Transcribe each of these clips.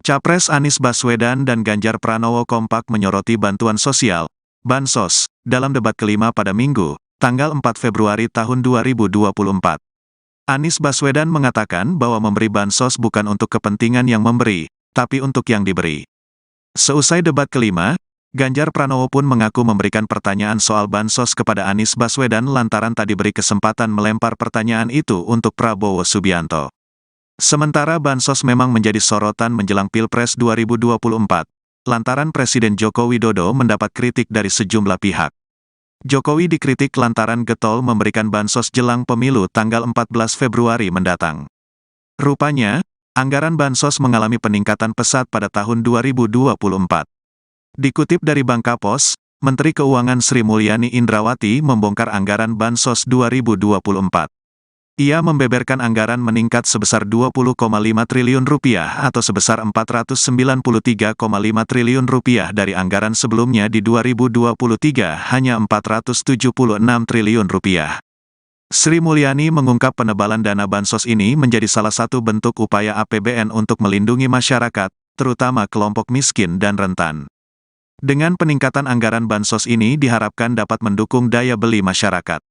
Capres Anies Baswedan dan Ganjar Pranowo kompak menyoroti bantuan sosial, Bansos, dalam debat kelima pada Minggu, tanggal 4 Februari tahun 2024. Anies Baswedan mengatakan bahwa memberi bansos bukan untuk kepentingan yang memberi, tapi untuk yang diberi. Seusai debat kelima, Ganjar Pranowo pun mengaku memberikan pertanyaan soal bansos kepada Anies Baswedan lantaran tak diberi kesempatan melempar pertanyaan itu untuk Prabowo Subianto. Sementara bansos memang menjadi sorotan menjelang Pilpres 2024, lantaran Presiden Joko Widodo mendapat kritik dari sejumlah pihak. Jokowi dikritik lantaran getol memberikan bansos jelang pemilu tanggal 14 Februari mendatang. Rupanya, anggaran bansos mengalami peningkatan pesat pada tahun 2024. Dikutip dari Bangkapos, Menteri Keuangan Sri Mulyani Indrawati membongkar anggaran bansos 2024. Ia membeberkan anggaran meningkat sebesar 20,5 triliun rupiah atau sebesar 493,5 triliun rupiah dari anggaran sebelumnya di 2023 hanya 476 triliun rupiah. Sri Mulyani mengungkap penebalan dana bansos ini menjadi salah satu bentuk upaya APBN untuk melindungi masyarakat, terutama kelompok miskin dan rentan. Dengan peningkatan anggaran bansos ini diharapkan dapat mendukung daya beli masyarakat.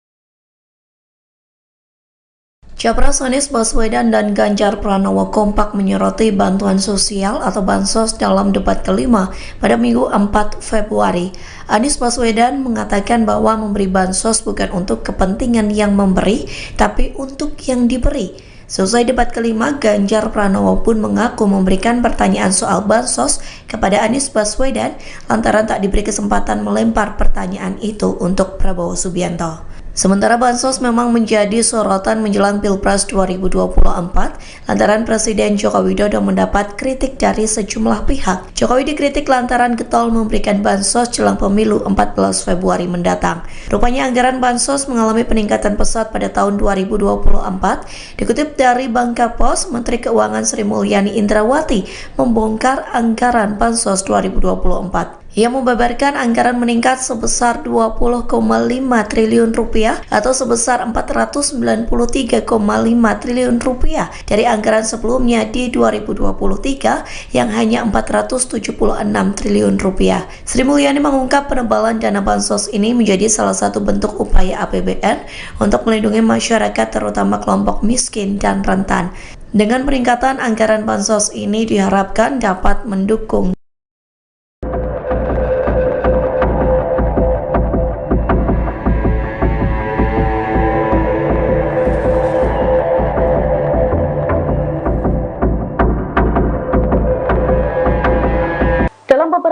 Capres Anies Baswedan dan Ganjar Pranowo kompak menyoroti bantuan sosial atau bansos dalam debat kelima pada Minggu 4 Februari. Anies Baswedan mengatakan bahwa memberi bansos bukan untuk kepentingan yang memberi, tapi untuk yang diberi. Selesai debat kelima, Ganjar Pranowo pun mengaku memberikan pertanyaan soal bansos kepada Anies Baswedan lantaran tak diberi kesempatan melempar pertanyaan itu untuk Prabowo Subianto. Sementara bansos memang menjadi sorotan menjelang Pilpres 2024 lantaran Presiden Joko Widodo mendapat kritik dari sejumlah pihak. Jokowi dikritik lantaran getol memberikan bansos jelang pemilu 14 Februari mendatang. Rupanya anggaran bansos mengalami peningkatan pesat pada tahun 2024. Dikutip dari Bangkapos, Menteri Keuangan Sri Mulyani Indrawati membongkar anggaran bansos 2024. Ia membeberkan anggaran meningkat sebesar 20,5 triliun rupiah atau sebesar 493,5 triliun rupiah dari anggaran sebelumnya di 2023 yang hanya 476 triliun rupiah. Sri Mulyani mengungkap penebalan dana bansos ini menjadi salah satu bentuk upaya APBN untuk melindungi masyarakat terutama kelompok miskin dan rentan. Dengan peningkatan anggaran bansos ini diharapkan dapat mendukung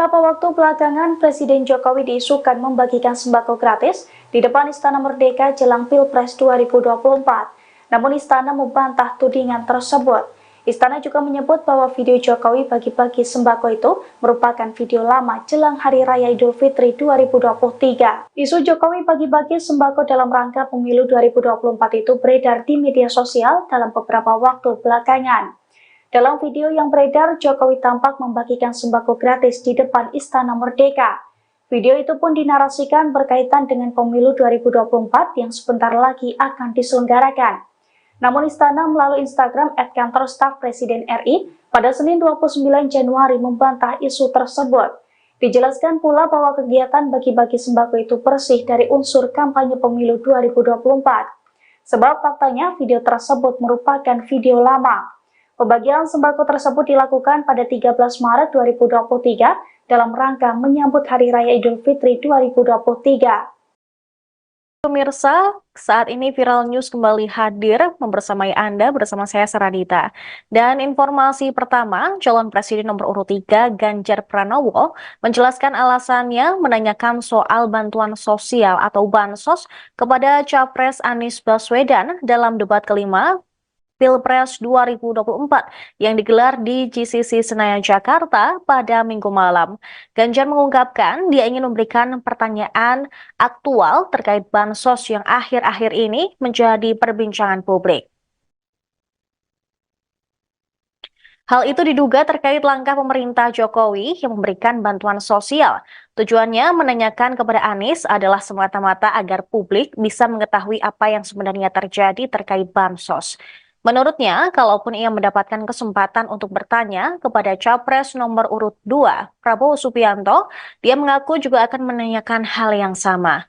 Beberapa waktu belakangan, Presiden Jokowi diisukan membagikan sembako gratis di depan Istana Merdeka jelang Pilpres 2024. Namun Istana membantah tudingan tersebut. Istana juga menyebut bahwa video Jokowi bagi-bagi sembako itu merupakan video lama jelang Hari Raya Idul Fitri 2023. Isu Jokowi bagi-bagi sembako dalam rangka pemilu 2024 itu beredar di media sosial dalam beberapa waktu belakangan. Dalam video yang beredar, Jokowi tampak membagikan sembako gratis di depan Istana Merdeka. Video itu pun dinarasikan berkaitan dengan pemilu 2024 yang sebentar lagi akan diselenggarakan. Namun Istana melalui Instagram @kantor staf Presiden RI pada Senin 29 Januari membantah isu tersebut. Dijelaskan pula bahwa kegiatan bagi-bagi sembako itu bersih dari unsur kampanye pemilu 2024. Sebab faktanya video tersebut merupakan video lama. Pembagian sembako tersebut dilakukan pada 13 Maret 2023 dalam rangka menyambut Hari Raya Idul Fitri 2023. Pemirsa, saat ini Viral News kembali hadir membersamai Anda bersama saya Saradita. Dan informasi pertama, calon presiden nomor urut 3 Ganjar Pranowo menjelaskan alasannya menanyakan soal bantuan sosial atau bansos kepada Capres Anies Baswedan dalam debat kelima Pilpres 2024 yang digelar di GCC Senayan, Jakarta pada Minggu malam. Ganjar mengungkapkan dia ingin memberikan pertanyaan aktual terkait bansos yang akhir-akhir ini menjadi perbincangan publik. Hal itu diduga terkait langkah pemerintah Jokowi yang memberikan bantuan sosial. Tujuannya menanyakan kepada Anies adalah semata-mata agar publik bisa mengetahui apa yang sebenarnya terjadi terkait bansos. Menurutnya, kalaupun ia mendapatkan kesempatan untuk bertanya kepada Capres nomor urut 2, Prabowo Subianto, dia mengaku juga akan menanyakan hal yang sama.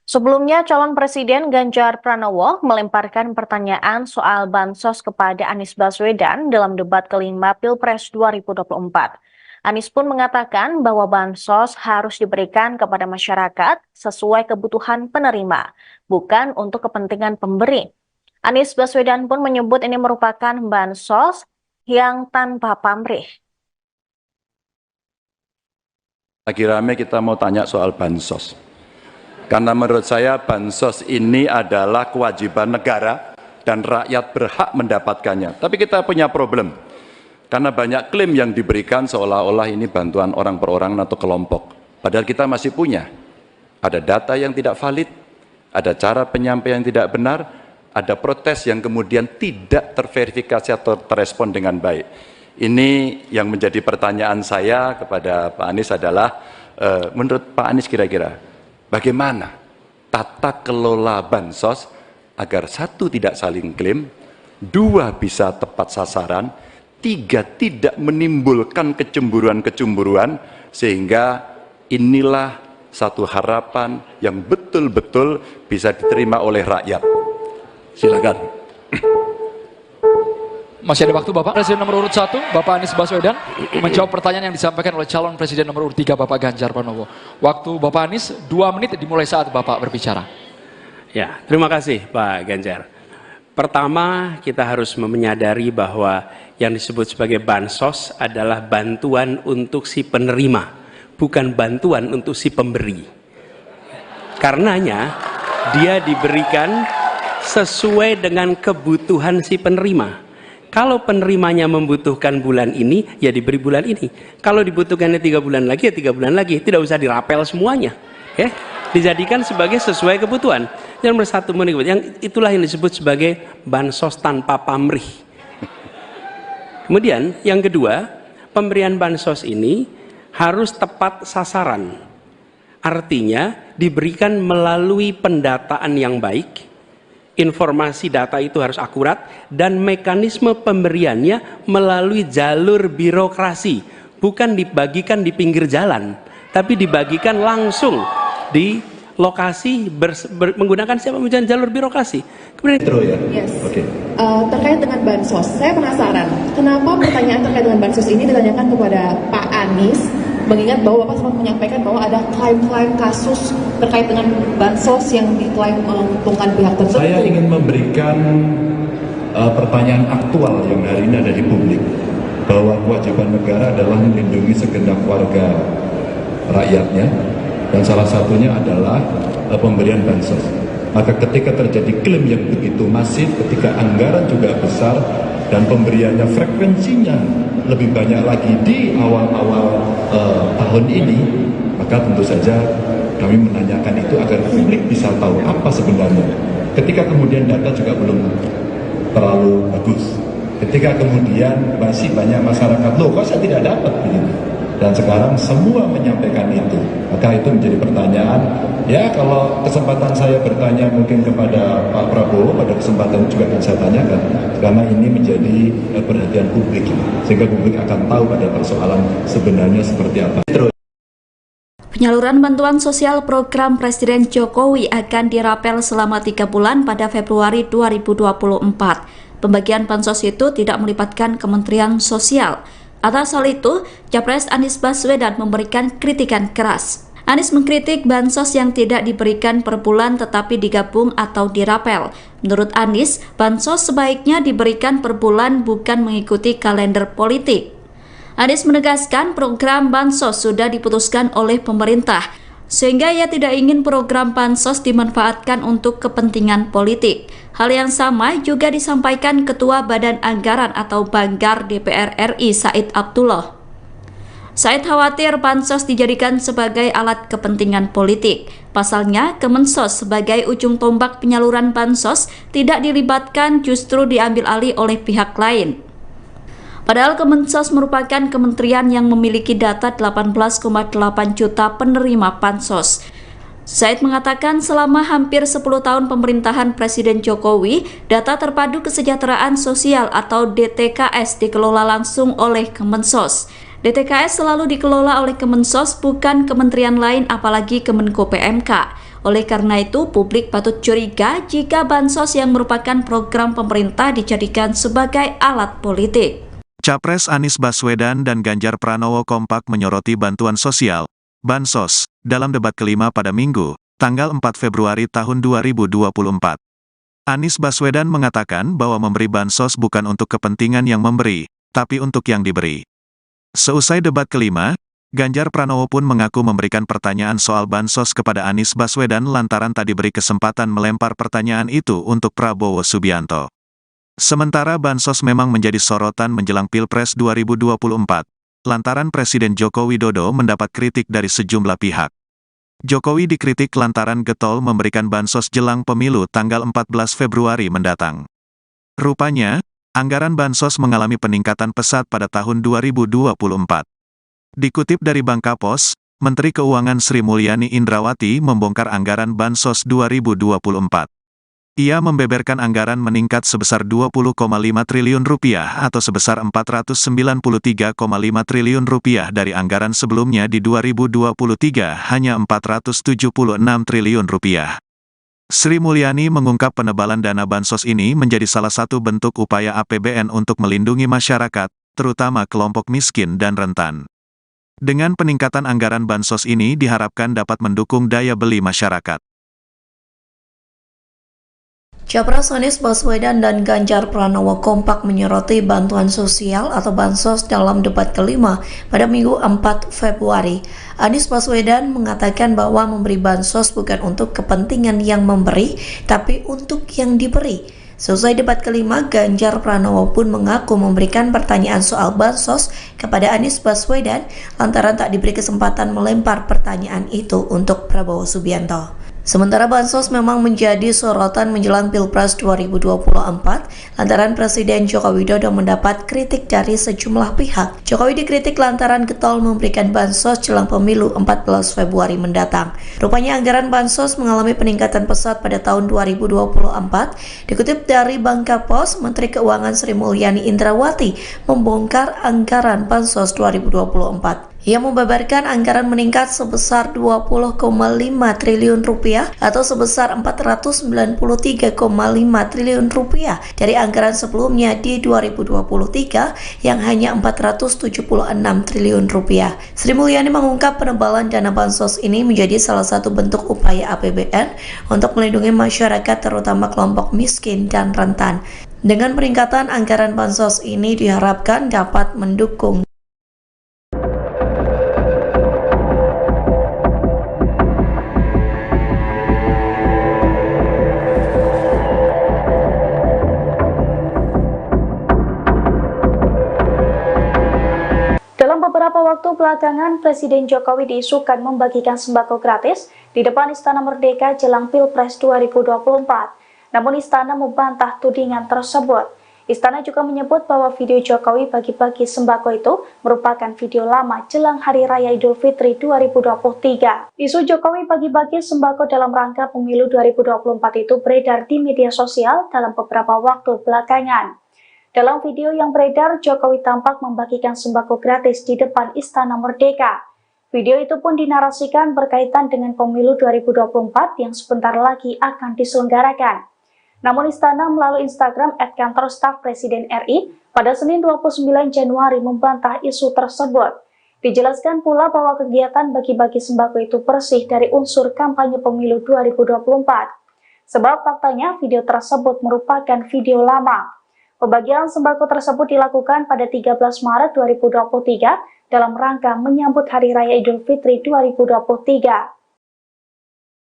Sebelumnya, calon Presiden Ganjar Pranowo melemparkan pertanyaan soal bansos kepada Anies Baswedan dalam debat kelima Pilpres 2024. Anies pun mengatakan bahwa bansos harus diberikan kepada masyarakat sesuai kebutuhan penerima, bukan untuk kepentingan pemberi. Anies Baswedan pun menyebut ini merupakan bansos yang tanpa pamrih. Lagi rame kita mau tanya soal bansos. Karena menurut saya bansos ini adalah kewajiban negara dan rakyat berhak mendapatkannya. Tapi kita punya problem. Karena banyak klaim yang diberikan seolah-olah ini bantuan orang per orang atau kelompok. Padahal kita masih punya. Ada data yang tidak valid, ada cara penyampaian yang tidak benar, ada protes yang kemudian tidak terverifikasi atau terrespon dengan baik. Ini yang menjadi pertanyaan saya kepada Pak Anies adalah, menurut Pak Anies kira-kira, bagaimana tata kelola bansos agar satu tidak saling klaim, dua bisa tepat sasaran, tiga tidak menimbulkan kecemburuan-kecemburuan, sehingga inilah satu harapan yang betul-betul bisa diterima oleh rakyat. Silakan. Masih ada waktu Bapak. Presiden nomor urut 1, Bapak Anies Baswedan, menjawab pertanyaan yang disampaikan oleh calon Presiden nomor urut 3, Bapak Ganjar Pranowo. Waktu Bapak Anies 2 menit dimulai saat Bapak berbicara. Ya, terima kasih Pak Ganjar. Pertama, kita harus menyadari bahwa yang disebut sebagai bansos adalah bantuan untuk si penerima, bukan bantuan untuk si pemberi. Karenanya, dia diberikan sesuai dengan kebutuhan si penerima. Kalau penerimanya membutuhkan bulan ini, ya diberi bulan ini. Kalau dibutuhkannya 3 bulan lagi, ya 3 bulan lagi. Tidak usah dirapel semuanya. Ya, dijadikan sebagai sesuai kebutuhan. Yang nomor 1, yang itulah yang disebut sebagai bansos tanpa pamrih. Kemudian yang kedua, pemberian bansos ini harus tepat sasaran. Artinya diberikan melalui pendataan yang baik. Informasi data itu harus akurat dan mekanisme pemberiannya melalui jalur birokrasi, bukan dibagikan di pinggir jalan, tapi dibagikan langsung di lokasi menggunakan siapa menggunakan jalur birokrasi. Kemudian yes. Okay. Terkait dengan bansos, saya penasaran kenapa pertanyaan terkait dengan bansos ini ditanyakan kepada Pak Anies, mengingat bahwa Bapak sempat menyampaikan bahwa ada klaim-klaim kasus terkait dengan bansos yang diklaim menguntungkan pihak tertentu. Saya ingin memberikan pertanyaan aktual yang hari ini ada di publik, bahwa kewajiban negara adalah melindungi segenap warga rakyatnya, dan salah satunya adalah pemberian bansos. Maka ketika terjadi klaim yang begitu masif, ketika anggaran juga besar dan pemberiannya frekuensinya lebih banyak lagi di awal-awal tahun ini, maka tentu saja kami menanyakan itu agar publik bisa tahu apa sebenarnya. Ketika kemudian data juga belum terlalu bagus, ketika kemudian masih banyak masyarakat, loh kok saya tidak dapat begitu, dan sekarang semua menyampaikan itu, maka itu menjadi pertanyaan. Ya, kalau kesempatan saya bertanya mungkin kepada Pak Prabowo, pada kesempatan juga akan saya tanyakan, karena ini menjadi perhatian publik, sehingga publik akan tahu pada persoalan sebenarnya seperti apa. Penyaluran bantuan sosial program Presiden Jokowi akan dirapel selama 3 bulan pada Februari 2024. Pembagian bansos itu tidak melibatkan Kementerian Sosial. Atas hal itu, Capres Anies Baswedan memberikan kritikan keras. Anies mengkritik bansos yang tidak diberikan per bulan tetapi digabung atau dirapel. Menurut Anies, bansos sebaiknya diberikan per bulan bukan mengikuti kalender politik. Anies menegaskan program bansos sudah diputuskan oleh pemerintah, sehingga ia tidak ingin program bansos dimanfaatkan untuk kepentingan politik. Hal yang sama juga disampaikan Ketua Badan Anggaran atau Banggar DPR RI Said Abdullah. Said khawatir bansos dijadikan sebagai alat kepentingan politik. Pasalnya, Kemensos sebagai ujung tombak penyaluran bansos tidak dilibatkan, justru diambil alih oleh pihak lain. Padahal Kemensos merupakan kementerian yang memiliki data 18,8 juta penerima bansos. Said mengatakan selama hampir 10 tahun pemerintahan Presiden Jokowi, data terpadu kesejahteraan sosial atau DTKS dikelola langsung oleh Kemensos. DTKS selalu dikelola oleh Kemensos, bukan kementerian lain apalagi Kemenko PMK. Oleh karena itu, publik patut curiga jika bansos yang merupakan program pemerintah dijadikan sebagai alat politik. Capres Anies Baswedan dan Ganjar Pranowo kompak menyoroti bantuan sosial, bansos, dalam debat kelima pada Minggu, tanggal 4 Februari tahun 2024. Anies Baswedan mengatakan bahwa memberi bansos bukan untuk kepentingan yang memberi, tapi untuk yang diberi. Seusai debat kelima, Ganjar Pranowo pun mengaku memberikan pertanyaan soal bansos kepada Anies Baswedan lantaran tak diberi kesempatan melempar pertanyaan itu untuk Prabowo Subianto. Sementara bansos memang menjadi sorotan menjelang Pilpres 2024, lantaran Presiden Joko Widodo mendapat kritik dari sejumlah pihak. Jokowi dikritik lantaran getol memberikan bansos jelang pemilu tanggal 14 Februari mendatang. Rupanya, anggaran bansos mengalami peningkatan pesat pada tahun 2024. Dikutip dari Bangkapos, Menteri Keuangan Sri Mulyani Indrawati membongkar anggaran bansos 2024. Ia membeberkan anggaran meningkat sebesar 20,5 triliun rupiah atau sebesar 493,5 triliun rupiah dari anggaran sebelumnya di 2023 hanya 476 triliun rupiah. Sri Mulyani mengungkap penebalan dana bansos ini menjadi salah satu bentuk upaya APBN untuk melindungi masyarakat, terutama kelompok miskin dan rentan. Dengan peningkatan anggaran bansos ini diharapkan dapat mendukung daya beli masyarakat. Capres Anies Baswedan dan Ganjar Pranowo kompak menyoroti bantuan sosial atau bansos dalam debat kelima pada Minggu 4 Februari. Anies Baswedan mengatakan bahwa memberi bansos bukan untuk kepentingan yang memberi, tapi untuk yang diberi. Selesai debat kelima, Ganjar Pranowo pun mengaku memberikan pertanyaan soal bansos kepada Anies Baswedan lantaran tak diberi kesempatan melempar pertanyaan itu untuk Prabowo Subianto. Sementara bansos memang menjadi sorotan menjelang Pilpres 2024 lantaran Presiden Joko Widodo mendapat kritik dari sejumlah pihak. Jokowi dikritik lantaran getol memberikan bansos jelang pemilu 14 Februari mendatang. Rupanya anggaran bansos mengalami peningkatan pesat pada tahun 2024. Dikutip dari Bangkapos, Menteri Keuangan Sri Mulyani Indrawati membongkar anggaran bansos 2024. Ia membeberkan anggaran meningkat sebesar 20,5 triliun rupiah atau sebesar 493,5 triliun rupiah dari anggaran sebelumnya di 2023 yang hanya 476 triliun rupiah. Sri Mulyani mengungkap penebalan dana bansos ini menjadi salah satu bentuk upaya APBN untuk melindungi masyarakat terutama kelompok miskin dan rentan. Dengan peningkatan anggaran bansos ini diharapkan dapat mendukung Beberapa waktu belakangan, Presiden Jokowi diisukan membagikan sembako gratis di depan Istana Merdeka jelang Pilpres 2024. Namun Istana membantah tudingan tersebut. Istana juga menyebut bahwa video Jokowi bagi-bagi sembako itu merupakan video lama jelang Hari Raya Idul Fitri 2023. Isu Jokowi bagi-bagi sembako dalam rangka pemilu 2024 itu beredar di media sosial dalam beberapa waktu belakangan. Dalam video yang beredar, Jokowi tampak membagikan sembako gratis di depan Istana Merdeka. Video itu pun dinarasikan berkaitan dengan pemilu 2024 yang sebentar lagi akan diselenggarakan. Namun Istana melalui Instagram @kantor staf Presiden RI pada Senin 29 Januari membantah isu tersebut. Dijelaskan pula bahwa kegiatan bagi-bagi sembako itu bersih dari unsur kampanye pemilu 2024. Sebab faktanya video tersebut merupakan video lama. Pembagian sembako tersebut dilakukan pada 13 Maret 2023 dalam rangka menyambut Hari Raya Idul Fitri 2023.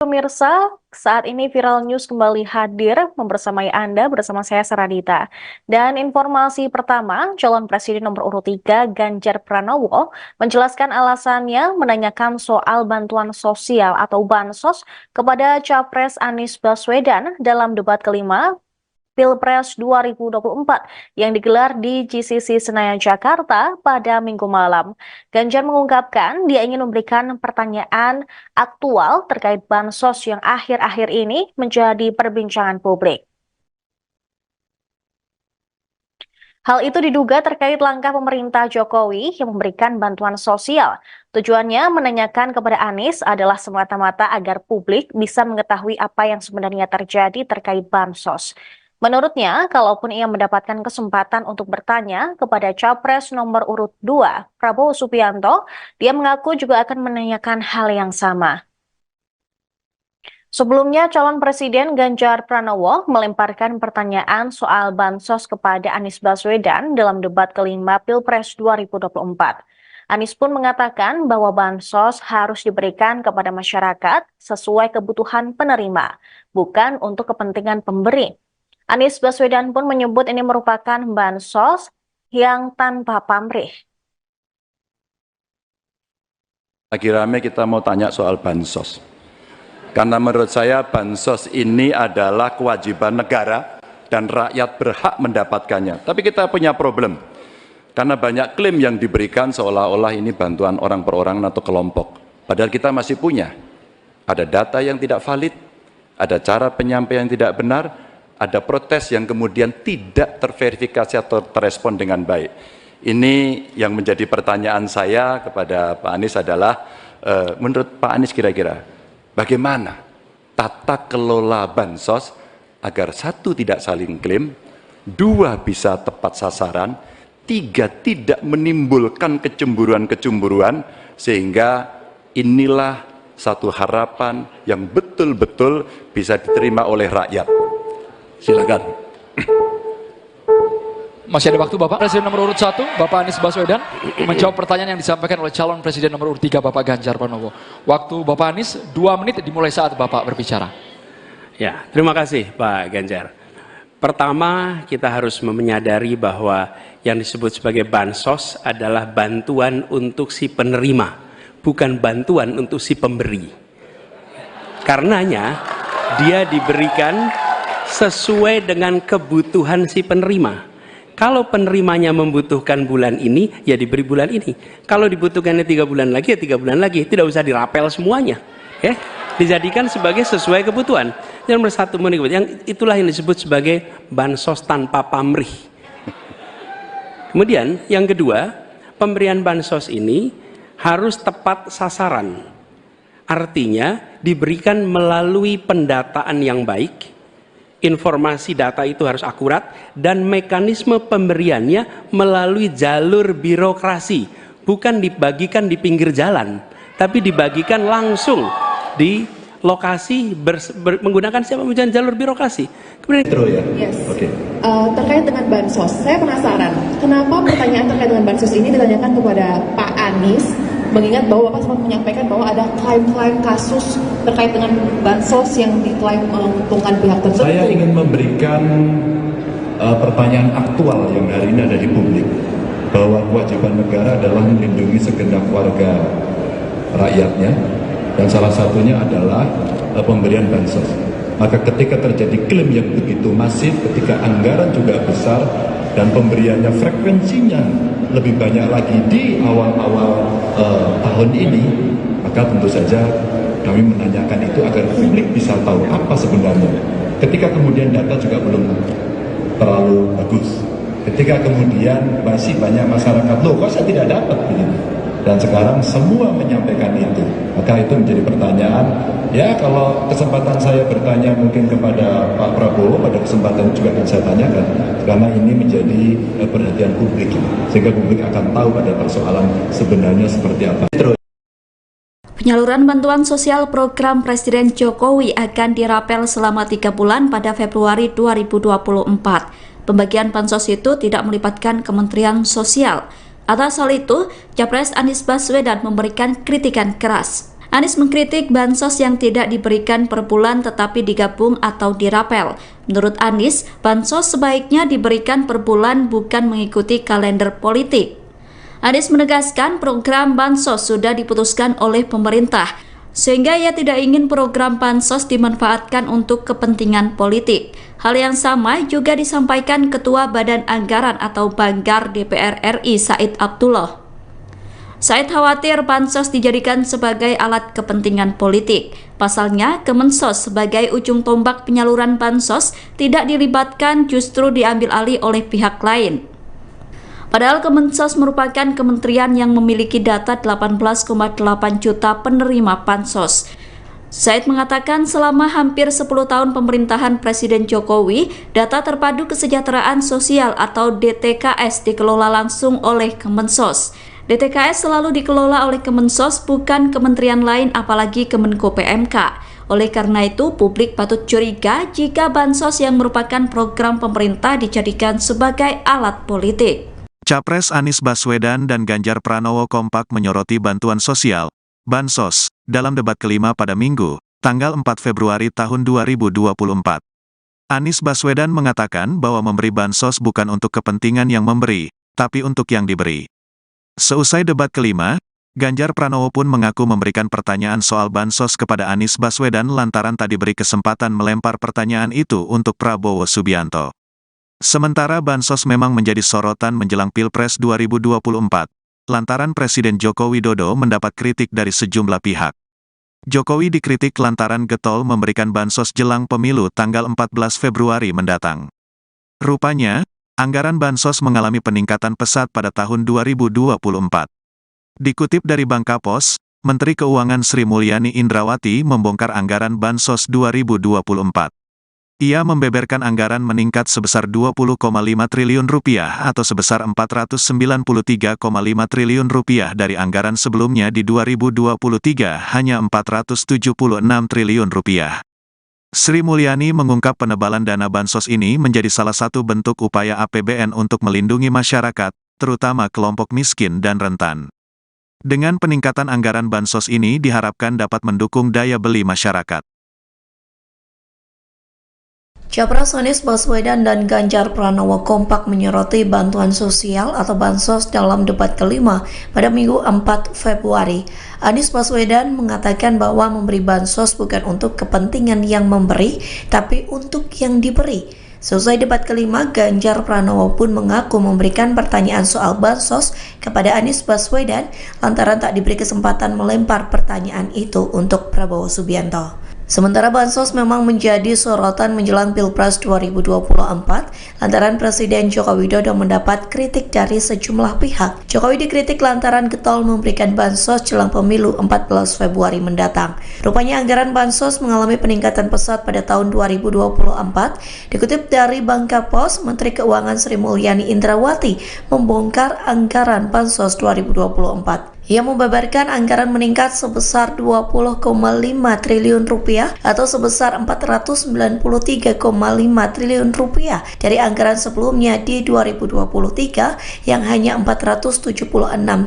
Pemirsa, saat ini Viral News kembali hadir membersamai Anda bersama saya Saradita. Dan informasi pertama, calon presiden nomor urut 3 Ganjar Pranowo menjelaskan alasannya menanyakan soal bantuan sosial atau bansos kepada Capres Anies Baswedan dalam debat kelima Pilpres 2024 yang digelar di GCC Senayan, Jakarta pada Minggu malam. Ganjar mengungkapkan dia ingin memberikan pertanyaan aktual terkait bansos yang akhir-akhir ini menjadi perbincangan publik. Hal itu diduga terkait langkah pemerintah Jokowi yang memberikan bantuan sosial. Tujuannya menanyakan kepada Anies adalah semata-mata agar publik bisa mengetahui apa yang sebenarnya terjadi terkait bansos. Menurutnya, kalaupun ia mendapatkan kesempatan untuk bertanya kepada Capres nomor urut 2, Prabowo Subianto, dia mengaku juga akan menanyakan hal yang sama. Sebelumnya, calon Presiden Ganjar Pranowo melemparkan pertanyaan soal bansos kepada Anies Baswedan dalam debat kelima Pilpres 2024. Anies pun mengatakan bahwa bansos harus diberikan kepada masyarakat sesuai kebutuhan penerima, bukan untuk kepentingan pemberi. Anies Baswedan pun menyebut ini merupakan bansos yang tanpa pamrih. Lagi rame kita mau tanya soal bansos. Karena menurut saya bansos ini adalah kewajiban negara dan rakyat berhak mendapatkannya. Tapi kita punya problem. Karena banyak klaim yang diberikan seolah-olah ini bantuan orang per orang atau kelompok. Padahal kita masih punya. Ada data yang tidak valid, ada cara penyampaian yang tidak benar, ada protes yang kemudian tidak terverifikasi atau terrespon dengan baik. Ini yang menjadi pertanyaan saya kepada Pak Anies adalah, menurut Pak Anies kira-kira, bagaimana tata kelola bansos agar 1, tidak saling klaim, 2, bisa tepat sasaran, 3, tidak menimbulkan kecemburuan-kecemburuan, sehingga inilah satu harapan yang betul-betul bisa diterima oleh rakyat. Silakan. Masih ada waktu Bapak. Presiden nomor urut 1, Bapak Anies Baswedan, menjawab pertanyaan yang disampaikan oleh calon Presiden nomor urut 3, Bapak Ganjar Pranowo. Waktu Bapak Anies 2 menit dimulai saat Bapak berbicara. Ya, terima kasih Pak Ganjar. Pertama, kita harus menyadari bahwa yang disebut sebagai bansos adalah bantuan untuk si penerima, bukan bantuan untuk si pemberi. Karenanya, dia diberikan sesuai dengan kebutuhan si penerima. Kalau penerimanya membutuhkan bulan ini, ya diberi bulan ini. Kalau dibutuhkannya 3 bulan lagi, ya 3 bulan lagi. Tidak usah dirapel semuanya. Ya, dijadikan sebagai sesuai kebutuhan. Yang nomor 1, yang itulah yang disebut sebagai bansos tanpa pamrih. Kemudian yang kedua, pemberian bansos ini harus tepat sasaran. Artinya diberikan melalui pendataan yang baik. Informasi data itu harus akurat dan mekanisme pemberiannya melalui jalur birokrasi, bukan dibagikan di pinggir jalan, tapi dibagikan langsung di lokasi menggunakan siapa menggunakan jalur birokrasi. Kemudian yes. Okay. Terkait dengan bansos, saya penasaran kenapa pertanyaan terkait dengan bansos ini ditanyakan kepada Pak Anies, mengingat bahwa Bapak sempat menyampaikan bahwa ada klaim-klaim kasus terkait dengan bansos yang diklaim menguntungkan pihak tertentu. Saya ingin memberikan pertanyaan aktual yang hari ini ada di publik, bahwa kewajiban negara adalah melindungi segenap warga rakyatnya, dan salah satunya adalah pemberian bansos. Maka ketika terjadi klaim yang begitu masif, ketika anggaran juga besar, dan pemberiannya frekuensinya lebih banyak lagi di awal-awal tahun ini, maka tentu saja kami menanyakan itu agar publik bisa tahu apa sebenarnya. Ketika kemudian data juga belum terlalu bagus, ketika kemudian masih banyak masyarakat, loh kok saya tidak dapat begini, dan sekarang semua menyampaikan itu, maka itu menjadi pertanyaan. Ya, kalau kesempatan saya bertanya mungkin kepada Pak Prabowo, pada kesempatan juga akan saya tanyakan, karena ini menjadi perhatian publik, sehingga publik akan tahu pada persoalan sebenarnya seperti apa. Penyaluran bantuan sosial program Presiden Jokowi akan dirapel selama 3 bulan pada Februari 2024. Pembagian bansos itu tidak melibatkan Kementerian Sosial. Atas hal itu, Capres Anies Baswedan memberikan kritikan keras. Anies mengkritik bansos yang tidak diberikan per bulan tetapi digabung atau dirapel. Menurut Anies, bansos sebaiknya diberikan per bulan bukan mengikuti kalender politik. Anies menegaskan program bansos sudah diputuskan oleh pemerintah. sehingga ia tidak ingin program bansos dimanfaatkan untuk kepentingan politik. Hal yang sama juga disampaikan Ketua Badan Anggaran atau Banggar DPR RI Said Abdullah. Said khawatir bansos dijadikan sebagai alat kepentingan politik. Pasalnya, Kemensos sebagai ujung tombak penyaluran bansos tidak dilibatkan, justru diambil alih oleh pihak lain. Padahal Kemensos merupakan kementerian yang memiliki data 18,8 juta penerima bansos. Said mengatakan selama hampir 10 tahun pemerintahan Presiden Jokowi, data terpadu kesejahteraan sosial atau DTKS dikelola langsung oleh Kemensos. DTKS selalu dikelola oleh Kemensos, bukan kementerian lain apalagi Kemenko PMK. Oleh karena itu, publik patut curiga jika bansos yang merupakan program pemerintah dijadikan sebagai alat politik. Capres Anies Baswedan dan Ganjar Pranowo kompak menyoroti bantuan sosial, bansos, dalam debat kelima pada Minggu, tanggal 4 Februari tahun 2024. Anies Baswedan mengatakan bahwa memberi bansos bukan untuk kepentingan yang memberi, tapi untuk yang diberi. Seusai debat kelima, Ganjar Pranowo pun mengaku memberikan pertanyaan soal bansos kepada Anies Baswedan lantaran tak diberi kesempatan melempar pertanyaan itu untuk Prabowo Subianto. Sementara bansos memang menjadi sorotan menjelang Pilpres 2024, lantaran Presiden Joko Widodo mendapat kritik dari sejumlah pihak. Jokowi dikritik lantaran getol memberikan bansos jelang pemilu tanggal 14 Februari mendatang. Rupanya, anggaran bansos mengalami peningkatan pesat pada tahun 2024. Dikutip dari Bangkapos, Menteri Keuangan Sri Mulyani Indrawati membongkar anggaran bansos 2024. Ia membeberkan anggaran meningkat sebesar 20,5 triliun rupiah atau sebesar 493,5 triliun rupiah dari anggaran sebelumnya di 2023 hanya 476 triliun rupiah. Sri Mulyani mengungkap penebalan dana bansos ini menjadi salah satu bentuk upaya APBN untuk melindungi masyarakat, terutama kelompok miskin dan rentan. Dengan peningkatan anggaran bansos ini diharapkan dapat mendukung daya beli masyarakat. Capres Anies Baswedan dan Ganjar Pranowo kompak menyoroti bantuan sosial atau bansos dalam debat kelima pada Minggu 4 Februari. Anies Baswedan mengatakan bahwa memberi bansos bukan untuk kepentingan yang memberi, tapi untuk yang diberi. Selesai debat kelima, Ganjar Pranowo pun mengaku memberikan pertanyaan soal bansos kepada Anies Baswedan lantaran tak diberi kesempatan melempar pertanyaan itu untuk Prabowo Subianto. Sementara bansos memang menjadi sorotan menjelang Pilpres 2024 lantaran Presiden Joko Widodo mendapat kritik dari sejumlah pihak. Jokowi dikritik lantaran getol memberikan bansos jelang pemilu 14 Februari mendatang. Rupanya anggaran bansos mengalami peningkatan pesat pada tahun 2024. Dikutip dari Bangkapos, Menteri Keuangan Sri Mulyani Indrawati membongkar anggaran bansos 2024. Ia membeberkan anggaran meningkat sebesar 20,5 triliun rupiah atau sebesar 493,5 triliun rupiah dari anggaran sebelumnya di 2023 yang hanya 476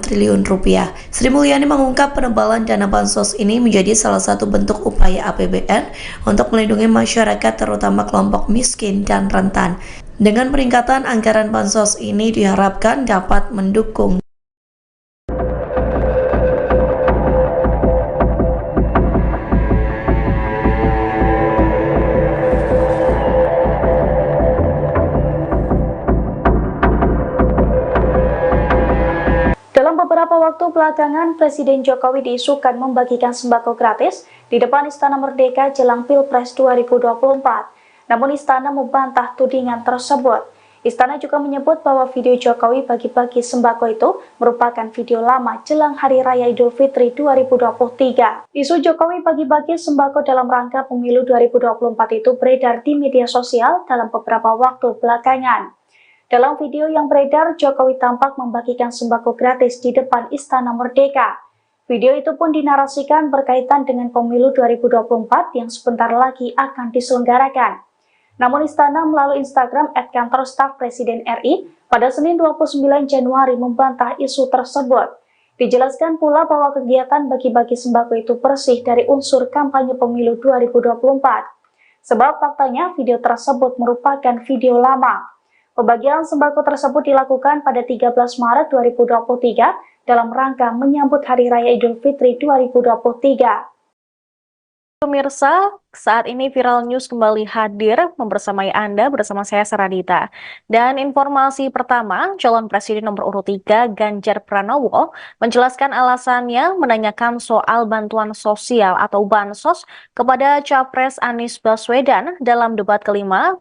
triliun rupiah. Sri Mulyani mengungkap penebalan dana bansos ini menjadi salah satu bentuk upaya APBN untuk melindungi masyarakat terutama kelompok miskin dan rentan. Dengan peningkatan anggaran bansos ini diharapkan dapat mendukung Beberapa waktu belakangan, Presiden Jokowi diisukan membagikan sembako gratis di depan Istana Merdeka jelang Pilpres 2024. Namun Istana membantah tudingan tersebut. Istana juga menyebut bahwa video Jokowi bagi-bagi sembako itu merupakan video lama jelang Hari Raya Idul Fitri 2023. Isu Jokowi bagi-bagi sembako dalam rangka pemilu 2024 itu beredar di media sosial dalam beberapa waktu belakangan. Dalam video yang beredar, Jokowi tampak membagikan sembako gratis di depan Istana Merdeka. Video itu pun dinarasikan berkaitan dengan pemilu 2024 yang sebentar lagi akan diselenggarakan. Namun Istana melalui Instagram @kantor staf Presiden RI pada Senin 29 Januari membantah isu tersebut. Dijelaskan pula bahwa kegiatan bagi-bagi sembako itu bersih dari unsur kampanye pemilu 2024. Sebab faktanya video tersebut merupakan video lama. Pembagian sembako tersebut dilakukan pada 13 Maret 2023 dalam rangka menyambut Hari Raya Idul Fitri 2023. pemirsa, saat ini Viral News kembali hadir membersamai Anda bersama saya Saradita. Dan informasi pertama, calon presiden nomor urut 3 Ganjar Pranowo menjelaskan alasannya menanyakan soal bantuan sosial atau bansos kepada Capres Anies Baswedan dalam debat kelima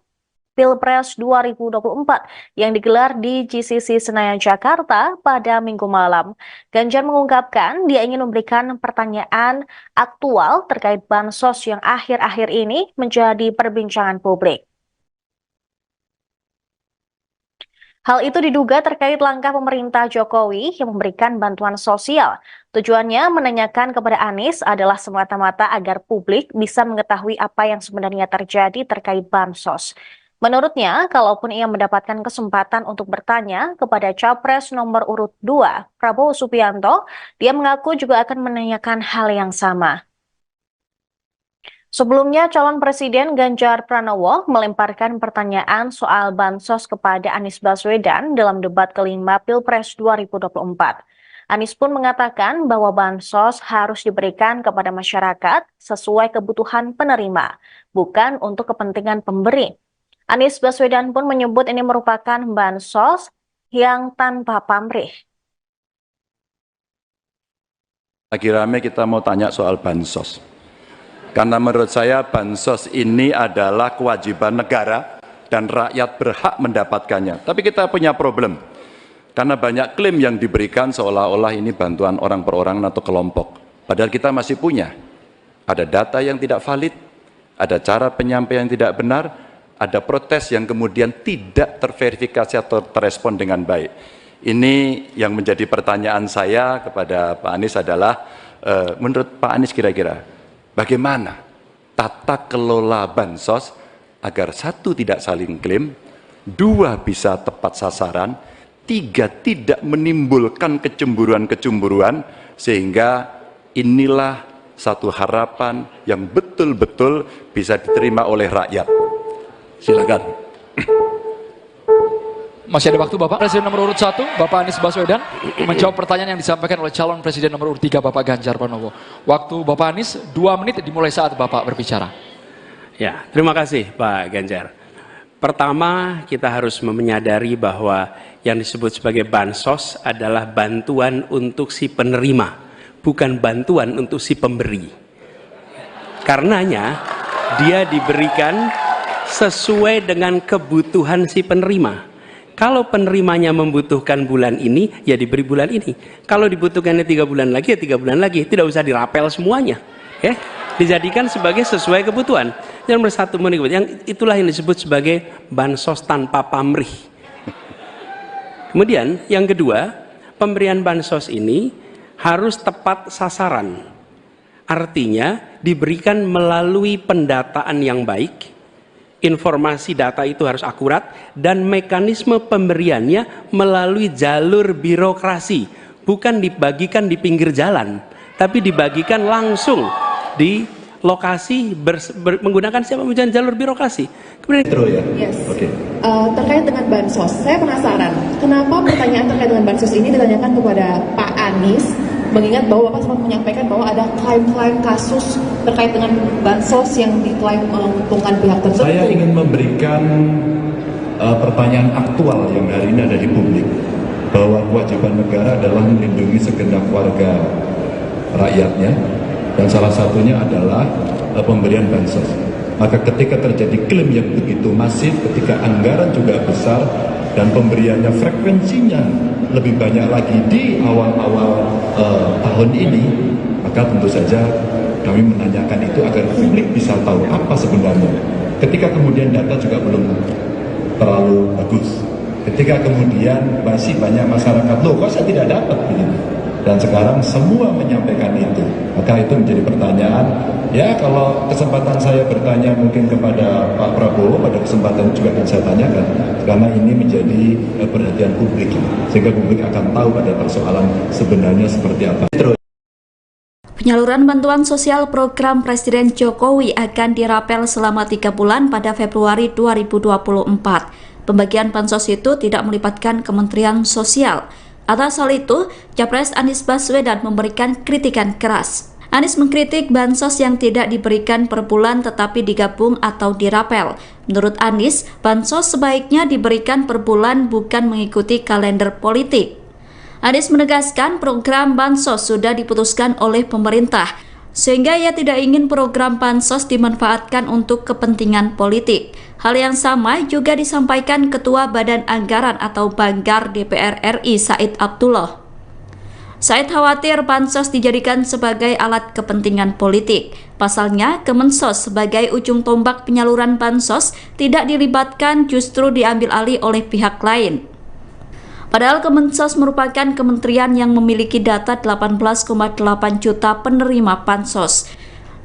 Pilpres 2024 yang digelar di GCC Senayan, Jakarta pada Minggu malam. Ganjar mengungkapkan dia ingin memberikan pertanyaan aktual terkait bansos yang akhir-akhir ini menjadi perbincangan publik. Hal itu diduga terkait langkah pemerintah Jokowi yang memberikan bantuan sosial. Tujuannya menanyakan kepada Anies adalah semata-mata agar publik bisa mengetahui apa yang sebenarnya terjadi terkait bansos. Menurutnya, kalaupun ia mendapatkan kesempatan untuk bertanya kepada Capres nomor urut 2, Prabowo Subianto, dia mengaku juga akan menanyakan hal yang sama. Sebelumnya, calon presiden Ganjar Pranowo melemparkan pertanyaan soal bansos kepada Anies Baswedan dalam debat kelima Pilpres 2024. Anies pun mengatakan bahwa bansos harus diberikan kepada masyarakat sesuai kebutuhan penerima, bukan untuk kepentingan pemberi. Anies Baswedan pun menyebut ini merupakan bansos yang tanpa pamrih. Lagi rame kita mau tanya soal bansos. Karena menurut saya bansos ini adalah kewajiban negara dan rakyat berhak mendapatkannya. Tapi kita punya problem. Karena banyak klaim yang diberikan seolah-olah ini bantuan orang per orang atau kelompok. Padahal kita masih punya. Ada data yang tidak valid, ada cara penyampaian yang tidak benar, ada protes yang kemudian tidak terverifikasi atau terrespon dengan baik. Ini yang menjadi pertanyaan saya kepada Pak Anies adalah, menurut Pak Anies kira-kira, bagaimana tata kelola bansos agar 1, tidak saling klaim, 2, bisa tepat sasaran, 3, tidak menimbulkan kecemburuan-kecemburuan, sehingga inilah satu harapan yang betul-betul bisa diterima oleh rakyat. Silakan. Masih ada waktu Bapak. Presiden nomor urut 1, Bapak Anies Baswedan, menjawab pertanyaan yang disampaikan oleh calon presiden nomor urut 3, Bapak Ganjar Pranowo. Waktu Bapak Anies 2 menit dimulai saat Bapak berbicara. Ya, terima kasih Pak Ganjar. Pertama, kita harus menyadari bahwa yang disebut sebagai bansos adalah bantuan untuk si penerima, bukan bantuan untuk si pemberi. Karenanya, dia diberikan sesuai dengan kebutuhan si penerima. Kalau penerimanya membutuhkan bulan ini, ya diberi bulan ini. Kalau dibutuhkannya 3 bulan lagi, ya 3 bulan lagi. Tidak usah dirapel semuanya. Ya, dijadikan sebagai sesuai kebutuhan. Yang nomor 1 menikmati, yang itulah yang disebut sebagai bansos tanpa pamrih. Kemudian yang kedua, pemberian bansos ini harus tepat sasaran. Artinya diberikan melalui pendataan yang baik. Informasi data itu harus akurat dan mekanisme pemberiannya melalui jalur birokrasi, bukan dibagikan di pinggir jalan, tapi dibagikan langsung di lokasi menggunakan siapa menggunakan jalur birokrasi. Kemudian terkait dengan bansos, saya penasaran kenapa pertanyaan terkait dengan bansos ini ditanyakan kepada Pak Anies, mengingat bahwa Bapak sempat menyampaikan bahwa ada klaim-klaim kasus terkait dengan bansos yang diklaim menguntungkan pihak tertentu. Saya ingin memberikan pertanyaan aktual yang hari ini ada di publik, bahwa kewajiban negara adalah melindungi segenap warga rakyatnya, dan salah satunya adalah pemberian bansos. Maka ketika terjadi klaim yang begitu masif, ketika anggaran juga besar, dan pemberiannya frekuensinya lebih banyak lagi di awal-awal tahun ini, maka tentu saja kami menanyakan itu agar publik bisa tahu apa sebenarnya. Ketika kemudian data juga belum terlalu bagus, ketika kemudian masih banyak masyarakat, loh kok saya tidak dapat begini, dan sekarang semua menyampaikan itu, maka itu menjadi pertanyaan. Ya, kalau kesempatan saya bertanya mungkin kepada Pak Prabowo, pada kesempatan juga akan saya tanyakan, karena ini menjadi perhatian publik, sehingga publik akan tahu pada persoalan sebenarnya seperti apa. Penyaluran bantuan sosial program Presiden Jokowi akan dirapel selama 3 bulan pada Februari 2024. Pembagian bansos itu tidak melibatkan Kementerian Sosial. Atas hal itu, Capres Anies Baswedan memberikan kritikan keras. Anies mengkritik bansos yang tidak diberikan per bulan tetapi digabung atau dirapel. Menurut Anies, bansos sebaiknya diberikan per bulan bukan mengikuti kalender politik. Anies menegaskan program bansos sudah diputuskan oleh pemerintah, sehingga ia tidak ingin program bansos dimanfaatkan untuk kepentingan politik. Hal yang sama juga disampaikan Ketua Badan Anggaran atau Banggar DPR RI Said Abdullah. Said khawatir bansos dijadikan sebagai alat kepentingan politik. Pasalnya, Kemensos sebagai ujung tombak penyaluran bansos tidak dilibatkan, justru diambil alih oleh pihak lain. Padahal Kemensos merupakan kementerian yang memiliki data 18,8 juta penerima bansos.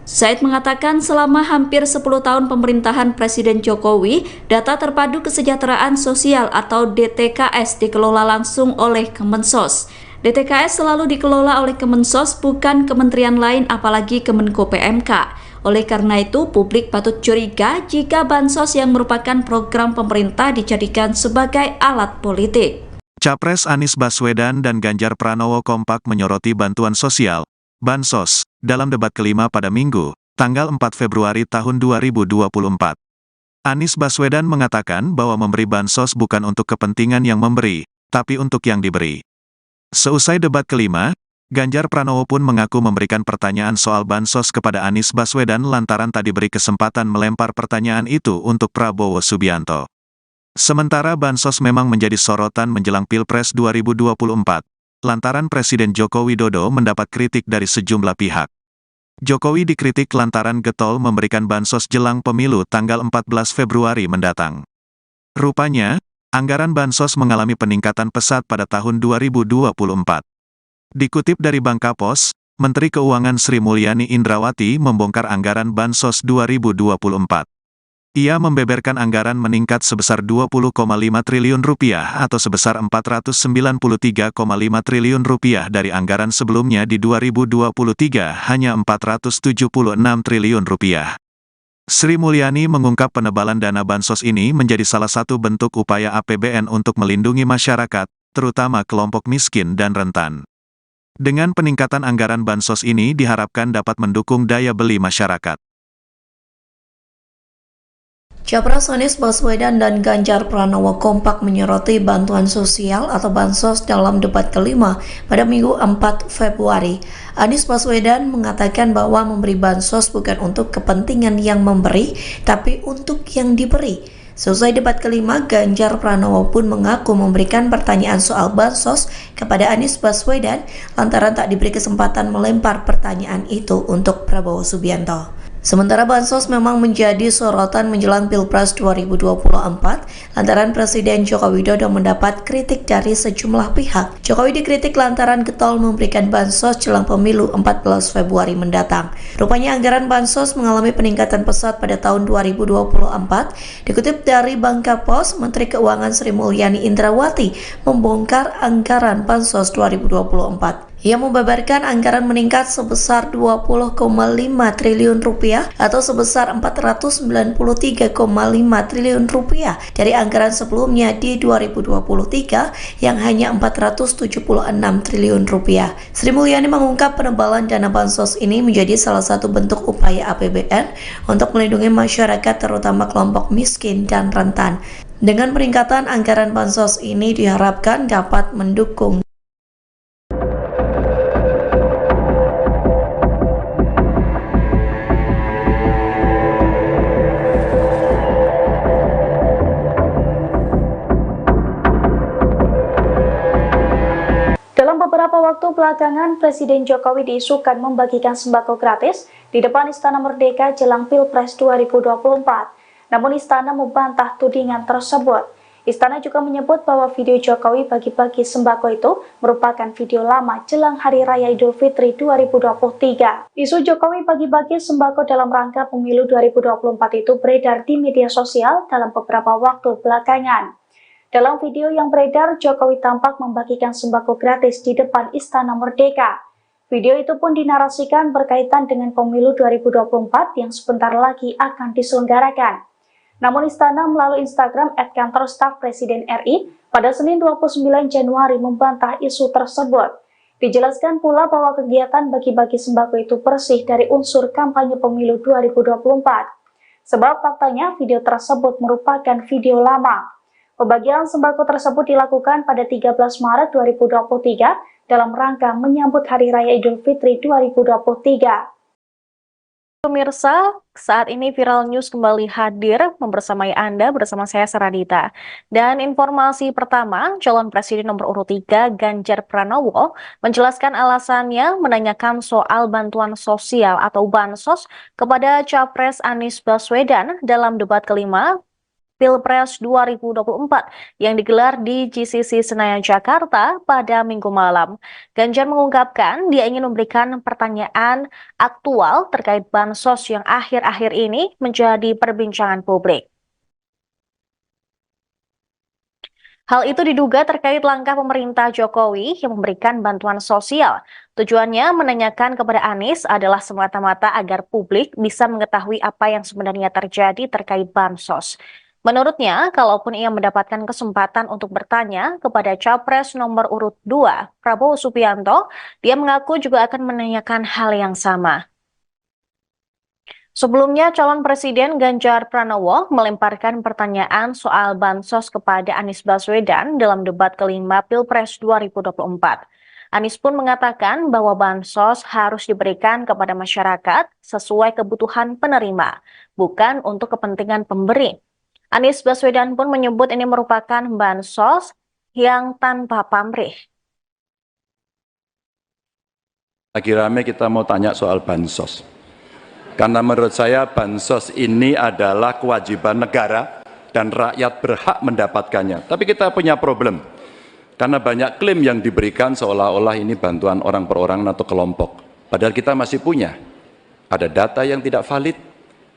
Said mengatakan selama hampir 10 tahun pemerintahan Presiden Jokowi, data terpadu kesejahteraan sosial atau DTKS dikelola langsung oleh Kemensos. DTKS selalu dikelola oleh Kemensos, bukan kementerian lain apalagi Kemenko PMK. Oleh karena itu, publik patut curiga jika bansos yang merupakan program pemerintah dijadikan sebagai alat politik. Capres Anies Baswedan dan Ganjar Pranowo kompak menyoroti bantuan sosial, bansos, dalam debat kelima pada Minggu, tanggal 4 Februari tahun 2024. Anies Baswedan mengatakan bahwa memberi bansos bukan untuk kepentingan yang memberi, tapi untuk yang diberi. Seusai debat kelima, Ganjar Pranowo pun mengaku memberikan pertanyaan soal bansos kepada Anies Baswedan lantaran tak diberi kesempatan melempar pertanyaan itu untuk Prabowo Subianto. Sementara bansos memang menjadi sorotan menjelang Pilpres 2024, lantaran Presiden Joko Widodo mendapat kritik dari sejumlah pihak. Jokowi dikritik lantaran getol memberikan bansos jelang pemilu tanggal 14 Februari mendatang. Rupanya, anggaran bansos mengalami peningkatan pesat pada tahun 2024. Dikutip dari Bangkapos, Menteri Keuangan Sri Mulyani Indrawati membongkar anggaran bansos 2024. Ia membeberkan anggaran meningkat sebesar Rp20,5 triliun atau sebesar Rp493,5 triliun dari anggaran sebelumnya di 2023 hanya Rp476 triliun. Sri Mulyani mengungkap penebalan dana bansos ini menjadi salah satu bentuk upaya APBN untuk melindungi masyarakat, terutama kelompok miskin dan rentan. Dengan peningkatan anggaran bansos ini diharapkan dapat mendukung daya beli masyarakat. Capres Anies Baswedan dan Ganjar Pranowo kompak menyoroti bantuan sosial atau bansos dalam debat kelima pada Minggu 4 Februari. Anies Baswedan mengatakan bahwa memberi bansos bukan untuk kepentingan yang memberi, tapi untuk yang diberi. Selesai debat kelima, Ganjar Pranowo pun mengaku memberikan pertanyaan soal bansos kepada Anies Baswedan lantaran tak diberi kesempatan melempar pertanyaan itu untuk Prabowo Subianto. Sementara bansos memang menjadi sorotan menjelang Pilpres 2024 lantaran Presiden Joko Widodo mendapat kritik dari sejumlah pihak. Jokowi dikritik lantaran getol memberikan bansos jelang pemilu 14 Februari mendatang. Rupanya anggaran bansos mengalami peningkatan pesat pada tahun 2024. Dikutip dari Bangkapos, Menteri Keuangan Sri Mulyani Indrawati membongkar anggaran bansos 2024. Ia membeberkan anggaran meningkat sebesar Rp20,5 triliun atau sebesar Rp493,5 triliun dari anggaran sebelumnya di 2023 yang hanya Rp476 triliun. Sri Mulyani mengungkap penebalan dana bansos ini menjadi salah satu bentuk upaya APBN untuk melindungi masyarakat terutama kelompok miskin dan rentan. Dengan peningkatan anggaran bansos ini diharapkan dapat mendukung Beberapa waktu belakangan, Presiden Jokowi diisukan membagikan sembako gratis di depan Istana Merdeka jelang Pilpres 2024. Namun Istana membantah tudingan tersebut. Istana juga menyebut bahwa video Jokowi bagi-bagi sembako itu merupakan video lama jelang Hari Raya Idul Fitri 2023. Isu Jokowi bagi-bagi sembako dalam rangka pemilu 2024 itu beredar di media sosial dalam beberapa waktu belakangan. Dalam video yang beredar, Jokowi tampak membagikan sembako gratis di depan Istana Merdeka. Video itu pun dinarasikan berkaitan dengan pemilu 2024 yang sebentar lagi akan diselenggarakan. Namun Istana melalui Instagram @kantor staf Presiden RI pada Senin 29 Januari membantah isu tersebut. Dijelaskan pula bahwa kegiatan bagi-bagi sembako itu bersih dari unsur kampanye pemilu 2024. Sebab faktanya video tersebut merupakan video lama. Pembagian sembako tersebut dilakukan pada 13 Maret 2023 dalam rangka menyambut Hari Raya Idul Fitri 2023. Pemirsa, saat ini Viral News kembali hadir membersamai Anda bersama saya Saradita. Dan informasi pertama, calon presiden nomor urut 3 Ganjar Pranowo menjelaskan alasannya menanyakan soal bantuan sosial atau bansos kepada Capres Anies Baswedan dalam debat kelima Pilpres 2024 yang digelar di GCC Senayan, Jakarta pada Minggu malam. Ganjar mengungkapkan dia ingin memberikan pertanyaan aktual terkait bansos yang akhir-akhir ini menjadi perbincangan publik. Hal itu diduga terkait langkah pemerintah Jokowi yang memberikan bantuan sosial. Tujuannya menanyakan kepada Anies adalah semata-mata agar publik bisa mengetahui apa yang sebenarnya terjadi terkait bansos. Menurutnya, kalaupun ia mendapatkan kesempatan untuk bertanya kepada Capres nomor urut 2, Prabowo Subianto, dia mengaku juga akan menanyakan hal yang sama. Sebelumnya, calon presiden Ganjar Pranowo melemparkan pertanyaan soal bansos kepada Anies Baswedan dalam debat kelima Pilpres 2024. Anies pun mengatakan bahwa bansos harus diberikan kepada masyarakat sesuai kebutuhan penerima, bukan untuk kepentingan pemberi. Anies Baswedan pun menyebut ini merupakan bansos yang tanpa pamrih. Lagi rame kita mau tanya soal bansos. Karena menurut saya bansos ini adalah kewajiban negara dan rakyat berhak mendapatkannya. Tapi kita punya problem. Karena banyak klaim yang diberikan seolah-olah ini bantuan orang per orang atau kelompok. Padahal kita masih punya. Ada data yang tidak valid,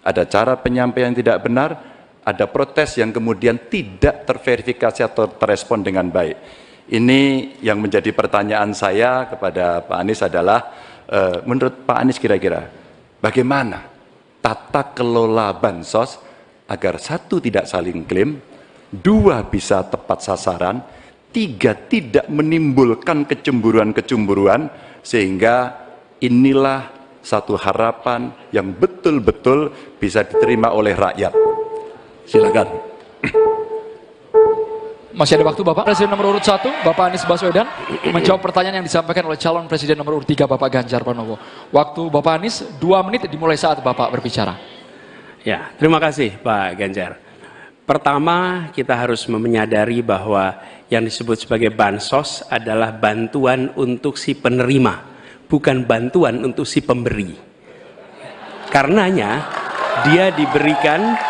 ada cara penyampaian yang tidak benar, ada protes yang kemudian tidak terverifikasi atau terrespon dengan baik. Ini yang menjadi pertanyaan saya kepada Pak Anies adalah, menurut Pak Anies kira-kira, bagaimana tata kelola bansos agar satu tidak saling klaim, dua bisa tepat sasaran, tiga tidak menimbulkan kecemburuan-kecemburuan, sehingga inilah satu harapan yang betul-betul bisa diterima oleh rakyat. Silakan. Masih ada waktu Bapak. Presiden nomor urut 1, Bapak Anies Baswedan, menjawab pertanyaan yang disampaikan oleh calon presiden nomor urut 3, Bapak Ganjar Pranowo. Waktu Bapak Anies 2 menit dimulai saat Bapak berbicara. Ya, terima kasih Pak Ganjar. Pertama, kita harus menyadari bahwa yang disebut sebagai bansos adalah bantuan untuk si penerima, bukan bantuan untuk si pemberi. Karenanya, dia diberikan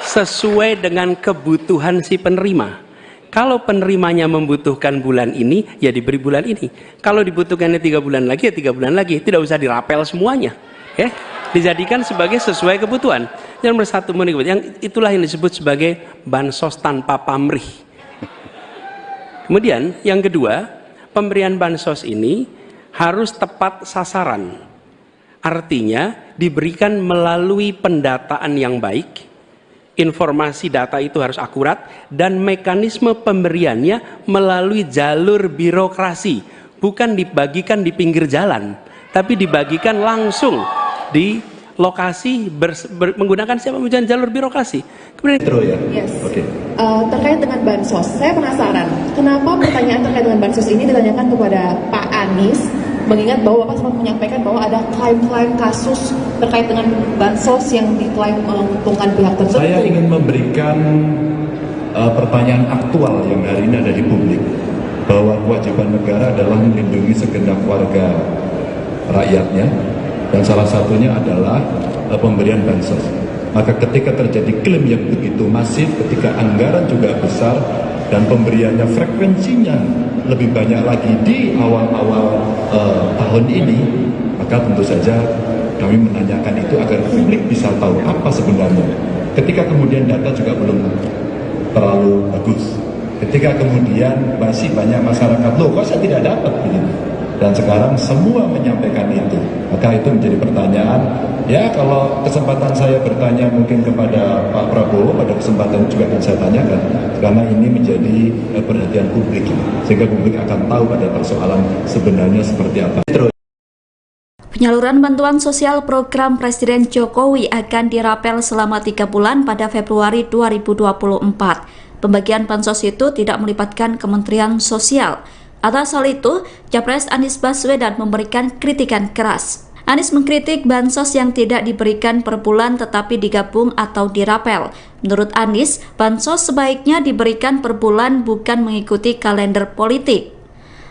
sesuai dengan kebutuhan si penerima. Kalau penerimanya membutuhkan bulan ini, ya diberi bulan ini. Kalau dibutuhkannya 3 bulan lagi, ya 3 bulan lagi. Tidak usah dirapel semuanya. Ya, dijadikan sebagai sesuai kebutuhan. Yang nomor 1 yang itulah yang disebut sebagai bansos tanpa pamrih. Kemudian yang kedua, pemberian bansos ini harus tepat sasaran. Artinya diberikan melalui pendataan yang baik. Informasi data itu harus akurat dan mekanisme pemberiannya melalui jalur birokrasi, bukan dibagikan di pinggir jalan, tapi dibagikan langsung di lokasi menggunakan siapa menggunakan jalur birokrasi. Kemudian yes. Terkait dengan bansos, saya penasaran kenapa pertanyaan terkait dengan bansos ini ditanyakan kepada Pak Anies, mengingat bahwa Bapak sempat menyampaikan bahwa ada klaim-klaim kasus terkait dengan bansos yang diklaim menguntungkan pihak tertentu. Saya ingin memberikan pertanyaan aktual yang hari ini ada di publik, bahwa kewajiban negara adalah melindungi segenap warga rakyatnya, dan salah satunya adalah pemberian bansos. Maka ketika terjadi klaim yang begitu masif, ketika anggaran juga besar, dan pemberiannya frekuensinya lebih banyak lagi di awal-awal tahun ini, maka tentu saja kami menanyakan itu agar publik bisa tahu apa sebenarnya. Ketika kemudian data juga belum terlalu bagus, ketika kemudian masih banyak masyarakat, loh kok saya tidak dapat begitu. Dan sekarang semua menyampaikan itu. Maka itu menjadi pertanyaan, ya kalau kesempatan saya bertanya mungkin kepada Pak Prabowo, pada kesempatan juga akan saya tanyakan. Karena ini menjadi perhatian publik, sehingga publik akan tahu pada persoalan sebenarnya seperti apa. Penyaluran bantuan sosial program Presiden Jokowi akan dirapel selama 3 bulan pada Februari 2024. Pembagian bansos itu tidak melibatkan Kementerian Sosial. Atas hal itu, Capres Anies Baswedan memberikan kritikan keras. Anies mengkritik bansos yang tidak diberikan per bulan tetapi digabung atau dirapel. Menurut Anies, bansos sebaiknya diberikan per bulan bukan mengikuti kalender politik.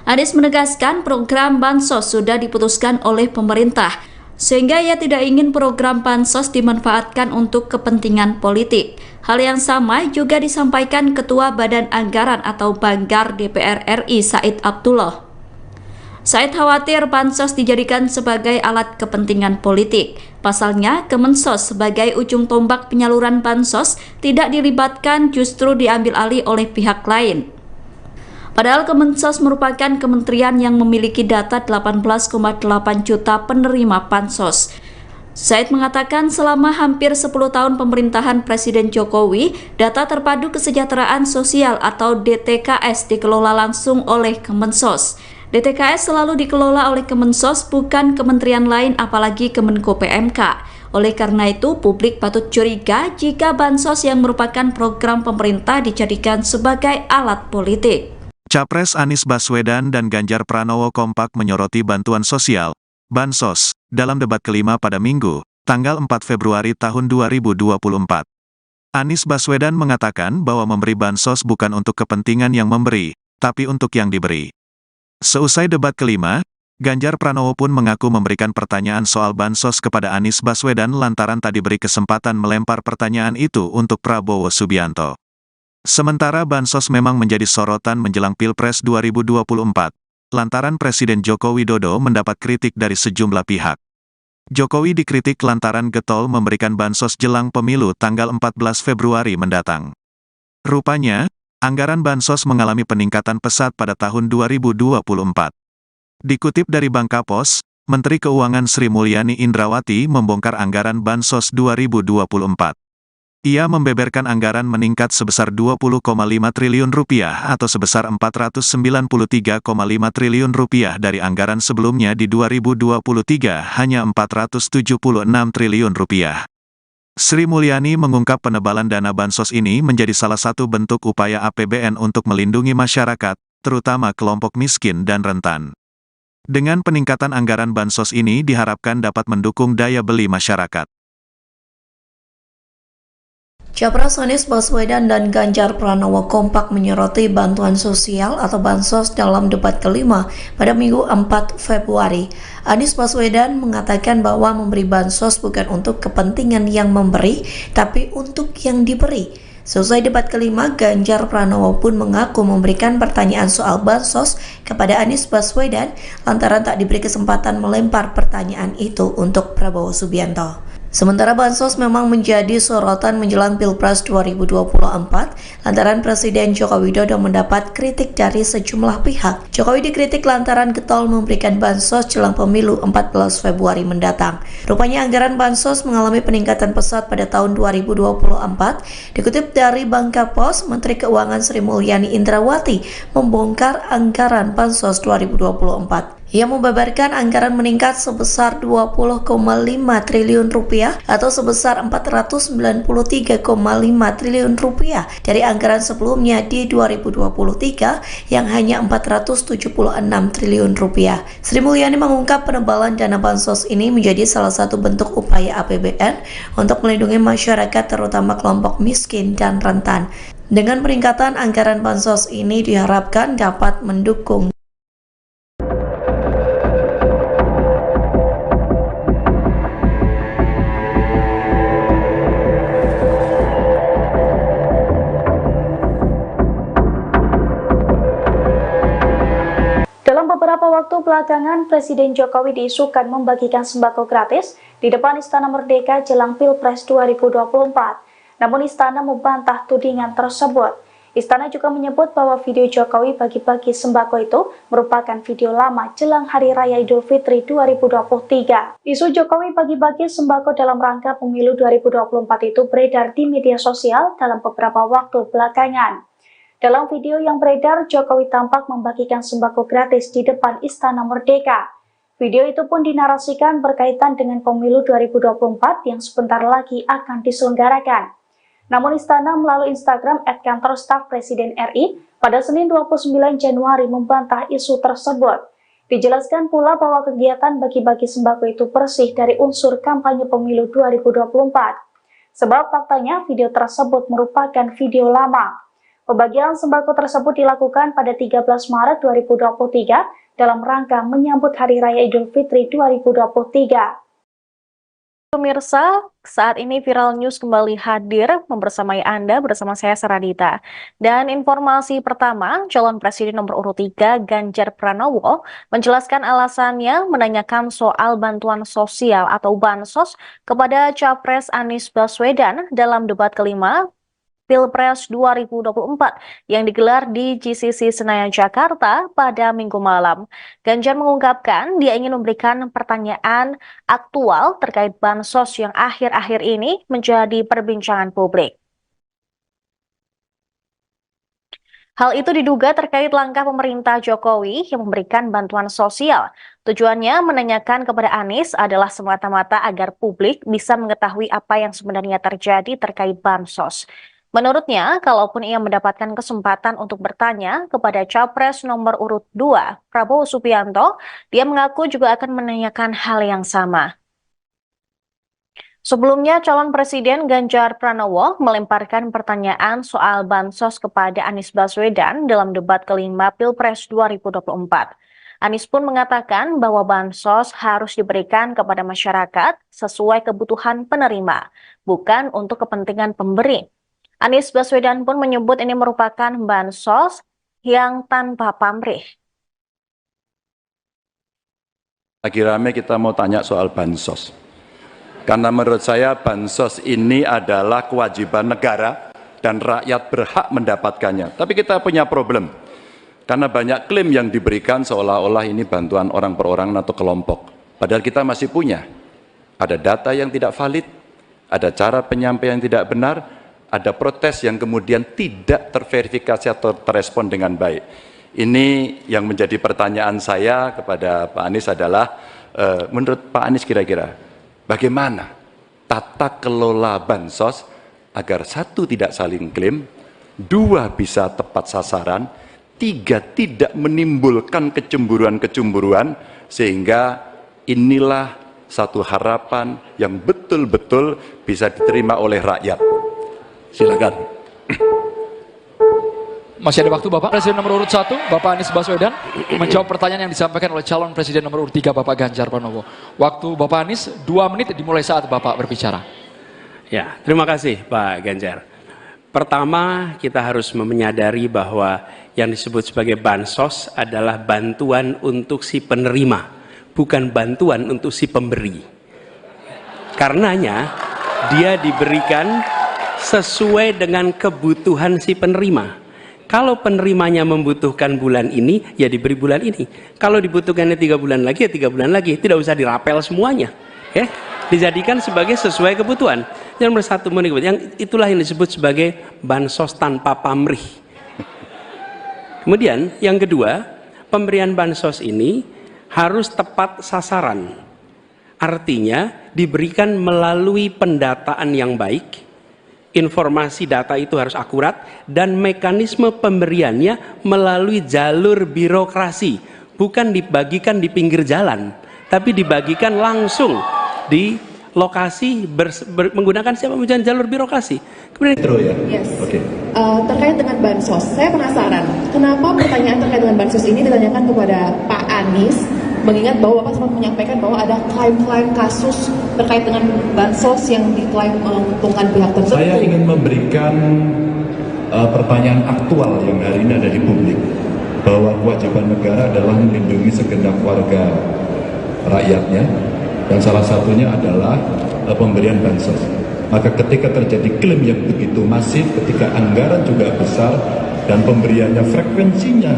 Anies menegaskan program bansos sudah diputuskan oleh pemerintah, sehingga ia tidak ingin program bansos dimanfaatkan untuk kepentingan politik. Hal yang sama juga disampaikan Ketua Badan Anggaran atau Banggar DPR RI Said Abdullah. Said khawatir bansos dijadikan sebagai alat kepentingan politik. Pasalnya, Kemensos sebagai ujung tombak penyaluran bansos tidak dilibatkan, justru diambil alih oleh pihak lain. Padahal Kemensos merupakan kementerian yang memiliki data 18,8 juta penerima bansos. Said mengatakan selama hampir 10 tahun pemerintahan Presiden Jokowi, data terpadu kesejahteraan sosial atau DTKS dikelola langsung oleh Kemensos. DTKS selalu dikelola oleh Kemensos, bukan kementerian lain apalagi Kemenko PMK. Oleh karena itu, publik patut curiga jika bansos yang merupakan program pemerintah dijadikan sebagai alat politik. Capres Anies Baswedan dan Ganjar Pranowo kompak menyoroti bantuan sosial, bansos, dalam debat kelima pada Minggu, tanggal 4 Februari tahun 2024. Anies Baswedan mengatakan bahwa memberi bansos bukan untuk kepentingan yang memberi, tapi untuk yang diberi. Seusai debat kelima, Ganjar Pranowo pun mengaku memberikan pertanyaan soal bansos kepada Anies Baswedan lantaran tak diberi kesempatan melempar pertanyaan itu untuk Prabowo Subianto. Sementara bansos memang menjadi sorotan menjelang Pilpres 2024, lantaran Presiden Joko Widodo mendapat kritik dari sejumlah pihak. Jokowi dikritik lantaran getol memberikan bansos jelang pemilu tanggal 14 Februari mendatang. Rupanya, anggaran bansos mengalami peningkatan pesat pada tahun 2024. Dikutip dari Bangkapos, Menteri Keuangan Sri Mulyani Indrawati membongkar anggaran bansos 2024. Ia membeberkan anggaran meningkat sebesar Rp20,5 triliun atau sebesar Rp493,5 triliun dari anggaran sebelumnya di 2023 hanya Rp476 triliun. Sri Mulyani mengungkap penebalan dana bansos ini menjadi salah satu bentuk upaya APBN untuk melindungi masyarakat, terutama kelompok miskin dan rentan. Dengan peningkatan anggaran bansos ini diharapkan dapat mendukung daya beli masyarakat. Capres Anies Baswedan dan Ganjar Pranowo kompak menyoroti bantuan sosial atau bansos dalam debat kelima pada Minggu 4 Februari. Anies Baswedan mengatakan bahwa memberi bansos bukan untuk kepentingan yang memberi, tapi untuk yang diberi. Selesai debat kelima, Ganjar Pranowo pun mengaku memberikan pertanyaan soal bansos kepada Anies Baswedan lantaran tak diberi kesempatan melempar pertanyaan itu untuk Prabowo Subianto. Sementara bansos memang menjadi sorotan menjelang Pilpres 2024 lantaran Presiden Joko Widodo mendapat kritik dari sejumlah pihak. Jokowi dikritik lantaran getol memberikan bansos jelang pemilu 14 Februari mendatang. Rupanya anggaran bansos mengalami peningkatan pesat pada tahun 2024. Dikutip dari Bangkapos, Menteri Keuangan Sri Mulyani Indrawati membongkar anggaran bansos 2024. Ia membeberkan anggaran meningkat sebesar Rp20,5 triliun atau sebesar Rp493,5 triliun dari anggaran sebelumnya di 2023 yang hanya Rp476 triliun. Sri Mulyani mengungkap penebalan dana bansos ini menjadi salah satu bentuk upaya APBN untuk melindungi masyarakat terutama kelompok miskin dan rentan. Dengan peningkatan anggaran bansos ini diharapkan dapat mendukung Beberapa waktu belakangan, Presiden Jokowi diisukan membagikan sembako gratis di depan Istana Merdeka jelang Pilpres 2024. Namun Istana membantah tudingan tersebut. Istana juga menyebut bahwa video Jokowi bagi-bagi sembako itu merupakan video lama jelang Hari Raya Idul Fitri 2023. Isu Jokowi bagi-bagi sembako dalam rangka pemilu 2024 itu beredar di media sosial dalam beberapa waktu belakangan. Dalam video yang beredar, Jokowi tampak membagikan sembako gratis di depan Istana Merdeka. Video itu pun dinarasikan berkaitan dengan pemilu 2024 yang sebentar lagi akan diselenggarakan. Namun Istana melalui Instagram @kantor staf Presiden RI pada Senin 29 Januari membantah isu tersebut. Dijelaskan pula bahwa kegiatan bagi-bagi sembako itu bersih dari unsur kampanye pemilu 2024. Sebab faktanya video tersebut merupakan video lama. Pembagian sembako tersebut dilakukan pada 13 Maret 2023 dalam rangka menyambut Hari Raya Idul Fitri 2023. Pemirsa, saat ini Viral News kembali hadir membersamai Anda bersama saya Saradita. Dan informasi pertama, calon presiden nomor urut 3 Ganjar Pranowo menjelaskan alasannya menanyakan soal bantuan sosial atau bansos kepada Capres Anies Baswedan dalam debat kelima Pilpres 2024 yang digelar di GCC Senayan, Jakarta pada Minggu malam. Ganjar mengungkapkan dia ingin memberikan pertanyaan aktual terkait bansos yang akhir-akhir ini menjadi perbincangan publik. Hal itu diduga terkait langkah pemerintah Jokowi yang memberikan bantuan sosial. Tujuannya menanyakan kepada Anies adalah semata-mata agar publik bisa mengetahui apa yang sebenarnya terjadi terkait bansos. Menurutnya, kalaupun ia mendapatkan kesempatan untuk bertanya kepada Capres nomor urut 2, Prabowo Subianto, dia mengaku juga akan menanyakan hal yang sama. Sebelumnya, calon presiden Ganjar Pranowo melemparkan pertanyaan soal bansos kepada Anies Baswedan dalam debat kelima Pilpres 2024. Anies pun mengatakan bahwa bansos harus diberikan kepada masyarakat sesuai kebutuhan penerima, bukan untuk kepentingan pemberi. Anies Baswedan pun menyebut ini merupakan bansos yang tanpa pamrih. Lagi rame kita mau tanya soal bansos. Karena menurut saya bansos ini adalah kewajiban negara dan rakyat berhak mendapatkannya. Tapi kita punya problem. Karena banyak klaim yang diberikan seolah-olah ini bantuan orang per orang atau kelompok. Padahal kita masih punya. Ada data yang tidak valid, ada cara penyampaian yang tidak benar, ada protes yang kemudian tidak terverifikasi atau terrespon dengan baik. Ini yang menjadi pertanyaan saya kepada Pak Anies adalah, menurut Pak Anies kira-kira, bagaimana tata kelola bansos agar 1, tidak saling klaim, 2, bisa tepat sasaran, 3, tidak menimbulkan kecemburuan-kecemburuan, sehingga inilah satu harapan yang betul-betul bisa diterima oleh rakyat. Silakan. Masih ada waktu Bapak. Presiden nomor urut 1, Bapak Anies Baswedan, menjawab pertanyaan yang disampaikan oleh calon presiden nomor urut 3, Bapak Ganjar Pranowo. Waktu Bapak Anies 2 menit dimulai saat Bapak berbicara. Ya, terima kasih Pak Ganjar. Pertama, kita harus menyadari bahwa yang disebut sebagai bansos adalah bantuan untuk si penerima, bukan bantuan untuk si pemberi. Karenanya, dia diberikan sesuai dengan kebutuhan si penerima. Kalau penerimanya membutuhkan bulan ini, ya diberi bulan ini. Kalau dibutuhkannya 3 bulan lagi, ya 3 bulan lagi. Tidak usah dirapel semuanya. Ya, dijadikan sebagai sesuai kebutuhan. Yang nomor 1, yang itulah yang disebut sebagai bansos tanpa pamrih. Kemudian yang kedua, pemberian bansos ini harus tepat sasaran. Artinya diberikan melalui pendataan yang baik. Informasi data itu harus akurat dan mekanisme pemberiannya melalui jalur birokrasi, bukan dibagikan di pinggir jalan, tapi dibagikan langsung di lokasi menggunakan siapa menggunakan jalur birokrasi. Kemudian yes. Terkait dengan bansos, saya penasaran kenapa pertanyaan terkait dengan bansos ini ditanyakan kepada Pak Anies, mengingat bahwa Bapak sempat menyampaikan bahwa ada klaim-klaim kasus terkait dengan bansos yang diklaim menguntungkan pihak tertentu. Saya ingin memberikan pertanyaan aktual yang hari ini ada di publik, bahwa kewajiban negara adalah melindungi segenap warga rakyatnya, dan salah satunya adalah pemberian bansos. Maka ketika terjadi klaim yang begitu masif, ketika anggaran juga besar, dan pemberiannya frekuensinya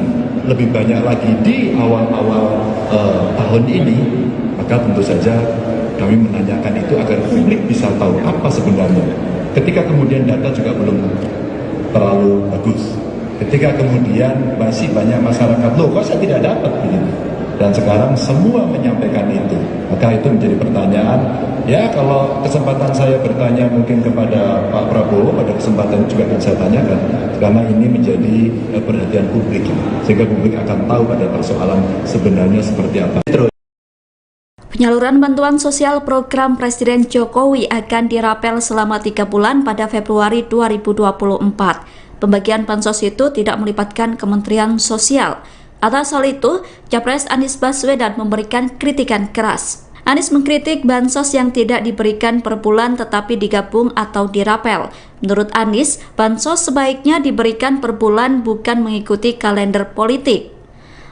lebih banyak lagi di awal-awal tahun ini, maka tentu saja kami menanyakan itu agar publik bisa tahu apa sebenarnya. Ketika kemudian data juga belum terlalu bagus, ketika kemudian masih banyak masyarakat, loh kok saya tidak dapat begini, dan sekarang semua menyampaikan itu, maka itu menjadi pertanyaan. Ya, kalau kesempatan saya bertanya mungkin kepada Pak Prabowo, pada kesempatan juga akan saya tanyakan, karena ini menjadi perhatian publik, sehingga publik akan tahu pada persoalan sebenarnya seperti apa. Penyaluran bantuan sosial program Presiden Jokowi akan dirapel selama 3 bulan pada Februari 2024. Pembagian bansos itu tidak melibatkan Kementerian Sosial. Atas hal itu, Capres Anies Baswedan memberikan kritikan keras. Anies mengkritik bansos yang tidak diberikan per bulan tetapi digabung atau dirapel. Menurut Anies, bansos sebaiknya diberikan per bulan bukan mengikuti kalender politik.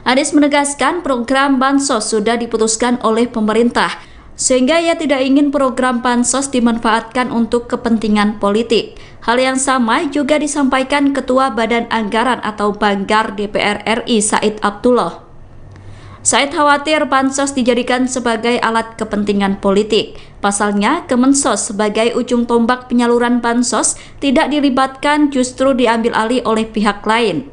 Anies menegaskan program bansos sudah diputuskan oleh pemerintah, sehingga ia tidak ingin program bansos dimanfaatkan untuk kepentingan politik. Hal yang sama juga disampaikan Ketua Badan Anggaran atau Banggar DPR RI Said Abdullah. Said khawatir bansos dijadikan sebagai alat kepentingan politik. Pasalnya, Kemensos sebagai ujung tombak penyaluran bansos tidak dilibatkan, justru diambil alih oleh pihak lain.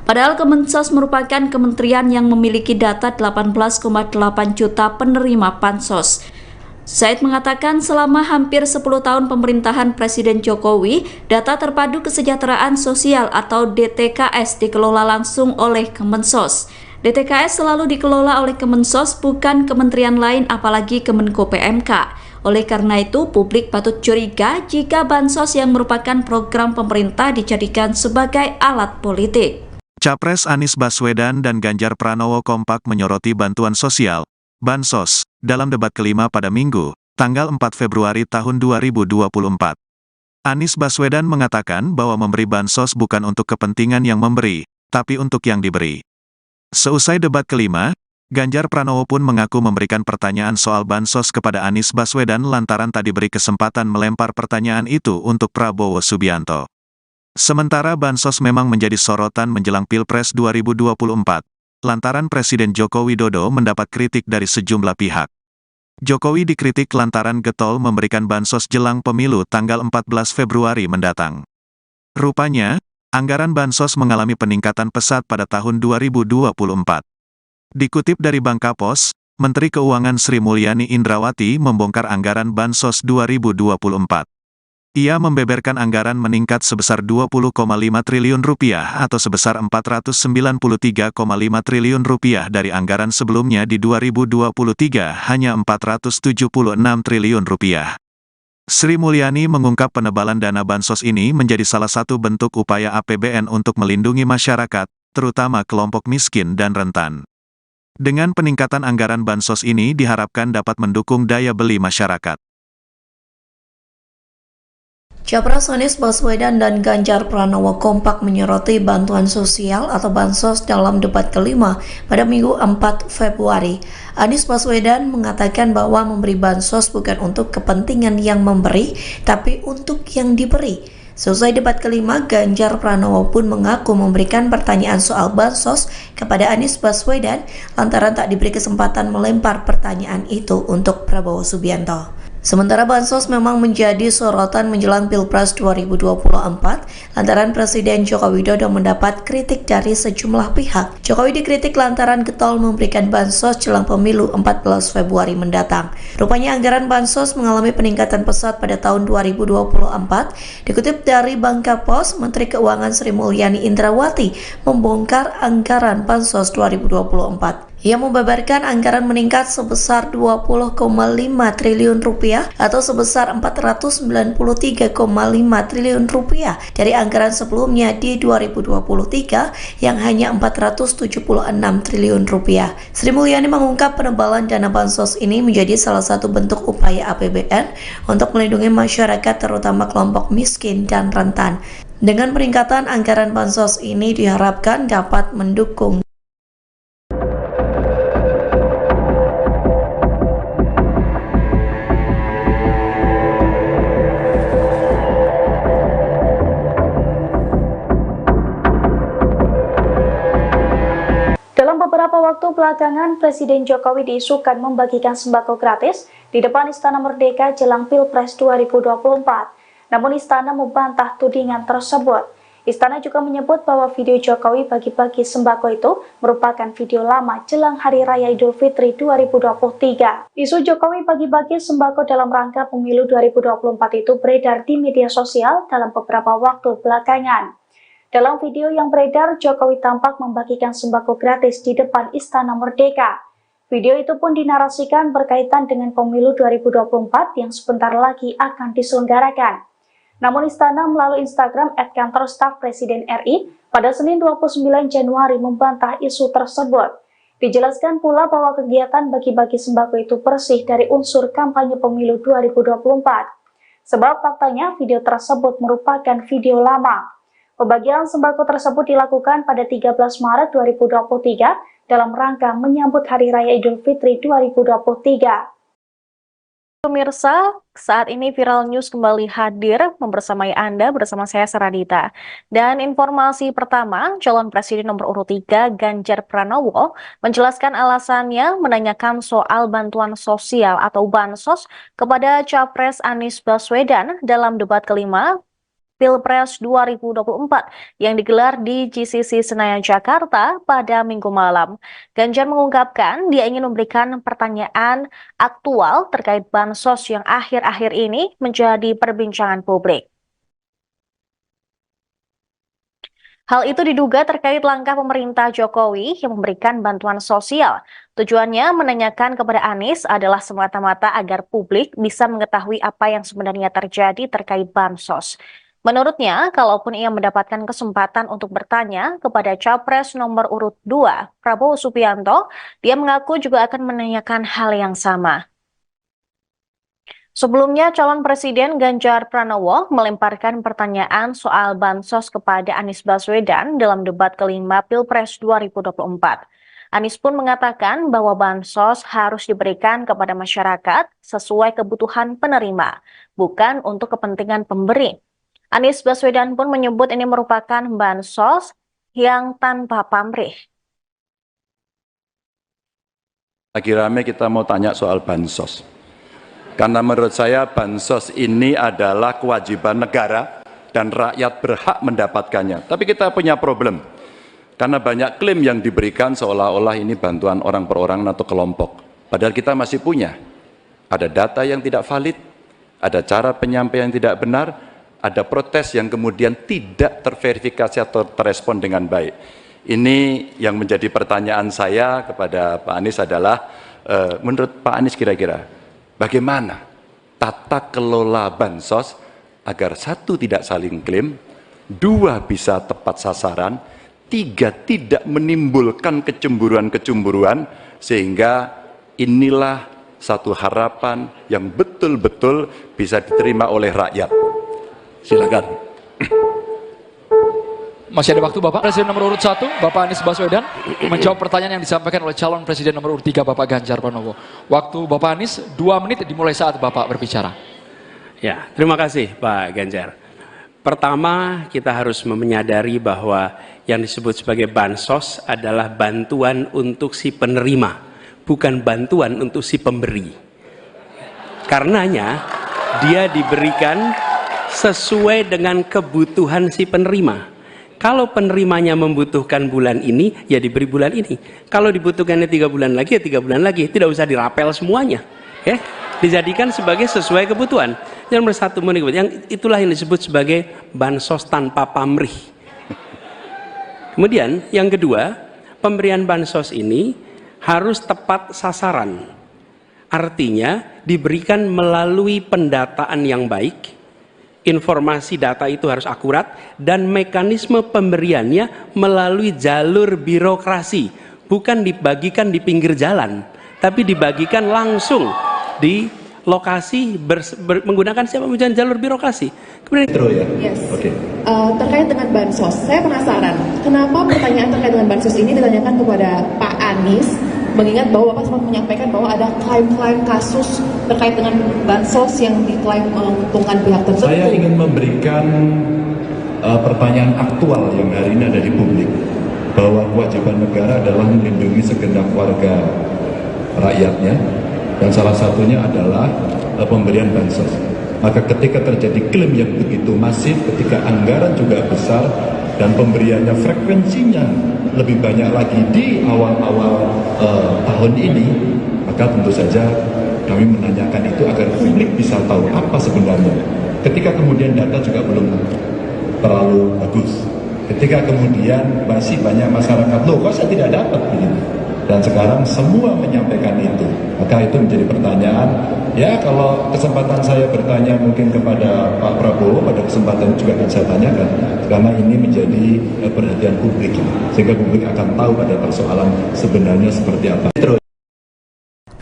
Padahal Kemensos merupakan kementerian yang memiliki data 18,8 juta penerima bansos. Said mengatakan selama hampir 10 tahun pemerintahan Presiden Jokowi, data terpadu kesejahteraan sosial atau DTKS dikelola langsung oleh Kemensos. DTKS selalu dikelola oleh Kemensos, bukan kementerian lain apalagi Kemenko PMK. Oleh karena itu, publik patut curiga jika bansos yang merupakan program pemerintah dijadikan sebagai alat politik. Capres Anies Baswedan dan Ganjar Pranowo kompak menyoroti bantuan sosial, bansos, dalam debat kelima pada Minggu, tanggal 4 Februari tahun 2024. Anies Baswedan mengatakan bahwa memberi bansos bukan untuk kepentingan yang memberi, tapi untuk yang diberi. Seusai debat kelima, Ganjar Pranowo pun mengaku memberikan pertanyaan soal bansos kepada Anies Baswedan lantaran tak diberi kesempatan melempar pertanyaan itu untuk Prabowo Subianto. Sementara bansos memang menjadi sorotan menjelang Pilpres 2024, lantaran Presiden Joko Widodo mendapat kritik dari sejumlah pihak. Jokowi dikritik lantaran getol memberikan bansos jelang pemilu tanggal 14 Februari mendatang. Rupanya, anggaran bansos mengalami peningkatan pesat pada tahun 2024. Dikutip dari Bangkapos, Menteri Keuangan Sri Mulyani Indrawati membongkar anggaran bansos 2024. Ia membeberkan anggaran meningkat sebesar 20,5 triliun rupiah atau sebesar 493,5 triliun rupiah dari anggaran sebelumnya di 2023 hanya 476 triliun rupiah. Sri Mulyani mengungkap penebalan dana bansos ini menjadi salah satu bentuk upaya APBN untuk melindungi masyarakat, terutama kelompok miskin dan rentan. Dengan peningkatan anggaran bansos ini diharapkan dapat mendukung daya beli masyarakat. Capres Anies Baswedan dan Ganjar Pranowo kompak menyoroti bantuan sosial atau bansos dalam debat kelima pada Minggu 4 Februari. Anies Baswedan mengatakan bahwa memberi bansos bukan untuk kepentingan yang memberi, tapi untuk yang diberi. Selesai debat kelima, Ganjar Pranowo pun mengaku memberikan pertanyaan soal bansos kepada Anies Baswedan lantaran tak diberi kesempatan melempar pertanyaan itu untuk Prabowo Subianto. Sementara bansos memang menjadi sorotan menjelang Pilpres 2024 lantaran Presiden Joko Widodo mendapat kritik dari sejumlah pihak. Jokowi dikritik lantaran getol memberikan bansos jelang pemilu 14 Februari mendatang. Rupanya anggaran bansos mengalami peningkatan pesat pada tahun 2024. Dikutip dari Bangkapos, Menteri Keuangan Sri Mulyani Indrawati membongkar anggaran bansos 2024. Ia membeberkan anggaran meningkat sebesar 20,5 triliun rupiah atau sebesar 493,5 triliun rupiah dari anggaran sebelumnya di 2023 yang hanya 476 triliun rupiah. Sri Mulyani mengungkap penebalan dana bansos ini menjadi salah satu bentuk upaya APBN untuk melindungi masyarakat terutama kelompok miskin dan rentan. Dengan peningkatan anggaran bansos ini diharapkan dapat mendukung waktu belakangan, Presiden Jokowi diisukan membagikan sembako gratis di depan Istana Merdeka jelang Pilpres 2024. Namun Istana membantah tudingan tersebut. Istana juga menyebut bahwa video Jokowi bagi-bagi sembako itu merupakan video lama jelang Hari Raya Idul Fitri 2023. Isu Jokowi bagi-bagi sembako dalam rangka pemilu 2024 itu beredar di media sosial dalam beberapa waktu belakangan. Dalam video yang beredar, Jokowi tampak membagikan sembako gratis di depan Istana Merdeka. Video itu pun dinarasikan berkaitan dengan pemilu 2024 yang sebentar lagi akan diselenggarakan. Namun Istana melalui Instagram @kantor staf Presiden RI pada Senin 29 Januari membantah isu tersebut. Dijelaskan pula bahwa kegiatan bagi-bagi sembako itu bersih dari unsur kampanye pemilu 2024. Sebab faktanya video tersebut merupakan video lama. Pembagian sembako tersebut dilakukan pada 13 Maret 2023 dalam rangka menyambut Hari Raya Idul Fitri 2023. Pemirsa, saat ini Viral News kembali hadir membersamai Anda bersama saya Saradita. Dan informasi pertama, calon presiden nomor urut 3 Ganjar Pranowo menjelaskan alasannya menanyakan soal bantuan sosial atau bansos kepada Capres Anies Baswedan dalam debat kelima Pilpres 2024 yang digelar di GCC Senayan, Jakarta pada Minggu malam. Ganjar mengungkapkan dia ingin memberikan pertanyaan aktual terkait bansos yang akhir-akhir ini menjadi perbincangan publik. Hal itu diduga terkait langkah pemerintah Jokowi yang memberikan bantuan sosial. Tujuannya menanyakan kepada Anies adalah semata-mata agar publik bisa mengetahui apa yang sebenarnya terjadi terkait bansos. Menurutnya, kalaupun ia mendapatkan kesempatan untuk bertanya kepada Capres nomor urut 2, Prabowo Subianto, dia mengaku juga akan menanyakan hal yang sama. Sebelumnya, calon presiden Ganjar Pranowo melemparkan pertanyaan soal bansos kepada Anies Baswedan dalam debat kelima Pilpres 2024. Anies pun mengatakan bahwa bansos harus diberikan kepada masyarakat sesuai kebutuhan penerima, bukan untuk kepentingan pemberi. Anies Baswedan pun menyebut ini merupakan bansos yang tanpa pamrih. Lagi rame kita mau tanya soal bansos. Karena menurut saya bansos ini adalah kewajiban negara dan rakyat berhak mendapatkannya. Tapi kita punya problem. Karena banyak klaim yang diberikan seolah-olah ini bantuan orang per orang atau kelompok. Padahal kita masih punya. Ada data yang tidak valid, ada cara penyampaian yang tidak benar, ada protes yang kemudian tidak terverifikasi atau terrespon dengan baik. Ini yang menjadi pertanyaan saya kepada Pak Anies adalah, menurut Pak Anies kira-kira, bagaimana tata kelola bansos agar 1, tidak saling klaim, 2, bisa tepat sasaran, 3, tidak menimbulkan kecemburuan-kecemburuan, sehingga inilah satu harapan yang betul-betul bisa diterima oleh rakyat. Silakan. Masih ada waktu Bapak. Presiden nomor urut 1, Bapak Anies Baswedan, menjawab pertanyaan yang disampaikan oleh calon presiden nomor urut 3, Bapak Ganjar Pranowo. Waktu Bapak Anies 2 menit dimulai saat Bapak berbicara. Ya, terima kasih Pak Ganjar. Pertama, kita harus menyadari bahwa yang disebut sebagai bansos adalah bantuan untuk si penerima, bukan bantuan untuk si pemberi. Karenanya, dia diberikan sesuai dengan kebutuhan si penerima. Kalau penerimanya membutuhkan bulan ini, ya diberi bulan ini. Kalau dibutuhkannya 3 bulan lagi, ya 3 bulan lagi. Tidak usah dirapel semuanya. Ya, dijadikan sebagai sesuai kebutuhan. Yang nomor 1, yang itulah yang disebut sebagai bansos tanpa pamrih. Kemudian yang kedua, pemberian bansos ini harus tepat sasaran. Artinya diberikan melalui pendataan yang baik. Informasi data itu harus akurat dan mekanisme pemberiannya melalui jalur birokrasi, bukan dibagikan di pinggir jalan, tapi dibagikan langsung di lokasi menggunakan siapa menggunakan jalur birokrasi. Kemudian yes. Terkait dengan bansos, saya penasaran kenapa pertanyaan terkait dengan bansos ini ditanyakan kepada Pak Anies, mengingat bahwa Bapak sempat menyampaikan bahwa ada klaim-klaim kasus terkait dengan bansos yang diklaim menguntungkan pihak tertentu. Saya ingin memberikan pertanyaan aktual yang hari ini ada di publik, bahwa kewajiban negara adalah melindungi segenap warga rakyatnya, dan salah satunya adalah pemberian bansos. Maka ketika terjadi klaim yang begitu masif, ketika anggaran juga besar dan pemberiannya frekuensinya lebih banyak lagi di awal-awal tahun ini, maka tentu saja kami menanyakan itu agar publik bisa tahu apa sebenarnya. Ketika kemudian data juga belum terlalu bagus, ketika kemudian masih banyak masyarakat, loh kok saya tidak dapat begitu. Dan sekarang semua menyampaikan itu, maka itu menjadi pertanyaan. Ya, kalau kesempatan saya bertanya mungkin kepada Pak Prabowo, pada kesempatan juga akan saya tanyakan, karena ini menjadi perhatian publik, sehingga publik akan tahu pada persoalan sebenarnya seperti apa.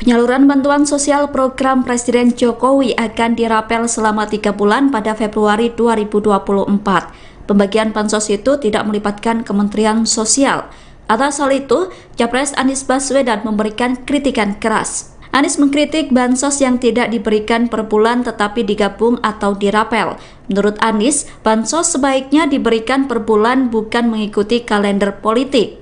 Penyaluran bantuan sosial program Presiden Jokowi akan dirapel selama 3 bulan pada Februari 2024. Pembagian bansos itu tidak melibatkan Kementerian Sosial. Atas hal itu, Capres Anies Baswedan memberikan kritikan keras. Anies mengkritik bansos yang tidak diberikan per bulan tetapi digabung atau dirapel. Menurut Anies, bansos sebaiknya diberikan per bulan bukan mengikuti kalender politik.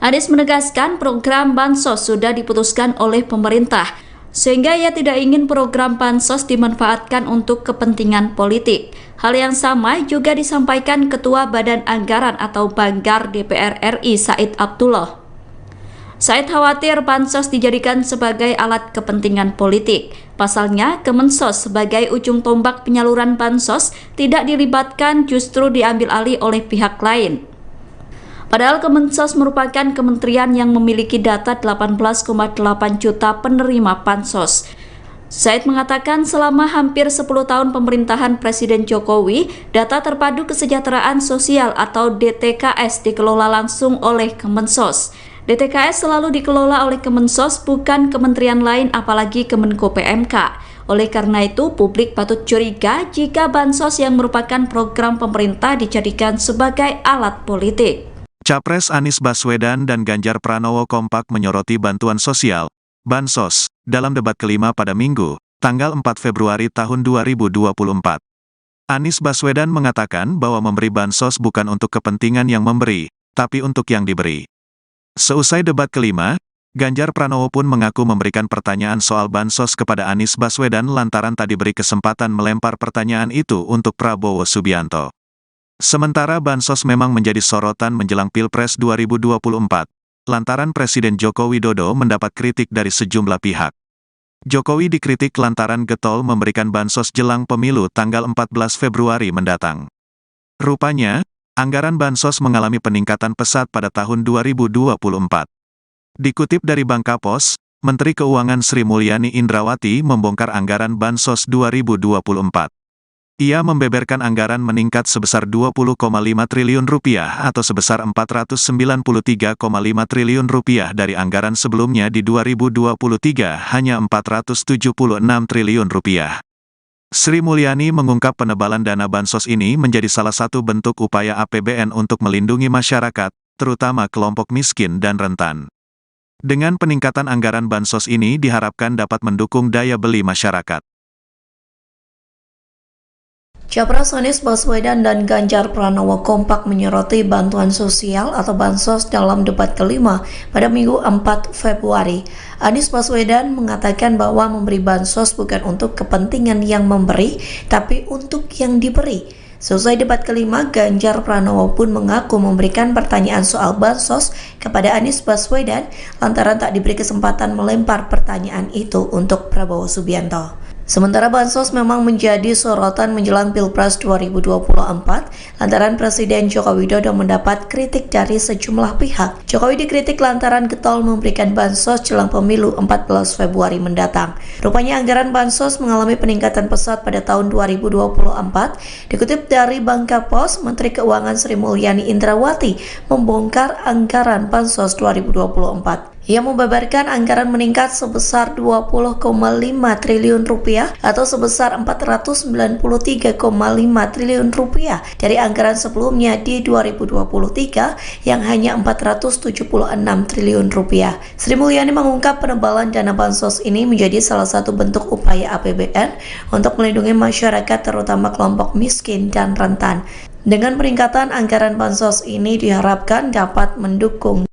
Anies menegaskan program bansos sudah diputuskan oleh pemerintah, sehingga ia tidak ingin program bansos dimanfaatkan untuk kepentingan politik. Hal yang sama juga disampaikan Ketua Badan Anggaran atau Banggar DPR RI Said Abdullah. Said khawatir bansos dijadikan sebagai alat kepentingan politik. Pasalnya, Kemensos sebagai ujung tombak penyaluran bansos tidak dilibatkan, justru diambil alih oleh pihak lain. Padahal Kemensos merupakan kementerian yang memiliki data 18,8 juta penerima bansos. Said mengatakan selama hampir 10 tahun pemerintahan Presiden Jokowi, data terpadu kesejahteraan sosial atau DTKS dikelola langsung oleh Kemensos. DTKS selalu dikelola oleh Kemensos, bukan kementerian lain apalagi Kemenko PMK. Oleh karena itu, publik patut curiga jika bansos yang merupakan program pemerintah dijadikan sebagai alat politik. Capres Anies Baswedan dan Ganjar Pranowo kompak menyoroti bantuan sosial, bansos, dalam debat kelima pada Minggu, tanggal 4 Februari tahun 2024. Anies Baswedan mengatakan bahwa memberi bansos bukan untuk kepentingan yang memberi, tapi untuk yang diberi. Seusai debat kelima, Ganjar Pranowo pun mengaku memberikan pertanyaan soal bansos kepada Anies Baswedan lantaran tak diberi kesempatan melempar pertanyaan itu untuk Prabowo Subianto. Sementara bansos memang menjadi sorotan menjelang Pilpres 2024, lantaran Presiden Joko Widodo mendapat kritik dari sejumlah pihak. Jokowi dikritik lantaran getol memberikan bansos jelang pemilu tanggal 14 Februari mendatang. Rupanya, anggaran bansos mengalami peningkatan pesat pada tahun 2024. Dikutip dari Bangkapos, Menteri Keuangan Sri Mulyani Indrawati membongkar anggaran bansos 2024. Ia membeberkan anggaran meningkat sebesar 20,5 triliun rupiah atau sebesar 493,5 triliun rupiah dari anggaran sebelumnya di 2023 hanya 476 triliun rupiah. Sri Mulyani mengungkap penebalan dana bansos ini menjadi salah satu bentuk upaya APBN untuk melindungi masyarakat, terutama kelompok miskin dan rentan. Dengan peningkatan anggaran bansos ini diharapkan dapat mendukung daya beli masyarakat. Capres Anies Baswedan dan Ganjar Pranowo kompak menyoroti bantuan sosial atau bansos dalam debat kelima pada Minggu 4 Februari. Anies Baswedan mengatakan bahwa memberi bansos bukan untuk kepentingan yang memberi, tapi untuk yang diberi. Selesai debat kelima, Ganjar Pranowo pun mengaku memberikan pertanyaan soal bansos kepada Anies Baswedan lantaran tak diberi kesempatan melempar pertanyaan itu untuk Prabowo Subianto. Sementara bansos memang menjadi sorotan menjelang Pilpres 2024 lantaran Presiden Joko Widodo mendapat kritik dari sejumlah pihak. Jokowi dikritik lantaran getol memberikan bansos jelang pemilu 14 Februari mendatang. Rupanya anggaran bansos mengalami peningkatan pesat pada tahun 2024. Dikutip dari Bangkapos, Menteri Keuangan Sri Mulyani Indrawati membongkar anggaran bansos 2024. Ia membeberkan anggaran meningkat sebesar 20,5 triliun rupiah atau sebesar 493,5 triliun rupiah dari anggaran sebelumnya di 2023 yang hanya 476 triliun rupiah. Sri Mulyani mengungkap penebalan dana bansos ini menjadi salah satu bentuk upaya APBN untuk melindungi masyarakat terutama kelompok miskin dan rentan. Dengan peningkatan anggaran bansos ini diharapkan dapat mendukung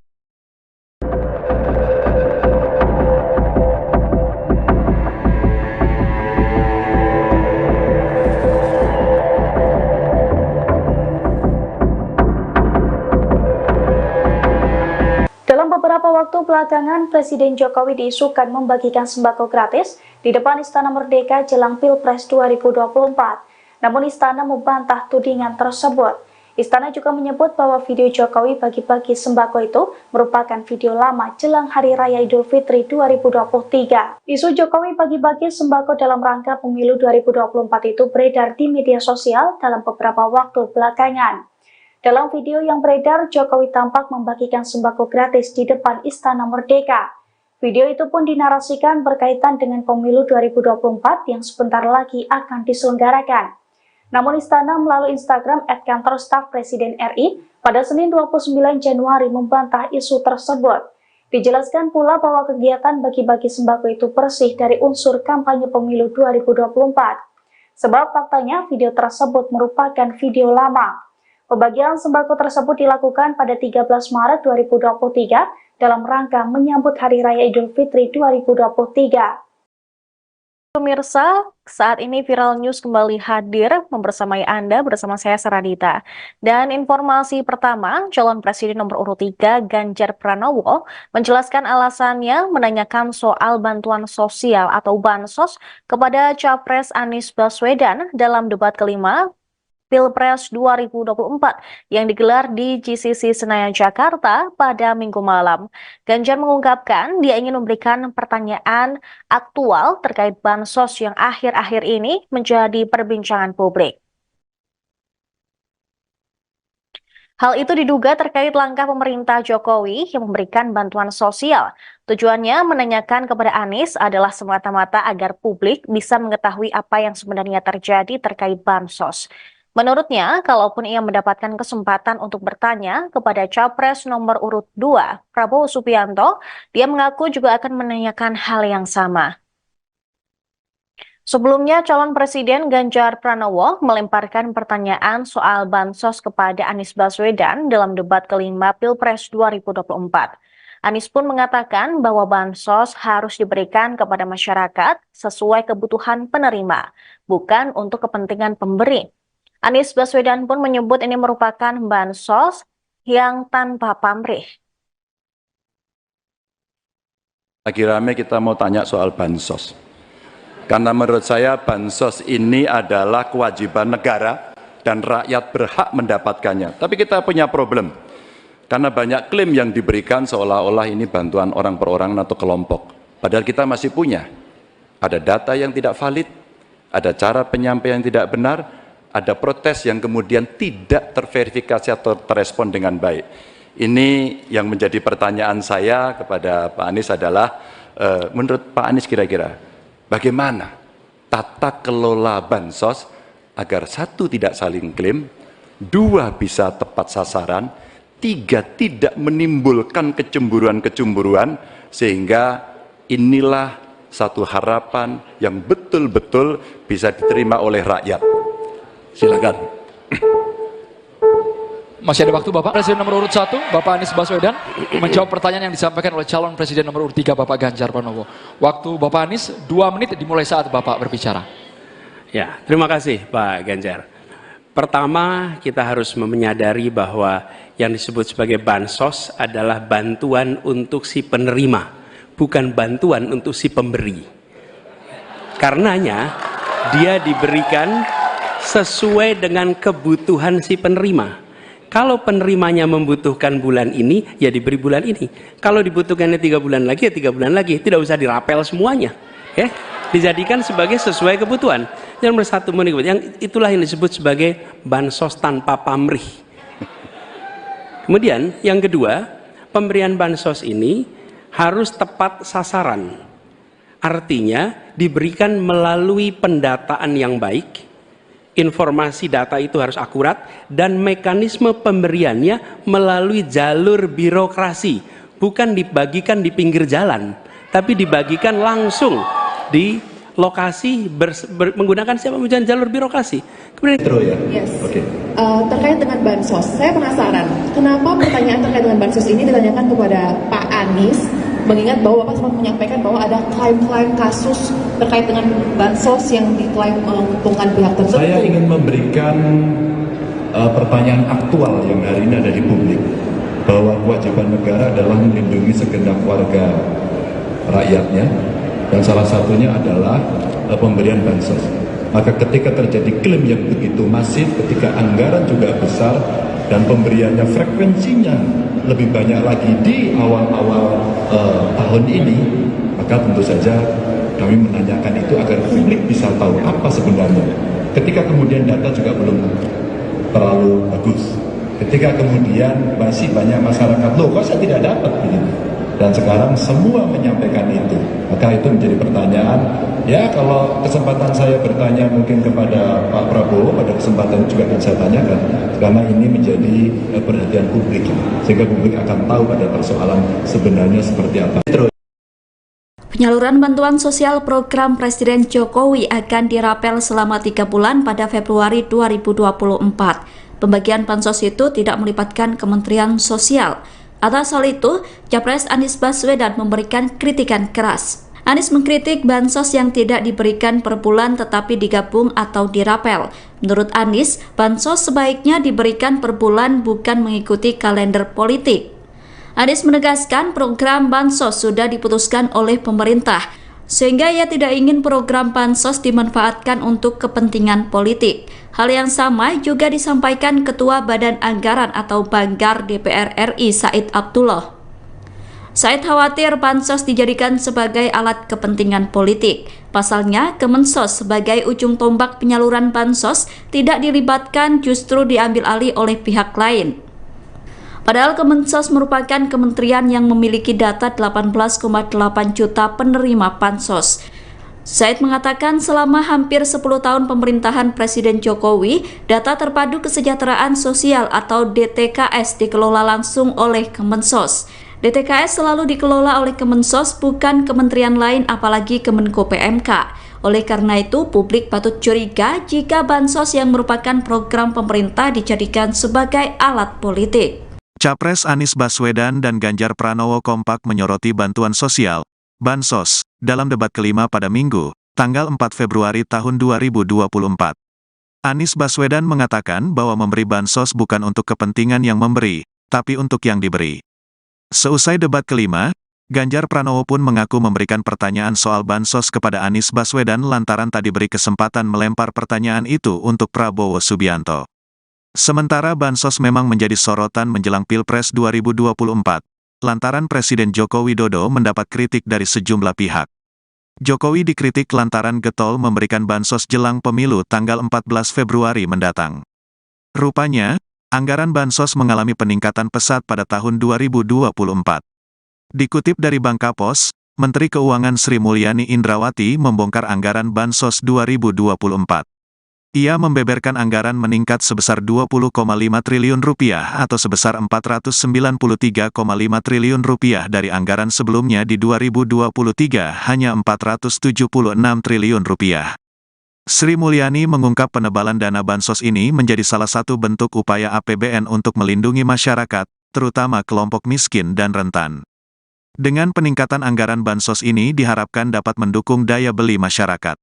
Beberapa waktu belakangan, Presiden Jokowi diisukan membagikan sembako gratis di depan Istana Merdeka jelang Pilpres 2024. Namun Istana membantah tudingan tersebut. Istana juga menyebut bahwa video Jokowi bagi-bagi sembako itu merupakan video lama jelang Hari Raya Idul Fitri 2023. Isu Jokowi bagi-bagi sembako dalam rangka pemilu 2024 itu beredar di media sosial dalam beberapa waktu belakangan. Dalam video yang beredar, Jokowi tampak membagikan sembako gratis di depan Istana Merdeka. Video itu pun dinarasikan berkaitan dengan pemilu 2024 yang sebentar lagi akan diselenggarakan. Namun Istana melalui Instagram @kantor staf Presiden RI pada Senin 29 Januari membantah isu tersebut. Dijelaskan pula bahwa kegiatan bagi-bagi sembako itu bersih dari unsur kampanye pemilu 2024. Sebab faktanya video tersebut merupakan video lama. Pembagian sembako tersebut dilakukan pada 13 Maret 2023 dalam rangka menyambut Hari Raya Idul Fitri 2023. Pemirsa, saat ini Viral News kembali hadir membersamai Anda bersama saya Saradita. Dan informasi pertama, calon presiden nomor urut 3 Ganjar Pranowo menjelaskan alasannya menanyakan soal bantuan sosial atau bansos kepada Capres Anies Baswedan dalam debat kelima Pilpres 2024 yang digelar di GCC Senayan, Jakarta pada Minggu malam. Ganjar mengungkapkan dia ingin memberikan pertanyaan aktual terkait bansos yang akhir-akhir ini menjadi perbincangan publik. Hal itu diduga terkait langkah pemerintah Jokowi yang memberikan bantuan sosial. Tujuannya menanyakan kepada Anies adalah semata-mata agar publik bisa mengetahui apa yang sebenarnya terjadi terkait bansos. Menurutnya, kalaupun ia mendapatkan kesempatan untuk bertanya kepada Capres nomor urut 2, Prabowo Subianto, dia mengaku juga akan menanyakan hal yang sama. Sebelumnya, calon presiden Ganjar Pranowo melemparkan pertanyaan soal bansos kepada Anies Baswedan dalam debat kelima Pilpres 2024. Anies pun mengatakan bahwa bansos harus diberikan kepada masyarakat sesuai kebutuhan penerima, bukan untuk kepentingan pemberi. Anies Baswedan pun menyebut ini merupakan bansos yang tanpa pamrih. Lagi rame kita mau tanya soal bansos. Karena menurut saya bansos ini adalah kewajiban negara dan rakyat berhak mendapatkannya. Tapi kita punya problem. Karena banyak klaim yang diberikan seolah-olah ini bantuan orang per orang atau kelompok. Padahal kita masih punya. Ada data yang tidak valid, ada cara penyampaian yang tidak benar, ada protes yang kemudian tidak terverifikasi atau terrespon dengan baik. Ini yang menjadi pertanyaan saya kepada Pak Anies adalah, menurut Pak Anies kira-kira, bagaimana tata kelola bansos agar 1 tidak saling klaim, 2 bisa tepat sasaran, 3 tidak menimbulkan kecemburuan-kecemburuan, sehingga inilah satu harapan yang betul-betul bisa diterima oleh rakyat. Silakan. Masih ada waktu Bapak. Presiden nomor urut 1, Bapak Anies Baswedan, menjawab pertanyaan yang disampaikan oleh calon presiden nomor urut 3, Bapak Ganjar Pranowo. Waktu Bapak Anies 2 menit dimulai saat Bapak berbicara. Ya, terima kasih Pak Ganjar. Pertama, kita harus menyadari bahwa yang disebut sebagai bansos adalah bantuan untuk si penerima, bukan bantuan untuk si pemberi. Karenanya, dia diberikan sesuai dengan kebutuhan si penerima. Kalau penerimanya membutuhkan bulan ini, ya diberi bulan ini. Kalau dibutuhkannya 3 bulan lagi, ya 3 bulan lagi. Tidak usah dirapel semuanya. Ya, dijadikan sebagai sesuai kebutuhan. Yang nomor 1, yang itulah yang disebut sebagai bansos tanpa pamrih. Kemudian yang kedua, pemberian bansos ini harus tepat sasaran. Artinya diberikan melalui pendataan yang baik. Informasi data itu harus akurat dan mekanisme pemberiannya melalui jalur birokrasi, bukan dibagikan di pinggir jalan, tapi dibagikan langsung di lokasi menggunakan siapa jalur birokrasi. Kemudian ya? Yes. Oke. terkait dengan bansos. Saya penasaran, kenapa pertanyaan terkait dengan bansos ini ditanyakan kepada Pak Anies, mengingat bahwa Bapak sempat menyampaikan bahwa ada klaim-klaim kasus terkait dengan bansos yang diklaim menguntungkan pihak tertentu. Saya ingin memberikan pertanyaan aktual yang hari ini ada di publik, bahwa kewajiban negara adalah melindungi segenap warga rakyatnya, dan salah satunya adalah pemberian bansos. Maka ketika terjadi klaim yang begitu masif, ketika anggaran juga besar, dan pemberiannya frekuensinya lebih banyak lagi di awal-awal tahun ini, maka tentu saja kami menanyakan itu agar publik bisa tahu apa sebenarnya. Ketika kemudian data juga belum terlalu bagus, ketika kemudian masih banyak masyarakat, loh kok saya tidak dapat begitu, dan sekarang semua menyampaikan itu, maka itu menjadi pertanyaan. Ya, kalau kesempatan saya bertanya mungkin kepada Pak Prabowo, pada kesempatan juga akan saya tanyakan, karena ini menjadi perhatian publik, sehingga publik akan tahu pada persoalan sebenarnya seperti apa. Penyaluran bantuan sosial program Presiden Jokowi akan dirapel selama 3 bulan pada Februari 2024. Pembagian bansos itu tidak melibatkan Kementerian Sosial. Atas hal itu, Capres Anies Baswedan memberikan kritikan keras. Anies mengkritik bansos yang tidak diberikan per bulan tetapi digabung atau dirapel. Menurut Anies, bansos sebaiknya diberikan per bulan bukan mengikuti kalender politik. Anies menegaskan program bansos sudah diputuskan oleh pemerintah, sehingga ia tidak ingin program bansos dimanfaatkan untuk kepentingan politik. Hal yang sama juga disampaikan Ketua Badan Anggaran atau Banggar DPR RI Said Abdullah. Said khawatir bansos dijadikan sebagai alat kepentingan politik. Pasalnya, Kemensos sebagai ujung tombak penyaluran bansos tidak dilibatkan, justru diambil alih oleh pihak lain. Padahal Kemensos merupakan kementerian yang memiliki data 18,8 juta penerima bansos. Said mengatakan selama hampir 10 tahun pemerintahan Presiden Jokowi, data terpadu kesejahteraan sosial atau DTKS dikelola langsung oleh Kemensos. DTKS selalu dikelola oleh Kemensos, bukan kementerian lain apalagi Kemenko PMK. Oleh karena itu, publik patut curiga jika bansos yang merupakan program pemerintah dijadikan sebagai alat politik. Capres Anies Baswedan dan Ganjar Pranowo kompak menyoroti bantuan sosial, bansos, dalam debat kelima pada Minggu, tanggal 4 Februari tahun 2024. Anies Baswedan mengatakan bahwa memberi bansos bukan untuk kepentingan yang memberi, tapi untuk yang diberi. Seusai debat kelima, Ganjar Pranowo pun mengaku memberikan pertanyaan soal bansos kepada Anies Baswedan lantaran tak diberi kesempatan melempar pertanyaan itu untuk Prabowo Subianto. Sementara bansos memang menjadi sorotan menjelang Pilpres 2024, lantaran Presiden Joko Widodo mendapat kritik dari sejumlah pihak. Jokowi dikritik lantaran getol memberikan bansos jelang pemilu tanggal 14 Februari mendatang. Rupanya, anggaran bansos mengalami peningkatan pesat pada tahun 2024. Dikutip dari Bangkapos, Menteri Keuangan Sri Mulyani Indrawati membongkar anggaran bansos 2024. Ia membeberkan anggaran meningkat sebesar Rp20,5 triliun atau sebesar Rp493,5 triliun dari anggaran sebelumnya di 2023 hanya Rp476 triliun. Sri Mulyani mengungkap penebalan dana bansos ini menjadi salah satu bentuk upaya APBN untuk melindungi masyarakat, terutama kelompok miskin dan rentan. Dengan peningkatan anggaran bansos ini diharapkan dapat mendukung daya beli masyarakat.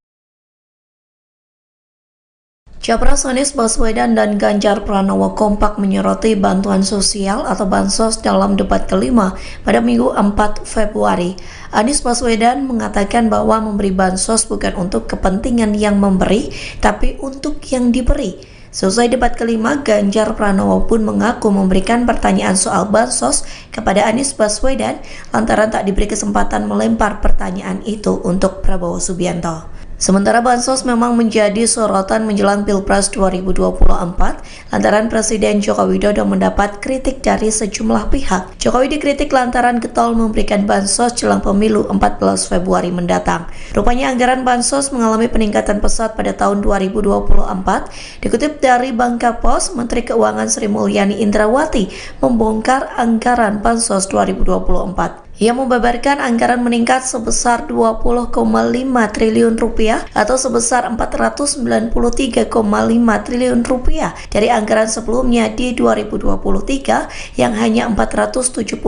Capres Anies Baswedan dan Ganjar Pranowo kompak menyoroti bantuan sosial atau bansos dalam debat kelima pada Minggu 4 Februari. Anies Baswedan mengatakan bahwa memberi bansos bukan untuk kepentingan yang memberi, tapi untuk yang diberi. Selesai debat kelima, Ganjar Pranowo pun mengaku memberikan pertanyaan soal bansos kepada Anies Baswedan lantaran tak diberi kesempatan melempar pertanyaan itu untuk Prabowo Subianto. Sementara bansos memang menjadi sorotan menjelang Pilpres 2024 lantaran Presiden Joko Widodo mendapat kritik dari sejumlah pihak. Jokowi dikritik lantaran getol memberikan bansos jelang pemilu 14 Februari mendatang. Rupanya anggaran bansos mengalami peningkatan pesat pada tahun 2024. Dikutip dari Bangkapos, Menteri Keuangan Sri Mulyani Indrawati membongkar anggaran bansos 2024. Ia membeberkan anggaran meningkat sebesar 20,5 triliun rupiah atau sebesar 493,5 triliun rupiah dari anggaran sebelumnya di 2023 yang hanya 476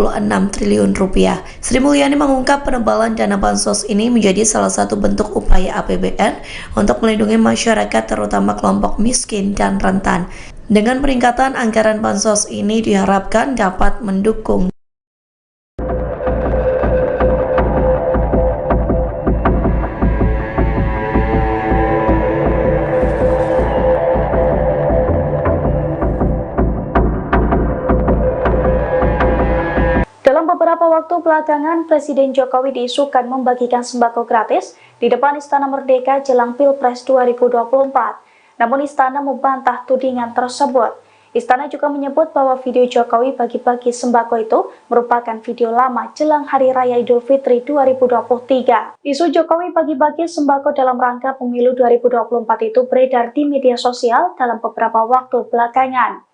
triliun rupiah. Sri Mulyani mengungkap penebalan dana bansos ini menjadi salah satu bentuk upaya APBN untuk melindungi masyarakat terutama kelompok miskin dan rentan. Dengan peningkatan anggaran bansos ini diharapkan dapat mendukung Beberapa waktu belakangan, Presiden Jokowi diisukan membagikan sembako gratis di depan Istana Merdeka jelang Pilpres 2024. Namun Istana membantah tudingan tersebut. Istana juga menyebut bahwa video Jokowi bagi-bagi sembako itu merupakan video lama jelang Hari Raya Idul Fitri 2023. Isu Jokowi bagi-bagi sembako dalam rangka pemilu 2024 itu beredar di media sosial dalam beberapa waktu belakangan.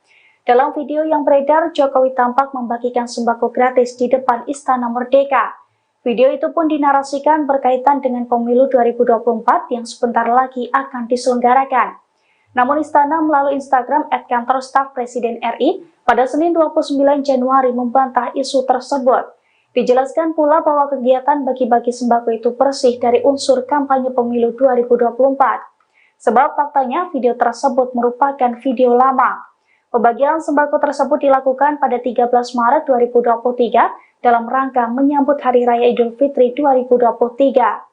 Dalam video yang beredar, Jokowi tampak membagikan sembako gratis di depan Istana Merdeka. Video itu pun dinarasikan berkaitan dengan pemilu 2024 yang sebentar lagi akan diselenggarakan. Namun Istana melalui Instagram @kantor staf Presiden RI pada Senin 29 Januari membantah isu tersebut. Dijelaskan pula bahwa kegiatan bagi-bagi sembako itu bersih dari unsur kampanye pemilu 2024. Sebab faktanya video tersebut merupakan video lama. Pembagian sembako tersebut dilakukan pada 13 Maret 2023 dalam rangka menyambut Hari Raya Idul Fitri 2023.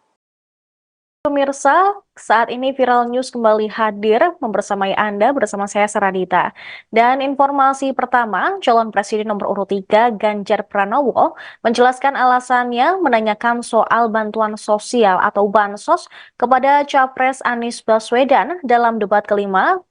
Pemirsa, saat ini Viral News kembali hadir membersamai Anda bersama saya Saradita. Dan informasi pertama, calon presiden nomor urut 3 Ganjar Pranowo menjelaskan alasannya menanyakan soal bantuan sosial atau bansos kepada Capres Anies Baswedan dalam debat kelima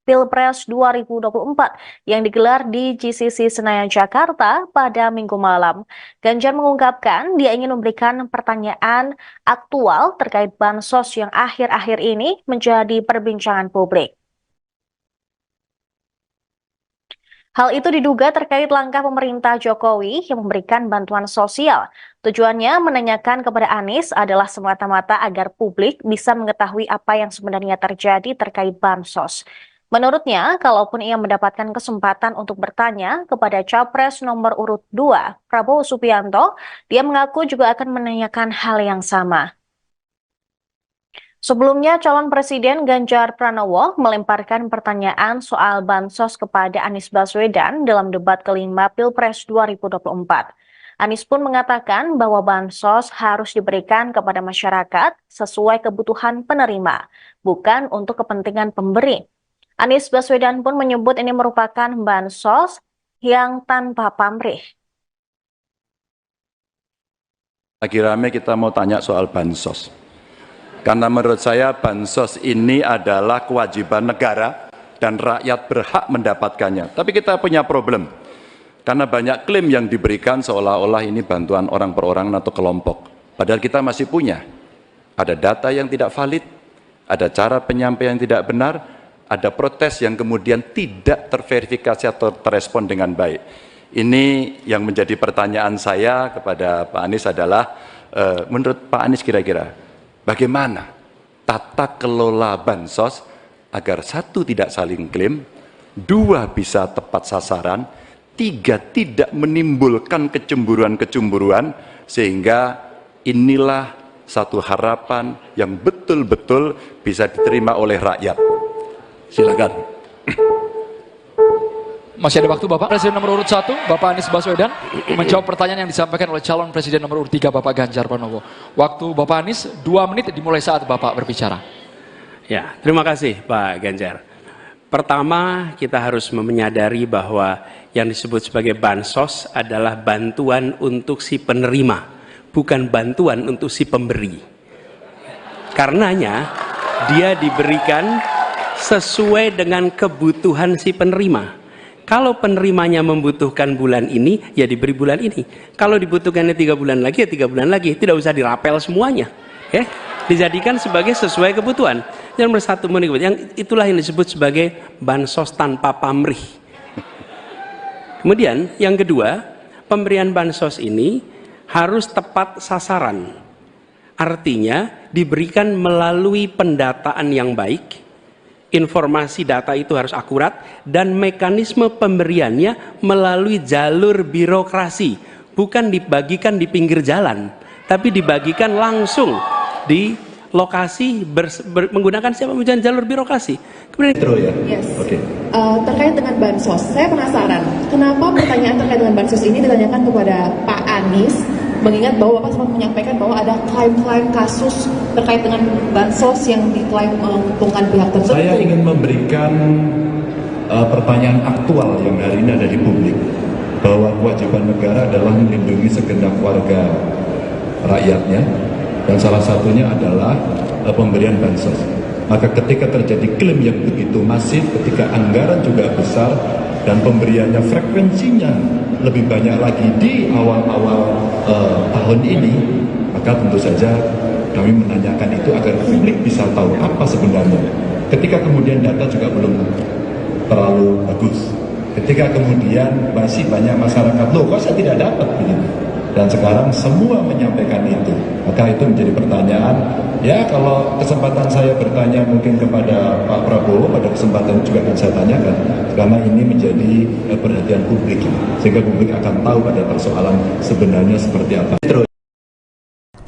Pilpres 2024 yang digelar di GCC Senayan, Jakarta pada Minggu malam. Ganjar mengungkapkan dia ingin memberikan pertanyaan aktual terkait bansos yang akhir-akhir ini menjadi perbincangan publik. Hal itu diduga terkait langkah pemerintah Jokowi yang memberikan bantuan sosial. Tujuannya menanyakan kepada Anies adalah semata-mata agar publik bisa mengetahui apa yang sebenarnya terjadi terkait bansos. Menurutnya, kalaupun ia mendapatkan kesempatan untuk bertanya kepada Capres nomor urut 2, Prabowo Subianto, dia mengaku juga akan menanyakan hal yang sama. Sebelumnya, calon presiden Ganjar Pranowo melemparkan pertanyaan soal bansos kepada Anies Baswedan dalam debat kelima Pilpres 2024. Anies pun mengatakan bahwa bansos harus diberikan kepada masyarakat sesuai kebutuhan penerima, bukan untuk kepentingan pemberi. Anies Baswedan pun menyebut ini merupakan bansos yang tanpa pamrih. Lagi rame kita mau tanya soal bansos. Karena menurut saya bansos ini adalah kewajiban negara dan rakyat berhak mendapatkannya. Tapi kita punya problem. Karena banyak klaim yang diberikan seolah-olah ini bantuan orang per orang atau kelompok. Padahal kita masih punya. Ada data yang tidak valid, ada cara penyampaian yang tidak benar, ada protes yang kemudian tidak terverifikasi atau terrespon dengan baik. Ini yang menjadi pertanyaan saya kepada Pak Anies adalah, menurut Pak Anies kira-kira, bagaimana tata kelola bansos agar 1, tidak saling klaim, 2, bisa tepat sasaran, 3, tidak menimbulkan kecemburuan-kecemburuan, sehingga inilah satu harapan yang betul-betul bisa diterima oleh rakyat. Silakan. Masih ada waktu Bapak. Presiden nomor urut 1, Bapak Anies Baswedan, menjawab pertanyaan yang disampaikan oleh calon presiden nomor urut 3, Bapak Ganjar Pranowo. Waktu Bapak Anies 2 menit dimulai saat Bapak berbicara. Ya, terima kasih Pak Ganjar. Pertama, kita harus menyadari bahwa yang disebut sebagai bansos adalah bantuan untuk si penerima, bukan bantuan untuk si pemberi. Karenanya, dia diberikan sesuai dengan kebutuhan si penerima. Kalau penerimanya membutuhkan bulan ini, ya diberi bulan ini. Kalau dibutuhkannya 3 bulan lagi, ya 3 bulan lagi. Tidak usah dirapel semuanya. Ya, dijadikan sebagai sesuai kebutuhan. Yang nomor 1, yang itulah yang disebut sebagai bansos tanpa pamrih. Kemudian yang kedua, pemberian bansos ini harus tepat sasaran. Artinya diberikan melalui pendataan yang baik, informasi data itu harus akurat, dan mekanisme pemberiannya melalui jalur birokrasi, bukan dibagikan di pinggir jalan, tapi dibagikan langsung di lokasi menggunakan siapa jalur birokrasi. Kemudian Yes. Terkait dengan bansos, saya penasaran kenapa pertanyaan terkait dengan bansos ini ditanyakan kepada Pak Anies, mengingat bahwa Bapak sempat menyampaikan bahwa ada klaim-klaim kasus terkait dengan bansos yang diklaim menguntungkan pihak tertentu. Saya ingin memberikan pertanyaan aktual yang hari ini ada di publik, bahwa kewajiban negara adalah melindungi segenap warga rakyatnya, dan salah satunya adalah pemberian bansos. Maka ketika terjadi klaim yang begitu masif, ketika anggaran juga besar dan pemberiannya frekuensinya lebih banyak lagi di awal-awal tahun ini, maka tentu saja kami menanyakan itu agar publik bisa tahu apa sebenarnya. Ketika kemudian data juga belum terlalu bagus, ketika kemudian masih banyak masyarakat, loh kok saya tidak dapat begitu, dan sekarang semua menyampaikan itu, maka itu menjadi pertanyaan. Ya, kalau kesempatan saya bertanya mungkin kepada Pak Prabowo, pada kesempatan juga akan saya tanyakan, karena ini menjadi perhatian publik, sehingga publik akan tahu pada persoalan sebenarnya seperti apa.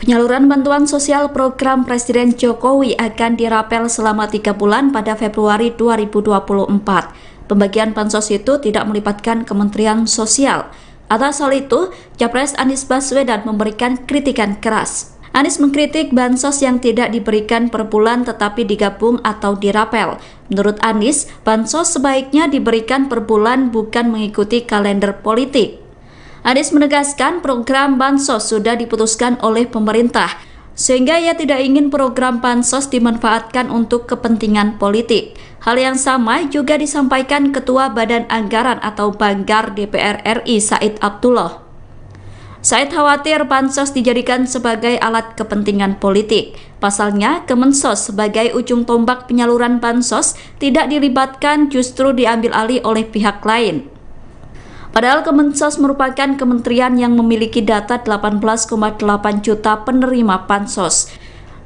Penyaluran bantuan sosial program Presiden Jokowi akan dirapel selama 3 bulan pada Februari 2024. Pembagian bansos itu tidak melibatkan Kementerian Sosial. Atas hal itu, Capres Anies Baswedan memberikan kritikan keras. Anies mengkritik bansos yang tidak diberikan per bulan tetapi digabung atau dirapel. Menurut Anies, bansos sebaiknya diberikan per bulan bukan mengikuti kalender politik. Anies menegaskan program bansos sudah diputuskan oleh pemerintah, sehingga ia tidak ingin program bansos dimanfaatkan untuk kepentingan politik. Hal yang sama juga disampaikan Ketua Badan Anggaran atau Banggar DPR RI Said Abdullah. Said khawatir bansos dijadikan sebagai alat kepentingan politik. Pasalnya, Kemensos sebagai ujung tombak penyaluran bansos tidak dilibatkan, justru diambil alih oleh pihak lain. Padahal Kemensos merupakan kementerian yang memiliki data 18,8 juta penerima bansos.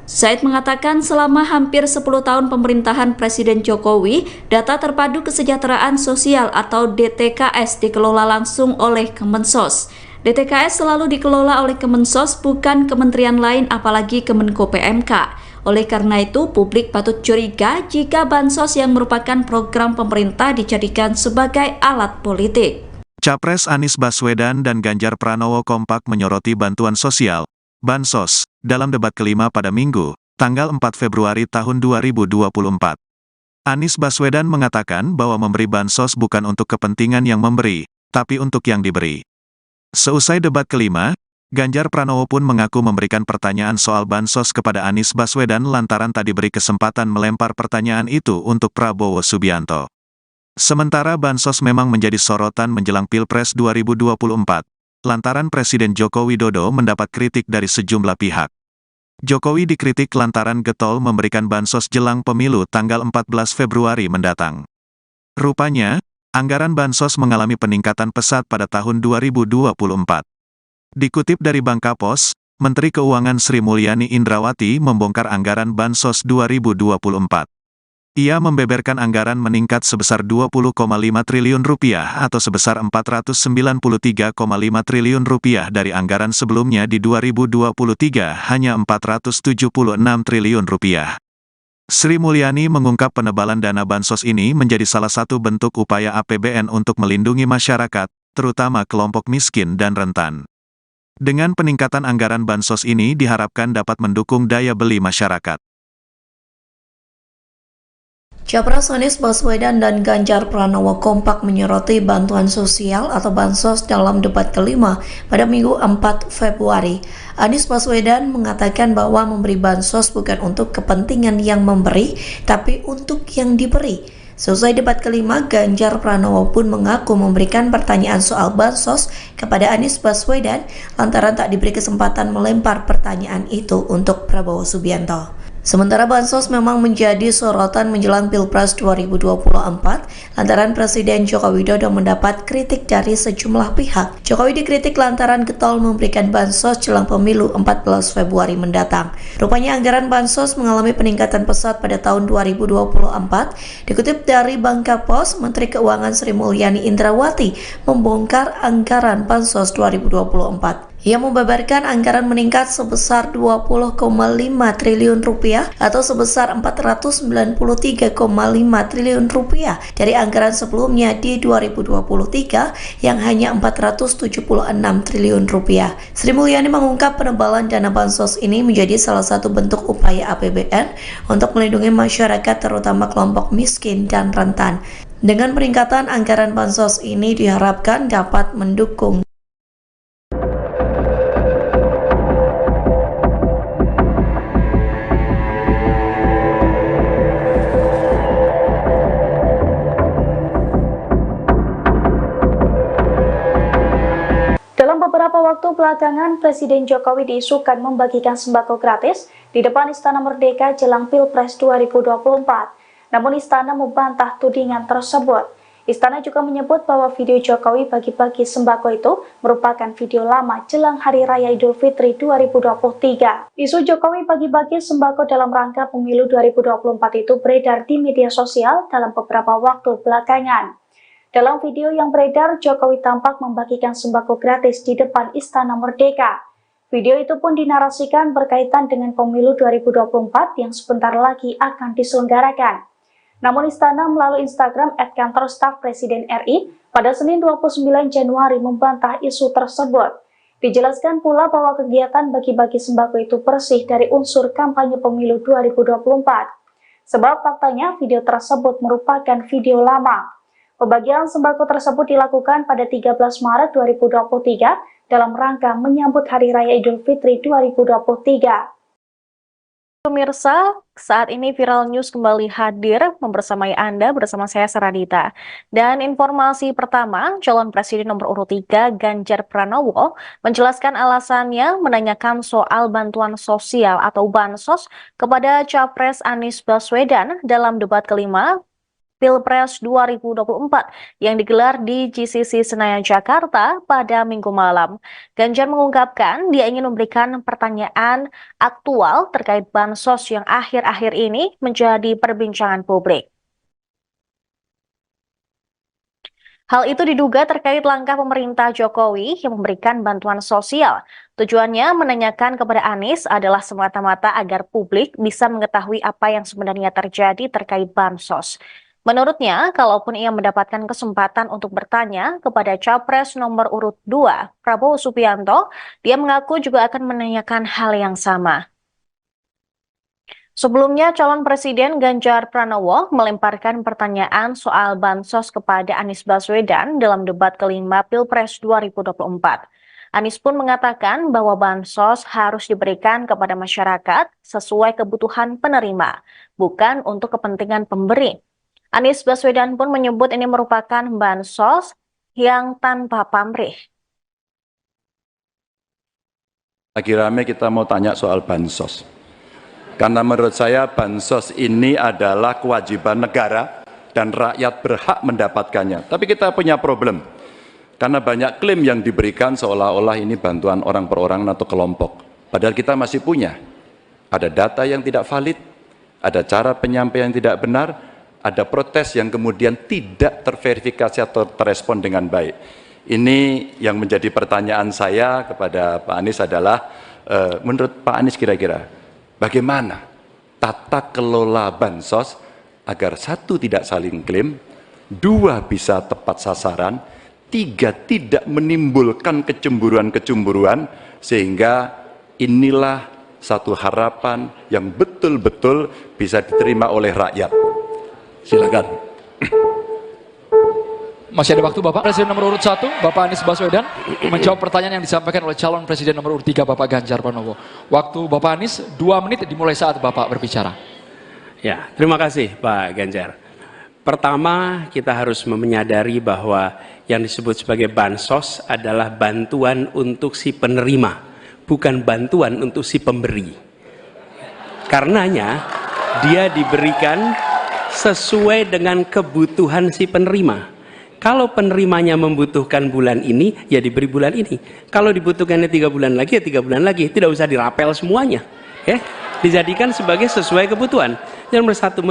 Said mengatakan selama hampir 10 tahun pemerintahan Presiden Jokowi, data terpadu kesejahteraan sosial atau DTKS dikelola langsung oleh Kemensos. DTKS selalu dikelola oleh Kemensos, bukan kementerian lain apalagi Kemenko PMK. Oleh karena itu, publik patut curiga jika bansos yang merupakan program pemerintah dijadikan sebagai alat politik. Capres Anies Baswedan dan Ganjar Pranowo kompak menyoroti bantuan sosial, bansos, dalam debat kelima pada Minggu, tanggal 4 Februari tahun 2024. Anies Baswedan mengatakan bahwa memberi bansos bukan untuk kepentingan yang memberi, tapi untuk yang diberi. Seusai debat kelima, Ganjar Pranowo pun mengaku memberikan pertanyaan soal bansos kepada Anies Baswedan lantaran tak diberi kesempatan melempar pertanyaan itu untuk Prabowo Subianto. Sementara bansos memang menjadi sorotan menjelang Pilpres 2024, lantaran Presiden Joko Widodo mendapat kritik dari sejumlah pihak. Jokowi dikritik lantaran getol memberikan bansos jelang pemilu tanggal 14 Februari mendatang. Rupanya, anggaran bansos mengalami peningkatan pesat pada tahun 2024. Dikutip dari Bangkapos, Menteri Keuangan Sri Mulyani Indrawati membongkar anggaran bansos 2024. Ia membeberkan anggaran meningkat sebesar Rp20,5 triliun atau sebesar Rp493,5 triliun dari anggaran sebelumnya di 2023 hanya Rp476 triliun. Sri Mulyani mengungkap penebalan dana bansos ini menjadi salah satu bentuk upaya APBN untuk melindungi masyarakat, terutama kelompok miskin dan rentan. Dengan peningkatan anggaran bansos ini diharapkan dapat mendukung daya beli masyarakat. Capres Anies Baswedan dan Ganjar Pranowo kompak menyoroti bantuan sosial atau bansos dalam debat kelima pada Minggu 4 Februari. Anies Baswedan mengatakan bahwa memberi bansos bukan untuk kepentingan yang memberi, tapi untuk yang diberi. Selesai debat kelima, Ganjar Pranowo pun mengaku memberikan pertanyaan soal bansos kepada Anies Baswedan lantaran tak diberi kesempatan melempar pertanyaan itu untuk Prabowo Subianto. Sementara bansos memang menjadi sorotan menjelang Pilpres 2024 lantaran Presiden Joko Widodo mendapat kritik dari sejumlah pihak. Jokowi dikritik lantaran getol memberikan bansos jelang pemilu 14 Februari mendatang. Rupanya anggaran bansos mengalami peningkatan pesat pada tahun 2024. Dikutip dari Bangka Pos, Menteri Keuangan Sri Mulyani Indrawati membongkar anggaran bansos 2024. Ia membeberkan anggaran meningkat sebesar 20,5 triliun rupiah atau sebesar 493,5 triliun rupiah dari anggaran sebelumnya di 2023 yang hanya 476 triliun rupiah. Sri Mulyani mengungkap penebalan dana bansos ini menjadi salah satu bentuk upaya APBN untuk melindungi masyarakat terutama kelompok miskin dan rentan. Dengan peningkatan anggaran bansos ini diharapkan dapat mendukung Beberapa waktu belakangan, Presiden Jokowi diisukan membagikan sembako gratis di depan Istana Merdeka jelang Pilpres 2024. Namun Istana membantah tudingan tersebut. Istana juga menyebut bahwa video Jokowi bagi-bagi sembako itu merupakan video lama jelang Hari Raya Idul Fitri 2023. Isu Jokowi bagi-bagi sembako dalam rangka pemilu 2024 itu beredar di media sosial dalam beberapa waktu belakangan. Dalam video yang beredar, Jokowi tampak membagikan sembako gratis di depan Istana Merdeka. Video itu pun dinarasikan berkaitan dengan pemilu 2024 yang sebentar lagi akan diselenggarakan. Namun Istana melalui Instagram @kantor staf Presiden RI pada Senin 29 Januari membantah isu tersebut. Dijelaskan pula bahwa kegiatan bagi-bagi sembako itu bersih dari unsur kampanye pemilu 2024. Sebab faktanya video tersebut merupakan video lama. Pembagian sembako tersebut dilakukan pada 13 Maret 2023 dalam rangka menyambut Hari Raya Idul Fitri 2023. Pemirsa, saat ini Viral News kembali hadir membersamai Anda bersama saya Saradita. Dan informasi pertama, calon presiden nomor urut 3 Ganjar Pranowo menjelaskan alasannya menanyakan soal bantuan sosial atau bansos kepada Capres Anies Baswedan dalam debat kelima Pilpres 2024 yang digelar di GCC Senayan, Jakarta pada Minggu malam. Ganjar mengungkapkan dia ingin memberikan pertanyaan aktual terkait bansos yang akhir-akhir ini menjadi perbincangan publik. Hal itu diduga terkait langkah pemerintah Jokowi yang memberikan bantuan sosial. Tujuannya menanyakan kepada Anies adalah semata-mata agar publik bisa mengetahui apa yang sebenarnya terjadi terkait bansos. Menurutnya, kalaupun ia mendapatkan kesempatan untuk bertanya kepada Capres nomor urut 2, Prabowo Subianto, dia mengaku juga akan menanyakan hal yang sama. Sebelumnya, calon presiden Ganjar Pranowo melemparkan pertanyaan soal bansos kepada Anies Baswedan dalam debat kelima Pilpres 2024. Anies pun mengatakan bahwa bansos harus diberikan kepada masyarakat sesuai kebutuhan penerima, bukan untuk kepentingan pemberi. Anies Baswedan pun menyebut ini merupakan bansos yang tanpa pamrih. Lagi rame kita mau tanya soal bansos. Karena menurut saya bansos ini adalah kewajiban negara dan rakyat berhak mendapatkannya. Tapi kita punya problem. Karena banyak klaim yang diberikan seolah-olah ini bantuan orang per orang atau kelompok. Padahal kita masih punya. Ada data yang tidak valid, ada cara penyampaian yang tidak benar, ada protes yang kemudian tidak terverifikasi atau terrespon dengan baik. Ini yang menjadi pertanyaan saya kepada Pak Anies adalah, menurut Pak Anies kira-kira, bagaimana tata kelola bansos agar satu tidak saling klaim, dua bisa tepat sasaran, tiga tidak menimbulkan kecemburuan-kecemburuan, sehingga inilah satu harapan yang betul-betul bisa diterima oleh rakyat. Silakan. Masih ada waktu Bapak. Presiden nomor urut 1, Bapak Anies Baswedan, menjawab pertanyaan yang disampaikan oleh calon presiden nomor urut 3, Bapak Ganjar Pranowo. Waktu Bapak Anies 2 menit dimulai saat Bapak berbicara. Ya, terima kasih Pak Ganjar. Pertama, kita harus menyadari bahwa yang disebut sebagai bansos adalah bantuan untuk si penerima, bukan bantuan untuk si pemberi. Karenanya dia diberikan sesuai dengan kebutuhan si penerima. Kalau penerimanya membutuhkan bulan ini, ya diberi bulan ini. Kalau dibutuhkannya 3 bulan lagi, ya 3 bulan lagi. Tidak usah dirapel semuanya. Ya, dijadikan sebagai sesuai kebutuhan. Yang nomor satu,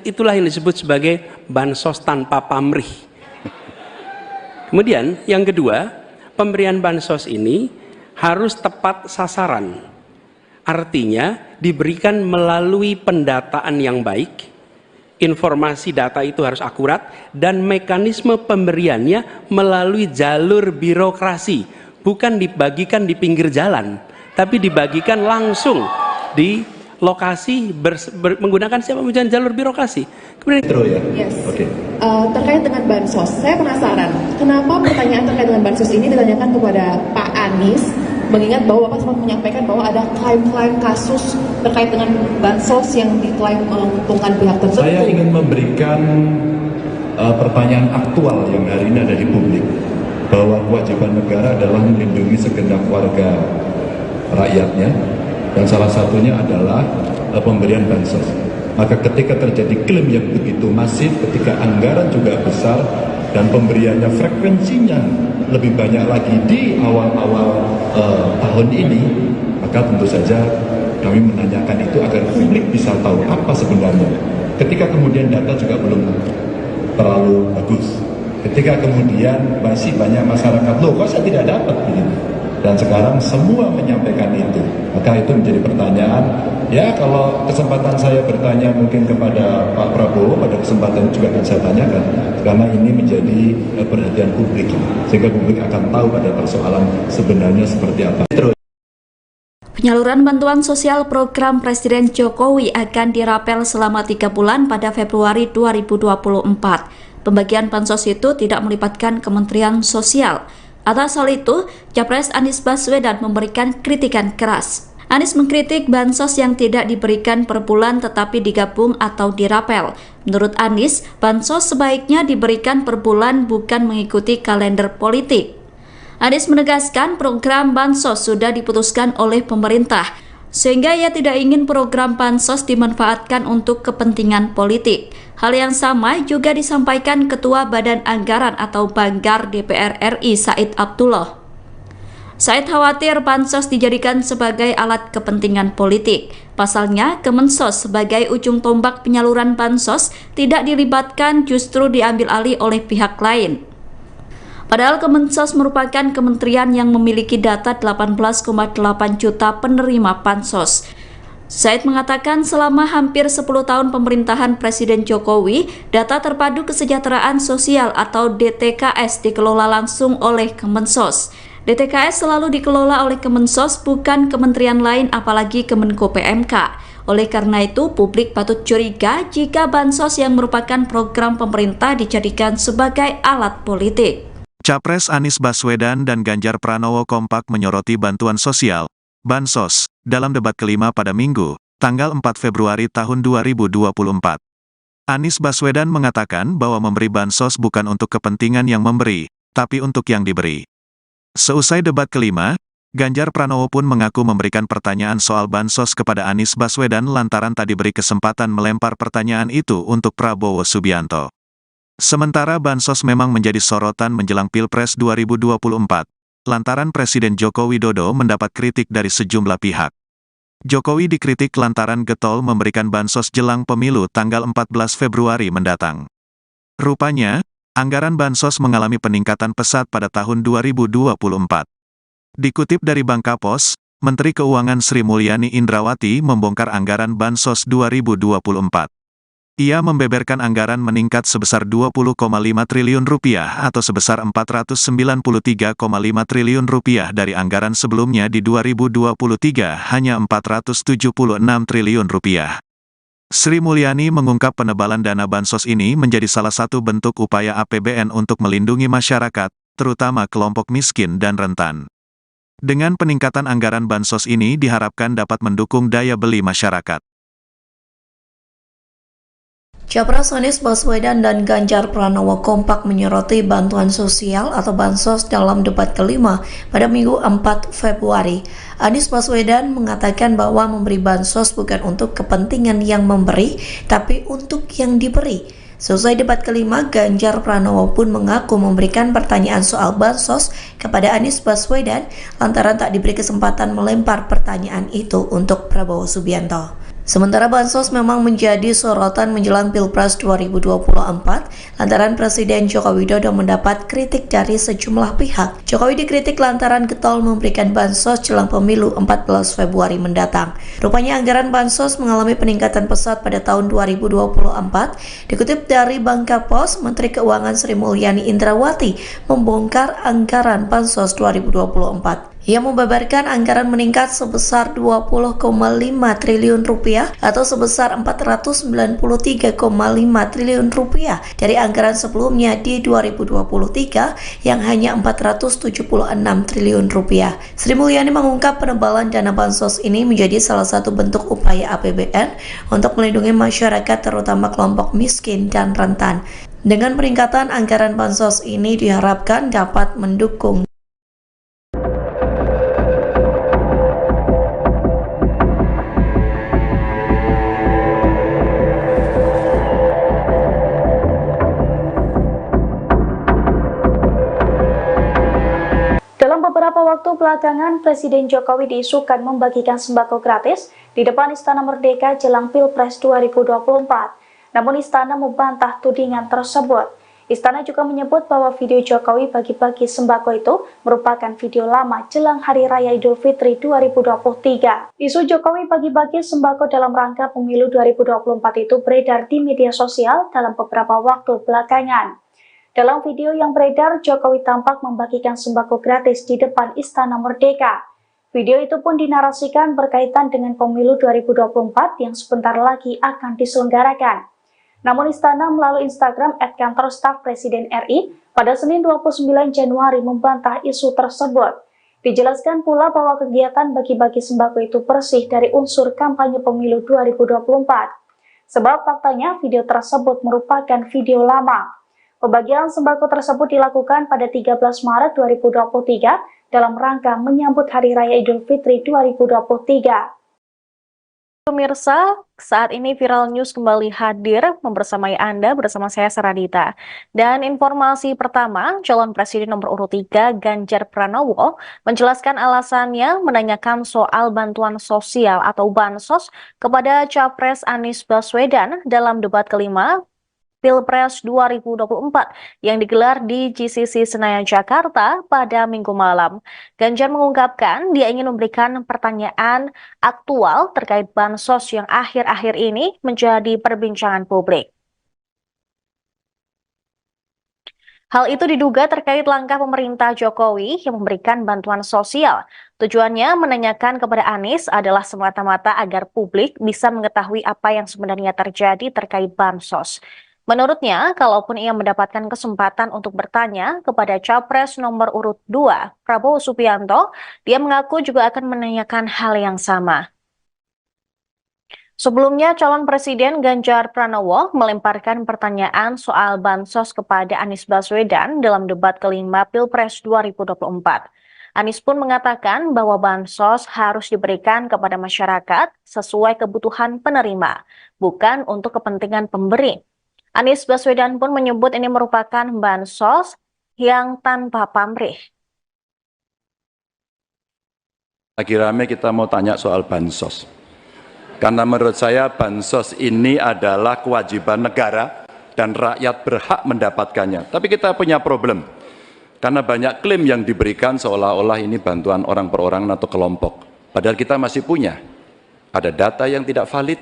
itulah yang disebut sebagai bansos tanpa pamrih. Kemudian yang kedua, pemberian bansos ini harus tepat sasaran. Artinya diberikan melalui pendataan yang baik, informasi data itu harus akurat, dan mekanisme pemberiannya melalui jalur birokrasi, bukan dibagikan di pinggir jalan, tapi dibagikan langsung di lokasi menggunakan siapa menggunakan jalur birokrasi. Kemudian Yes. Terkait dengan bansos, saya penasaran kenapa pertanyaan terkait dengan bansos ini ditanyakan kepada Pak Anies, mengingat bahwa Bapak sempat menyampaikan bahwa ada klaim-klaim kasus terkait dengan bansos yang diklaim menguntungkan pihak tertentu. Saya ingin memberikan pertanyaan aktual yang hari ini ada di publik, bahwa kewajiban negara adalah melindungi segenap warga rakyatnya, dan salah satunya adalah pemberian bansos. Maka ketika terjadi klaim yang begitu masif, ketika anggaran juga besar, dan pemberiannya frekuensinya lebih banyak lagi di awal-awal tahun ini, maka tentu saja kami menanyakan itu agar publik bisa tahu apa sebenarnya. Ketika kemudian data juga belum terlalu bagus, ketika kemudian masih banyak masyarakat, loh kok saya tidak dapat begitu, dan sekarang semua menyampaikan itu, maka itu menjadi pertanyaan. Ya, kalau kesempatan saya bertanya mungkin kepada Pak Prabowo, pada kesempatan juga akan saya tanyakan, karena ini menjadi perhatian publik, sehingga publik akan tahu pada persoalan sebenarnya seperti apa. Penyaluran bantuan sosial program Presiden Jokowi akan dirapel selama 3 bulan pada Februari 2024. Pembagian bansos itu tidak melibatkan Kementerian Sosial. Atas hal itu, Capres Anies Baswedan memberikan kritikan keras. Anies mengkritik bansos yang tidak diberikan per bulan tetapi digabung atau dirapel. Menurut Anies, bansos sebaiknya diberikan per bulan bukan mengikuti kalender politik. Anies menegaskan program bansos sudah diputuskan oleh pemerintah, sehingga ia tidak ingin program bansos dimanfaatkan untuk kepentingan politik. Hal yang sama juga disampaikan Ketua Badan Anggaran atau Banggar DPR RI Said Abdullah. Said khawatir bansos dijadikan sebagai alat kepentingan politik. Pasalnya, Kemensos sebagai ujung tombak penyaluran bansos tidak dilibatkan, justru diambil alih oleh pihak lain. Padahal Kemensos merupakan kementerian yang memiliki data 18,8 juta penerima bansos. Said mengatakan selama hampir 10 tahun pemerintahan Presiden Jokowi, data terpadu kesejahteraan sosial atau DTKS dikelola langsung oleh Kemensos. DTKS selalu dikelola oleh Kemensos, bukan kementerian lain apalagi Kemenko PMK. Oleh karena itu, publik patut curiga jika bansos yang merupakan program pemerintah dijadikan sebagai alat politik. Capres Anies Baswedan dan Ganjar Pranowo kompak menyoroti bantuan sosial, bansos, dalam debat kelima pada Minggu, tanggal 4 Februari tahun 2024. Anies Baswedan mengatakan bahwa memberi bansos bukan untuk kepentingan yang memberi, tapi untuk yang diberi. Seusai debat kelima, Ganjar Pranowo pun mengaku memberikan pertanyaan soal bansos kepada Anies Baswedan lantaran tak diberi kesempatan melempar pertanyaan itu untuk Prabowo Subianto. Sementara bansos memang menjadi sorotan menjelang Pilpres 2024, lantaran Presiden Joko Widodo mendapat kritik dari sejumlah pihak. Jokowi dikritik lantaran getol memberikan bansos jelang pemilu tanggal 14 Februari mendatang. Rupanya, anggaran bansos mengalami peningkatan pesat pada tahun 2024. Dikutip dari Bangkapos, Menteri Keuangan Sri Mulyani Indrawati membongkar anggaran bansos 2024. Ia membeberkan anggaran meningkat sebesar Rp20,5 triliun atau sebesar Rp493,5 triliun dari anggaran sebelumnya di 2023 hanya Rp476 triliun. Sri Mulyani mengungkap penebalan dana bansos ini menjadi salah satu bentuk upaya APBN untuk melindungi masyarakat, terutama kelompok miskin dan rentan. Dengan peningkatan anggaran bansos ini diharapkan dapat mendukung daya beli masyarakat. Capres Anies Baswedan dan Ganjar Pranowo kompak menyoroti bantuan sosial atau bansos dalam debat kelima pada Minggu 4 Februari. Anies Baswedan mengatakan bahwa memberi bansos bukan untuk kepentingan yang memberi, tapi untuk yang diberi. Selesai debat kelima, Ganjar Pranowo pun mengaku memberikan pertanyaan soal bansos kepada Anies Baswedan lantaran tak diberi kesempatan melempar pertanyaan itu untuk Prabowo Subianto. Sementara bansos memang menjadi sorotan menjelang Pilpres 2024 lantaran Presiden Joko Widodo mendapat kritik dari sejumlah pihak. Jokowi dikritik lantaran getol memberikan bansos jelang pemilu 14 Februari mendatang. Rupanya anggaran bansos mengalami peningkatan pesat pada tahun 2024. Dikutip dari Bangka Pos, Menteri Keuangan Sri Mulyani Indrawati membongkar anggaran bansos 2024. Ia membeberkan anggaran meningkat sebesar 20,5 triliun rupiah atau sebesar 493,5 triliun rupiah dari anggaran sebelumnya di 2023 yang hanya 476 triliun rupiah. Sri Mulyani mengungkap penebalan dana bansos ini menjadi salah satu bentuk upaya APBN untuk melindungi masyarakat terutama kelompok miskin dan rentan. Dengan peningkatan anggaran bansos ini diharapkan dapat mendukung Beberapa waktu belakangan, Presiden Jokowi diisukan membagikan sembako gratis di depan Istana Merdeka jelang Pilpres 2024. Namun Istana membantah tudingan tersebut. Istana juga menyebut bahwa video Jokowi bagi-bagi sembako itu merupakan video lama jelang Hari Raya Idul Fitri 2023. Isu Jokowi bagi-bagi sembako dalam rangka pemilu 2024 itu beredar di media sosial dalam beberapa waktu belakangan. Dalam video yang beredar, Jokowi tampak membagikan sembako gratis di depan Istana Merdeka. Video itu pun dinarasikan berkaitan dengan pemilu 2024 yang sebentar lagi akan diselenggarakan. Namun Istana melalui Instagram @kantor-staf Presiden RI pada Senin 29 Januari membantah isu tersebut. Dijelaskan pula bahwa kegiatan bagi-bagi sembako itu bersih dari unsur kampanye pemilu 2024. Sebab faktanya video tersebut merupakan video lama. Pembagian sembako tersebut dilakukan pada 13 Maret 2023 dalam rangka menyambut Hari Raya Idul Fitri 2023. Pemirsa, saat ini Viral News kembali hadir membersamai Anda bersama saya Saradita. Dan informasi pertama, calon presiden nomor urut 3 Ganjar Pranowo menjelaskan alasannya menanyakan soal bantuan sosial atau bansos kepada Capres Anies Baswedan dalam debat kelima Pilpres 2024 yang digelar di GCC Senayan, Jakarta pada Minggu malam. Ganjar mengungkapkan dia ingin memberikan pertanyaan aktual terkait bansos yang akhir-akhir ini menjadi perbincangan publik. Hal itu diduga terkait langkah pemerintah Jokowi yang memberikan bantuan sosial. Tujuannya menanyakan kepada Anies adalah semata-mata agar publik bisa mengetahui apa yang sebenarnya terjadi terkait bansos. Menurutnya, kalaupun ia mendapatkan kesempatan untuk bertanya kepada Capres nomor urut 2, Prabowo Subianto, dia mengaku juga akan menanyakan hal yang sama. Sebelumnya, calon Presiden Ganjar Pranowo melemparkan pertanyaan soal bansos kepada Anies Baswedan dalam debat kelima Pilpres 2024. Anies pun mengatakan bahwa bansos harus diberikan kepada masyarakat sesuai kebutuhan penerima, bukan untuk kepentingan pemberi. Anies Baswedan pun menyebut ini merupakan bansos yang tanpa pamrih. Lagi rame kita mau tanya soal bansos. Karena menurut saya bansos ini adalah kewajiban negara dan rakyat berhak mendapatkannya. Tapi kita punya problem. Karena banyak klaim yang diberikan seolah-olah ini bantuan orang per orang atau kelompok. Padahal kita masih punya. Ada data yang tidak valid,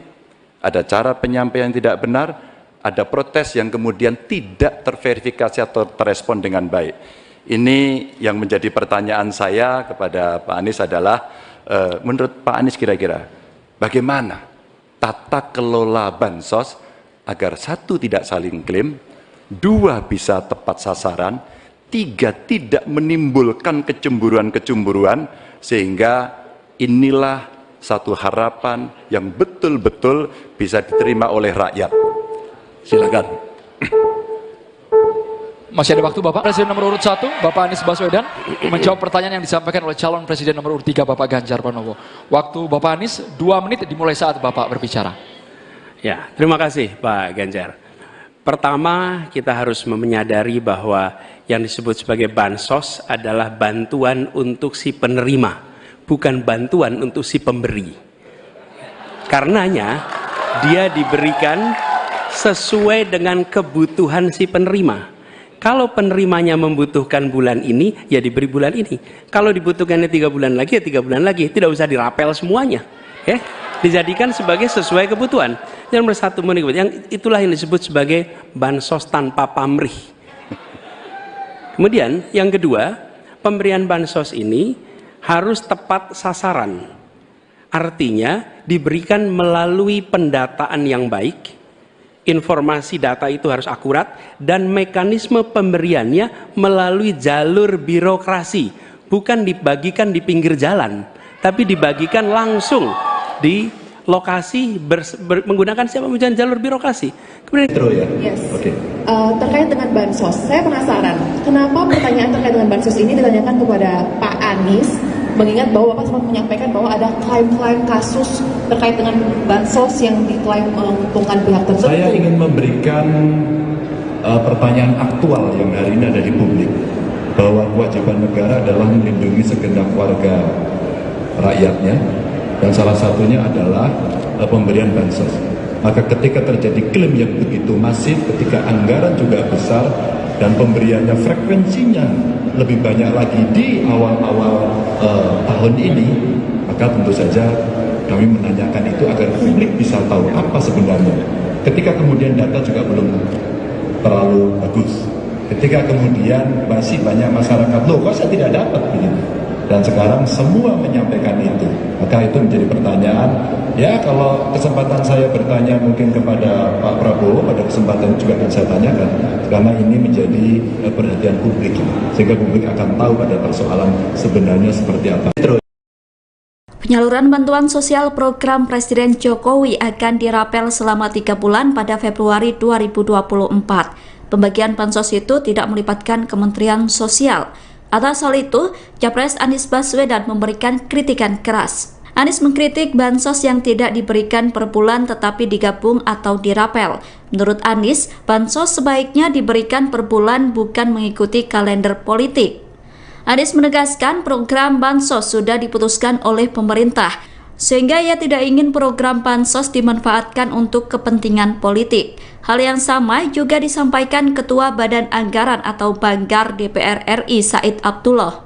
ada cara penyampaian yang tidak benar, ada protes yang kemudian tidak terverifikasi atau terrespon dengan baik. Ini yang menjadi pertanyaan saya kepada Pak Anies adalah, menurut Pak Anies kira-kira, bagaimana tata kelola bansos agar satu tidak saling klaim, dua bisa tepat sasaran, tiga tidak menimbulkan kecemburuan-kecemburuan, sehingga inilah satu harapan yang betul-betul bisa diterima oleh rakyat. Silakan. Masih ada waktu Bapak. Presiden nomor urut 1, Bapak Anies Baswedan, menjawab pertanyaan yang disampaikan oleh calon Presiden nomor urut 3, Bapak Ganjar Pranowo. Waktu Bapak Anies 2 menit dimulai saat Bapak berbicara. Ya, terima kasih Pak Ganjar. Pertama, kita harus menyadari bahwa yang disebut sebagai bansos adalah bantuan untuk si penerima, bukan bantuan untuk si pemberi. Karenanya, dia diberikan sesuai dengan kebutuhan si penerima. Kalau penerimanya membutuhkan bulan ini, ya diberi bulan ini. Kalau dibutuhkannya 3 bulan lagi, ya 3 bulan lagi. Tidak usah dirapel semuanya. Ya, dijadikan sebagai sesuai kebutuhan. Yang bersatu yang itulah yang disebut sebagai bansos tanpa pamrih. Kemudian yang kedua, pemberian bansos ini harus tepat sasaran. Artinya diberikan melalui pendataan yang baik. Informasi data itu harus akurat dan mekanisme pemberiannya melalui jalur birokrasi, bukan dibagikan di pinggir jalan, tapi dibagikan langsung di lokasi menggunakan siapa jalur birokrasi. Kemudian Yes. Terkait dengan bansos, saya penasaran kenapa pertanyaan terkait dengan bansos ini ditanyakan kepada Pak Anies, mengingat bahwa Bapak sempat menyampaikan bahwa ada klaim-klaim kasus terkait dengan bansos yang diklaim menguntungkan pihak tertentu. Saya ingin memberikan pertanyaan aktual yang hari ini ada di publik, bahwa kewajiban negara adalah melindungi segenap warga rakyatnya, dan salah satunya adalah pemberian bansos. Maka ketika terjadi klaim yang begitu masif, ketika anggaran juga besar, dan pemberiannya frekuensinya lebih banyak lagi di awal-awal tahun ini, maka tentu saja kami menanyakan itu agar publik bisa tahu apa sebenarnya. Ketika kemudian data juga belum terlalu bagus, ketika kemudian masih banyak masyarakat, loh kok saya tidak dapat begitu, dan sekarang semua menyampaikan itu, maka itu menjadi pertanyaan. Ya, kalau kesempatan saya bertanya mungkin kepada Pak Prabowo, pada kesempatan juga akan saya tanyakan, karena ini menjadi perhatian publik, sehingga publik akan tahu pada persoalan sebenarnya seperti apa. Penyaluran bantuan sosial program Presiden Jokowi akan dirapel selama 3 bulan pada Februari 2024. Pembagian bansos itu tidak melibatkan Kementerian Sosial. Atas hal itu, Capres Anies Baswedan memberikan kritikan keras. Anies mengkritik bansos yang tidak diberikan per bulan tetapi digabung atau dirapel. Menurut Anies, bansos sebaiknya diberikan per bulan bukan mengikuti kalender politik. Anies menegaskan program bansos sudah diputuskan oleh pemerintah, sehingga ia tidak ingin program bansos dimanfaatkan untuk kepentingan politik. Hal yang sama juga disampaikan Ketua Badan Anggaran atau Banggar DPR RI Said Abdullah.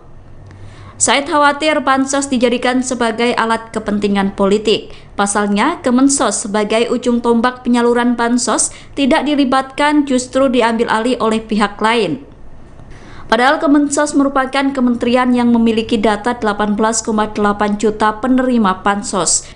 Said khawatir bansos dijadikan sebagai alat kepentingan politik. Pasalnya, Kemensos sebagai ujung tombak penyaluran bansos tidak dilibatkan, justru diambil alih oleh pihak lain. Padahal Kemensos merupakan kementerian yang memiliki data 18,8 juta penerima bansos.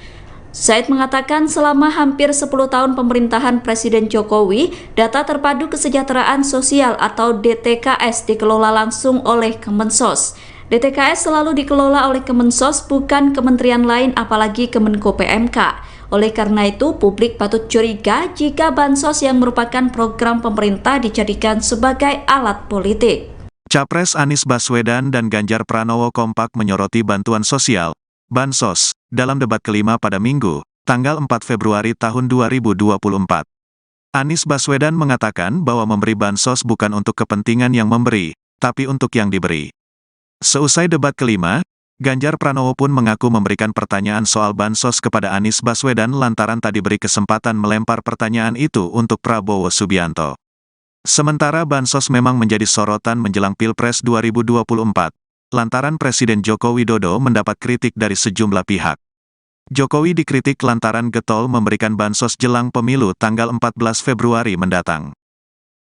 Said mengatakan selama hampir 10 tahun pemerintahan Presiden Jokowi, data terpadu kesejahteraan sosial atau DTKS dikelola langsung oleh Kemensos. DTKS selalu dikelola oleh Kemensos, bukan kementerian lain apalagi Kemenko PMK. Oleh karena itu, publik patut curiga jika bansos yang merupakan program pemerintah dijadikan sebagai alat politik. Capres Anies Baswedan dan Ganjar Pranowo kompak menyoroti bantuan sosial, bansos, dalam debat kelima pada Minggu, tanggal 4 Februari tahun 2024. Anies Baswedan mengatakan bahwa memberi bansos bukan untuk kepentingan yang memberi, tapi untuk yang diberi. Seusai debat kelima, Ganjar Pranowo pun mengaku memberikan pertanyaan soal bansos kepada Anies Baswedan lantaran tak diberi kesempatan melempar pertanyaan itu untuk Prabowo Subianto. Sementara bansos memang menjadi sorotan menjelang Pilpres 2024, lantaran Presiden Joko Widodo mendapat kritik dari sejumlah pihak. Jokowi dikritik lantaran getol memberikan bansos jelang pemilu tanggal 14 Februari mendatang.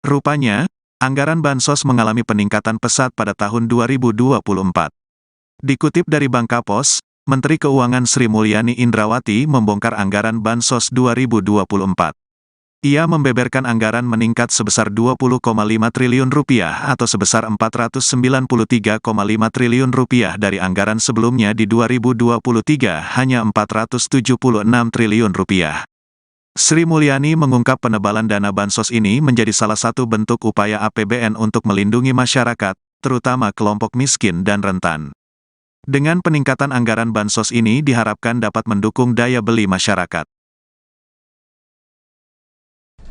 Rupanya, anggaran bansos mengalami peningkatan pesat pada tahun 2024. Dikutip dari Bangkapos, Menteri Keuangan Sri Mulyani Indrawati membongkar anggaran bansos 2024. Ia membeberkan anggaran meningkat sebesar Rp20,5 triliun atau sebesar Rp493,5 triliun dari anggaran sebelumnya di 2023 hanya Rp476 triliun. Sri Mulyani mengungkap penebalan dana bansos ini menjadi salah satu bentuk upaya APBN untuk melindungi masyarakat, terutama kelompok miskin dan rentan. Dengan peningkatan anggaran bansos ini diharapkan dapat mendukung daya beli masyarakat.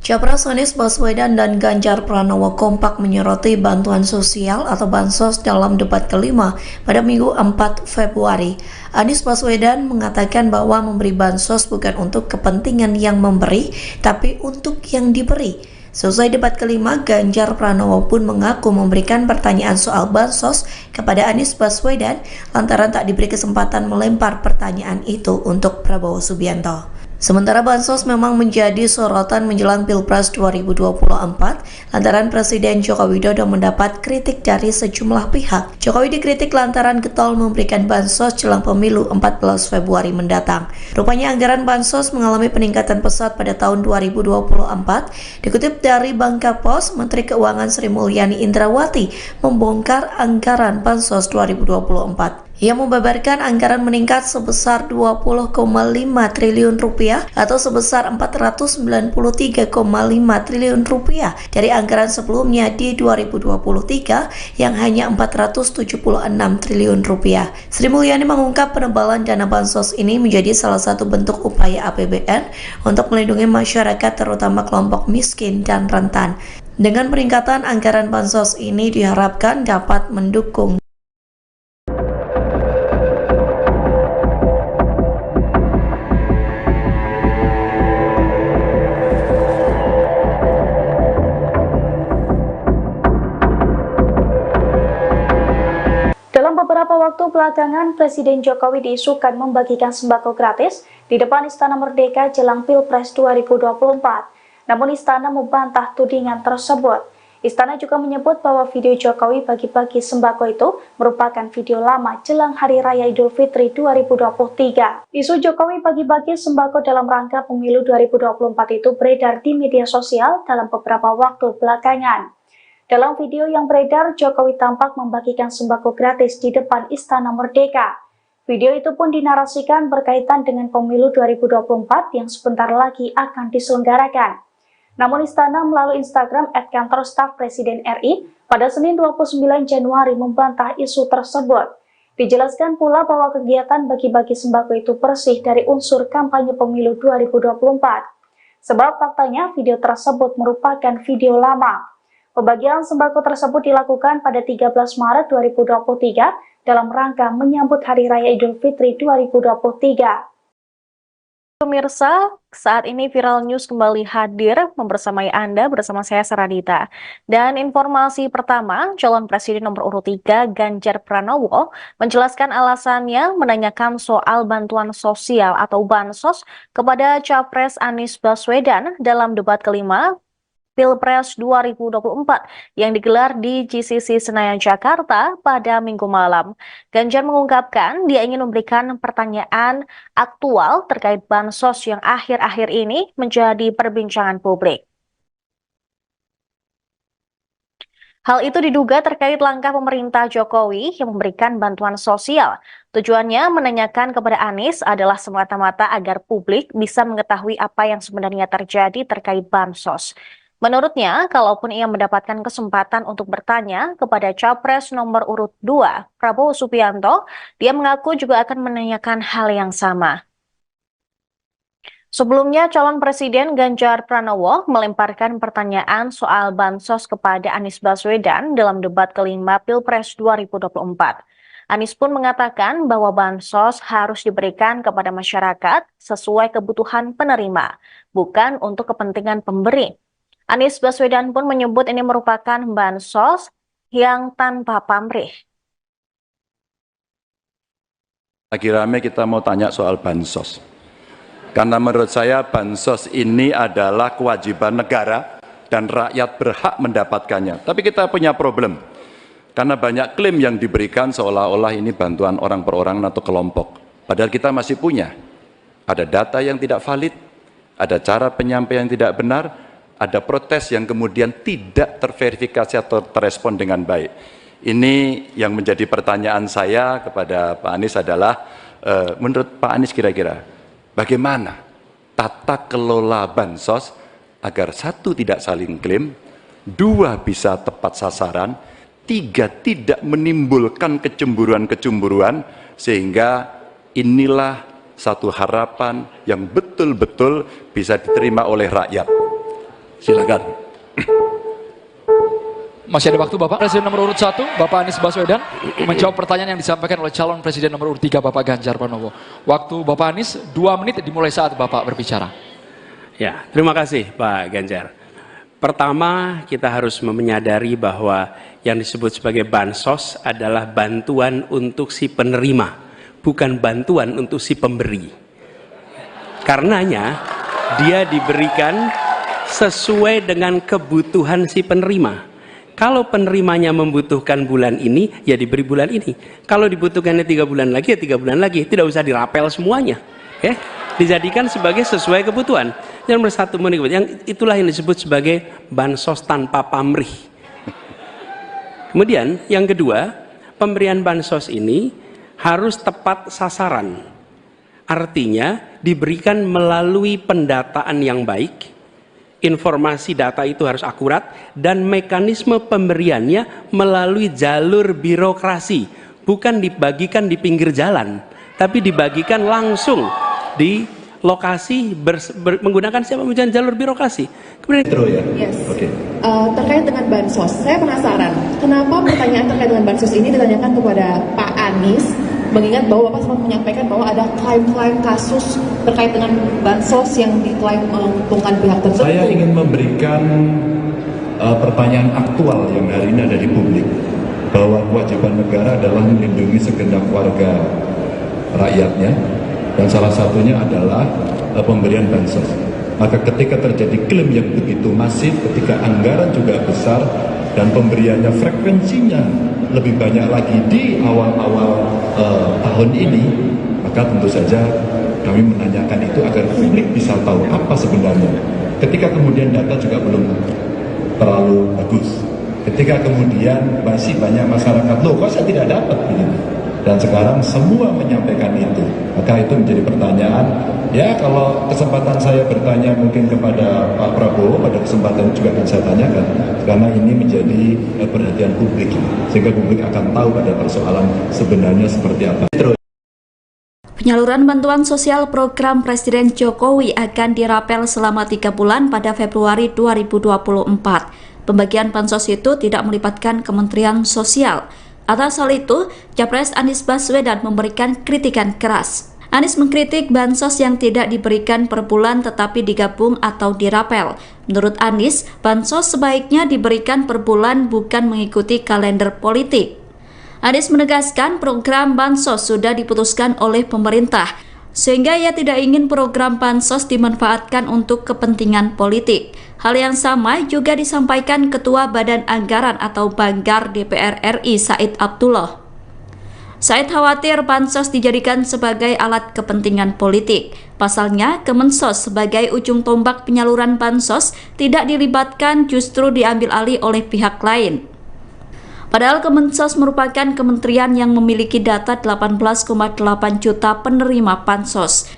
Capres Anies Baswedan dan Ganjar Pranowo kompak menyoroti bantuan sosial atau bansos dalam debat kelima pada Minggu 4 Februari. Anies Baswedan mengatakan bahwa memberi bansos bukan untuk kepentingan yang memberi, tapi untuk yang diberi. Selesai debat kelima, Ganjar Pranowo pun mengaku memberikan pertanyaan soal bansos kepada Anies Baswedan lantaran tak diberi kesempatan melempar pertanyaan itu untuk Prabowo Subianto. Sementara bansos memang menjadi sorotan menjelang Pilpres 2024 lantaran Presiden Joko Widodo mendapat kritik dari sejumlah pihak. Jokowi dikritik lantaran getol memberikan bansos jelang pemilu 14 Februari mendatang. Rupanya anggaran bansos mengalami peningkatan pesat pada tahun 2024. Dikutip dari Bangka Pos, Menteri Keuangan Sri Mulyani Indrawati membongkar anggaran bansos 2024. Ia membeberkan anggaran meningkat sebesar 20,5 triliun rupiah atau sebesar 493,5 triliun rupiah dari anggaran sebelumnya di 2023 yang hanya 476 triliun rupiah. Sri Mulyani mengungkap penebalan dana bansos ini menjadi salah satu bentuk upaya APBN untuk melindungi masyarakat terutama kelompok miskin dan rentan. Dengan peningkatan anggaran bansos ini diharapkan dapat mendukung Beberapa waktu belakangan, Presiden Jokowi diisukan membagikan sembako gratis di depan Istana Merdeka jelang Pilpres 2024. Namun Istana membantah tudingan tersebut. Istana juga menyebut bahwa video Jokowi bagi-bagi sembako itu merupakan video lama jelang Hari Raya Idul Fitri 2023. Isu Jokowi bagi-bagi sembako dalam rangka pemilu 2024 itu beredar di media sosial dalam beberapa waktu belakangan. Dalam video yang beredar, Jokowi tampak membagikan sembako gratis di depan Istana Merdeka. Video itu pun dinarasikan berkaitan dengan pemilu 2024 yang sebentar lagi akan diselenggarakan. Namun Istana melalui Instagram @kantor-staf Presiden RI pada Senin 29 Januari membantah isu tersebut. Dijelaskan pula bahwa kegiatan bagi-bagi sembako itu bersih dari unsur kampanye pemilu 2024. Sebab faktanya video tersebut merupakan video lama. Pembagian sembako tersebut dilakukan pada 13 Maret 2023 dalam rangka menyambut Hari Raya Idul Fitri 2023. Pemirsa, saat ini Viral News kembali hadir membersamai Anda bersama saya Saradita. Dan informasi pertama, calon presiden nomor urut 3 Ganjar Pranowo menjelaskan alasannya menanyakan soal bantuan sosial atau bansos kepada Capres Anies Baswedan dalam debat kelima Pilpres 2024 yang digelar di GCC Senayan, Jakarta pada Minggu malam. Ganjar mengungkapkan dia ingin memberikan pertanyaan aktual terkait bansos yang akhir-akhir ini menjadi perbincangan publik. Hal itu diduga terkait langkah pemerintah Jokowi yang memberikan bantuan sosial. Tujuannya menanyakan kepada Anies adalah semata-mata agar publik bisa mengetahui apa yang sebenarnya terjadi terkait bansos. Menurutnya, kalaupun ia mendapatkan kesempatan untuk bertanya kepada Capres nomor urut 2, Prabowo Subianto, dia mengaku juga akan menanyakan hal yang sama. Sebelumnya, calon presiden Ganjar Pranowo melemparkan pertanyaan soal bansos kepada Anies Baswedan dalam debat kelima Pilpres 2024. Anies pun mengatakan bahwa bansos harus diberikan kepada masyarakat sesuai kebutuhan penerima, bukan untuk kepentingan pemberi. Anies Baswedan pun menyebut ini merupakan bansos yang tanpa pamrih. Lagi rame kita mau tanya soal bansos. Karena menurut saya bansos ini adalah kewajiban negara dan rakyat berhak mendapatkannya. Tapi kita punya problem. Karena banyak klaim yang diberikan seolah-olah ini bantuan orang per orang atau kelompok. Padahal kita masih punya. Ada data yang tidak valid, ada cara penyampaian yang tidak benar, ada protes yang kemudian tidak terverifikasi atau terrespon dengan baik. Ini yang menjadi pertanyaan saya kepada Pak Anies adalah, menurut Pak Anies kira-kira bagaimana tata kelola bansos agar satu tidak saling klaim, dua bisa tepat sasaran, tiga tidak menimbulkan kecemburuan-kecemburuan, sehingga inilah satu harapan yang betul-betul bisa diterima oleh rakyat. Silakan. Masih ada waktu Bapak. Presiden nomor urut 1, Bapak Anies Baswedan, menjawab pertanyaan yang disampaikan oleh calon Presiden nomor urut 3, Bapak Ganjar Pranowo. Waktu Bapak Anies 2 menit dimulai saat Bapak berbicara. Ya, terima kasih Pak Ganjar. Pertama, kita harus menyadari bahwa yang disebut sebagai bansos adalah bantuan untuk si penerima, bukan bantuan untuk si pemberi. Karenanya, dia diberikan sesuai dengan kebutuhan si penerima. Kalau penerimanya membutuhkan bulan ini, ya diberi bulan ini. Kalau dibutuhkannya 3 bulan lagi, ya 3 bulan lagi. Tidak usah dirapel semuanya. Ya, dijadikan sebagai sesuai kebutuhan. Yang nomor satu, itulah yang disebut sebagai bansos tanpa pamrih. Kemudian yang kedua, pemberian bansos ini harus tepat sasaran. Artinya diberikan melalui pendataan yang baik, informasi data itu harus akurat, dan mekanisme pemberiannya melalui jalur birokrasi, bukan dibagikan di pinggir jalan, tapi dibagikan langsung di lokasi menggunakan siapa jalur birokrasi. Kemudian Yes. Terkait dengan bansos, saya penasaran kenapa pertanyaan terkait dengan bansos ini ditanyakan kepada Pak Anies, mengingat bahwa Bapak sempat menyampaikan bahwa ada klaim-klaim kasus terkait dengan bansos yang diklaim menguntungkan pihak tertentu. Saya ingin memberikan pertanyaan aktual yang hari ini ada di publik, bahwa kewajiban negara adalah melindungi segenap warga rakyatnya, dan salah satunya adalah pemberian bansos. Maka ketika terjadi klaim yang begitu masif, ketika anggaran juga besar, dan pemberiannya frekuensinya lebih banyak lagi di awal-awal tahun ini, maka tentu saja kami menanyakan itu agar publik bisa tahu apa sebenarnya. Ketika kemudian data juga belum terlalu bagus, ketika kemudian masih banyak masyarakat, loh kok saya tidak dapat begini, dan sekarang semua menyampaikan itu, maka itu menjadi pertanyaan. Ya, kalau kesempatan saya bertanya mungkin kepada Pak Prabowo, pada kesempatan juga akan saya tanyakan, karena ini menjadi perhatian publik, sehingga publik akan tahu pada persoalan sebenarnya seperti apa. Penyaluran bantuan sosial program Presiden Jokowi akan dirapel selama 3 bulan pada Februari 2024. Pembagian bansos itu tidak melibatkan Kementerian Sosial. Atas hal itu, Capres Anies Baswedan memberikan kritikan keras. Anies mengkritik bansos yang tidak diberikan per bulan tetapi digabung atau dirapel. Menurut Anies, bansos sebaiknya diberikan per bulan bukan mengikuti kalender politik. Anies menegaskan program bansos sudah diputuskan oleh pemerintah, sehingga ia tidak ingin program bansos dimanfaatkan untuk kepentingan politik. Hal yang sama juga disampaikan Ketua Badan Anggaran atau Banggar DPR RI Said Abdullah. Said khawatir bansos dijadikan sebagai alat kepentingan politik. Pasalnya, Kemensos sebagai ujung tombak penyaluran bansos tidak dilibatkan, justru diambil alih oleh pihak lain. Padahal Kemensos merupakan kementerian yang memiliki data 18,8 juta penerima bansos.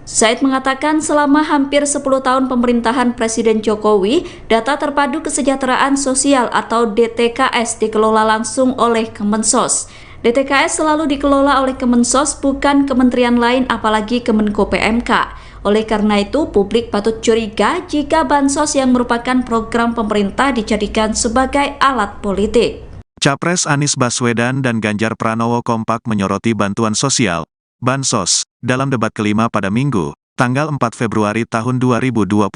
Said mengatakan selama hampir 10 tahun pemerintahan Presiden Jokowi, data terpadu kesejahteraan sosial atau DTKS dikelola langsung oleh Kemensos. DTKS selalu dikelola oleh Kemensos, bukan kementerian lain apalagi Kemenko PMK. Oleh karena itu, publik patut curiga jika bansos yang merupakan program pemerintah dijadikan sebagai alat politik. Capres Anies Baswedan dan Ganjar Pranowo kompak menyoroti bantuan sosial, bansos, dalam debat kelima pada Minggu, tanggal 4 Februari tahun 2024.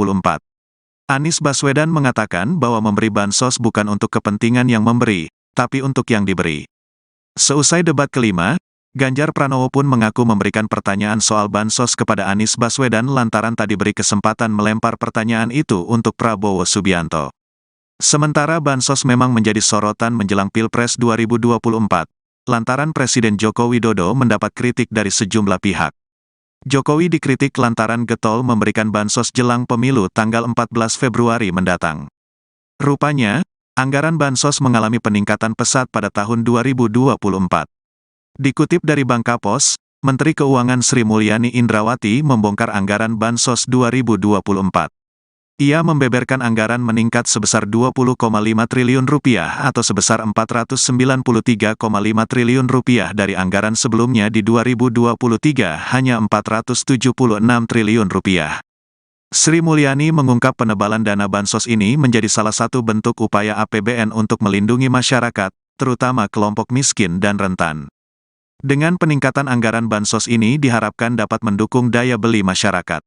Anies Baswedan mengatakan bahwa memberi bansos bukan untuk kepentingan yang memberi, tapi untuk yang diberi. Seusai debat kelima, Ganjar Pranowo pun mengaku memberikan pertanyaan soal bansos kepada Anies Baswedan lantaran tak diberi kesempatan melempar pertanyaan itu untuk Prabowo Subianto. Sementara bansos memang menjadi sorotan menjelang Pilpres 2024, lantaran Presiden Joko Widodo mendapat kritik dari sejumlah pihak. Jokowi dikritik lantaran getol memberikan bansos jelang pemilu tanggal 14 Februari mendatang. Rupanya, anggaran bansos mengalami peningkatan pesat pada tahun 2024. Dikutip dari Bank Kapos, Menteri Keuangan Sri Mulyani Indrawati membongkar anggaran Bansos 2024. Ia membeberkan anggaran meningkat sebesar Rp20,5 triliun atau sebesar Rp493,5 triliun dari anggaran sebelumnya di 2023 hanya Rp476 triliun. Sri Mulyani mengungkap penebalan dana Bansos ini menjadi salah satu bentuk upaya APBN untuk melindungi masyarakat, terutama kelompok miskin dan rentan. Dengan peningkatan anggaran Bansos ini diharapkan dapat mendukung daya beli masyarakat.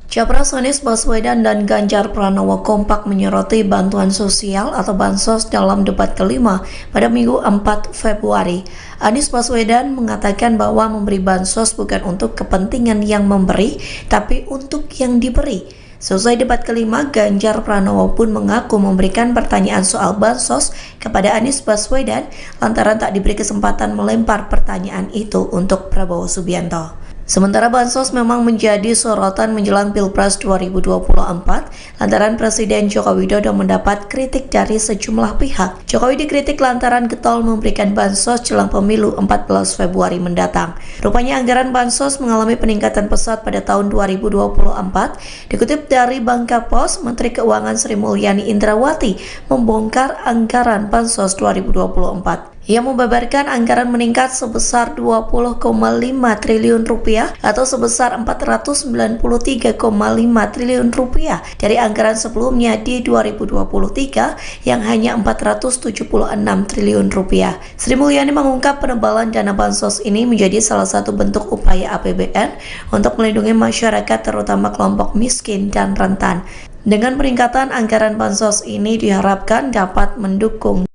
Capres Anies Baswedan dan Ganjar Pranowo kompak menyoroti bantuan sosial atau Bansos dalam debat kelima pada Minggu 4 Februari. Anies Baswedan mengatakan bahwa memberi Bansos bukan untuk kepentingan yang memberi, tapi untuk yang diberi. Selesai debat kelima, Ganjar Pranowo pun mengaku memberikan pertanyaan soal Bansos kepada Anies Baswedan lantaran tak diberi kesempatan melempar pertanyaan itu untuk Prabowo Subianto. Sementara Bansos memang menjadi sorotan menjelang Pilpres 2024 lantaran Presiden Joko Widodo mendapat kritik dari sejumlah pihak. Jokowi dikritik lantaran getol memberikan Bansos jelang pemilu 14 Februari mendatang. Rupanya anggaran Bansos mengalami peningkatan pesat pada tahun 2024. Dikutip dari Bangkapos, Menteri Keuangan Sri Mulyani Indrawati membongkar anggaran Bansos 2024. Ia membeberkan anggaran meningkat sebesar Rp20,5 triliun atau sebesar Rp493,5 triliun dari anggaran sebelumnya di 2023 yang hanya Rp476 triliun. Sri Mulyani mengungkap penebalan dana Bansos ini menjadi salah satu bentuk upaya APBN untuk melindungi masyarakat terutama kelompok miskin dan rentan. Dengan peningkatan anggaran Bansos ini diharapkan dapat mendukung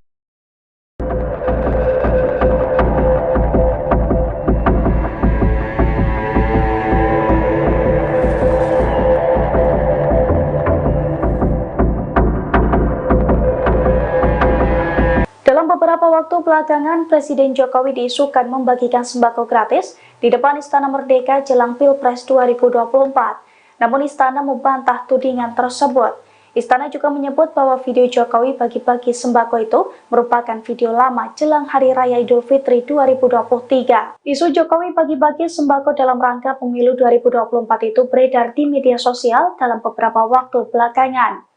Beberapa waktu belakangan, Presiden Jokowi diisukan membagikan sembako gratis di depan Istana Merdeka jelang Pilpres 2024. Namun Istana membantah tudingan tersebut. Istana juga menyebut bahwa video Jokowi bagi-bagi sembako itu merupakan video lama jelang Hari Raya Idul Fitri 2023. Isu Jokowi bagi-bagi sembako dalam rangka pemilu 2024 itu beredar di media sosial dalam beberapa waktu belakangan.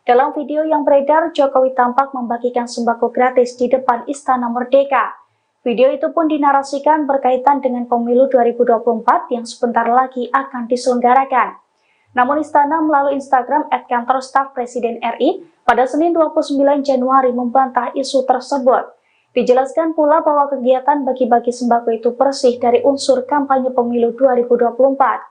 Dalam video yang beredar, Jokowi tampak membagikan sembako gratis di depan Istana Merdeka. Video itu pun dinarasikan berkaitan dengan pemilu 2024 yang sebentar lagi akan diselenggarakan. Namun Istana melalui Instagram @kantor staf Presiden RI pada Senin 29 Januari membantah isu tersebut. Dijelaskan pula bahwa kegiatan bagi-bagi sembako itu bersih dari unsur kampanye pemilu 2024.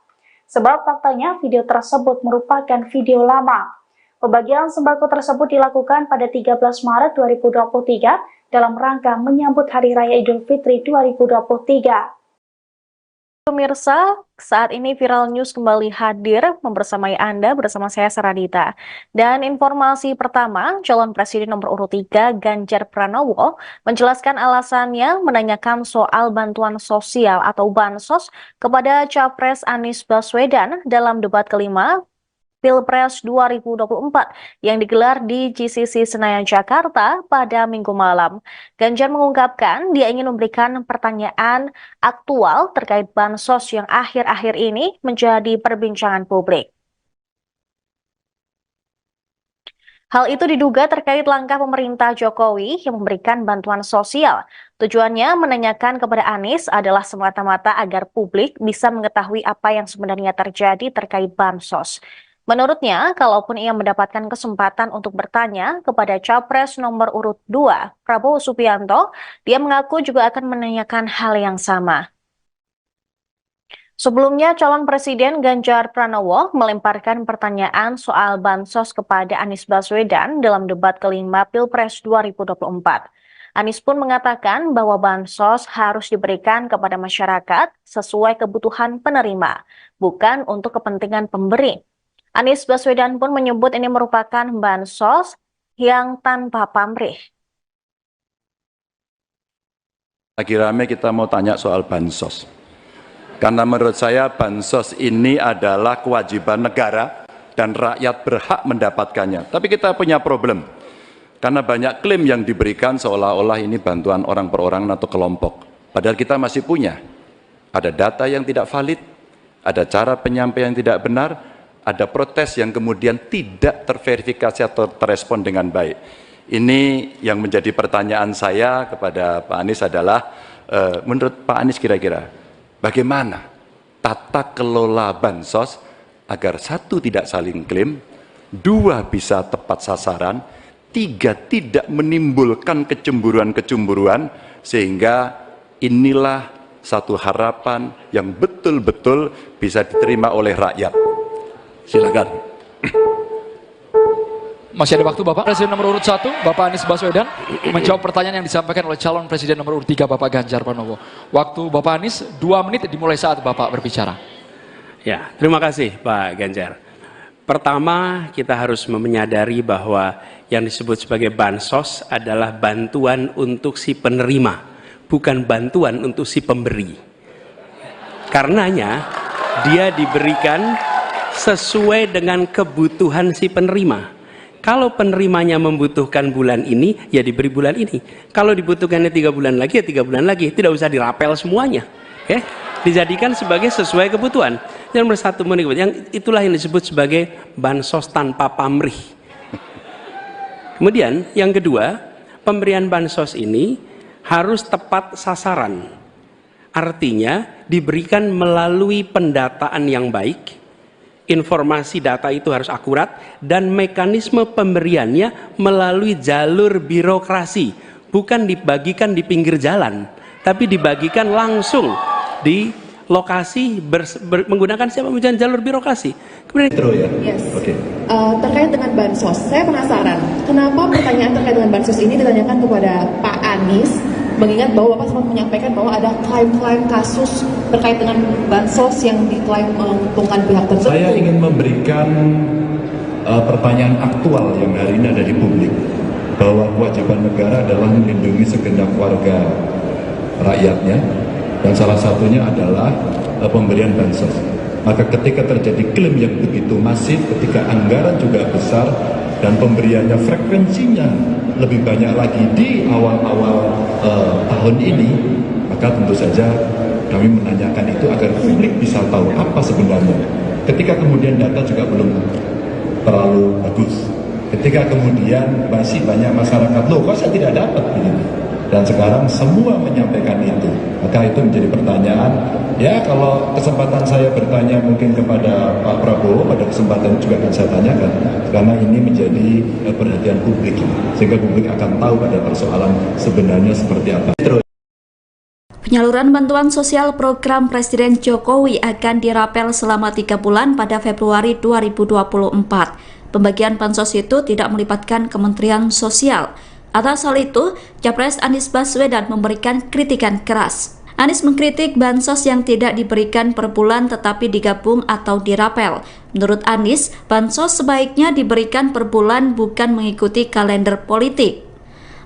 Sebab faktanya video tersebut merupakan video lama. Pembagian sembako tersebut dilakukan pada 13 Maret 2023 dalam rangka menyambut Hari Raya Idul Fitri 2023. Pemirsa, saat ini Viral News kembali hadir membersamai Anda bersama saya Saradita. Dan informasi pertama, calon presiden nomor urut 3 Ganjar Pranowo menjelaskan alasannya menanyakan soal bantuan sosial atau Bansos kepada Capres Anies Baswedan dalam debat kelima Pilpres 2024 yang digelar di GCC Senayan, Jakarta pada Minggu malam. Ganjar mengungkapkan dia ingin memberikan pertanyaan aktual terkait Bansos yang akhir-akhir ini menjadi perbincangan publik. Hal itu diduga terkait langkah pemerintah Jokowi yang memberikan bantuan sosial. Tujuannya menanyakan kepada Anies adalah semata-mata agar publik bisa mengetahui apa yang sebenarnya terjadi terkait Bansos. Menurutnya, kalaupun ia mendapatkan kesempatan untuk bertanya kepada Capres nomor urut 2, Prabowo Subianto, dia mengaku juga akan menanyakan hal yang sama. Sebelumnya, calon Presiden Ganjar Pranowo melemparkan pertanyaan soal Bansos kepada Anies Baswedan dalam debat kelima Pilpres 2024. Anies pun mengatakan bahwa Bansos harus diberikan kepada masyarakat sesuai kebutuhan penerima, bukan untuk kepentingan pemberi. Anies Baswedan pun menyebut ini merupakan Bansos yang tanpa pamrih. Lagi rame kita mau tanya soal Bansos. Karena menurut saya Bansos ini adalah kewajiban negara dan rakyat berhak mendapatkannya. Tapi kita punya problem. Karena banyak klaim yang diberikan seolah-olah ini bantuan orang per orang atau kelompok. Padahal kita masih punya. Ada data yang tidak valid, ada cara penyampaian yang tidak benar, ada protes yang kemudian tidak terverifikasi atau terrespon dengan baik. Ini yang menjadi pertanyaan saya kepada Pak Anies adalah, menurut Pak Anies kira-kira bagaimana tata kelola bansos agar satu tidak saling klaim, dua bisa tepat sasaran, tiga tidak menimbulkan kecemburuan-kecemburuan, sehingga inilah satu harapan yang betul-betul bisa diterima oleh rakyat. Silakan. Masih ada waktu Bapak. Presiden nomor urut 1, Bapak Anies Baswedan, menjawab pertanyaan yang disampaikan oleh calon presiden nomor urut 3, Bapak Ganjar Pranowo. Waktu Bapak Anies 2 menit dimulai saat Bapak berbicara. Ya, terima kasih Pak Ganjar. Pertama, kita harus menyadari bahwa yang disebut sebagai bansos adalah bantuan untuk si penerima, bukan bantuan untuk si pemberi. Karenanya, dia diberikan sesuai dengan kebutuhan si penerima. Kalau penerimanya membutuhkan bulan ini, ya diberi bulan ini. Kalau dibutuhkannya 3 bulan lagi, ya 3 bulan lagi. Tidak usah dirapel semuanya. Okay? Dijadikan sebagai sesuai kebutuhan. Yang nomor satu, itulah yang disebut sebagai bansos tanpa pamrih. Kemudian yang kedua, pemberian bansos ini harus tepat sasaran. Artinya diberikan melalui pendataan yang baik, informasi data itu harus akurat, dan mekanisme pemberiannya melalui jalur birokrasi, bukan dibagikan di pinggir jalan, tapi dibagikan langsung di lokasi menggunakan siapa menggunakan jalur birokrasi. Kemudian yes. Terkait dengan bansos, saya penasaran kenapa pertanyaan terkait dengan bansos ini ditanyakan kepada Pak Anies, mengingat bahwa Bapak sempat menyampaikan bahwa ada klaim-klaim kasus terkait dengan bansos yang diklaim menguntungkan pihak tertentu. Saya ingin memberikan pertanyaan aktual yang hari ini ada di publik, bahwa kewajiban negara adalah melindungi segenap warga rakyatnya, dan salah satunya adalah pemberian bansos. Maka ketika terjadi klaim yang begitu masif, ketika anggaran juga besar, dan pemberiannya frekuensinya lebih banyak lagi di awal-awal tahun ini, maka tentu saja kami menanyakan itu agar publik bisa tahu apa sebenarnya. Ketika kemudian data juga belum terlalu bagus, ketika kemudian masih banyak masyarakat, loh kok saya tidak dapat begini, dan sekarang semua menyampaikan itu, maka itu menjadi pertanyaan. Ya, kalau kesempatan saya bertanya mungkin kepada Pak Prabowo, pada kesempatan juga akan saya tanyakan, karena ini menjadi perhatian publik, sehingga publik akan tahu pada persoalan sebenarnya seperti apa. Penyaluran bantuan sosial program Presiden Jokowi akan dirapel selama 3 bulan pada Februari 2024. Pembagian bansos itu tidak melibatkan Kementerian Sosial. Atas hal itu, Capres Anies Baswedan memberikan kritikan keras. Anies mengkritik bansos yang tidak diberikan per bulan tetapi digabung atau dirapel. Menurut Anies, bansos sebaiknya diberikan per bulan bukan mengikuti kalender politik.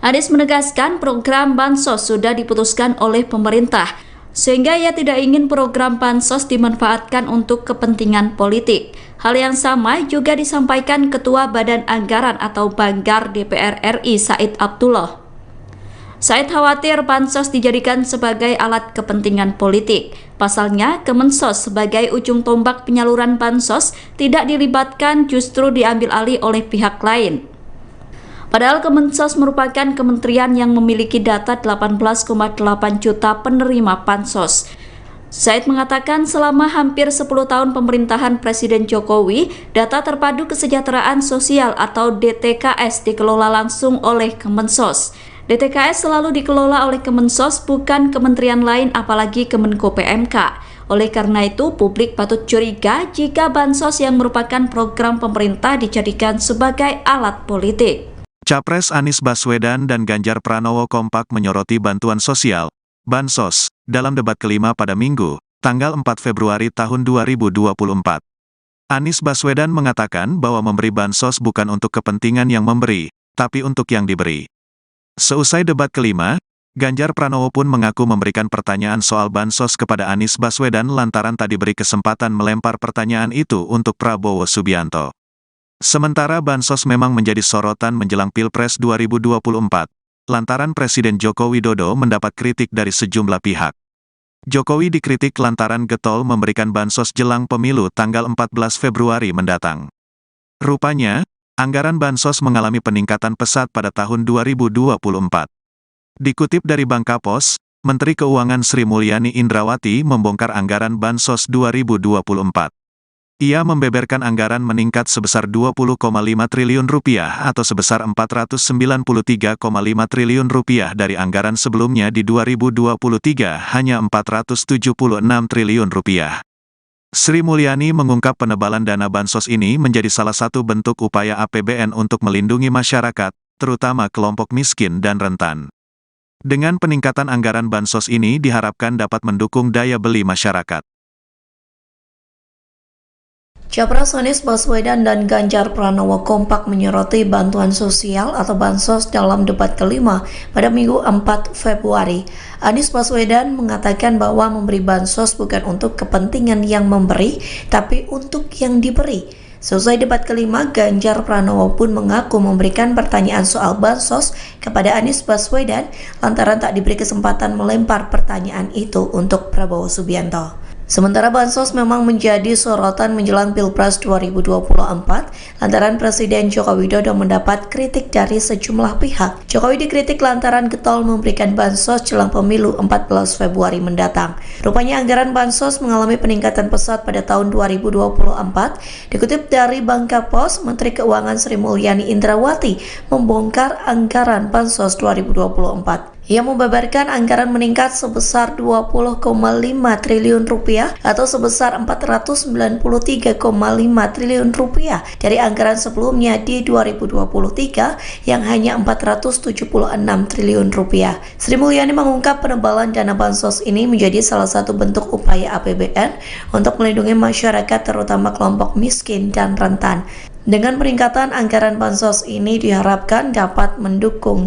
Anies menegaskan program bansos sudah diputuskan oleh pemerintah, sehingga ia tidak ingin program bansos dimanfaatkan untuk kepentingan politik. Hal yang sama juga disampaikan Ketua Badan Anggaran atau Banggar DPR RI Said Abdullah. Said khawatir bansos dijadikan sebagai alat kepentingan politik. Pasalnya, Kemensos sebagai ujung tombak penyaluran bansos tidak dilibatkan, justru diambil alih oleh pihak lain. Padahal Kemensos merupakan kementerian yang memiliki data 18,8 juta penerima bansos. Said mengatakan selama hampir 10 tahun pemerintahan Presiden Jokowi, data terpadu kesejahteraan sosial atau DTKS dikelola langsung oleh Kemensos. DTKS selalu dikelola oleh Kemensos, bukan kementerian lain apalagi Kemenko PMK. Oleh karena itu, publik patut curiga jika bansos yang merupakan program pemerintah dijadikan sebagai alat politik. Capres Anies Baswedan dan Ganjar Pranowo kompak menyoroti bantuan sosial, bansos, dalam debat kelima pada Minggu, tanggal 4 Februari tahun 2024. Anies Baswedan mengatakan bahwa memberi bansos bukan untuk kepentingan yang memberi, tapi untuk yang diberi. Seusai debat kelima, Ganjar Pranowo pun mengaku memberikan pertanyaan soal bansos kepada Anies Baswedan lantaran tak diberi kesempatan melempar pertanyaan itu untuk Prabowo Subianto. Sementara bansos memang menjadi sorotan menjelang Pilpres 2024, lantaran Presiden Joko Widodo mendapat kritik dari sejumlah pihak. Jokowi dikritik lantaran getol memberikan bansos jelang pemilu tanggal 14 Februari mendatang. Rupanya, anggaran bansos mengalami peningkatan pesat pada tahun 2024. Dikutip dari Bangkapos, Menteri Keuangan Sri Mulyani Indrawati membongkar anggaran bansos 2024. Ia membeberkan anggaran meningkat sebesar 20,5 triliun rupiah atau sebesar 493,5 triliun rupiah dari anggaran sebelumnya di 2023 hanya 476 triliun rupiah. Sri Mulyani mengungkap penebalan dana bansos ini menjadi salah satu bentuk upaya APBN untuk melindungi masyarakat, terutama kelompok miskin dan rentan. Dengan peningkatan anggaran bansos ini diharapkan dapat mendukung daya beli masyarakat. Capres Anies Baswedan dan Ganjar Pranowo kompak menyoroti bantuan sosial atau bansos dalam debat kelima pada Minggu 4 Februari. Anies Baswedan mengatakan bahwa memberi bansos bukan untuk kepentingan yang memberi, tapi untuk yang diberi. Selesai debat kelima, Ganjar Pranowo pun mengaku memberikan pertanyaan soal bansos kepada Anies Baswedan lantaran tak diberi kesempatan melempar pertanyaan itu untuk Prabowo Subianto. Sementara bansos memang menjadi sorotan menjelang Pilpres 2024 lantaran Presiden Joko Widodo mendapat kritik dari sejumlah pihak. Jokowi dikritik lantaran getol memberikan bansos jelang pemilu 14 Februari mendatang. Rupanya anggaran bansos mengalami peningkatan pesat pada tahun 2024. Dikutip dari Bangkapos, Menteri Keuangan Sri Mulyani Indrawati membongkar anggaran bansos 2024. Ia membeberkan anggaran meningkat sebesar 20,5 triliun rupiah atau sebesar 493,5 triliun rupiah dari anggaran sebelumnya di 2023 yang hanya 476 triliun rupiah. Sri Mulyani mengungkap penebalan dana bansos ini menjadi salah satu bentuk upaya APBN untuk melindungi masyarakat terutama kelompok miskin dan rentan. Dengan peningkatan anggaran bansos ini diharapkan dapat mendukung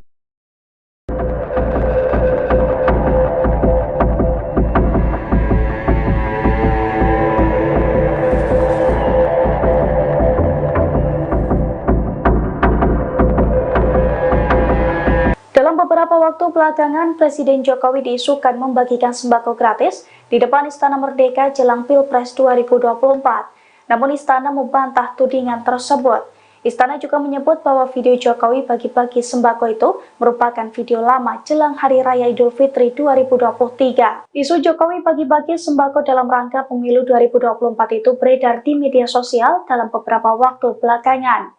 Beberapa waktu belakangan, Presiden Jokowi diisukan membagikan sembako gratis di depan Istana Merdeka jelang Pilpres 2024. Namun Istana membantah tudingan tersebut. Istana juga menyebut bahwa video Jokowi bagi-bagi sembako itu merupakan video lama jelang Hari Raya Idul Fitri 2023. Isu Jokowi bagi-bagi sembako dalam rangka pemilu 2024 itu beredar di media sosial dalam beberapa waktu belakangan.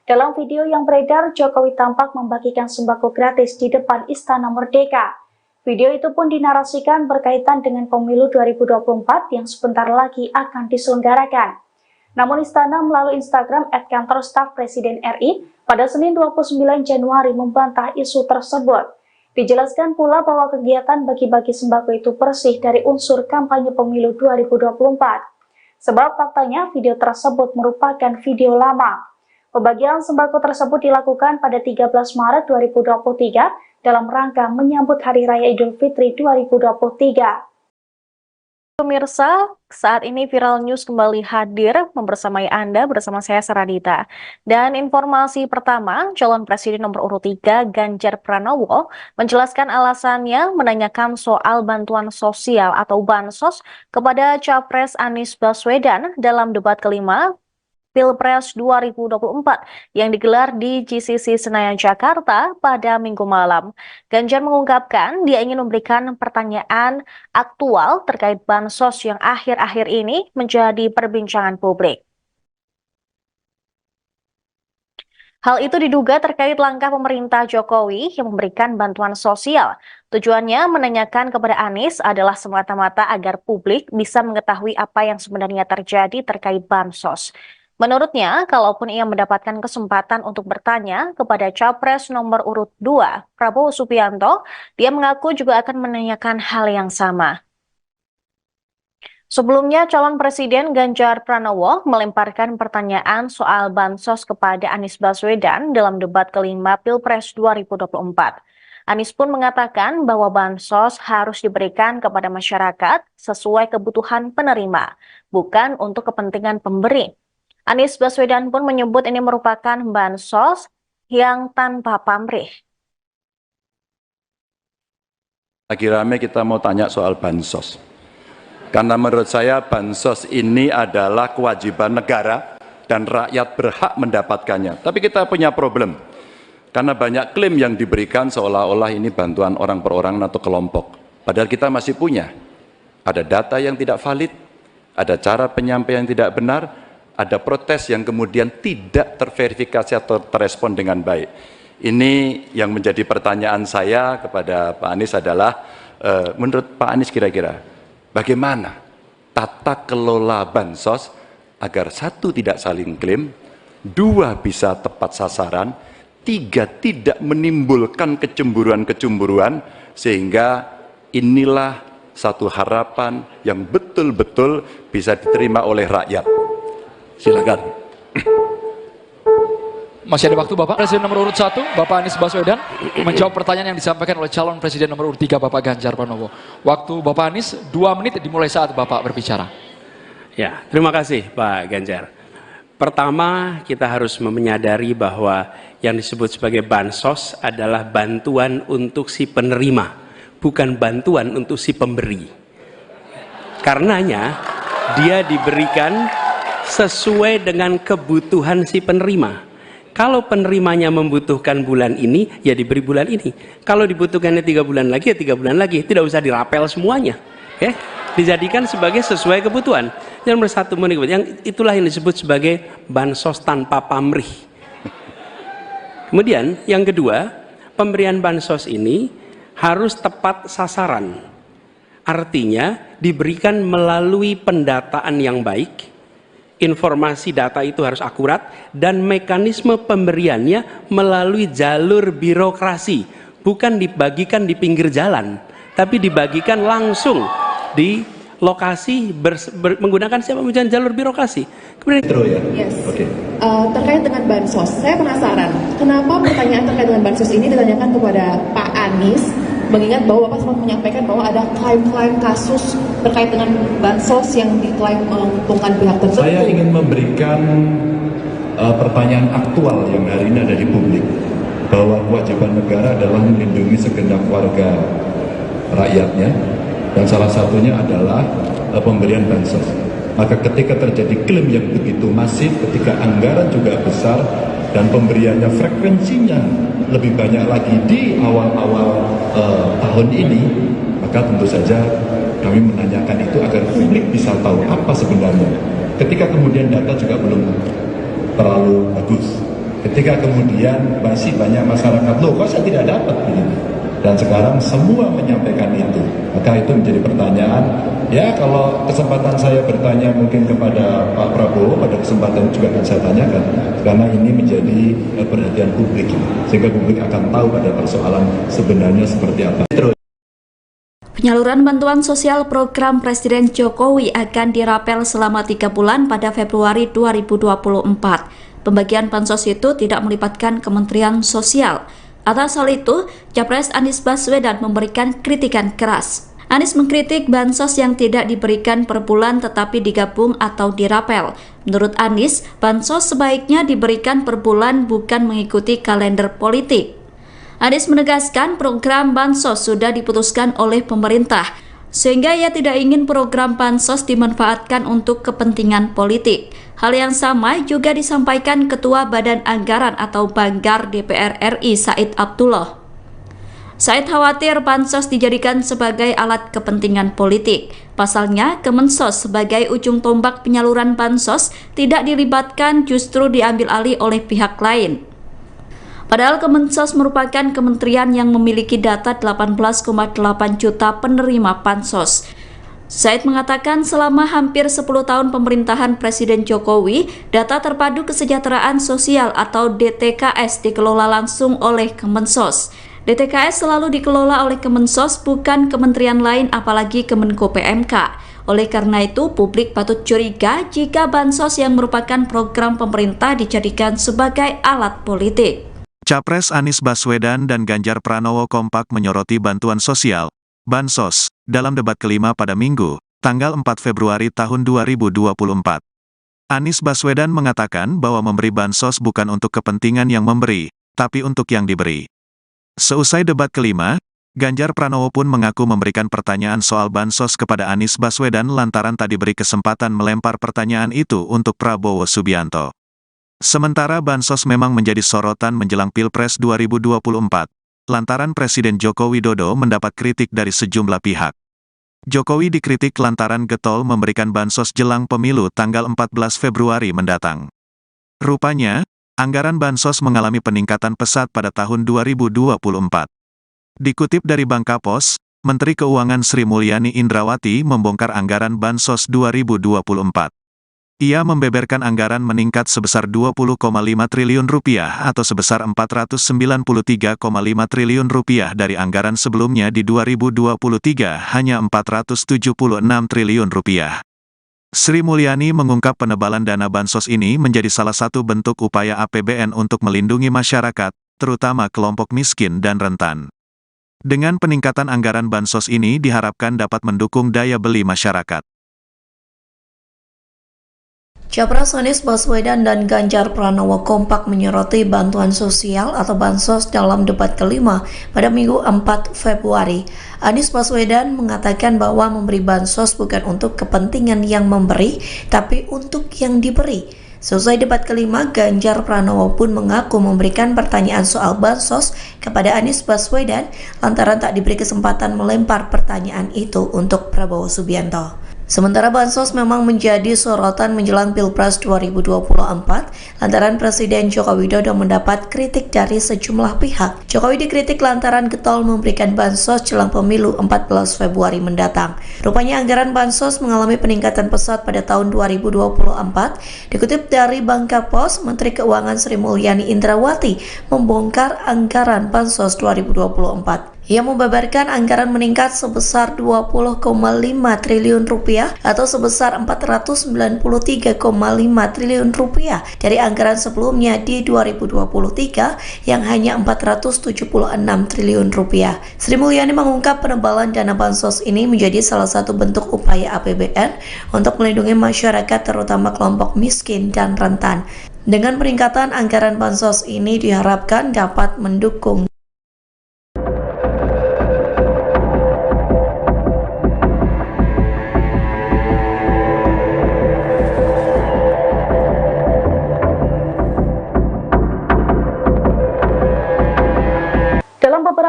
Dalam video yang beredar, Jokowi tampak membagikan sembako gratis di depan Istana Merdeka. Video itu pun dinarasikan berkaitan dengan pemilu 2024 yang sebentar lagi akan diselenggarakan. Namun Istana melalui Instagram @kantor staf Presiden RI pada Senin 29 Januari membantah isu tersebut. Dijelaskan pula bahwa kegiatan bagi-bagi sembako itu bersih dari unsur kampanye pemilu 2024. Sebab faktanya video tersebut merupakan video lama. Pembagian sembako tersebut dilakukan pada 13 Maret 2023 dalam rangka menyambut Hari Raya Idul Fitri 2023. Pemirsa, saat ini Viral News kembali hadir membersamai Anda bersama saya Saradita. Dan informasi pertama, calon presiden nomor urut 3 Ganjar Pranowo menjelaskan alasannya menanyakan soal bantuan sosial atau bansos kepada Capres Anies Baswedan dalam debat kelima Pilpres 2024 yang digelar di GCC Senayan, Jakarta pada Minggu malam. Ganjar mengungkapkan dia ingin memberikan pertanyaan aktual terkait bansos yang akhir-akhir ini menjadi perbincangan publik. Hal itu diduga terkait langkah pemerintah Jokowi yang memberikan bantuan sosial. Tujuannya menanyakan kepada Anies adalah semata-mata agar publik bisa mengetahui apa yang sebenarnya terjadi terkait bansos. Menurutnya, kalaupun ia mendapatkan kesempatan untuk bertanya kepada Capres nomor urut 2, Prabowo Subianto, dia mengaku juga akan menanyakan hal yang sama. Sebelumnya, calon Presiden Ganjar Pranowo melemparkan pertanyaan soal bansos kepada Anies Baswedan dalam debat kelima Pilpres 2024. Anies pun mengatakan bahwa bansos harus diberikan kepada masyarakat sesuai kebutuhan penerima, bukan untuk kepentingan pemberi. Anies Baswedan pun menyebut ini merupakan bansos yang tanpa pamrih. Lagi rame kita mau tanya soal bansos. Karena menurut saya bansos ini adalah kewajiban negara dan rakyat berhak mendapatkannya. Tapi kita punya problem. Karena banyak klaim yang diberikan seolah-olah ini bantuan orang per orang atau kelompok. Padahal kita masih punya. Ada data yang tidak valid, ada cara penyampaian yang tidak benar, ada protes yang kemudian tidak terverifikasi atau terrespon dengan baik. Ini yang menjadi pertanyaan saya kepada Pak Anies adalah, menurut Pak Anies kira-kira, bagaimana tata kelola bansos agar satu tidak saling klaim, dua bisa tepat sasaran, tiga tidak menimbulkan kecemburuan-kecemburuan, sehingga inilah satu harapan yang betul-betul bisa diterima oleh rakyat. Silakan. Masih ada waktu Bapak. Presiden nomor urut 1, Bapak Anies Baswedan, menjawab pertanyaan yang disampaikan oleh calon presiden nomor urut 3, Bapak Ganjar Pranowo. Waktu Bapak Anies 2 menit dimulai saat Bapak berbicara. Ya, terima kasih Pak Ganjar. Pertama, kita harus menyadari bahwa yang disebut sebagai bansos adalah bantuan untuk si penerima, bukan bantuan untuk si pemberi. Karenanya, dia diberikan sesuai dengan kebutuhan si penerima. Kalau penerimanya membutuhkan bulan ini, ya diberi bulan ini. Kalau dibutuhkannya 3 bulan lagi, ya 3 bulan lagi. Tidak usah dirapel semuanya. Okay? Dijadikan sebagai sesuai kebutuhan. Yang nomor 1, yang itulah yang disebut sebagai bansos tanpa pamrih. Kemudian yang kedua, pemberian bansos ini harus tepat sasaran. Artinya diberikan melalui pendataan yang baik. Informasi data itu harus akurat dan mekanisme pemberiannya melalui jalur birokrasi, bukan dibagikan di pinggir jalan, tapi dibagikan langsung di lokasi menggunakan siapa menggunakan jalur birokrasi. Kemudian yes. Okay. Terkait dengan bansos, saya penasaran kenapa pertanyaan terkait dengan bansos ini ditanyakan kepada Pak Anies, mengingat bahwa Bapak sempat menyampaikan bahwa ada klaim-klaim kasus terkait dengan bansos yang diklaim menguntungkan pihak tertentu. Saya ingin memberikan pertanyaan aktual yang hari ini ada di publik, bahwa kewajiban negara adalah melindungi segenap warga rakyatnya, dan salah satunya adalah pemberian bansos. Maka ketika terjadi klaim yang begitu masif, ketika anggaran juga besar, dan pemberiannya frekuensinya lebih banyak lagi di awal-awal tahun ini, maka tentu saja kami menanyakan itu agar publik bisa tahu apa sebenarnya. Ketika kemudian data juga belum terlalu bagus, ketika kemudian masih banyak masyarakat, loh kok saya tidak dapat begini, dan sekarang semua menyampaikan itu, maka itu menjadi pertanyaan. Ya, kalau kesempatan saya bertanya mungkin kepada Pak Prabowo, pada kesempatan juga akan saya tanyakan, karena ini menjadi perhatian publik, sehingga publik akan tahu pada persoalan sebenarnya seperti apa. Penyaluran bantuan sosial program Presiden Jokowi akan dirapel selama 3 bulan pada Februari 2024. Pembagian bansos itu tidak melibatkan Kementerian Sosial. Atas hal itu, Capres Anies Baswedan memberikan kritikan keras. Anies mengkritik bansos yang tidak diberikan per bulan tetapi digabung atau dirapel. Menurut Anies, bansos sebaiknya diberikan per bulan bukan mengikuti kalender politik. Anies menegaskan program bansos sudah diputuskan oleh pemerintah, sehingga ia tidak ingin program bansos dimanfaatkan untuk kepentingan politik. Hal yang sama juga disampaikan Ketua Badan Anggaran atau Banggar DPR RI Said Abdullah. Said khawatir bansos dijadikan sebagai alat kepentingan politik. Pasalnya, Kemensos sebagai ujung tombak penyaluran bansos tidak dilibatkan, justru diambil alih oleh pihak lain. Padahal Kemensos merupakan kementerian yang memiliki data 18,8 juta penerima bansos. Said mengatakan selama hampir 10 tahun pemerintahan Presiden Jokowi, data terpadu kesejahteraan sosial atau DTKS dikelola langsung oleh Kemensos. DTKS selalu dikelola oleh Kemensos, bukan kementerian lain apalagi Kemenko PMK. Oleh karena itu, publik patut curiga jika bansos yang merupakan program pemerintah dijadikan sebagai alat politik. Capres Anies Baswedan dan Ganjar Pranowo kompak menyoroti bantuan sosial, bansos, dalam debat kelima pada Minggu, tanggal 4 Februari tahun 2024. Anies Baswedan mengatakan bahwa memberi bansos bukan untuk kepentingan yang memberi, tapi untuk yang diberi. Seusai debat kelima, Ganjar Pranowo pun mengaku memberikan pertanyaan soal bansos kepada Anies Baswedan lantaran tak diberi kesempatan melempar pertanyaan itu untuk Prabowo Subianto. Sementara bansos memang menjadi sorotan menjelang Pilpres 2024, lantaran Presiden Joko Widodo mendapat kritik dari sejumlah pihak. Jokowi dikritik lantaran getol memberikan bansos jelang pemilu tanggal 14 Februari mendatang. Rupanya, anggaran bansos mengalami peningkatan pesat pada tahun 2024. Dikutip dari Bangkapos, Menteri Keuangan Sri Mulyani Indrawati membongkar anggaran bansos 2024. Ia membeberkan anggaran meningkat sebesar 20,5 triliun rupiah atau sebesar 493,5 triliun rupiah dari anggaran sebelumnya di 2023 hanya 476 triliun rupiah. Sri Mulyani mengungkap penebalan dana bansos ini menjadi salah satu bentuk upaya APBN untuk melindungi masyarakat, terutama kelompok miskin dan rentan. Dengan peningkatan anggaran bansos ini diharapkan dapat mendukung daya beli masyarakat. Capres Anies Baswedan dan Ganjar Pranowo kompak menyoroti bantuan sosial atau bansos dalam debat kelima pada Minggu 4 Februari. Anies Baswedan mengatakan bahwa memberi bansos bukan untuk kepentingan yang memberi, tapi untuk yang diberi. Selesai debat kelima, Ganjar Pranowo pun mengaku memberikan pertanyaan soal bansos kepada Anies Baswedan lantaran tak diberi kesempatan melempar pertanyaan itu untuk Prabowo Subianto. Sementara bansos memang menjadi sorotan menjelang Pilpres 2024 lantaran Presiden Joko Widodo mendapat kritik dari sejumlah pihak. Jokowi dikritik lantaran getol memberikan bansos jelang pemilu 14 Februari mendatang. Rupanya anggaran bansos mengalami peningkatan pesat pada tahun 2024. Dikutip dari Bangkapos, Menteri Keuangan Sri Mulyani Indrawati membongkar anggaran bansos 2024. Ia membeberkan anggaran meningkat sebesar 20,5 triliun rupiah atau sebesar 493,5 triliun rupiah dari anggaran sebelumnya di 2023 yang hanya 476 triliun rupiah. Sri Mulyani mengungkap penebalan dana bansos ini menjadi salah satu bentuk upaya APBN untuk melindungi masyarakat terutama kelompok miskin dan rentan. Dengan peningkatan anggaran bansos ini diharapkan dapat mendukung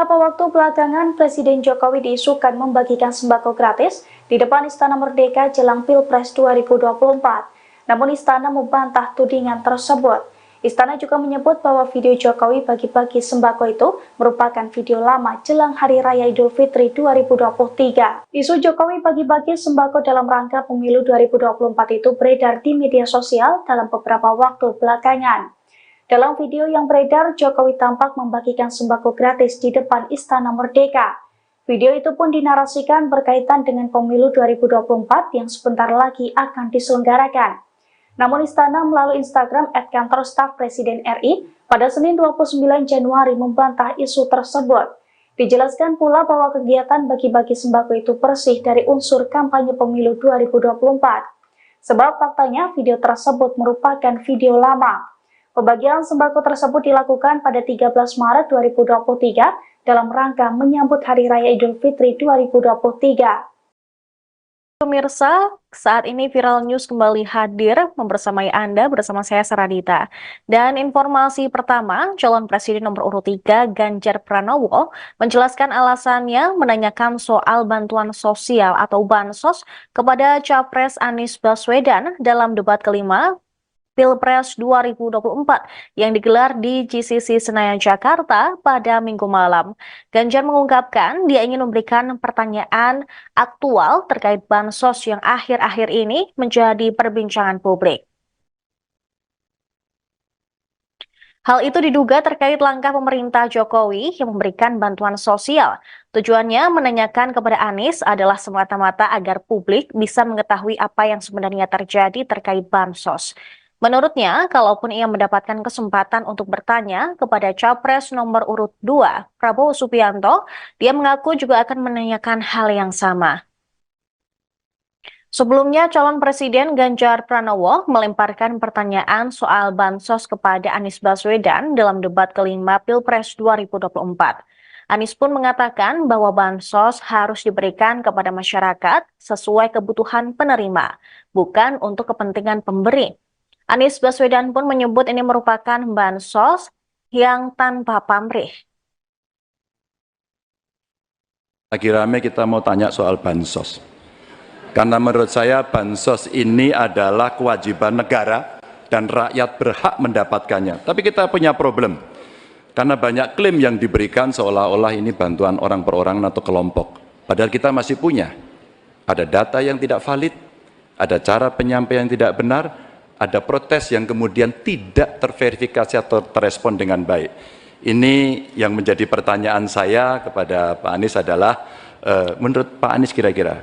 Beberapa waktu belakangan, Presiden Jokowi diisukan membagikan sembako gratis di depan Istana Merdeka jelang Pilpres 2024. Namun Istana membantah tudingan tersebut. Istana juga menyebut bahwa video Jokowi bagi-bagi sembako itu merupakan video lama jelang Hari Raya Idul Fitri 2023. Isu Jokowi bagi-bagi sembako dalam rangka pemilu 2024 itu beredar di media sosial dalam beberapa waktu belakangan. Dalam video yang beredar, Jokowi tampak membagikan sembako gratis di depan Istana Merdeka. Video itu pun dinarasikan berkaitan dengan pemilu 2024 yang sebentar lagi akan diselenggarakan. Namun Istana melalui Instagram @kantor staf Presiden RI pada Senin 29 Januari membantah isu tersebut. Dijelaskan pula bahwa kegiatan bagi-bagi sembako itu bersih dari unsur kampanye pemilu 2024. Sebab faktanya video tersebut merupakan video lama. Pembagian sembako tersebut dilakukan pada 13 Maret 2023 dalam rangka menyambut Hari Raya Idul Fitri 2023. Pemirsa, saat ini Viral News kembali hadir membersamai Anda bersama saya Saradita. Dan informasi pertama, calon presiden nomor urut 3 Ganjar Pranowo menjelaskan alasannya menanyakan soal bantuan sosial atau bansos kepada Capres Anies Baswedan dalam debat kelima Pilpres 2024 yang digelar di GCC Senayan, Jakarta pada Minggu malam. Ganjar mengungkapkan dia ingin memberikan pertanyaan aktual terkait bansos yang akhir-akhir ini menjadi perbincangan publik. Hal itu diduga terkait langkah pemerintah Jokowi yang memberikan bantuan sosial. Tujuannya menanyakan kepada Anies adalah semata-mata agar publik bisa mengetahui apa yang sebenarnya terjadi terkait bansos. Menurutnya, kalaupun ia mendapatkan kesempatan untuk bertanya kepada Capres nomor urut 2, Prabowo Subianto, dia mengaku juga akan menanyakan hal yang sama. Sebelumnya, calon Presiden Ganjar Pranowo melemparkan pertanyaan soal bansos kepada Anies Baswedan dalam debat kelima Pilpres 2024. Anies pun mengatakan bahwa bansos harus diberikan kepada masyarakat sesuai kebutuhan penerima, bukan untuk kepentingan pemberi. Anies Baswedan pun menyebut ini merupakan bansos yang tanpa pamrih. Lagi rame kita mau tanya soal bansos. Karena menurut saya bansos ini adalah kewajiban negara dan rakyat berhak mendapatkannya. Tapi kita punya problem. Karena banyak klaim yang diberikan seolah-olah ini bantuan orang per orang atau kelompok. Padahal kita masih punya. Ada data yang tidak valid, ada cara penyampaian yang tidak benar, ada protes yang kemudian tidak terverifikasi atau terrespon dengan baik. Ini yang menjadi pertanyaan saya kepada Pak Anies adalah, menurut Pak Anies kira-kira,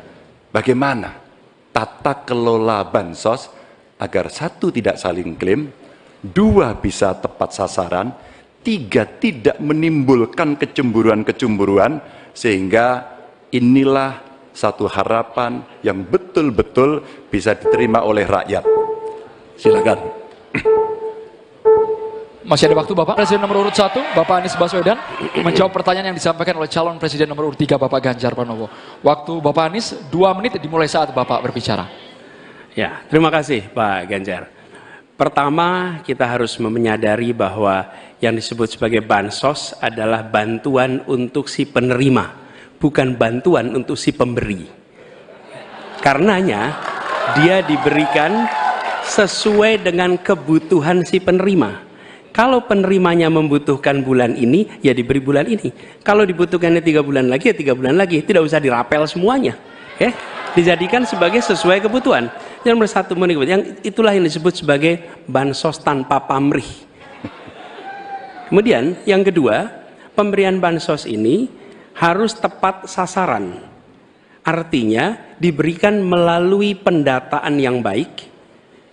bagaimana tata kelola bansos agar satu tidak saling klaim, dua bisa tepat sasaran, tiga tidak menimbulkan kecemburuan-kecemburuan, sehingga inilah satu harapan yang betul-betul bisa diterima oleh rakyat. Silakan. Masih ada waktu Bapak. Presiden nomor urut 1, Bapak Anies Baswedan, menjawab pertanyaan yang disampaikan oleh calon presiden nomor urut 3, Bapak Ganjar Pranowo. Waktu Bapak Anies 2 menit dimulai saat Bapak berbicara. Ya, terima kasih Pak Ganjar. Pertama, kita harus menyadari bahwa yang disebut sebagai bansos adalah bantuan untuk si penerima, bukan bantuan untuk si pemberi. Karenanya, dia diberikan sesuai dengan kebutuhan si penerima. Kalau penerimanya membutuhkan bulan ini, ya diberi bulan ini. Kalau dibutuhkannya 3 bulan lagi, ya 3 bulan lagi. Tidak usah dirapel semuanya. Dijadikan sebagai sesuai kebutuhan. Yang nomor 1, yang itulah yang disebut sebagai bansos tanpa pamrih. Kemudian yang kedua, pemberian bansos ini harus tepat sasaran. Artinya diberikan melalui pendataan yang baik,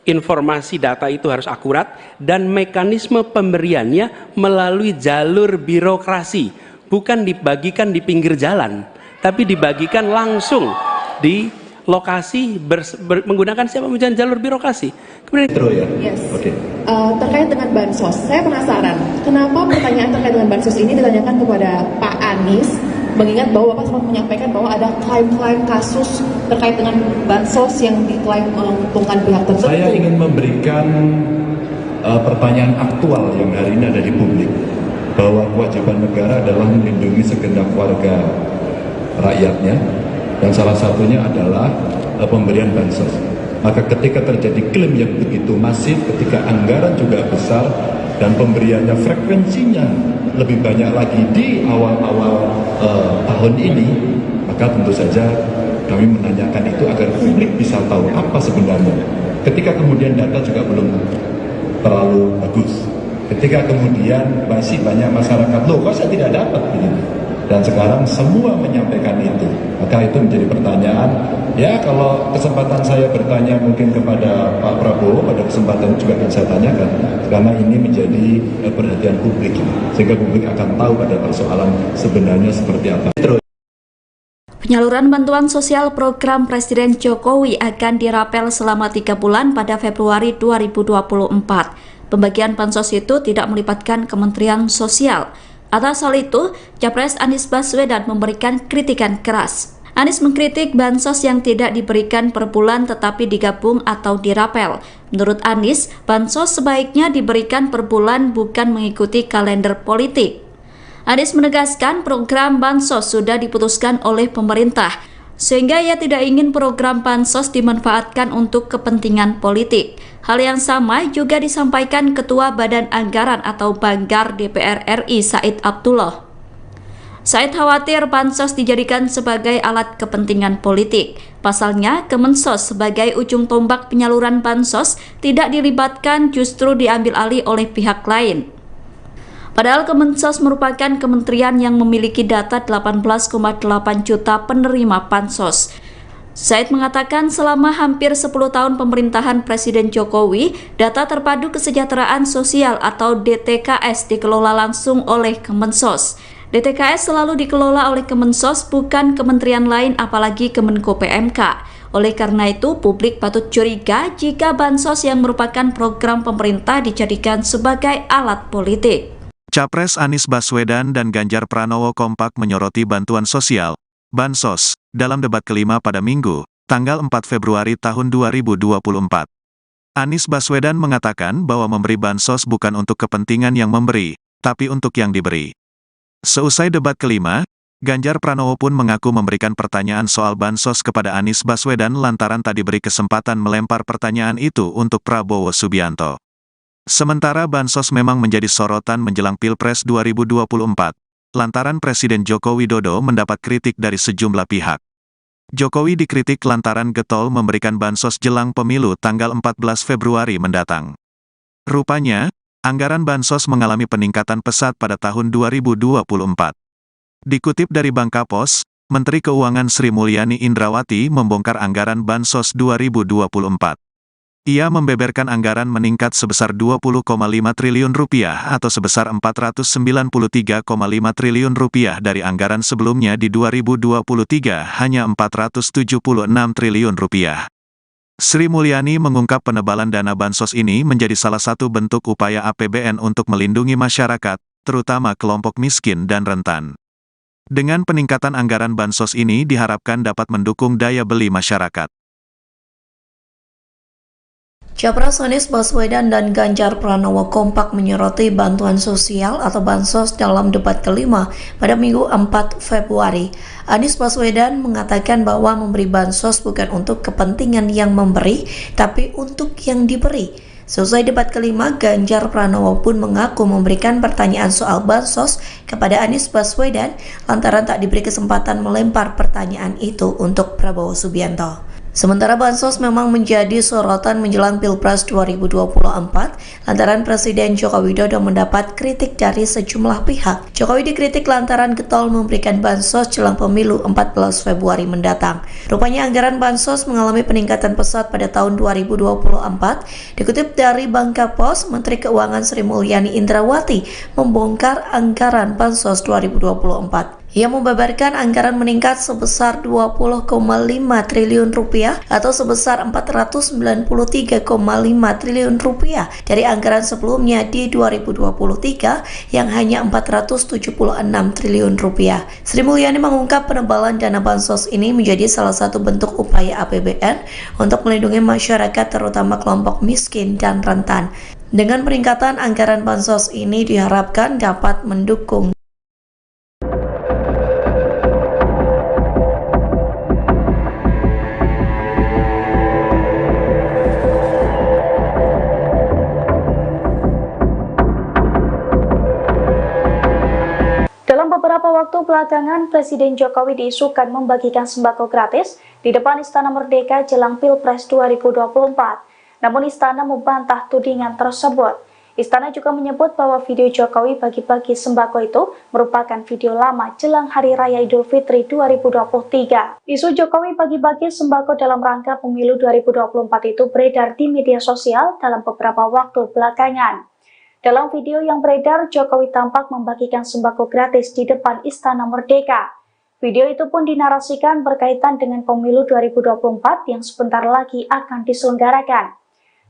informasi data itu harus akurat, dan mekanisme pemberiannya melalui jalur birokrasi, bukan dibagikan di pinggir jalan, tapi dibagikan langsung di lokasi menggunakan siapa menggunakan jalur birokrasi. Kemudian yes. Okay. Terkait dengan bansos, saya penasaran kenapa pertanyaan terkait dengan bansos ini ditanyakan kepada Pak Anies, mengingat bahwa Bapak sempat menyampaikan bahwa ada klaim-klaim kasus terkait dengan bansos yang diklaim menguntungkan pihak tertentu. Saya ingin memberikan pertanyaan aktual yang hari ini ada di publik, bahwa kewajiban negara adalah melindungi segenap warga rakyatnya, dan salah satunya adalah pemberian bansos. Maka ketika terjadi klaim yang begitu masif, ketika anggaran juga besar dan pemberiannya frekuensinya lebih banyak lagi di awal-awal tahun ini, maka tentu saja kami menanyakan itu agar publik bisa tahu apa sebenarnya. Ketika kemudian data juga belum terlalu bagus, ketika kemudian masih banyak masyarakat, loh kok saya tidak dapat begini, dan sekarang semua menyampaikan itu, maka itu menjadi pertanyaan. Ya, kalau kesempatan saya bertanya mungkin kepada Pak Prabowo, pada kesempatan juga akan saya tanyakan, karena ini menjadi perhatian publik, sehingga publik akan tahu pada persoalan sebenarnya seperti apa. Penyaluran bantuan sosial program Presiden Jokowi akan dirapel selama 3 bulan pada Februari 2024. Pembagian bansos itu tidak melibatkan Kementerian Sosial. Atas hal itu, Capres Anies Baswedan memberikan kritikan keras. Anies mengkritik bansos yang tidak diberikan per bulan tetapi digabung atau dirapel. Menurut Anies, bansos sebaiknya diberikan per bulan bukan mengikuti kalender politik. Anies menegaskan program bansos sudah diputuskan oleh pemerintah, sehingga ia tidak ingin program bansos dimanfaatkan untuk kepentingan politik. Hal yang sama juga disampaikan Ketua Badan Anggaran atau Banggar DPR RI Said Abdullah. Said khawatir bansos dijadikan sebagai alat kepentingan politik. Pasalnya, Kemensos sebagai ujung tombak penyaluran bansos tidak dilibatkan, justru diambil alih oleh pihak lain. Padahal Kemensos merupakan kementerian yang memiliki data 18,8 juta penerima bansos. Said mengatakan selama hampir 10 tahun pemerintahan Presiden Jokowi, data terpadu kesejahteraan sosial atau DTKS dikelola langsung oleh Kemensos. DTKS selalu dikelola oleh Kemensos, bukan kementerian lain apalagi Kemenko PMK. Oleh karena itu, publik patut curiga jika bansos yang merupakan program pemerintah dijadikan sebagai alat politik. Capres Anies Baswedan dan Ganjar Pranowo kompak menyoroti bantuan sosial, Bansos, dalam debat kelima pada Minggu, tanggal 4 Februari tahun 2024. Anies Baswedan mengatakan bahwa memberi bansos bukan untuk kepentingan yang memberi, tapi untuk yang diberi. Seusai debat kelima, Ganjar Pranowo pun mengaku memberikan pertanyaan soal bansos kepada Anies Baswedan lantaran tak diberi kesempatan melempar pertanyaan itu untuk Prabowo Subianto. Sementara bansos memang menjadi sorotan menjelang Pilpres 2024, lantaran Presiden Joko Widodo mendapat kritik dari sejumlah pihak. Jokowi dikritik lantaran getol memberikan bansos jelang pemilu tanggal 14 Februari mendatang. Rupanya, anggaran bansos mengalami peningkatan pesat pada tahun 2024. Dikutip dari Bangkapos, Menteri Keuangan Sri Mulyani Indrawati membongkar anggaran bansos 2024. Ia membeberkan anggaran meningkat sebesar 20,5 triliun rupiah atau sebesar 493,5 triliun rupiah dari anggaran sebelumnya di 2023 hanya 476 triliun rupiah. Sri Mulyani mengungkap penebalan dana bansos ini menjadi salah satu bentuk upaya APBN untuk melindungi masyarakat, terutama kelompok miskin dan rentan. Dengan peningkatan anggaran bansos ini diharapkan dapat mendukung daya beli masyarakat. Capres Anies Baswedan dan Ganjar Pranowo kompak menyoroti bantuan sosial atau bansos dalam debat kelima pada Minggu 4 Februari. Anies Baswedan mengatakan bahwa memberi bansos bukan untuk kepentingan yang memberi, tapi untuk yang diberi. Selesai debat kelima, Ganjar Pranowo pun mengaku memberikan pertanyaan soal bansos kepada Anies Baswedan lantaran tak diberi kesempatan melempar pertanyaan itu untuk Prabowo Subianto. Sementara bansos memang menjadi sorotan menjelang Pilpres 2024 lantaran Presiden Joko Widodo mendapat kritik dari sejumlah pihak. Jokowi dikritik lantaran getol memberikan bansos jelang pemilu 14 Februari mendatang. Rupanya anggaran bansos mengalami peningkatan pesat pada tahun 2024. Dikutip dari Bangkapos, Menteri Keuangan Sri Mulyani Indrawati membongkar anggaran bansos 2024. Ia membeberkan anggaran meningkat sebesar 20,5 triliun rupiah atau sebesar 493,5 triliun rupiah dari anggaran sebelumnya di 2023 yang hanya 476 triliun rupiah. Sri Mulyani mengungkap penebalan dana bansos ini menjadi salah satu bentuk upaya APBN untuk melindungi masyarakat terutama kelompok miskin dan rentan. Dengan peningkatan anggaran bansos ini diharapkan dapat mendukung Beberapa waktu belakangan, Presiden Jokowi diisukan membagikan sembako gratis di depan Istana Merdeka jelang Pilpres 2024. Namun Istana membantah tudingan tersebut. Istana juga menyebut bahwa video Jokowi bagi-bagi sembako itu merupakan video lama jelang Hari Raya Idul Fitri 2023. Isu Jokowi bagi-bagi sembako dalam rangka pemilu 2024 itu beredar di media sosial dalam beberapa waktu belakangan. Dalam video yang beredar, Jokowi tampak membagikan sembako gratis di depan Istana Merdeka. Video itu pun dinarasikan berkaitan dengan pemilu 2024 yang sebentar lagi akan diselenggarakan.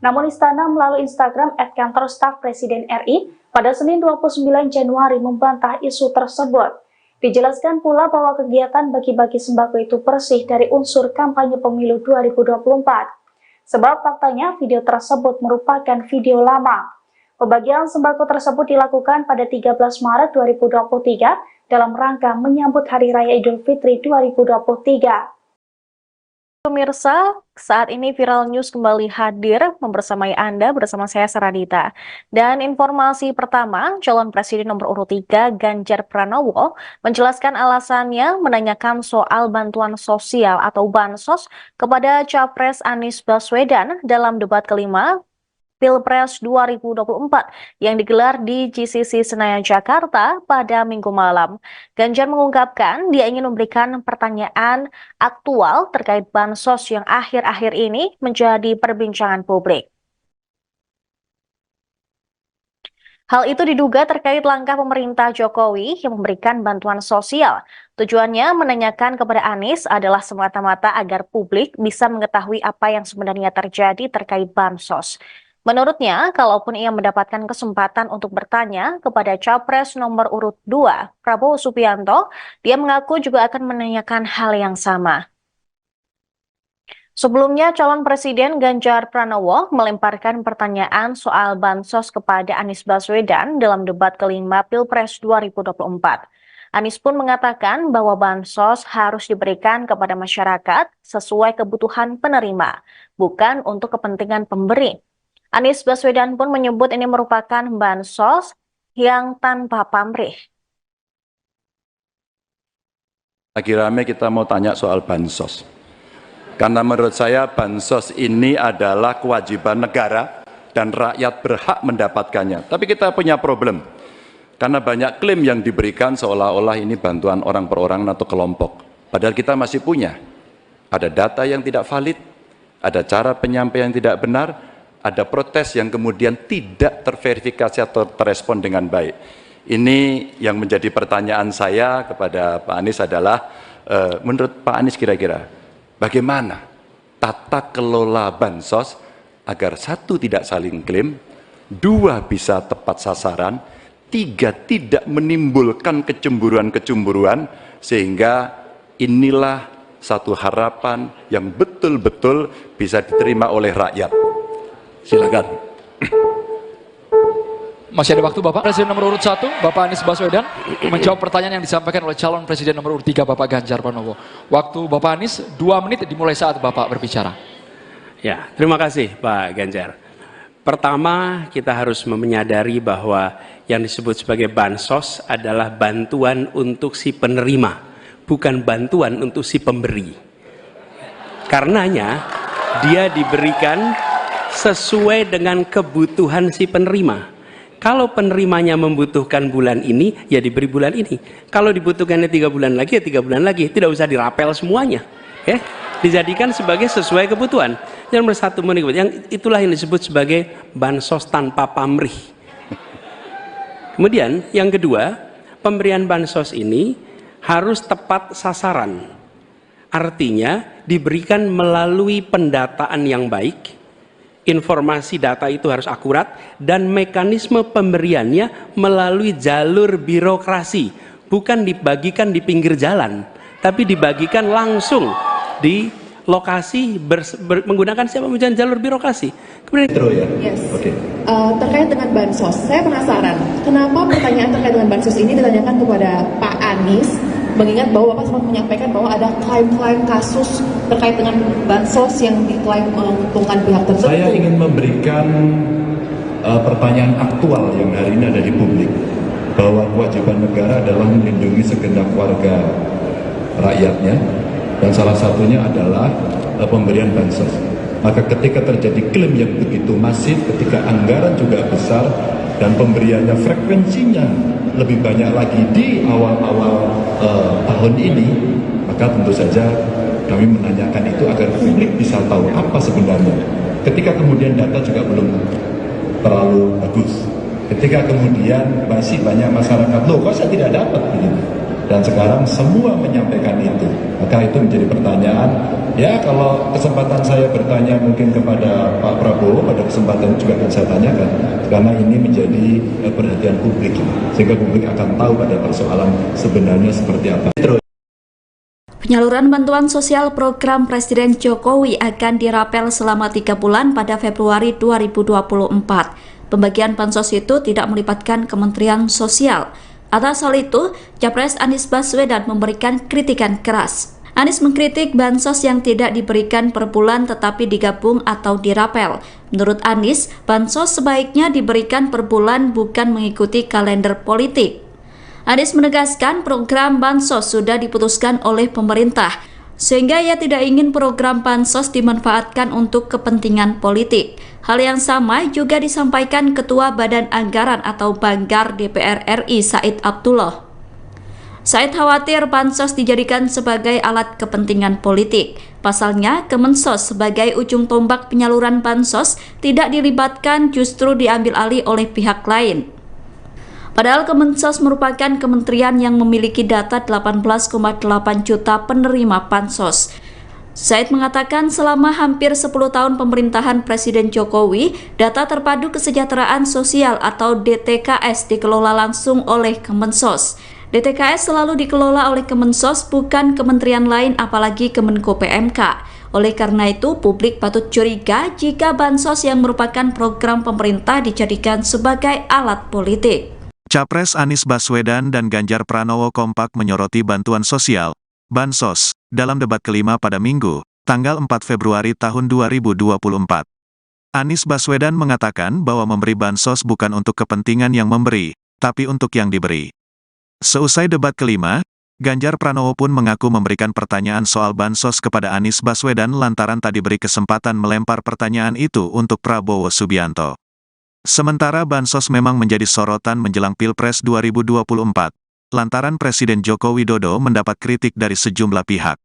Namun Istana melalui Instagram @kantor staf Presiden RI pada Senin 29 Januari membantah isu tersebut. Dijelaskan pula bahwa kegiatan bagi-bagi sembako itu bersih dari unsur kampanye pemilu 2024. Sebab faktanya video tersebut merupakan video lama. Pembagian sembako tersebut dilakukan pada 13 Maret 2023 dalam rangka menyambut Hari Raya Idul Fitri 2023. Pemirsa, saat ini Viral News kembali hadir membersamai Anda bersama saya Saradita. Dan informasi pertama, calon presiden nomor urut 3 Ganjar Pranowo menjelaskan alasannya menanyakan soal bantuan sosial atau bansos kepada Capres Anies Baswedan dalam debat kelima Pilpres 2024 yang digelar di GCC Senayan, Jakarta pada Minggu malam. Ganjar mengungkapkan dia ingin memberikan pertanyaan aktual terkait bansos yang akhir-akhir ini menjadi perbincangan publik. Hal itu diduga terkait langkah pemerintah Jokowi yang memberikan bantuan sosial. Tujuannya menanyakan kepada Anies adalah semata-mata agar publik bisa mengetahui apa yang sebenarnya terjadi terkait bansos. Menurutnya, kalaupun ia mendapatkan kesempatan untuk bertanya kepada Capres nomor urut 2, Prabowo Subianto, dia mengaku juga akan menanyakan hal yang sama. Sebelumnya, calon Presiden Ganjar Pranowo melemparkan pertanyaan soal bansos kepada Anies Baswedan dalam debat kelima Pilpres 2024. Anies pun mengatakan bahwa bansos harus diberikan kepada masyarakat sesuai kebutuhan penerima, bukan untuk kepentingan pemberi. Anies Baswedan pun menyebut ini merupakan bansos yang tanpa pamrih. Lagi rame kita mau tanya soal bansos. Karena menurut saya bansos ini adalah kewajiban negara dan rakyat berhak mendapatkannya. Tapi kita punya problem. Karena banyak klaim yang diberikan seolah-olah ini bantuan orang per orang atau kelompok. Padahal kita masih punya. Ada data yang tidak valid, ada cara penyampaian yang tidak benar, ada protes yang kemudian tidak terverifikasi atau terrespon dengan baik. Ini yang menjadi pertanyaan saya kepada Pak Anies adalah, menurut Pak Anies kira-kira, bagaimana tata kelola bansos agar satu tidak saling klaim, dua bisa tepat sasaran, tiga tidak menimbulkan kecemburuan-kecemburuan, sehingga inilah satu harapan yang betul-betul bisa diterima oleh rakyat. Silakan. Masih ada waktu Bapak. Presiden nomor urut 1, Bapak Anies Baswedan, menjawab pertanyaan yang disampaikan oleh calon Presiden nomor urut 3, Bapak Ganjar Pranowo. Waktu Bapak Anies 2 menit dimulai saat Bapak berbicara. Ya, terima kasih Pak Ganjar. Pertama, kita harus menyadari bahwa yang disebut sebagai bansos adalah bantuan untuk si penerima, bukan bantuan untuk si pemberi. Karenanya, dia diberikan sesuai dengan kebutuhan si penerima. Kalau penerimanya membutuhkan bulan ini, ya diberi bulan ini. Kalau dibutuhkannya 3 bulan lagi, ya 3 bulan lagi. Tidak usah dirapel semuanya. Ya. Dijadikan sebagai sesuai kebutuhan. Yang nomor 1, yang itulah yang disebut sebagai bansos tanpa pamrih. Kemudian yang kedua, pemberian bansos ini harus tepat sasaran. Artinya diberikan melalui pendataan yang baik. Informasi data itu harus akurat dan mekanisme pemberiannya melalui jalur birokrasi, bukan dibagikan di pinggir jalan, tapi dibagikan langsung di lokasi menggunakan siapa menggunakan jalur birokrasi. Kemudian yes. Okay. Terkait dengan bansos, saya penasaran kenapa pertanyaan terkait dengan bansos ini ditanyakan kepada Pak Anies, mengingat bahwa Bapak sempat menyampaikan bahwa ada klaim-klaim kasus terkait dengan bansos yang diklaim menguntungkan pihak tertentu. Saya ingin memberikan pertanyaan aktual yang hari ini ada di publik, bahwa kewajiban negara adalah melindungi segenap warga rakyatnya, dan salah satunya adalah pemberian bansos. Maka ketika terjadi klaim yang begitu masif, ketika anggaran juga besar, dan pemberiannya frekuensinya lebih banyak lagi di awal-awal tahun ini, maka tentu saja kami menanyakan itu agar publik bisa tahu apa sebenarnya. Ketika kemudian data juga belum terlalu bagus, ketika kemudian masih banyak masyarakat, loh kok saya tidak dapat begini, dan sekarang semua menyampaikan itu, maka itu menjadi pertanyaan. Ya, kalau kesempatan saya bertanya mungkin kepada Pak Prabowo, pada kesempatan juga akan saya tanyakan, karena ini menjadi perhatian publik, sehingga publik akan tahu pada persoalan sebenarnya seperti apa. Penyaluran bantuan sosial program Presiden Jokowi akan dirapel selama 3 bulan pada Februari 2024. Pembagian bansos itu tidak melibatkan Kementerian Sosial. Atas hal itu, Capres Anies Baswedan memberikan kritikan keras. Anies mengkritik bansos yang tidak diberikan per bulan tetapi digabung atau dirapel. Menurut Anies, bansos sebaiknya diberikan per bulan bukan mengikuti kalender politik. Anies menegaskan program bansos sudah diputuskan oleh pemerintah, sehingga ia tidak ingin program bansos dimanfaatkan untuk kepentingan politik. Hal yang sama juga disampaikan Ketua Badan Anggaran atau Banggar DPR RI Said Abdullah. Said khawatir bansos dijadikan sebagai alat kepentingan politik. Pasalnya, Kemensos sebagai ujung tombak penyaluran bansos tidak dilibatkan, justru diambil alih oleh pihak lain. Padahal Kemensos merupakan kementerian yang memiliki data 18,8 juta penerima bansos. Said mengatakan selama hampir 10 tahun pemerintahan Presiden Jokowi, data terpadu kesejahteraan sosial atau DTKS dikelola langsung oleh Kemensos. DTKS selalu dikelola oleh Kemensos, bukan kementerian lain apalagi Kemenko PMK. Oleh karena itu, publik patut curiga jika bansos yang merupakan program pemerintah dijadikan sebagai alat politik. Capres Anies Baswedan dan Ganjar Pranowo kompak menyoroti bantuan sosial, bansos, dalam debat kelima pada Minggu, tanggal 4 Februari tahun 2024. Anies Baswedan mengatakan bahwa memberi bansos bukan untuk kepentingan yang memberi, tapi untuk yang diberi. Seusai debat kelima, Ganjar Pranowo pun mengaku memberikan pertanyaan soal bansos kepada Anies Baswedan lantaran tak diberi kesempatan melempar pertanyaan itu untuk Prabowo Subianto. Sementara bansos memang menjadi sorotan menjelang Pilpres 2024, lantaran Presiden Joko Widodo mendapat kritik dari sejumlah pihak.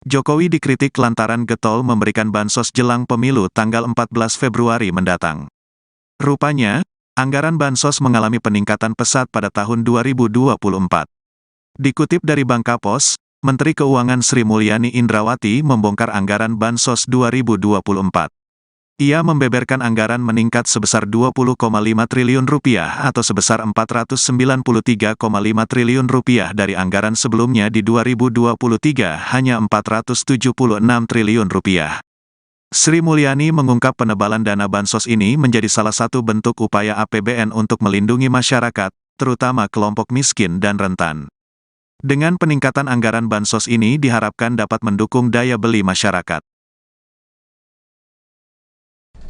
Jokowi dikritik lantaran getol memberikan bansos jelang pemilu tanggal 14 Februari mendatang. Rupanya, anggaran bansos mengalami peningkatan pesat pada tahun 2024. Dikutip dari Bangkapos, Menteri Keuangan Sri Mulyani Indrawati membongkar anggaran bansos 2024. Ia membeberkan anggaran meningkat sebesar 20,5 triliun rupiah atau sebesar 493,5 triliun rupiah dari anggaran sebelumnya di 2023 hanya 476 triliun rupiah. Sri Mulyani mengungkap penebalan dana bansos ini menjadi salah satu bentuk upaya APBN untuk melindungi masyarakat, terutama kelompok miskin dan rentan. Dengan peningkatan anggaran bansos ini diharapkan dapat mendukung daya beli masyarakat.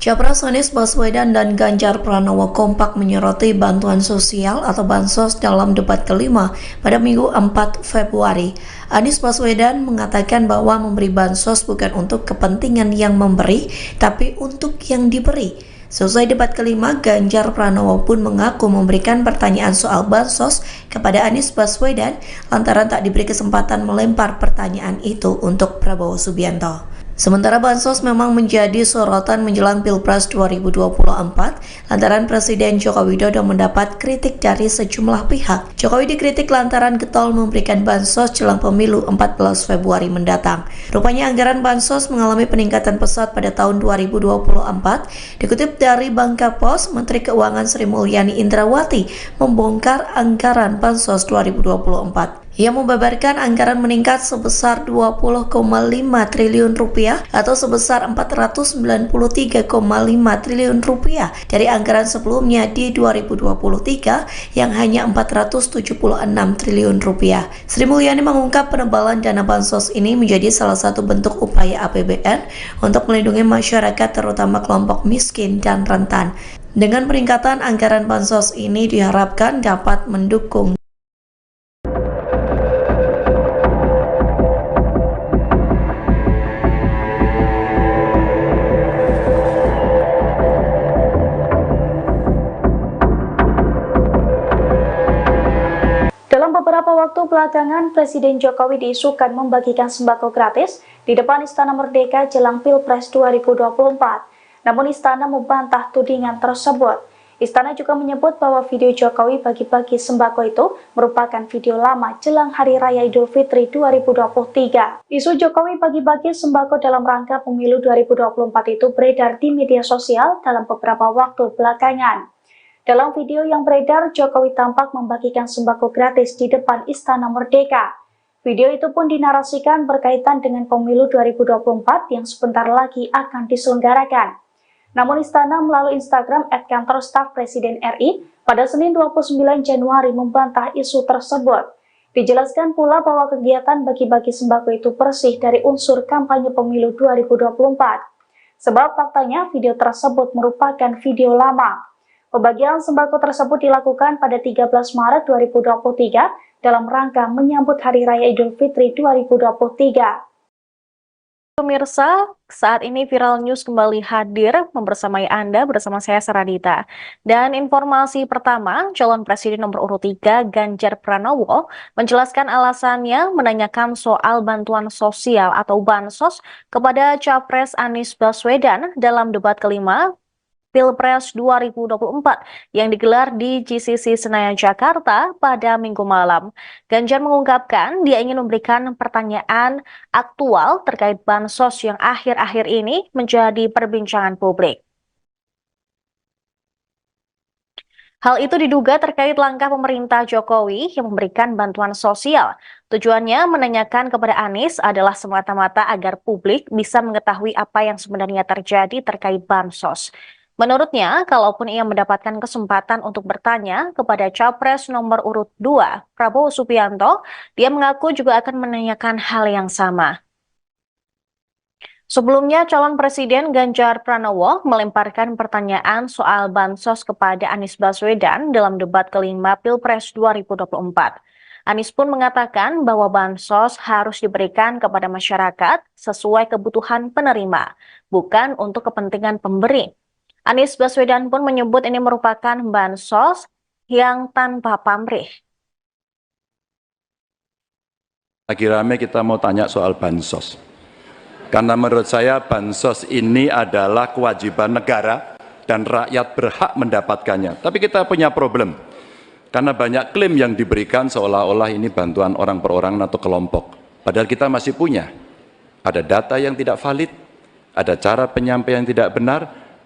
Capres Anies Baswedan dan Ganjar Pranowo kompak menyoroti bantuan sosial atau bansos dalam debat kelima pada Minggu 4 Februari. Anies Baswedan mengatakan bahwa memberi bansos bukan untuk kepentingan yang memberi, tapi untuk yang diberi. Selesai debat kelima, Ganjar Pranowo pun mengaku memberikan pertanyaan soal bansos kepada Anies Baswedan lantaran tak diberi kesempatan melempar pertanyaan itu untuk Prabowo Subianto. Sementara bansos memang menjadi sorotan menjelang Pilpres 2024 lantaran Presiden Joko Widodo mendapat kritik dari sejumlah pihak. Jokowi dikritik lantaran getol memberikan bansos jelang pemilu 14 Februari mendatang. Rupanya anggaran bansos mengalami peningkatan pesat pada tahun 2024. Dikutip dari Bangkapos, Menteri Keuangan Sri Mulyani Indrawati membongkar anggaran bansos 2024. Ia membeberkan anggaran meningkat sebesar 20,5 triliun rupiah atau sebesar 493,5 triliun rupiah dari anggaran sebelumnya di 2023 yang hanya 476 triliun rupiah. Sri Mulyani mengungkap penebalan dana bansos ini menjadi salah satu bentuk upaya APBN untuk melindungi masyarakat terutama kelompok miskin dan rentan. Dengan peningkatan anggaran bansos ini diharapkan dapat mendukung Beberapa waktu belakangan, Presiden Jokowi diisukan membagikan sembako gratis di depan Istana Merdeka jelang Pilpres 2024. Namun Istana membantah tudingan tersebut. Istana juga menyebut bahwa video Jokowi bagi-bagi sembako itu merupakan video lama jelang Hari Raya Idul Fitri 2023. Isu Jokowi bagi-bagi sembako dalam rangka pemilu 2024 itu beredar di media sosial dalam beberapa waktu belakangan. Dalam video yang beredar, Jokowi tampak membagikan sembako gratis di depan Istana Merdeka. Video itu pun dinarasikan berkaitan dengan pemilu 2024 yang sebentar lagi akan diselenggarakan. Namun Istana melalui Instagram @kantor staf Presiden RI pada Senin 29 Januari membantah isu tersebut. Dijelaskan pula bahwa kegiatan bagi-bagi sembako itu bersih dari unsur kampanye pemilu 2024. Sebab faktanya video tersebut merupakan video lama. Pembagian sembako tersebut dilakukan pada 13 Maret 2023 dalam rangka menyambut Hari Raya Idul Fitri 2023. Pemirsa, saat ini Viral News kembali hadir membersamai Anda bersama saya Saradita. Dan informasi pertama, calon presiden nomor urut 3 Ganjar Pranowo menjelaskan alasannya menanyakan soal bantuan sosial atau bansos kepada Capres Anies Baswedan dalam debat kelima Pilpres 2024 yang digelar di GCC Senayan, Jakarta pada Minggu malam. Ganjar mengungkapkan dia ingin memberikan pertanyaan aktual terkait bansos yang akhir-akhir ini menjadi perbincangan publik. Hal itu diduga terkait langkah pemerintah Jokowi yang memberikan bantuan sosial. Tujuannya menanyakan kepada Anies adalah semata-mata agar publik bisa mengetahui apa yang sebenarnya terjadi terkait bansos. Menurutnya, kalaupun ia mendapatkan kesempatan untuk bertanya kepada Capres nomor urut 2, Prabowo Subianto, dia mengaku juga akan menanyakan hal yang sama. Sebelumnya, calon Presiden Ganjar Pranowo melemparkan pertanyaan soal bansos kepada Anies Baswedan dalam debat kelima Pilpres 2024. Anies pun mengatakan bahwa bansos harus diberikan kepada masyarakat sesuai kebutuhan penerima, bukan untuk kepentingan pemberi. Anies Baswedan pun menyebut ini merupakan bansos yang tanpa pamrih. Lagi rame kita mau tanya soal bansos. Karena menurut saya bansos ini adalah kewajiban negara dan rakyat berhak mendapatkannya. Tapi kita punya problem. Karena banyak klaim yang diberikan seolah-olah ini bantuan orang per orang atau kelompok. Padahal kita masih punya. Ada data yang tidak valid, ada cara penyampaian yang tidak benar,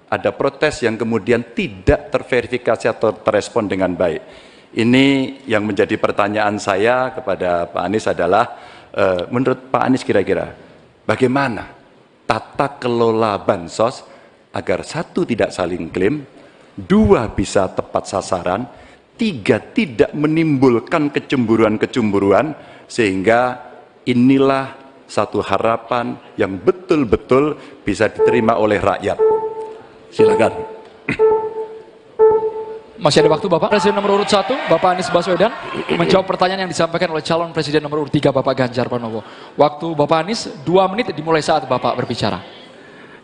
ada protes yang kemudian tidak terverifikasi atau terrespon dengan baik. Ini yang menjadi pertanyaan saya kepada Pak Anies adalah, menurut Pak Anies kira-kira, bagaimana tata kelola bansos agar 1, tidak saling klaim, 2, bisa tepat sasaran, 3, tidak menimbulkan kecemburuan-kecemburuan, sehingga inilah satu harapan yang betul-betul bisa diterima oleh rakyat. Silakan. Masih ada waktu Bapak. Presiden nomor urut 1, Bapak Anies Baswedan, menjawab pertanyaan yang disampaikan oleh calon Presiden nomor urut 3, Bapak Ganjar Pranowo. Waktu Bapak Anies 2 menit dimulai saat Bapak berbicara.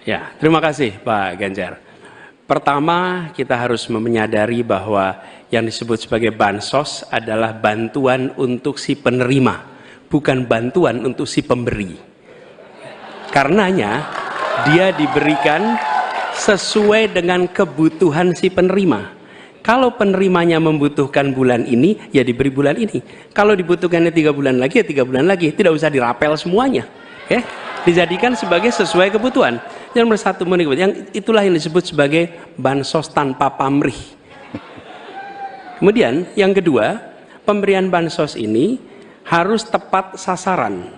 Ya, terima kasih Pak Ganjar. Pertama, kita harus menyadari bahwa yang disebut sebagai bansos adalah bantuan untuk si penerima, bukan bantuan untuk si pemberi. Karenanya, dia diberikan sesuai dengan kebutuhan si penerima. Kalau penerimanya membutuhkan bulan ini, ya diberi bulan ini. Kalau dibutuhkannya 3 bulan lagi, ya 3 bulan lagi. Tidak usah dirapel semuanya. Ya? Dijadikan sebagai sesuai kebutuhan. Yang nomor 1, yang itulah yang disebut sebagai bansos tanpa pamrih. Kemudian yang kedua, pemberian bansos ini harus tepat sasaran.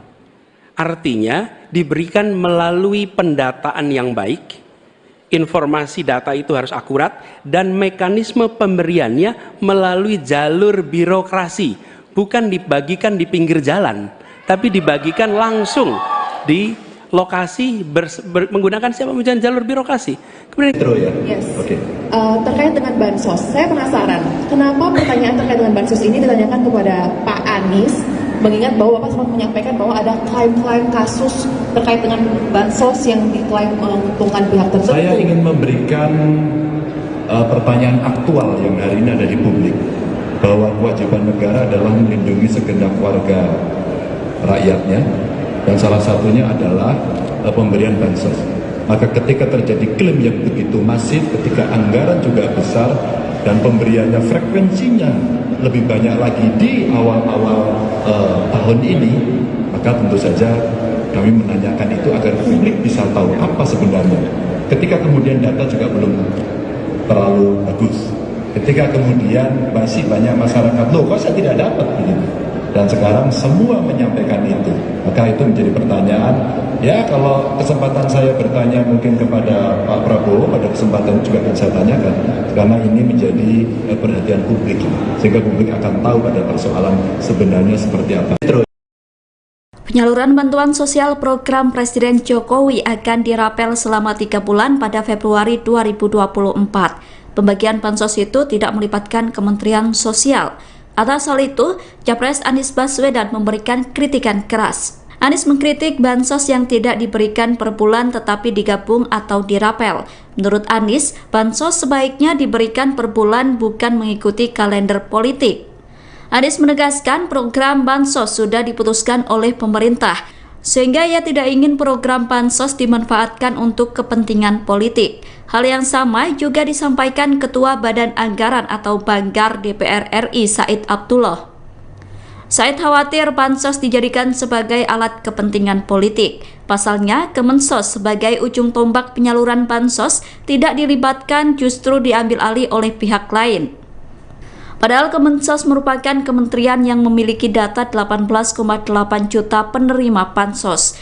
Artinya diberikan melalui pendataan yang baik. Informasi data itu harus akurat dan mekanisme pemberiannya melalui jalur birokrasi, bukan dibagikan di pinggir jalan, tapi dibagikan langsung di lokasi menggunakan siapa menggunakan jalur birokrasi. Kemudian yes. Okay. Terkait dengan bansos, saya penasaran kenapa pertanyaan terkait dengan bansos ini ditanyakan kepada Pak Anies, mengingat bahwa Bapak sempat menyampaikan bahwa ada klaim-klaim kasus terkait dengan bansos yang diklaim menguntungkan pihak tertentu. Saya ingin memberikan pertanyaan aktual yang hari ini ada di publik, bahwa kewajiban negara adalah melindungi segenap warga rakyatnya, dan salah satunya adalah pemberian bansos. Maka ketika terjadi klaim yang begitu masif, ketika anggaran juga besar dan pemberiannya frekuensinya lebih banyak lagi di awal-awal tahun ini, maka tentu saja kami menanyakan itu agar publik bisa tahu apa sebenarnya. Ketika kemudian data juga belum terlalu bagus, ketika kemudian masih banyak masyarakat, loh kok saya tidak dapat begitu, dan sekarang semua menyampaikan itu, maka itu menjadi pertanyaan. Ya, kalau kesempatan saya bertanya mungkin kepada Pak Prabowo, pada kesempatan juga akan saya tanyakan, karena ini menjadi perhatian publik, sehingga publik akan tahu pada persoalan sebenarnya seperti apa. Penyaluran bantuan sosial program Presiden Jokowi akan dirapel selama 3 bulan pada Februari 2024. Pembagian bansos itu tidak melibatkan Kementerian Sosial. Atas hal itu, Capres Anies Baswedan memberikan kritikan keras. Anies mengkritik bansos yang tidak diberikan per bulan tetapi digabung atau dirapel. Menurut Anies, bansos sebaiknya diberikan per bulan bukan mengikuti kalender politik. Anies menegaskan program bansos sudah diputuskan oleh pemerintah. sehingga ia tidak ingin program bansos dimanfaatkan untuk kepentingan politik. Hal yang sama juga disampaikan Ketua Badan Anggaran atau Banggar DPR RI Said Abdullah. Said khawatir bansos dijadikan sebagai alat kepentingan politik. Pasalnya, Kemensos sebagai ujung tombak penyaluran bansos tidak dilibatkan, justru diambil alih oleh pihak lain. Padahal Kemensos merupakan kementerian yang memiliki data 18,8 juta penerima bansos.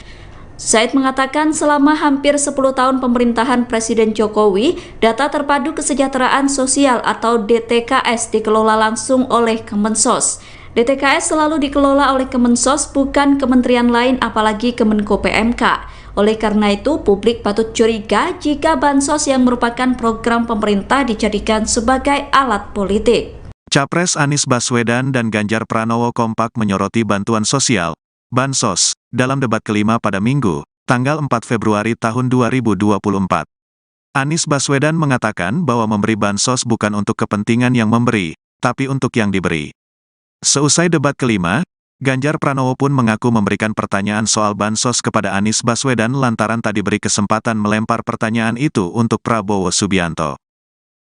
Said mengatakan selama hampir 10 tahun pemerintahan Presiden Jokowi, data terpadu kesejahteraan sosial atau DTKS dikelola langsung oleh Kemensos. DTKS selalu dikelola oleh Kemensos, bukan kementerian lain apalagi Kemenko PMK. Oleh karena itu, publik patut curiga jika bansos yang merupakan program pemerintah dijadikan sebagai alat politik. Capres Anies Baswedan dan Ganjar Pranowo kompak menyoroti bantuan sosial, bansos, dalam debat kelima pada Minggu, tanggal 4 Februari tahun 2024. Anies Baswedan mengatakan bahwa memberi bansos bukan untuk kepentingan yang memberi, tapi untuk yang diberi. Seusai debat kelima, Ganjar Pranowo pun mengaku memberikan pertanyaan soal bansos kepada Anies Baswedan lantaran tak diberi kesempatan melempar pertanyaan itu untuk Prabowo Subianto.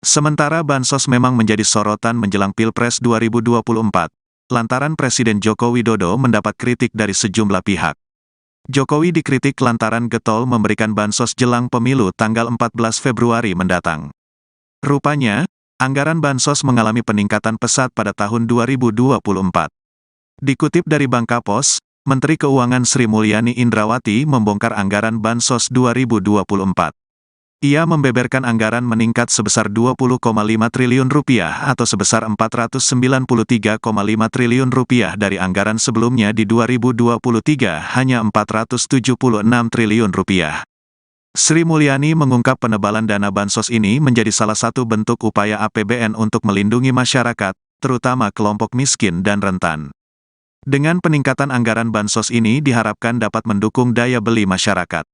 Sementara bansos memang menjadi sorotan menjelang Pilpres 2024, lantaran Presiden Joko Widodo mendapat kritik dari sejumlah pihak. Jokowi dikritik lantaran getol memberikan bansos jelang pemilu tanggal 14 Februari mendatang. Rupanya, anggaran bansos mengalami peningkatan pesat pada tahun 2024. Dikutip dari Bangkapos, Menteri Keuangan Sri Mulyani Indrawati membongkar anggaran bansos 2024. Ia membeberkan anggaran meningkat sebesar Rp20,5 triliun atau sebesar Rp493,5 triliun dari anggaran sebelumnya di 2023 hanya Rp476 triliun. Sri Mulyani mengungkap penebalan dana bansos ini menjadi salah satu bentuk upaya APBN untuk melindungi masyarakat, terutama kelompok miskin dan rentan. Dengan peningkatan anggaran bansos ini diharapkan dapat mendukung daya beli masyarakat.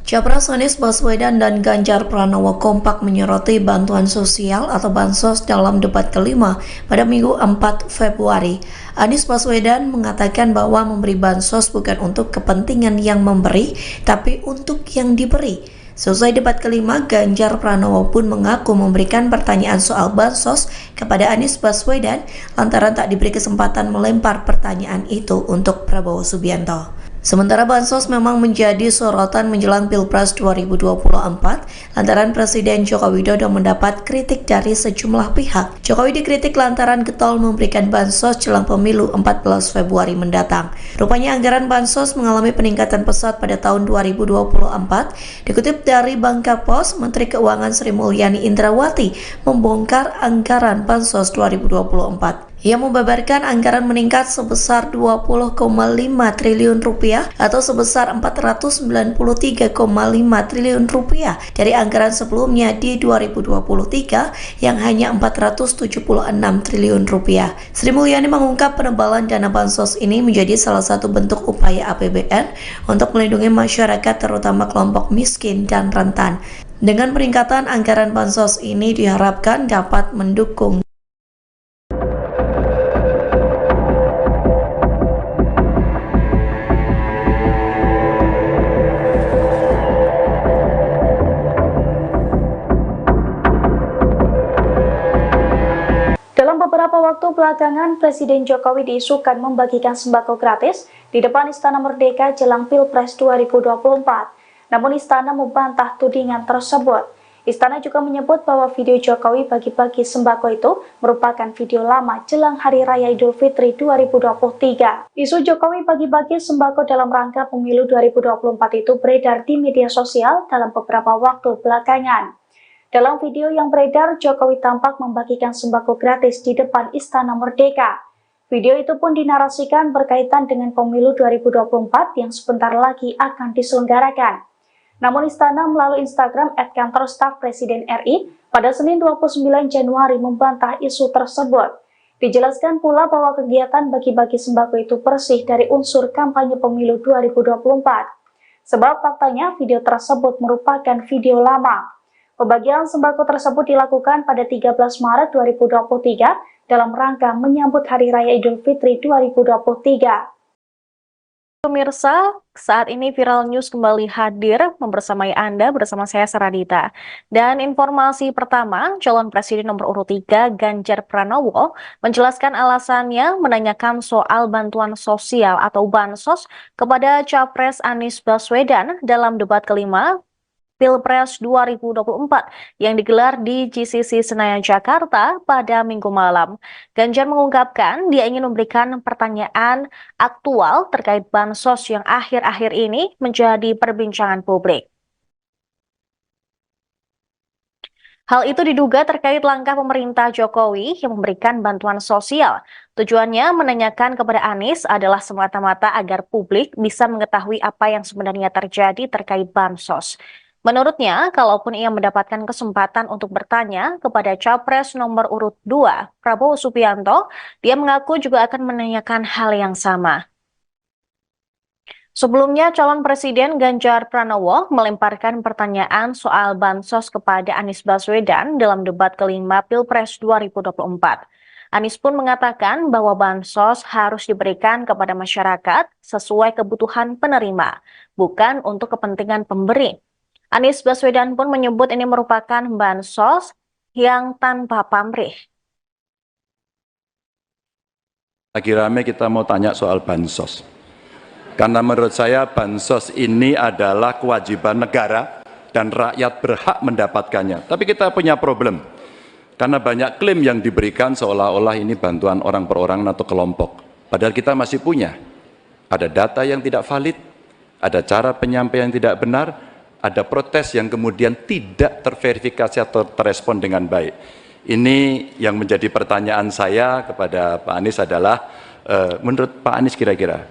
Capres Anies Baswedan dan Ganjar Pranowo kompak menyoroti bantuan sosial atau bansos dalam debat kelima pada Minggu 4 Februari. Anies Baswedan mengatakan bahwa memberi bansos bukan untuk kepentingan yang memberi, tapi untuk yang diberi. Selesai debat kelima, Ganjar Pranowo pun mengaku memberikan pertanyaan soal bansos kepada Anies Baswedan lantaran tak diberi kesempatan melempar pertanyaan itu untuk Prabowo Subianto. Sementara bansos memang menjadi sorotan menjelang Pilpres 2024 lantaran Presiden Joko Widodo mendapat kritik dari sejumlah pihak. Jokowi dikritik lantaran getol memberikan bansos jelang pemilu 14 Februari mendatang. Rupanya anggaran bansos mengalami peningkatan pesat pada tahun 2024. Dikutip dari Bangkapos, Menteri Keuangan Sri Mulyani Indrawati membongkar anggaran bansos 2024. Ia membeberkan anggaran meningkat sebesar Rp20,5 triliun atau sebesar Rp493,5 triliun dari anggaran sebelumnya di 2023 yang hanya Rp476 triliun. Sri Mulyani mengungkap penebalan dana bansos ini menjadi salah satu bentuk upaya APBN untuk melindungi masyarakat terutama kelompok miskin dan rentan. Dengan peningkatan anggaran bansos ini diharapkan dapat mendukung Beberapa waktu belakangan, Presiden Jokowi diisukan membagikan sembako gratis di depan Istana Merdeka jelang Pilpres 2024. Namun Istana membantah tudingan tersebut. Istana juga menyebut bahwa video Jokowi bagi-bagi sembako itu merupakan video lama jelang Hari Raya Idul Fitri 2023. Isu Jokowi bagi-bagi sembako dalam rangka pemilu 2024 itu beredar di media sosial dalam beberapa waktu belakangan. Dalam video yang beredar, Jokowi tampak membagikan sembako gratis di depan Istana Merdeka. Video itu pun dinarasikan berkaitan dengan pemilu 2024 yang sebentar lagi akan diselenggarakan. Namun Istana melalui Instagram @kantor-staf Presiden RI pada Senin 29 Januari membantah isu tersebut. Dijelaskan pula bahwa kegiatan bagi-bagi sembako itu bersih dari unsur kampanye pemilu 2024. Sebab faktanya video tersebut merupakan video lama. Pembagian sembako tersebut dilakukan pada 13 Maret 2023 dalam rangka menyambut Hari Raya Idul Fitri 2023. Pemirsa, saat ini Viral News kembali hadir membersamai Anda bersama saya Saradita. Dan informasi pertama, calon presiden nomor urut 3 Ganjar Pranowo menjelaskan alasannya menanyakan soal bantuan sosial atau bansos kepada Capres Anies Baswedan dalam debat kelima Pilpres 2024 yang digelar di GCC Senayan, Jakarta pada Minggu malam. Ganjar mengungkapkan dia ingin memberikan pertanyaan aktual terkait bansos yang akhir-akhir ini menjadi perbincangan publik. Hal itu diduga terkait langkah pemerintah Jokowi yang memberikan bantuan sosial. Tujuannya menanyakan kepada Anies adalah semata-mata agar publik bisa mengetahui apa yang sebenarnya terjadi terkait bansos. Menurutnya, kalaupun ia mendapatkan kesempatan untuk bertanya kepada Capres nomor urut 2, Prabowo Subianto, dia mengaku juga akan menanyakan hal yang sama. Sebelumnya, calon presiden Ganjar Pranowo melemparkan pertanyaan soal bansos kepada Anies Baswedan dalam debat kelima Pilpres 2024. Anies pun mengatakan bahwa bansos harus diberikan kepada masyarakat sesuai kebutuhan penerima, bukan untuk kepentingan pemberi. Anies Baswedan pun menyebut ini merupakan bansos yang tanpa pamrih. Lagi rame kita mau tanya soal bansos. Karena menurut saya bansos ini adalah kewajiban negara dan rakyat berhak mendapatkannya. Tapi kita punya problem. Karena banyak klaim yang diberikan seolah-olah ini bantuan orang per orang atau kelompok. Padahal kita masih punya. Ada data yang tidak valid, ada cara penyampaian yang tidak benar, ada protes yang kemudian tidak terverifikasi atau terrespon dengan baik. Ini yang menjadi pertanyaan saya kepada Pak Anies adalah, menurut Pak Anies kira-kira,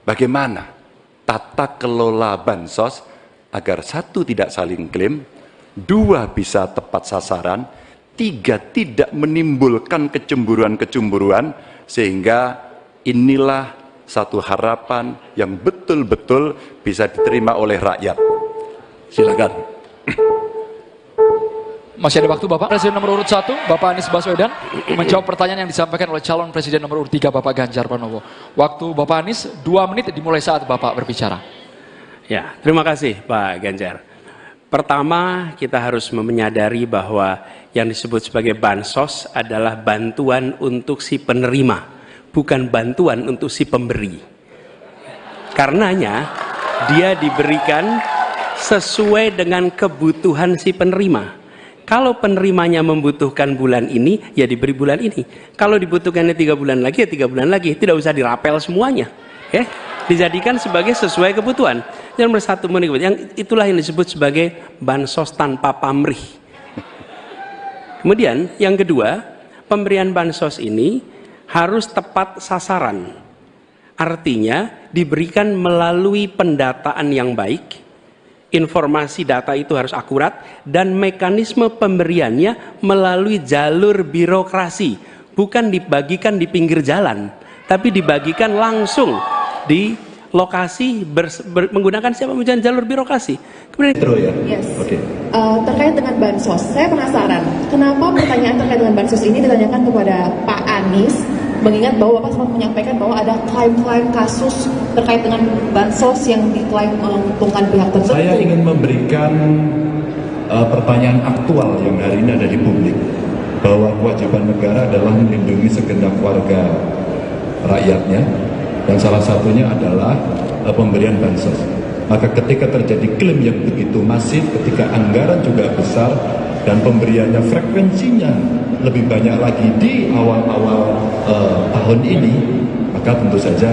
bagaimana tata kelola bansos agar 1, tidak saling klaim, 2, bisa tepat sasaran, 3, tidak menimbulkan kecemburuan-kecemburuan, sehingga inilah satu harapan yang betul-betul bisa diterima oleh rakyat. Silakan. Masih ada waktu Bapak. Presiden nomor urut 1, Bapak Anies Baswedan, menjawab pertanyaan yang disampaikan oleh calon presiden nomor urut 3, Bapak Ganjar Pranowo. Waktu Bapak Anies 2 menit dimulai saat Bapak berbicara. Ya, terima kasih Pak Ganjar. Pertama, kita harus menyadari bahwa yang disebut sebagai bansos adalah bantuan untuk si penerima, bukan bantuan untuk si pemberi. Karenanya, dia diberikan sesuai dengan kebutuhan si penerima. Kalau penerimanya membutuhkan bulan ini, ya diberi bulan ini. Kalau dibutuhkannya 3 bulan lagi, ya 3 bulan lagi. Tidak usah dirapel semuanya. Dijadikan sebagai sesuai kebutuhan. Yang nomor 1, yang itulah yang disebut sebagai bansos tanpa pamrih. Kemudian yang kedua, pemberian bansos ini harus tepat sasaran. Artinya diberikan melalui pendataan yang baik. Informasi data itu harus akurat dan mekanisme pemberiannya melalui jalur birokrasi, bukan dibagikan di pinggir jalan, tapi dibagikan langsung di lokasi menggunakan siapa menggunakan jalur birokrasi. Kemudian yes. Terkait dengan bansos, saya penasaran kenapa pertanyaan terkait dengan bansos ini ditanyakan kepada Pak Anies, mengingat bahwa Bapak sempat menyampaikan bahwa ada klaim-klaim kasus terkait dengan bansos yang diklaim menguntungkan pihak tertentu. Saya ingin memberikan pertanyaan aktual yang hari ini ada di publik, bahwa kewajiban negara adalah melindungi segenap warga rakyatnya, dan salah satunya adalah pemberian bansos. Maka ketika terjadi klaim yang begitu masif, ketika anggaran juga besar, dan pemberiannya frekuensinya lebih banyak lagi di awal-awal tahun ini, maka tentu saja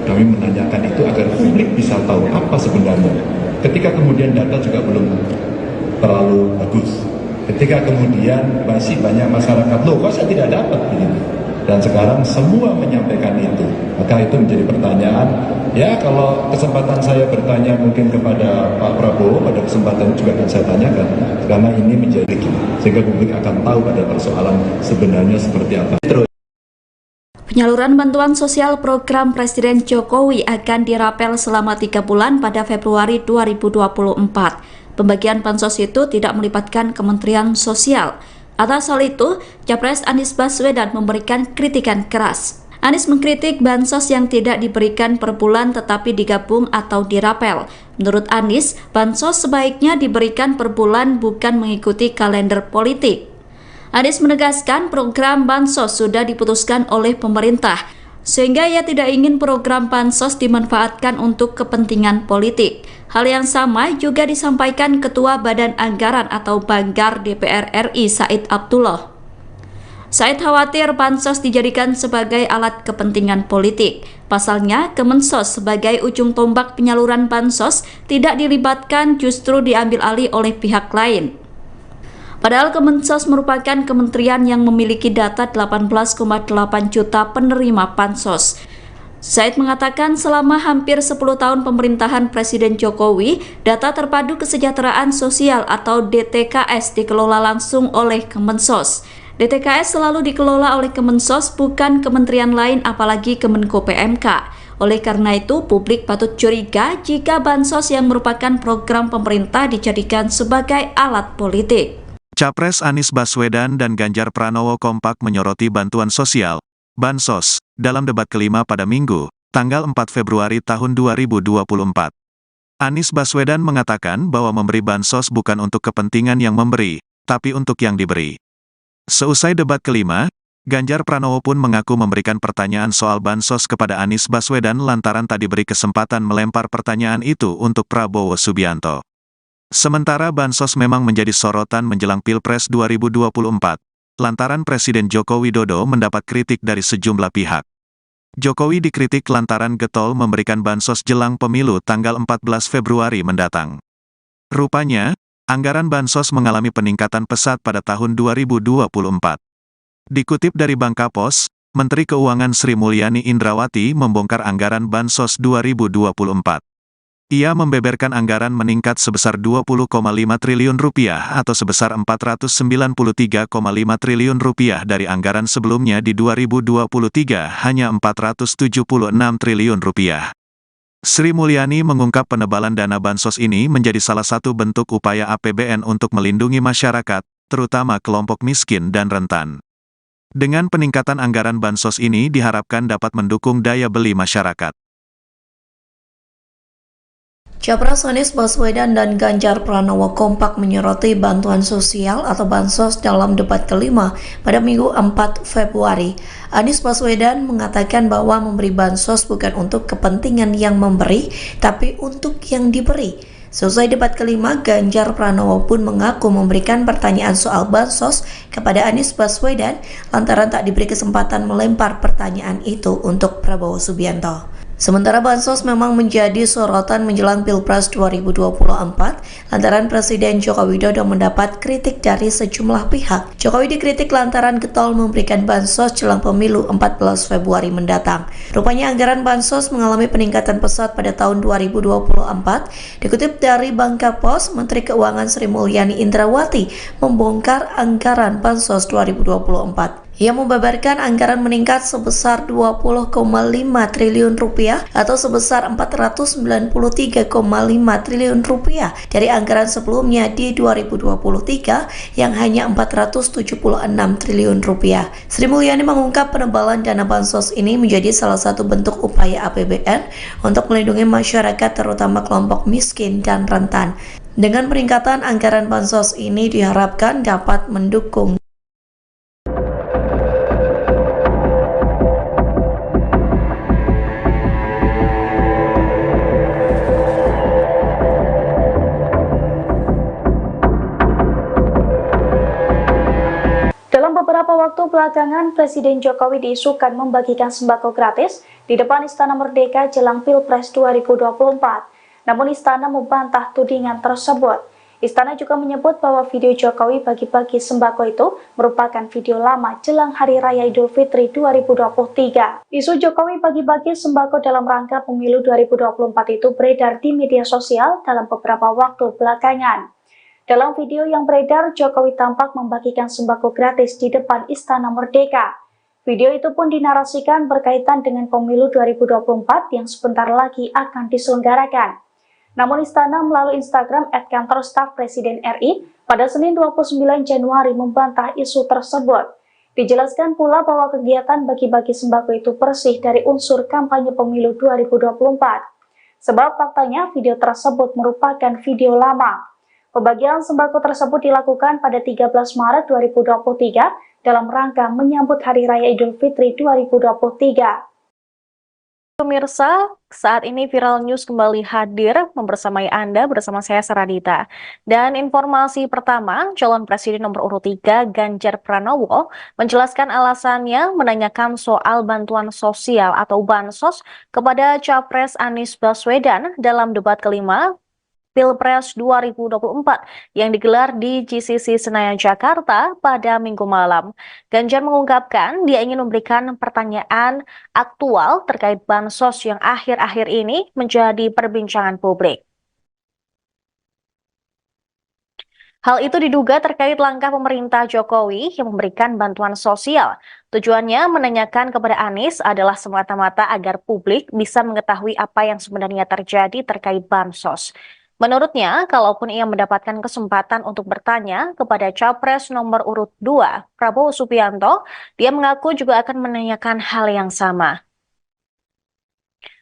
kami menanyakan itu agar publik bisa tahu apa sebenarnya. Ketika kemudian data juga belum terlalu bagus, ketika kemudian masih banyak masyarakat, loh kok saya tidak dapat begini, dan sekarang semua menyampaikan itu, maka itu menjadi pertanyaan. Ya, kalau kesempatan saya bertanya mungkin kepada Pak Prabowo, pada kesempatan juga akan saya tanyakan, karena ini menjadi sehingga publik akan tahu pada persoalan sebenarnya seperti apa. Penyaluran bantuan sosial program Presiden Jokowi akan dirapel selama 3 bulan pada Februari 2024. Pembagian bansos itu tidak melibatkan Kementerian Sosial. Atas hal itu, Capres Anies Baswedan memberikan kritikan keras. Anies mengkritik bansos yang tidak diberikan per bulan tetapi digabung atau dirapel. Menurut Anies, bansos sebaiknya diberikan per bulan bukan mengikuti kalender politik. Anies menegaskan program bansos sudah diputuskan oleh pemerintah, sehingga ia tidak ingin program bansos dimanfaatkan untuk kepentingan politik. Hal yang sama juga disampaikan Ketua Badan Anggaran atau Banggar DPR RI Said Abdullah. Said khawatir bansos dijadikan sebagai alat kepentingan politik. Pasalnya, Kemensos sebagai ujung tombak penyaluran bansos tidak dilibatkan, justru diambil alih oleh pihak lain. Padahal Kemensos merupakan kementerian yang memiliki data 18,8 juta penerima bansos. Said mengatakan selama hampir 10 tahun pemerintahan Presiden Jokowi, data terpadu kesejahteraan sosial atau DTKS dikelola langsung oleh Kemensos. DTKS selalu dikelola oleh Kemensos, bukan kementerian lain apalagi Kemenko PMK. Oleh karena itu, publik patut curiga jika bansos yang merupakan program pemerintah dijadikan sebagai alat politik. Capres Anies Baswedan dan Ganjar Pranowo kompak menyoroti bantuan sosial, bansos, dalam debat kelima pada Minggu, tanggal 4 Februari tahun 2024. Anies Baswedan mengatakan bahwa memberi bansos bukan untuk kepentingan yang memberi, tapi untuk yang diberi. Seusai debat kelima, Ganjar Pranowo pun mengaku memberikan pertanyaan soal bansos kepada Anies Baswedan lantaran tak diberi kesempatan melempar pertanyaan itu untuk Prabowo Subianto. Sementara bansos memang menjadi sorotan menjelang Pilpres 2024, lantaran Presiden Joko Widodo mendapat kritik dari sejumlah pihak. Jokowi dikritik lantaran getol memberikan bansos jelang pemilu tanggal 14 Februari mendatang. Rupanya, anggaran bansos mengalami peningkatan pesat pada tahun 2024. Dikutip dari Bangkapos, Menteri Keuangan Sri Mulyani Indrawati membongkar anggaran bansos 2024. Ia membeberkan anggaran meningkat sebesar 20,5 triliun rupiah atau sebesar 493,5 triliun rupiah dari anggaran sebelumnya di 2023 hanya 476 triliun rupiah. Sri Mulyani mengungkap penebalan dana bansos ini menjadi salah satu bentuk upaya APBN untuk melindungi masyarakat, terutama kelompok miskin dan rentan. Dengan peningkatan anggaran bansos ini diharapkan dapat mendukung daya beli masyarakat. Capres Anies Baswedan dan Ganjar Pranowo kompak menyoroti bantuan sosial atau bansos dalam debat kelima pada Minggu 4 Februari. Anies Baswedan mengatakan bahwa memberi bansos bukan untuk kepentingan yang memberi, tapi untuk yang diberi. Selesai debat kelima, Ganjar Pranowo pun mengaku memberikan pertanyaan soal bansos kepada Anies Baswedan lantaran tak diberi kesempatan melempar pertanyaan itu untuk Prabowo Subianto. Sementara bansos memang menjadi sorotan menjelang Pilpres 2024 lantaran Presiden Joko Widodo mendapat kritik dari sejumlah pihak. Jokowi dikritik lantaran getol memberikan bansos jelang pemilu 14 Februari mendatang. Rupanya anggaran bansos mengalami peningkatan pesat pada tahun 2024. Dikutip dari Bangkapos, Menteri Keuangan Sri Mulyani Indrawati membongkar anggaran bansos 2024. Ia membeberkan anggaran meningkat sebesar 20,5 triliun rupiah atau sebesar 493,5 triliun rupiah dari anggaran sebelumnya di 2023 yang hanya 476 triliun rupiah. Sri Mulyani mengungkap penebalan dana bansos ini menjadi salah satu bentuk upaya APBN untuk melindungi masyarakat terutama kelompok miskin dan rentan. Dengan peningkatan anggaran bansos ini diharapkan dapat mendukung Beberapa waktu belakangan, Presiden Jokowi diisukan membagikan sembako gratis di depan Istana Merdeka jelang Pilpres 2024. Namun Istana membantah tudingan tersebut. Istana juga menyebut bahwa video Jokowi bagi-bagi sembako itu merupakan video lama jelang Hari Raya Idul Fitri 2023. Isu Jokowi bagi-bagi sembako dalam rangka pemilu 2024 itu beredar di media sosial dalam beberapa waktu belakangan. Dalam video yang beredar, Jokowi tampak membagikan sembako gratis di depan Istana Merdeka. Video itu pun dinarasikan berkaitan dengan pemilu 2024 yang sebentar lagi akan diselenggarakan. Namun Istana melalui Instagram @kantor staf Presiden RI pada Senin 29 Januari membantah isu tersebut. Dijelaskan pula bahwa kegiatan bagi-bagi sembako itu bersih dari unsur kampanye pemilu 2024. Sebab faktanya video tersebut merupakan video lama. Pembagian sembako tersebut dilakukan pada 13 Maret 2023 dalam rangka menyambut Hari Raya Idul Fitri 2023. Pemirsa, saat ini Viral News kembali hadir membersamai Anda bersama saya Saradita. Dan informasi pertama, calon presiden nomor urut 3 Ganjar Pranowo menjelaskan alasannya menanyakan soal bantuan sosial atau bansos kepada Capres Anies Baswedan dalam debat kelima Pilpres 2024 yang digelar di GCC Senayan, Jakarta pada Minggu malam. Ganjar mengungkapkan dia ingin memberikan pertanyaan aktual terkait bansos yang akhir-akhir ini menjadi perbincangan publik. Hal itu diduga terkait langkah pemerintah Jokowi yang memberikan bantuan sosial. Tujuannya menanyakan kepada Anies adalah semata-mata agar publik bisa mengetahui apa yang sebenarnya terjadi terkait bansos. Menurutnya, kalaupun ia mendapatkan kesempatan untuk bertanya kepada Capres nomor urut 2, Prabowo Subianto, dia mengaku juga akan menanyakan hal yang sama.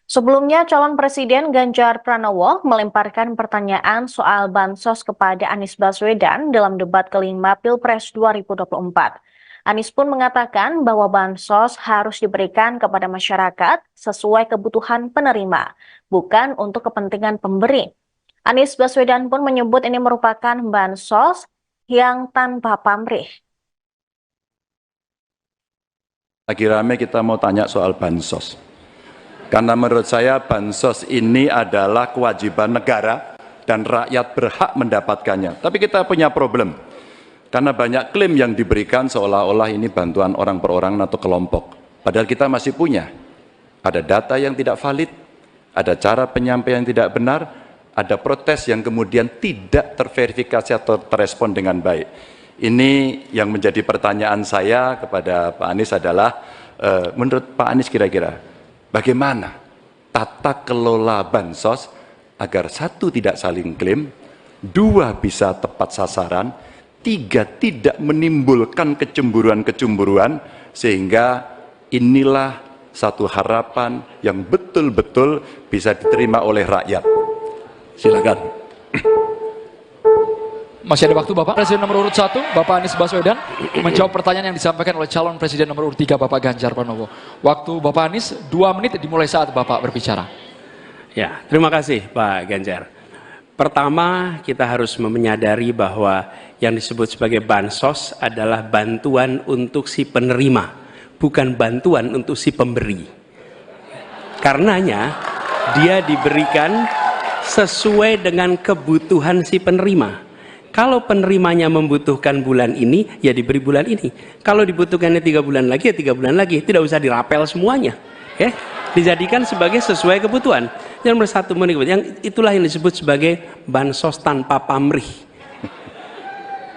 Sebelumnya, calon presiden Ganjar Pranowo melemparkan pertanyaan soal bansos kepada Anies Baswedan dalam debat kelima Pilpres 2024. Anies pun mengatakan bahwa bansos harus diberikan kepada masyarakat sesuai kebutuhan penerima, bukan untuk kepentingan pemberi. Anies Baswedan pun menyebut ini merupakan bansos yang tanpa pamrih. Lagi rame kita mau tanya soal bansos. Karena menurut saya bansos ini adalah kewajiban negara dan rakyat berhak mendapatkannya. Tapi kita punya problem. Karena banyak klaim yang diberikan seolah-olah ini bantuan orang per orang atau kelompok. Padahal kita masih punya. Ada data yang tidak valid, ada cara penyampaian yang tidak benar, ada protes yang kemudian tidak terverifikasi atau terrespon dengan baik. Ini yang menjadi pertanyaan saya kepada Pak Anies adalah, menurut Pak Anies kira-kira, bagaimana tata kelola bansos agar 1, tidak saling klaim, 2, bisa tepat sasaran, 3, tidak menimbulkan kecemburuan-kecemburuan, sehingga inilah satu harapan yang betul-betul bisa diterima oleh rakyat. Silakan. Masih ada waktu Bapak. Presiden nomor urut 1, Bapak Anies Baswedan, menjawab pertanyaan yang disampaikan oleh calon presiden nomor urut 3, Bapak Ganjar Pranowo. Waktu Bapak Anies 2 menit dimulai saat Bapak berbicara. Ya, terima kasih Pak Ganjar. Pertama, kita harus menyadari bahwa yang disebut sebagai bansos adalah bantuan untuk si penerima, bukan bantuan untuk si pemberi. Karenanya, dia diberikan sesuai dengan kebutuhan si penerima. Kalau penerimanya membutuhkan bulan ini, ya diberi bulan ini. Kalau dibutuhkannya 3 bulan lagi, ya 3 bulan lagi. Tidak usah dirapel semuanya. Ya, dijadikan sebagai sesuai kebutuhan. Yang nomor 1, yang itulah yang disebut sebagai bansos tanpa pamrih.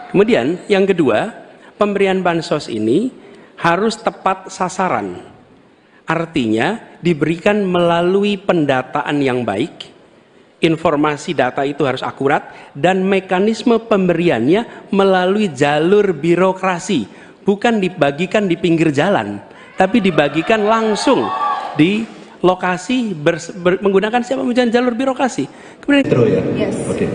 Kemudian yang kedua, pemberian bansos ini harus tepat sasaran. Artinya diberikan melalui pendataan yang baik. Informasi data itu harus akurat dan mekanisme pemberiannya melalui jalur birokrasi, bukan dibagikan di pinggir jalan, tapi dibagikan langsung di lokasi menggunakan siapa menggunakan jalur birokrasi. Kemudian yes. Okay.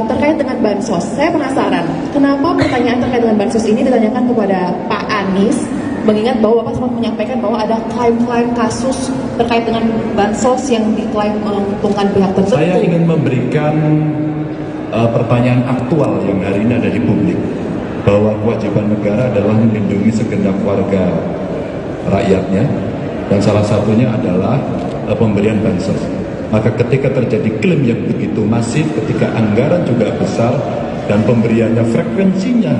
Terkait dengan bansos, saya penasaran kenapa pertanyaan terkait dengan bansos ini ditanyakan kepada Pak Anies, mengingat bahwa Bapak sempat menyampaikan bahwa ada klaim-klaim kasus terkait dengan bansos yang diklaim menguntungkan pihak tertentu. Saya ingin memberikan pertanyaan aktual yang hari ini ada di publik, bahwa kewajiban negara adalah melindungi segenap warga rakyatnya, dan salah satunya adalah pemberian bansos. Maka ketika terjadi klaim yang begitu masif, ketika anggaran juga besar, dan pemberiannya frekuensinya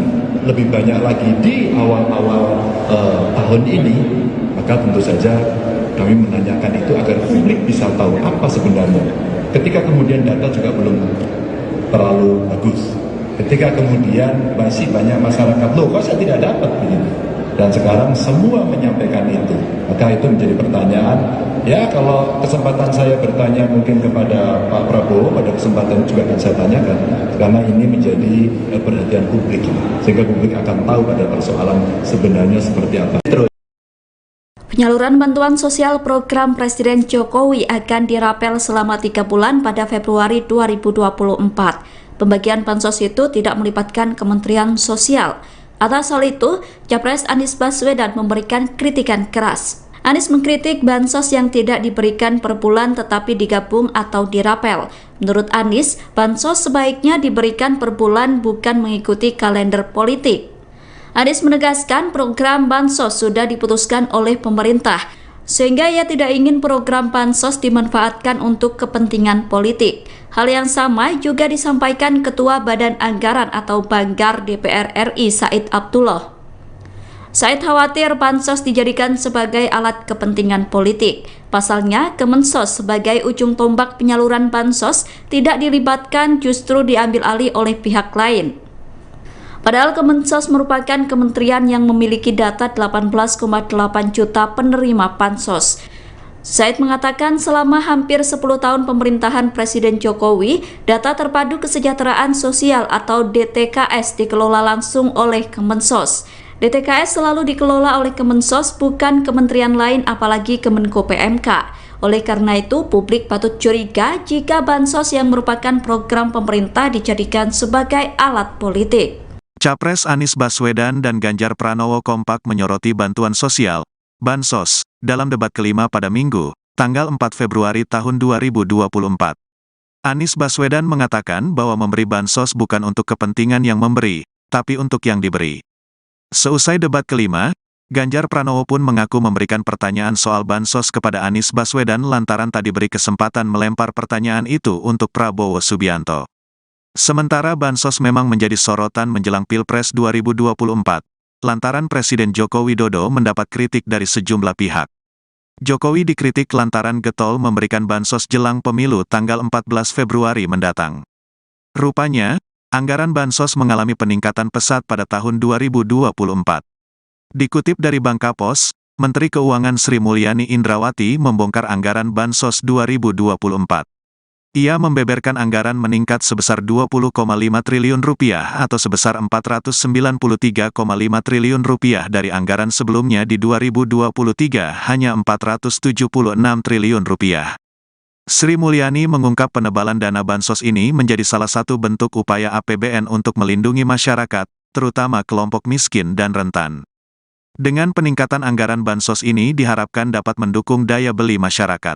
lebih banyak lagi di awal-awal tahun ini, maka tentu saja kami menanyakan itu agar publik bisa tahu apa sebenarnya. Ketika kemudian data juga belum terlalu bagus, ketika kemudian masih banyak masyarakat, loh kok saya tidak dapat begitu, dan sekarang semua menyampaikan itu, maka itu menjadi pertanyaan Ya, kalau kesempatan saya bertanya mungkin kepada Pak Prabowo, pada kesempatan juga akan saya tanyakan, karena ini menjadi perhatian publik, sehingga publik akan tahu pada persoalan sebenarnya seperti apa. Penyaluran bantuan sosial program Presiden Jokowi akan dirapel selama 3 bulan pada Februari 2024. Pembagian bansos itu tidak melibatkan Kementerian Sosial. Atas hal itu, Capres Anies Baswedan memberikan kritikan keras. Anies mengkritik bansos yang tidak diberikan per bulan tetapi digabung atau dirapel. Menurut Anies, bansos sebaiknya diberikan per bulan bukan mengikuti kalender politik. Anies menegaskan program bansos sudah diputuskan oleh pemerintah, sehingga ia tidak ingin program bansos dimanfaatkan untuk kepentingan politik. Hal yang sama juga disampaikan Ketua Badan Anggaran atau Banggar DPR RI Said Abdullah. Said khawatir bansos dijadikan sebagai alat kepentingan politik. Pasalnya, Kemensos sebagai ujung tombak penyaluran bansos tidak dilibatkan, justru diambil alih oleh pihak lain. Padahal Kemensos merupakan kementerian yang memiliki data 18,8 juta penerima bansos. Said mengatakan selama hampir 10 tahun pemerintahan Presiden Jokowi, data terpadu kesejahteraan sosial atau DTKS dikelola langsung oleh Kemensos. DTKS selalu dikelola oleh Kemensos, bukan kementerian lain apalagi Kemenko PMK. Oleh karena itu, publik patut curiga jika bansos yang merupakan program pemerintah dijadikan sebagai alat politik. Capres Anies Baswedan dan Ganjar Pranowo kompak menyoroti bantuan sosial, bansos, dalam debat kelima pada Minggu, tanggal 4 Februari tahun 2024. Anies Baswedan mengatakan bahwa memberi bansos bukan untuk kepentingan yang memberi, tapi untuk yang diberi. Seusai debat kelima, Ganjar Pranowo pun mengaku memberikan pertanyaan soal bansos kepada Anies Baswedan lantaran tak diberi kesempatan melempar pertanyaan itu untuk Prabowo Subianto. Sementara bansos memang menjadi sorotan menjelang Pilpres 2024, lantaran Presiden Joko Widodo mendapat kritik dari sejumlah pihak. Jokowi dikritik lantaran getol memberikan bansos jelang pemilu tanggal 14 Februari mendatang. Rupanya, anggaran bansos mengalami peningkatan pesat pada tahun 2024. Dikutip dari Bangkapos, Menteri Keuangan Sri Mulyani Indrawati membongkar anggaran bansos 2024. Ia membeberkan anggaran meningkat sebesar 20,5 triliun rupiah atau sebesar 493,5 triliun rupiah dari anggaran sebelumnya di 2023 hanya 476 triliun rupiah. Sri Mulyani mengungkap penebalan dana bansos ini menjadi salah satu bentuk upaya APBN untuk melindungi masyarakat, terutama kelompok miskin dan rentan. Dengan peningkatan anggaran bansos ini diharapkan dapat mendukung daya beli masyarakat.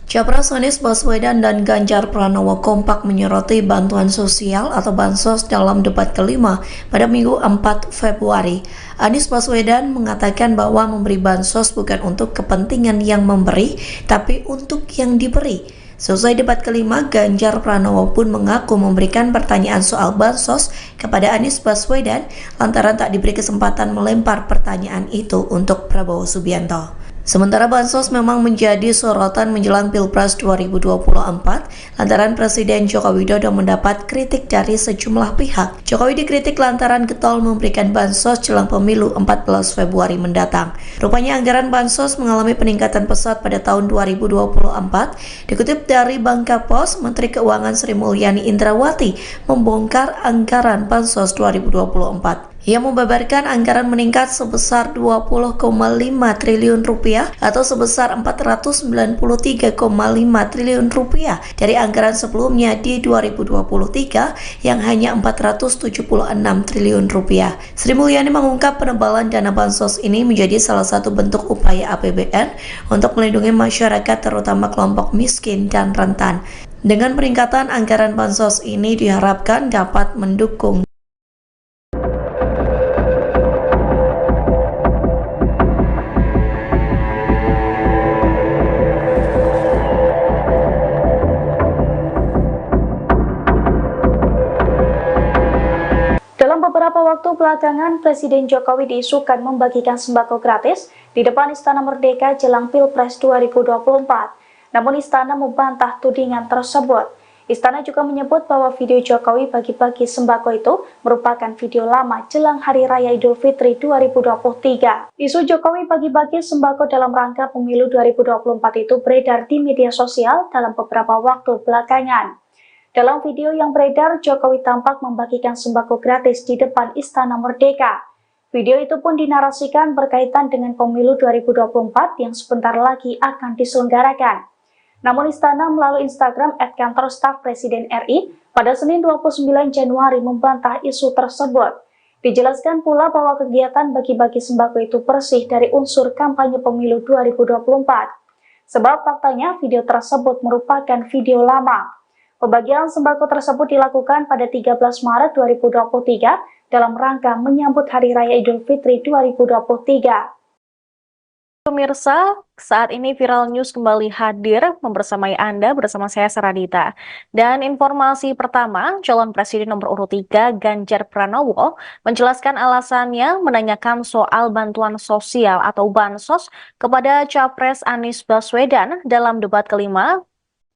Capres Anies Baswedan dan Ganjar Pranowo kompak menyoroti bantuan sosial atau bansos dalam debat kelima pada Minggu 4 Februari. Anies Baswedan mengatakan bahwa memberi bansos bukan untuk kepentingan yang memberi, tapi untuk yang diberi. Selesai debat kelima, Ganjar Pranowo pun mengaku memberikan pertanyaan soal bansos kepada Anies Baswedan lantaran tak diberi kesempatan melempar pertanyaan itu untuk Prabowo Subianto. Sementara bansos memang menjadi sorotan menjelang Pilpres 2024 lantaran Presiden Joko Widodo mendapat kritik dari sejumlah pihak. Jokowi dikritik lantaran getol memberikan bansos jelang pemilu 14 Februari mendatang. Rupanya anggaran bansos mengalami peningkatan pesat pada tahun 2024. Dikutip dari Bangkapos, Menteri Keuangan Sri Mulyani Indrawati membongkar anggaran bansos 2024. Ia membeberkan anggaran meningkat sebesar 20,5 triliun rupiah atau sebesar 493,5 triliun rupiah dari anggaran sebelumnya di 2023 yang hanya 476 triliun rupiah. Sri Mulyani mengungkap penebalan dana bansos ini menjadi salah satu bentuk upaya APBN untuk melindungi masyarakat terutama kelompok miskin dan rentan. Dengan peningkatan anggaran bansos ini diharapkan dapat mendukung Beberapa waktu belakangan, Presiden Jokowi diisukan membagikan sembako gratis di depan Istana Merdeka jelang Pilpres 2024. Namun Istana membantah tudingan tersebut. Istana juga menyebut bahwa video Jokowi bagi-bagi sembako itu merupakan video lama jelang Hari Raya Idul Fitri 2023. Isu Jokowi bagi-bagi sembako dalam rangka pemilu 2024 itu beredar di media sosial dalam beberapa waktu belakangan. Dalam video yang beredar, Jokowi tampak membagikan sembako gratis di depan Istana Merdeka. Video itu pun dinarasikan berkaitan dengan pemilu 2024 yang sebentar lagi akan diselenggarakan. Namun Istana melalui Instagram @kantor staf Presiden RI pada Senin 29 Januari membantah isu tersebut. Dijelaskan pula bahwa kegiatan bagi-bagi sembako itu bersih dari unsur kampanye pemilu 2024. Sebab faktanya video tersebut merupakan video lama. Pembagian sembako tersebut dilakukan pada 13 Maret 2023 dalam rangka menyambut Hari Raya Idul Fitri 2023. Pemirsa, saat ini Viral News kembali hadir membersamai Anda bersama saya Saradita. Dan informasi pertama, calon presiden nomor urut 3 Ganjar Pranowo menjelaskan alasannya menanyakan soal bantuan sosial atau bansos kepada Capres Anies Baswedan dalam debat kelima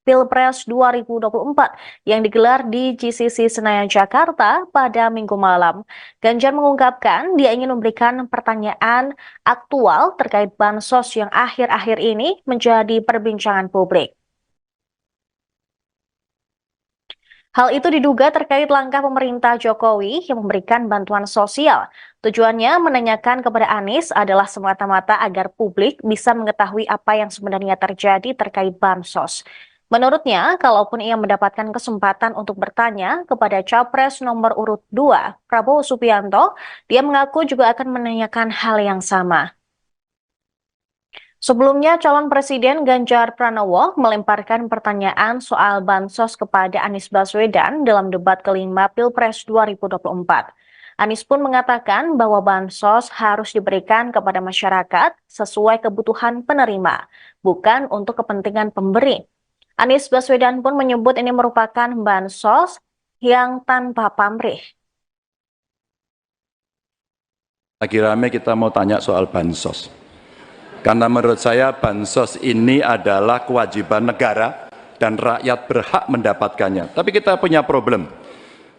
Pilpres 2024 yang digelar di GCC Senayan, Jakarta pada Minggu malam. Ganjar mengungkapkan dia ingin memberikan pertanyaan aktual terkait bansos yang akhir-akhir ini menjadi perbincangan publik. Hal itu diduga terkait langkah pemerintah Jokowi yang memberikan bantuan sosial. Tujuannya menanyakan kepada Anies adalah semata-mata agar publik bisa mengetahui apa yang sebenarnya terjadi terkait bansos. Menurutnya, kalaupun ia mendapatkan kesempatan untuk bertanya kepada Capres nomor urut 2, Prabowo Subianto, dia mengaku juga akan menanyakan hal yang sama. Sebelumnya, calon presiden Ganjar Pranowo melemparkan pertanyaan soal bansos kepada Anies Baswedan dalam debat kelima Pilpres 2024. Anies pun mengatakan bahwa bansos harus diberikan kepada masyarakat sesuai kebutuhan penerima, bukan untuk kepentingan pemberi. Anies Baswedan pun menyebut ini merupakan bansos yang tanpa pamrih. Lagi rame kita mau tanya soal bansos. Karena menurut saya bansos ini adalah kewajiban negara dan rakyat berhak mendapatkannya. Tapi kita punya problem.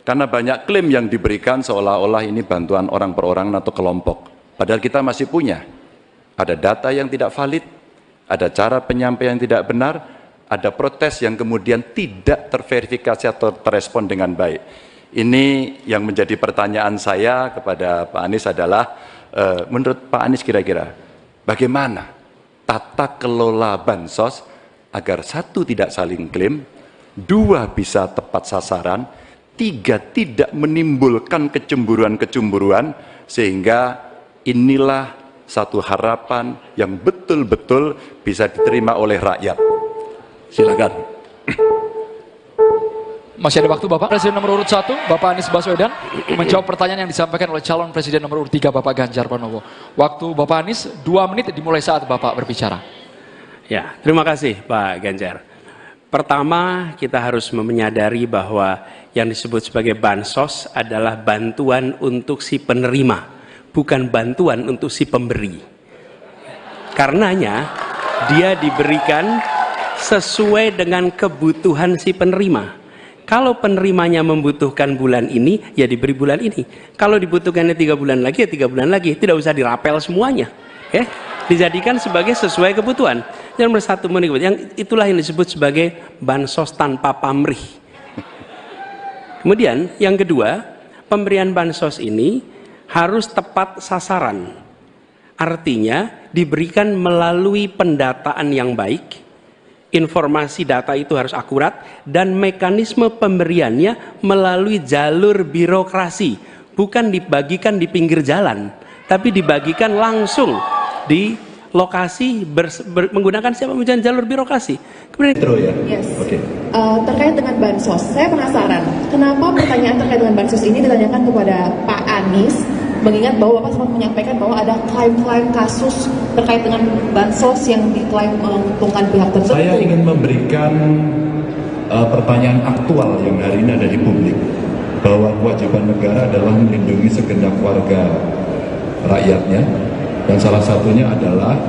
Karena banyak klaim yang diberikan seolah-olah ini bantuan orang per orang atau kelompok. Padahal kita masih punya. Ada data yang tidak valid, ada cara penyampaian yang tidak benar, ada protes yang kemudian tidak terverifikasi atau terrespon dengan baik. Ini yang menjadi pertanyaan saya kepada Pak Anies adalah, menurut Pak Anies kira-kira, bagaimana tata kelola bansos agar 1, tidak saling klaim, 2, bisa tepat sasaran, 3, tidak menimbulkan kecemburuan-kecemburuan, sehingga inilah satu harapan yang betul-betul bisa diterima oleh rakyat. Silakan. Masih ada waktu Bapak. Presiden nomor urut 1, Bapak Anies Baswedan, menjawab pertanyaan yang disampaikan oleh calon presiden nomor urut 3, Bapak Ganjar Pranowo. Waktu Bapak Anies 2 menit dimulai saat Bapak berbicara. Ya, terima kasih Pak Ganjar. Pertama, kita harus menyadari bahwa yang disebut sebagai bansos adalah bantuan untuk si penerima, bukan bantuan untuk si pemberi. Karenanya, dia diberikan sesuai dengan kebutuhan si penerima. Kalau penerimanya membutuhkan bulan ini, ya diberi bulan ini. Kalau dibutuhkannya 3 bulan lagi, ya 3 bulan lagi. Tidak usah dirapel semuanya. Ya, dijadikan sebagai sesuai kebutuhan. Yang bersatu yang itulah yang disebut sebagai bansos tanpa pamrih. Kemudian yang kedua, pemberian bansos ini harus tepat sasaran. Artinya diberikan melalui pendataan yang baik. Informasi data itu harus akurat dan mekanisme pemberiannya melalui jalur birokrasi, bukan dibagikan di pinggir jalan, tapi dibagikan langsung di lokasi menggunakan siapa menggunakan jalur birokrasi. Kemudian yes. Okay. Terkait dengan bansos, saya penasaran kenapa pertanyaan terkait dengan bansos ini ditanyakan kepada Pak Anies, mengingat bahwa Bapak sempat menyampaikan bahwa ada klaim-klaim kasus terkait dengan bansos yang diklaim menguntungkan pihak tertentu. Saya ingin memberikan pertanyaan aktual yang hari ini ada di publik, bahwa kewajiban negara adalah melindungi segenap warga rakyatnya, dan salah satunya adalah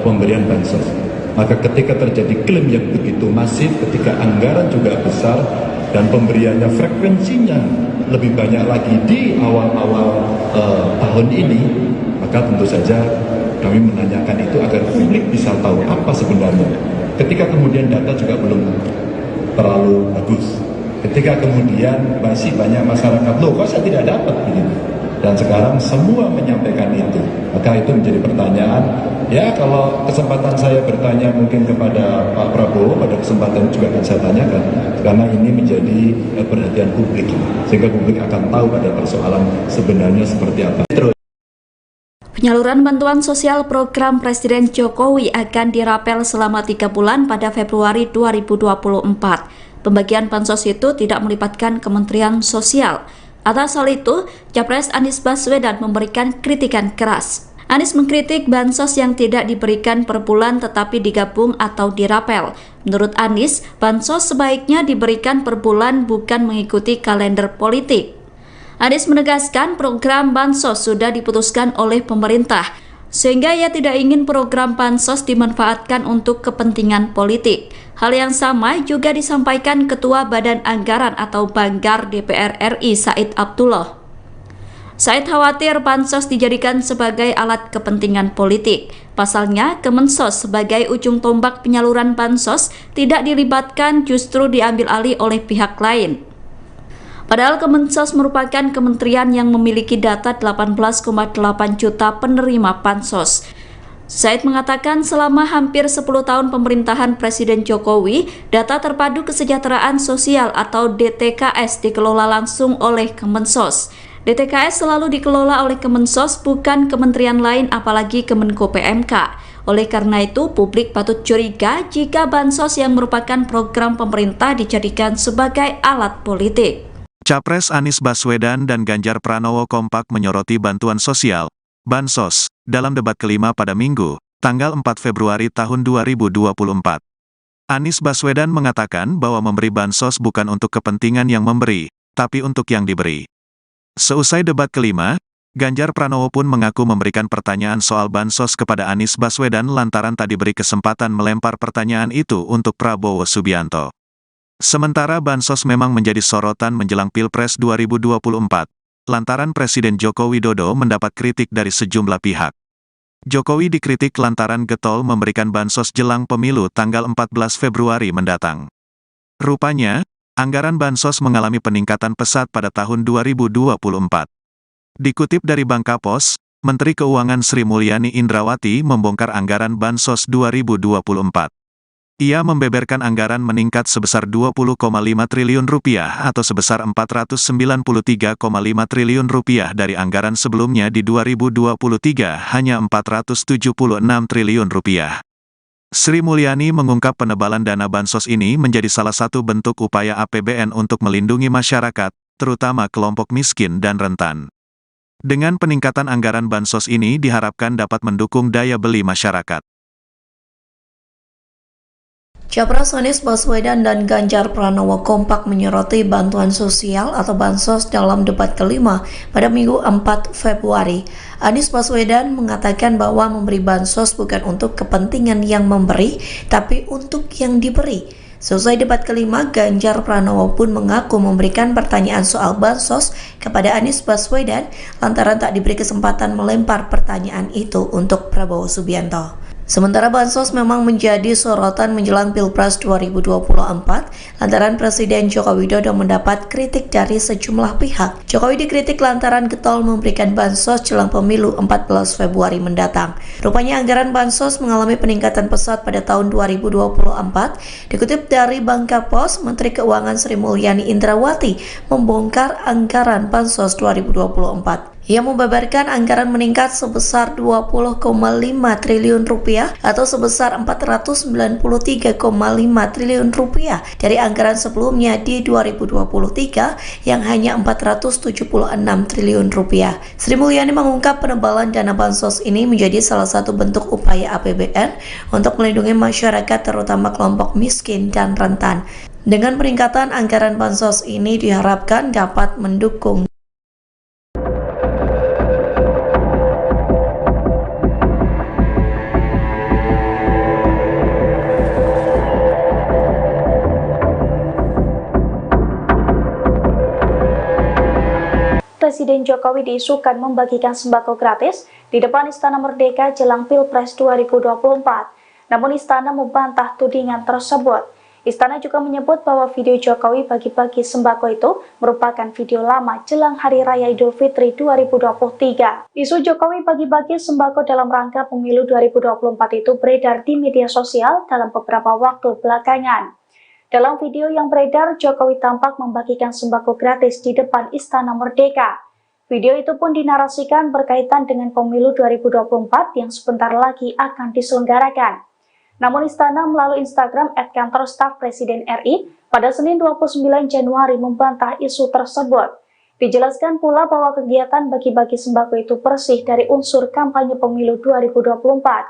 pemberian bansos. Maka ketika terjadi klaim yang begitu masif, ketika anggaran juga besar, dan pemberiannya frekuensinya lebih banyak lagi di awal-awal tahun ini, maka tentu saja kami menanyakan itu agar publik bisa tahu apa sebenarnya. Ketika kemudian data juga belum terlalu bagus, ketika kemudian masih banyak masyarakat, loh kok saya tidak dapat begitu. Dan sekarang semua menyampaikan itu, maka itu menjadi pertanyaan. Ya, kalau kesempatan saya bertanya mungkin kepada Pak Prabowo, pada kesempatan juga akan saya tanyakan, karena ini menjadi perhatian publik, sehingga publik akan tahu pada persoalan sebenarnya seperti apa. Penyaluran bantuan sosial program Presiden Jokowi akan dirapel selama 3 bulan pada Februari 2024. Pembagian bansos itu tidak melibatkan Kementerian Sosial. Atas hal itu, Capres Anies Baswedan memberikan kritikan keras. Anies mengkritik bansos yang tidak diberikan per bulan tetapi digabung atau dirapel. Menurut Anies, bansos sebaiknya diberikan per bulan bukan mengikuti kalender politik. Anies menegaskan program bansos sudah diputuskan oleh pemerintah, sehingga ia tidak ingin program bansos dimanfaatkan untuk kepentingan politik. Hal yang sama juga disampaikan Ketua Badan Anggaran atau Banggar DPR RI Said Abdullah. Said khawatir bansos dijadikan sebagai alat kepentingan politik. Pasalnya, Kemensos sebagai ujung tombak penyaluran bansos tidak dilibatkan, justru diambil alih oleh pihak lain. Padahal Kemensos merupakan kementerian yang memiliki data 18,8 juta penerima bansos. Said mengatakan selama hampir 10 tahun pemerintahan Presiden Jokowi, data terpadu kesejahteraan sosial atau DTKS dikelola langsung oleh Kemensos. DTKS selalu dikelola oleh Kemensos, bukan kementerian lain apalagi Kemenko PMK. Oleh karena itu, publik patut curiga jika bansos yang merupakan program pemerintah dijadikan sebagai alat politik. Capres Anies Baswedan dan Ganjar Pranowo kompak menyoroti bantuan sosial, bansos, dalam debat kelima pada Minggu, tanggal 4 Februari tahun 2024. Anies Baswedan mengatakan bahwa memberi bansos bukan untuk kepentingan yang memberi, tapi untuk yang diberi. Seusai debat kelima, Ganjar Pranowo pun mengaku memberikan pertanyaan soal bansos kepada Anies Baswedan lantaran tak diberi kesempatan melempar pertanyaan itu untuk Prabowo Subianto. Sementara bansos memang menjadi sorotan menjelang Pilpres 2024, lantaran Presiden Joko Widodo mendapat kritik dari sejumlah pihak. Jokowi dikritik lantaran getol memberikan bansos jelang pemilu tanggal 14 Februari mendatang. Rupanya, anggaran bansos mengalami peningkatan pesat pada tahun 2024. Dikutip dari Bangkapos, Menteri Keuangan Sri Mulyani Indrawati membongkar anggaran bansos 2024. Ia membeberkan anggaran meningkat sebesar 20,5 triliun rupiah atau sebesar 493,5 triliun rupiah dari anggaran sebelumnya di 2023 hanya 476 triliun rupiah. Sri Mulyani mengungkap penebalan dana bansos ini menjadi salah satu bentuk upaya APBN untuk melindungi masyarakat, terutama kelompok miskin dan rentan. Dengan peningkatan anggaran bansos ini diharapkan dapat mendukung daya beli masyarakat. Capres Anies Baswedan dan Ganjar Pranowo kompak menyoroti bantuan sosial atau bansos dalam debat kelima pada Minggu 4 Februari. Anies Baswedan mengatakan bahwa memberi bansos bukan untuk kepentingan yang memberi, tapi untuk yang diberi. Selesai debat kelima, Ganjar Pranowo pun mengaku memberikan pertanyaan soal bansos kepada Anies Baswedan lantaran tak diberi kesempatan melempar pertanyaan itu untuk Prabowo Subianto. Sementara bansos memang menjadi sorotan menjelang Pilpres 2024 lantaran Presiden Joko Widodo mendapat kritik dari sejumlah pihak. Jokowi dikritik lantaran getol memberikan bansos jelang pemilu 14 Februari mendatang. Rupanya anggaran bansos mengalami peningkatan pesat pada tahun 2024. Dikutip dari Bangkapos, Menteri Keuangan Sri Mulyani Indrawati membongkar anggaran bansos 2024. Ia membeberkan anggaran meningkat sebesar 20,5 triliun rupiah atau sebesar 493,5 triliun rupiah dari anggaran sebelumnya di 2023 yang hanya 476 triliun rupiah. Sri Mulyani mengungkap penebalan dana bansos ini menjadi salah satu bentuk upaya APBN untuk melindungi masyarakat terutama kelompok miskin dan rentan. Dengan peningkatan anggaran bansos ini diharapkan dapat mendukung Presiden Jokowi diisukan membagikan sembako gratis di depan Istana Merdeka jelang Pilpres 2024. Namun Istana membantah tudingan tersebut. Istana juga menyebut bahwa video Jokowi bagi-bagi sembako itu merupakan video lama jelang Hari Raya Idul Fitri 2023. Isu Jokowi bagi-bagi sembako dalam rangka pemilu 2024 itu beredar di media sosial dalam beberapa waktu belakangan. Dalam video yang beredar, Jokowi tampak membagikan sembako gratis di depan Istana Merdeka. Video itu pun dinarasikan berkaitan dengan pemilu 2024 yang sebentar lagi akan diselenggarakan. Namun Istana melalui Instagram @kantor staf Presiden RI pada Senin 29 Januari membantah isu tersebut. Dijelaskan pula bahwa kegiatan bagi-bagi sembako itu bersih dari unsur kampanye pemilu 2024.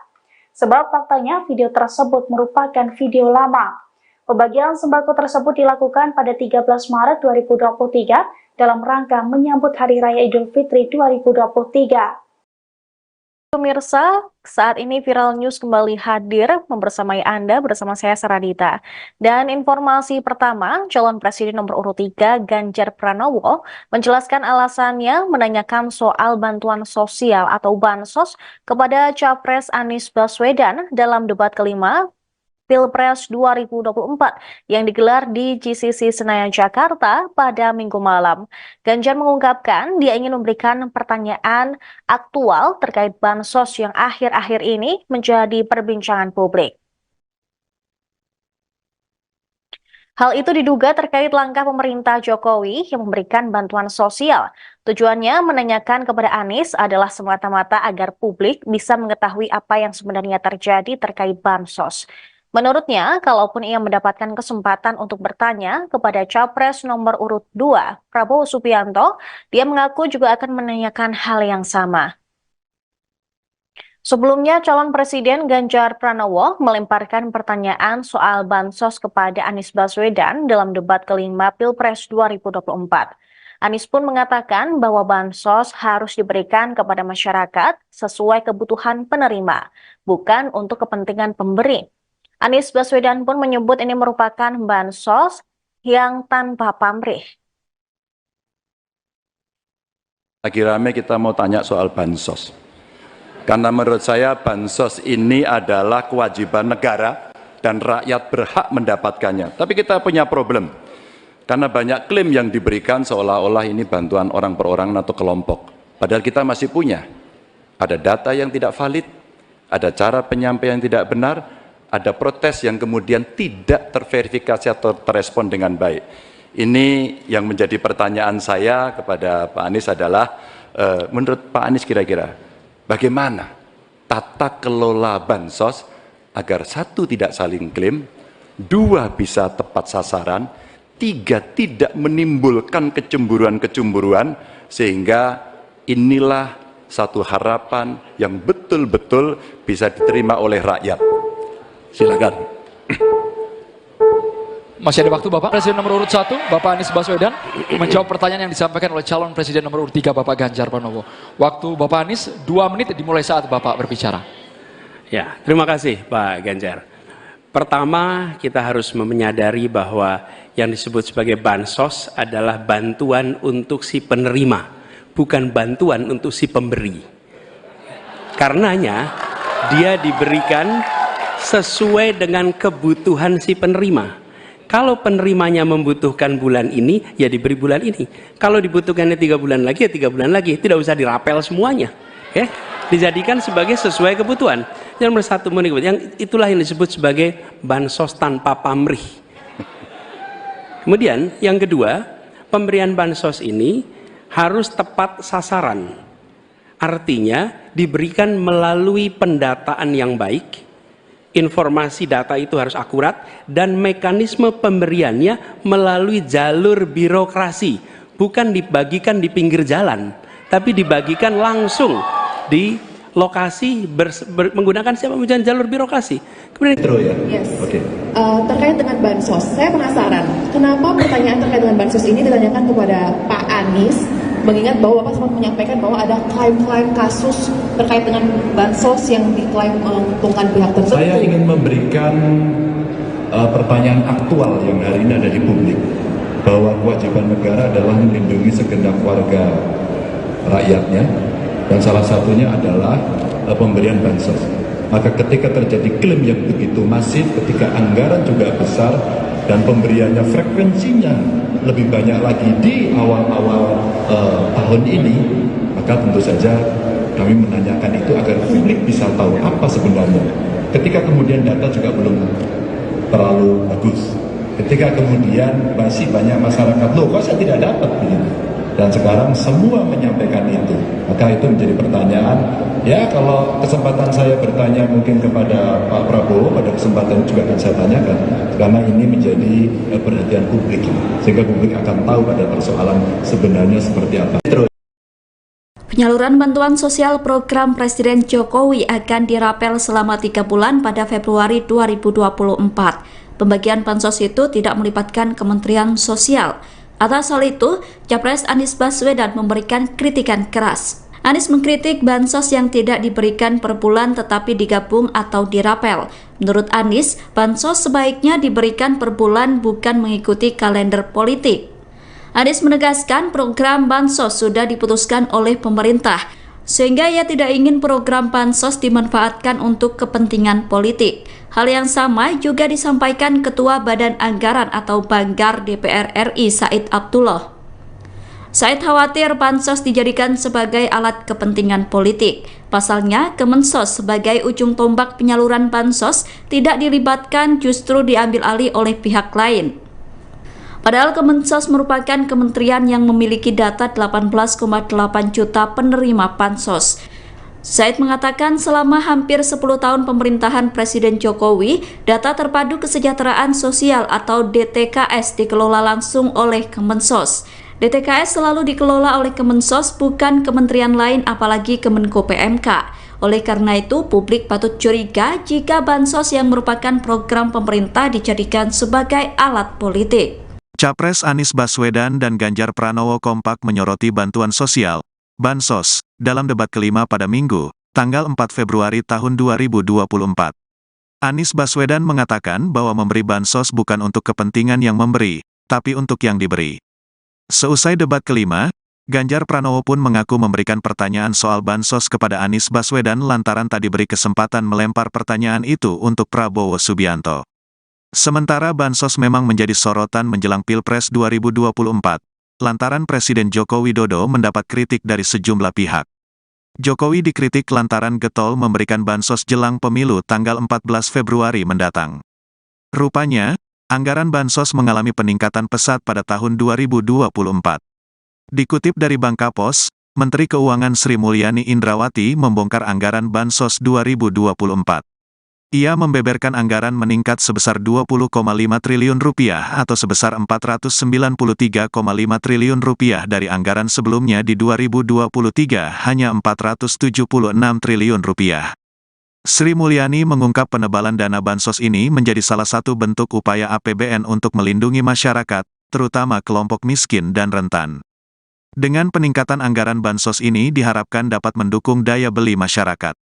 Sebab faktanya video tersebut merupakan video lama. Pembagian sembako tersebut dilakukan pada 13 Maret 2023 dalam rangka menyambut Hari Raya Idul Fitri 2023. Pemirsa, saat ini Viral News kembali hadir membersamai Anda bersama saya Saradita. Dan informasi pertama, calon presiden nomor urut 3 Ganjar Pranowo menjelaskan alasannya menanyakan soal bantuan sosial atau bansos kepada Capres Anies Baswedan dalam debat kelima Pilpres 2024 yang digelar di GCC Senayan, Jakarta pada Minggu malam. Ganjar mengungkapkan dia ingin memberikan pertanyaan aktual terkait bansos yang akhir-akhir ini menjadi perbincangan publik. Hal itu diduga terkait langkah pemerintah Jokowi yang memberikan bantuan sosial. Tujuannya menanyakan kepada Anies adalah semata-mata agar publik bisa mengetahui apa yang sebenarnya terjadi terkait bansos. Menurutnya, kalaupun ia mendapatkan kesempatan untuk bertanya kepada Capres nomor urut 2, Prabowo Subianto, dia mengaku juga akan menanyakan hal yang sama. Sebelumnya, calon presiden Ganjar Pranowo melemparkan pertanyaan soal bansos kepada Anies Baswedan dalam debat kelima Pilpres 2024. Anies pun mengatakan bahwa bansos harus diberikan kepada masyarakat sesuai kebutuhan penerima, bukan untuk kepentingan pemberi. Anies Baswedan pun menyebut ini merupakan bansos yang tanpa pamrih. Lagi rame kita mau tanya soal bansos. Karena menurut saya bansos ini adalah kewajiban negara dan rakyat berhak mendapatkannya. Tapi kita punya problem. Karena banyak klaim yang diberikan seolah-olah ini bantuan orang per orang atau kelompok. Padahal kita masih punya. Ada data yang tidak valid, ada cara penyampaian yang tidak benar, ada protes yang kemudian tidak terverifikasi atau terrespon dengan baik. Ini yang menjadi pertanyaan saya kepada Pak Anies adalah, menurut Pak Anies kira-kira, bagaimana tata kelola bansos agar 1, tidak saling klaim, 2, bisa tepat sasaran, 3, tidak menimbulkan kecemburuan-kecemburuan, sehingga inilah satu harapan yang betul-betul bisa diterima oleh rakyat. Silakan. Masih ada waktu Bapak. Presiden nomor urut 1, Bapak Anies Baswedan, menjawab pertanyaan yang disampaikan oleh calon presiden nomor urut 3, Bapak Ganjar Pranowo. Waktu Bapak Anies 2 menit dimulai saat Bapak berbicara. Ya, terima kasih Pak Ganjar. Pertama, kita harus menyadari bahwa yang disebut sebagai bansos adalah bantuan untuk si penerima, bukan bantuan untuk si pemberi. Karenanya, dia diberikan sesuai dengan kebutuhan si penerima. Kalau penerimanya membutuhkan bulan ini, ya diberi bulan ini. Kalau dibutuhkannya 3 bulan lagi, ya 3 bulan lagi. Tidak usah dirapel semuanya. Ya, dijadikan sebagai sesuai kebutuhan. Yang nomor 1 yang itulah yang disebut sebagai bansos tanpa pamrih. Kemudian yang kedua, pemberian bansos ini harus tepat sasaran. Artinya diberikan melalui pendataan yang baik. Informasi data itu harus akurat dan mekanisme pemberiannya melalui jalur birokrasi, bukan dibagikan di pinggir jalan, tapi dibagikan langsung di lokasi menggunakan siapa menggunakan jalur birokrasi. Kemudian yes. Terkait dengan bansos, saya penasaran kenapa pertanyaan terkait dengan bansos ini ditanyakan kepada Pak Anies, mengingat bahwa Bapak sempat menyampaikan bahwa ada klaim-klaim kasus terkait dengan bansos yang diklaim menguntungkan pihak tertentu. Saya ingin memberikan pertanyaan aktual yang hari ini ada di publik, bahwa kewajiban negara adalah melindungi segenap warga rakyatnya, dan salah satunya adalah pemberian bansos. Maka ketika terjadi klaim yang begitu masif, ketika anggaran juga besar, dan pemberiannya frekuensinya lebih banyak lagi di awal-awal tahun ini, maka tentu saja kami menanyakan itu agar publik bisa tahu apa sebenarnya. Ketika kemudian data juga belum terlalu bagus, ketika kemudian masih banyak masyarakat, loh kok saya tidak dapat begitu. Dan sekarang semua menyampaikan itu, maka itu menjadi pertanyaan. Ya, kalau kesempatan saya bertanya mungkin kepada Pak Prabowo, pada kesempatan juga akan saya tanyakan, karena ini menjadi perhatian publik, sehingga publik akan tahu pada persoalan sebenarnya seperti apa. Penyaluran bantuan sosial program Presiden Jokowi akan dirapel selama 3 bulan pada Februari 2024. Pembagian bansos itu tidak melibatkan Kementerian Sosial. Atas hal itu, Capres Anies Baswedan memberikan kritikan keras. Anies mengkritik bansos yang tidak diberikan per bulan tetapi digabung atau dirapel. Menurut Anies, bansos sebaiknya diberikan per bulan bukan mengikuti kalender politik. Anies menegaskan program bansos sudah diputuskan oleh pemerintah, sehingga ia tidak ingin program bansos dimanfaatkan untuk kepentingan politik. Hal yang sama juga disampaikan Ketua Badan Anggaran atau Banggar DPR RI Said Abdullah. Said khawatir bansos dijadikan sebagai alat kepentingan politik. Pasalnya, Kemensos sebagai ujung tombak penyaluran bansos tidak dilibatkan, justru diambil alih oleh pihak lain. Padahal Kemensos merupakan kementerian yang memiliki data 18,8 juta penerima bansos. Said mengatakan selama hampir 10 tahun pemerintahan Presiden Jokowi, data terpadu kesejahteraan sosial atau DTKS dikelola langsung oleh Kemensos. DTKS selalu dikelola oleh Kemensos, bukan kementerian lain apalagi Kemenko PMK. Oleh karena itu, publik patut curiga jika bansos yang merupakan program pemerintah dijadikan sebagai alat politik. Capres Anies Baswedan dan Ganjar Pranowo kompak menyoroti bantuan sosial, bansos, dalam debat kelima pada Minggu, tanggal 4 Februari tahun 2024. Anies Baswedan mengatakan bahwa memberi bansos bukan untuk kepentingan yang memberi, tapi untuk yang diberi. Seusai debat kelima, Ganjar Pranowo pun mengaku memberikan pertanyaan soal bansos kepada Anies Baswedan lantaran tak diberi kesempatan melempar pertanyaan itu untuk Prabowo Subianto. Sementara bansos memang menjadi sorotan menjelang Pilpres 2024, lantaran Presiden Joko Widodo mendapat kritik dari sejumlah pihak. Jokowi dikritik lantaran getol memberikan bansos jelang pemilu tanggal 14 Februari mendatang. Rupanya, anggaran bansos mengalami peningkatan pesat pada tahun 2024. Dikutip dari Bangkapos, Menteri Keuangan Sri Mulyani Indrawati membongkar anggaran bansos 2024. Ia membeberkan anggaran meningkat sebesar Rp20,5 triliun atau sebesar Rp493,5 triliun dari anggaran sebelumnya di 2023 hanya Rp476 triliun. Sri Mulyani mengungkap penebalan dana bansos ini menjadi salah satu bentuk upaya APBN untuk melindungi masyarakat, terutama kelompok miskin dan rentan. Dengan peningkatan anggaran bansos ini diharapkan dapat mendukung daya beli masyarakat.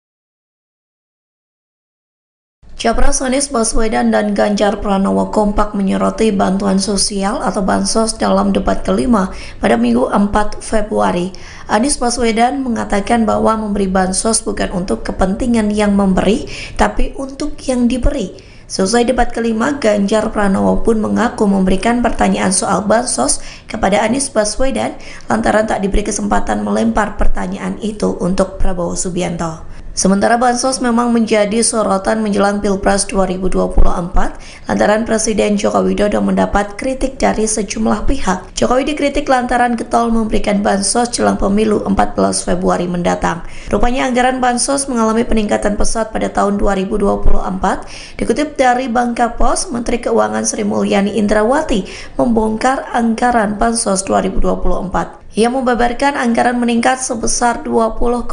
Capres Anies Baswedan dan Ganjar Pranowo kompak menyoroti bantuan sosial atau bansos dalam debat kelima pada Minggu 4 Februari. Anies Baswedan mengatakan bahwa memberi bansos bukan untuk kepentingan yang memberi, tapi untuk yang diberi. Selesai debat kelima, Ganjar Pranowo pun mengaku memberikan pertanyaan soal bansos kepada Anies Baswedan lantaran tak diberi kesempatan melempar pertanyaan itu untuk Prabowo Subianto. Sementara bansos memang menjadi sorotan menjelang Pilpres 2024 lantaran Presiden Joko Widodo mendapat kritik dari sejumlah pihak. Jokowi dikritik lantaran getol memberikan bansos jelang pemilu 14 Februari mendatang. Rupanya anggaran bansos mengalami peningkatan pesat pada tahun 2024. Dikutip dari Bangkapos, Menteri Keuangan Sri Mulyani Indrawati membongkar anggaran bansos 2024. Ia membeberkan anggaran meningkat sebesar Rp20,5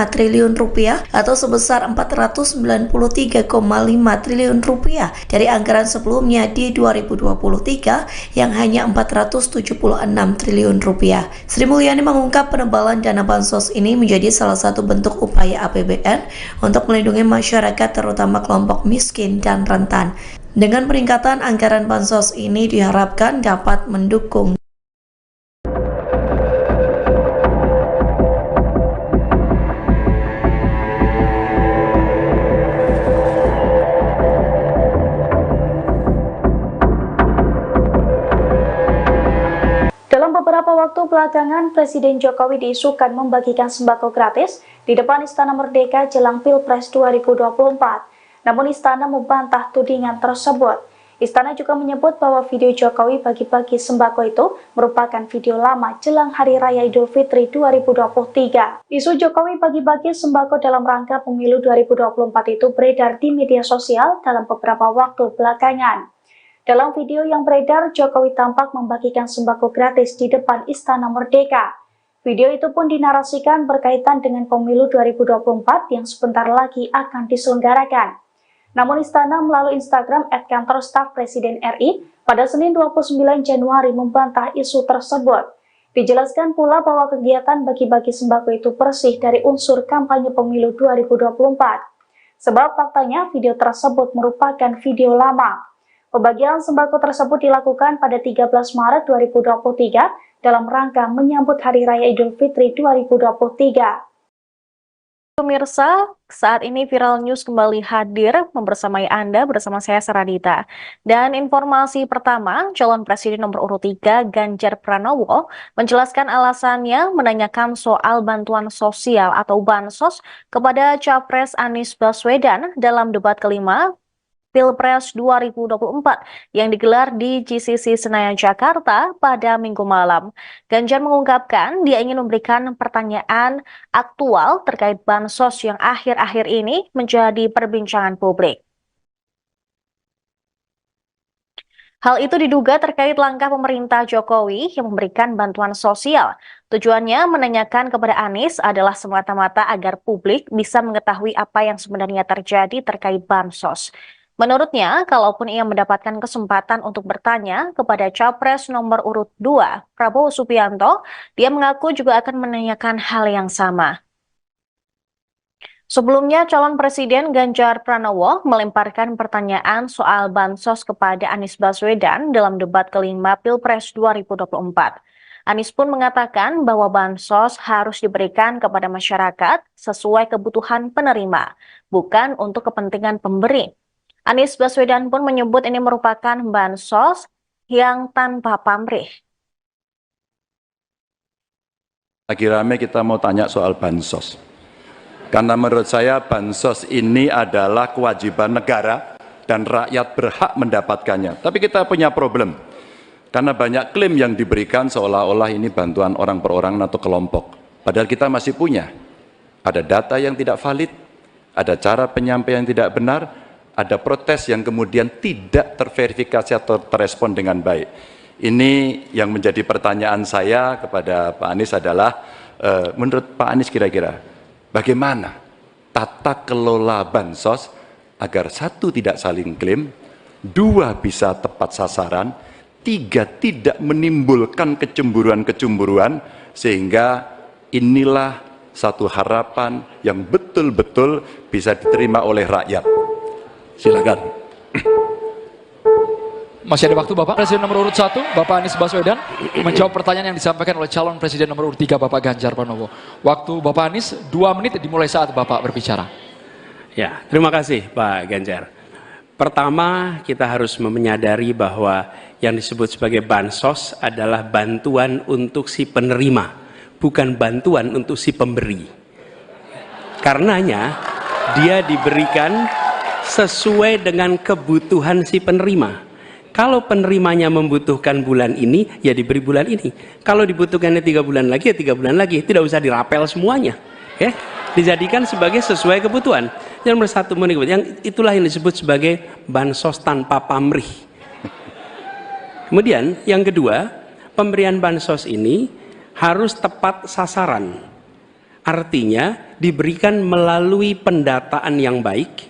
triliun atau sebesar Rp493,5 triliun dari anggaran sebelumnya di 2023 yang hanya Rp476 triliun. Sri Mulyani mengungkap penebalan dana bansos ini menjadi salah satu bentuk upaya APBN untuk melindungi masyarakat terutama kelompok miskin dan rentan. Dengan peningkatan anggaran bansos ini diharapkan dapat mendukung belakangan, Presiden Jokowi diisukan membagikan sembako gratis di depan Istana Merdeka jelang Pilpres 2024. Namun Istana membantah tudingan tersebut. Istana juga menyebut bahwa video Jokowi bagi-bagi sembako itu merupakan video lama jelang Hari Raya Idul Fitri 2023. Isu Jokowi bagi-bagi sembako dalam rangka pemilu 2024 itu beredar di media sosial dalam beberapa waktu belakangan. Dalam video yang beredar, Jokowi tampak membagikan sembako gratis di depan Istana Merdeka. Video itu pun dinarasikan berkaitan dengan pemilu 2024 yang sebentar lagi akan diselenggarakan. Namun Istana melalui Instagram @kantor staf Presiden RI pada Senin 29 Januari membantah isu tersebut. Dijelaskan pula bahwa kegiatan bagi-bagi sembako itu bersih dari unsur kampanye pemilu 2024. Sebab faktanya video tersebut merupakan video lama. Pembagian sembako tersebut dilakukan pada 13 Maret 2023 dalam rangka menyambut Hari Raya Idul Fitri 2023. Pemirsa, saat ini Viral News kembali hadir membersamai Anda bersama saya Saradita. Dan informasi pertama, calon presiden nomor urut 3 Ganjar Pranowo menjelaskan alasannya menanyakan soal bantuan sosial atau bansos kepada Capres Anies Baswedan dalam debat kelima Pilpres 2024 yang digelar di GCC Senayan, Jakarta pada Minggu malam. Ganjar mengungkapkan dia ingin memberikan pertanyaan aktual terkait bansos yang akhir-akhir ini menjadi perbincangan publik. Hal itu diduga terkait langkah pemerintah Jokowi yang memberikan bantuan sosial. Tujuannya menanyakan kepada Anies adalah semata-mata agar publik bisa mengetahui apa yang sebenarnya terjadi terkait bansos. Menurutnya, kalaupun ia mendapatkan kesempatan untuk bertanya kepada Capres nomor urut 2, Prabowo Subianto, dia mengaku juga akan menanyakan hal yang sama. Sebelumnya, calon presiden Ganjar Pranowo melemparkan pertanyaan soal bansos kepada Anies Baswedan dalam debat kelima Pilpres 2024. Anies pun mengatakan bahwa bansos harus diberikan kepada masyarakat sesuai kebutuhan penerima, bukan untuk kepentingan pemberi. Anies Baswedan pun menyebut ini merupakan bansos yang tanpa pamrih. Lagi rame kita mau tanya soal bansos. Karena menurut saya bansos ini adalah kewajiban negara dan rakyat berhak mendapatkannya. Tapi kita punya problem. Karena banyak klaim yang diberikan seolah-olah ini bantuan orang per orang atau kelompok. Padahal kita masih punya. Ada data yang tidak valid, ada cara penyampaian yang tidak benar, ada protes yang kemudian tidak terverifikasi atau terrespon dengan baik. Ini yang menjadi pertanyaan saya kepada Pak Anies adalah, menurut Pak Anies kira-kira, bagaimana tata kelola bansos agar 1, tidak saling klaim, 2, bisa tepat sasaran, 3, tidak menimbulkan kecemburuan-kecemburuan, sehingga inilah satu harapan yang betul-betul bisa diterima oleh rakyat. Silakan. Masih ada waktu Bapak. Presiden nomor urut 1, Bapak Anies Baswedan, menjawab pertanyaan yang disampaikan oleh calon presiden nomor urut 3, Bapak Ganjar Pranowo. Waktu Bapak Anies 2 menit dimulai saat Bapak berbicara. Ya, terima kasih Pak Ganjar. Pertama, kita harus menyadari bahwa yang disebut sebagai bansos adalah bantuan untuk si penerima, bukan bantuan untuk si pemberi. Karenanya, dia diberikan sesuai dengan kebutuhan si penerima. Kalau penerimanya membutuhkan bulan ini, ya diberi bulan ini. Kalau dibutuhkannya 3 bulan lagi, ya 3 bulan lagi. Tidak usah dirapel semuanya. Ya, dijadikan sebagai sesuai kebutuhan. Yang nomor 1, yang itulah yang disebut sebagai bansos tanpa pamrih. Kemudian yang kedua, pemberian bansos ini harus tepat sasaran. Artinya diberikan melalui pendataan yang baik.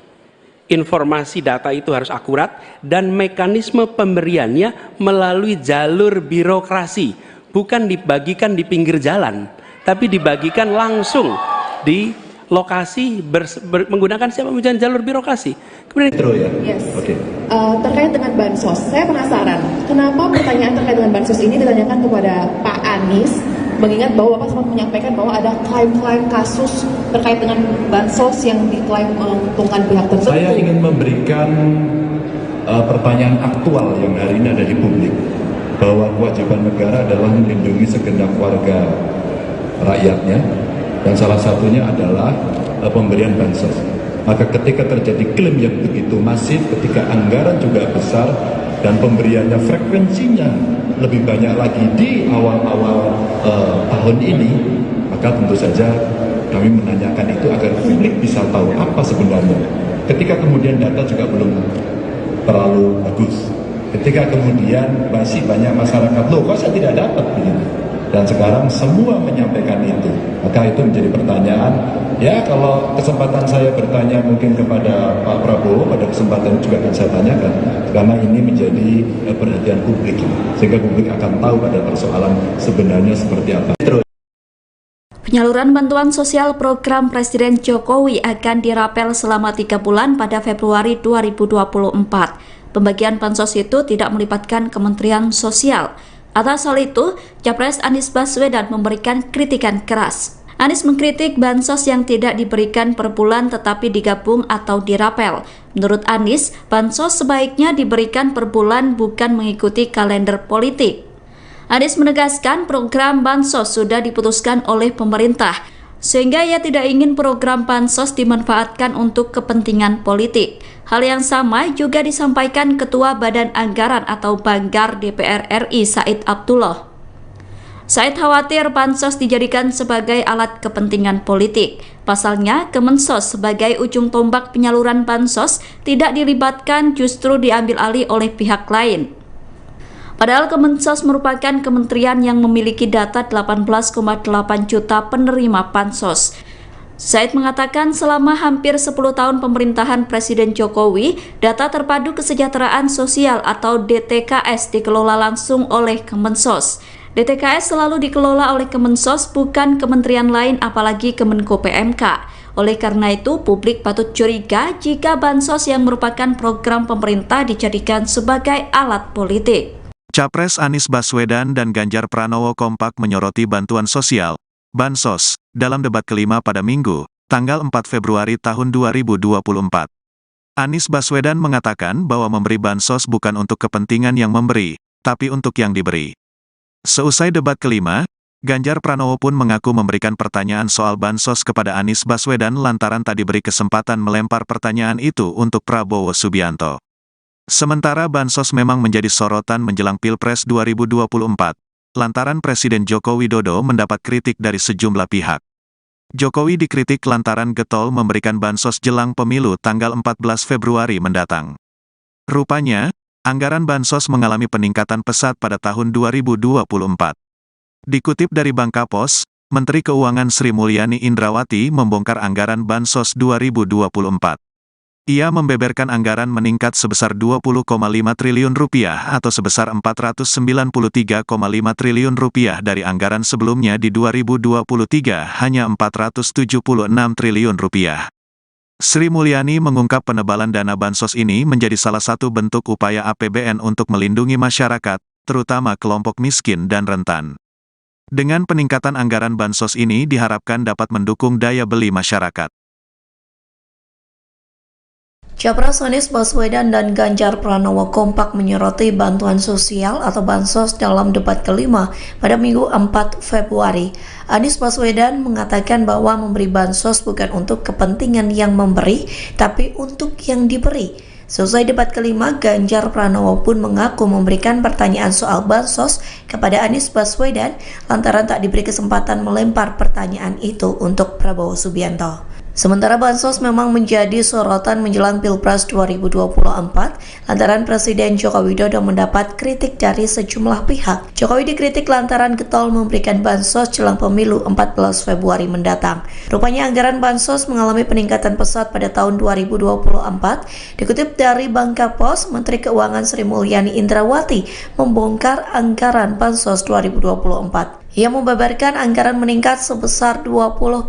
Informasi data itu harus akurat dan mekanisme pemberiannya melalui jalur birokrasi, bukan dibagikan di pinggir jalan, tapi dibagikan langsung di lokasi menggunakan siapa menggunakan jalur birokrasi. Kemudian yes. Okay. Terkait dengan bansos, saya penasaran kenapa pertanyaan terkait dengan bansos ini ditanyakan kepada Pak Anies, mengingat bahwa Bapak sempat menyampaikan bahwa ada klaim-klaim kasus terkait dengan bansos yang diklaim menguntungkan pihak tertentu. Saya ingin memberikan pertanyaan aktual yang hari ini ada di publik, bahwa kewajiban negara adalah melindungi segenap warga rakyatnya, dan salah satunya adalah pemberian bansos. Maka ketika terjadi klaim yang begitu masif, ketika anggaran juga besar dan pemberiannya frekuensinya lebih banyak lagi di awal-awal tahun ini, maka tentu saja kami menanyakan itu agar publik bisa tahu apa sebenarnya. Ketika kemudian data juga belum terlalu bagus, ketika kemudian masih banyak masyarakat, loh kok saya tidak dapat begitu. Dan sekarang semua menyampaikan itu, maka itu menjadi pertanyaan. Ya, kalau kesempatan saya bertanya mungkin kepada Pak Prabowo, pada kesempatan juga akan saya tanyakan, karena ini menjadi perhatian publik, sehingga publik akan tahu pada persoalan sebenarnya seperti apa. Penyaluran bantuan sosial program Presiden Jokowi akan dirapel selama 3 bulan pada Februari 2024. Pembagian bansos itu tidak melibatkan Kementerian Sosial. Atas hal itu, Capres Anies Baswedan memberikan kritikan keras. Anies mengkritik bansos yang tidak diberikan per bulan tetapi digabung atau dirapel. Menurut Anies, bansos sebaiknya diberikan per bulan bukan mengikuti kalender politik. Anies menegaskan program bansos sudah diputuskan oleh pemerintah, sehingga ia tidak ingin program bansos dimanfaatkan untuk kepentingan politik. Hal yang sama juga disampaikan Ketua Badan Anggaran atau Banggar DPR RI Said Abdullah. Said khawatir bansos dijadikan sebagai alat kepentingan politik. Pasalnya, Kemensos sebagai ujung tombak penyaluran bansos tidak dilibatkan, justru diambil alih oleh pihak lain. Padahal Kemensos merupakan kementerian yang memiliki data 18,8 juta penerima bansos. Said mengatakan selama hampir 10 tahun pemerintahan Presiden Jokowi, data terpadu kesejahteraan sosial atau DTKS dikelola langsung oleh Kemensos. DTKS selalu dikelola oleh Kemensos, bukan kementerian lain apalagi Kemenko PMK. Oleh karena itu, publik patut curiga jika bansos yang merupakan program pemerintah dijadikan sebagai alat politik. Capres Anies Baswedan dan Ganjar Pranowo kompak menyoroti bantuan sosial, bansos, dalam debat kelima pada Minggu, tanggal 4 Februari tahun 2024. Anies Baswedan mengatakan bahwa memberi bansos bukan untuk kepentingan yang memberi, tapi untuk yang diberi. Seusai debat kelima, Ganjar Pranowo pun mengaku memberikan pertanyaan soal bansos kepada Anies Baswedan lantaran tak diberi kesempatan melempar pertanyaan itu untuk Prabowo Subianto. Sementara bansos memang menjadi sorotan menjelang Pilpres 2024, lantaran Presiden Joko Widodo mendapat kritik dari sejumlah pihak. Jokowi dikritik lantaran getol memberikan bansos jelang pemilu tanggal 14 Februari mendatang. Rupanya, anggaran bansos mengalami peningkatan pesat pada tahun 2024. Dikutip dari Bangkapos, Menteri Keuangan Sri Mulyani Indrawati membongkar anggaran bansos 2024. Ia membeberkan anggaran meningkat sebesar 20,5 triliun rupiah atau sebesar 493,5 triliun rupiah dari anggaran sebelumnya di 2023 hanya 476 triliun rupiah. Sri Mulyani mengungkap penebalan dana bansos ini menjadi salah satu bentuk upaya APBN untuk melindungi masyarakat, terutama kelompok miskin dan rentan. Dengan peningkatan anggaran bansos ini diharapkan dapat mendukung daya beli masyarakat. Capres Anies Baswedan dan Ganjar Pranowo kompak menyoroti bantuan sosial atau bansos dalam debat kelima pada Minggu 4 Februari. Anies Baswedan mengatakan bahwa memberi bansos bukan untuk kepentingan yang memberi, tapi untuk yang diberi. Selesai debat kelima, Ganjar Pranowo pun mengaku memberikan pertanyaan soal bansos kepada Anies Baswedan lantaran tak diberi kesempatan melempar pertanyaan itu untuk Prabowo Subianto. Sementara bansos memang menjadi sorotan menjelang Pilpres 2024 lantaran Presiden Joko Widodo mendapat kritik dari sejumlah pihak. Jokowi dikritik lantaran getol memberikan bansos jelang pemilu 14 Februari mendatang. Rupanya anggaran bansos mengalami peningkatan pesat pada tahun 2024. Dikutip dari Bangkapos, Menteri Keuangan Sri Mulyani Indrawati membongkar anggaran bansos 2024. Ia membeberkan anggaran meningkat sebesar 20,5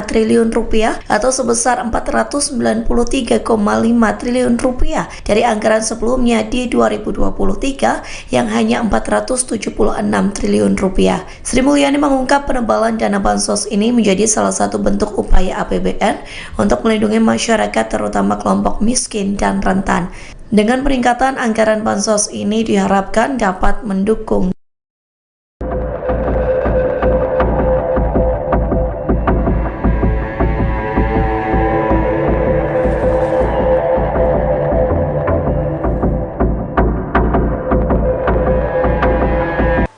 triliun rupiah atau sebesar 493,5 triliun rupiah dari anggaran sebelumnya di 2023 yang hanya 476 triliun rupiah. Sri Mulyani mengungkap penebalan dana bansos ini menjadi salah satu bentuk upaya APBN untuk melindungi masyarakat terutama kelompok miskin dan rentan. Dengan peningkatan anggaran bansos ini diharapkan dapat mendukung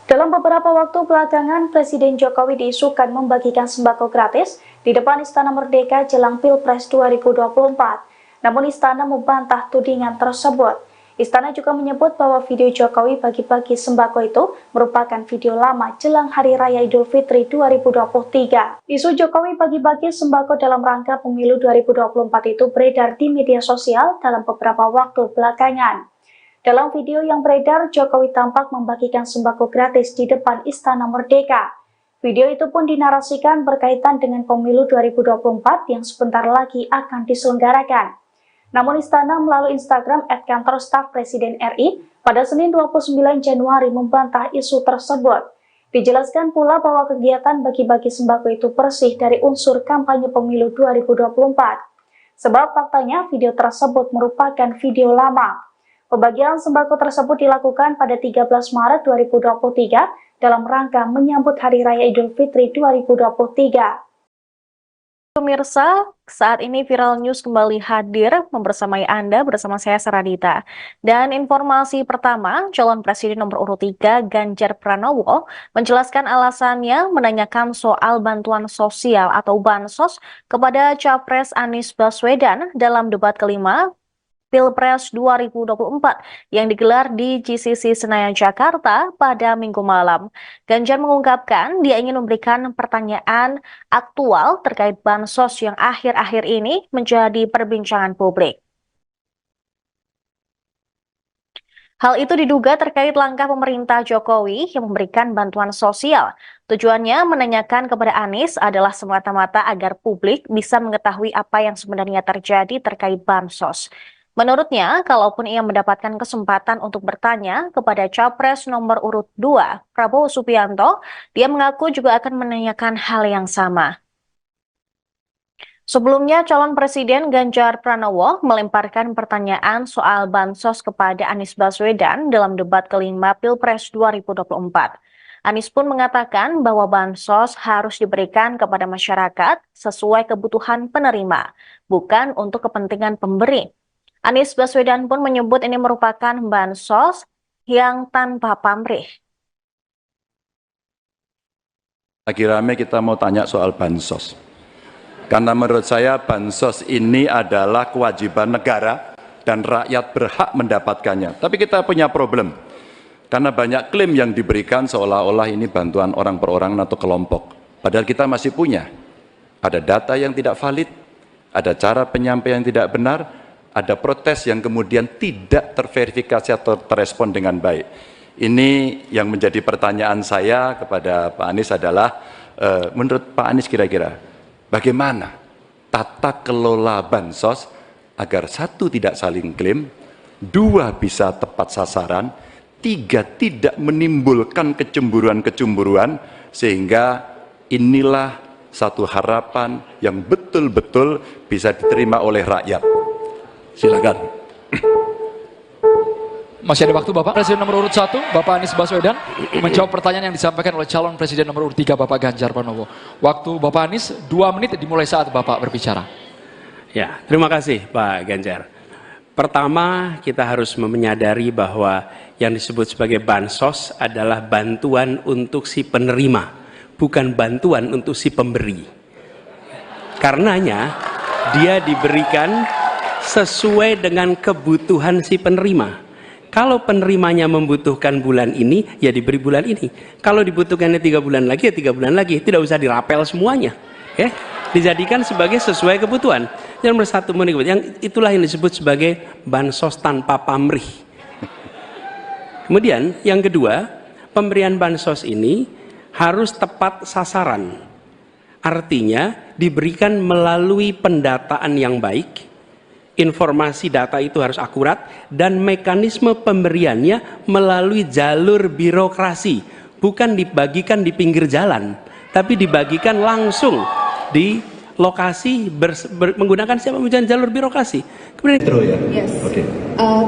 Dalam beberapa waktu belakangan, Presiden Jokowi diisukan membagikan sembako gratis di depan Istana Merdeka jelang Pilpres 2024. Namun Istana membantah tudingan tersebut. Istana juga menyebut bahwa video Jokowi bagi-bagi sembako itu merupakan video lama jelang Hari Raya Idul Fitri 2023. Isu Jokowi bagi-bagi sembako dalam rangka pemilu 2024 itu beredar di media sosial dalam beberapa waktu belakangan. Dalam video yang beredar, Jokowi tampak membagikan sembako gratis di depan Istana Merdeka. Video itu pun dinarasikan berkaitan dengan pemilu 2024 yang sebentar lagi akan diselenggarakan. Namun Istana melalui Instagram @kantor staf Presiden RI pada Senin 29 Januari membantah isu tersebut. Dijelaskan pula bahwa kegiatan bagi-bagi sembako itu bersih dari unsur kampanye pemilu 2024. Sebab faktanya video tersebut merupakan video lama. Pembagian sembako tersebut dilakukan pada 13 Maret 2023 dalam rangka menyambut Hari Raya Idul Fitri 2023. Pemirsa, saat ini Viral News kembali hadir membersamai Anda bersama saya Saradita. Dan informasi pertama, calon presiden nomor urut 3 Ganjar Pranowo menjelaskan alasannya menanyakan soal bantuan sosial atau bansos kepada Capres Anies Baswedan dalam debat kelima Pilpres 2024 yang digelar di GCC Senayan, Jakarta pada Minggu malam. Ganjar mengungkapkan dia ingin memberikan pertanyaan aktual terkait bansos yang akhir-akhir ini menjadi perbincangan publik. Hal itu diduga terkait langkah pemerintah Jokowi yang memberikan bantuan sosial. Tujuannya menanyakan kepada Anies adalah semata-mata agar publik bisa mengetahui apa yang sebenarnya terjadi terkait bansos. Menurutnya, kalaupun ia mendapatkan kesempatan untuk bertanya kepada Capres nomor urut 2, Prabowo Subianto, dia mengaku juga akan menanyakan hal yang sama. Sebelumnya, calon presiden Ganjar Pranowo melemparkan pertanyaan soal bansos kepada Anies Baswedan dalam debat kelima Pilpres 2024. Anies pun mengatakan bahwa bansos harus diberikan kepada masyarakat sesuai kebutuhan penerima, bukan untuk kepentingan pemberi. Anies Baswedan pun menyebut ini merupakan bansos yang tanpa pamrih. Lagi rame kita mau tanya soal bansos. Karena menurut saya bansos ini adalah kewajiban negara dan rakyat berhak mendapatkannya. Tapi kita punya problem. Karena banyak klaim yang diberikan seolah-olah ini bantuan orang per orang atau kelompok. Padahal kita masih punya. Ada data yang tidak valid, ada cara penyampaian yang tidak benar, ada protes yang kemudian tidak terverifikasi atau terrespon dengan baik. Ini yang menjadi pertanyaan saya kepada Pak Anies adalah, menurut Pak Anies kira-kira, bagaimana tata kelola bansos agar 1, tidak saling klaim, 2, bisa tepat sasaran, 3, tidak menimbulkan kecemburuan-kecemburuan, sehingga inilah satu harapan yang betul-betul bisa diterima oleh rakyat. Silakan. Masih ada waktu Bapak. Presiden nomor urut 1, Bapak Anies Baswedan, menjawab pertanyaan yang disampaikan oleh calon presiden nomor urut 3, Bapak Ganjar Pranowo. Waktu Bapak Anies 2 menit dimulai saat Bapak berbicara. Ya, terima kasih Pak Ganjar. Pertama, kita harus menyadari bahwa yang disebut sebagai bansos adalah bantuan untuk si penerima, bukan bantuan untuk si pemberi. Karenanya, dia diberikan sesuai dengan kebutuhan si penerima. Kalau penerimanya membutuhkan bulan ini, ya diberi bulan ini. Kalau dibutuhkannya 3 bulan lagi, ya 3 bulan lagi. Tidak usah dirapel semuanya. Ya, dijadikan sebagai sesuai kebutuhan. Yang nomor 1, yang itulah yang disebut sebagai bansos tanpa pamrih. Kemudian yang kedua, pemberian bansos ini harus tepat sasaran. Artinya diberikan melalui pendataan yang baik. Informasi data itu harus akurat dan mekanisme pemberiannya melalui jalur birokrasi, bukan dibagikan di pinggir jalan, tapi dibagikan langsung di lokasi menggunakan siapa menggunakan jalur birokrasi. Kemudian Yes. Oke.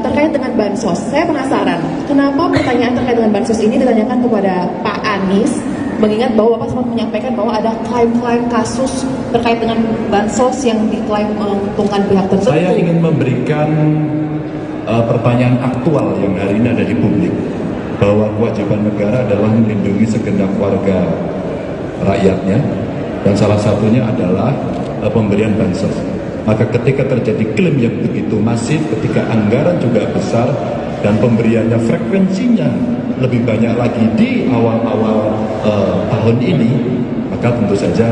terkait dengan bansos. Saya penasaran, kenapa pertanyaan terkait dengan bansos ini ditanyakan kepada Pak Anies, mengingat bahwa Bapak sempat menyampaikan bahwa ada klaim-klaim kasus terkait dengan bansos yang diklaim menguntungkan pihak tertentu. Saya ingin memberikan pertanyaan aktual yang hari ini ada di publik, bahwa kewajiban negara adalah melindungi segenap warga rakyatnya, dan salah satunya adalah pemberian bansos. Maka ketika terjadi klaim yang begitu masif, ketika anggaran juga besar, dan pemberiannya frekuensinya lebih banyak lagi di awal-awal tahun ini, maka tentu saja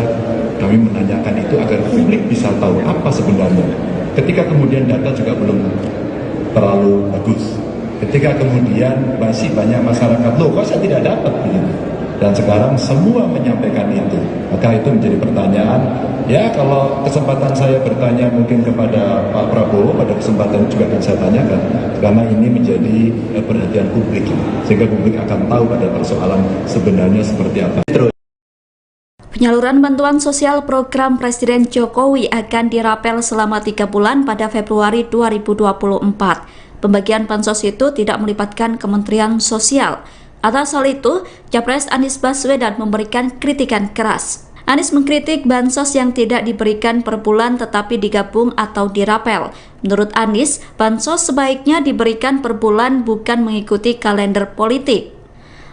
kami menanyakan itu agar publik bisa tahu apa sebenarnya. Ketika kemudian data juga belum terlalu bagus, ketika kemudian masih banyak masyarakat, loh kok saya tidak dapat begitu, dan sekarang semua menyampaikan itu, maka itu menjadi pertanyaan. Ya, kalau kesempatan saya bertanya mungkin kepada Pak Prabowo, pada kesempatan juga akan saya tanyakan, karena ini menjadi perhatian publik, sehingga publik akan tahu pada persoalan sebenarnya seperti apa. Penyaluran bantuan sosial program Presiden Jokowi akan dirapel selama 3 bulan pada Februari 2024. Pembagian bansos itu tidak melibatkan Kementerian Sosial. Atas hal itu, Capres Anies Baswedan memberikan kritikan keras. Anies mengkritik bansos yang tidak diberikan per bulan tetapi digabung atau dirapel. Menurut Anies, bansos sebaiknya diberikan per bulan bukan mengikuti kalender politik.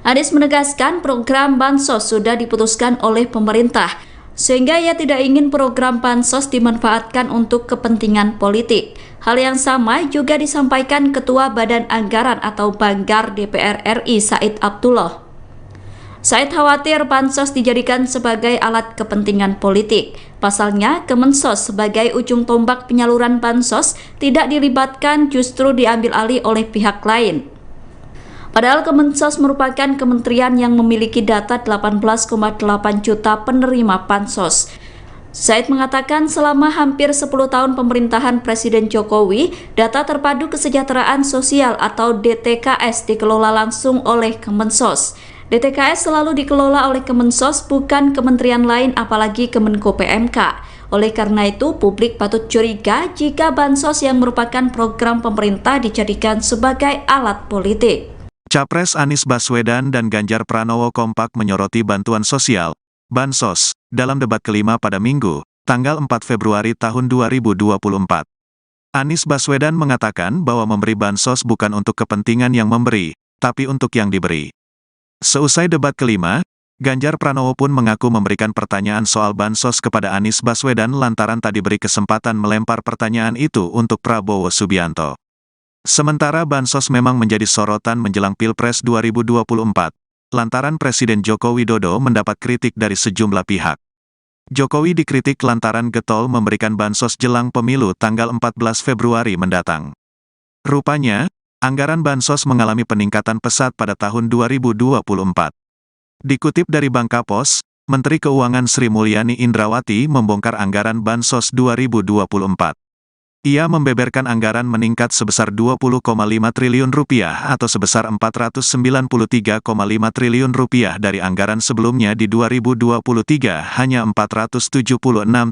Anies menegaskan program bansos sudah diputuskan oleh pemerintah, sehingga ia tidak ingin program bansos dimanfaatkan untuk kepentingan politik. Hal yang sama juga disampaikan Ketua Badan Anggaran atau Banggar DPR RI Said Abdullah. Said khawatir bansos dijadikan sebagai alat kepentingan politik. Pasalnya, Kemensos sebagai ujung tombak penyaluran bansos tidak dilibatkan, justru diambil alih oleh pihak lain. Padahal Kemensos merupakan kementerian yang memiliki data 18,8 juta penerima bansos. Said mengatakan selama hampir 10 tahun pemerintahan Presiden Jokowi, data terpadu kesejahteraan sosial atau DTKS dikelola langsung oleh Kemensos. DTKS selalu dikelola oleh Kemensos, bukan kementerian lain apalagi Kemenko PMK. Oleh karena itu, publik patut curiga jika bansos yang merupakan program pemerintah dijadikan sebagai alat politik. Capres Anies Baswedan dan Ganjar Pranowo kompak menyoroti bantuan sosial, bansos, dalam debat kelima pada Minggu, tanggal 4 Februari tahun 2024. Anies Baswedan mengatakan bahwa memberi bansos bukan untuk kepentingan yang memberi, tapi untuk yang diberi. Seusai debat kelima, Ganjar Pranowo pun mengaku memberikan pertanyaan soal bansos kepada Anies Baswedan lantaran tak diberi kesempatan melempar pertanyaan itu untuk Prabowo Subianto. Sementara bansos memang menjadi sorotan menjelang Pilpres 2024, lantaran Presiden Joko Widodo mendapat kritik dari sejumlah pihak. Jokowi dikritik lantaran getol memberikan bansos jelang pemilu tanggal 14 Februari mendatang. Rupanya, anggaran bansos mengalami peningkatan pesat pada tahun 2024. Dikutip dari Bangkapos, Menteri Keuangan Sri Mulyani Indrawati membongkar anggaran bansos 2024. Ia membeberkan anggaran meningkat sebesar 20,5 triliun rupiah atau sebesar 493,5 triliun rupiah dari anggaran sebelumnya di 2023 hanya 476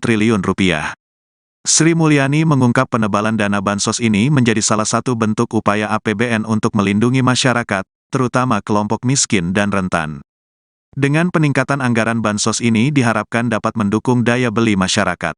triliun rupiah. Sri Mulyani mengungkap penebalan dana bansos ini menjadi salah satu bentuk upaya APBN untuk melindungi masyarakat, terutama kelompok miskin dan rentan. Dengan peningkatan anggaran bansos ini diharapkan dapat mendukung daya beli masyarakat.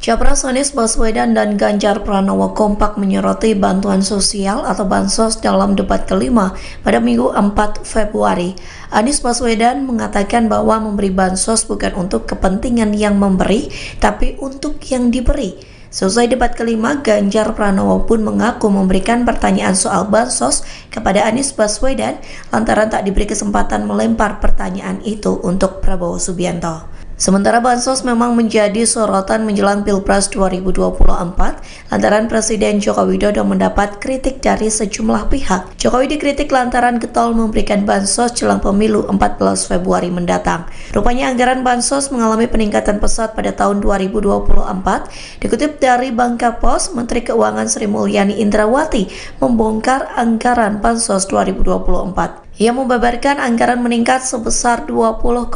Capres Anies Baswedan dan Ganjar Pranowo kompak menyoroti bantuan sosial atau bansos dalam debat kelima pada Minggu 4 Februari. Anies Baswedan mengatakan bahwa memberi bansos bukan untuk kepentingan yang memberi, tapi untuk yang diberi. Selesai debat kelima, Ganjar Pranowo pun mengaku memberikan pertanyaan soal bansos kepada Anies Baswedan lantaran tak diberi kesempatan melempar pertanyaan itu untuk Prabowo Subianto. Sementara bansos memang menjadi sorotan menjelang Pilpres 2024 lantaran Presiden Joko Widodo mendapat kritik dari sejumlah pihak. Jokowi dikritik lantaran getol memberikan bansos jelang pemilu 14 Februari mendatang. Rupanya anggaran bansos mengalami peningkatan pesat pada tahun 2024. Dikutip dari Bangkapos, Menteri Keuangan Sri Mulyani Indrawati membongkar anggaran bansos 2024. Ia membeberkan anggaran meningkat sebesar 20,5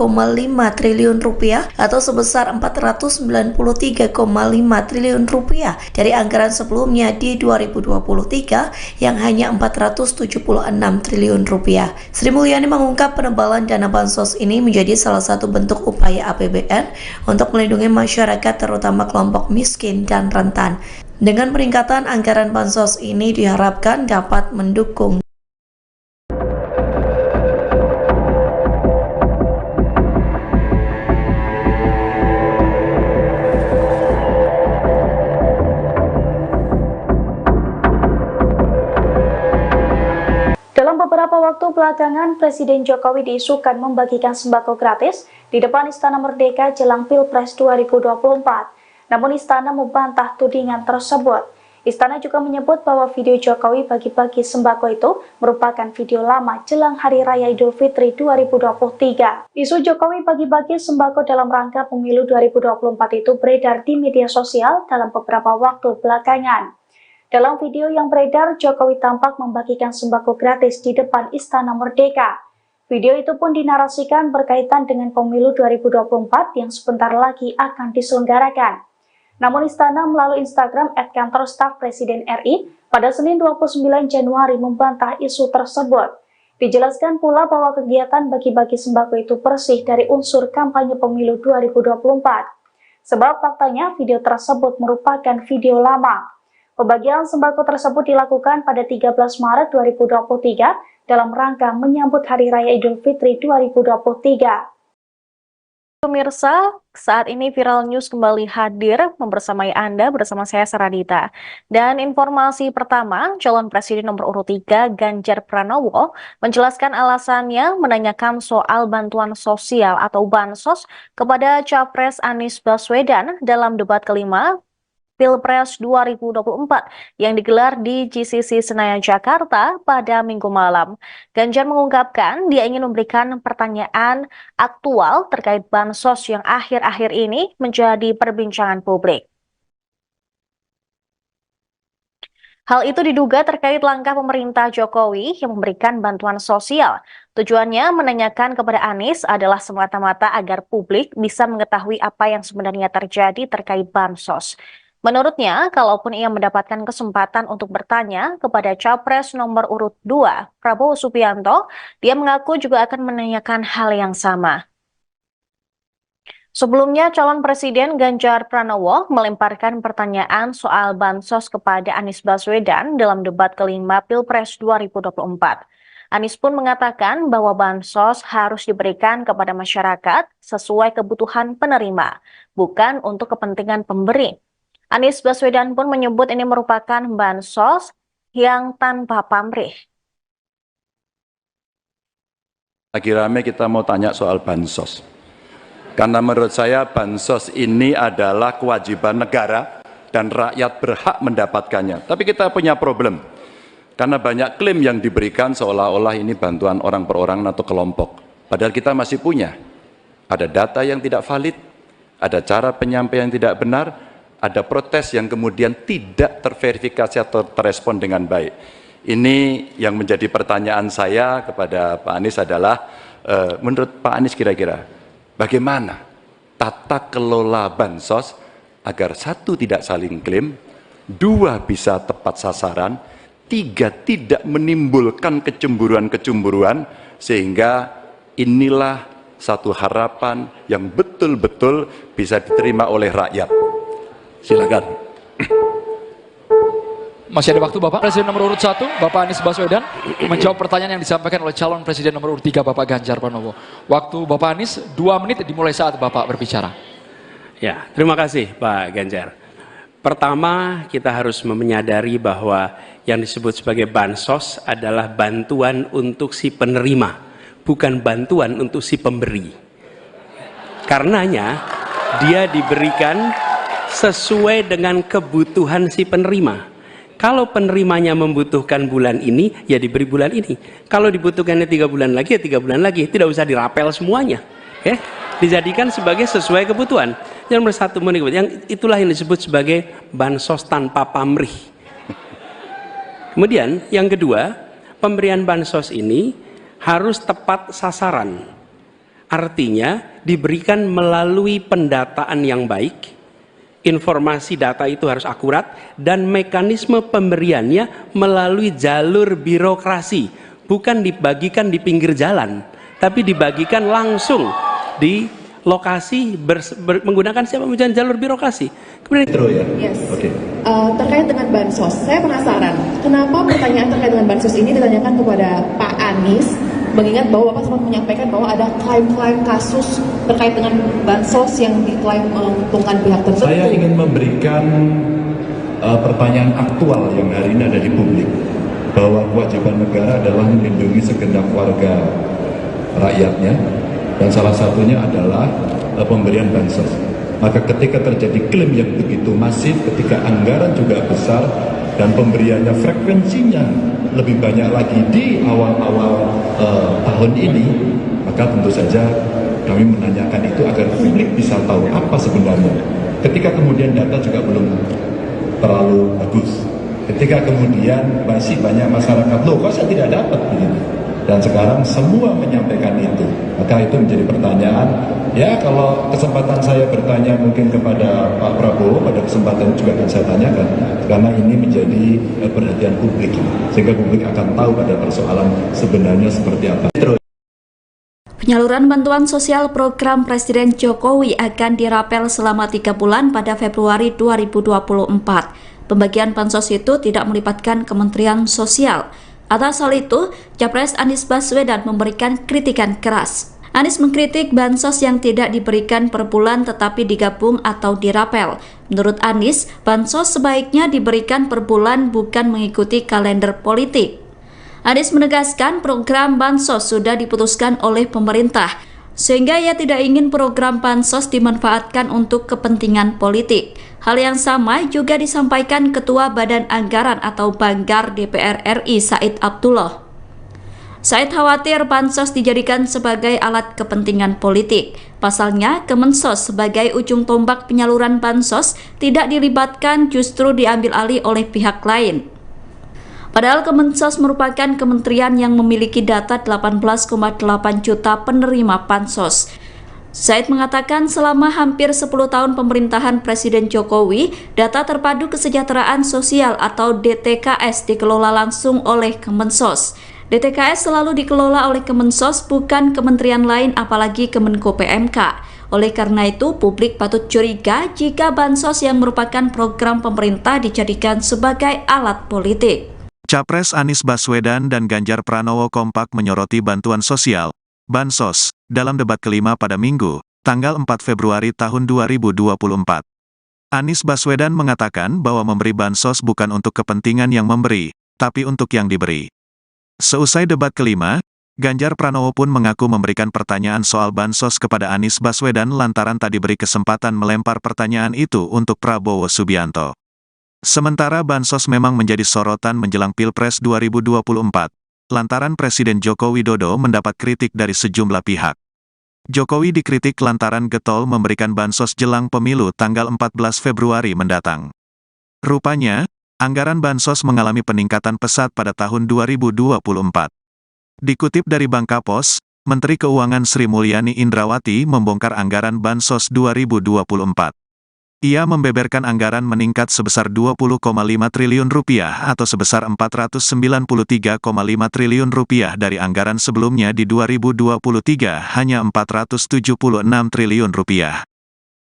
triliun rupiah atau sebesar 493,5 triliun rupiah dari anggaran sebelumnya di 2023 yang hanya 476 triliun rupiah. Sri Mulyani mengungkap penebalan dana bansos ini menjadi salah satu bentuk upaya APBN untuk melindungi masyarakat terutama kelompok miskin dan rentan. Dengan peningkatan anggaran bansos ini diharapkan dapat mendukung Beberapa waktu belakangan, Presiden Jokowi diisukan membagikan sembako gratis di depan Istana Merdeka jelang Pilpres 2024. Namun Istana membantah tudingan tersebut. Istana juga menyebut bahwa video Jokowi bagi-bagi sembako itu merupakan video lama jelang Hari Raya Idul Fitri 2023. Isu Jokowi bagi-bagi sembako dalam rangka pemilu 2024 itu beredar di media sosial dalam beberapa waktu belakangan. Dalam video yang beredar, Jokowi tampak membagikan sembako gratis di depan Istana Merdeka. Video itu pun dinarasikan berkaitan dengan pemilu 2024 yang sebentar lagi akan diselenggarakan. Namun Istana melalui Instagram @kantor staf Presiden RI pada Senin 29 Januari membantah isu tersebut. Dijelaskan pula bahwa kegiatan bagi-bagi sembako itu bersih dari unsur kampanye pemilu 2024. Sebab faktanya video tersebut merupakan video lama. Pembagian sembako tersebut dilakukan pada 13 Maret 2023 dalam rangka menyambut Hari Raya Idul Fitri 2023. Pemirsa, saat ini Viral News kembali hadir membersamai Anda bersama saya Saradita. Dan informasi pertama, calon presiden nomor urut 3 Ganjar Pranowo menjelaskan alasannya menanyakan soal bantuan sosial atau bansos kepada Capres Anies Baswedan dalam debat kelima Pilpres 2024 yang digelar di GCC Senayan, Jakarta pada Minggu malam. Ganjar mengungkapkan dia ingin memberikan pertanyaan aktual terkait bansos yang akhir-akhir ini menjadi perbincangan publik. Hal itu diduga terkait langkah pemerintah Jokowi yang memberikan bantuan sosial. Tujuannya menanyakan kepada Anies adalah semata-mata agar publik bisa mengetahui apa yang sebenarnya terjadi terkait bansos. Menurutnya, kalaupun ia mendapatkan kesempatan untuk bertanya kepada Capres nomor urut 2, Prabowo Subianto, dia mengaku juga akan menanyakan hal yang sama. Sebelumnya, calon presiden Ganjar Pranowo melemparkan pertanyaan soal bansos kepada Anies Baswedan dalam debat kelima Pilpres 2024. Anies pun mengatakan bahwa bansos harus diberikan kepada masyarakat sesuai kebutuhan penerima, bukan untuk kepentingan pemberi. Anies Baswedan pun menyebut ini merupakan bansos yang tanpa pamrih. Lagi rame kita mau tanya soal bansos. Karena menurut saya bansos ini adalah kewajiban negara dan rakyat berhak mendapatkannya. Tapi kita punya problem. Karena banyak klaim yang diberikan seolah-olah ini bantuan orang per orang atau kelompok. Padahal kita masih punya. Ada data yang tidak valid, ada cara penyampaian yang tidak benar, ada protes yang kemudian tidak terverifikasi atau terrespon dengan baik. Ini yang menjadi pertanyaan saya kepada Pak Anies adalah, menurut Pak Anies kira-kira, bagaimana tata kelola bansos agar 1, tidak saling klaim, 2, bisa tepat sasaran, 3, tidak menimbulkan kecemburuan-kecemburuan, sehingga inilah satu harapan yang betul-betul bisa diterima oleh rakyat. Silakan. Masih ada waktu Bapak. Presiden nomor urut 1, Bapak Anies Baswedan, menjawab pertanyaan yang disampaikan oleh calon presiden nomor urut 3, Bapak Ganjar Pranowo. Waktu Bapak Anies 2 menit dimulai saat Bapak berbicara. Ya, terima kasih Pak Ganjar. Pertama, kita harus menyadari bahwa yang disebut sebagai bansos adalah bantuan untuk si penerima, bukan bantuan untuk si pemberi. Karenanya, dia diberikan sesuai dengan kebutuhan si penerima. Kalau penerimanya membutuhkan bulan ini, ya diberi bulan ini. Kalau dibutuhkannya 3 bulan lagi, ya 3 bulan lagi. Tidak usah dirapel semuanya. Dijadikan sebagai sesuai kebutuhan. Yang nomor 1, yang itulah yang disebut sebagai bansos tanpa pamrih. Kemudian yang kedua, pemberian bansos ini harus tepat sasaran. Artinya diberikan melalui pendataan yang baik, informasi data itu harus akurat, dan mekanisme pemberiannya melalui jalur birokrasi, bukan dibagikan di pinggir jalan, tapi dibagikan langsung di lokasi menggunakan siapa menggunakan jalur birokrasi. Kemudian yes. Okay. Terkait dengan bansos, saya penasaran kenapa pertanyaan terkait dengan bansos ini ditanyakan kepada Pak Anies, mengingat bahwa Bapak sempat menyampaikan bahwa ada klaim-klaim kasus terkait dengan bansos yang diklaim menguntungkan pihak tertentu. Saya ingin memberikan pertanyaan aktual yang hari ini ada di publik, bahwa kewajiban negara adalah melindungi segenap warga rakyatnya, dan salah satunya adalah pemberian bansos. Maka ketika terjadi klaim yang begitu masif, ketika anggaran juga besar dan pemberiannya frekuensinya lebih banyak lagi di awal-awal tahun ini, maka tentu saja kami menanyakan itu agar publik bisa tahu apa sebenarnya. Ketika kemudian data juga belum terlalu bagus, ketika kemudian masih banyak masyarakat, loh kok saya tidak dapat begitu. Dan sekarang semua menyampaikan itu, maka itu menjadi pertanyaan. Ya, kalau kesempatan saya bertanya mungkin kepada Pak Prabowo, pada kesempatan juga akan saya tanyakan, karena ini menjadi perhatian publik, sehingga publik akan tahu pada persoalan sebenarnya seperti apa. Penyaluran bantuan sosial program Presiden Jokowi akan dirapel selama 3 bulan pada Februari 2024. Pembagian bansos itu tidak melibatkan Kementerian Sosial. Atas hal itu, Capres Anies Baswedan memberikan kritikan keras. Anies mengkritik bansos yang tidak diberikan per bulan tetapi digabung atau dirapel. Menurut Anies, bansos sebaiknya diberikan per bulan bukan mengikuti kalender politik. Anies menegaskan program bansos sudah diputuskan oleh pemerintah, sehingga ia tidak ingin program bansos dimanfaatkan untuk kepentingan politik. Hal yang sama juga disampaikan Ketua Badan Anggaran atau Banggar DPR RI Said Abdullah. Said khawatir bansos dijadikan sebagai alat kepentingan politik. Pasalnya, Kemensos sebagai ujung tombak penyaluran bansos tidak dilibatkan, justru diambil alih oleh pihak lain. Padahal Kemensos merupakan kementerian yang memiliki data 18,8 juta penerima bansos. Said mengatakan selama hampir 10 tahun pemerintahan Presiden Jokowi, data terpadu kesejahteraan sosial atau DTKS dikelola langsung oleh Kemensos. DTKS selalu dikelola oleh Kemensos, bukan kementerian lain apalagi Kemenko PMK. Oleh karena itu, publik patut curiga jika bansos yang merupakan program pemerintah dijadikan sebagai alat politik. Capres Anies Baswedan dan Ganjar Pranowo kompak menyoroti bantuan sosial, bansos, dalam debat kelima pada Minggu, tanggal 4 Februari tahun 2024. Anies Baswedan mengatakan bahwa memberi bansos bukan untuk kepentingan yang memberi, tapi untuk yang diberi. Seusai debat kelima, Ganjar Pranowo pun mengaku memberikan pertanyaan soal bansos kepada Anies Baswedan lantaran tak diberi kesempatan melempar pertanyaan itu untuk Prabowo Subianto. Sementara bansos memang menjadi sorotan menjelang Pilpres 2024, lantaran Presiden Joko Widodo mendapat kritik dari sejumlah pihak. Jokowi dikritik lantaran getol memberikan bansos jelang pemilu tanggal 14 Februari mendatang. Rupanya, anggaran bansos mengalami peningkatan pesat pada tahun 2024. Dikutip dari Bangkapos, Menteri Keuangan Sri Mulyani Indrawati membongkar anggaran bansos 2024. Ia membeberkan anggaran meningkat sebesar 20,5 triliun rupiah atau sebesar 493,5 triliun rupiah dari anggaran sebelumnya di 2023 hanya 476 triliun rupiah.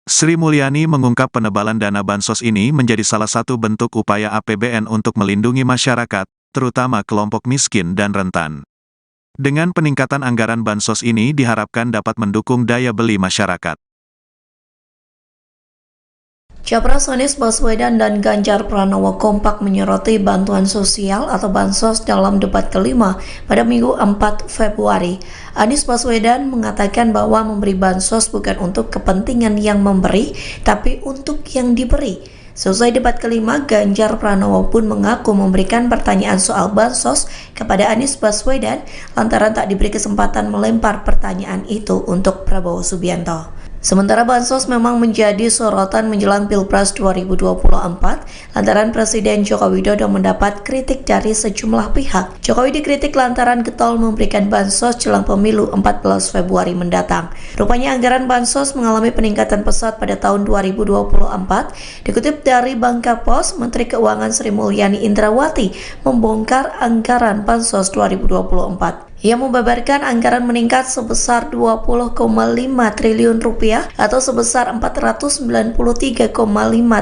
Sri Mulyani mengungkap penebalan dana bansos ini menjadi salah satu bentuk upaya APBN untuk melindungi masyarakat, terutama kelompok miskin dan rentan. Dengan peningkatan anggaran bansos ini diharapkan dapat mendukung daya beli masyarakat. Capres Anies Baswedan dan Ganjar Pranowo kompak menyoroti bantuan sosial atau bansos dalam debat kelima pada Minggu 4 Februari. Anies Baswedan mengatakan bahwa memberi bansos bukan untuk kepentingan yang memberi, tapi untuk yang diberi. Selesai debat kelima, Ganjar Pranowo pun mengaku memberikan pertanyaan soal bansos kepada Anies Baswedan lantaran tak diberi kesempatan melempar pertanyaan itu untuk Prabowo Subianto. Sementara bansos memang menjadi sorotan menjelang Pilpres 2024 lantaran Presiden Joko Widodo mendapat kritik dari sejumlah pihak. Jokowi dikritik lantaran getol memberikan bansos jelang pemilu 14 Februari mendatang. Rupanya anggaran bansos mengalami peningkatan pesat pada tahun 2024. Dikutip dari Bangka Pos, Menteri Keuangan Sri Mulyani Indrawati membongkar anggaran bansos 2024. Ia membeberkan anggaran meningkat sebesar 20,5 triliun rupiah atau sebesar 493,5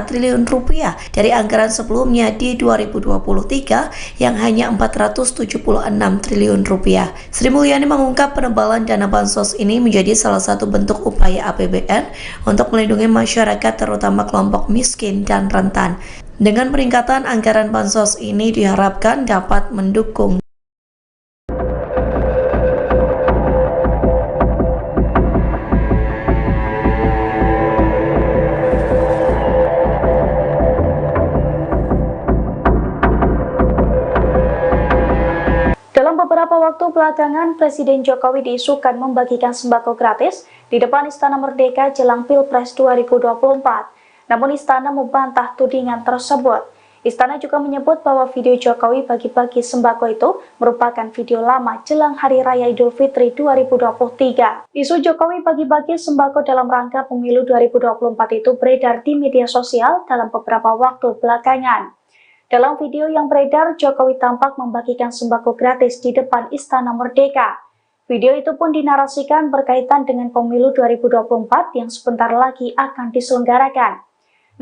triliun rupiah dari anggaran sebelumnya di 2023 yang hanya 476 triliun rupiah. Sri Mulyani mengungkap penebalan dana bansos ini menjadi salah satu bentuk upaya APBN untuk melindungi masyarakat terutama kelompok miskin dan rentan. Dengan peningkatan anggaran bansos ini diharapkan dapat mendukung Beberapa waktu belakangan, Presiden Jokowi diisukan membagikan sembako gratis di depan Istana Merdeka jelang Pilpres 2024. Namun Istana membantah tudingan tersebut. Istana juga menyebut bahwa video Jokowi bagi-bagi sembako itu merupakan video lama jelang Hari Raya Idul Fitri 2023. Isu Jokowi bagi-bagi sembako dalam rangka pemilu 2024 itu beredar di media sosial dalam beberapa waktu belakangan. Dalam video yang beredar, Jokowi tampak membagikan sembako gratis di depan Istana Merdeka. Video itu pun dinarasikan berkaitan dengan pemilu 2024 yang sebentar lagi akan diselenggarakan.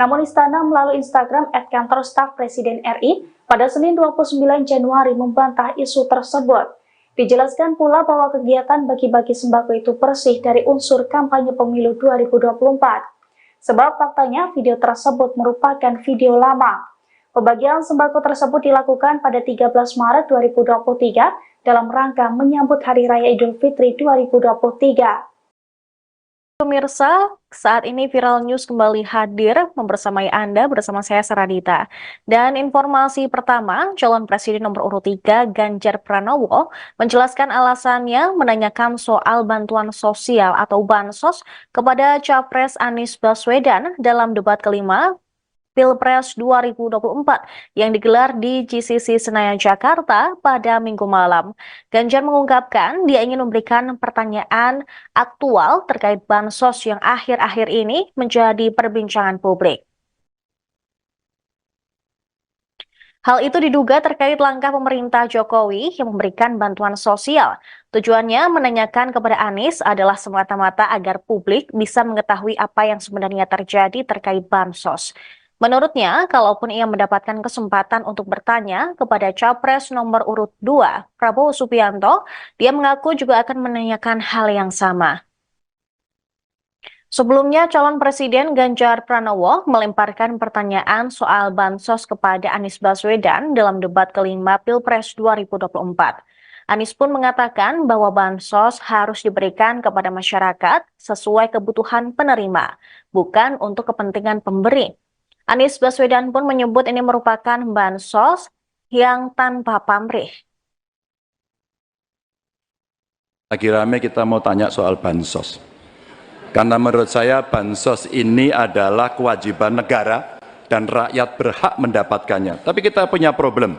Namun Istana melalui Instagram @kantor staf Presiden RI pada Senin 29 Januari membantah isu tersebut. Dijelaskan pula bahwa kegiatan bagi-bagi sembako itu bersih dari unsur kampanye pemilu 2024. Sebab faktanya video tersebut merupakan video lama. Pembagian sembako tersebut dilakukan pada 13 Maret 2023 dalam rangka menyambut Hari Raya Idul Fitri 2023. Pemirsa, saat ini Viral News kembali hadir membersamai Anda bersama saya Saradita. Dan informasi pertama, calon presiden nomor urut 3 Ganjar Pranowo menjelaskan alasannya menanyakan soal bantuan sosial atau bansos kepada Capres Anies Baswedan dalam debat kelima Pilpres 2024 yang digelar di GCC Senayan, Jakarta pada Minggu malam. Ganjar mengungkapkan dia ingin memberikan pertanyaan aktual terkait bansos yang akhir-akhir ini menjadi perbincangan publik. Hal itu diduga terkait langkah pemerintah Jokowi yang memberikan bantuan sosial. Tujuannya menanyakan kepada Anies adalah semata-mata agar publik bisa mengetahui apa yang sebenarnya terjadi terkait bansos. Menurutnya, kalaupun ia mendapatkan kesempatan untuk bertanya kepada Capres nomor urut 2, Prabowo Subianto, dia mengaku juga akan menanyakan hal yang sama. Sebelumnya, calon presiden Ganjar Pranowo melemparkan pertanyaan soal bansos kepada Anies Baswedan dalam debat kelima Pilpres 2024. Anies pun mengatakan bahwa bansos harus diberikan kepada masyarakat sesuai kebutuhan penerima, bukan untuk kepentingan pemberi. Anies Baswedan pun menyebut ini merupakan bansos yang tanpa pamrih. Lagi rame kita mau tanya soal bansos. Karena menurut saya bansos ini adalah kewajiban negara dan rakyat berhak mendapatkannya. Tapi kita punya problem.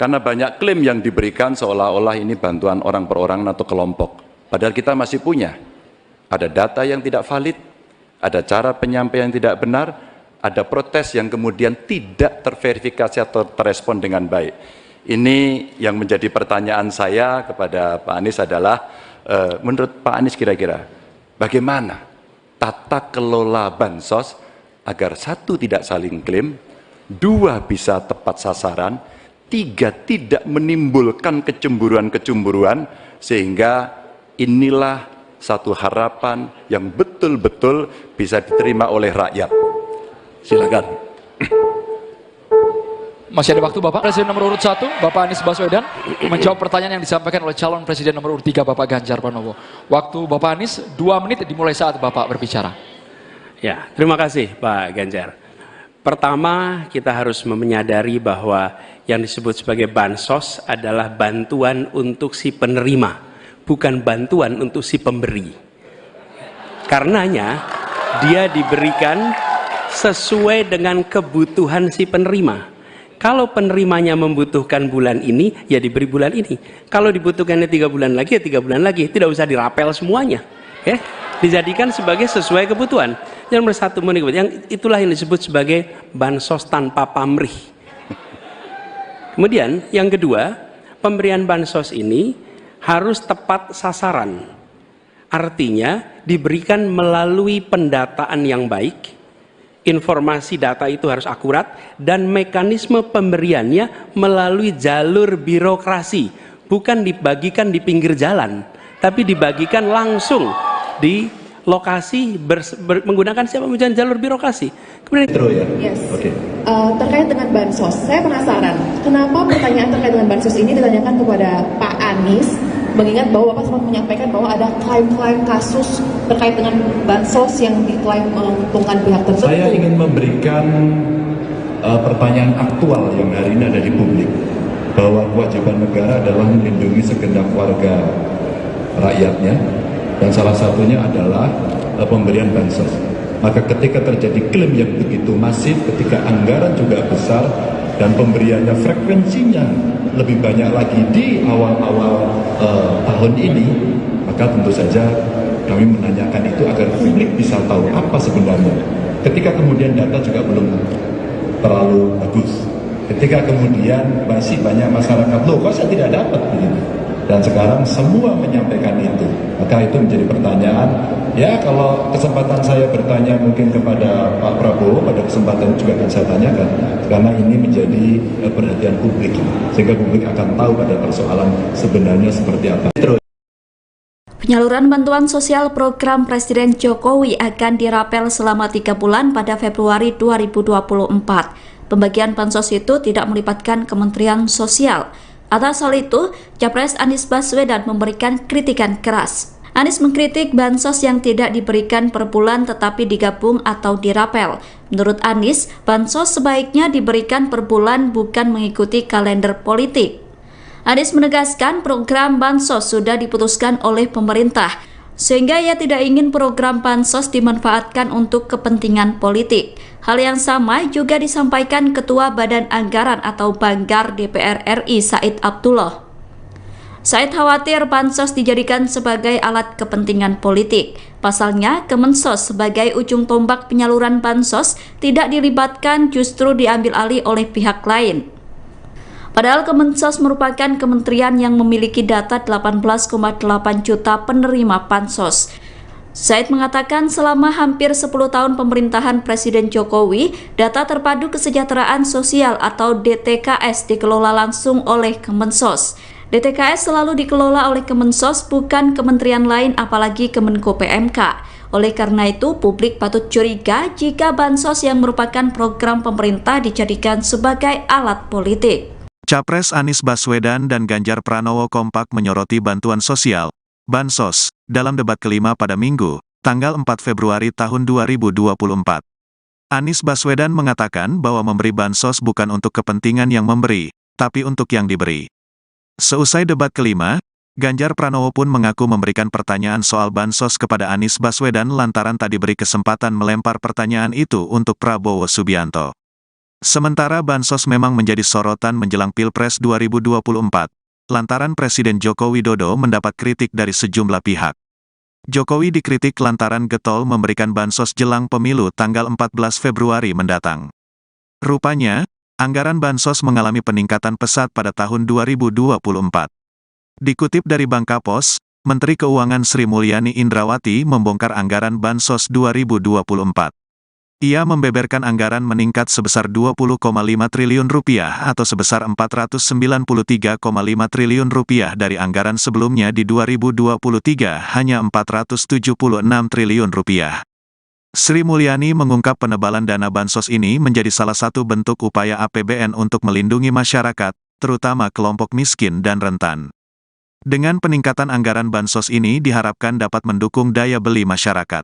Karena banyak klaim yang diberikan seolah-olah ini bantuan orang per orang atau kelompok. Padahal kita masih punya. Ada data yang tidak valid, ada cara penyampaian yang tidak benar, ada protes yang kemudian tidak terverifikasi atau terrespon dengan baik. Ini yang menjadi pertanyaan saya kepada Pak Anies adalah, menurut Pak Anies kira-kira, bagaimana tata kelola bansos agar satu tidak saling klaim, dua bisa tepat sasaran, tiga tidak menimbulkan kecemburuan-kecemburuan, sehingga inilah satu harapan yang betul-betul bisa diterima oleh rakyat. Silakan. Masih ada waktu Bapak. Presiden nomor urut 1, Bapak Anies Baswedan, menjawab pertanyaan yang disampaikan oleh calon presiden nomor urut 3, Bapak Ganjar Pranowo. Waktu Bapak Anies 2 menit dimulai saat Bapak berbicara. Ya, terima kasih Pak Ganjar. Pertama, kita harus menyadari bahwa yang disebut sebagai bansos adalah bantuan untuk si penerima, bukan bantuan untuk si pemberi. Karenanya dia diberikan sesuai dengan kebutuhan si penerima. Kalau penerimanya membutuhkan bulan ini, ya diberi bulan ini. Kalau dibutuhkannya 3 bulan lagi, ya 3 bulan lagi. Tidak usah dirapel semuanya. Ya, dijadikan sebagai sesuai kebutuhan. Yang nomor satu, yang itulah yang disebut sebagai bansos tanpa pamrih. Kemudian yang kedua, pemberian bansos ini harus tepat sasaran. Artinya diberikan melalui pendataan yang baik. Informasi data itu harus akurat dan mekanisme pemberiannya melalui jalur birokrasi, bukan dibagikan di pinggir jalan, tapi dibagikan langsung di lokasi menggunakan siapa menggunakan jalur birokrasi. Kemudian Yes. Okay. Terkait dengan bansos, saya penasaran kenapa pertanyaan terkait dengan bansos ini ditanyakan kepada Pak Anies, mengingat bahwa Bapak sempat menyampaikan bahwa ada klaim-klaim kasus terkait dengan bansos yang diklaim menguntungkan pihak tertentu. Saya ingin memberikan pertanyaan aktual yang hari ini ada di publik, bahwa kewajiban negara adalah melindungi segenap warga rakyatnya, dan salah satunya adalah pemberian bansos. Maka ketika terjadi klaim yang begitu masif, ketika anggaran juga besar, dan pemberiannya frekuensinya lebih banyak lagi di awal-awal tahun ini, maka tentu saja kami menanyakan itu agar publik bisa tahu apa sebenarnya. Ketika kemudian data juga belum terlalu bagus, ketika kemudian masih banyak masyarakat, loh kok saya tidak dapat begitu, dan sekarang semua menyampaikan itu, maka itu menjadi pertanyaan. Ya, kalau kesempatan saya bertanya mungkin kepada Pak Prabowo, pada kesempatan juga akan saya tanyakan, karena ini menjadi perhatian publik, sehingga publik akan tahu pada persoalan sebenarnya seperti apa. Penyaluran bantuan sosial program Presiden Jokowi akan dirapel selama 3 bulan pada Februari 2024. Pembagian bansos itu tidak melibatkan Kementerian Sosial. Atas hal itu, Capres Anies Baswedan memberikan kritikan keras. Anies mengkritik bansos yang tidak diberikan per bulan tetapi digabung atau dirapel. Menurut Anies, bansos sebaiknya diberikan per bulan bukan mengikuti kalender politik. Anies menegaskan program bansos sudah diputuskan oleh pemerintah, sehingga ia tidak ingin program bansos dimanfaatkan untuk kepentingan politik. Hal yang sama juga disampaikan Ketua Badan Anggaran atau Banggar DPR RI Said Abdullah. Said khawatir bansos dijadikan sebagai alat kepentingan politik. Pasalnya, Kemensos sebagai ujung tombak penyaluran bansos tidak dilibatkan, justru diambil alih oleh pihak lain. Padahal Kemensos merupakan kementerian yang memiliki data 18,8 juta penerima bansos. Said mengatakan selama hampir 10 tahun pemerintahan Presiden Jokowi, data terpadu kesejahteraan sosial atau DTKS dikelola langsung oleh Kemensos. DTKS selalu dikelola oleh Kemensos, bukan kementerian lain apalagi Kemenko PMK. Oleh karena itu, publik patut curiga jika bansos yang merupakan program pemerintah dijadikan sebagai alat politik. Capres Anies Baswedan dan Ganjar Pranowo kompak menyoroti bantuan sosial, bansos, dalam debat kelima pada Minggu, tanggal 4 Februari tahun 2024. Anies Baswedan mengatakan bahwa memberi bansos bukan untuk kepentingan yang memberi, tapi untuk yang diberi. Seusai debat kelima, Ganjar Pranowo pun mengaku memberikan pertanyaan soal bansos kepada Anies Baswedan lantaran tak diberi kesempatan melempar pertanyaan itu untuk Prabowo Subianto. Sementara bansos memang menjadi sorotan menjelang Pilpres 2024, lantaran Presiden Joko Widodo mendapat kritik dari sejumlah pihak. Jokowi dikritik lantaran getol memberikan bansos jelang pemilu tanggal 14 Februari mendatang. Rupanya, anggaran bansos mengalami peningkatan pesat pada tahun 2024. Dikutip dari Bangkapos, Menteri Keuangan Sri Mulyani Indrawati membongkar anggaran bansos 2024. Ia membeberkan anggaran meningkat sebesar Rp20,5 triliun atau sebesar Rp493,5 triliun dari anggaran sebelumnya di 2023 hanya Rp476 triliun. Sri Mulyani mengungkap penebalan dana bansos ini menjadi salah satu bentuk upaya APBN untuk melindungi masyarakat, terutama kelompok miskin dan rentan. Dengan peningkatan anggaran bansos ini diharapkan dapat mendukung daya beli masyarakat.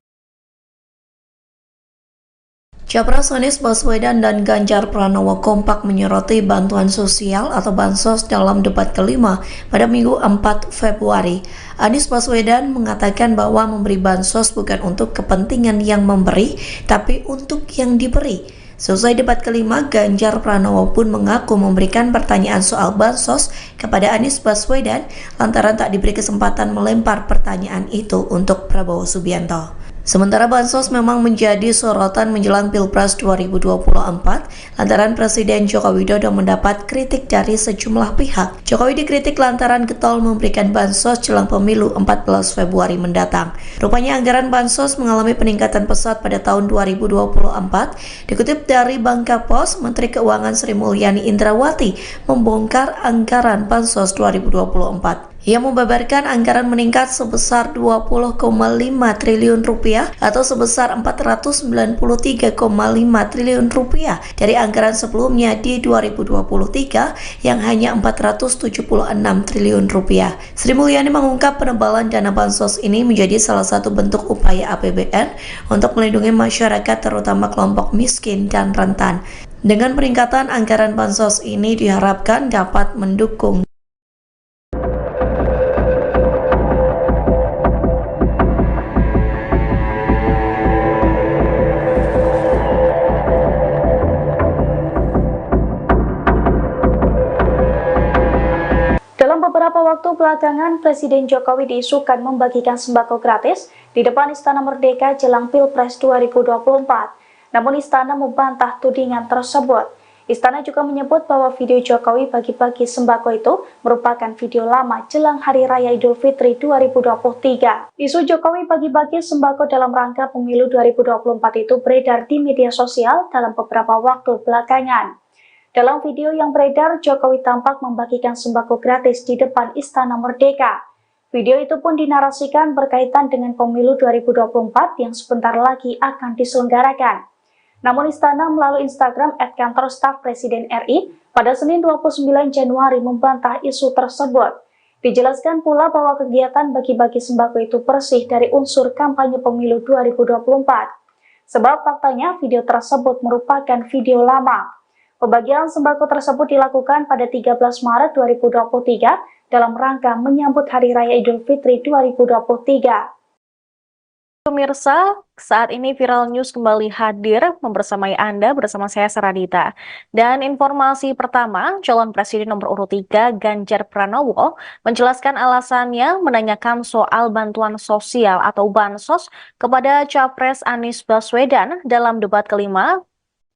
Capres Anies Baswedan dan Ganjar Pranowo kompak menyoroti bantuan sosial atau bansos dalam debat kelima pada Minggu 4 Februari. Anies Baswedan mengatakan bahwa memberi bansos bukan untuk kepentingan yang memberi, tapi untuk yang diberi. Selesai debat kelima, Ganjar Pranowo pun mengaku memberikan pertanyaan soal bansos kepada Anies Baswedan lantaran tak diberi kesempatan melempar pertanyaan itu untuk Prabowo Subianto. Sementara bansos memang menjadi sorotan menjelang Pilpres 2024 lantaran Presiden Joko Widodo mendapat kritik dari sejumlah pihak. Jokowi dikritik lantaran getol memberikan bansos jelang pemilu 14 Februari mendatang. Rupanya anggaran bansos mengalami peningkatan pesat pada tahun 2024. Dikutip dari Bangka Pos, Menteri Keuangan Sri Mulyani Indrawati membongkar anggaran bansos 2024. Ia membeberkan anggaran meningkat sebesar 20,5 triliun rupiah atau sebesar 493,5 triliun rupiah dari anggaran sebelumnya di 2023 yang hanya 476 triliun rupiah. Sri Mulyani mengungkap penebalan dana bansos ini menjadi salah satu bentuk upaya APBN untuk melindungi masyarakat terutama kelompok miskin dan rentan. Dengan peningkatan anggaran bansos ini diharapkan dapat mendukung Beberapa waktu belakangan, Presiden Jokowi diisukan membagikan sembako gratis di depan Istana Merdeka jelang Pilpres 2024. Namun Istana membantah tudingan tersebut. Istana juga menyebut bahwa video Jokowi bagi-bagi sembako itu merupakan video lama jelang Hari Raya Idul Fitri 2023. Isu Jokowi bagi-bagi sembako dalam rangka pemilu 2024 itu beredar di media sosial dalam beberapa waktu belakangan. Dalam video yang beredar, Jokowi tampak membagikan sembako gratis di depan Istana Merdeka. Video itu pun dinarasikan berkaitan dengan pemilu 2024 yang sebentar lagi akan diselenggarakan. Namun Istana melalui Instagram @kantor staf Presiden RI pada Senin 29 Januari membantah isu tersebut. Dijelaskan pula bahwa kegiatan bagi-bagi sembako itu bersih dari unsur kampanye pemilu 2024. Sebab faktanya video tersebut merupakan video lama. Pembagian sembako tersebut dilakukan pada 13 Maret 2023 dalam rangka menyambut Hari Raya Idul Fitri 2023. Pemirsa, saat ini Viral News kembali hadir membersamai Anda bersama saya Saradita. Dan informasi pertama, calon presiden nomor urut 3 Ganjar Pranowo menjelaskan alasannya menanyakan soal bantuan sosial atau bansos kepada Capres Anies Baswedan dalam debat kelima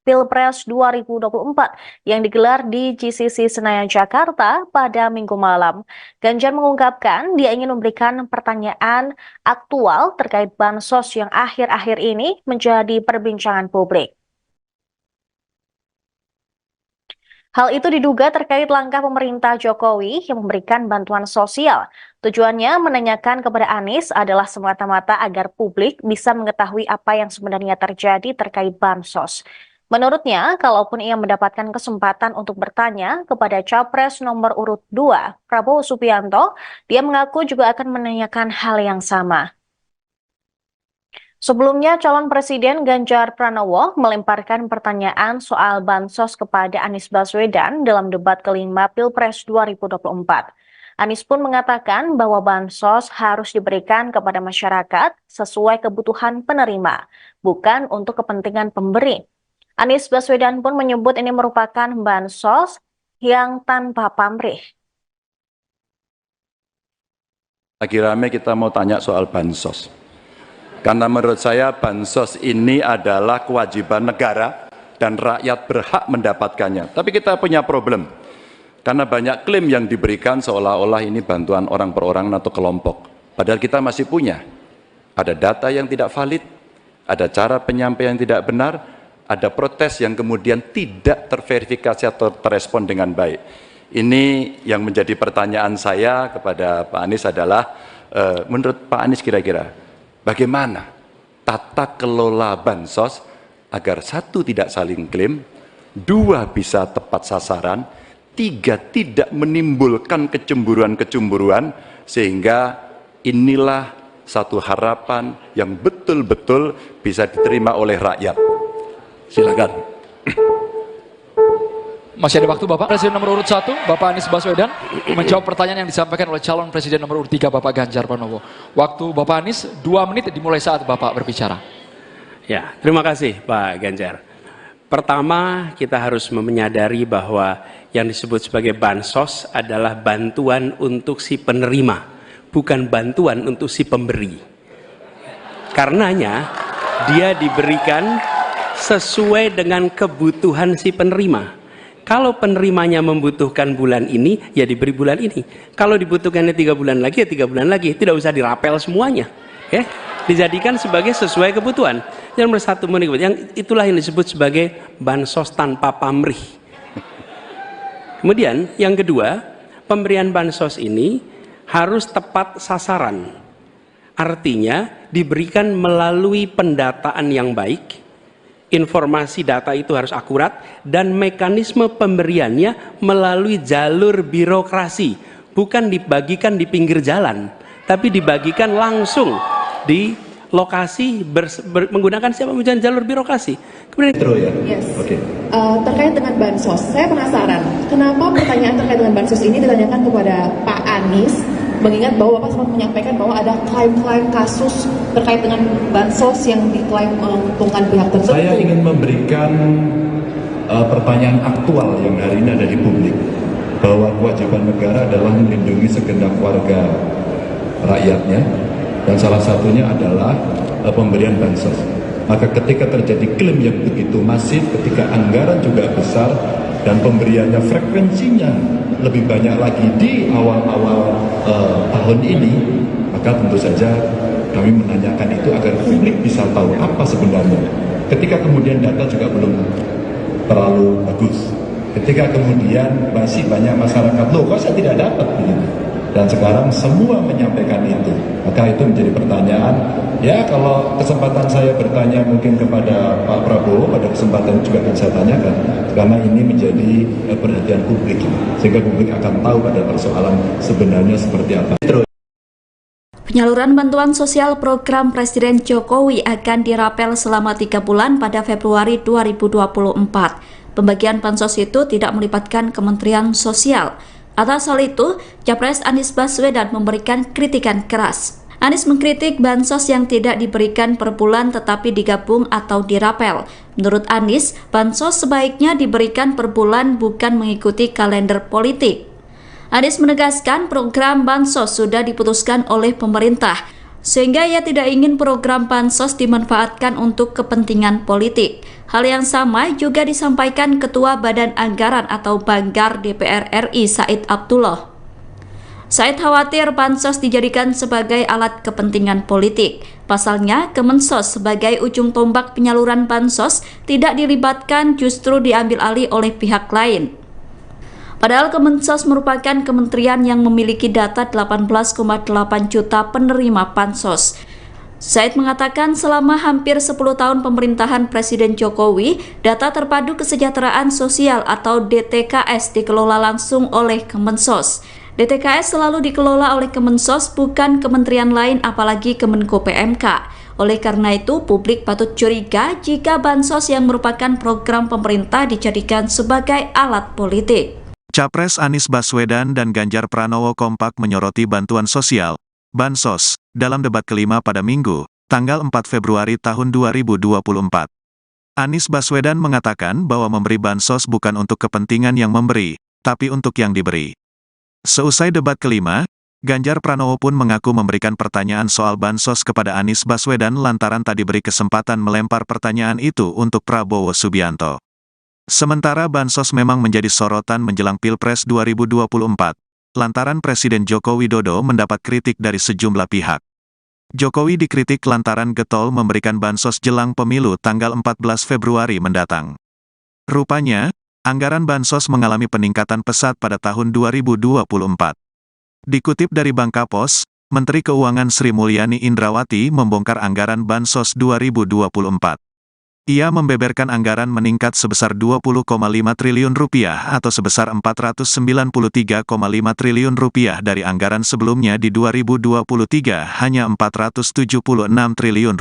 Pilpres 2024 yang digelar di GCC Senayan, Jakarta pada Minggu malam. Ganjar mengungkapkan dia ingin memberikan pertanyaan aktual terkait bansos yang akhir-akhir ini menjadi perbincangan publik. Hal itu diduga terkait langkah pemerintah Jokowi yang memberikan bantuan sosial. Tujuannya menanyakan kepada Anies adalah semata-mata agar publik bisa mengetahui apa yang sebenarnya terjadi terkait bansos. Menurutnya, kalaupun ia mendapatkan kesempatan untuk bertanya kepada Capres nomor urut 2, Prabowo Subianto, dia mengaku juga akan menanyakan hal yang sama. Sebelumnya, calon presiden Ganjar Pranowo melemparkan pertanyaan soal bansos kepada Anies Baswedan dalam debat kelima Pilpres 2024. Anies pun mengatakan bahwa bansos harus diberikan kepada masyarakat sesuai kebutuhan penerima, bukan untuk kepentingan pemberi. Anies Baswedan pun menyebut ini merupakan bansos yang tanpa pamrih. Lagi rame kita mau tanya soal bansos. Karena menurut saya bansos ini adalah kewajiban negara dan rakyat berhak mendapatkannya. Tapi kita punya problem. Karena banyak klaim yang diberikan seolah-olah ini bantuan orang per orang atau kelompok. Padahal kita masih punya. Ada data yang tidak valid, ada cara penyampaian yang tidak benar, ada protes yang kemudian tidak terverifikasi atau terrespon dengan baik. Ini yang menjadi pertanyaan saya kepada Pak Anies adalah, menurut Pak Anies kira-kira, bagaimana tata kelola bansos agar satu tidak saling klaim, dua bisa tepat sasaran, tiga tidak menimbulkan kecemburuan-kecemburuan, sehingga inilah satu harapan yang betul-betul bisa diterima oleh rakyat. Silakan. Masih ada waktu Bapak. Presiden nomor urut 1, Bapak Anies Baswedan, menjawab pertanyaan yang disampaikan oleh calon Presiden nomor urut 3, Bapak Ganjar Pranowo. Waktu Bapak Anies 2 menit dimulai saat Bapak berbicara. Ya, terima kasih Pak Ganjar. Pertama, kita harus menyadari bahwa yang disebut sebagai bansos adalah bantuan untuk si penerima, bukan bantuan untuk si pemberi. Karenanya, dia diberikan sesuai dengan kebutuhan si penerima. Kalau penerimanya membutuhkan bulan ini, ya diberi bulan ini. Kalau dibutuhkannya 3 bulan lagi, ya 3 bulan lagi. Tidak usah dirapel semuanya. Ya, dijadikan sebagai sesuai kebutuhan. Yang nomor 1 yang itulah yang disebut sebagai bansos tanpa pamrih. Kemudian yang kedua, pemberian bansos ini harus tepat sasaran. Artinya diberikan melalui pendataan yang baik. Informasi data itu harus akurat dan mekanisme pemberiannya melalui jalur birokrasi, bukan dibagikan di pinggir jalan, tapi dibagikan langsung di lokasi menggunakan siapa menggunakan jalur birokrasi. Kemudian Yes. Terkait dengan bansos, saya penasaran kenapa pertanyaan terkait dengan bansos ini ditanyakan kepada Pak Anies, mengingat bahwa Bapak sempat menyampaikan bahwa ada klaim-klaim kasus terkait dengan bansos yang diklaim menguntungkan pihak tertentu. Saya ingin memberikan pertanyaan aktual yang hari ini ada di publik, bahwa kewajiban negara adalah melindungi segenap warga rakyatnya, dan salah satunya adalah pemberian bansos. Maka ketika terjadi klaim yang begitu masif, ketika anggaran juga besar, dan pemberiannya frekuensinya lebih banyak lagi di awal-awal tahun ini, maka tentu saja kami menanyakan itu agar publik bisa tahu apa sebenarnya. Ketika kemudian data juga belum terlalu bagus, ketika kemudian masih banyak masyarakat, loh kok saya tidak dapat begitu, dan sekarang semua menyampaikan itu, maka itu menjadi pertanyaan. Ya, kalau kesempatan saya bertanya mungkin kepada Pak Prabowo, pada kesempatan juga akan saya tanyakan, karena ini menjadi perhatian publik, sehingga publik akan tahu pada persoalan sebenarnya seperti apa. Penyaluran bantuan sosial program Presiden Jokowi akan dirapel selama 3 bulan pada Februari 2024. Pembagian bansos itu tidak melibatkan Kementerian Sosial. Atas hal itu, Capres Anies Baswedan memberikan kritikan keras. Anies mengkritik bansos yang tidak diberikan per bulan tetapi digabung atau dirapel. Menurut Anies, bansos sebaiknya diberikan per bulan bukan mengikuti kalender politik. Anies menegaskan program bansos sudah diputuskan oleh pemerintah, sehingga ia tidak ingin program bansos dimanfaatkan untuk kepentingan politik. Hal yang sama juga disampaikan Ketua Badan Anggaran atau Banggar DPR RI Said Abdullah. Said khawatir bansos dijadikan sebagai alat kepentingan politik. Pasalnya, Kemensos sebagai ujung tombak penyaluran bansos tidak dilibatkan, justru diambil alih oleh pihak lain. Padahal Kemensos merupakan kementerian yang memiliki data 18,8 juta penerima bansos. Said mengatakan selama hampir 10 tahun pemerintahan Presiden Jokowi, data terpadu kesejahteraan sosial atau DTKS dikelola langsung oleh Kemensos. DTKS selalu dikelola oleh Kemensos, bukan kementerian lain apalagi Kemenko PMK. Oleh karena itu, publik patut curiga jika bansos yang merupakan program pemerintah dijadikan sebagai alat politik. Capres Anies Baswedan dan Ganjar Pranowo kompak menyoroti bantuan sosial, bansos, dalam debat kelima pada Minggu, tanggal 4 Februari tahun 2024. Anies Baswedan mengatakan bahwa memberi bansos bukan untuk kepentingan yang memberi, tapi untuk yang diberi. Seusai debat kelima, Ganjar Pranowo pun mengaku memberikan pertanyaan soal bansos kepada Anies Baswedan lantaran tak diberi kesempatan melempar pertanyaan itu untuk Prabowo Subianto. Sementara bansos memang menjadi sorotan menjelang Pilpres 2024, lantaran Presiden Joko Widodo mendapat kritik dari sejumlah pihak. Jokowi dikritik lantaran getol memberikan bansos jelang pemilu tanggal 14 Februari mendatang. Rupanya, anggaran bansos mengalami peningkatan pesat pada tahun 2024. Dikutip dari Bangkapos, Menteri Keuangan Sri Mulyani Indrawati membongkar anggaran bansos 2024. Ia membeberkan anggaran meningkat sebesar Rp20,5 triliun atau sebesar Rp493,5 triliun dari anggaran sebelumnya di 2023 hanya Rp476 triliun.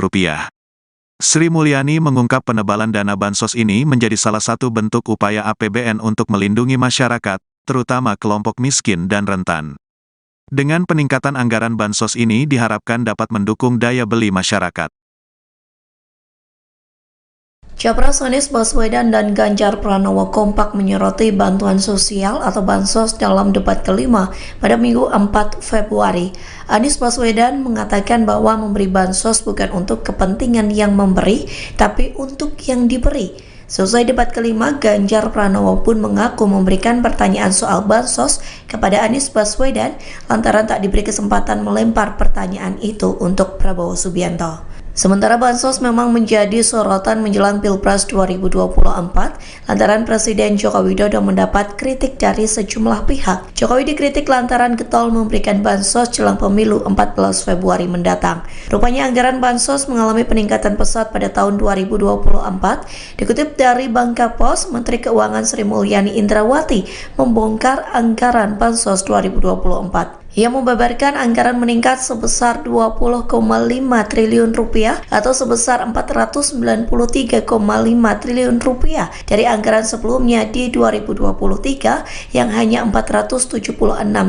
Sri Mulyani mengungkap penebalan dana bansos ini menjadi salah satu bentuk upaya APBN untuk melindungi masyarakat, terutama kelompok miskin dan rentan. Dengan peningkatan anggaran bansos ini diharapkan dapat mendukung daya beli masyarakat. Capres Anies Baswedan dan Ganjar Pranowo kompak menyoroti bantuan sosial atau bansos dalam debat kelima pada Minggu 4 Februari. Anies Baswedan mengatakan bahwa memberi bansos bukan untuk kepentingan yang memberi, tapi untuk yang diberi. Selesai debat kelima, Ganjar Pranowo pun mengaku memberikan pertanyaan soal bansos kepada Anies Baswedan lantaran tak diberi kesempatan melempar pertanyaan itu untuk Prabowo Subianto. Sementara bansos memang menjadi sorotan menjelang Pilpres 2024 lantaran Presiden Joko Widodo mendapat kritik dari sejumlah pihak. Jokowi dikritik lantaran getol memberikan bansos jelang pemilu 14 Februari mendatang. Rupanya anggaran bansos mengalami peningkatan pesat pada tahun 2024. Dikutip dari Bangkapos, Menteri Keuangan Sri Mulyani Indrawati membongkar anggaran bansos 2024. Ia membeberkan anggaran meningkat sebesar 20,5 triliun rupiah atau sebesar 493,5 triliun rupiah dari anggaran sebelumnya di 2023 yang hanya 476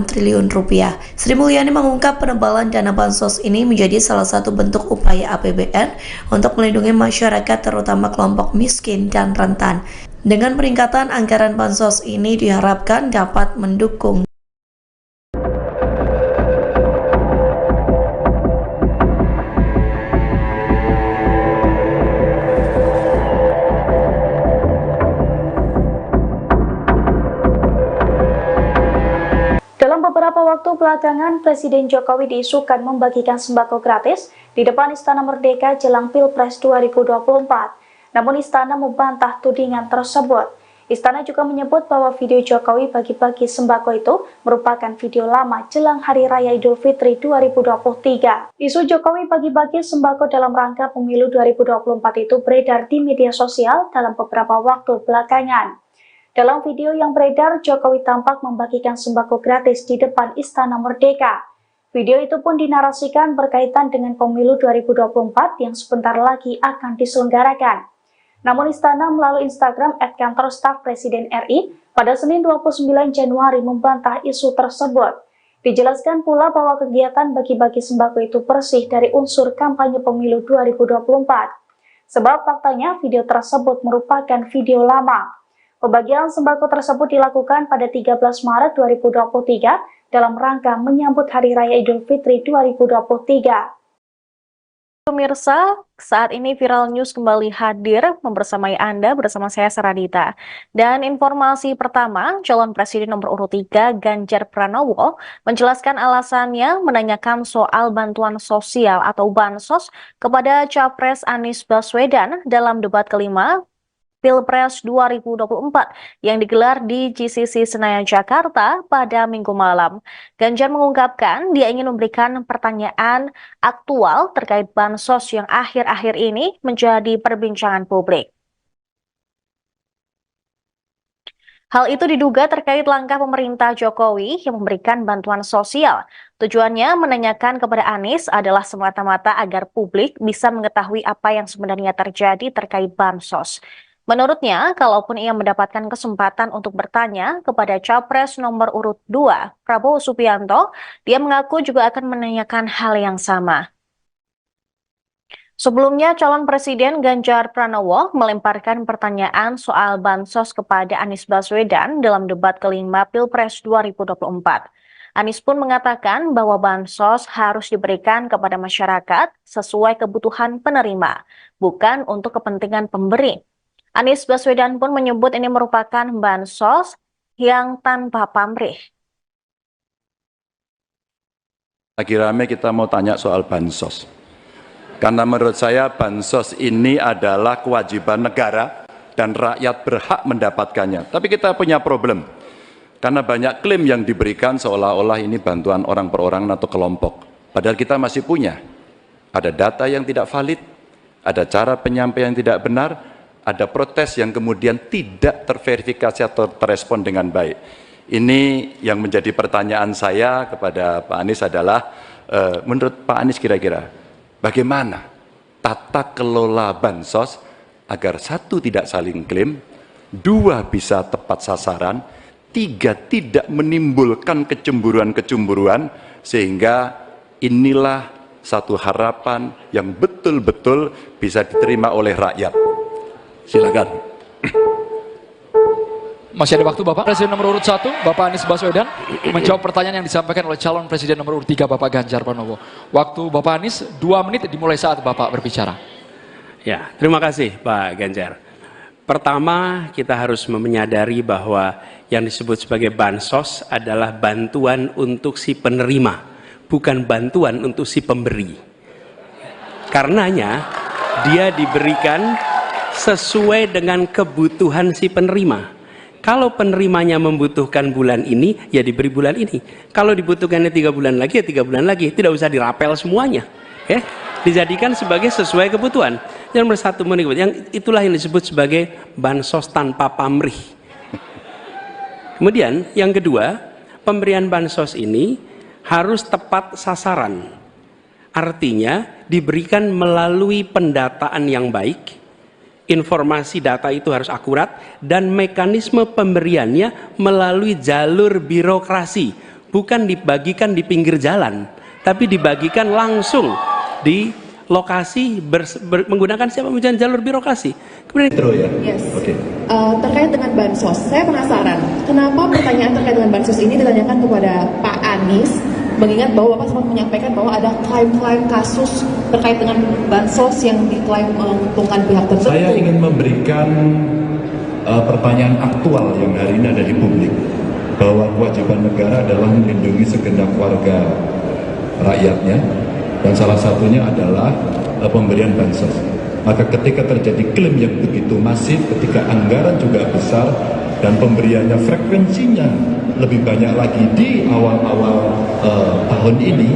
triliun rupiah. Sri Mulyani mengungkap penebalan dana bansos ini menjadi salah satu bentuk upaya APBN untuk melindungi masyarakat terutama kelompok miskin dan rentan. Dengan peningkatan anggaran bansos ini diharapkan dapat mendukung Beberapa waktu belakangan, Presiden Jokowi diisukan membagikan sembako gratis di depan Istana Merdeka jelang Pilpres 2024. Namun Istana membantah tudingan tersebut. Istana juga menyebut bahwa video Jokowi bagi-bagi sembako itu merupakan video lama jelang Hari Raya Idul Fitri 2023. Isu Jokowi bagi-bagi sembako dalam rangka pemilu 2024 itu beredar di media sosial dalam beberapa waktu belakangan. Dalam video yang beredar, Jokowi tampak membagikan sembako gratis di depan Istana Merdeka. Video itu pun dinarasikan berkaitan dengan pemilu 2024 yang sebentar lagi akan diselenggarakan. Namun Istana melalui Instagram @kantor staf Presiden RI pada Senin 29 Januari membantah isu tersebut. Dijelaskan pula bahwa kegiatan bagi-bagi sembako itu bersih dari unsur kampanye pemilu 2024. Sebab faktanya video tersebut merupakan video lama. Pembagian sembako tersebut dilakukan pada 13 Maret 2023 dalam rangka menyambut Hari Raya Idul Fitri 2023. Pemirsa, saat ini Viral News kembali hadir membersamai Anda bersama saya Saradita. Dan informasi pertama, calon presiden nomor urut 3 Ganjar Pranowo menjelaskan alasannya menanyakan soal bantuan sosial atau bansos kepada Capres Anies Baswedan dalam debat kelima Pilpres 2024 yang digelar di GCC Senayan, Jakarta pada Minggu malam. Ganjar mengungkapkan dia ingin memberikan pertanyaan aktual terkait bansos yang akhir-akhir ini menjadi perbincangan publik. Hal itu diduga terkait langkah pemerintah Jokowi yang memberikan bantuan sosial. Tujuannya menanyakan kepada Anies adalah semata-mata agar publik bisa mengetahui apa yang sebenarnya terjadi terkait bansos. Menurutnya, kalaupun ia mendapatkan kesempatan untuk bertanya kepada Capres nomor urut 2, Prabowo Subianto, dia mengaku juga akan menanyakan hal yang sama. Sebelumnya, calon presiden Ganjar Pranowo melemparkan pertanyaan soal bansos kepada Anies Baswedan dalam debat kelima Pilpres 2024. Anies pun mengatakan bahwa bansos harus diberikan kepada masyarakat sesuai kebutuhan penerima, bukan untuk kepentingan pemberi. Anies Baswedan pun menyebut ini merupakan bansos yang tanpa pamrih. Lagi rame kita mau tanya soal bansos. Karena menurut saya bansos ini adalah kewajiban negara dan rakyat berhak mendapatkannya. Tapi kita punya problem. Karena banyak klaim yang diberikan seolah-olah ini bantuan orang per orang atau kelompok. Padahal kita masih punya. Ada data yang tidak valid, ada cara penyampaian yang tidak benar, ada protes yang kemudian tidak terverifikasi atau terrespon dengan baik. Ini yang menjadi pertanyaan saya kepada Pak Anies adalah, menurut Pak Anies kira-kira bagaimana tata kelola bansos agar satu tidak saling klaim, dua bisa tepat sasaran, tiga tidak menimbulkan kecemburuan-kecemburuan, sehingga inilah satu harapan yang betul-betul bisa diterima oleh rakyat. Silakan. Masih ada waktu Bapak. Presiden nomor urut 1, Bapak Anies Baswedan, menjawab pertanyaan yang disampaikan oleh calon presiden nomor urut 3, Bapak Ganjar Pranowo. Waktu Bapak Anies 2 menit dimulai saat Bapak berbicara. Ya, terima kasih Pak Ganjar. Pertama, kita harus menyadari bahwa yang disebut sebagai bansos adalah bantuan untuk si penerima, bukan bantuan untuk si pemberi. Karenanya, dia diberikan sesuai dengan kebutuhan si penerima. Kalau penerimanya membutuhkan bulan ini, ya diberi bulan ini. Kalau dibutuhkannya 3 bulan lagi, ya 3 bulan lagi. Tidak usah dirapel semuanya. Ya, dijadikan sebagai sesuai kebutuhan. Yang nomor 1, yang itulah yang disebut sebagai bansos tanpa pamrih. Kemudian yang kedua, pemberian bansos ini harus tepat sasaran. Artinya diberikan melalui pendataan yang baik. Informasi data itu harus akurat dan mekanisme pemberiannya melalui jalur birokrasi, bukan dibagikan di pinggir jalan, tapi dibagikan langsung di lokasi menggunakan siapa menggunakan jalur birokrasi. Kemudian yes. Okay. Terkait dengan bansos, saya penasaran kenapa pertanyaan terkait dengan bansos ini ditanyakan kepada Pak Anies, mengingat bahwa Bapak sempat menyampaikan bahwa ada klaim-klaim kasus terkait dengan bansos yang diklaim menguntungkan pihak tertentu. Saya ingin memberikan pertanyaan aktual yang hari ini ada di publik, bahwa kewajiban negara adalah melindungi segenap warga rakyatnya, dan salah satunya adalah pemberian bansos. Maka ketika terjadi klaim yang begitu masif, ketika anggaran juga besar, dan pemberiannya frekuensinya lebih banyak lagi di awal-awal tahun ini,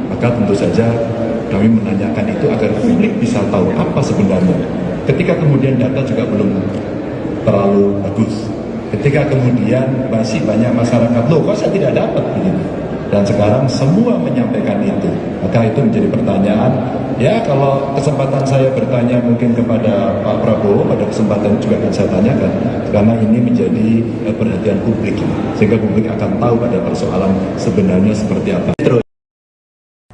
maka tentu saja kami menanyakan itu agar publik bisa tahu apa sebenarnya. Ketika kemudian data juga belum terlalu bagus, ketika kemudian masih banyak masyarakat, loh kok saya tidak dapat begini, dan sekarang semua menyampaikan itu, maka itu menjadi pertanyaan. Ya, kalau kesempatan saya bertanya mungkin kepada Pak Prabowo, pada kesempatan juga akan saya tanyakan, karena ini menjadi perhatian publik, sehingga publik akan tahu pada persoalan sebenarnya seperti apa.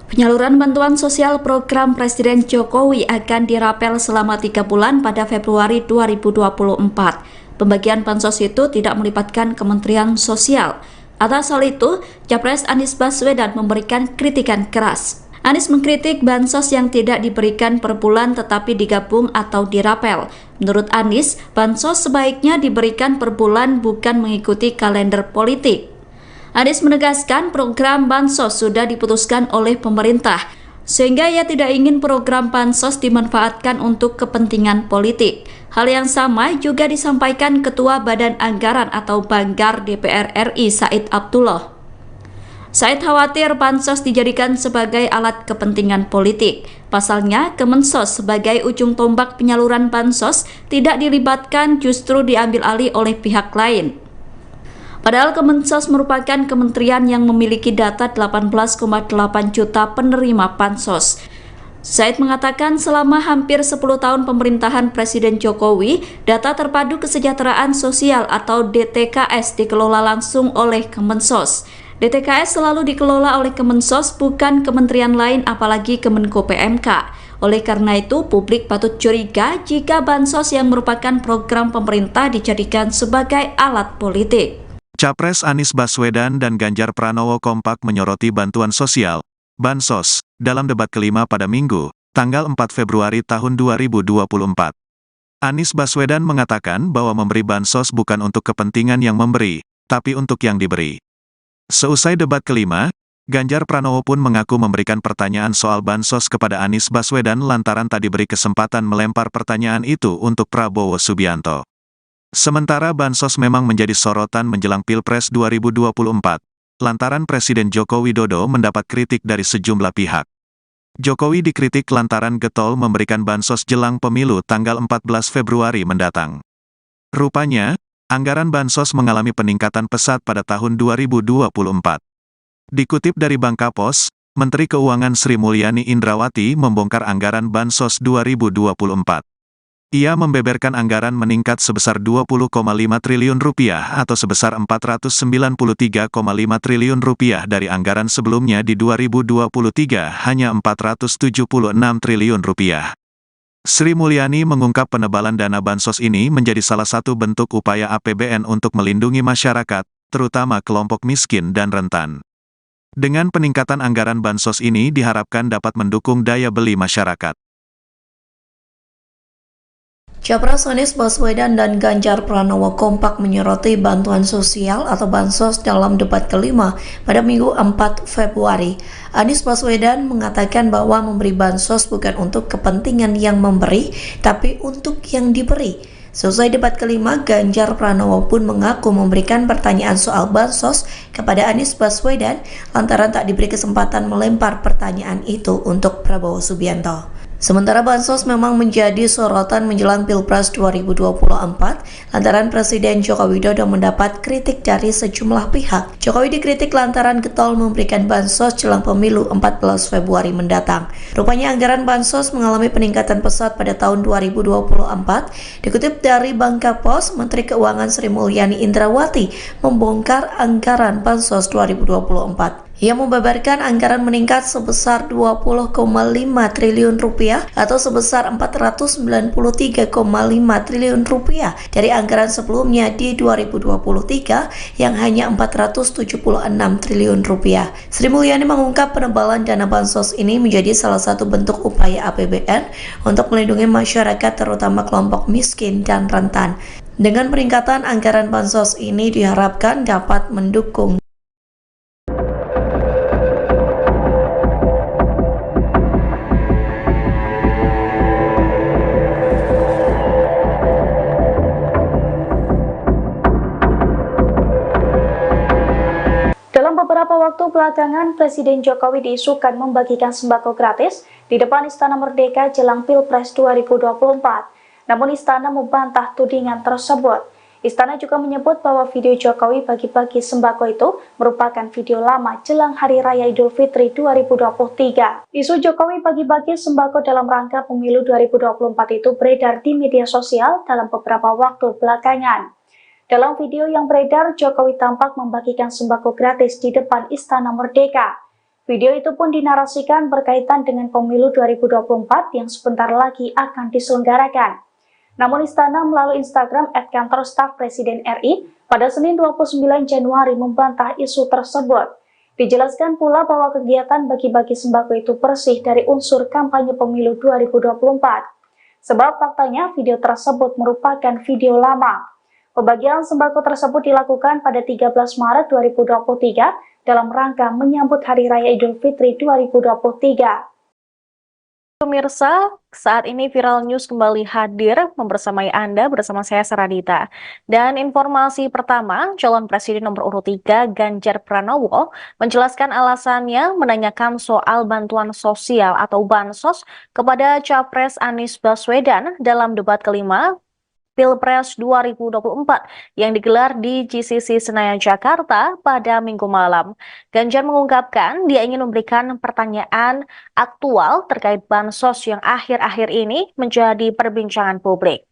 Penyaluran bantuan sosial program Presiden Jokowi akan dirapel selama 3 bulan pada Februari 2024. Pembagian bansos itu tidak melibatkan Kementerian Sosial. Atas hal itu, Capres Anies Baswedan memberikan kritikan keras. Anies mengkritik bansos yang tidak diberikan per bulan tetapi digabung atau dirapel. Menurut Anies, bansos sebaiknya diberikan per bulan bukan mengikuti kalender politik. Anies menegaskan program bansos sudah diputuskan oleh pemerintah, sehingga ia tidak ingin program bansos dimanfaatkan untuk kepentingan politik. Hal yang sama juga disampaikan Ketua Badan Anggaran atau Banggar DPR RI Said Abdullah. Said khawatir bansos dijadikan sebagai alat kepentingan politik. Pasalnya, Kemensos sebagai ujung tombak penyaluran bansos tidak dilibatkan, justru diambil alih oleh pihak lain. Padahal Kemensos merupakan kementerian yang memiliki data 18,8 juta penerima bansos. Said mengatakan selama hampir 10 tahun pemerintahan Presiden Jokowi, data terpadu kesejahteraan sosial atau DTKS dikelola langsung oleh Kemensos. DTKS selalu dikelola oleh Kemensos, bukan kementerian lain apalagi Kemenko PMK. Oleh karena itu, publik patut curiga jika bansos yang merupakan program pemerintah dijadikan sebagai alat politik. Capres Anies Baswedan dan Ganjar Pranowo kompak menyoroti bantuan sosial, bansos, dalam debat kelima pada Minggu, tanggal 4 Februari tahun 2024. Anies Baswedan mengatakan bahwa memberi bansos bukan untuk kepentingan yang memberi, tapi untuk yang diberi. Seusai debat kelima, Ganjar Pranowo pun mengaku memberikan pertanyaan soal bansos kepada Anies Baswedan lantaran tak diberi kesempatan melempar pertanyaan itu untuk Prabowo Subianto. Sementara bansos memang menjadi sorotan menjelang Pilpres 2024, lantaran Presiden Joko Widodo mendapat kritik dari sejumlah pihak. Jokowi dikritik lantaran getol memberikan bansos jelang pemilu tanggal 14 Februari mendatang. Rupanya, anggaran bansos mengalami peningkatan pesat pada tahun 2024. Dikutip dari Bank Kapos, Menteri Keuangan Sri Mulyani Indrawati membongkar anggaran Bansos 2024. Ia membeberkan anggaran meningkat sebesar Rp20,5 triliun atau sebesar Rp493,5 triliun dari anggaran sebelumnya di 2023 hanya Rp476 triliun. Sri Mulyani mengungkap penebalan dana Bansos ini menjadi salah satu bentuk upaya APBN untuk melindungi masyarakat, terutama kelompok miskin dan rentan. Dengan peningkatan anggaran Bansos ini diharapkan dapat mendukung daya beli masyarakat. Capres Anies Baswedan dan Ganjar Pranowo kompak menyoroti bantuan sosial atau Bansos dalam debat kelima pada Minggu 4 Februari. Anies Baswedan mengatakan bahwa memberi Bansos bukan untuk kepentingan yang memberi, tapi untuk yang diberi. Selesai debat kelima, Ganjar Pranowo pun mengaku memberikan pertanyaan soal Bansos kepada Anies Baswedan lantaran tak diberi kesempatan melempar pertanyaan itu untuk Prabowo Subianto. Sementara Bansos memang menjadi sorotan menjelang Pilpres 2024 lantaran Presiden Joko Widodo mendapat kritik dari sejumlah pihak. Jokowi dikritik lantaran getol memberikan Bansos jelang pemilu 14 Februari mendatang. Rupanya anggaran Bansos mengalami peningkatan pesat pada tahun 2024. Dikutip dari Bangka Pos, Menteri Keuangan Sri Mulyani Indrawati membongkar anggaran Bansos 2024. Ia membeberkan anggaran meningkat sebesar Rp20,5 triliun atau sebesar Rp493,5 triliun dari anggaran sebelumnya di 2023 yang hanya Rp476 triliun. Sri Mulyani mengungkap penebalan dana Bansos ini menjadi salah satu bentuk upaya APBN untuk melindungi masyarakat terutama kelompok miskin dan rentan. Dengan peningkatan anggaran Bansos ini diharapkan dapat mendukung Beberapa waktu belakangan, Presiden Jokowi diisukan membagikan sembako gratis di depan Istana Merdeka jelang Pilpres 2024. Namun Istana membantah tudingan tersebut. Istana juga menyebut bahwa video Jokowi bagi-bagi sembako itu merupakan video lama jelang Hari Raya Idul Fitri 2023. Isu Jokowi bagi-bagi sembako dalam rangka pemilu 2024 itu beredar di media sosial dalam beberapa waktu belakangan. Dalam video yang beredar, Jokowi tampak membagikan sembako gratis di depan Istana Merdeka. Video itu pun dinarasikan berkaitan dengan pemilu 2024 yang sebentar lagi akan diselenggarakan. Namun Istana melalui Instagram @kantor staf Presiden RI pada Senin 29 Januari membantah isu tersebut. Dijelaskan pula bahwa kegiatan bagi-bagi sembako itu bersih dari unsur kampanye pemilu 2024. Sebab faktanya video tersebut merupakan video lama. Pembagian sembako tersebut dilakukan pada 13 Maret 2023 dalam rangka menyambut Hari Raya Idul Fitri 2023. Pemirsa, saat ini Viral News kembali hadir membersamai Anda bersama saya Saradita. Dan informasi pertama, calon presiden nomor urut 3 Ganjar Pranowo menjelaskan alasannya menanyakan soal bantuan sosial atau Bansos kepada Capres Anies Baswedan dalam debat kelima Pilpres 2024 yang digelar di GCC Senayan, Jakarta pada Minggu malam. Ganjar mengungkapkan dia ingin memberikan pertanyaan aktual terkait Bansos yang akhir-akhir ini menjadi perbincangan publik.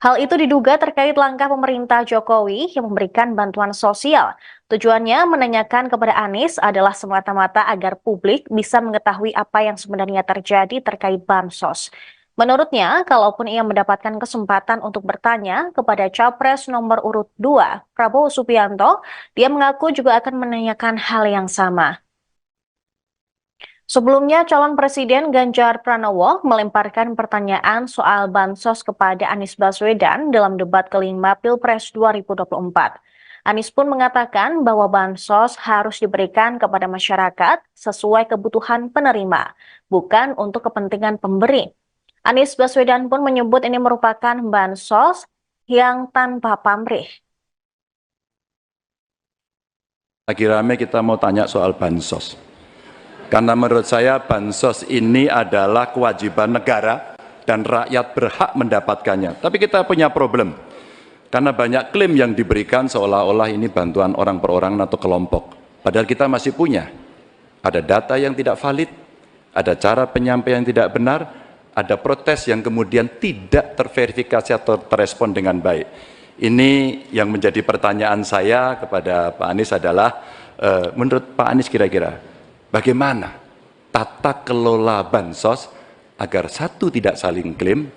Hal itu diduga terkait langkah pemerintah Jokowi yang memberikan bantuan sosial. Tujuannya menanyakan kepada Anies adalah semata-mata agar publik bisa mengetahui apa yang sebenarnya terjadi terkait Bansos. Menurutnya, kalaupun ia mendapatkan kesempatan untuk bertanya kepada Capres nomor urut 2, Prabowo Subianto, dia mengaku juga akan menanyakan hal yang sama. Sebelumnya, calon presiden Ganjar Pranowo melemparkan pertanyaan soal Bansos kepada Anies Baswedan dalam debat kelima Pilpres 2024. Anies pun mengatakan bahwa Bansos harus diberikan kepada masyarakat sesuai kebutuhan penerima, bukan untuk kepentingan pemberi. Anies Baswedan pun menyebut ini merupakan Bansos yang tanpa pamrih. Lagi rame kita mau tanya soal Bansos. Karena menurut saya Bansos ini adalah kewajiban negara dan rakyat berhak mendapatkannya. Tapi kita punya problem. Karena banyak klaim yang diberikan seolah-olah ini bantuan orang per orang atau kelompok. Padahal kita masih punya. Ada data yang tidak valid, ada cara penyampaian yang tidak benar, ada protes yang kemudian tidak terverifikasi atau terrespon dengan baik. Ini yang menjadi pertanyaan saya kepada Pak Anies adalah, menurut Pak Anies kira-kira bagaimana tata kelola bansos agar satu tidak saling klaim,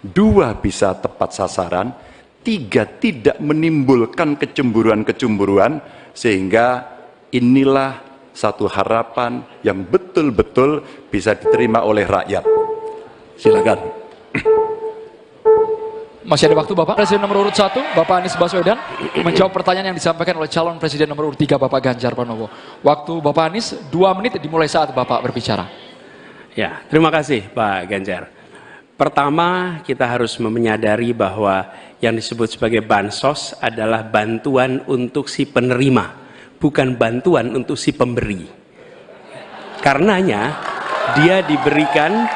dua bisa tepat sasaran, tiga tidak menimbulkan kecemburuan-kecemburuan, sehingga inilah satu harapan yang betul-betul bisa diterima oleh rakyat. Silakan. Masih ada waktu Bapak. Presiden nomor urut 1, Bapak Anies Baswedan, menjawab pertanyaan yang disampaikan oleh calon presiden nomor urut 3, Bapak Ganjar Pranowo. Waktu Bapak Anies 2 menit dimulai saat Bapak berbicara. Ya, terima kasih Pak Ganjar. Pertama, kita harus menyadari bahwa yang disebut sebagai bansos adalah bantuan untuk si penerima, bukan bantuan untuk si pemberi. Karenanya, dia diberikan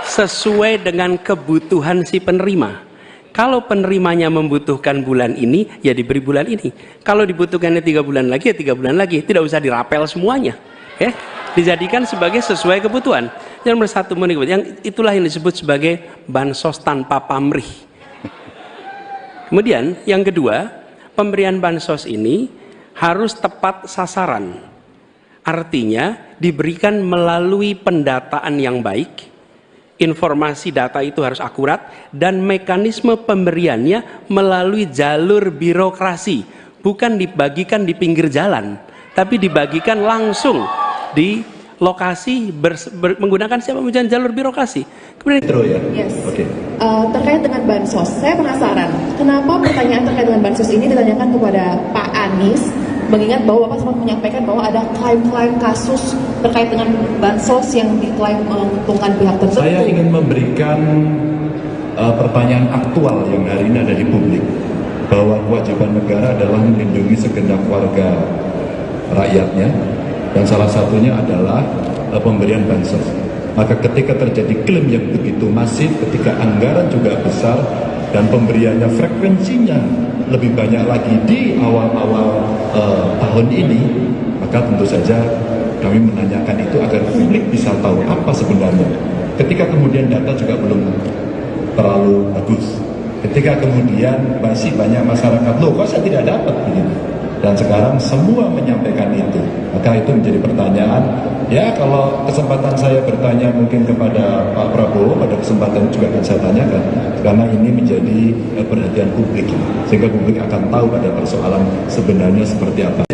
sesuai dengan kebutuhan si penerima. Kalau penerimanya membutuhkan bulan ini, ya diberi bulan ini. Kalau dibutuhkannya 3 bulan lagi, ya 3 bulan lagi. Tidak usah dirapel semuanya. Ya, dijadikan sebagai sesuai kebutuhan. Yang nomor 1, yang itulah yang disebut sebagai bansos tanpa pamrih. Kemudian yang kedua, pemberian bansos ini harus tepat sasaran. Artinya diberikan melalui pendataan yang baik. Informasi data itu harus akurat dan mekanisme pemberiannya melalui jalur birokrasi, bukan dibagikan di pinggir jalan, tapi dibagikan langsung di lokasi menggunakan siapa menggunakan jalur birokrasi. Kemudian Yes. Okay. Terkait dengan bansos, saya penasaran kenapa pertanyaan terkait dengan bansos ini ditanyakan kepada Pak Anies, mengingat bahwa Bapak sempat menyampaikan bahwa ada klaim-klaim kasus terkait dengan bansos yang diklaim menguntungkan pihak tertentu. Saya ingin memberikan pertanyaan aktual yang hari ini ada di publik, bahwa kewajiban negara adalah melindungi segenap warga rakyatnya, dan salah satunya adalah pemberian bansos. Maka ketika terjadi klaim yang begitu masif, ketika anggaran juga besar, dan pemberiannya frekuensinya lebih banyak lagi di awal-awal tahun ini, maka tentu saja kami menanyakan itu agar publik bisa tahu apa sebenarnya. Ketika kemudian data juga belum terlalu bagus, ketika kemudian masih banyak masyarakat, loh kok saya tidak dapat begitu, dan sekarang semua menyampaikan itu, maka itu menjadi pertanyaan. Ya, kalau kesempatan saya bertanya mungkin kepada Pak Prabowo, pada kesempatan juga akan saya tanyakan, karena ini menjadi perhatian publik, sehingga publik akan tahu pada persoalan sebenarnya seperti apa.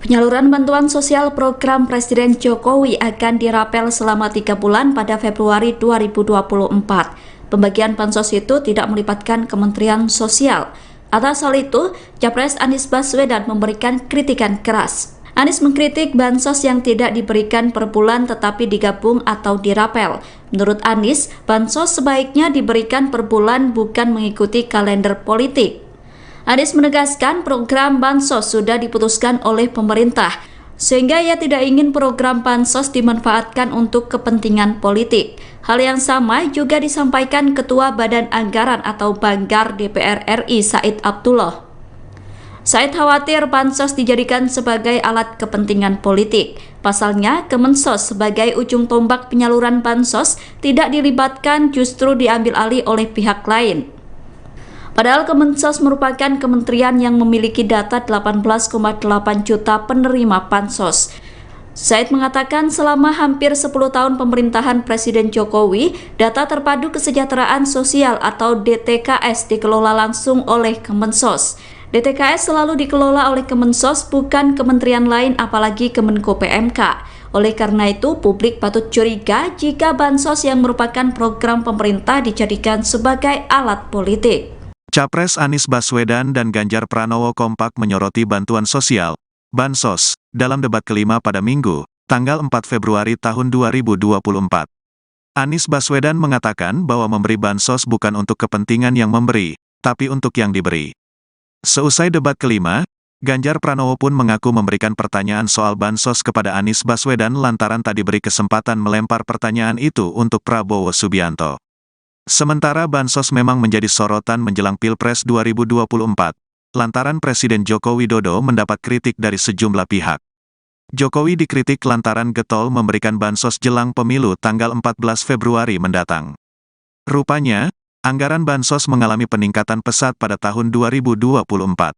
Penyaluran bantuan sosial program Presiden Jokowi akan dirapel selama 3 bulan pada Februari 2024. Pembagian bansos itu tidak melibatkan Kementerian Sosial. Atas hal itu, Capres Anies Baswedan memberikan kritikan keras. Anies mengkritik bansos yang tidak diberikan per bulan tetapi digabung atau dirapel. Menurut Anies, bansos sebaiknya diberikan per bulan bukan mengikuti kalender politik. Anies menegaskan program bansos sudah diputuskan oleh pemerintah, sehingga ia tidak ingin program bansos dimanfaatkan untuk kepentingan politik. Hal yang sama juga disampaikan Ketua Badan Anggaran atau Banggar DPR RI Said Abdullah. Said khawatir bansos dijadikan sebagai alat kepentingan politik. Pasalnya, Kemensos sebagai ujung tombak penyaluran bansos tidak dilibatkan, justru diambil alih oleh pihak lain. Padahal Kemensos merupakan kementerian yang memiliki data 18,8 juta penerima bansos. Said mengatakan selama hampir 10 tahun pemerintahan Presiden Jokowi, data terpadu kesejahteraan sosial atau DTKS dikelola langsung oleh Kemensos. DTKS selalu dikelola oleh Kemensos, bukan kementerian lain apalagi Kemenko PMK. Oleh karena itu, publik patut curiga jika bansos yang merupakan program pemerintah dijadikan sebagai alat politik. Capres Anies Baswedan dan Ganjar Pranowo kompak menyoroti bantuan sosial, bansos, dalam debat kelima pada Minggu, tanggal 4 Februari tahun 2024. Anies Baswedan mengatakan bahwa memberi bansos bukan untuk kepentingan yang memberi, tapi untuk yang diberi. Seusai debat kelima, Ganjar Pranowo pun mengaku memberikan pertanyaan soal bansos kepada Anies Baswedan lantaran tak diberi kesempatan melempar pertanyaan itu untuk Prabowo Subianto. Sementara bansos memang menjadi sorotan menjelang Pilpres 2024, lantaran Presiden Joko Widodo mendapat kritik dari sejumlah pihak. Jokowi dikritik lantaran getol memberikan bansos jelang pemilu tanggal 14 Februari mendatang. Rupanya, anggaran bansos mengalami peningkatan pesat pada tahun 2024.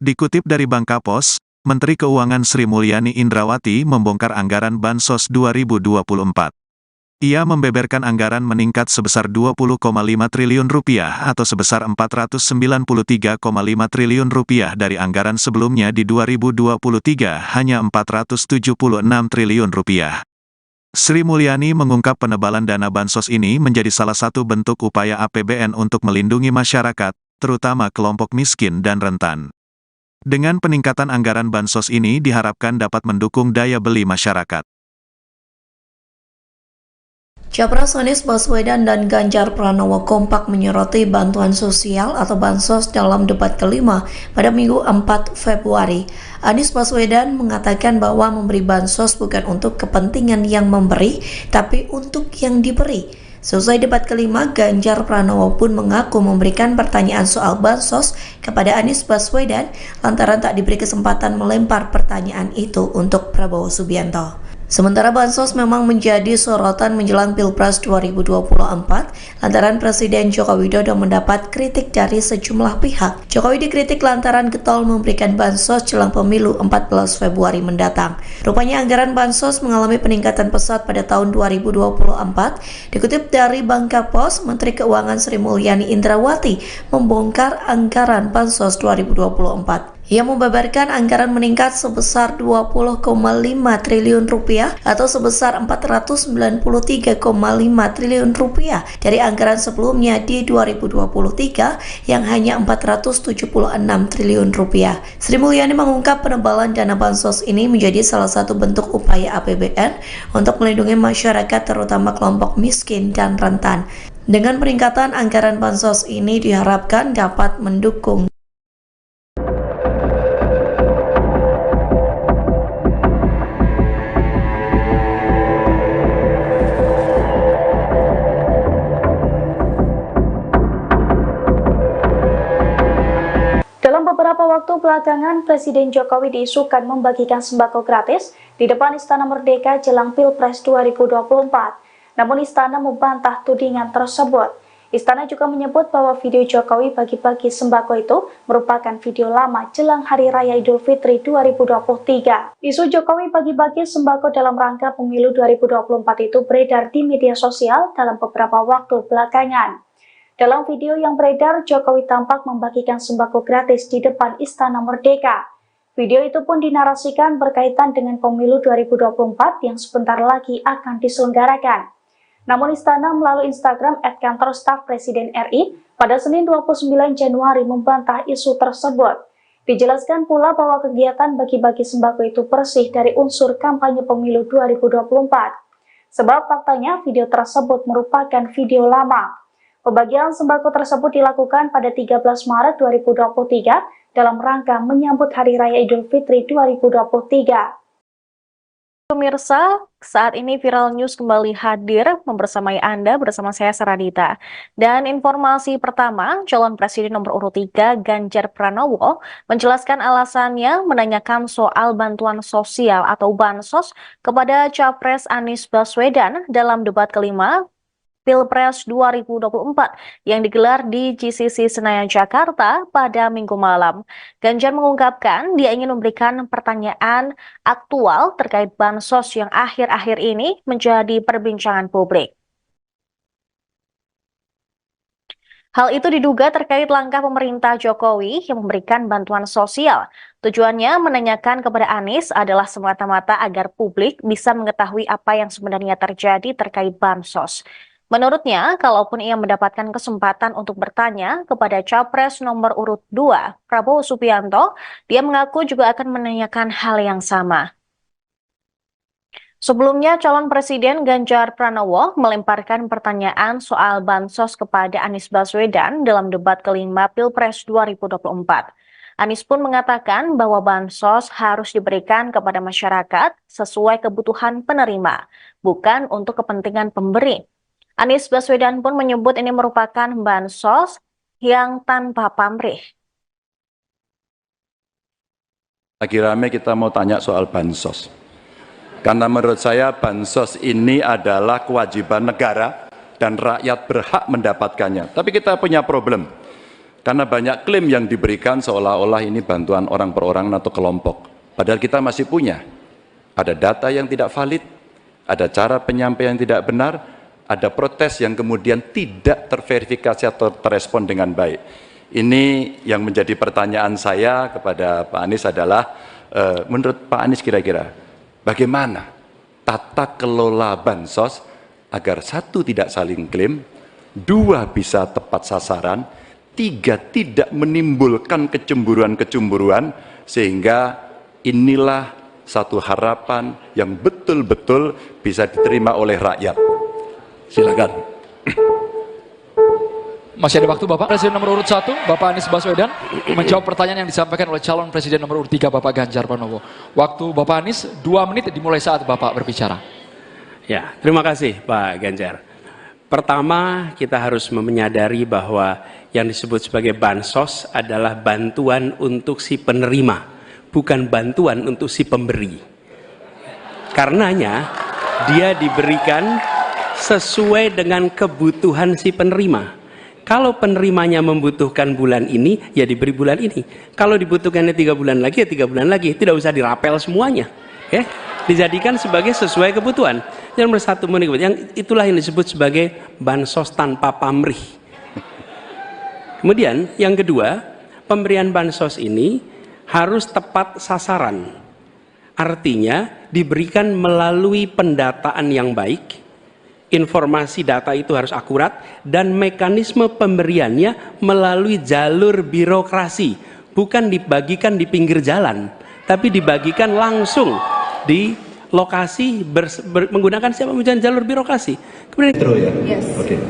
Dikutip dari Bangkapos, Menteri Keuangan Sri Mulyani Indrawati membongkar anggaran bansos 2024. Ia membeberkan anggaran meningkat sebesar 20,5 triliun rupiah atau sebesar 493,5 triliun rupiah dari anggaran sebelumnya di 2023 hanya 476 triliun rupiah. Sri Mulyani mengungkap penebalan dana bansos ini menjadi salah satu bentuk upaya APBN untuk melindungi masyarakat, terutama kelompok miskin dan rentan. Dengan peningkatan anggaran bansos ini diharapkan dapat mendukung daya beli masyarakat. Capres Anies Baswedan dan Ganjar Pranowo kompak menyoroti bantuan sosial atau bansos dalam debat kelima pada Minggu 4 Februari. Anies Baswedan mengatakan bahwa memberi bansos bukan untuk kepentingan yang memberi, tapi untuk yang diberi. Selesai debat kelima, Ganjar Pranowo pun mengaku memberikan pertanyaan soal bansos kepada Anies Baswedan lantaran tak diberi kesempatan melempar pertanyaan itu untuk Prabowo Subianto. Sementara bansos memang menjadi sorotan menjelang Pilpres 2024 lantaran Presiden Joko Widodo mendapat kritik dari sejumlah pihak. Jokowi dikritik lantaran getol memberikan bansos jelang pemilu 14 Februari mendatang. Rupanya anggaran bansos mengalami peningkatan pesat pada tahun 2024. Dikutip dari Bangkapos, Menteri Keuangan Sri Mulyani Indrawati membongkar anggaran bansos 2024. Ia membeberkan anggaran meningkat sebesar 20,5 triliun rupiah atau sebesar 493,5 triliun rupiah dari anggaran sebelumnya di 2023 yang hanya 476 triliun rupiah. Sri Mulyani mengungkap penebalan dana bansos ini menjadi salah satu bentuk upaya APBN untuk melindungi masyarakat terutama kelompok miskin dan rentan. Dengan peningkatan anggaran bansos ini diharapkan dapat mendukung Beberapa waktu belakangan, Presiden Jokowi diisukan membagikan sembako gratis di depan Istana Merdeka jelang Pilpres 2024. Namun Istana membantah tudingan tersebut. Istana juga menyebut bahwa video Jokowi bagi-bagi sembako itu merupakan video lama jelang Hari Raya Idul Fitri 2023. Isu Jokowi bagi-bagi sembako dalam rangka pemilu 2024 itu beredar di media sosial dalam beberapa waktu belakangan. Dalam video yang beredar, Jokowi tampak membagikan sembako gratis di depan Istana Merdeka. Video itu pun dinarasikan berkaitan dengan pemilu 2024 yang sebentar lagi akan diselenggarakan. Namun Istana melalui Instagram @kantor staf Presiden RI pada Senin 29 Januari membantah isu tersebut. Dijelaskan pula bahwa kegiatan bagi-bagi sembako itu bersih dari unsur kampanye pemilu 2024. Sebab faktanya video tersebut merupakan video lama. Pembagian sembako tersebut dilakukan pada 13 Maret 2023 dalam rangka menyambut Hari Raya Idul Fitri 2023. Pemirsa, saat ini Viral News kembali hadir membersamai Anda bersama saya Saradita. Dan informasi pertama, calon presiden nomor urut 3 Ganjar Pranowo menjelaskan alasannya menanyakan soal bantuan sosial atau bansos kepada Capres Anies Baswedan dalam debat kelima Pilpres 2024 yang digelar di GCC Senayan, Jakarta pada Minggu malam. Ganjar mengungkapkan dia ingin memberikan pertanyaan aktual terkait bansos yang akhir-akhir ini menjadi perbincangan publik. Hal itu diduga terkait langkah pemerintah Jokowi yang memberikan bantuan sosial. Tujuannya menanyakan kepada Anies adalah semata-mata agar publik bisa mengetahui apa yang sebenarnya terjadi terkait bansos. Menurutnya, kalaupun ia mendapatkan kesempatan untuk bertanya kepada Capres nomor urut 2, Prabowo Subianto, dia mengaku juga akan menanyakan hal yang sama. Sebelumnya, calon Presiden Ganjar Pranowo melemparkan pertanyaan soal bansos kepada Anies Baswedan dalam debat kelima Pilpres 2024. Anies pun mengatakan bahwa bansos harus diberikan kepada masyarakat sesuai kebutuhan penerima, bukan untuk kepentingan pemberi. Anies Baswedan pun menyebut ini merupakan bansos yang tanpa pamrih. Lagi rame kita mau tanya soal bansos. Karena menurut saya bansos ini adalah kewajiban negara dan rakyat berhak mendapatkannya. Tapi kita punya problem. Karena banyak klaim yang diberikan seolah-olah ini bantuan orang per orang atau kelompok. Padahal kita masih punya. Ada data yang tidak valid, ada cara penyampaian yang tidak benar, ada protes yang kemudian tidak terverifikasi atau terrespon dengan baik. Ini yang menjadi pertanyaan saya kepada Pak Anies adalah, menurut Pak Anies kira-kira bagaimana tata kelola bansos agar satu tidak saling klaim, dua bisa tepat sasaran, tiga tidak menimbulkan kecemburuan-kecemburuan, sehingga inilah satu harapan yang betul-betul bisa diterima oleh rakyat. Silakan. Masih ada waktu Bapak. Presiden nomor urut 1, Bapak Anies Baswedan, menjawab pertanyaan yang disampaikan oleh calon presiden nomor urut 3, Bapak Ganjar Pranowo. Waktu Bapak Anies 2 menit dimulai saat Bapak berbicara. Ya, terima kasih Pak Ganjar. Pertama, kita harus menyadari bahwa yang disebut sebagai bansos adalah bantuan untuk si penerima, bukan bantuan untuk si pemberi. Karenanya, dia diberikan sesuai dengan kebutuhan si penerima. Kalau penerimanya membutuhkan bulan ini, ya diberi bulan ini. Kalau dibutuhkannya 3 bulan lagi, ya 3 bulan lagi. Tidak usah dirapel semuanya. Ya, dijadikan sebagai sesuai kebutuhan. Yang nomor 1, yang itulah yang disebut sebagai bansos tanpa pamrih. Kemudian yang kedua, pemberian bansos ini harus tepat sasaran. Artinya diberikan melalui pendataan yang baik. Informasi data itu harus akurat dan mekanisme pemberiannya melalui jalur birokrasi, bukan dibagikan di pinggir jalan, tapi dibagikan langsung di lokasi menggunakan siapa menggunakan jalur birokrasi. Kemudian Yes. Okay.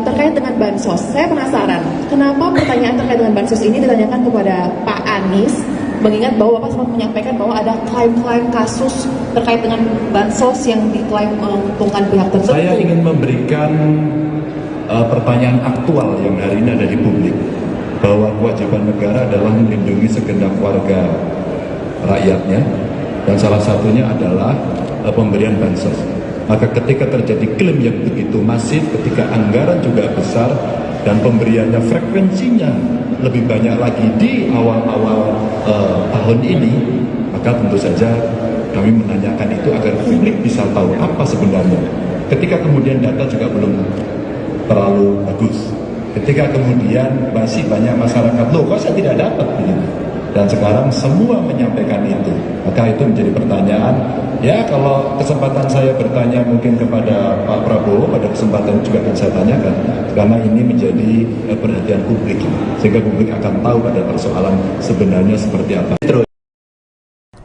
Terkait dengan bansos, saya penasaran kenapa pertanyaan terkait dengan bansos ini ditanyakan kepada Pak Anies, mengingat bahwa Bapak sempat menyampaikan bahwa ada klaim-klaim kasus terkait dengan bansos yang diklaim menguntungkan pihak tertentu. Saya ingin memberikan pertanyaan aktual yang hari ini ada di publik, bahwa kewajiban negara adalah melindungi segenap warga rakyatnya, dan salah satunya adalah pemberian bansos. Maka ketika terjadi klaim yang begitu masif, ketika anggaran juga besar dan pemberiannya frekuensinya lebih banyak lagi di awal-awal tahun ini, maka tentu saja kami menanyakan itu agar publik bisa tahu apa sebenarnya. Ketika kemudian data juga belum terlalu bagus, ketika kemudian masih banyak masyarakat, loh kok saya tidak dapat begitu, dan sekarang semua menyampaikan itu, maka itu menjadi pertanyaan. Ya, kalau kesempatan saya bertanya mungkin kepada Pak Prabowo, pada kesempatan juga akan saya tanyakan, karena ini menjadi perhatian publik, sehingga publik akan tahu pada persoalan sebenarnya seperti apa.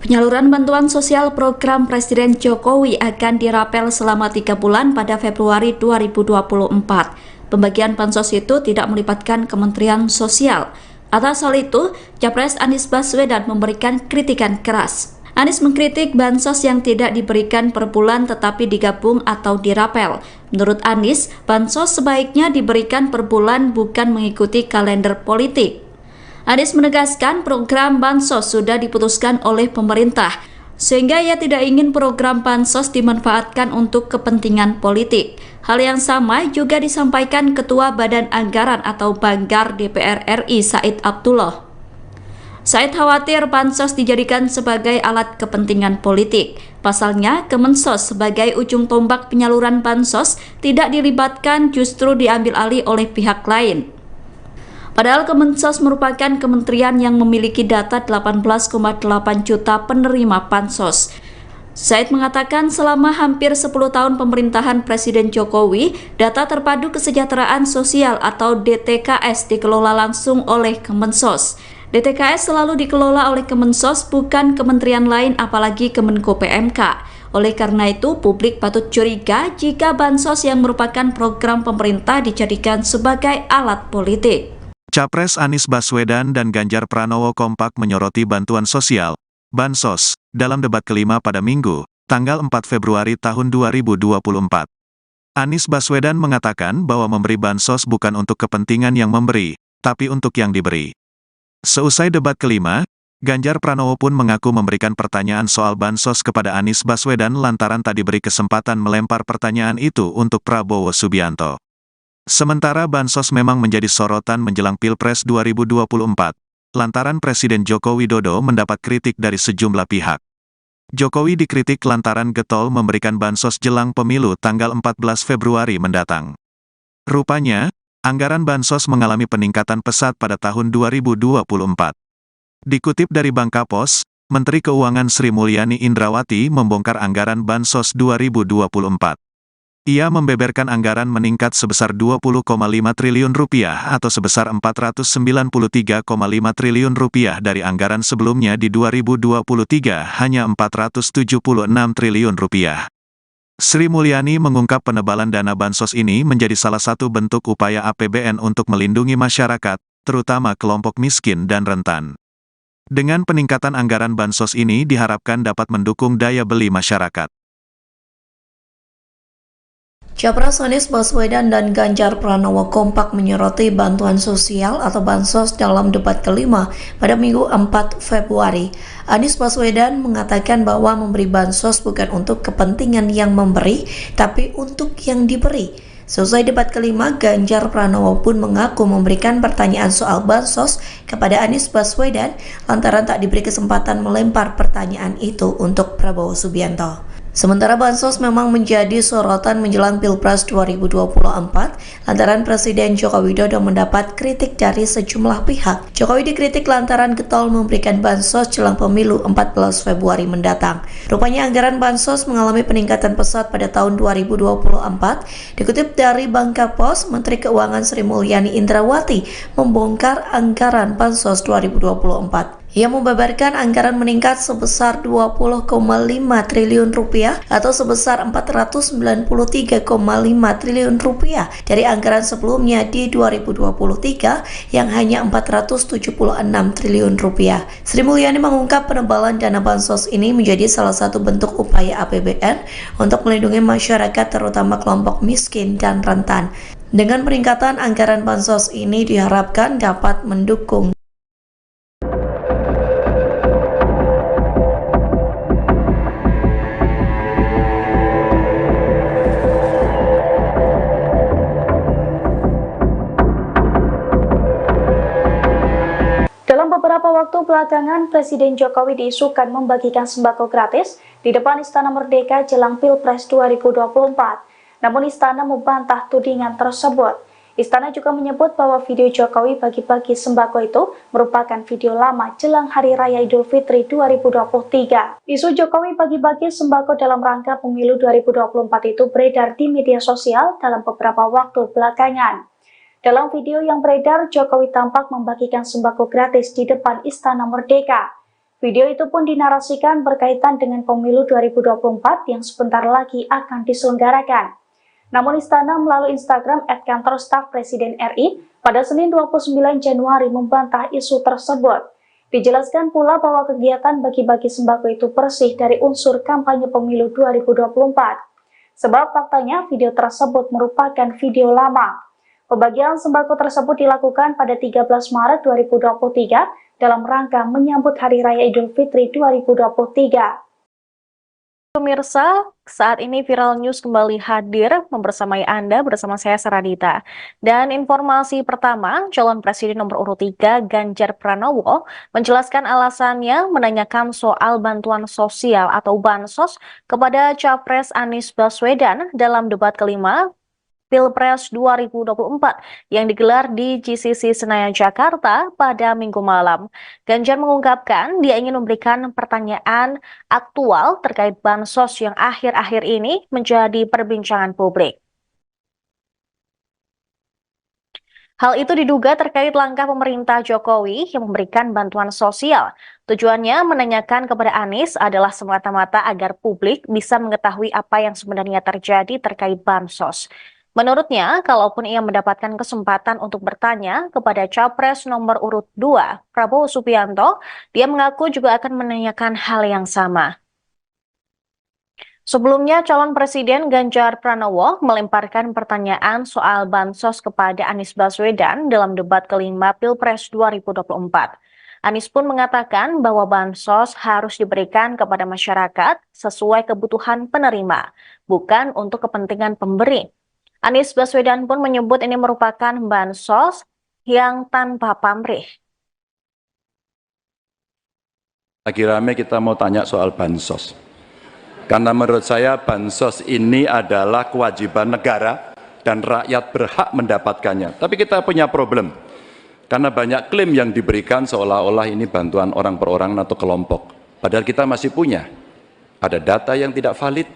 Penyaluran bantuan sosial program Presiden Jokowi akan dirapel selama 3 bulan pada Februari 2024. Pembagian bansos itu tidak melibatkan Kementerian Sosial. Atas hal itu, Capres Anies Baswedan memberikan kritikan keras. Anies mengkritik bansos yang tidak diberikan per bulan tetapi digabung atau dirapel. Menurut Anies, bansos sebaiknya diberikan per bulan bukan mengikuti kalender politik. Anies menegaskan program bansos sudah diputuskan oleh pemerintah, sehingga ia tidak ingin program bansos dimanfaatkan untuk kepentingan politik. Hal yang sama juga disampaikan Ketua Badan Anggaran atau Banggar DPR RI Said Abdullah. Said khawatir bansos dijadikan sebagai alat kepentingan politik. Pasalnya, Kemensos sebagai ujung tombak penyaluran bansos tidak dilibatkan, justru diambil alih oleh pihak lain. Padahal Kemensos merupakan kementerian yang memiliki data 18,8 juta penerima bansos. Said mengatakan selama hampir 10 tahun pemerintahan Presiden Jokowi, data terpadu kesejahteraan sosial atau DTKS dikelola langsung oleh Kemensos. DTKS selalu dikelola oleh Kemensos, bukan kementerian lain apalagi Kemenko PMK. Oleh karena itu, publik patut curiga jika bansos yang merupakan program pemerintah dijadikan sebagai alat politik. Capres Anies Baswedan dan Ganjar Pranowo kompak menyoroti bantuan sosial, bansos, dalam debat kelima pada Minggu, tanggal 4 Februari tahun 2024. Anies Baswedan mengatakan bahwa memberi bansos bukan untuk kepentingan yang memberi, tapi untuk yang diberi. Seusai debat kelima, Ganjar Pranowo pun mengaku memberikan pertanyaan soal bansos kepada Anies Baswedan lantaran tak diberi kesempatan melempar pertanyaan itu untuk Prabowo Subianto. Sementara bansos memang menjadi sorotan menjelang Pilpres 2024, lantaran Presiden Joko Widodo mendapat kritik dari sejumlah pihak. Jokowi dikritik lantaran getol memberikan bansos jelang pemilu tanggal 14 Februari mendatang. Rupanya, anggaran bansos mengalami peningkatan pesat pada tahun 2024. Dikutip dari Bangkapos, Menteri Keuangan Sri Mulyani Indrawati membongkar anggaran bansos 2024. Ia membeberkan anggaran meningkat sebesar 20,5 triliun rupiah atau sebesar 493,5 triliun rupiah dari anggaran sebelumnya di 2023 hanya 476 triliun rupiah. Sri Mulyani mengungkap penebalan dana bansos ini menjadi salah satu bentuk upaya APBN untuk melindungi masyarakat, terutama kelompok miskin dan rentan. Dengan peningkatan anggaran bansos ini diharapkan dapat mendukung daya beli masyarakat. Capres Anies Baswedan dan Ganjar Pranowo kompak menyoroti bantuan sosial atau bansos dalam debat kelima pada Minggu 4 Februari. Anies Baswedan mengatakan bahwa memberi bansos bukan untuk kepentingan yang memberi, tapi untuk yang diberi. Selesai debat kelima, Ganjar Pranowo pun mengaku memberikan pertanyaan soal bansos kepada Anies Baswedan lantaran tak diberi kesempatan melempar pertanyaan itu untuk Prabowo Subianto. Sementara bansos memang menjadi sorotan menjelang Pilpres 2024 lantaran Presiden Joko Widodo mendapat kritik dari sejumlah pihak. Jokowi dikritik lantaran getol memberikan bansos jelang pemilu 14 Februari mendatang. Rupanya anggaran bansos mengalami peningkatan pesat pada tahun 2024. Dikutip dari Bangkapos, Menteri Keuangan Sri Mulyani Indrawati membongkar anggaran bansos 2024. Ia membeberkan anggaran meningkat sebesar 20,5 triliun rupiah atau sebesar 493,5 triliun rupiah dari anggaran sebelumnya di 2023 yang hanya 476 triliun rupiah. Sri Mulyani mengungkap penebalan dana bansos ini menjadi salah satu bentuk upaya APBN untuk melindungi masyarakat terutama kelompok miskin dan rentan. Dengan peningkatan anggaran bansos ini diharapkan dapat mendukung Beberapa waktu belakangan, Presiden Jokowi diisukan membagikan sembako gratis di depan Istana Merdeka jelang Pilpres 2024. Namun Istana membantah tudingan tersebut. Istana juga menyebut bahwa video Jokowi bagi-bagi sembako itu merupakan video lama jelang Hari Raya Idul Fitri 2023. Isu Jokowi bagi-bagi sembako dalam rangka pemilu 2024 itu beredar di media sosial dalam beberapa waktu belakangan. Dalam video yang beredar, Jokowi tampak membagikan sembako gratis di depan Istana Merdeka. Video itu pun dinarasikan berkaitan dengan pemilu 2024 yang sebentar lagi akan diselenggarakan. Namun Istana melalui Instagram @kantor staf Presiden RI pada Senin 29 Januari membantah isu tersebut. Dijelaskan pula bahwa kegiatan bagi-bagi sembako itu bersih dari unsur kampanye pemilu 2024. Sebab faktanya video tersebut merupakan video lama. Pembagian sembako tersebut dilakukan pada 13 Maret 2023 dalam rangka menyambut Hari Raya Idul Fitri 2023. Pemirsa, saat ini Viral News kembali hadir membersamai Anda bersama saya Saradita. Dan informasi pertama, calon presiden nomor urut 3 Ganjar Pranowo menjelaskan alasannya menanyakan soal bantuan sosial atau bansos kepada Capres Anies Baswedan dalam debat kelima Pilpres 2024 yang digelar di GCC Senayan, Jakarta pada Minggu malam. Ganjar mengungkapkan dia ingin memberikan pertanyaan aktual terkait bansos yang akhir-akhir ini menjadi perbincangan publik. Hal itu diduga terkait langkah pemerintah Jokowi yang memberikan bantuan sosial. Tujuannya menanyakan kepada Anies adalah semata-mata agar publik bisa mengetahui apa yang sebenarnya terjadi terkait bansos. Menurutnya, kalaupun ia mendapatkan kesempatan untuk bertanya kepada Capres nomor urut 2, Prabowo Subianto, dia mengaku juga akan menanyakan hal yang sama. Sebelumnya, calon presiden Ganjar Pranowo melemparkan pertanyaan soal bansos kepada Anies Baswedan dalam debat kelima Pilpres 2024. Anies pun mengatakan bahwa bansos harus diberikan kepada masyarakat sesuai kebutuhan penerima, bukan untuk kepentingan pemberi. Anies Baswedan pun menyebut ini merupakan bansos yang tanpa pamrih. Lagi rame kita mau tanya soal bansos. Karena menurut saya bansos ini adalah kewajiban negara dan rakyat berhak mendapatkannya. Tapi kita punya problem. Karena banyak klaim yang diberikan seolah-olah ini bantuan orang per orang atau kelompok. Padahal kita masih punya. Ada data yang tidak valid,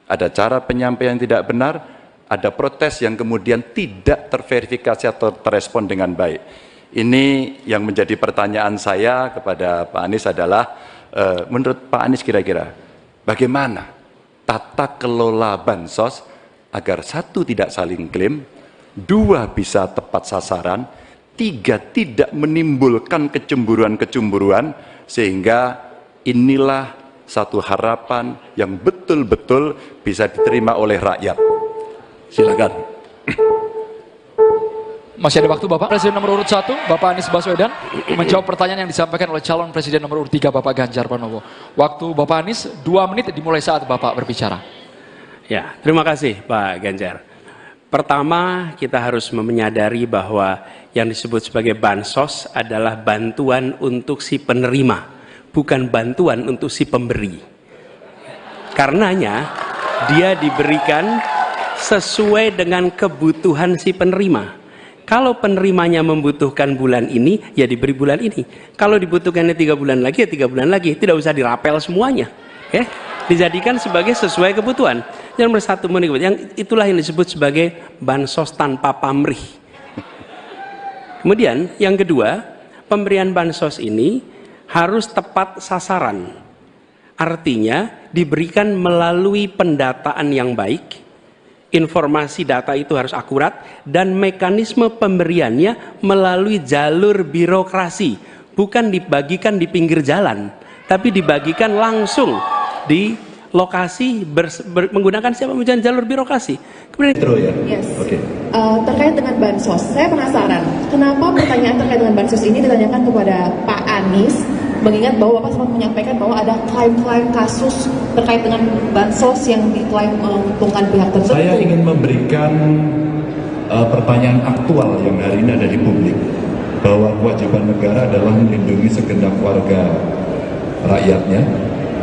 ada cara penyampaian yang tidak benar, ada protes yang kemudian tidak terverifikasi atau terrespon dengan baik. Ini yang menjadi pertanyaan saya kepada Pak Anies adalah, menurut Pak Anies kira-kira, bagaimana tata kelola bansos agar satu tidak saling klaim, dua bisa tepat sasaran, tiga tidak menimbulkan kecemburuan-kecemburuan, sehingga inilah satu harapan yang betul-betul bisa diterima oleh rakyat. Silakan. Masih ada waktu Bapak. Presiden nomor urut 1, Bapak Anies Baswedan, menjawab pertanyaan yang disampaikan oleh calon presiden nomor urut 3, Bapak Ganjar Pranowo. Waktu Bapak Anies 2 menit dimulai saat Bapak berbicara. Ya, terima kasih Pak Ganjar. Pertama, kita harus menyadari bahwa yang disebut sebagai bansos adalah bantuan untuk si penerima, bukan bantuan untuk si pemberi. Karenanya, dia diberikan sesuai dengan kebutuhan si penerima. Kalau penerimanya membutuhkan bulan ini, ya diberi bulan ini. Kalau dibutuhkannya 3 bulan lagi, ya 3 bulan lagi. Tidak usah dirapel semuanya. Ya, dijadikan sebagai sesuai kebutuhan. Yang nomor 1, yang itulah yang disebut sebagai bansos tanpa pamrih. Kemudian yang kedua, pemberian bansos ini harus tepat sasaran. Artinya diberikan melalui pendataan yang baik, informasi data itu harus akurat, dan mekanisme pemberiannya melalui jalur birokrasi, bukan dibagikan di pinggir jalan, tapi dibagikan langsung di lokasi menggunakan siapa menggunakan jalur birokrasi. Kemudian yes. Okay. Terkait dengan bansos, saya penasaran kenapa pertanyaan terkait dengan bansos ini ditanyakan kepada Pak Anies, mengingat bahwa Bapak sempat menyampaikan bahwa ada klaim-klaim kasus terkait dengan bansos yang diklaim menguntungkan pihak tertentu. Saya ingin memberikan pertanyaan aktual yang hari ini ada di publik, bahwa kewajiban negara adalah melindungi segenap warga rakyatnya,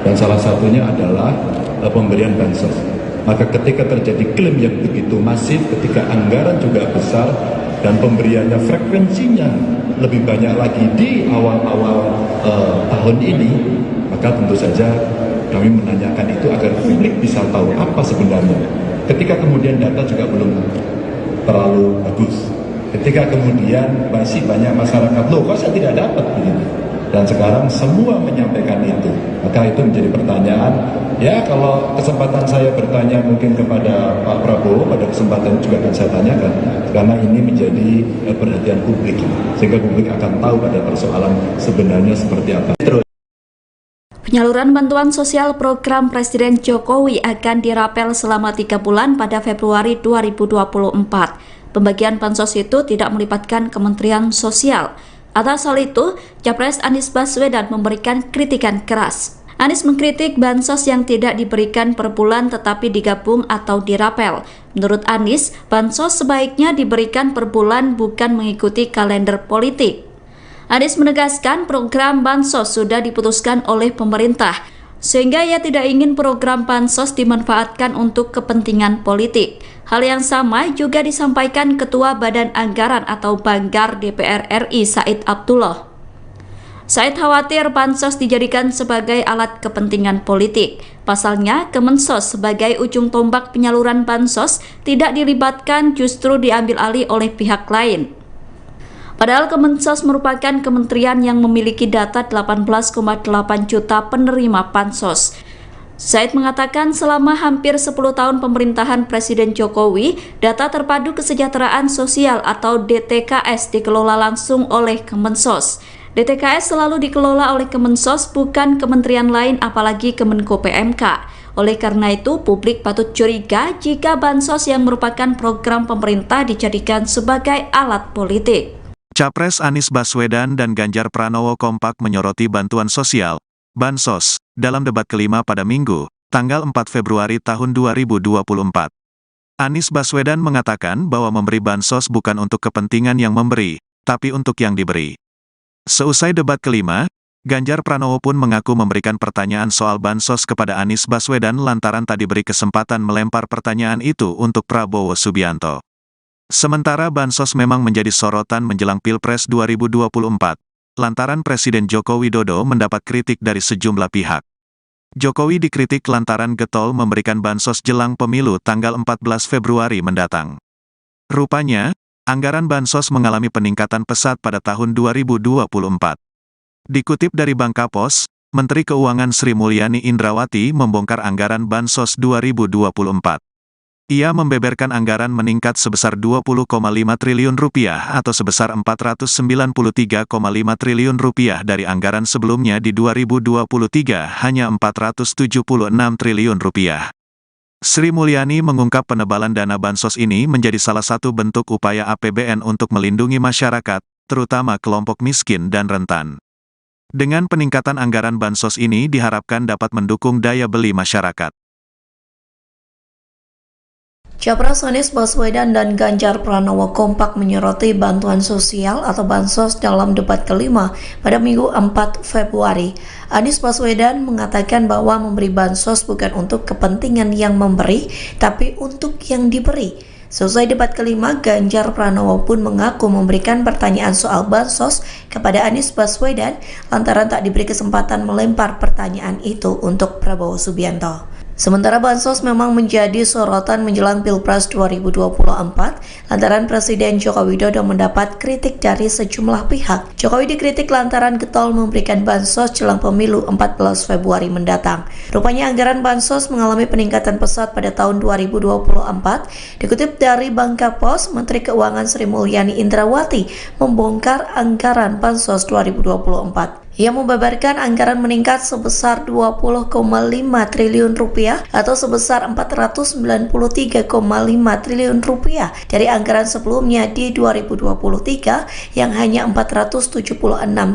dan salah satunya adalah pemberian bansos. Maka ketika terjadi klaim yang begitu masif, ketika anggaran juga besar dan pemberiannya frekuensinya lebih banyak lagi di awal-awal tahun ini, maka tentu saja kami menanyakan itu agar publik bisa tahu apa sebenarnya. Ketika kemudian data juga belum terlalu bagus, ketika kemudian masih banyak masyarakat, loh kok saya tidak dapat begini, dan sekarang semua menyampaikan itu, maka itu menjadi pertanyaan. Ya, kalau kesempatan saya bertanya mungkin kepada Pak Prabowo, pada kesempatan juga akan saya tanyakan, karena ini menjadi perhatian publik, sehingga publik akan tahu pada persoalan sebenarnya seperti apa. Penyaluran bantuan sosial program Presiden Jokowi akan dirapel selama 3 bulan pada Februari 2024. Pembagian bansos itu tidak melibatkan Kementerian Sosial. Atas hal itu, Capres Anies Baswedan memberikan kritikan keras. Anies mengkritik bansos yang tidak diberikan per bulan tetapi digabung atau dirapel. Menurut Anies, bansos sebaiknya diberikan per bulan bukan mengikuti kalender politik. Anies menegaskan program bansos sudah diputuskan oleh pemerintah, sehingga ia tidak ingin program bansos dimanfaatkan untuk kepentingan politik. Hal yang sama juga disampaikan Ketua Badan Anggaran atau Banggar DPR RI Said Abdullah. Said khawatir bansos dijadikan sebagai alat kepentingan politik. Pasalnya, Kemensos sebagai ujung tombak penyaluran bansos tidak dilibatkan, justru diambil alih oleh pihak lain. Padahal Kemensos merupakan kementerian yang memiliki data 18,8 juta penerima bansos. Said mengatakan selama hampir 10 tahun pemerintahan Presiden Jokowi, data terpadu kesejahteraan sosial atau DTKS dikelola langsung oleh Kemensos. DTKS selalu dikelola oleh Kemensos, bukan kementerian lain apalagi Kemenko PMK. Oleh karena itu, publik patut curiga jika bansos yang merupakan program pemerintah dijadikan sebagai alat politik. Capres Anies Baswedan dan Ganjar Pranowo kompak menyoroti bantuan sosial, Bansos, dalam debat kelima pada Minggu, tanggal 4 Februari tahun 2024. Anies Baswedan mengatakan bahwa memberi bansos bukan untuk kepentingan yang memberi, tapi untuk yang diberi. Seusai debat kelima, Ganjar Pranowo pun mengaku memberikan pertanyaan soal bansos kepada Anies Baswedan lantaran tak diberi kesempatan melempar pertanyaan itu untuk Prabowo Subianto. Sementara bansos memang menjadi sorotan menjelang Pilpres 2024, lantaran Presiden Joko Widodo mendapat kritik dari sejumlah pihak. Jokowi dikritik lantaran getol memberikan bansos jelang pemilu tanggal 14 Februari mendatang. Rupanya, anggaran bansos mengalami peningkatan pesat pada tahun 2024. Dikutip dari Bangkapos, Menteri Keuangan Sri Mulyani Indrawati membongkar anggaran bansos 2024. Ia membeberkan anggaran meningkat sebesar 20,5 triliun rupiah atau sebesar 493,5 triliun rupiah dari anggaran sebelumnya di 2023 hanya 476 triliun rupiah. Sri Mulyani mengungkap penebalan dana bansos ini menjadi salah satu bentuk upaya APBN untuk melindungi masyarakat, terutama kelompok miskin dan rentan. Dengan peningkatan anggaran bansos ini diharapkan dapat mendukung daya beli masyarakat. Capres Anies Baswedan dan Ganjar Pranowo kompak menyoroti bantuan sosial atau bansos dalam debat kelima pada Minggu 4 Februari. Anies Baswedan mengatakan bahwa memberi bansos bukan untuk kepentingan yang memberi, tapi untuk yang diberi. Selesai debat kelima, Ganjar Pranowo pun mengaku memberikan pertanyaan soal bansos kepada Anies Baswedan lantaran tak diberi kesempatan melempar pertanyaan itu untuk Prabowo Subianto. Sementara bansos memang menjadi sorotan menjelang Pilpres 2024 lantaran Presiden Joko Widodo mendapat kritik dari sejumlah pihak. Jokowi dikritik lantaran getol memberikan bansos jelang pemilu 14 Februari mendatang. Rupanya anggaran bansos mengalami peningkatan pesat pada tahun 2024. Dikutip dari Bangkapos, Menteri Keuangan Sri Mulyani Indrawati membongkar anggaran bansos 2024. Ia membeberkan anggaran meningkat sebesar 20,5 triliun rupiah atau sebesar 493,5 triliun rupiah dari anggaran sebelumnya di 2023 yang hanya 476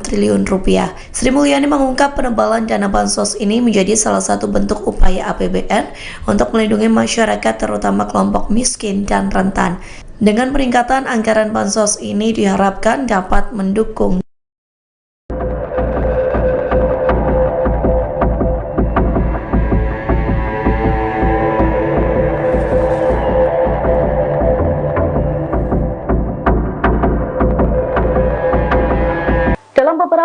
triliun rupiah. Sri Mulyani mengungkap penebalan dana bansos ini menjadi salah satu bentuk upaya APBN untuk melindungi masyarakat terutama kelompok miskin dan rentan. Dengan peningkatan anggaran bansos ini diharapkan dapat mendukung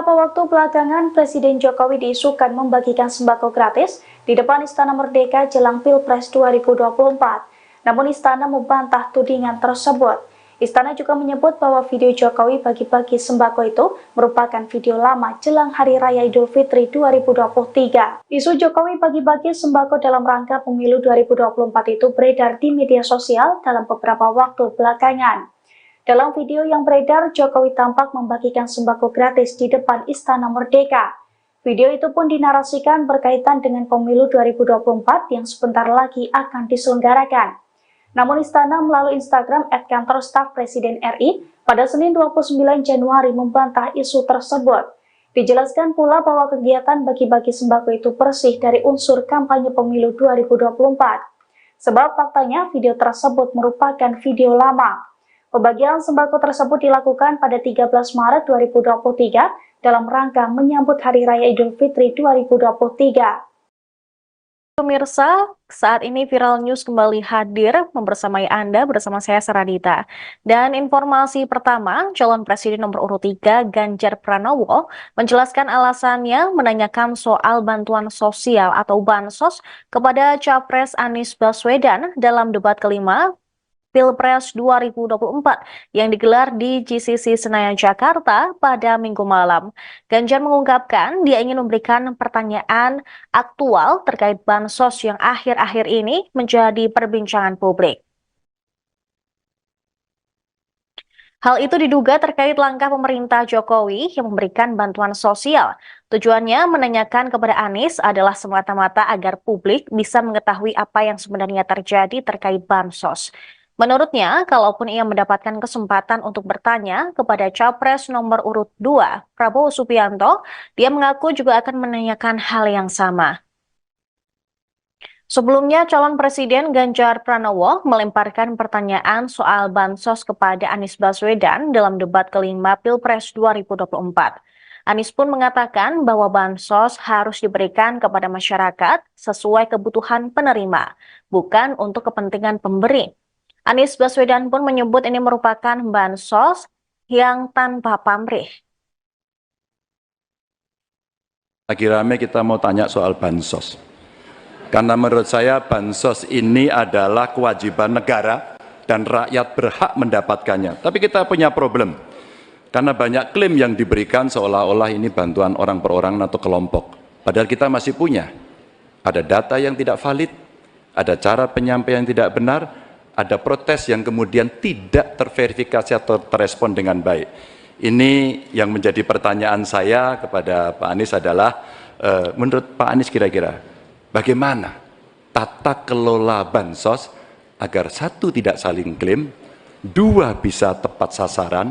Beberapa waktu belakangan, Presiden Jokowi diisukan membagikan sembako gratis di depan Istana Merdeka jelang Pilpres 2024. Namun Istana membantah tudingan tersebut. Istana juga menyebut bahwa video Jokowi bagi-bagi sembako itu merupakan video lama jelang Hari Raya Idul Fitri 2023. Isu Jokowi bagi-bagi sembako dalam rangka pemilu 2024 itu beredar di media sosial dalam beberapa waktu belakangan. Dalam video yang beredar, Jokowi tampak membagikan sembako gratis di depan Istana Merdeka. Video itu pun dinarasikan berkaitan dengan pemilu 2024 yang sebentar lagi akan diselenggarakan. Namun Istana melalui Instagram @kantor staf Presiden RI pada Senin 29 Januari membantah isu tersebut. Dijelaskan pula bahwa kegiatan bagi-bagi sembako itu bersih dari unsur kampanye pemilu 2024. Sebab faktanya video tersebut merupakan video lama. Pembagian sembako tersebut dilakukan pada 13 Maret 2023 dalam rangka menyambut Hari Raya Idul Fitri 2023. Pemirsa, saat ini Viral News kembali hadir membersamai Anda bersama saya Saradita. Dan informasi pertama, calon presiden nomor urut 3 Ganjar Pranowo menjelaskan alasannya menanyakan soal bantuan sosial atau bansos kepada Capres Anies Baswedan dalam debat kelima Pilpres 2024 yang digelar di GCC Senayan, Jakarta pada Minggu malam. Ganjar mengungkapkan dia ingin memberikan pertanyaan aktual terkait bansos yang akhir-akhir ini menjadi perbincangan publik. Hal itu diduga terkait langkah pemerintah Jokowi yang memberikan bantuan sosial. Tujuannya menanyakan kepada Anies adalah semata-mata agar publik bisa mengetahui apa yang sebenarnya terjadi terkait bansos. Menurutnya, kalaupun ia mendapatkan kesempatan untuk bertanya kepada Capres nomor urut 2, Prabowo Subianto, dia mengaku juga akan menanyakan hal yang sama. Sebelumnya, calon Presiden Ganjar Pranowo melemparkan pertanyaan soal bansos kepada Anies Baswedan dalam debat kelima Pilpres 2024. Anies pun mengatakan bahwa bansos harus diberikan kepada masyarakat sesuai kebutuhan penerima, bukan untuk kepentingan pemberi. Anies Baswedan pun menyebut ini merupakan bansos yang tanpa pamrih. Lagi rame kita mau tanya soal bansos. Karena menurut saya bansos ini adalah kewajiban negara dan rakyat berhak mendapatkannya. Tapi kita punya problem. Karena banyak klaim yang diberikan seolah-olah ini bantuan orang per orang atau kelompok. Padahal kita masih punya. Ada data yang tidak valid, ada cara penyampaian yang tidak benar, ada protes yang kemudian tidak terverifikasi atau terrespon dengan baik. Ini yang menjadi pertanyaan saya kepada Pak Anies adalah, menurut Pak Anies kira-kira, bagaimana tata kelola bansos agar 1, tidak saling klaim, 2, bisa tepat sasaran,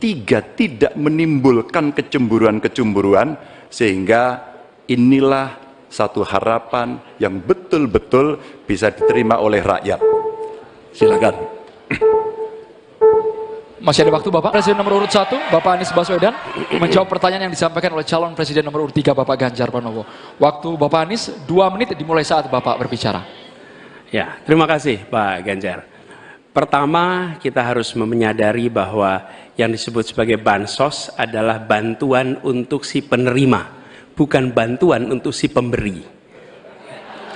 3, tidak menimbulkan kecemburuan-kecemburuan, sehingga inilah satu harapan yang betul-betul bisa diterima oleh rakyat. Silakan. Masih ada waktu Bapak. Presiden nomor urut 1, Bapak Anies Baswedan, menjawab pertanyaan yang disampaikan oleh calon Presiden nomor urut 3, Bapak Ganjar Pranowo. Waktu Bapak Anies 2 menit dimulai saat Bapak berbicara. Ya, terima kasih Pak Ganjar. Pertama, kita harus menyadari bahwa yang disebut sebagai bansos adalah bantuan untuk si penerima, bukan bantuan untuk si pemberi.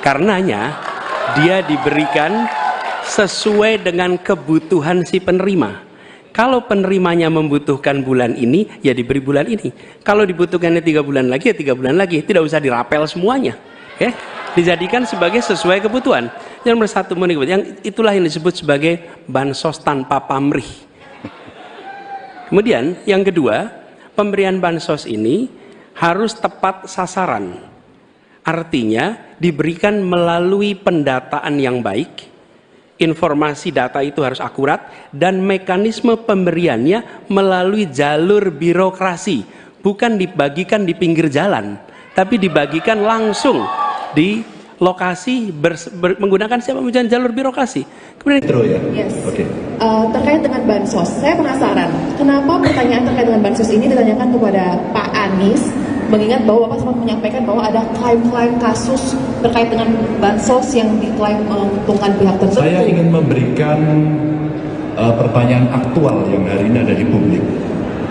Karenanya, dia diberikan sesuai dengan kebutuhan si penerima. Kalau penerimanya membutuhkan bulan ini, ya diberi bulan ini. Kalau dibutuhkannya 3 bulan lagi, ya 3 bulan lagi. Tidak usah dirapel semuanya. Ya? Dijadikan sebagai sesuai kebutuhan. Yang nomor 1, yang itulah yang disebut sebagai bansos tanpa pamrih. Kemudian yang kedua, pemberian bansos ini harus tepat sasaran. Artinya diberikan melalui pendataan yang baik. Informasi data itu harus akurat dan mekanisme pemberiannya melalui jalur birokrasi, bukan dibagikan di pinggir jalan, tapi dibagikan langsung di lokasi menggunakan siapa menggunakan jalur birokrasi. Kemudian yes. Okay. Terkait dengan bansos, saya penasaran kenapa pertanyaan terkait dengan bansos ini ditanyakan kepada Pak Anies, mengingat bahwa Bapak sempat menyampaikan bahwa ada klaim-klaim kasus terkait dengan bansos yang diklaim menguntungkan pihak tertentu. Saya ingin memberikan pertanyaan aktual yang hari ini ada di publik,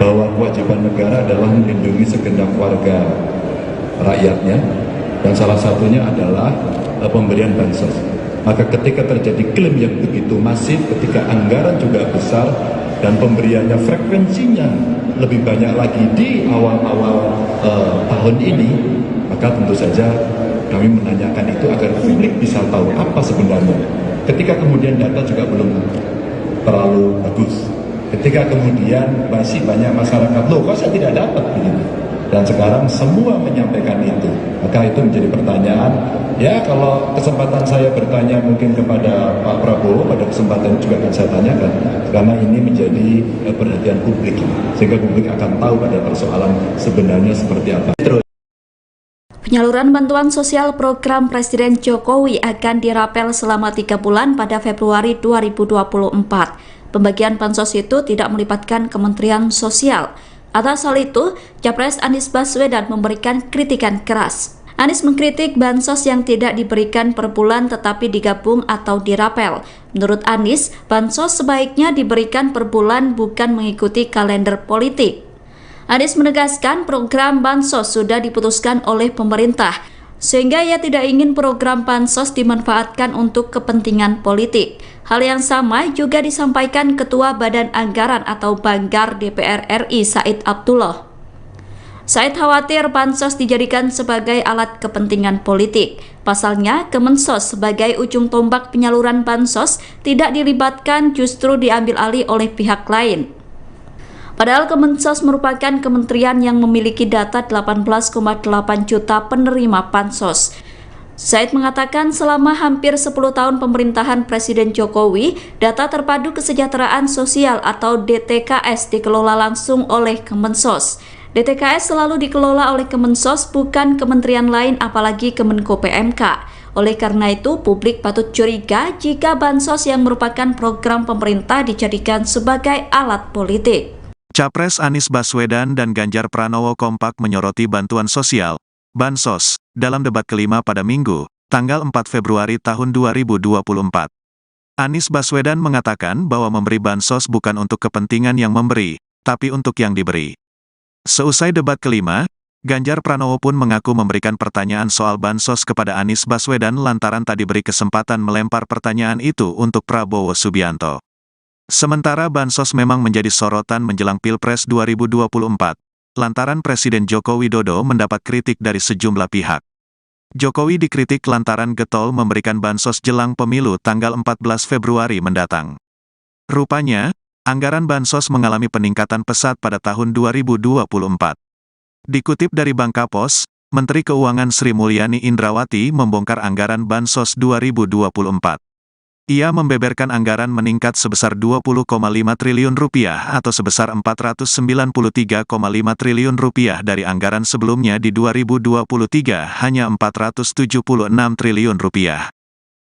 bahwa kewajiban negara adalah melindungi segenap warga rakyatnya, dan salah satunya adalah pemberian bansos. Maka ketika terjadi klaim yang begitu masif, ketika anggaran juga besar dan pemberiannya frekuensinya lebih banyak lagi di awal-awal tahun ini, maka tentu saja kami menanyakan itu agar publik bisa tahu apa sebenarnya. Ketika kemudian data juga belum terlalu bagus, ketika kemudian masih banyak masyarakat, loh kok saya tidak dapat begini, dan sekarang semua menyampaikan itu, maka itu menjadi pertanyaan. Ya, kalau kesempatan saya bertanya mungkin kepada Pak Prabowo, pada kesempatan juga akan saya tanyakan, karena ini menjadi perhatian publik, sehingga publik akan tahu pada persoalan sebenarnya seperti apa. Penyaluran bantuan sosial program Presiden Jokowi akan dirapel selama 3 bulan pada Februari 2024. Pembagian bansos itu tidak melibatkan Kementerian Sosial. Atas hal itu, Capres Anies Baswedan memberikan kritikan keras. Anies mengkritik bansos yang tidak diberikan per bulan tetapi digabung atau dirapel. Menurut Anies, bansos sebaiknya diberikan per bulan bukan mengikuti kalender politik. Anies menegaskan program bansos sudah diputuskan oleh pemerintah, sehingga ia tidak ingin program bansos dimanfaatkan untuk kepentingan politik. Hal yang sama juga disampaikan Ketua Badan Anggaran atau Banggar DPR RI Said Abdullah. Said khawatir bansos dijadikan sebagai alat kepentingan politik. Pasalnya, Kemensos sebagai ujung tombak penyaluran bansos tidak dilibatkan, justru diambil alih oleh pihak lain. Padahal Kemensos merupakan kementerian yang memiliki data 18,8 juta penerima bansos. Said mengatakan selama hampir 10 tahun pemerintahan Presiden Jokowi, data terpadu kesejahteraan sosial atau DTKS dikelola langsung oleh Kemensos. DTKS selalu dikelola oleh Kemensos, bukan kementerian lain apalagi Kemenko PMK. Oleh karena itu, publik patut curiga jika Bansos yang merupakan program pemerintah dijadikan sebagai alat politik. Capres Anies Baswedan dan Ganjar Pranowo kompak menyoroti bantuan sosial, Bansos, dalam debat kelima pada Minggu, tanggal 4 Februari tahun 2024. Anies Baswedan mengatakan bahwa memberi Bansos bukan untuk kepentingan yang memberi, tapi untuk yang diberi. Seusai debat kelima, Ganjar Pranowo pun mengaku memberikan pertanyaan soal Bansos kepada Anies Baswedan lantaran tak diberi kesempatan melempar pertanyaan itu untuk Prabowo Subianto. Sementara Bansos memang menjadi sorotan menjelang Pilpres 2024. Lantaran Presiden Joko Widodo mendapat kritik dari sejumlah pihak. Jokowi dikritik lantaran getol memberikan bansos jelang pemilu tanggal 14 Februari mendatang. Rupanya, anggaran bansos mengalami peningkatan pesat pada tahun 2024. Dikutip dari Bangkapos, Menteri Keuangan Sri Mulyani Indrawati membongkar anggaran bansos 2024. Ia membeberkan anggaran meningkat sebesar 20,5 triliun rupiah atau sebesar 493,5 triliun rupiah dari anggaran sebelumnya di 2023 hanya 476 triliun rupiah.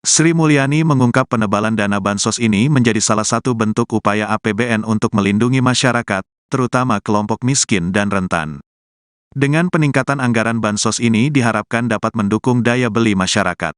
Sri Mulyani mengungkap penebalan dana bansos ini menjadi salah satu bentuk upaya APBN untuk melindungi masyarakat, terutama kelompok miskin dan rentan. Dengan peningkatan anggaran bansos ini diharapkan dapat mendukung daya beli masyarakat.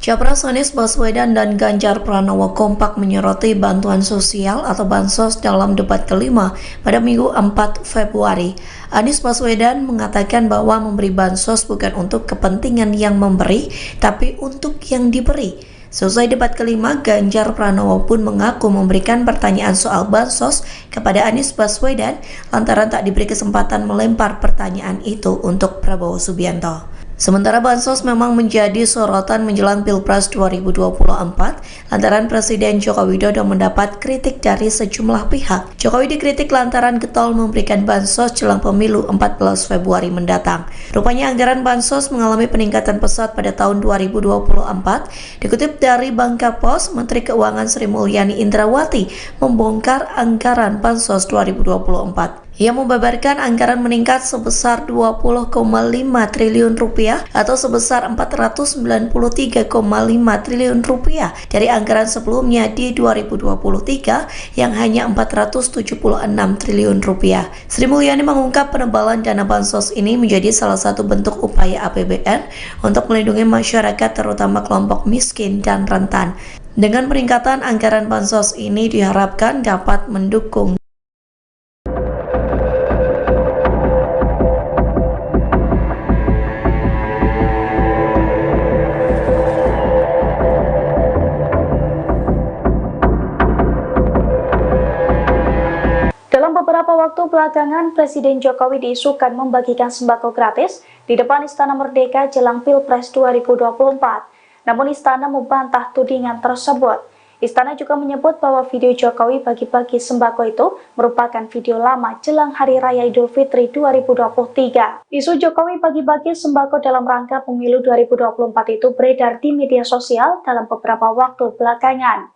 Capres Anies Baswedan dan Ganjar Pranowo kompak menyoroti bantuan sosial atau bansos dalam debat kelima pada Minggu 4 Februari. Anies Baswedan mengatakan bahwa memberi bansos bukan untuk kepentingan yang memberi, tapi untuk yang diberi. Selesai debat kelima, Ganjar Pranowo pun mengaku memberikan pertanyaan soal bansos kepada Anies Baswedan lantaran tak diberi kesempatan melempar pertanyaan itu untuk Prabowo Subianto. Sementara bansos memang menjadi sorotan menjelang Pilpres 2024 lantaran Presiden Joko Widodo mendapat kritik dari sejumlah pihak. Jokowi dikritik lantaran getol memberikan bansos jelang pemilu 14 Februari mendatang. Rupanya anggaran bansos mengalami peningkatan pesat pada tahun 2024. Dikutip dari Bangkapos, Menteri Keuangan Sri Mulyani Indrawati membongkar anggaran bansos 2024. Ia membeberkan anggaran meningkat sebesar 20,5 triliun rupiah atau sebesar 493,5 triliun rupiah dari anggaran sebelumnya di 2023 yang hanya 476 triliun rupiah. Sri Mulyani mengungkap penebalan dana bansos ini menjadi salah satu bentuk upaya APBN untuk melindungi masyarakat terutama kelompok miskin dan rentan. Dengan peningkatan anggaran bansos ini diharapkan dapat mendukung Beberapa waktu belakangan, Presiden Jokowi diisukan membagikan sembako gratis di depan Istana Merdeka jelang Pilpres 2024. Namun Istana membantah tudingan tersebut. Istana juga menyebut bahwa video Jokowi bagi-bagi sembako itu merupakan video lama jelang Hari Raya Idul Fitri 2023. Isu Jokowi bagi-bagi sembako dalam rangka pemilu 2024 itu beredar di media sosial dalam beberapa waktu belakangan.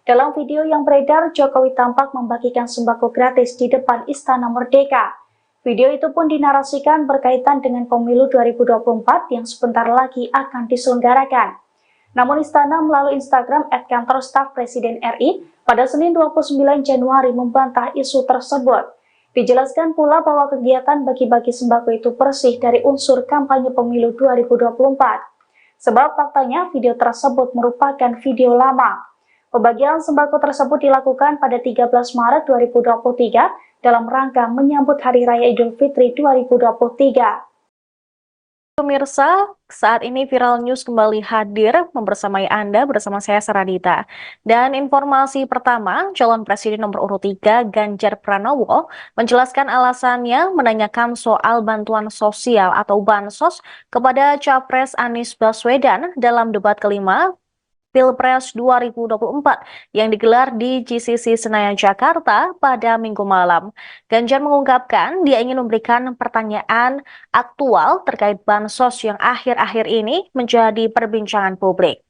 Dalam video yang beredar, Jokowi tampak membagikan sembako gratis di depan Istana Merdeka. Video itu pun dinarasikan berkaitan dengan pemilu 2024 yang sebentar lagi akan diselenggarakan. Namun Istana melalui Instagram @kantor staf Presiden RI pada Senin 29 Januari membantah isu tersebut. Dijelaskan pula bahwa kegiatan bagi-bagi sembako itu bersih dari unsur kampanye pemilu 2024. Sebab faktanya video tersebut merupakan video lama. Pembagian sembako tersebut dilakukan pada 13 Maret 2023 dalam rangka menyambut Hari Raya Idul Fitri 2023. Pemirsa, saat ini Viral News kembali hadir membersamai Anda bersama saya Saradita. Dan informasi pertama, calon presiden nomor urut 3 Ganjar Pranowo menjelaskan alasannya menanyakan soal bantuan sosial atau bansos kepada Capres Anies Baswedan dalam debat kelima Pilpres 2024 yang digelar di GCC Senayan, Jakarta pada Minggu malam. Ganjar mengungkapkan dia ingin memberikan pertanyaan aktual terkait bansos yang akhir-akhir ini menjadi perbincangan publik.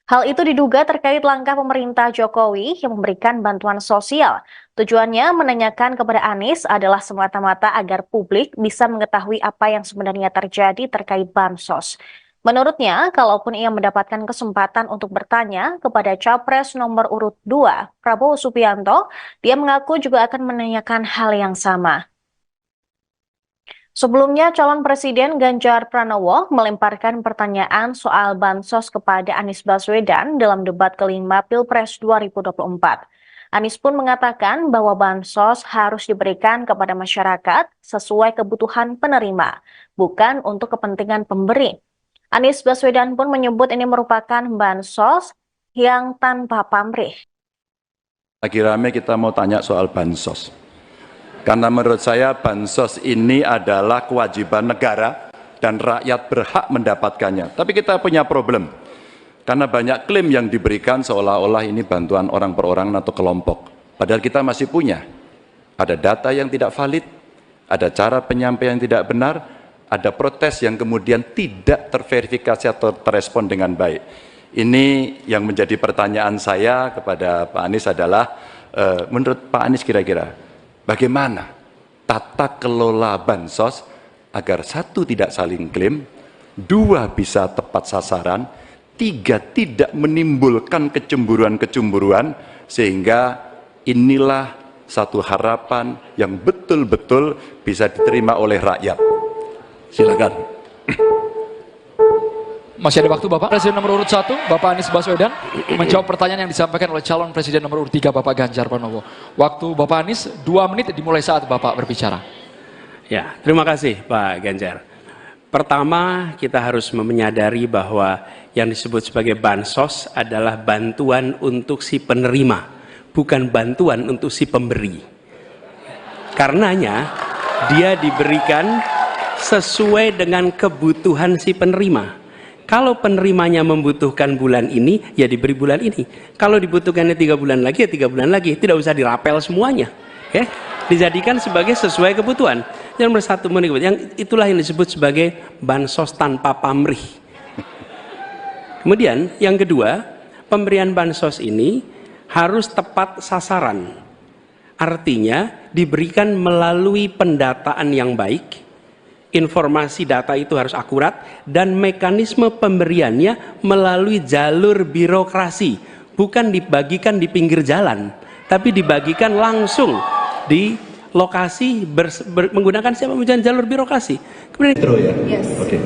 Hal itu diduga terkait langkah pemerintah Jokowi yang memberikan bantuan sosial. Tujuannya menanyakan kepada Anies adalah semata-mata agar publik bisa mengetahui apa yang sebenarnya terjadi terkait bansos. Menurutnya, kalaupun ia mendapatkan kesempatan untuk bertanya kepada Capres nomor urut 2, Prabowo Subianto, dia mengaku juga akan menanyakan hal yang sama. Sebelumnya, calon Presiden Ganjar Pranowo melemparkan pertanyaan soal bansos kepada Anies Baswedan dalam debat kelima Pilpres 2024. Anies pun mengatakan bahwa bansos harus diberikan kepada masyarakat sesuai kebutuhan penerima, bukan untuk kepentingan pemberi. Anies Baswedan pun menyebut ini merupakan bansos yang tanpa pamrih. Lagi rame kita mau tanya soal bansos. Karena menurut saya bansos ini adalah kewajiban negara dan rakyat berhak mendapatkannya. Tapi kita punya problem. Karena banyak klaim yang diberikan seolah-olah ini bantuan orang per orang atau kelompok. Padahal kita masih punya. Ada data yang tidak valid, ada cara penyampaian yang tidak benar, ada protes yang kemudian tidak terverifikasi atau terrespon dengan baik. Ini yang menjadi pertanyaan saya kepada Pak Anies adalah, menurut Pak Anies kira-kira, bagaimana tata kelola bansos agar satu tidak saling klaim, dua bisa tepat sasaran, tiga tidak menimbulkan kecemburuan-kecemburuan, sehingga inilah satu harapan yang betul-betul bisa diterima oleh rakyat. Silakan. Masih ada waktu Bapak. Presiden nomor urut 1, Bapak Anies Baswedan, menjawab pertanyaan yang disampaikan oleh calon Presiden nomor urut 3, Bapak Ganjar Pranowo. Waktu Bapak Anies 2 menit dimulai saat Bapak berbicara. Ya, terima kasih Pak Ganjar. Pertama, kita harus menyadari bahwa yang disebut sebagai bansos adalah bantuan untuk si penerima, bukan bantuan untuk si pemberi. Karenanya, dia diberikan sesuai dengan kebutuhan si penerima. Kalau penerimanya membutuhkan bulan ini, ya diberi bulan ini. Kalau dibutuhkannya 3 bulan lagi, ya 3 bulan lagi. Tidak usah dirapel semuanya. Ya, dijadikan sebagai sesuai kebutuhan. Yang nomor 1, yang itulah yang disebut sebagai bansos tanpa pamrih. Kemudian yang kedua, pemberian bansos ini harus tepat sasaran. Artinya diberikan melalui pendataan yang baik, informasi data itu harus akurat, dan mekanisme pemberiannya melalui jalur birokrasi, bukan dibagikan di pinggir jalan, tapi dibagikan langsung di lokasi menggunakan siapa menggunakan jalur birokrasi. Kemudian yes. Okay.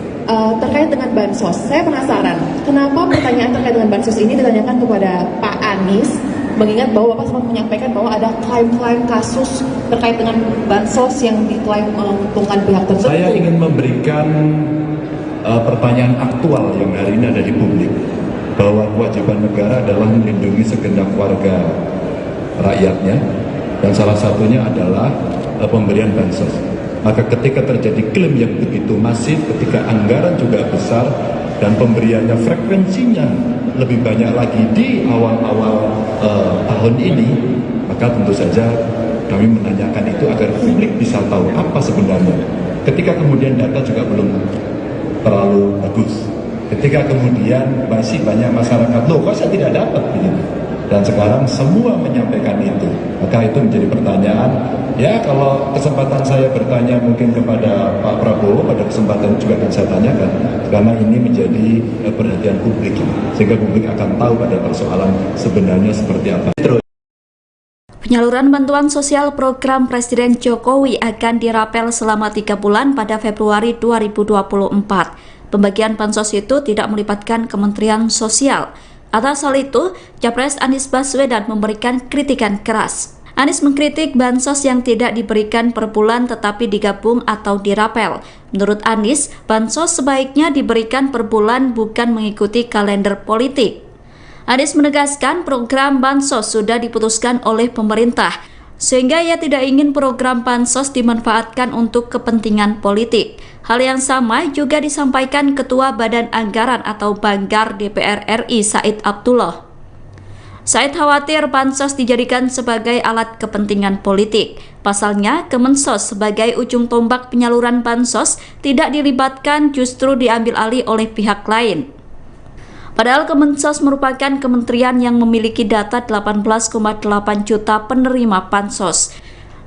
Terkait dengan bansos, saya penasaran kenapa pertanyaan terkait dengan bansos ini ditanyakan kepada Pak Anies, mengingat bahwa Bapak sempat menyampaikan bahwa ada klaim-klaim kasus terkait dengan bansos yang diklaim menguntungkan pihak tertentu. Saya ingin memberikan pertanyaan aktual yang hari ini ada di publik, bahwa kewajiban negara adalah melindungi segenap warga rakyatnya, dan salah satunya adalah pemberian bansos. Maka ketika terjadi klaim yang begitu masif, ketika anggaran juga besar, dan pemberiannya frekuensinya lebih banyak lagi di awal-awal tahun ini, maka tentu saja kami menanyakan itu agar publik bisa tahu apa sebenarnya. Ketika kemudian data juga belum terlalu bagus, ketika kemudian masih banyak masyarakat, loh kok saya tidak dapat begitu, dan sekarang semua menyampaikan itu, maka itu menjadi pertanyaan. Ya, kalau kesempatan saya bertanya mungkin kepada Pak Prabowo, pada kesempatan juga akan saya tanyakan, karena ini menjadi perhatian publik, sehingga publik akan tahu pada persoalan sebenarnya seperti apa. Penyaluran bantuan sosial program Presiden Jokowi akan dirapel selama 3 bulan pada Februari 2024. Pembagian bansos itu tidak melibatkan Kementerian Sosial. Atas hal itu, Capres Anies Baswedan memberikan kritikan keras. Anies mengkritik bansos yang tidak diberikan per bulan tetapi digabung atau dirapel. Menurut Anies, bansos sebaiknya diberikan per bulan bukan mengikuti kalender politik. Anies menegaskan program bansos sudah diputuskan oleh pemerintah. sehingga ia tidak ingin program bansos dimanfaatkan untuk kepentingan politik. Hal yang sama juga disampaikan Ketua Badan Anggaran atau Banggar DPR RI Said Abdullah. Said khawatir bansos dijadikan sebagai alat kepentingan politik. Pasalnya, Kemensos sebagai ujung tombak penyaluran bansos tidak dilibatkan, justru diambil alih oleh pihak lain. Padahal Kemensos merupakan kementerian yang memiliki data 18,8 juta penerima bansos.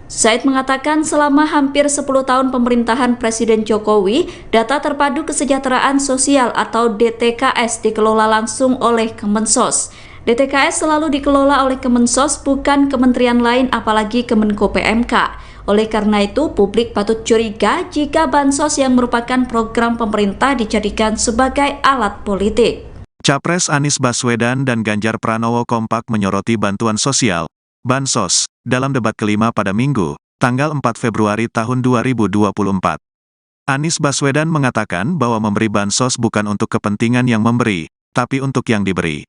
Said mengatakan selama hampir 10 tahun pemerintahan Presiden Jokowi, data terpadu kesejahteraan sosial atau DTKS dikelola langsung oleh Kemensos. DTKS selalu dikelola oleh Kemensos, bukan kementerian lain apalagi Kemenko PMK. Oleh karena itu, publik patut curiga jika bansos yang merupakan program pemerintah dijadikan sebagai alat politik. Capres Anies Baswedan dan Ganjar Pranowo kompak menyoroti bantuan sosial, bansos, dalam debat kelima pada Minggu, tanggal 4 Februari tahun 2024. Anies Baswedan mengatakan bahwa memberi bansos bukan untuk kepentingan yang memberi, tapi untuk yang diberi.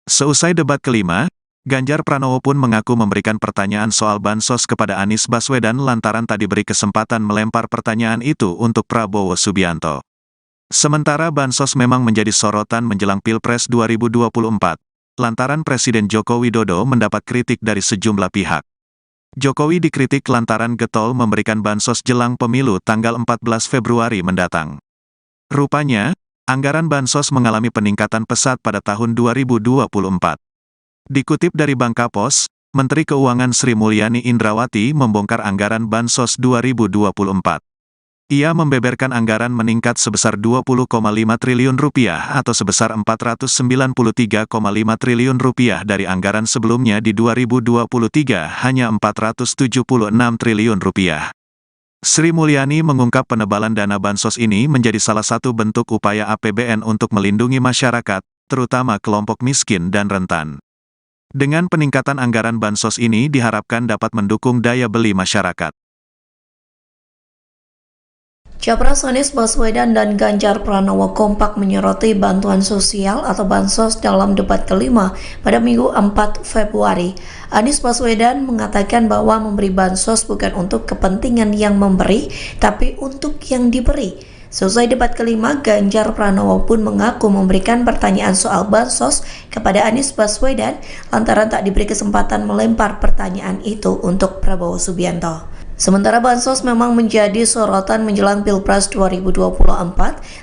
Seusai debat kelima, Ganjar Pranowo pun mengaku memberikan pertanyaan soal bansos kepada Anies Baswedan lantaran tak diberi kesempatan melempar pertanyaan itu untuk Prabowo Subianto. Sementara bansos memang menjadi sorotan menjelang Pilpres 2024, lantaran Presiden Joko Widodo mendapat kritik dari sejumlah pihak. Jokowi dikritik lantaran getol memberikan bansos jelang pemilu tanggal 14 Februari mendatang. Rupanya, anggaran bansos mengalami peningkatan pesat pada tahun 2024. Dikutip dari Bangkapos, Menteri Keuangan Sri Mulyani Indrawati membongkar anggaran bansos 2024. Ia membeberkan anggaran meningkat sebesar Rp20,5 triliun atau sebesar Rp493,5 triliun dari anggaran sebelumnya di 2023 hanya Rp476 triliun. Sri Mulyani mengungkap penebalan dana bansos ini menjadi salah satu bentuk upaya APBN untuk melindungi masyarakat, terutama kelompok miskin dan rentan. Dengan peningkatan anggaran bansos ini diharapkan dapat mendukung daya beli masyarakat. Capres Anies Baswedan dan Ganjar Pranowo kompak menyoroti bantuan sosial atau bansos dalam debat kelima pada Minggu 4 Februari. Anies Baswedan mengatakan bahwa memberi bansos bukan untuk kepentingan yang memberi, tapi untuk yang diberi. Selesai debat kelima, Ganjar Pranowo pun mengaku memberikan pertanyaan soal bansos kepada Anies Baswedan lantaran tak diberi kesempatan melempar pertanyaan itu untuk Prabowo Subianto. Sementara bansos memang menjadi sorotan menjelang Pilpres 2024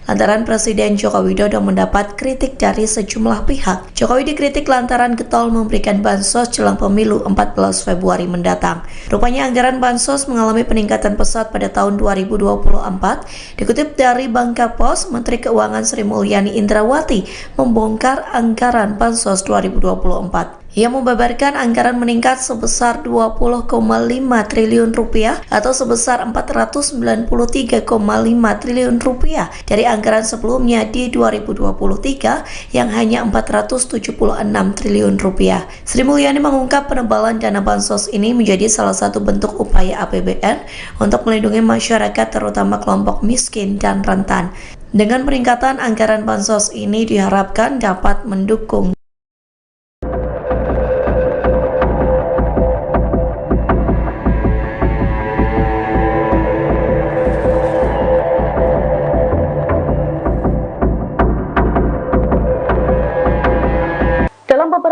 lantaran Presiden Joko Widodo mendapat kritik dari sejumlah pihak. Jokowi dikritik lantaran getol memberikan bansos jelang pemilu 14 Februari mendatang. Rupanya anggaran bansos mengalami peningkatan pesat pada tahun 2024. Dikutip dari Bangkapos, Menteri Keuangan Sri Mulyani Indrawati membongkar anggaran bansos 2024. Ia membeberkan anggaran meningkat sebesar Rp20,5 triliun atau sebesar Rp493,5 triliun dari anggaran sebelumnya di 2023 yang hanya Rp476 triliun. Sri Mulyani mengungkap penebalan dana bansos ini menjadi salah satu bentuk upaya APBN untuk melindungi masyarakat terutama kelompok miskin dan rentan. Dengan peningkatan anggaran bansos ini diharapkan dapat mendukung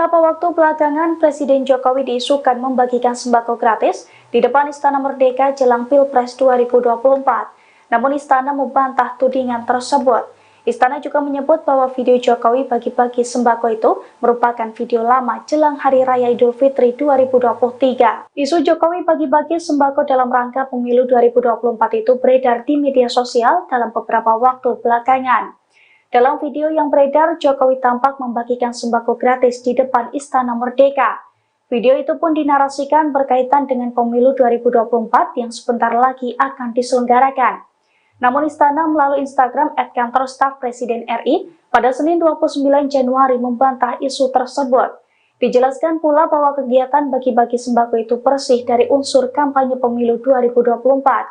Beberapa waktu belakangan, Presiden Jokowi diisukan membagikan sembako gratis di depan Istana Merdeka jelang Pilpres 2024. Namun Istana membantah tudingan tersebut. Istana juga menyebut bahwa video Jokowi bagi-bagi sembako itu merupakan video lama jelang Hari Raya Idul Fitri 2023. Isu Jokowi bagi-bagi sembako dalam rangka pemilu 2024 itu beredar di media sosial dalam beberapa waktu belakangan. Dalam video yang beredar, Jokowi tampak membagikan sembako gratis di depan Istana Merdeka. Video itu pun dinarasikan berkaitan dengan pemilu 2024 yang sebentar lagi akan diselenggarakan. Namun Istana melalui Instagram @kantor staf Presiden RI pada Senin 29 Januari membantah isu tersebut. Dijelaskan pula bahwa kegiatan bagi-bagi sembako itu bersih dari unsur kampanye pemilu 2024.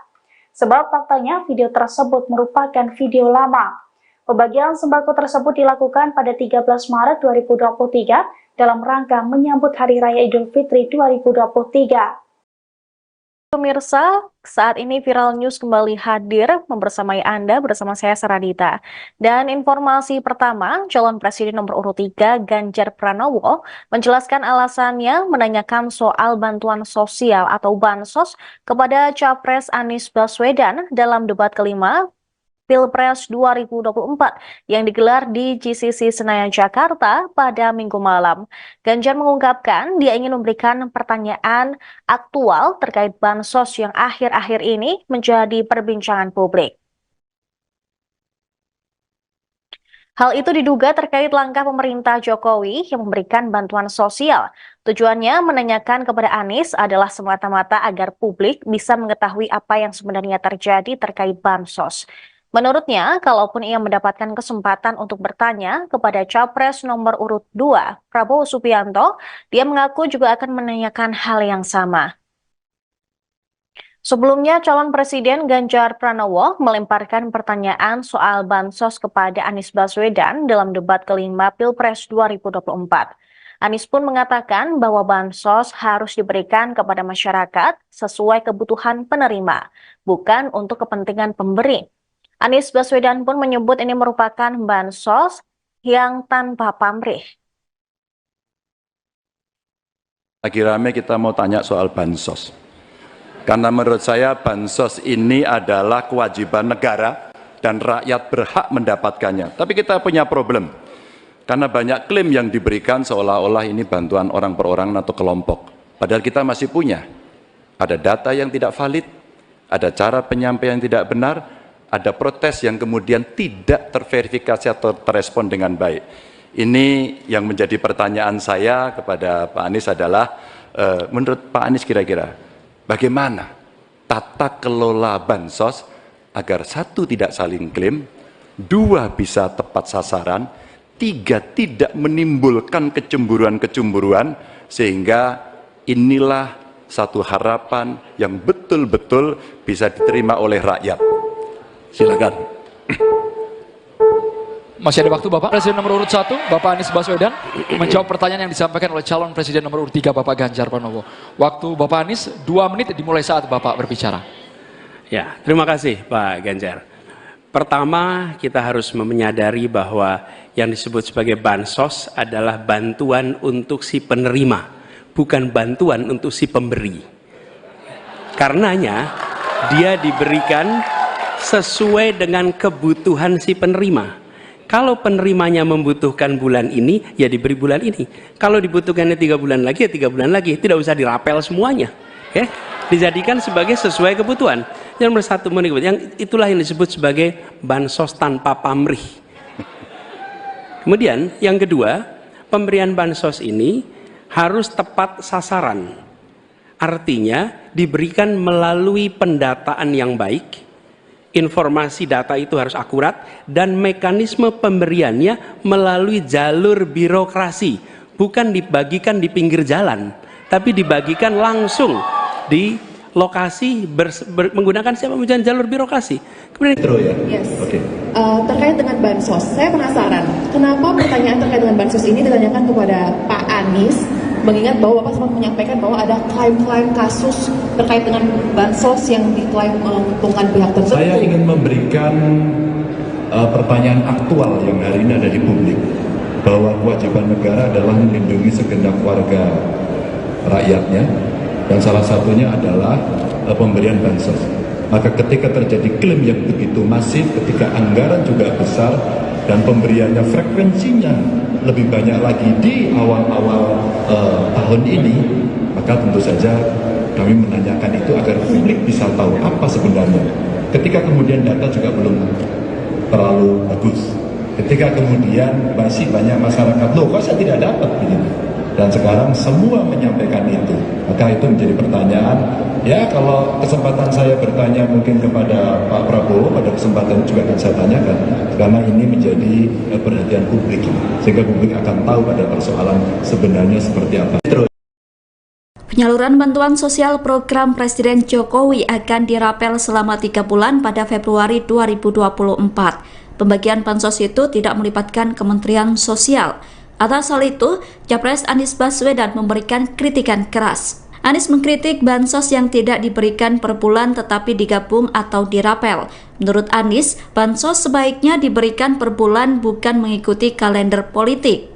Sebab faktanya video tersebut merupakan video lama. Pembagian sembako tersebut dilakukan pada 13 Maret 2023 dalam rangka menyambut Hari Raya Idul Fitri 2023. Pemirsa, saat ini Viral News kembali hadir membersamai Anda bersama saya Saradita. Dan informasi pertama, calon presiden nomor urut 3 Ganjar Pranowo menjelaskan alasannya menanyakan soal bantuan sosial atau bansos kepada Capres Anies Baswedan dalam debat kelima Pilpres 2024 yang digelar di GCC Senayan, Jakarta pada Minggu malam. Ganjar mengungkapkan dia ingin memberikan pertanyaan aktual terkait bansos yang akhir-akhir ini menjadi perbincangan publik. Hal itu diduga terkait langkah pemerintah Jokowi yang memberikan bantuan sosial. Tujuannya menanyakan kepada Anies adalah semata-mata agar publik bisa mengetahui apa yang sebenarnya terjadi terkait bansos. Menurutnya, kalaupun ia mendapatkan kesempatan untuk bertanya kepada Capres nomor urut 2, Prabowo Subianto, dia mengaku juga akan menanyakan hal yang sama. Sebelumnya, calon presiden Ganjar Pranowo melemparkan pertanyaan soal bansos kepada Anies Baswedan dalam debat kelima Pilpres 2024. Anies pun mengatakan bahwa bansos harus diberikan kepada masyarakat sesuai kebutuhan penerima, bukan untuk kepentingan pemberi. Anies Baswedan pun menyebut ini merupakan bansos yang tanpa pamrih. Lagi rame kita mau tanya soal bansos. Karena menurut saya bansos ini adalah kewajiban negara dan rakyat berhak mendapatkannya. Tapi kita punya problem. Karena banyak klaim yang diberikan seolah-olah ini bantuan orang per orang atau kelompok. Padahal kita masih punya. Ada data yang tidak valid, ada cara penyampaian yang tidak benar, ada protes yang kemudian tidak terverifikasi atau terrespon dengan baik. Ini yang menjadi pertanyaan saya kepada Pak Anies adalah, menurut Pak Anies kira-kira, bagaimana tata kelola bansos agar 1, tidak saling klaim, 2, bisa tepat sasaran, 3, tidak menimbulkan kecemburuan-kecemburuan, sehingga inilah satu harapan yang betul-betul bisa diterima oleh rakyat. Silakan. Masih ada waktu Bapak. Presiden nomor urut 1, Bapak Anies Baswedan, menjawab pertanyaan yang disampaikan oleh calon presiden nomor urut 3, Bapak Ganjar Pranowo. Waktu Bapak Anies 2 menit dimulai saat Bapak berbicara. Ya, terima kasih Pak Ganjar. Pertama, kita harus menyadari bahwa yang disebut sebagai bansos adalah bantuan untuk si penerima, bukan bantuan untuk si pemberi. Karenanya, dia diberikan sesuai dengan kebutuhan si penerima. Kalau penerimanya membutuhkan bulan ini, ya diberi bulan ini. Kalau dibutuhkannya 3 bulan lagi, ya 3 bulan lagi. Tidak usah dirapel semuanya. Ya, dijadikan sebagai sesuai kebutuhan. Yang nomor 1 yang itulah yang disebut sebagai bansos tanpa pamrih. Kemudian yang kedua, pemberian bansos ini harus tepat sasaran. Artinya diberikan melalui pendataan yang baik. Informasi data itu harus akurat dan mekanisme pemberiannya melalui jalur birokrasi, bukan dibagikan di pinggir jalan, tapi dibagikan langsung di lokasi menggunakan siapa menggunakan jalur birokrasi. Kemudian yes. Terkait dengan bansos, saya penasaran kenapa pertanyaan terkait dengan bansos ini ditanyakan kepada Pak Anies, mengingat bahwa Bapak sempat menyampaikan bahwa ada klaim-klaim kasus terkait dengan bansos yang diklaim menguntungkan pihak tertentu. Saya ingin memberikan pertanyaan aktual yang hari ini ada di publik, bahwa kewajiban negara adalah melindungi segenap warga rakyatnya, dan salah satunya adalah pemberian bansos. Maka ketika terjadi klaim yang begitu masif, ketika anggaran juga besar, dan pemberiannya frekuensinya lebih banyak lagi di awal-awal tahun ini, maka tentu saja kami menanyakan itu agar publik bisa tahu apa sebenarnya. Ketika kemudian data juga belum terlalu bagus, ketika kemudian masih banyak masyarakat, loh kok saya tidak dapat begitu, dan sekarang semua menyampaikan itu, maka itu menjadi pertanyaan. Ya, kalau kesempatan saya bertanya mungkin kepada Pak Prabowo, pada kesempatan juga akan saya tanyakan, karena ini menjadi perhatian publik, sehingga publik akan tahu pada persoalan sebenarnya seperti apa. Penyaluran bantuan sosial program Presiden Jokowi akan dirapel selama 3 bulan pada Februari 2024. Pembagian bansos itu tidak melibatkan Kementerian Sosial. Atas hal itu, Capres Anies Baswedan memberikan kritikan keras. Anies mengkritik bansos yang tidak diberikan per bulan tetapi digabung atau dirapel. Menurut Anies, bansos sebaiknya diberikan per bulan bukan mengikuti kalender politik.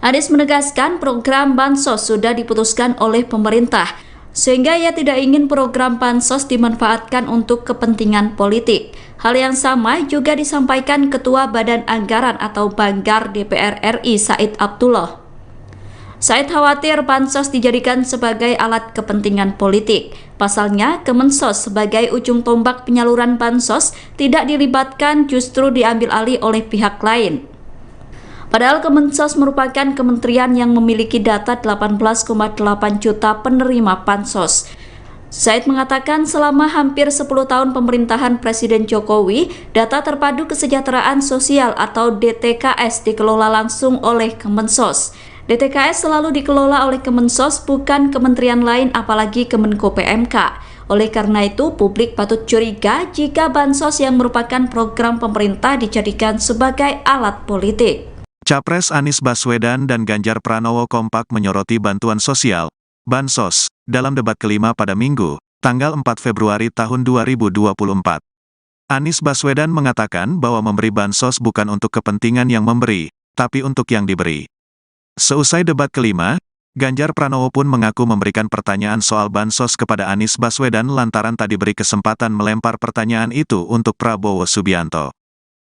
Anies menegaskan program bansos sudah diputuskan oleh pemerintah, sehingga ia tidak ingin program bansos dimanfaatkan untuk kepentingan politik. Hal yang sama juga disampaikan Ketua Badan Anggaran atau Banggar DPR RI Said Abdullah. Said khawatir bansos dijadikan sebagai alat kepentingan politik. Pasalnya, Kemensos sebagai ujung tombak penyaluran bansos tidak dilibatkan, justru diambil alih oleh pihak lain. Padahal Kemensos merupakan kementerian yang memiliki data 18,8 juta penerima bansos. Said mengatakan selama hampir 10 tahun pemerintahan Presiden Jokowi, data terpadu kesejahteraan sosial atau DTKS dikelola langsung oleh Kemensos. DTKS selalu dikelola oleh Kemensos, bukan kementerian lain apalagi Kemenko PMK. Oleh karena itu, publik patut curiga jika bansos yang merupakan program pemerintah dijadikan sebagai alat politik. Capres Anies Baswedan dan Ganjar Pranowo kompak menyoroti bantuan sosial, bansos, dalam debat kelima pada Minggu, tanggal 4 Februari tahun 2024. Anies Baswedan mengatakan bahwa memberi bansos bukan untuk kepentingan yang memberi, tapi untuk yang diberi. Seusai debat kelima, Ganjar Pranowo pun mengaku memberikan pertanyaan soal bansos kepada Anies Baswedan lantaran tak diberi kesempatan melempar pertanyaan itu untuk Prabowo Subianto.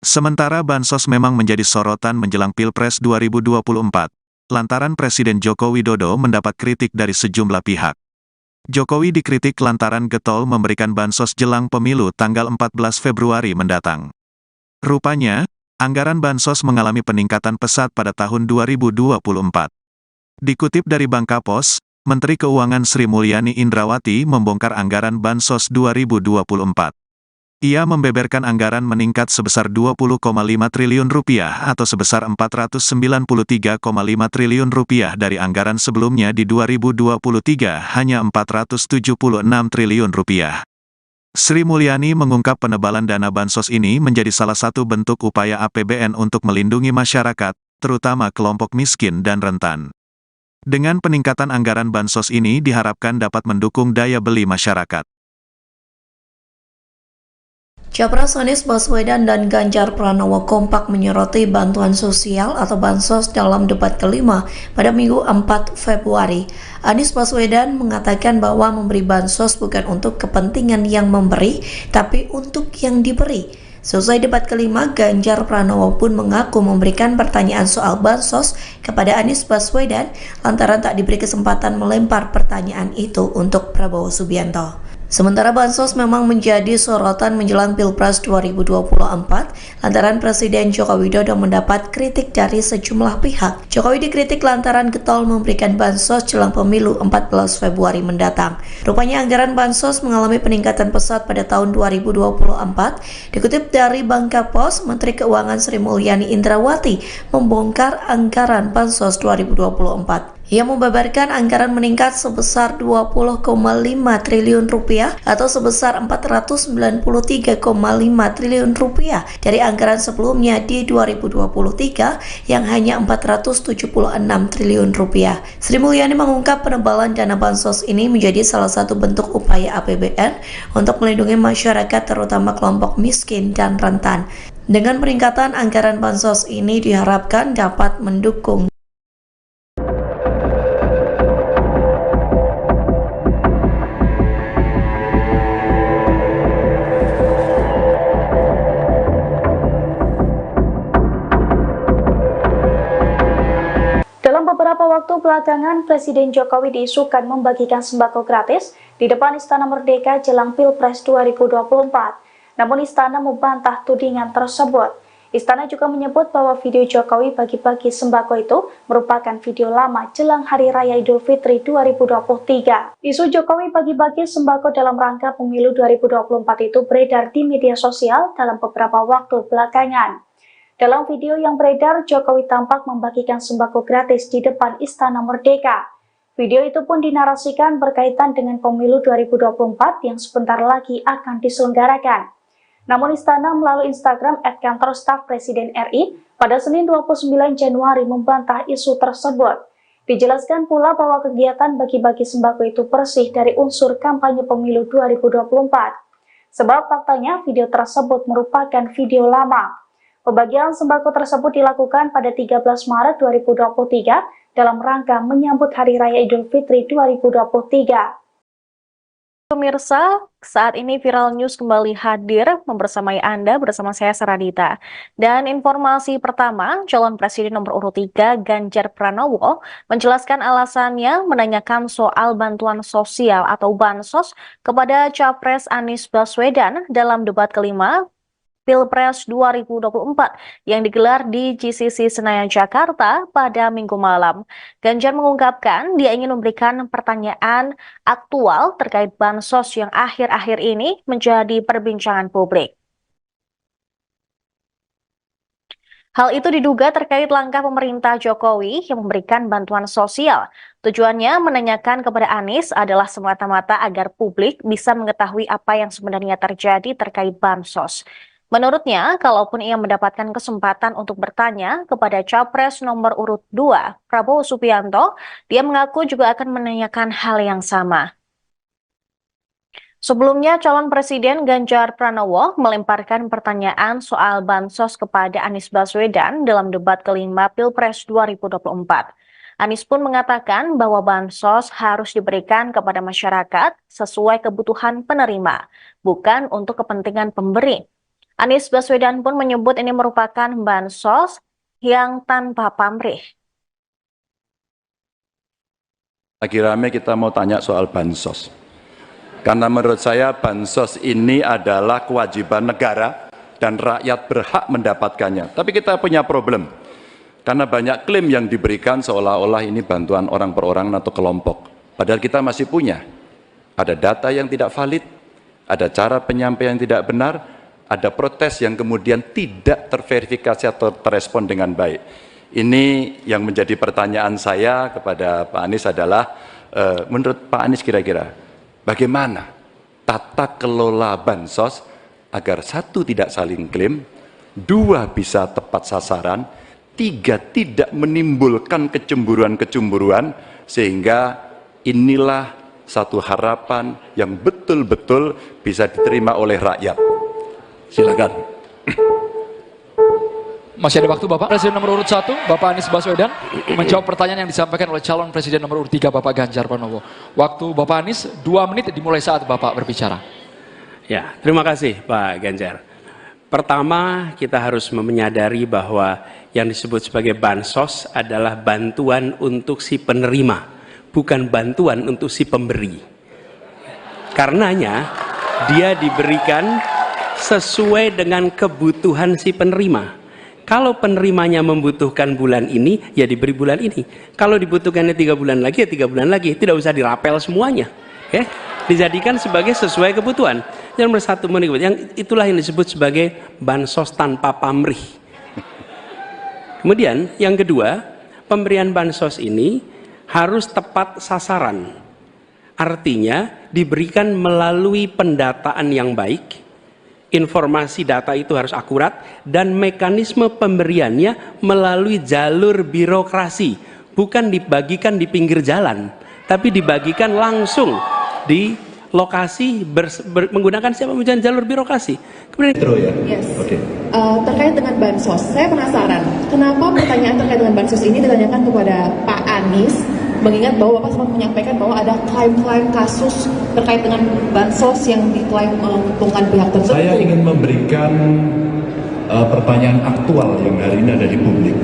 Sementara bansos memang menjadi sorotan menjelang Pilpres 2024, lantaran Presiden Joko Widodo mendapat kritik dari sejumlah pihak. Jokowi dikritik lantaran getol memberikan bansos jelang pemilu tanggal 14 Februari mendatang. Rupanya, anggaran bansos mengalami peningkatan pesat pada tahun 2024. Dikutip dari Bangkapos, Menteri Keuangan Sri Mulyani Indrawati membongkar anggaran bansos 2024. Ia membeberkan anggaran meningkat sebesar Rp20,5 triliun atau sebesar Rp493,5 triliun dari anggaran sebelumnya di 2023 hanya Rp476 triliun. Sri Mulyani mengungkap penebalan dana bansos ini menjadi salah satu bentuk upaya APBN untuk melindungi masyarakat, terutama kelompok miskin dan rentan. Dengan peningkatan anggaran bansos ini diharapkan dapat mendukung daya beli masyarakat. Capres Anies Baswedan dan Ganjar Pranowo kompak menyoroti bantuan sosial atau bansos dalam debat kelima pada Minggu 4 Februari. Anies Baswedan mengatakan bahwa memberi bansos bukan untuk kepentingan yang memberi, tapi untuk yang diberi. Selesai debat kelima, Ganjar Pranowo pun mengaku memberikan pertanyaan soal bansos kepada Anies Baswedan lantaran tak diberi kesempatan melempar pertanyaan itu untuk Prabowo Subianto. Sementara bansos memang menjadi sorotan menjelang Pilpres 2024 lantaran Presiden Joko Widodo mendapat kritik dari sejumlah pihak. Jokowi dikritik lantaran getol memberikan bansos jelang pemilu 14 Februari mendatang. Rupanya anggaran bansos mengalami peningkatan pesat pada tahun 2024. Dikutip dari Bangkapos, Menteri Keuangan Sri Mulyani Indrawati membongkar anggaran bansos 2024. Ia membeberkan anggaran meningkat sebesar Rp20,5 triliun atau sebesar Rp493,5 triliun dari anggaran sebelumnya di 2023 yang hanya Rp476 triliun. Sri Mulyani mengungkap penebalan dana bansos ini menjadi salah satu bentuk upaya APBN untuk melindungi masyarakat terutama kelompok miskin dan rentan. Dengan peningkatan anggaran bansos ini diharapkan dapat mendukung Beberapa waktu belakangan, Presiden Jokowi diisukan membagikan sembako gratis di depan Istana Merdeka jelang Pilpres 2024. Namun Istana membantah tudingan tersebut. Istana juga menyebut bahwa video Jokowi bagi-bagi sembako itu merupakan video lama jelang Hari Raya Idul Fitri 2023. Isu Jokowi bagi-bagi sembako dalam rangka pemilu 2024 itu beredar di media sosial dalam beberapa waktu belakangan. Dalam video yang beredar, Jokowi tampak membagikan sembako gratis di depan Istana Merdeka. Video itu pun dinarasikan berkaitan dengan pemilu 2024 yang sebentar lagi akan diselenggarakan. Namun Istana melalui Instagram @kantor staf Presiden RI pada Senin 29 Januari membantah isu tersebut. Dijelaskan pula bahwa kegiatan bagi-bagi sembako itu bersih dari unsur kampanye pemilu 2024. Sebab faktanya video tersebut merupakan video lama. Pembagian sembako tersebut dilakukan pada 13 Maret 2023 dalam rangka menyambut Hari Raya Idul Fitri 2023. Pemirsa, saat ini Viral News kembali hadir membersamai Anda bersama saya Saradita. Dan informasi pertama, calon presiden nomor urut 3 Ganjar Pranowo menjelaskan alasannya menanyakan soal bantuan sosial atau bansos kepada Capres Anies Baswedan dalam debat kelima Pilpres 2024 yang digelar di GCC Senayan, Jakarta pada Minggu malam. Ganjar mengungkapkan dia ingin memberikan pertanyaan aktual terkait bansos yang akhir-akhir ini menjadi perbincangan publik. Hal itu diduga terkait langkah pemerintah Jokowi yang memberikan bantuan sosial. Tujuannya menanyakan kepada Anies adalah semata-mata agar publik bisa mengetahui apa yang sebenarnya terjadi terkait bansos. Menurutnya, kalaupun ia mendapatkan kesempatan untuk bertanya kepada Capres nomor urut 2, Prabowo Subianto, dia mengaku juga akan menanyakan hal yang sama. Sebelumnya, calon presiden Ganjar Pranowo melemparkan pertanyaan soal bansos kepada Anies Baswedan dalam debat kelima Pilpres 2024. Anies pun mengatakan bahwa bansos harus diberikan kepada masyarakat sesuai kebutuhan penerima, bukan untuk kepentingan pemberi. Anies Baswedan pun menyebut ini merupakan bansos yang tanpa pamrih. Lagi rame kita mau tanya soal bansos. Karena menurut saya bansos ini adalah kewajiban negara dan rakyat berhak mendapatkannya. Tapi kita punya problem. Karena banyak klaim yang diberikan seolah-olah ini bantuan orang per orang atau kelompok. Padahal kita masih punya. Ada data yang tidak valid, ada cara penyampaian yang tidak benar, ada protes yang kemudian tidak terverifikasi atau terespon dengan baik. Ini yang menjadi pertanyaan saya kepada Pak Anies adalah, menurut Pak Anies kira-kira, bagaimana tata kelola bansos agar 1, tidak saling klaim, 2, bisa tepat sasaran, 3, tidak menimbulkan kecemburuan-kecemburuan, sehingga inilah satu harapan yang betul-betul bisa diterima oleh rakyat. Silakan. Masih ada waktu Bapak. Presiden nomor urut 1, Bapak Anies Baswedan, menjawab pertanyaan yang disampaikan oleh calon presiden nomor urut 3, Bapak Ganjar Pranowo. Waktu Bapak Anies 2 menit dimulai saat Bapak berbicara. Ya, terima kasih Pak Ganjar. Pertama, kita harus menyadari bahwa yang disebut sebagai bansos adalah bantuan untuk si penerima, bukan bantuan untuk si pemberi. Karenanya, dia diberikan sesuai dengan kebutuhan si penerima. Kalau penerimanya membutuhkan bulan ini, ya diberi bulan ini. Kalau dibutuhkannya 3 bulan lagi, ya 3 bulan lagi. Tidak usah dirapel semuanya. Ya? Dijadikan sebagai sesuai kebutuhan. Yang nomor 1, yang itulah yang disebut sebagai bansos tanpa pamrih. Kemudian yang kedua, pemberian bansos ini harus tepat sasaran. Artinya diberikan melalui pendataan yang baik. Informasi data itu harus akurat dan mekanisme pemberiannya melalui jalur birokrasi, bukan dibagikan di pinggir jalan, tapi dibagikan langsung di lokasi menggunakan siapa menggunakan jalur birokrasi. Kemudian yes. Terkait dengan bansos, saya penasaran kenapa pertanyaan terkait dengan bansos ini ditanyakan kepada Pak Anies, mengingat bahwa Bapak sempat menyampaikan bahwa ada klaim-klaim kasus terkait dengan bansos yang diklaim menguntungkan pihak tertentu. Saya ingin memberikan pertanyaan aktual yang hari ini ada di publik,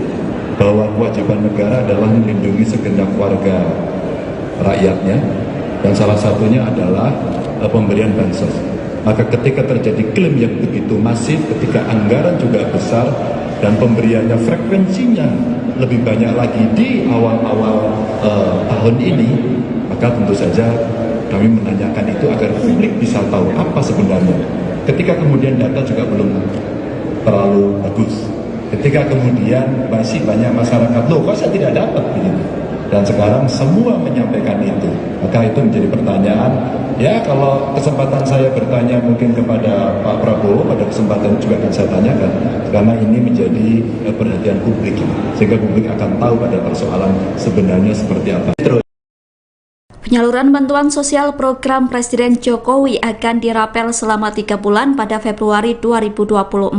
bahwa kewajiban negara adalah melindungi segenap warga rakyatnya, dan salah satunya adalah pemberian bansos. Maka ketika terjadi klaim yang begitu masif, ketika anggaran juga besar, dan pemberiannya frekuensinya lebih banyak lagi di awal-awal tahun ini, maka tentu saja kami menanyakan itu agar publik bisa tahu apa sebenarnya. Ketika kemudian data juga belum terlalu bagus, ketika kemudian masih banyak masyarakat, loh kok saya tidak dapat begitu. Dan sekarang semua menyampaikan itu. Maka itu menjadi pertanyaan, ya kalau kesempatan saya bertanya mungkin kepada Pak Prabowo, pada kesempatan juga akan saya tanyakan. Karena ini menjadi perhatian publik, sehingga publik akan tahu pada persoalan sebenarnya seperti apa. Penyaluran bantuan sosial program Presiden Jokowi akan dirapel selama 3 bulan pada Februari 2024.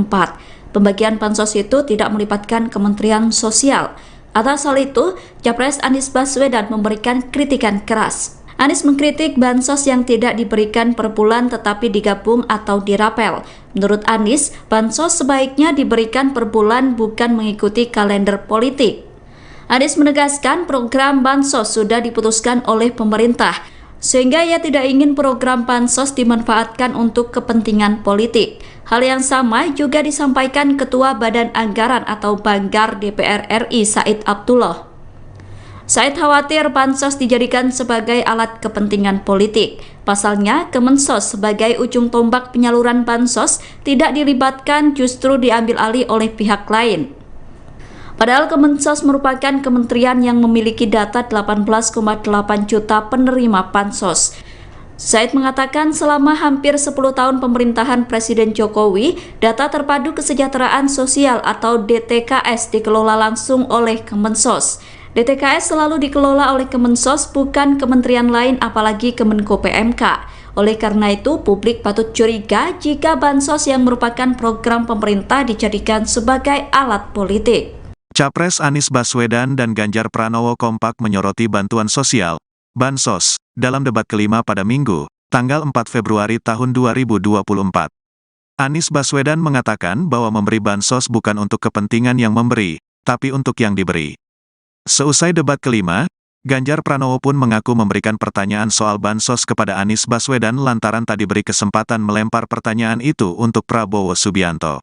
Pembagian bansos itu tidak melibatkan Kementerian Sosial. Atas hal itu, Capres Anies Baswedan memberikan kritikan keras. Anies mengkritik bansos yang tidak diberikan per bulan tetapi digabung atau dirapel. Menurut Anies, bansos sebaiknya diberikan per bulan bukan mengikuti kalender politik. Anies menegaskan program bansos sudah diputuskan oleh pemerintah, sehingga ia tidak ingin program bansos dimanfaatkan untuk kepentingan politik. Hal yang sama juga disampaikan Ketua Badan Anggaran atau Banggar DPR RI Said Abdullah. Said khawatir bansos dijadikan sebagai alat kepentingan politik. Pasalnya, Kemensos sebagai ujung tombak penyaluran bansos tidak dilibatkan, justru diambil alih oleh pihak lain. Padahal Kemensos merupakan kementerian yang memiliki data 18,8 juta penerima bansos. Said mengatakan selama hampir 10 tahun pemerintahan Presiden Jokowi, data terpadu kesejahteraan sosial atau DTKS dikelola langsung oleh Kemensos. DTKS selalu dikelola oleh Kemensos, bukan kementerian lain apalagi Kemenko PMK. Oleh karena itu, publik patut curiga jika bansos yang merupakan program pemerintah dijadikan sebagai alat politik. Capres Anies Baswedan dan Ganjar Pranowo kompak menyoroti bantuan sosial, bansos, dalam debat kelima pada Minggu, tanggal 4 Februari tahun 2024. Anies Baswedan mengatakan bahwa memberi bansos bukan untuk kepentingan yang memberi, tapi untuk yang diberi. Seusai debat kelima, Ganjar Pranowo pun mengaku memberikan pertanyaan soal bansos kepada Anies Baswedan lantaran tak diberi kesempatan melempar pertanyaan itu untuk Prabowo Subianto.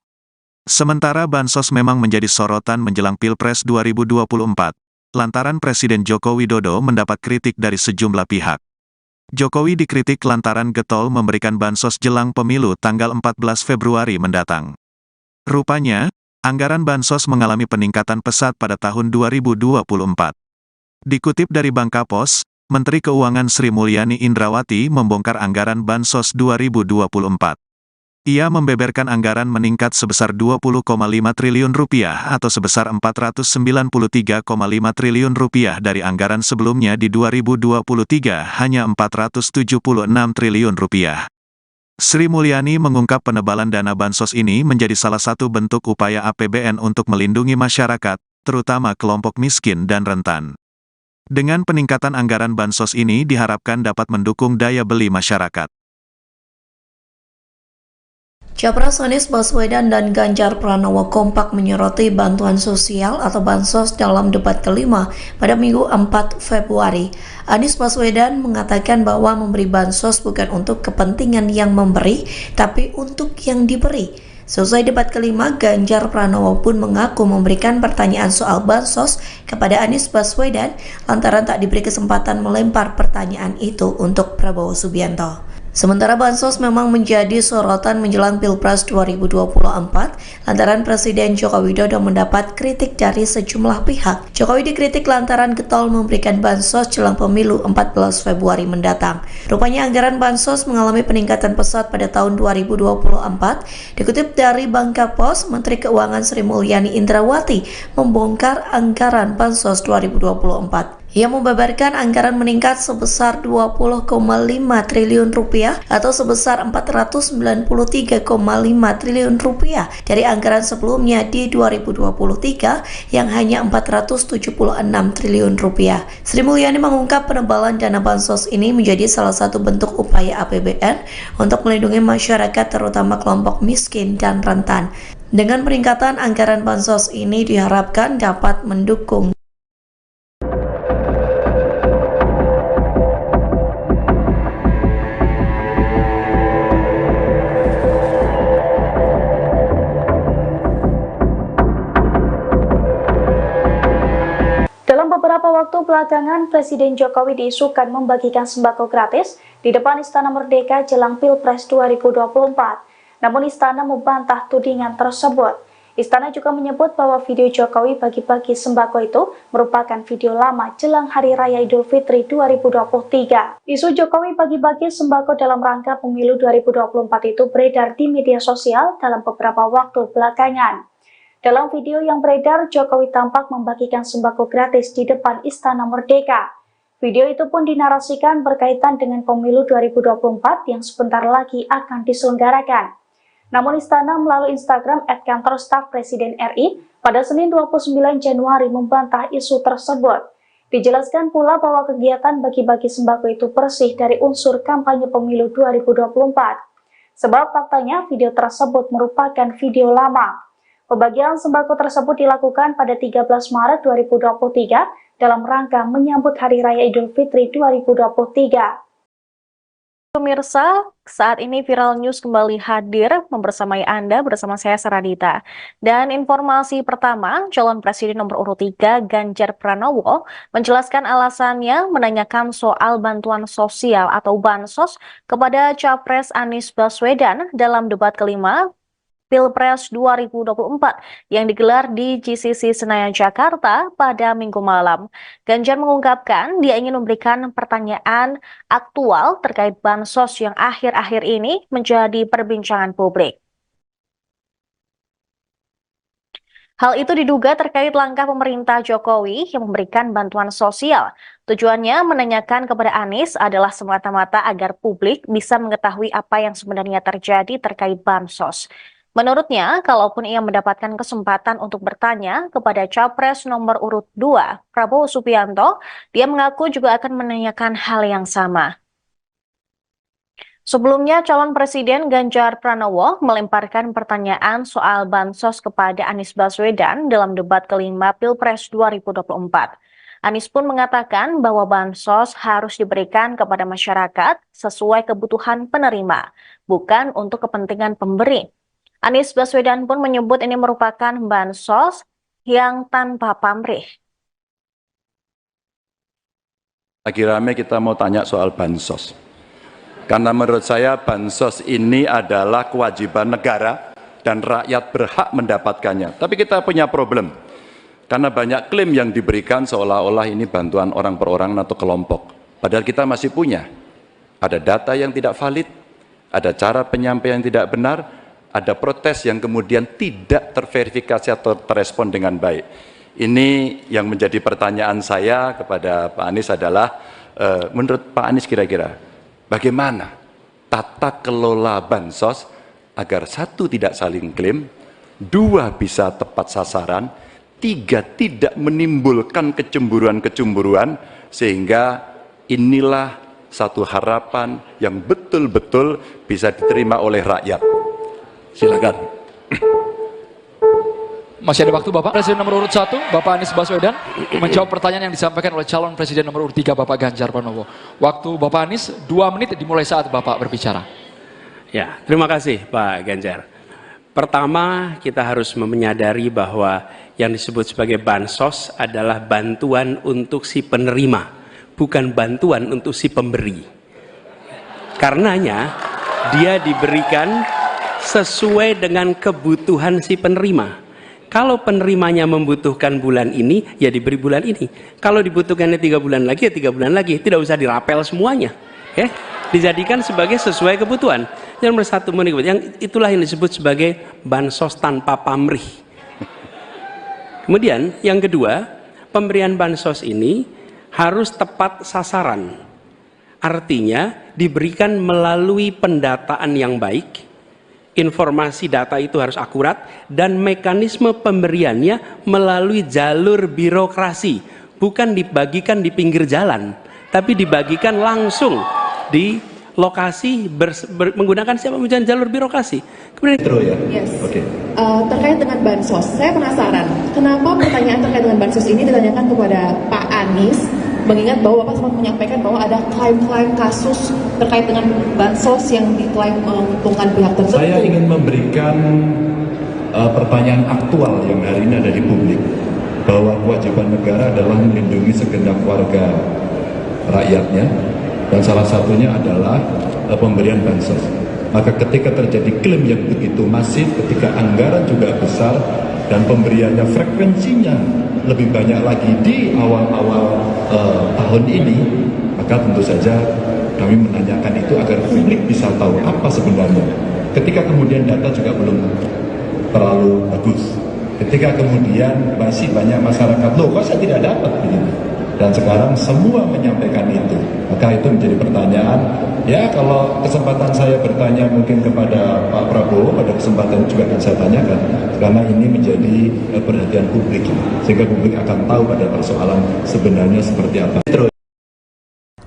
Sementara bansos memang menjadi sorotan menjelang Pilpres 2024, lantaran Presiden Joko Widodo mendapat kritik dari sejumlah pihak. Jokowi dikritik lantaran getol memberikan bansos jelang pemilu tanggal 14 Februari mendatang. Rupanya, anggaran bansos mengalami peningkatan pesat pada tahun 2024. Dikutip dari Bangkapos, Menteri Keuangan Sri Mulyani Indrawati membongkar anggaran bansos 2024. Ia membeberkan anggaran meningkat sebesar Rp20,5 triliun atau sebesar Rp493,5 triliun dari anggaran sebelumnya di 2023 hanya Rp476 triliun. Sri Mulyani mengungkap penebalan dana bansos ini menjadi salah satu bentuk upaya APBN untuk melindungi masyarakat, terutama kelompok miskin dan rentan. Dengan peningkatan anggaran bansos ini diharapkan dapat mendukung daya beli masyarakat. Capres Anies Baswedan dan Ganjar Pranowo kompak menyoroti bantuan sosial atau bansos dalam debat kelima pada Minggu 4 Februari. Anies Baswedan mengatakan bahwa memberi bansos bukan untuk kepentingan yang memberi, tapi untuk yang diberi. Selesai debat kelima, Ganjar Pranowo pun mengaku memberikan pertanyaan soal bansos kepada Anies Baswedan lantaran tak diberi kesempatan melempar pertanyaan itu untuk Prabowo Subianto. Sementara bansos memang menjadi sorotan menjelang Pilpres 2024 lantaran Presiden Joko Widodo mendapat kritik dari sejumlah pihak. Jokowi dikritik lantaran getol memberikan bansos jelang pemilu 14 Februari mendatang. Rupanya anggaran bansos mengalami peningkatan pesat pada tahun 2024. Dikutip dari Bangkapos, Menteri Keuangan Sri Mulyani Indrawati membongkar anggaran bansos 2024. Ia membeberkan anggaran meningkat sebesar Rp20,5 triliun atau sebesar Rp493,5 triliun dari anggaran sebelumnya di 2023 yang hanya Rp476 triliun. Sri Mulyani mengungkap penebalan dana bansos ini menjadi salah satu bentuk upaya APBN untuk melindungi masyarakat terutama kelompok miskin dan rentan. Dengan peningkatan anggaran bansos ini diharapkan dapat mendukung Beberapa waktu belakangan, Presiden Jokowi diisukan membagikan sembako gratis di depan Istana Merdeka jelang Pilpres 2024. Namun Istana membantah tudingan tersebut. Istana juga menyebut bahwa video Jokowi bagi-bagi sembako itu merupakan video lama jelang Hari Raya Idul Fitri 2023. Isu Jokowi bagi-bagi sembako dalam rangka pemilu 2024 itu beredar di media sosial dalam beberapa waktu belakangan. Dalam video yang beredar, Jokowi tampak membagikan sembako gratis di depan Istana Merdeka. Video itu pun dinarasikan berkaitan dengan pemilu 2024 yang sebentar lagi akan diselenggarakan. Namun Istana melalui Instagram @kantor staf Presiden RI pada Senin 29 Januari membantah isu tersebut. Dijelaskan pula bahwa kegiatan bagi-bagi sembako itu bersih dari unsur kampanye pemilu 2024. Sebab faktanya video tersebut merupakan video lama. Pembagian sembako tersebut dilakukan pada 13 Maret 2023 dalam rangka menyambut Hari Raya Idul Fitri 2023. Pemirsa, saat ini Viral News kembali hadir membersamai Anda bersama saya Saradita. Dan informasi pertama, calon presiden nomor urut 3 Ganjar Pranowo menjelaskan alasannya menanyakan soal bantuan sosial atau bansos kepada Capres Anies Baswedan dalam debat kelima Pilpres 2024 yang digelar di GCC Senayan, Jakarta pada Minggu malam. Ganjar mengungkapkan dia ingin memberikan pertanyaan aktual terkait bansos yang akhir-akhir ini menjadi perbincangan publik. Hal itu diduga terkait langkah pemerintah Jokowi yang memberikan bantuan sosial. Tujuannya menanyakan kepada Anies adalah semata-mata agar publik bisa mengetahui apa yang sebenarnya terjadi terkait bansos. Menurutnya, kalaupun ia mendapatkan kesempatan untuk bertanya kepada Capres nomor urut 2, Prabowo Subianto, dia mengaku juga akan menanyakan hal yang sama. Sebelumnya, calon presiden Ganjar Pranowo melemparkan pertanyaan soal bansos kepada Anies Baswedan dalam debat kelima Pilpres 2024. Anies pun mengatakan bahwa bansos harus diberikan kepada masyarakat sesuai kebutuhan penerima, bukan untuk kepentingan pemberi. Anies Baswedan pun menyebut ini merupakan bansos yang tanpa pamrih. Lagi rame kita mau tanya soal bansos. Karena menurut saya bansos ini adalah kewajiban negara dan rakyat berhak mendapatkannya. Tapi kita punya problem. Karena banyak klaim yang diberikan seolah-olah ini bantuan orang per orang atau kelompok. Padahal kita masih punya. Ada data yang tidak valid, ada cara penyampaian yang tidak benar, ada protes yang kemudian tidak terverifikasi atau terrespon dengan baik. Ini yang menjadi pertanyaan saya kepada Pak Anies adalah, menurut Pak Anies kira-kira, bagaimana tata kelola bansos agar 1, tidak saling klaim, 2, bisa tepat sasaran, 3, tidak menimbulkan kecemburuan-kecemburuan, sehingga inilah satu harapan yang betul-betul bisa diterima oleh rakyat. Silakan. Masih ada waktu Bapak. Presiden nomor urut 1, Bapak Anies Baswedan, menjawab pertanyaan yang disampaikan oleh calon presiden nomor urut 3, Bapak Ganjar Pranowo. Waktu Bapak Anies 2 menit dimulai saat Bapak berbicara. Ya, terima kasih Pak Ganjar. Pertama, kita harus menyadari bahwa yang disebut sebagai bansos adalah bantuan untuk si penerima, bukan bantuan untuk si pemberi. Karenanya, dia diberikan sesuai dengan kebutuhan si penerima. Kalau penerimanya membutuhkan bulan ini, ya diberi bulan ini. Kalau dibutuhkannya 3 bulan lagi, ya 3 bulan lagi. Tidak usah dirapel semuanya. Ya, dijadikan sebagai sesuai kebutuhan. Yang nomor 1, yang itulah yang disebut sebagai bansos tanpa pamrih. Kemudian yang kedua, pemberian bansos ini harus tepat sasaran. Artinya diberikan melalui pendataan yang baik. Informasi data itu harus akurat dan mekanisme pemberiannya melalui jalur birokrasi, bukan dibagikan di pinggir jalan, tapi dibagikan langsung di lokasi menggunakan siapa menggunakan jalur birokrasi. Kemudian yes. Terkait dengan bansos, saya penasaran kenapa pertanyaan terkait dengan bansos ini ditanyakan kepada Pak Anies, mengingat bahwa Bapak sempat menyampaikan bahwa ada klaim-klaim kasus terkait dengan bansos yang diklaim menguntungkan pihak tertentu. Saya ingin memberikan pertanyaan aktual yang hari ini ada di publik, bahwa kewajiban negara adalah melindungi segenap warga rakyatnya, dan salah satunya adalah pemberian bansos. Maka ketika terjadi klaim yang begitu masif, ketika anggaran juga besar, dan pemberiannya frekuensinya lebih banyak lagi di awal-awal tahun ini, maka tentu saja kami menanyakan itu agar publik bisa tahu apa sebenarnya. Ketika kemudian data juga belum terlalu bagus, ketika kemudian masih banyak masyarakat, loh kok saya tidak dapat begitu. Dan sekarang semua menyampaikan itu, maka itu menjadi pertanyaan. Ya, kalau kesempatan saya bertanya mungkin kepada Pak Prabowo, pada kesempatan juga akan saya tanyakan, karena ini menjadi perhatian publik, sehingga publik akan tahu pada persoalan sebenarnya seperti apa.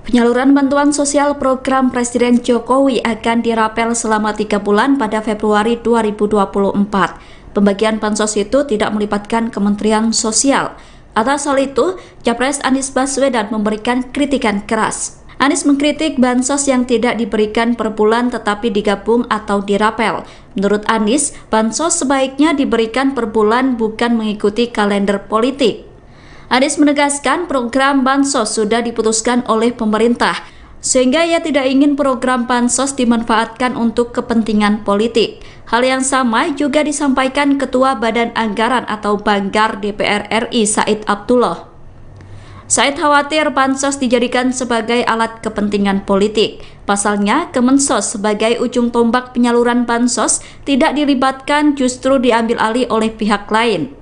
Penyaluran bantuan sosial program Presiden Jokowi akan dirapel selama 3 bulan pada Februari 2024. Pembagian bansos itu tidak melibatkan Kementerian Sosial. Atas hal itu, Capres Anies Baswedan memberikan kritikan keras. Anies mengkritik bansos yang tidak diberikan per bulan tetapi digabung atau dirapel. Menurut Anies, bansos sebaiknya diberikan per bulan bukan mengikuti kalender politik. Anies menegaskan program bansos sudah diputuskan oleh pemerintah, sehingga ia tidak ingin program bansos dimanfaatkan untuk kepentingan politik. Hal yang sama juga disampaikan Ketua Badan Anggaran atau Banggar DPR RI Said Abdullah. Said khawatir bansos dijadikan sebagai alat kepentingan politik. Pasalnya, Kemensos sebagai ujung tombak penyaluran bansos tidak dilibatkan, justru diambil alih oleh pihak lain.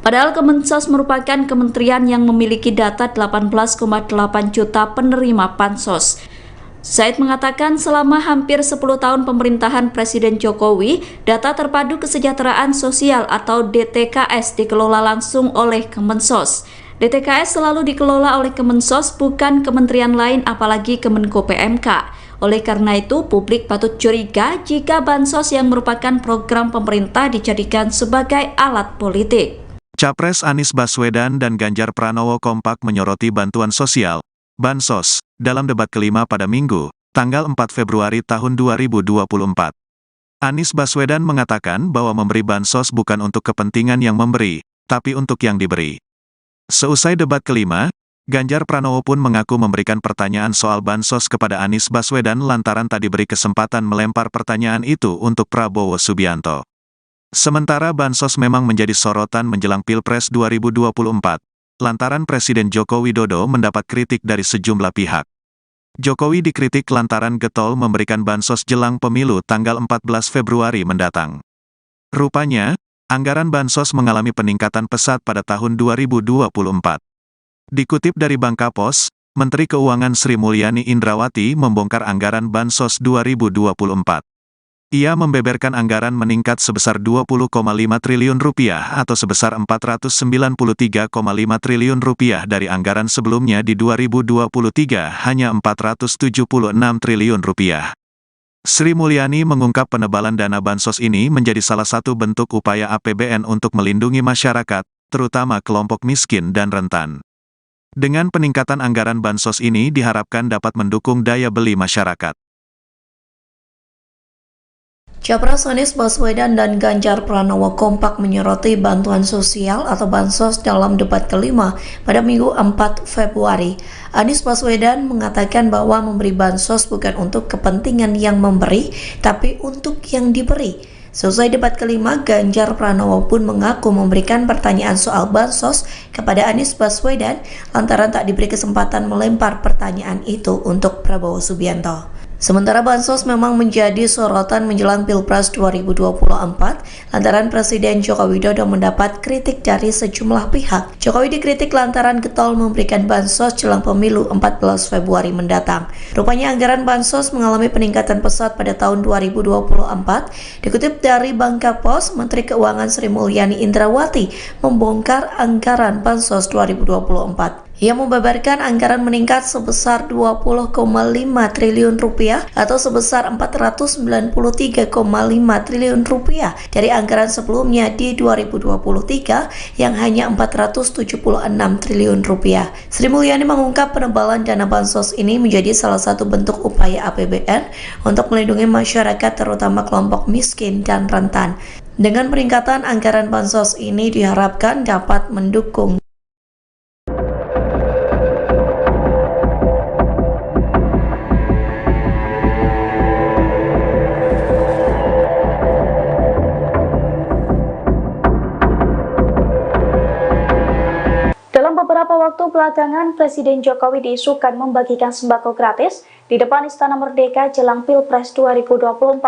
Padahal Kemensos merupakan kementerian yang memiliki data 18,8 juta penerima bansos. Said mengatakan selama hampir 10 tahun pemerintahan Presiden Jokowi, data terpadu kesejahteraan sosial atau DTKS dikelola langsung oleh Kemensos. DTKS selalu dikelola oleh Kemensos, bukan kementerian lain apalagi Kemenko PMK. Oleh karena itu, publik patut curiga jika bansos yang merupakan program pemerintah dijadikan sebagai alat politik. Capres Anies Baswedan dan Ganjar Pranowo kompak menyoroti bantuan sosial, bansos, dalam debat kelima pada Minggu, tanggal 4 Februari tahun 2024. Anies Baswedan mengatakan bahwa memberi bansos bukan untuk kepentingan yang memberi, tapi untuk yang diberi. Seusai debat kelima, Ganjar Pranowo pun mengaku memberikan pertanyaan soal bansos kepada Anies Baswedan lantaran tak diberi kesempatan melempar pertanyaan itu untuk Prabowo Subianto. Sementara bansos memang menjadi sorotan menjelang Pilpres 2024, lantaran Presiden Joko Widodo mendapat kritik dari sejumlah pihak. Jokowi dikritik lantaran getol memberikan bansos jelang pemilu tanggal 14 Februari mendatang. Rupanya, anggaran bansos mengalami peningkatan pesat pada tahun 2024. Dikutip dari Bangkapos, Menteri Keuangan Sri Mulyani Indrawati membongkar anggaran bansos 2024. Ia membeberkan anggaran meningkat sebesar 20,5 triliun rupiah atau sebesar 493,5 triliun rupiah dari anggaran sebelumnya di 2023 hanya 476 triliun rupiah. Sri Mulyani mengungkap penebalan dana bansos ini menjadi salah satu bentuk upaya APBN untuk melindungi masyarakat, terutama kelompok miskin dan rentan. Dengan peningkatan anggaran bansos ini diharapkan dapat mendukung daya beli masyarakat. Capres Anies Baswedan dan Ganjar Pranowo kompak menyoroti bantuan sosial atau bansos dalam debat kelima pada Minggu 4 Februari. Anies Baswedan mengatakan bahwa memberi bansos bukan untuk kepentingan yang memberi, tapi untuk yang diberi. Selesai debat kelima, Ganjar Pranowo pun mengaku memberikan pertanyaan soal bansos kepada Anies Baswedan lantaran tak diberi kesempatan melempar pertanyaan itu untuk Prabowo Subianto. Sementara bansos memang menjadi sorotan menjelang Pilpres 2024 lantaran Presiden Joko Widodo mendapat kritik dari sejumlah pihak. Jokowi dikritik lantaran getol memberikan bansos jelang pemilu 14 Februari mendatang. Rupanya anggaran bansos mengalami peningkatan pesat pada tahun 2024. Dikutip dari Bangkapos, Menteri Keuangan Sri Mulyani Indrawati membongkar anggaran bansos 2024. Ia membeberkan anggaran meningkat sebesar 20,5 triliun rupiah atau sebesar 493,5 triliun rupiah dari anggaran sebelumnya di 2023 yang hanya 476 triliun rupiah. Sri Mulyani mengungkap penebalan dana bansos ini menjadi salah satu bentuk upaya APBN untuk melindungi masyarakat terutama kelompok miskin dan rentan. Dengan peningkatan anggaran bansos ini diharapkan dapat mendukung belakangan, Presiden Jokowi diisukan membagikan sembako gratis di depan Istana Merdeka jelang Pilpres 2024.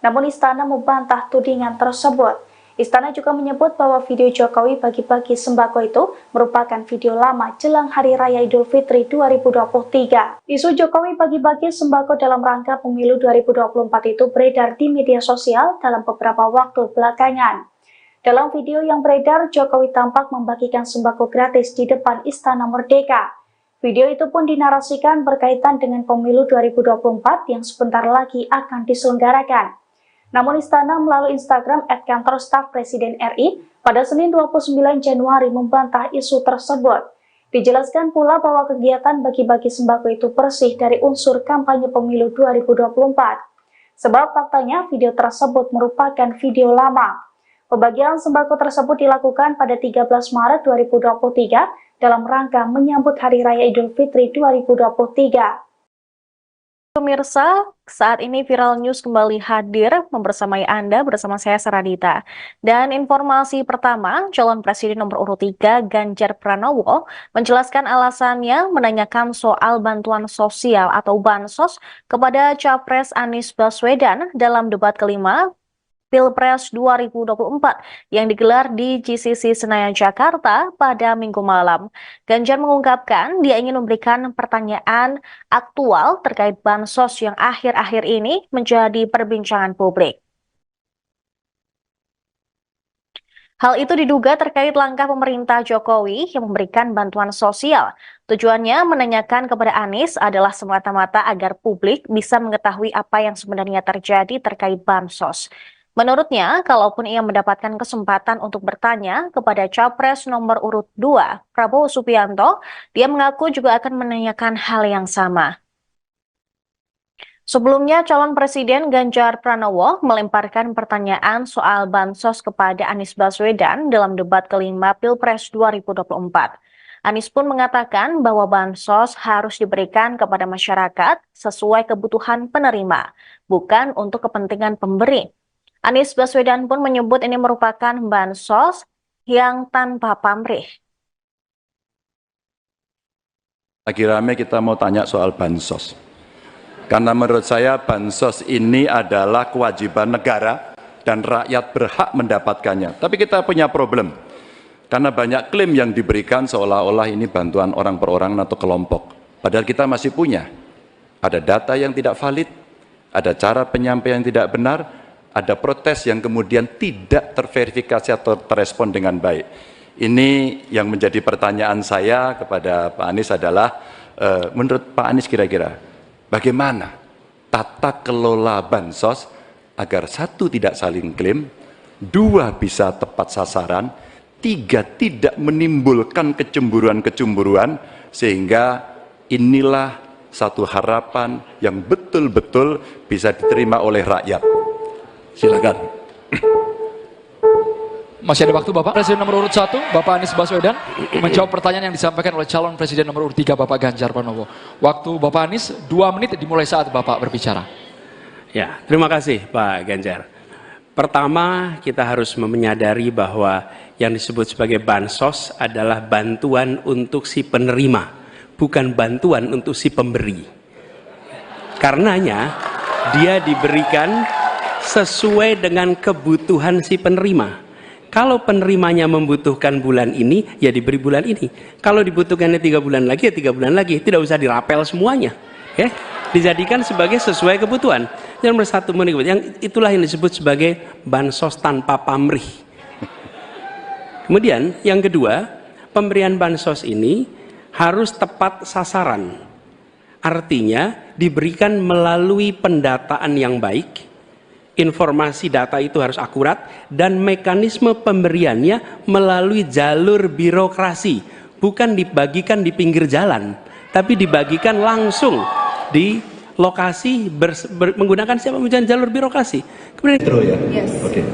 Namun Istana membantah tudingan tersebut. Istana juga menyebut bahwa video Jokowi bagi-bagi sembako itu merupakan video lama jelang Hari Raya Idul Fitri 2023. Isu Jokowi bagi-bagi sembako dalam rangka pemilu 2024 itu beredar di media sosial dalam beberapa waktu belakangan. Dalam video yang beredar, Jokowi tampak membagikan sembako gratis di depan Istana Merdeka. Video itu pun dinarasikan berkaitan dengan pemilu 2024 yang sebentar lagi akan diselenggarakan. Namun Istana melalui Instagram @kantor staf Presiden RI pada Senin 29 Januari membantah isu tersebut. Dijelaskan pula bahwa kegiatan bagi-bagi sembako itu bersih dari unsur kampanye pemilu 2024. Sebab faktanya video tersebut merupakan video lama. Pembagian sembako tersebut dilakukan pada 13 Maret 2023 dalam rangka menyambut Hari Raya Idul Fitri 2023. Pemirsa, saat ini Viral News kembali hadir membersamai Anda bersama saya Saradita. Dan informasi pertama, calon presiden nomor urut 3 Ganjar Pranowo menjelaskan alasannya menanyakan soal bantuan sosial atau bansos kepada Capres Anies Baswedan dalam debat kelima Pilpres 2024 yang digelar di GCC Senayan, Jakarta pada Minggu malam. Ganjar mengungkapkan dia ingin memberikan pertanyaan aktual terkait bansos yang akhir-akhir ini menjadi perbincangan publik. Hal itu diduga terkait langkah pemerintah Jokowi yang memberikan bantuan sosial. Tujuannya menanyakan kepada Anies adalah semata-mata agar publik bisa mengetahui apa yang sebenarnya terjadi terkait bansos. Menurutnya, kalaupun ia mendapatkan kesempatan untuk bertanya kepada Capres nomor urut 2, Prabowo Subianto, dia mengaku juga akan menanyakan hal yang sama. Sebelumnya, calon presiden Ganjar Pranowo melemparkan pertanyaan soal bansos kepada Anies Baswedan dalam debat kelima Pilpres 2024. Anies pun mengatakan bahwa bansos harus diberikan kepada masyarakat sesuai kebutuhan penerima, bukan untuk kepentingan pemberi. Anies Baswedan pun menyebut ini merupakan bansos yang tanpa pamrih. Lagi rame kita mau tanya soal bansos. Karena menurut saya bansos ini adalah kewajiban negara dan rakyat berhak mendapatkannya. Tapi kita punya problem. Karena banyak klaim yang diberikan seolah-olah ini bantuan orang per orang atau kelompok. Padahal kita masih punya. Ada data yang tidak valid, ada cara penyampaian yang tidak benar, ada protes yang kemudian tidak terverifikasi atau terrespon dengan baik. Ini yang menjadi pertanyaan saya kepada Pak Anies adalah, menurut Pak Anies kira-kira, bagaimana tata kelola bansos agar 1, tidak saling klaim, 2, bisa tepat sasaran, 3, tidak menimbulkan kecemburuan-kecemburuan, sehingga inilah satu harapan yang betul-betul bisa diterima oleh rakyat. Silakan. Masih ada waktu Bapak. Presiden nomor urut 1, Bapak Anies Baswedan, menjawab pertanyaan yang disampaikan oleh calon presiden nomor urut 3, Bapak Ganjar Pranowo. Waktu Bapak Anies 2 menit dimulai saat Bapak berbicara. Ya, terima kasih Pak Ganjar. Pertama, kita harus menyadari bahwa yang disebut sebagai bansos adalah bantuan untuk si penerima, bukan bantuan untuk si pemberi. Karenanya, dia diberikan sesuai dengan kebutuhan si penerima. Kalau penerimanya membutuhkan bulan ini, ya diberi bulan ini. Kalau dibutuhkannya 3 bulan lagi, ya 3 bulan lagi. Tidak usah dirapel semuanya. Ya? Dijadikan sebagai sesuai kebutuhan. Yang nomor 1, yang itulah yang disebut sebagai bansos tanpa pamrih. Kemudian yang kedua, pemberian bansos ini harus tepat sasaran. Artinya diberikan melalui pendataan yang baik. Informasi data itu harus akurat dan mekanisme pemberiannya melalui jalur birokrasi, bukan dibagikan di pinggir jalan, tapi dibagikan langsung di lokasi menggunakan siapa menggunakan jalur birokrasi. Kemudian yes. Okay.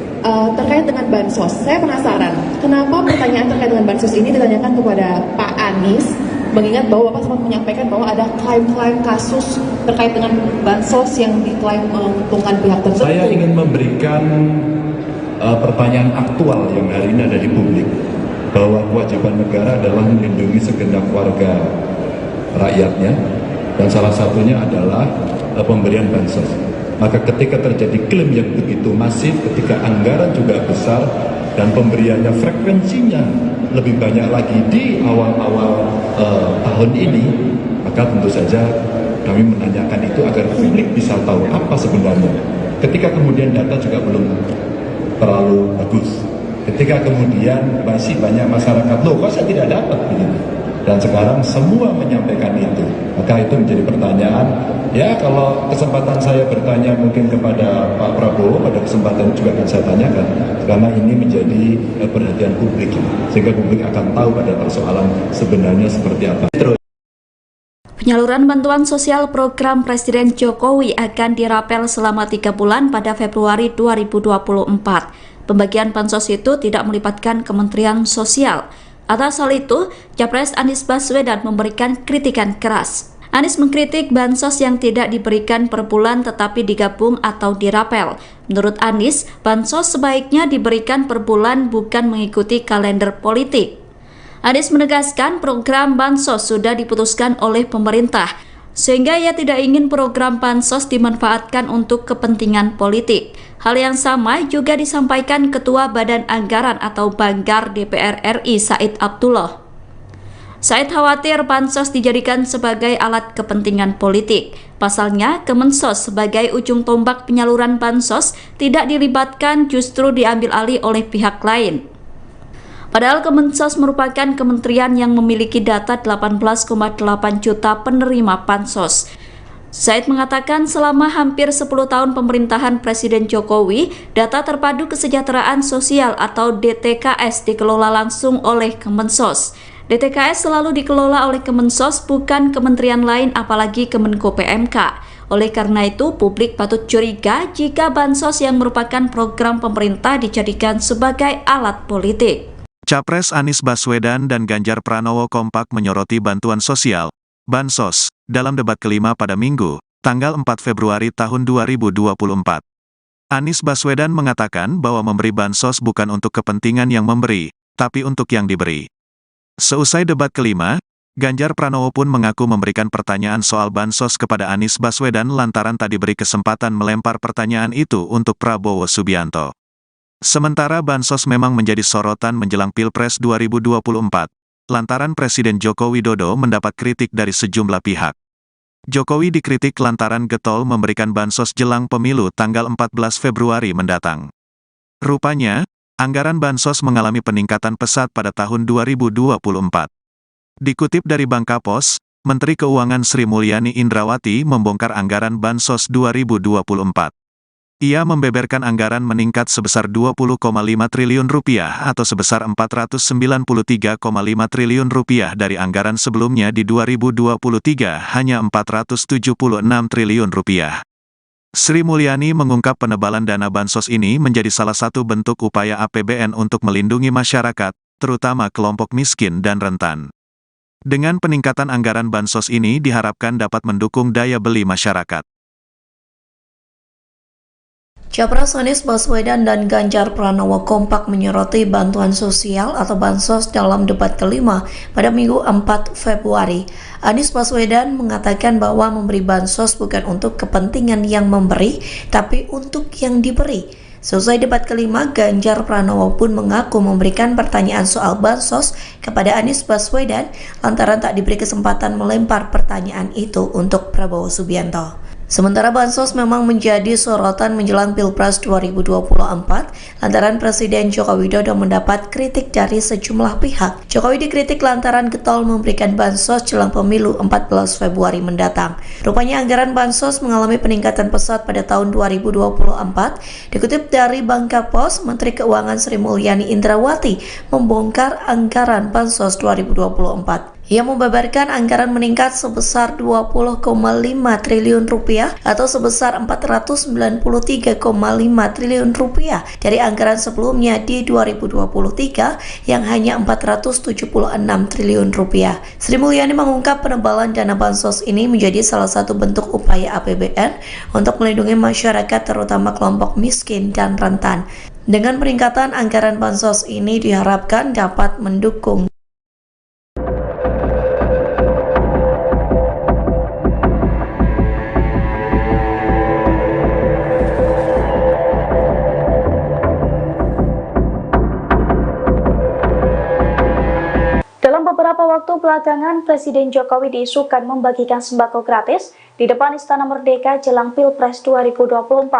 Terkait dengan bansos, saya penasaran kenapa pertanyaan terkait dengan bansos ini ditanyakan kepada Pak Anies, mengingat bahwa Bapak sempat menyampaikan bahwa ada klaim-klaim kasus terkait dengan bansos yang diklaim menguntungkan pihak tertentu. Saya ingin memberikan pertanyaan aktual yang hari ini ada di publik, bahwa kewajiban negara adalah melindungi segenap warga rakyatnya, dan salah satunya adalah pemberian bansos. Maka ketika terjadi klaim yang begitu masif, ketika anggaran juga besar, dan pemberiannya frekuensinya lebih banyak lagi di awal-awal tahun ini, maka tentu saja kami menanyakan itu agar publik bisa tahu apa sebenarnya. Ketika kemudian data juga belum terlalu bagus, ketika kemudian masih banyak masyarakat, loh kok saya tidak dapat begitu. Dan sekarang semua menyampaikan itu, maka itu menjadi pertanyaan. Ya, kalau kesempatan saya bertanya mungkin kepada Pak Prabowo, pada kesempatan juga akan saya tanyakan, karena ini menjadi perhatian publik, sehingga publik akan tahu pada persoalan sebenarnya seperti apa. Penyaluran bantuan sosial program Presiden Jokowi akan dirapel selama 3 bulan pada Februari 2024. Pembagian bansos itu tidak melibatkan Kementerian Sosial. Atas hal itu, Capres Anies Baswedan memberikan kritikan keras. Anies mengkritik bansos yang tidak diberikan per bulan tetapi digabung atau dirapel. Menurut Anies, bansos sebaiknya diberikan per bulan bukan mengikuti kalender politik. Anies menegaskan program bansos sudah diputuskan oleh pemerintah, sehingga ia tidak ingin program bansos dimanfaatkan untuk kepentingan politik. Hal yang sama juga disampaikan Ketua Badan Anggaran atau Banggar DPR RI Said Abdullah. Said khawatir bansos dijadikan sebagai alat kepentingan politik. Pasalnya, Kemensos sebagai ujung tombak penyaluran bansos tidak dilibatkan, justru diambil alih oleh pihak lain. Padahal Kemensos merupakan kementerian yang memiliki data 18,8 juta penerima bansos. Said mengatakan selama hampir 10 tahun pemerintahan Presiden Jokowi, data terpadu kesejahteraan sosial atau DTKS dikelola langsung oleh Kemensos. DTKS selalu dikelola oleh Kemensos, bukan kementerian lain apalagi Kemenko PMK. Oleh karena itu, publik patut curiga jika bansos yang merupakan program pemerintah dijadikan sebagai alat politik. Capres Anies Baswedan dan Ganjar Pranowo kompak menyoroti bantuan sosial, bansos, dalam debat kelima pada Minggu, tanggal 4 Februari tahun 2024. Anies Baswedan mengatakan bahwa memberi bansos bukan untuk kepentingan yang memberi, tapi untuk yang diberi. Seusai debat kelima, Ganjar Pranowo pun mengaku memberikan pertanyaan soal bansos kepada Anies Baswedan lantaran tak diberi kesempatan melempar pertanyaan itu untuk Prabowo Subianto. Sementara bansos memang menjadi sorotan menjelang Pilpres 2024, lantaran Presiden Joko Widodo mendapat kritik dari sejumlah pihak. Jokowi dikritik lantaran getol memberikan bansos jelang pemilu tanggal 14 Februari mendatang. Rupanya, anggaran bansos mengalami peningkatan pesat pada tahun 2024. Dikutip dari Bangkapos, Menteri Keuangan Sri Mulyani Indrawati membongkar anggaran bansos 2024. Ia membeberkan anggaran meningkat sebesar 20,5 triliun rupiah atau sebesar 493,5 triliun rupiah dari anggaran sebelumnya di 2023 hanya 476 triliun rupiah. Sri Mulyani mengungkap penebalan dana bansos ini menjadi salah satu bentuk upaya APBN untuk melindungi masyarakat, terutama kelompok miskin dan rentan. Dengan peningkatan anggaran bansos ini diharapkan dapat mendukung daya beli masyarakat. Capres Anies Baswedan dan Ganjar Pranowo kompak menyoroti bantuan sosial atau bansos dalam debat kelima pada Minggu 4 Februari. Anies Baswedan mengatakan bahwa memberi bansos bukan untuk kepentingan yang memberi, tapi untuk yang diberi. Selesai debat kelima, Ganjar Pranowo pun mengaku memberikan pertanyaan soal bansos kepada Anies Baswedan lantaran tak diberi kesempatan melempar pertanyaan itu untuk Prabowo Subianto. Sementara bansos memang menjadi sorotan menjelang Pilpres 2024 lantaran Presiden Joko Widodo mendapat kritik dari sejumlah pihak. Jokowi dikritik lantaran getol memberikan bansos jelang pemilu 14 Februari mendatang. Rupanya anggaran bansos mengalami peningkatan pesat pada tahun 2024. Dikutip dari Bangkapos, Menteri Keuangan Sri Mulyani Indrawati membongkar anggaran bansos 2024. Ia membeberkan anggaran meningkat sebesar 20,5 triliun rupiah atau sebesar 493,5 triliun rupiah dari anggaran sebelumnya di 2023 yang hanya 476 triliun rupiah. Sri Mulyani mengungkap penebalan dana bansos ini menjadi salah satu bentuk upaya APBN untuk melindungi masyarakat terutama kelompok miskin dan rentan. Dengan peningkatan anggaran bansos ini diharapkan dapat mendukung Beberapa waktu belakangan, Presiden Jokowi diisukan membagikan sembako gratis di depan Istana Merdeka jelang Pilpres 2024.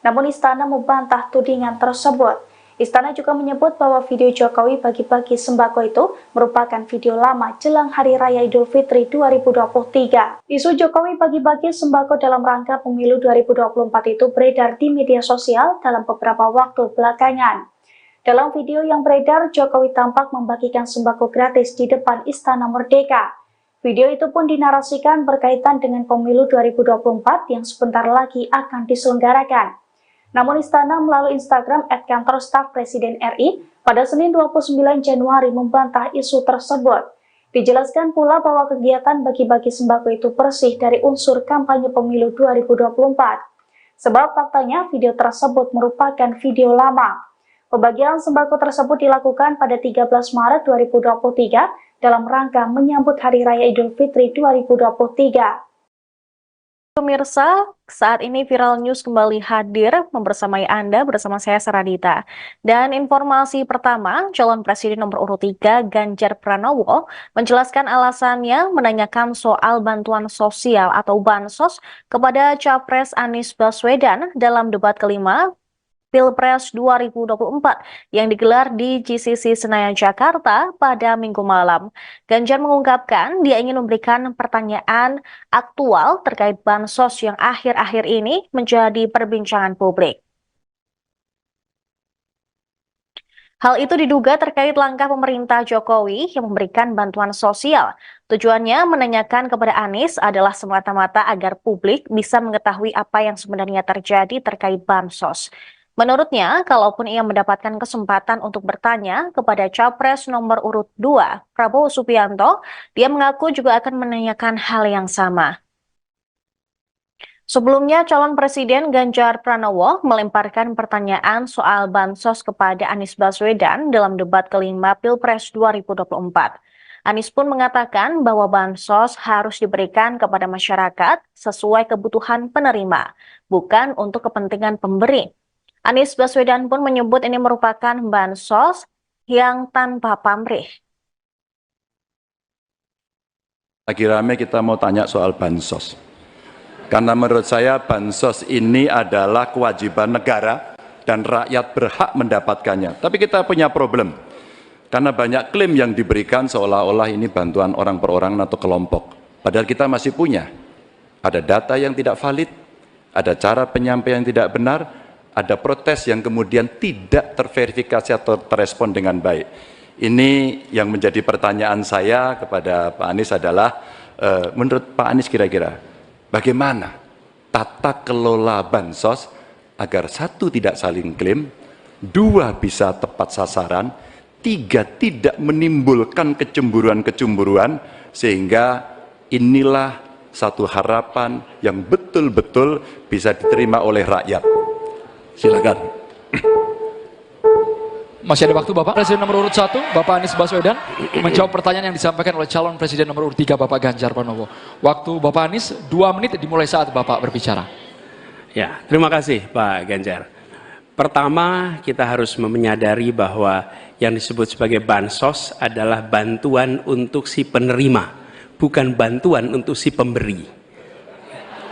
Namun Istana membantah tudingan tersebut. Istana juga menyebut bahwa video Jokowi bagi-bagi sembako itu merupakan video lama jelang Hari Raya Idul Fitri 2023. Isu Jokowi bagi-bagi sembako dalam rangka pemilu 2024 itu beredar di media sosial dalam beberapa waktu belakangan. Dalam video yang beredar, Jokowi tampak membagikan sembako gratis di depan Istana Merdeka. Video itu pun dinarasikan berkaitan dengan pemilu 2024 yang sebentar lagi akan diselenggarakan. Namun Istana melalui Instagram @kantor staf Presiden RI pada Senin 29 Januari membantah isu tersebut. Dijelaskan pula bahwa kegiatan bagi-bagi sembako itu bersih dari unsur kampanye pemilu 2024. Sebab faktanya video tersebut merupakan video lama. Pembagian sembako tersebut dilakukan pada 13 Maret 2023 dalam rangka menyambut Hari Raya Idul Fitri 2023. Pemirsa, saat ini Viral News kembali hadir membersamai Anda bersama saya Saradita. Dan informasi pertama, calon presiden nomor urut 3 Ganjar Pranowo menjelaskan alasannya menanyakan soal bantuan sosial atau bansos kepada Capres Anies Baswedan dalam debat kelima Pilpres 2024 yang digelar di GCC Senayan, Jakarta pada Minggu malam. Ganjar mengungkapkan dia ingin memberikan pertanyaan aktual terkait bansos yang akhir-akhir ini menjadi perbincangan publik. Hal itu diduga terkait langkah pemerintah Jokowi yang memberikan bantuan sosial. Tujuannya menanyakan kepada Anies adalah semata-mata agar publik bisa mengetahui apa yang sebenarnya terjadi terkait bansos. Menurutnya, kalaupun ia mendapatkan kesempatan untuk bertanya kepada Capres nomor urut 2, Prabowo Subianto, dia mengaku juga akan menanyakan hal yang sama. Sebelumnya, calon presiden Ganjar Pranowo melemparkan pertanyaan soal bansos kepada Anies Baswedan dalam debat kelima Pilpres 2024. Anies pun mengatakan bahwa bansos harus diberikan kepada masyarakat sesuai kebutuhan penerima, bukan untuk kepentingan pemberi. Anies Baswedan pun menyebut ini merupakan bansos yang tanpa pamrih. Lagi rame kita mau tanya soal bansos. Karena menurut saya bansos ini adalah kewajiban negara dan rakyat berhak mendapatkannya. Tapi kita punya problem. Karena banyak klaim yang diberikan seolah-olah ini bantuan orang per orang atau kelompok. Padahal kita masih punya. Ada data yang tidak valid, ada cara penyampaian yang tidak benar, ada protes yang kemudian tidak terverifikasi atau terrespon dengan baik. Ini yang menjadi pertanyaan saya kepada Pak Anies adalah, menurut Pak Anies kira-kira, bagaimana tata kelola bansos agar satu tidak saling klaim, dua bisa tepat sasaran, tiga tidak menimbulkan kecemburuan-kecemburuan, sehingga inilah satu harapan yang betul-betul bisa diterima oleh rakyat. Silakan. Masih ada waktu Bapak. Presiden nomor urut 1, Bapak Anies Baswedan, menjawab pertanyaan yang disampaikan oleh calon presiden nomor urut 3, Bapak Ganjar Pranowo. Waktu Bapak Anies 2 menit dimulai saat Bapak berbicara. Ya, terima kasih Pak Ganjar. Pertama, kita harus menyadari bahwa yang disebut sebagai bansos adalah bantuan untuk si penerima, bukan bantuan untuk si pemberi.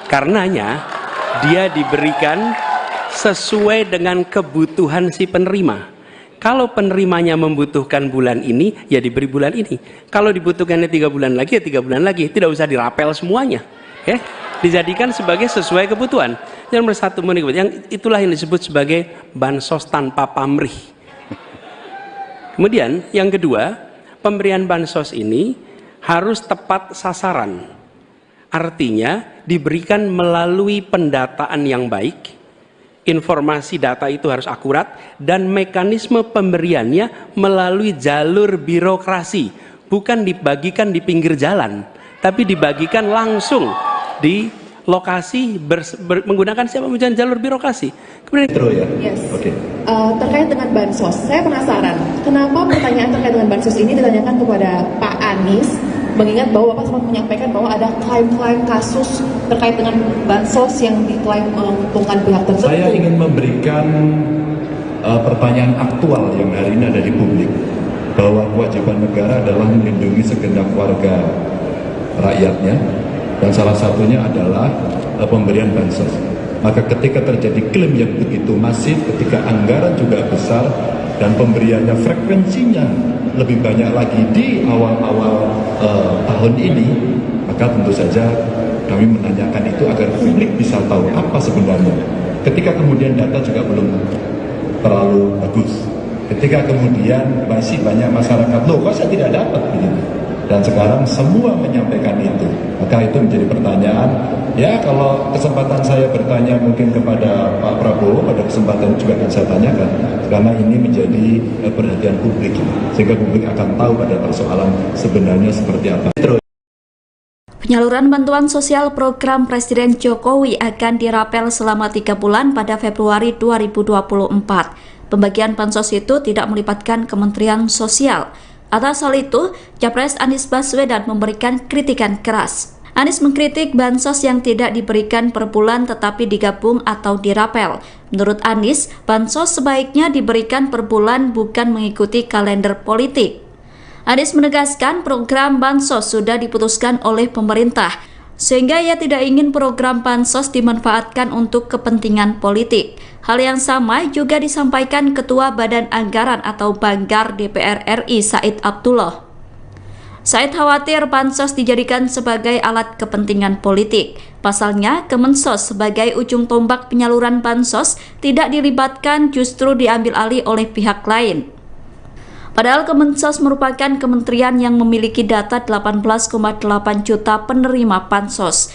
Karenanya, dia diberikan sesuai dengan kebutuhan si penerima. Kalau penerimanya membutuhkan bulan ini, ya diberi bulan ini. Kalau dibutuhkannya 3 bulan lagi, ya 3 bulan lagi. Tidak usah dirapel semuanya. Ya? Dijadikan sebagai sesuai kebutuhan. Yang nomor 1, yang itulah yang disebut sebagai bansos tanpa pamrih. Kemudian yang kedua, pemberian bansos ini harus tepat sasaran. Artinya diberikan melalui pendataan yang baik, informasi data itu harus akurat, dan mekanisme pemberiannya melalui jalur birokrasi, bukan dibagikan di pinggir jalan, tapi dibagikan langsung di lokasi menggunakan siapa menggunakan jalur birokrasi. Kemudian yes. Okay. Terkait dengan bansos, saya penasaran kenapa pertanyaan terkait dengan bansos ini ditanyakan kepada Pak Anies, mengingat bahwa Bapak sempat menyampaikan bahwa ada klaim-klaim kasus terkait dengan bansos yang diklaim menguntungkan pihak tertentu. Saya ingin memberikan pertanyaan aktual yang hari ini ada di publik, bahwa kewajiban negara adalah melindungi segenap warga rakyatnya, dan salah satunya adalah pemberian bansos. Maka ketika terjadi klaim yang begitu masif, ketika anggaran juga besar dan pemberiannya frekuensinya lebih banyak lagi di awal-awal tahun ini, maka tentu saja kami menanyakan itu agar publik bisa tahu apa sebenarnya. Ketika kemudian data juga belum terlalu bagus, ketika kemudian masih banyak masyarakat, loh kok saya tidak dapat begitu, dan sekarang semua menyampaikan itu, maka itu menjadi pertanyaan. Ya, kalau kesempatan saya bertanya mungkin kepada Pak Prabowo, pada kesempatan juga akan saya tanyakan, karena ini menjadi perhatian publik, sehingga publik akan tahu pada persoalan sebenarnya seperti apa. Penyaluran bantuan sosial program Presiden Jokowi akan dirapel selama 3 bulan pada Februari 2024. Pembagian bansos itu tidak melibatkan Kementerian Sosial. Atas hal itu, Capres Anies Baswedan memberikan kritikan keras. Anies mengkritik bansos yang tidak diberikan per bulan tetapi digabung atau dirapel. Menurut Anies, bansos sebaiknya diberikan per bulan bukan mengikuti kalender politik. Anies menegaskan program bansos sudah diputuskan oleh pemerintah, sehingga ia tidak ingin program bansos dimanfaatkan untuk kepentingan politik. Hal yang sama juga disampaikan Ketua Badan Anggaran atau Banggar DPR RI Said Abdullah. Said khawatir bansos dijadikan sebagai alat kepentingan politik. Pasalnya, Kemensos sebagai ujung tombak penyaluran bansos tidak dilibatkan, justru diambil alih oleh pihak lain. Padahal Kemensos merupakan kementerian yang memiliki data 18,8 juta penerima bansos.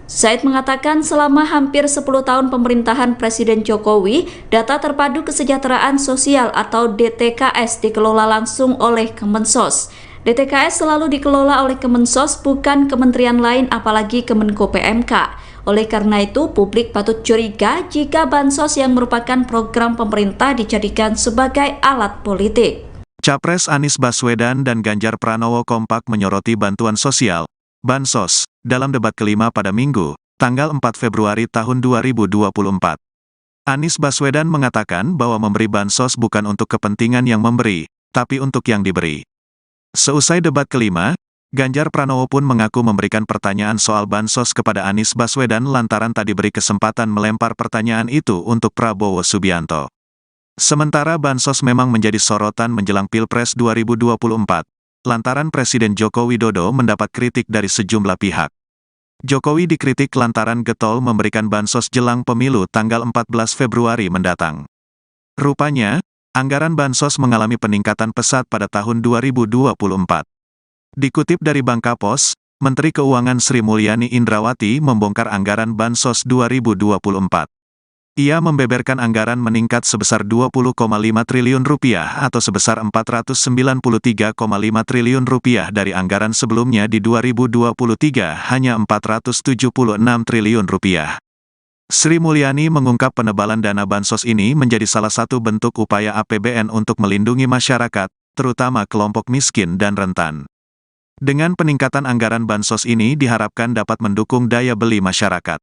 Said mengatakan selama hampir 10 tahun pemerintahan Presiden Jokowi, data terpadu kesejahteraan sosial atau DTKS dikelola langsung oleh Kemensos. DTKS selalu dikelola oleh Kemensos, bukan kementerian lain apalagi Kemenko PMK. Oleh karena itu, publik patut curiga jika bansos yang merupakan program pemerintah dijadikan sebagai alat politik. Capres Anies Baswedan dan Ganjar Pranowo kompak menyoroti bantuan sosial, bansos, dalam debat kelima pada Minggu, tanggal 4 Februari tahun 2024. Anies Baswedan mengatakan bahwa memberi bansos bukan untuk kepentingan yang memberi, tapi untuk yang diberi. Seusai debat kelima, Ganjar Pranowo pun mengaku memberikan pertanyaan soal bansos kepada Anies Baswedan lantaran tak diberi kesempatan melempar pertanyaan itu untuk Prabowo Subianto. Sementara bansos memang menjadi sorotan menjelang Pilpres 2024, lantaran Presiden Joko Widodo mendapat kritik dari sejumlah pihak. Jokowi dikritik lantaran getol memberikan bansos jelang pemilu tanggal 14 Februari mendatang. Rupanya, anggaran bansos mengalami peningkatan pesat pada tahun 2024. Dikutip dari Bangkapos, Menteri Keuangan Sri Mulyani Indrawati membongkar anggaran bansos 2024. Ia membeberkan anggaran meningkat sebesar Rp20,5 triliun atau sebesar Rp493,5 triliun dari anggaran sebelumnya di 2023 hanya Rp476 triliun. Sri Mulyani mengungkap penebalan dana bansos ini menjadi salah satu bentuk upaya APBN untuk melindungi masyarakat, terutama kelompok miskin dan rentan. Dengan peningkatan anggaran bansos ini diharapkan dapat mendukung daya beli masyarakat.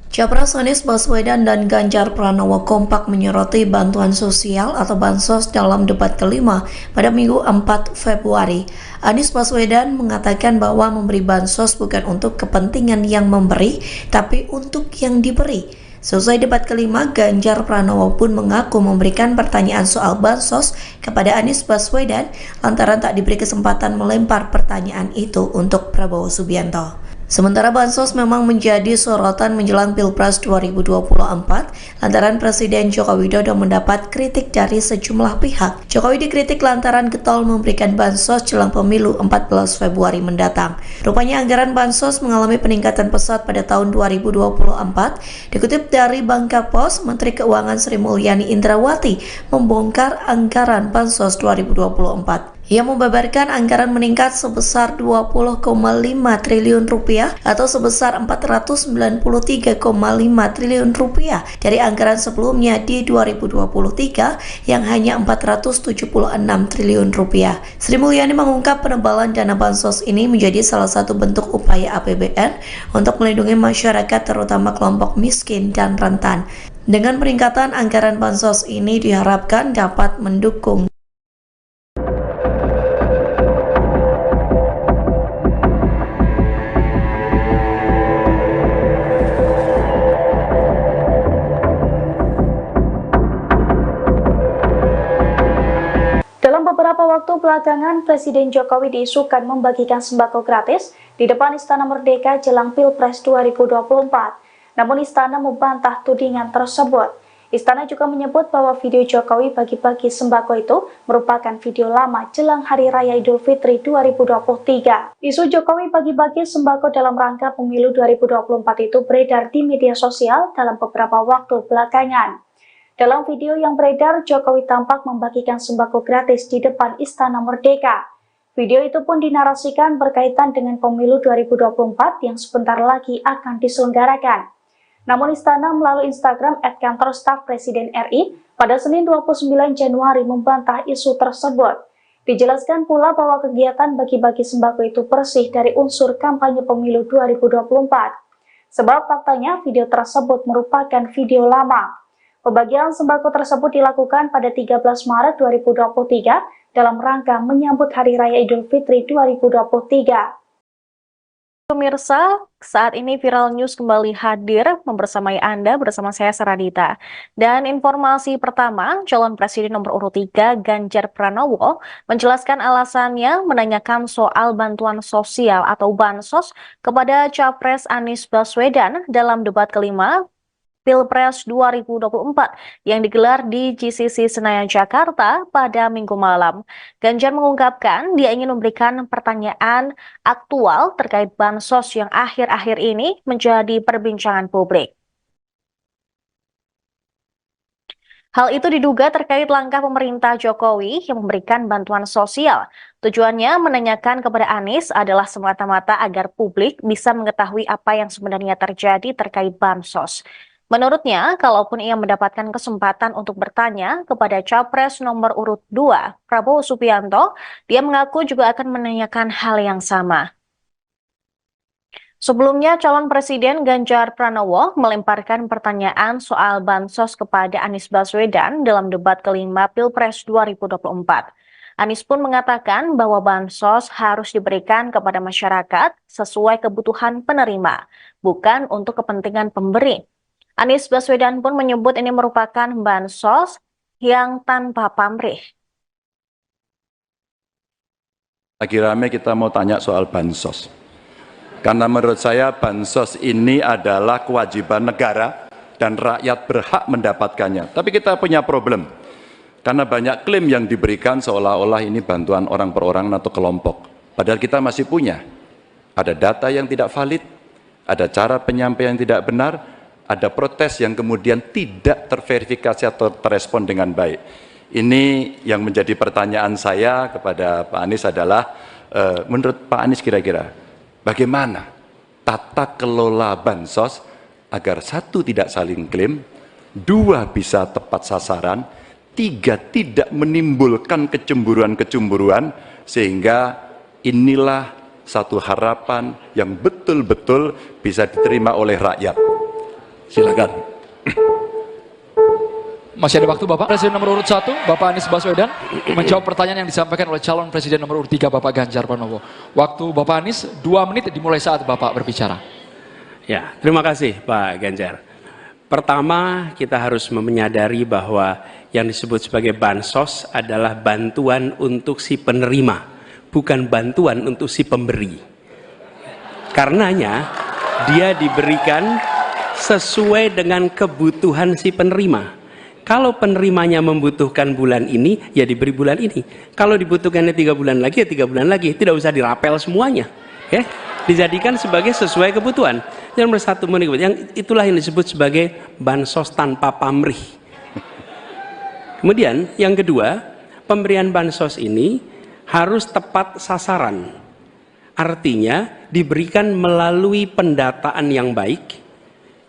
Capres Anies Baswedan dan Ganjar Pranowo kompak menyoroti bantuan sosial atau bansos dalam debat kelima pada Minggu 4 Februari. Anies Baswedan mengatakan bahwa memberi bansos bukan untuk kepentingan yang memberi, tapi untuk yang diberi. Selesai debat kelima, Ganjar Pranowo pun mengaku memberikan pertanyaan soal bansos kepada Anies Baswedan lantaran tak diberi kesempatan melempar pertanyaan itu untuk Prabowo Subianto. Sementara bansos memang menjadi sorotan menjelang Pilpres 2024 lantaran Presiden Joko Widodo mendapat kritik dari sejumlah pihak. Jokowi dikritik lantaran getol memberikan bansos jelang pemilu 14 Februari mendatang. Rupanya anggaran bansos mengalami peningkatan pesat pada tahun 2024. Dikutip dari Bangka Pos, Menteri Keuangan Sri Mulyani Indrawati membongkar anggaran bansos 2024. Ia membeberkan anggaran meningkat sebesar 20,5 triliun rupiah atau sebesar 493,5 triliun rupiah dari anggaran sebelumnya di 2023 yang hanya 476 triliun rupiah. Sri Mulyani mengungkap penebalan dana bansos ini menjadi salah satu bentuk upaya APBN untuk melindungi masyarakat terutama kelompok miskin dan rentan. Dengan peningkatan anggaran bansos ini diharapkan dapat mendukung Beberapa waktu belakangan, Presiden Jokowi diisukan membagikan sembako gratis di depan Istana Merdeka jelang Pilpres 2024. Namun Istana membantah tudingan tersebut. Istana juga menyebut bahwa video Jokowi bagi-bagi sembako itu merupakan video lama jelang Hari Raya Idul Fitri 2023. Isu Jokowi bagi-bagi sembako dalam rangka pemilu 2024 itu beredar di media sosial dalam beberapa waktu belakangan. Dalam video yang beredar, Jokowi tampak membagikan sembako gratis di depan Istana Merdeka. Video itu pun dinarasikan berkaitan dengan pemilu 2024 yang sebentar lagi akan diselenggarakan. Namun Istana melalui Instagram @kantor staf Presiden RI pada Senin 29 Januari membantah isu tersebut. Dijelaskan pula bahwa kegiatan bagi-bagi sembako itu bersih dari unsur kampanye pemilu 2024. Sebab faktanya video tersebut merupakan video lama. Pembagian sembako tersebut dilakukan pada 13 Maret 2023 dalam rangka menyambut Hari Raya Idul Fitri 2023. Pemirsa, saat ini Viral News kembali hadir membersamai Anda bersama saya Saradita. Dan informasi pertama, calon presiden nomor urut 3 Ganjar Pranowo menjelaskan alasannya menanyakan soal bantuan sosial atau bansos kepada Capres Anies Baswedan dalam debat kelima Pilpres 2024 yang digelar di GCC Senayan, Jakarta pada Minggu malam. Ganjar mengungkapkan dia ingin memberikan pertanyaan aktual terkait bansos yang akhir-akhir ini menjadi perbincangan publik. Hal itu diduga terkait langkah pemerintah Jokowi yang memberikan bantuan sosial. Tujuannya menanyakan kepada Anies adalah semata-mata agar publik bisa mengetahui apa yang sebenarnya terjadi terkait bansos. Menurutnya, kalaupun ia mendapatkan kesempatan untuk bertanya kepada Capres nomor urut 2, Prabowo Subianto, dia mengaku juga akan menanyakan hal yang sama. Sebelumnya, calon presiden Ganjar Pranowo melemparkan pertanyaan soal bansos kepada Anies Baswedan dalam debat kelima Pilpres 2024. Anies pun mengatakan bahwa bansos harus diberikan kepada masyarakat sesuai kebutuhan penerima, bukan untuk kepentingan pemberi. Anies Baswedan pun menyebut ini merupakan bansos yang tanpa pamrih. Lagi rame kita mau tanya soal bansos. Karena menurut saya bansos ini adalah kewajiban negara dan rakyat berhak mendapatkannya. Tapi kita punya problem. Karena banyak klaim yang diberikan seolah-olah ini bantuan orang per orang atau kelompok. Padahal kita masih punya. Ada data yang tidak valid, ada cara penyampaian yang tidak benar, ada protes yang kemudian tidak terverifikasi atau terrespon dengan baik. Ini yang menjadi pertanyaan saya kepada Pak Anies adalah, menurut Pak Anies kira-kira, bagaimana tata kelola bansos agar satu tidak saling klaim, dua bisa tepat sasaran, tiga tidak menimbulkan kecemburuan-kecemburuan, sehingga inilah satu harapan yang betul-betul bisa diterima oleh rakyat. Silakan. Masih ada waktu Bapak. Presiden nomor urut 1, Bapak Anies Baswedan, menjawab pertanyaan yang disampaikan oleh calon presiden nomor urut 3, Bapak Ganjar Pranowo. Waktu Bapak Anies 2 menit dimulai saat Bapak berbicara. Ya, terima kasih Pak Ganjar. Pertama, kita harus menyadari bahwa yang disebut sebagai bansos adalah bantuan untuk si penerima, bukan bantuan untuk si pemberi. Karenanya dia diberikan sesuai dengan kebutuhan si penerima. Kalau penerimanya membutuhkan bulan ini, ya diberi bulan ini. Kalau dibutuhkannya 3 bulan lagi, ya 3 bulan lagi. Tidak usah dirapel semuanya. Ya, dijadikan sebagai sesuai kebutuhan. Yang nomor satu, yang itulah yang disebut sebagai bansos tanpa pamrih. Kemudian yang kedua, pemberian bansos ini harus tepat sasaran. Artinya diberikan melalui pendataan yang baik,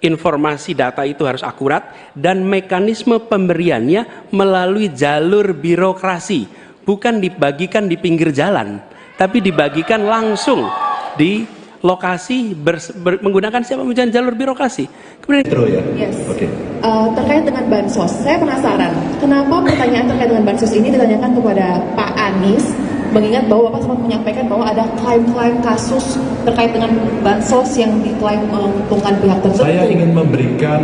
informasi data itu harus akurat, dan mekanisme pemberiannya melalui jalur birokrasi, bukan dibagikan di pinggir jalan, tapi dibagikan langsung di lokasi menggunakan siapa menggunakan jalur birokrasi. Kemudian Yes. Terkait dengan bansos, saya penasaran kenapa pertanyaan terkait dengan bansos ini ditanyakan kepada Pak Anies, mengingat bahwa Bapak sempat menyampaikan bahwa ada klaim-klaim kasus terkait dengan bansos yang diklaim menguntungkan pihak tertentu. Saya ingin memberikan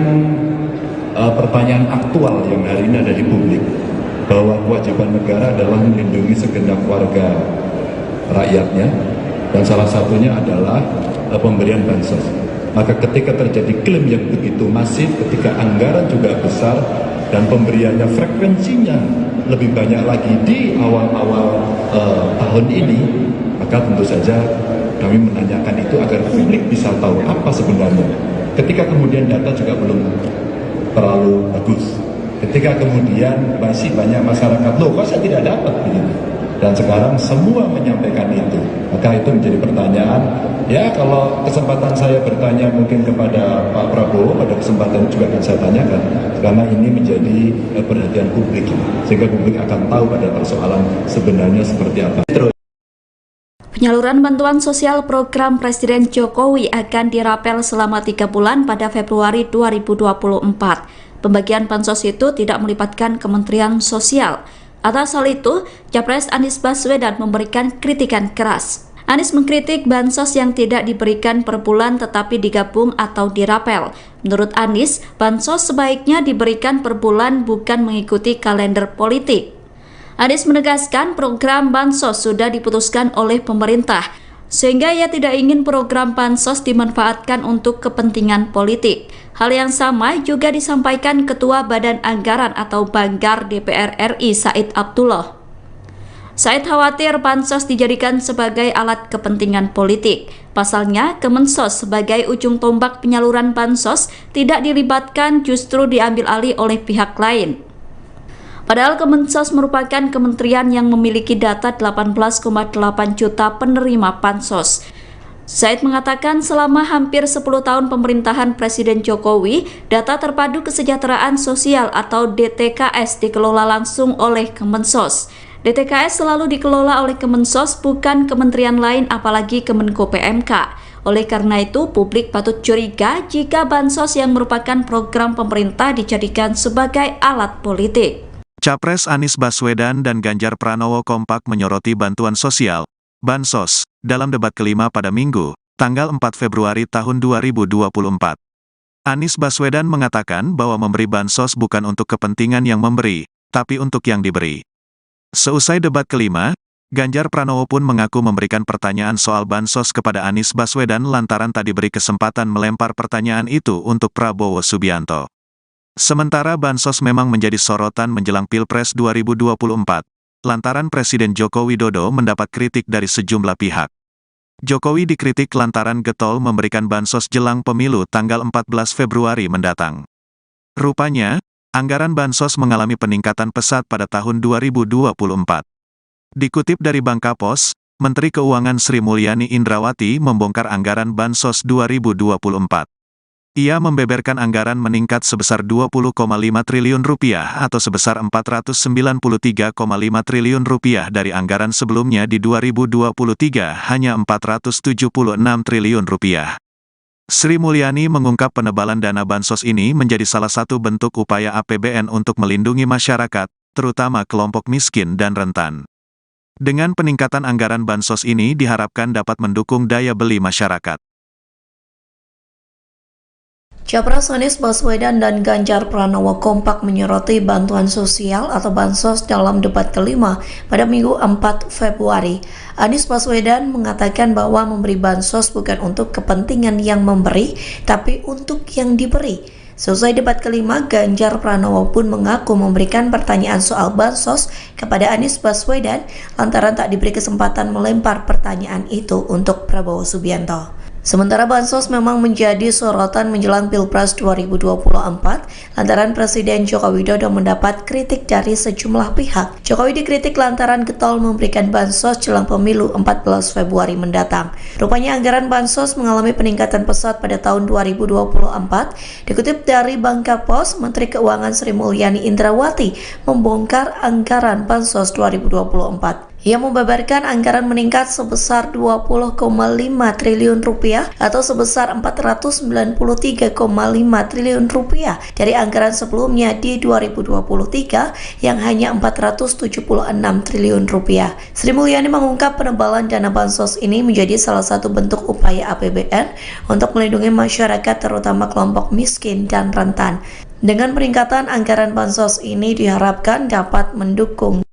pertanyaan aktual yang hari ini ada di publik, bahwa kewajiban negara adalah melindungi segenap warga rakyatnya, dan salah satunya adalah pemberian bansos. Maka ketika terjadi klaim yang begitu masif, ketika anggaran juga besar, dan pemberiannya frekuensinya lebih banyak lagi di awal-awal tahun ini, maka tentu saja kami menanyakan itu agar publik bisa tahu apa sebenarnya. Ketika kemudian data juga belum terlalu bagus, ketika kemudian masih banyak masyarakat, loh kok saya tidak dapat begitu, dan sekarang semua menyampaikan itu, maka itu menjadi pertanyaan. Ya, kalau kesempatan saya bertanya mungkin kepada Pak Prabowo, pada kesempatan juga akan saya tanyakan, karena ini menjadi perhatian publik, sehingga publik akan tahu pada persoalan sebenarnya seperti apa. Penyaluran bantuan sosial program Presiden Jokowi akan dirapel selama 3 bulan pada Februari 2024. Pembagian bansos itu tidak melibatkan Kementerian Sosial. Atas hal itu, Capres Anies Baswedan memberikan kritikan keras. Anies mengkritik bansos yang tidak diberikan per bulan tetapi digabung atau dirapel. Menurut Anies, bansos sebaiknya diberikan per bulan bukan mengikuti kalender politik. Anies menegaskan program bansos sudah diputuskan oleh pemerintah, sehingga ia tidak ingin program bansos dimanfaatkan untuk kepentingan politik. Hal yang sama juga disampaikan Ketua Badan Anggaran atau Banggar DPR RI Said Abdullah. Said khawatir bansos dijadikan sebagai alat kepentingan politik. Pasalnya, Kemensos sebagai ujung tombak penyaluran bansos tidak dilibatkan, justru diambil alih oleh pihak lain. Padahal Kemensos merupakan kementerian yang memiliki data 18,8 juta penerima bansos. Said mengatakan selama hampir 10 tahun pemerintahan Presiden Jokowi, data terpadu kesejahteraan sosial atau DTKS dikelola langsung oleh Kemensos. DTKS selalu dikelola oleh Kemensos, bukan kementerian lain apalagi Kemenko PMK. Oleh karena itu, publik patut curiga jika bansos yang merupakan program pemerintah dijadikan sebagai alat politik. Capres Anies Baswedan dan Ganjar Pranowo kompak menyoroti bantuan sosial, bansos, dalam debat kelima pada Minggu, tanggal 4 Februari tahun 2024. Anies Baswedan mengatakan bahwa memberi bansos bukan untuk kepentingan yang memberi, tapi untuk yang diberi. Seusai debat kelima, Ganjar Pranowo pun mengaku memberikan pertanyaan soal bansos kepada Anies Baswedan lantaran tak diberi kesempatan melempar pertanyaan itu untuk Prabowo Subianto. Sementara bansos memang menjadi sorotan menjelang Pilpres 2024, lantaran Presiden Joko Widodo mendapat kritik dari sejumlah pihak. Jokowi dikritik lantaran getol memberikan bansos jelang pemilu tanggal 14 Februari mendatang. Rupanya, anggaran bansos mengalami peningkatan pesat pada tahun 2024. Dikutip dari Bangkapos, Menteri Keuangan Sri Mulyani Indrawati membongkar anggaran bansos 2024. Ia membeberkan anggaran meningkat sebesar Rp20,5 triliun atau sebesar Rp493,5 triliun dari anggaran sebelumnya di 2023 hanya Rp476 triliun. Sri Mulyani mengungkap penebalan dana bansos ini menjadi salah satu bentuk upaya APBN untuk melindungi masyarakat, terutama kelompok miskin dan rentan. Dengan peningkatan anggaran bansos ini diharapkan dapat mendukung daya beli masyarakat. Capres Anies Baswedan dan Ganjar Pranowo kompak menyoroti bantuan sosial atau bansos dalam debat kelima pada Minggu 4 Februari. Anies Baswedan mengatakan bahwa memberi bansos bukan untuk kepentingan yang memberi, tapi untuk yang diberi. Selesai debat kelima, Ganjar Pranowo pun mengaku memberikan pertanyaan soal bansos kepada Anies Baswedan lantaran tak diberi kesempatan melempar pertanyaan itu untuk Prabowo Subianto. Sementara bansos memang menjadi sorotan menjelang Pilpres 2024 lantaran Presiden Joko Widodo mendapat kritik dari sejumlah pihak. Jokowi dikritik lantaran getol memberikan bansos jelang pemilu 14 Februari mendatang. Rupanya anggaran bansos mengalami peningkatan pesat pada tahun 2024. Dikutip dari Bangka Pos, Menteri Keuangan Sri Mulyani Indrawati membongkar anggaran bansos 2024. Ia membeberkan anggaran meningkat sebesar 20,5 triliun rupiah atau sebesar 493,5 triliun rupiah dari anggaran sebelumnya di 2023 yang hanya 476 triliun rupiah. Sri Mulyani mengungkap penebalan dana bansos ini menjadi salah satu bentuk upaya APBN untuk melindungi masyarakat terutama kelompok miskin dan rentan. Dengan peningkatan anggaran bansos ini diharapkan dapat mendukung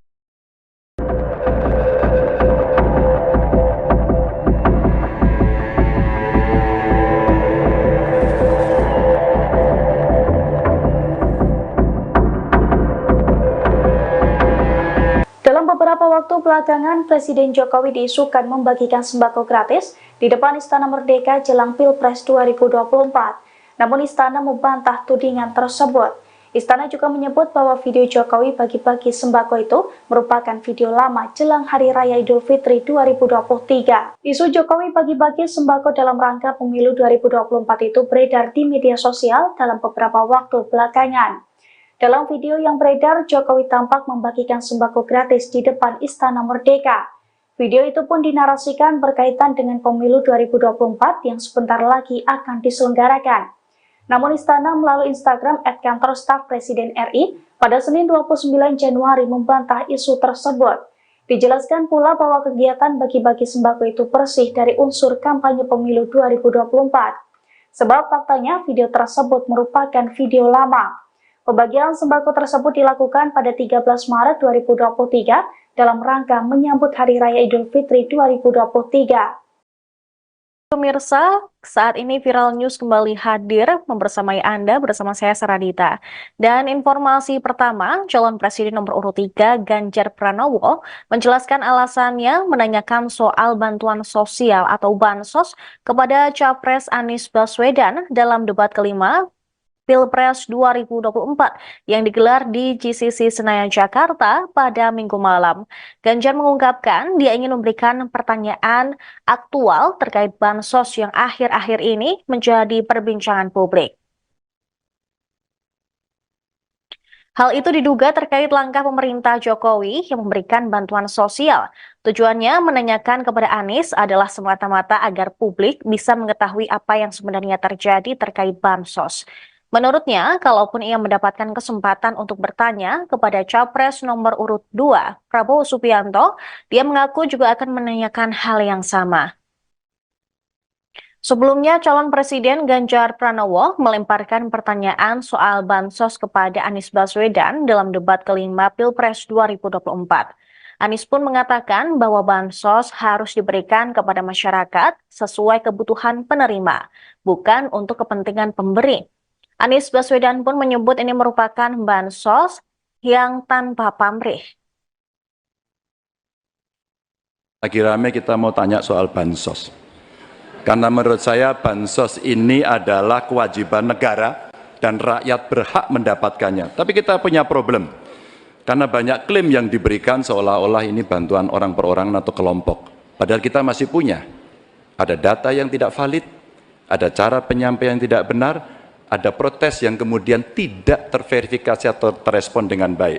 Beberapa waktu belakangan, Presiden Jokowi diisukan membagikan sembako gratis di depan Istana Merdeka jelang Pilpres 2024. Namun Istana membantah tudingan tersebut. Istana juga menyebut bahwa video Jokowi bagi-bagi sembako itu merupakan video lama jelang Hari Raya Idul Fitri 2023. Isu Jokowi bagi-bagi sembako dalam rangka pemilu 2024 itu beredar di media sosial dalam beberapa waktu belakangan. Dalam video yang beredar, Jokowi tampak membagikan sembako gratis di depan Istana Merdeka. Video itu pun dinarasikan berkaitan dengan pemilu 2024 yang sebentar lagi akan diselenggarakan. Namun Istana melalui Instagram @kantor-staf Presiden RI pada Senin 29 Januari membantah isu tersebut. Dijelaskan pula bahwa kegiatan bagi-bagi sembako itu bersih dari unsur kampanye pemilu 2024. Sebab faktanya video tersebut merupakan video lama. Pembagian sembako tersebut dilakukan pada 13 Maret 2023 dalam rangka menyambut Hari Raya Idul Fitri 2023. Pemirsa, saat ini Viral News kembali hadir membersamai Anda bersama saya Saradita. Dan informasi pertama, calon presiden nomor urut 3 Ganjar Pranowo menjelaskan alasannya menanyakan soal bantuan sosial atau bansos kepada Capres Anies Baswedan dalam debat kelima Pilpres 2024 yang digelar di GCC Senayan, Jakarta pada Minggu malam. Ganjar mengungkapkan dia ingin memberikan pertanyaan aktual terkait bansos yang akhir-akhir ini menjadi perbincangan publik. Hal itu diduga terkait langkah pemerintah Jokowi yang memberikan bantuan sosial. Tujuannya menanyakan kepada Anies adalah semata-mata agar publik bisa mengetahui apa yang sebenarnya terjadi terkait bansos. Menurutnya, kalaupun ia mendapatkan kesempatan untuk bertanya kepada Capres nomor urut 2, Prabowo Subianto, dia mengaku juga akan menanyakan hal yang sama. Sebelumnya, calon presiden Ganjar Pranowo melemparkan pertanyaan soal bansos kepada Anies Baswedan dalam debat kelima Pilpres 2024. Anies pun mengatakan bahwa bansos harus diberikan kepada masyarakat sesuai kebutuhan penerima, bukan untuk kepentingan pemberi. Anies Baswedan pun menyebut ini merupakan bansos yang tanpa pamrih. Lagi rame kita mau tanya soal bansos. Karena menurut saya bansos ini adalah kewajiban negara dan rakyat berhak mendapatkannya. Tapi kita punya problem. Karena banyak klaim yang diberikan seolah-olah ini bantuan orang per orang atau kelompok. Padahal kita masih punya. Ada data yang tidak valid, ada cara penyampaian yang tidak benar, ada protes yang kemudian tidak terverifikasi atau terrespon dengan baik.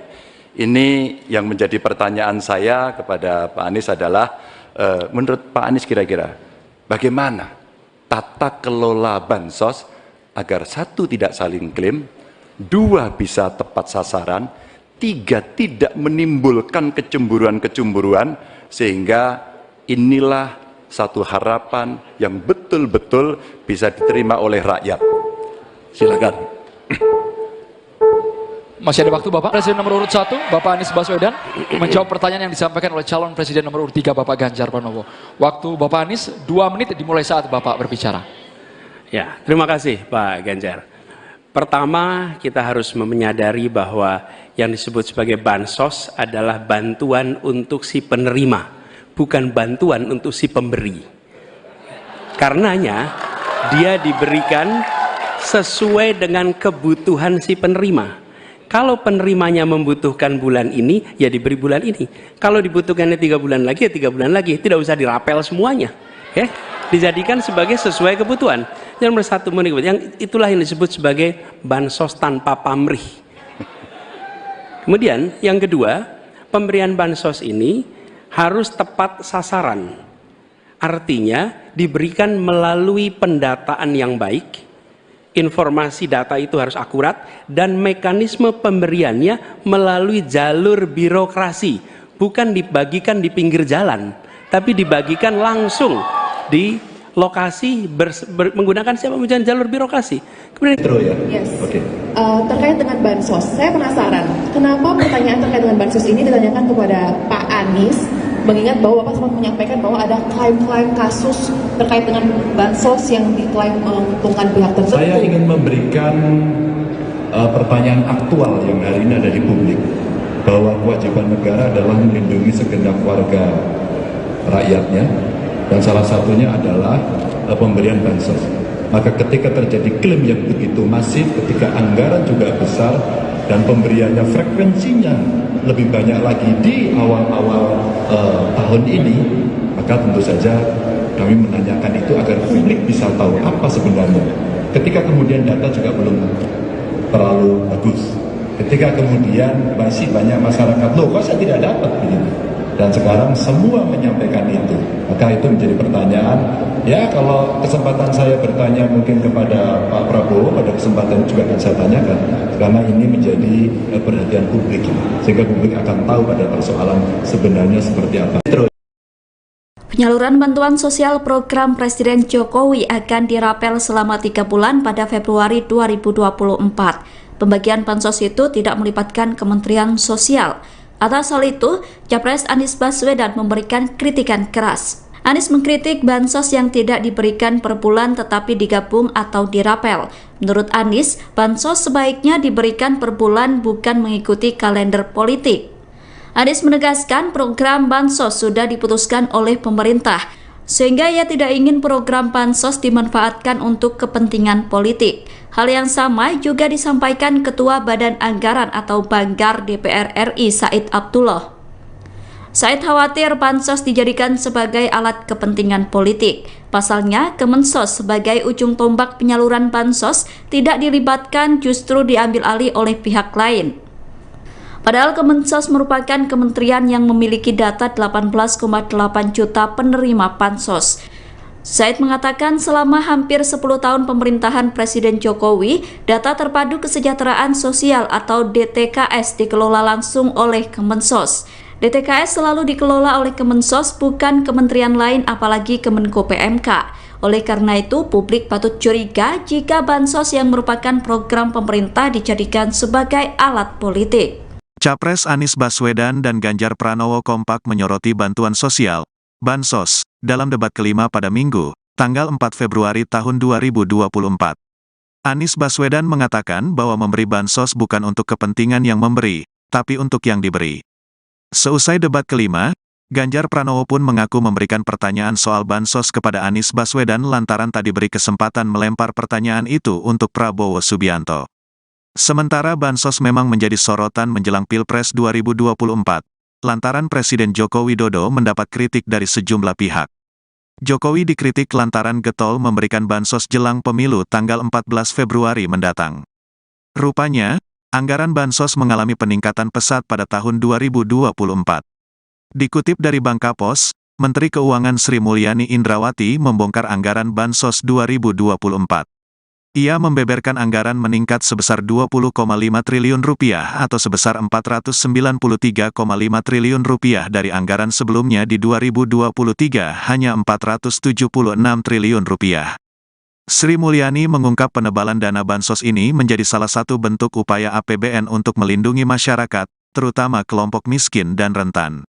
Ini yang menjadi pertanyaan saya kepada Pak Anies adalah, menurut Pak Anies kira-kira, bagaimana tata kelola bansos agar satu tidak saling klaim, dua bisa tepat sasaran, tiga tidak menimbulkan kecemburuan-kecemburuan, sehingga inilah satu harapan yang betul-betul bisa diterima oleh rakyat. Silakan. Masih ada waktu Bapak. Presiden nomor urut 1, Bapak Anies Baswedan, menjawab pertanyaan yang disampaikan oleh calon Presiden nomor urut 3, Bapak Ganjar Pranowo. Waktu Bapak Anies 2 menit dimulai saat Bapak berbicara. Ya, terima kasih Pak Ganjar. Pertama, kita harus menyadari bahwa yang disebut sebagai bansos adalah bantuan untuk si penerima, bukan bantuan untuk si pemberi. Karenanya, dia diberikan sesuai dengan kebutuhan si penerima. Kalau penerimanya membutuhkan bulan ini, ya diberi bulan ini. Kalau dibutuhkannya 3 bulan lagi, ya 3 bulan lagi. Tidak usah dirapel semuanya. Ya, dijadikan sebagai sesuai kebutuhan. Yang nomor 1 yang itulah yang disebut sebagai bansos tanpa pamrih. Kemudian yang kedua, pemberian bansos ini harus tepat sasaran. Artinya diberikan melalui pendataan yang baik. Informasi data itu harus akurat dan mekanisme pemberiannya melalui jalur birokrasi, bukan dibagikan di pinggir jalan, tapi dibagikan langsung di lokasi menggunakan siapa menggunakan jalur birokrasi. Kemudian Yes. Terkait dengan bansos, saya penasaran kenapa pertanyaan terkait dengan bansos ini ditanyakan kepada Pak Anies, mengingat bahwa Bapak sempat menyampaikan bahwa ada klaim-klaim kasus terkait dengan bansos yang diklaim menguntungkan pihak tertentu. Saya ingin memberikan pertanyaan aktual yang hari ini ada di publik, bahwa kewajiban negara adalah melindungi segenap warga rakyatnya, dan salah satunya adalah pemberian bansos. Maka ketika terjadi klaim yang begitu masif, ketika anggaran juga besar, dan pemberiannya frekuensinya lebih banyak lagi di awal-awal tahun ini, maka tentu saja kami menanyakan itu agar publik bisa tahu apa sebenarnya. Ketika kemudian data juga belum terlalu bagus, ketika kemudian masih banyak masyarakat, loh kok saya tidak dapat begitu, dan sekarang semua menyampaikan itu, maka itu menjadi pertanyaan. Ya, kalau kesempatan saya bertanya mungkin kepada Pak Prabowo, pada kesempatan juga akan saya tanyakan, karena ini menjadi perhatian publik, sehingga publik akan tahu pada persoalan sebenarnya seperti apa. Penyaluran bantuan sosial program Presiden Jokowi akan dirapel selama 3 bulan pada Februari 2024. Pembagian bansos itu tidak melibatkan Kementerian Sosial. Atas hal itu, Capres Anies Baswedan memberikan kritikan keras. Anies mengkritik bansos yang tidak diberikan per bulan tetapi digabung atau dirapel. Menurut Anies, bansos sebaiknya diberikan per bulan bukan mengikuti kalender politik. Anies menegaskan program bansos sudah diputuskan oleh pemerintah, sehingga ia tidak ingin program bansos dimanfaatkan untuk kepentingan politik. Hal yang sama juga disampaikan Ketua Badan Anggaran atau Banggar DPR RI Said Abdullah. Said khawatir bansos dijadikan sebagai alat kepentingan politik. Pasalnya, Kemensos sebagai ujung tombak penyaluran bansos tidak dilibatkan, justru diambil alih oleh pihak lain. Padahal Kemensos merupakan kementerian yang memiliki data 18,8 juta penerima bansos. Said mengatakan selama hampir 10 tahun pemerintahan Presiden Jokowi, data terpadu kesejahteraan sosial atau DTKS dikelola langsung oleh Kemensos. DTKS selalu dikelola oleh Kemensos, bukan kementerian lain apalagi Kemenko PMK. Oleh karena itu, publik patut curiga jika bansos yang merupakan program pemerintah dijadikan sebagai alat politik. Capres Anies Baswedan dan Ganjar Pranowo kompak menyoroti bantuan sosial, bansos, dalam debat kelima pada Minggu, tanggal 4 Februari tahun 2024. Anies Baswedan mengatakan bahwa memberi bansos bukan untuk kepentingan yang memberi, tapi untuk yang diberi. Seusai debat kelima, Ganjar Pranowo pun mengaku memberikan pertanyaan soal bansos kepada Anies Baswedan lantaran tak diberi kesempatan melempar pertanyaan itu untuk Prabowo Subianto. Sementara bansos memang menjadi sorotan menjelang Pilpres 2024, lantaran Presiden Joko Widodo mendapat kritik dari sejumlah pihak. Jokowi dikritik lantaran getol memberikan bansos jelang pemilu tanggal 14 Februari mendatang. Rupanya, anggaran bansos mengalami peningkatan pesat pada tahun 2024. Dikutip dari Bangkapos, Menteri Keuangan Sri Mulyani Indrawati membongkar anggaran bansos 2024. Ia membeberkan anggaran meningkat sebesar Rp20,5 triliun atau sebesar Rp493,5 triliun dari anggaran sebelumnya di 2023 hanya Rp476 triliun. Sri Mulyani mengungkap penebalan dana bansos ini menjadi salah satu bentuk upaya APBN untuk melindungi masyarakat, terutama kelompok miskin dan rentan.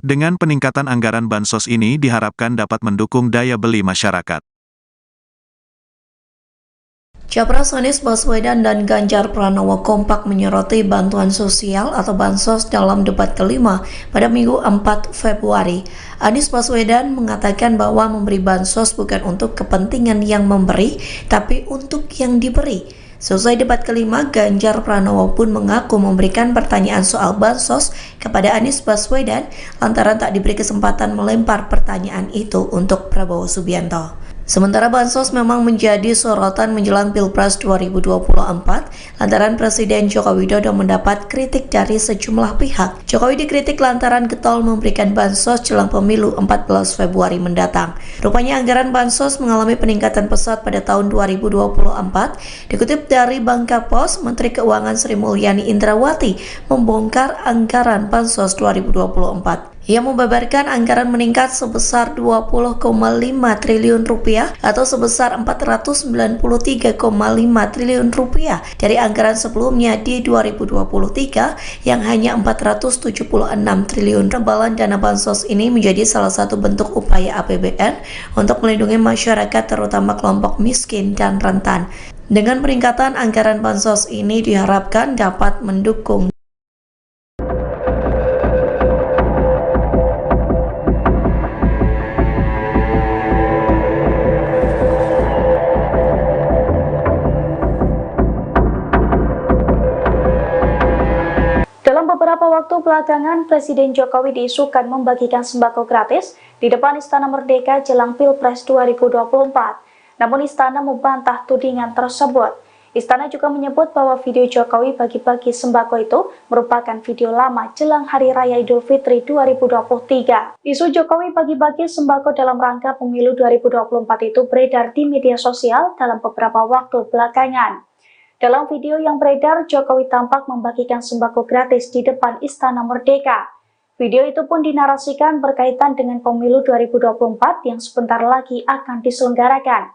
Dengan peningkatan anggaran bansos ini diharapkan dapat mendukung daya beli masyarakat. Capres Anies Baswedan dan Ganjar Pranowo kompak menyoroti bantuan sosial atau bansos dalam debat kelima pada Minggu 4 Februari. Anies Baswedan mengatakan bahwa memberi bansos bukan untuk kepentingan yang memberi, tapi untuk yang diberi. Selesai debat kelima, Ganjar Pranowo pun mengaku memberikan pertanyaan soal bansos kepada Anies Baswedan lantaran tak diberi kesempatan melempar pertanyaan itu untuk Prabowo Subianto. Sementara bansos memang menjadi sorotan menjelang Pilpres 2024 lantaran Presiden Joko Widodo mendapat kritik dari sejumlah pihak. Jokowi dikritik lantaran getol memberikan bansos jelang pemilu 14 Februari mendatang. Rupanya anggaran bansos mengalami peningkatan pesat pada tahun 2024. Dikutip dari Bangka Pos, Menteri Keuangan Sri Mulyani Indrawati membongkar anggaran bansos 2024. Ia membeberkan anggaran meningkat sebesar 20,5 triliun rupiah atau sebesar 493,5 triliun rupiah dari anggaran sebelumnya di 2023 yang hanya 476 triliun. Rebalan dana bansos ini menjadi salah satu bentuk upaya APBN untuk melindungi masyarakat terutama kelompok miskin dan rentan. Dengan peningkatan anggaran bansos ini diharapkan dapat mendukung Beberapa waktu belakangan, Presiden Jokowi diisukan membagikan sembako gratis di depan Istana Merdeka jelang Pilpres 2024. Namun Istana membantah tudingan tersebut. Istana juga menyebut bahwa video Jokowi bagi-bagi sembako itu merupakan video lama jelang Hari Raya Idul Fitri 2023. Isu Jokowi bagi-bagi sembako dalam rangka pemilu 2024 itu beredar di media sosial dalam beberapa waktu belakangan. Dalam video yang beredar, Jokowi tampak membagikan sembako gratis di depan Istana Merdeka. Video itu pun dinarasikan berkaitan dengan pemilu 2024 yang sebentar lagi akan diselenggarakan.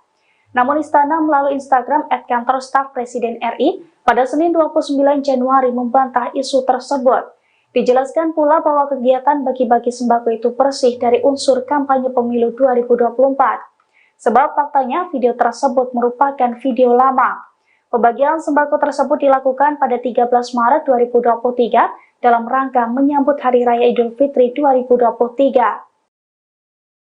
Namun Istana melalui Instagram @kantor staf Presiden RI pada Senin 29 Januari membantah isu tersebut. Dijelaskan pula bahwa kegiatan bagi-bagi sembako itu bersih dari unsur kampanye pemilu 2024. Sebab faktanya video tersebut merupakan video lama. Pembagian sembako tersebut dilakukan pada 13 Maret 2023 dalam rangka menyambut Hari Raya Idul Fitri 2023.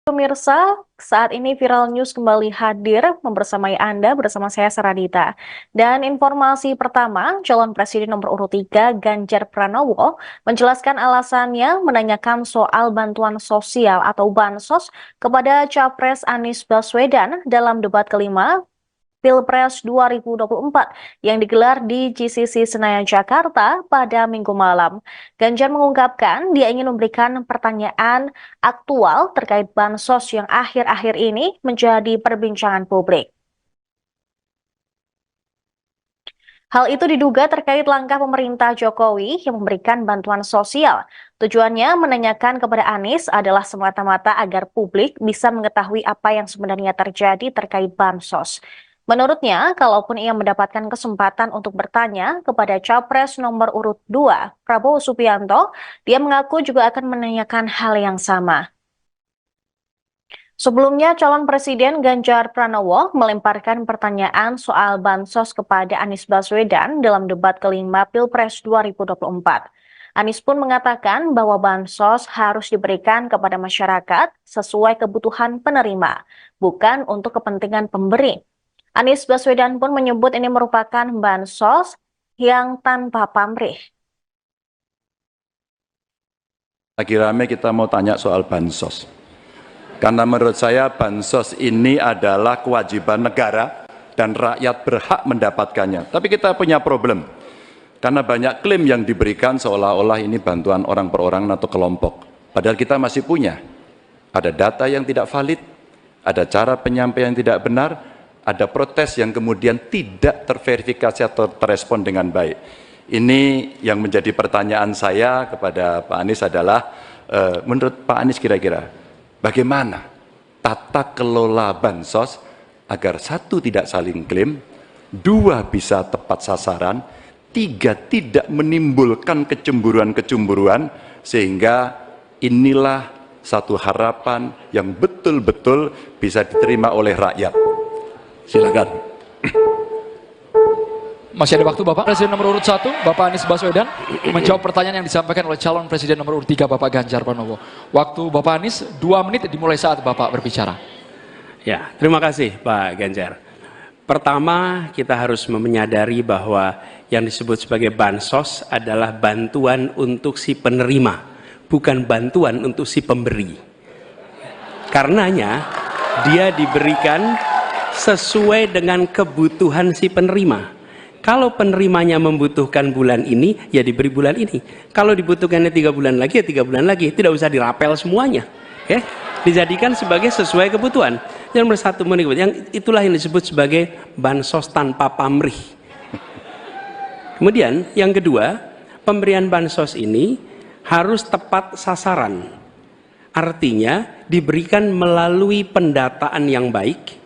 Pemirsa, saat ini Viral News kembali hadir membersamai Anda bersama saya Saradita. Dan informasi pertama, calon presiden nomor urut 3 Ganjar Pranowo menjelaskan alasannya menanyakan soal bantuan sosial atau bansos kepada Capres Anies Baswedan dalam debat kelima Pilpres 2024 yang digelar di GCC Senayan, Jakarta pada Minggu malam. Ganjar mengungkapkan dia ingin memberikan pertanyaan aktual terkait bansos yang akhir-akhir ini menjadi perbincangan publik. Hal itu diduga terkait langkah pemerintah Jokowi yang memberikan bantuan sosial. Tujuannya menanyakan kepada Anies adalah semata-mata agar publik bisa mengetahui apa yang sebenarnya terjadi terkait bansos. Menurutnya, kalaupun ia mendapatkan kesempatan untuk bertanya kepada Capres nomor urut 2, Prabowo Subianto, dia mengaku juga akan menanyakan hal yang sama. Sebelumnya, calon Presiden Ganjar Pranowo melemparkan pertanyaan soal bansos kepada Anies Baswedan dalam debat kelima Pilpres 2024. Anies pun mengatakan bahwa bansos harus diberikan kepada masyarakat sesuai kebutuhan penerima, bukan untuk kepentingan pemberi. Anies Baswedan pun menyebut ini merupakan bansos yang tanpa pamrih. Lagi rame kita mau tanya soal bansos. Karena menurut saya bansos ini adalah kewajiban negara dan rakyat berhak mendapatkannya. Tapi kita punya problem. Karena banyak klaim yang diberikan seolah-olah ini bantuan orang per orang atau kelompok. Padahal kita masih punya. Ada data yang tidak valid, ada cara penyampaian yang tidak benar, ada protes yang kemudian tidak terverifikasi atau terrespon dengan baik. Ini yang menjadi pertanyaan saya kepada Pak Anies adalah, menurut Pak Anies kira-kira bagaimana tata kelola bansos agar satu tidak saling klaim, dua bisa tepat sasaran, tiga tidak menimbulkan kecemburuan-kecemburuan, sehingga inilah satu harapan yang betul-betul bisa diterima oleh rakyat. Silakan. Masih ada waktu Bapak. Presiden nomor urut 1, Bapak Anies Baswedan, menjawab pertanyaan yang disampaikan oleh calon presiden nomor urut 3, Bapak Ganjar Pranowo. Waktu Bapak Anies 2 menit dimulai saat Bapak berbicara. Ya, terima kasih Pak Ganjar. Pertama, kita harus menyadari bahwa yang disebut sebagai bansos adalah bantuan untuk si penerima, bukan bantuan untuk si pemberi. Karenanya, dia diberikan sesuai dengan kebutuhan si penerima. Kalau penerimanya membutuhkan bulan ini, ya diberi bulan ini. Kalau dibutuhkannya 3 bulan lagi, ya 3 bulan lagi. Tidak usah dirapel semuanya. Ya. Dijadikan sebagai sesuai kebutuhan. Yang nomor 1, yang itulah yang disebut sebagai bansos tanpa pamrih. Kemudian yang kedua, pemberian bansos ini harus tepat sasaran. Artinya diberikan melalui pendataan yang baik.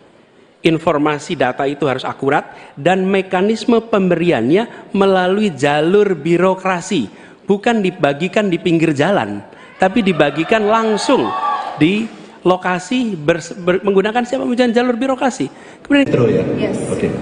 Informasi data itu harus akurat dan mekanisme pemberiannya melalui jalur birokrasi, bukan dibagikan di pinggir jalan, tapi dibagikan langsung di lokasi menggunakan siapa menggunakan jalur birokrasi. Kemudian Yes. Okay.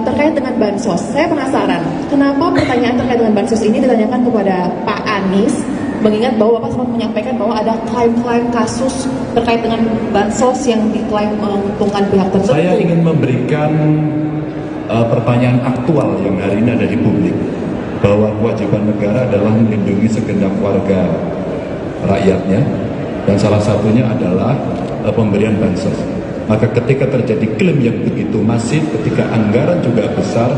Terkait dengan bansos, saya penasaran kenapa pertanyaan terkait dengan bansos ini ditanyakan kepada Pak Anies, mengingat bahwa Bapak sempat menyampaikan bahwa ada klaim-klaim kasus terkait dengan bansos yang diklaim menguntungkan pihak tertentu. Saya ingin memberikan pertanyaan aktual yang hari ini ada di publik, bahwa kewajiban negara adalah melindungi segenap warga rakyatnya, dan salah satunya adalah pemberian bansos. Maka ketika terjadi klaim yang begitu masif, ketika anggaran juga besar,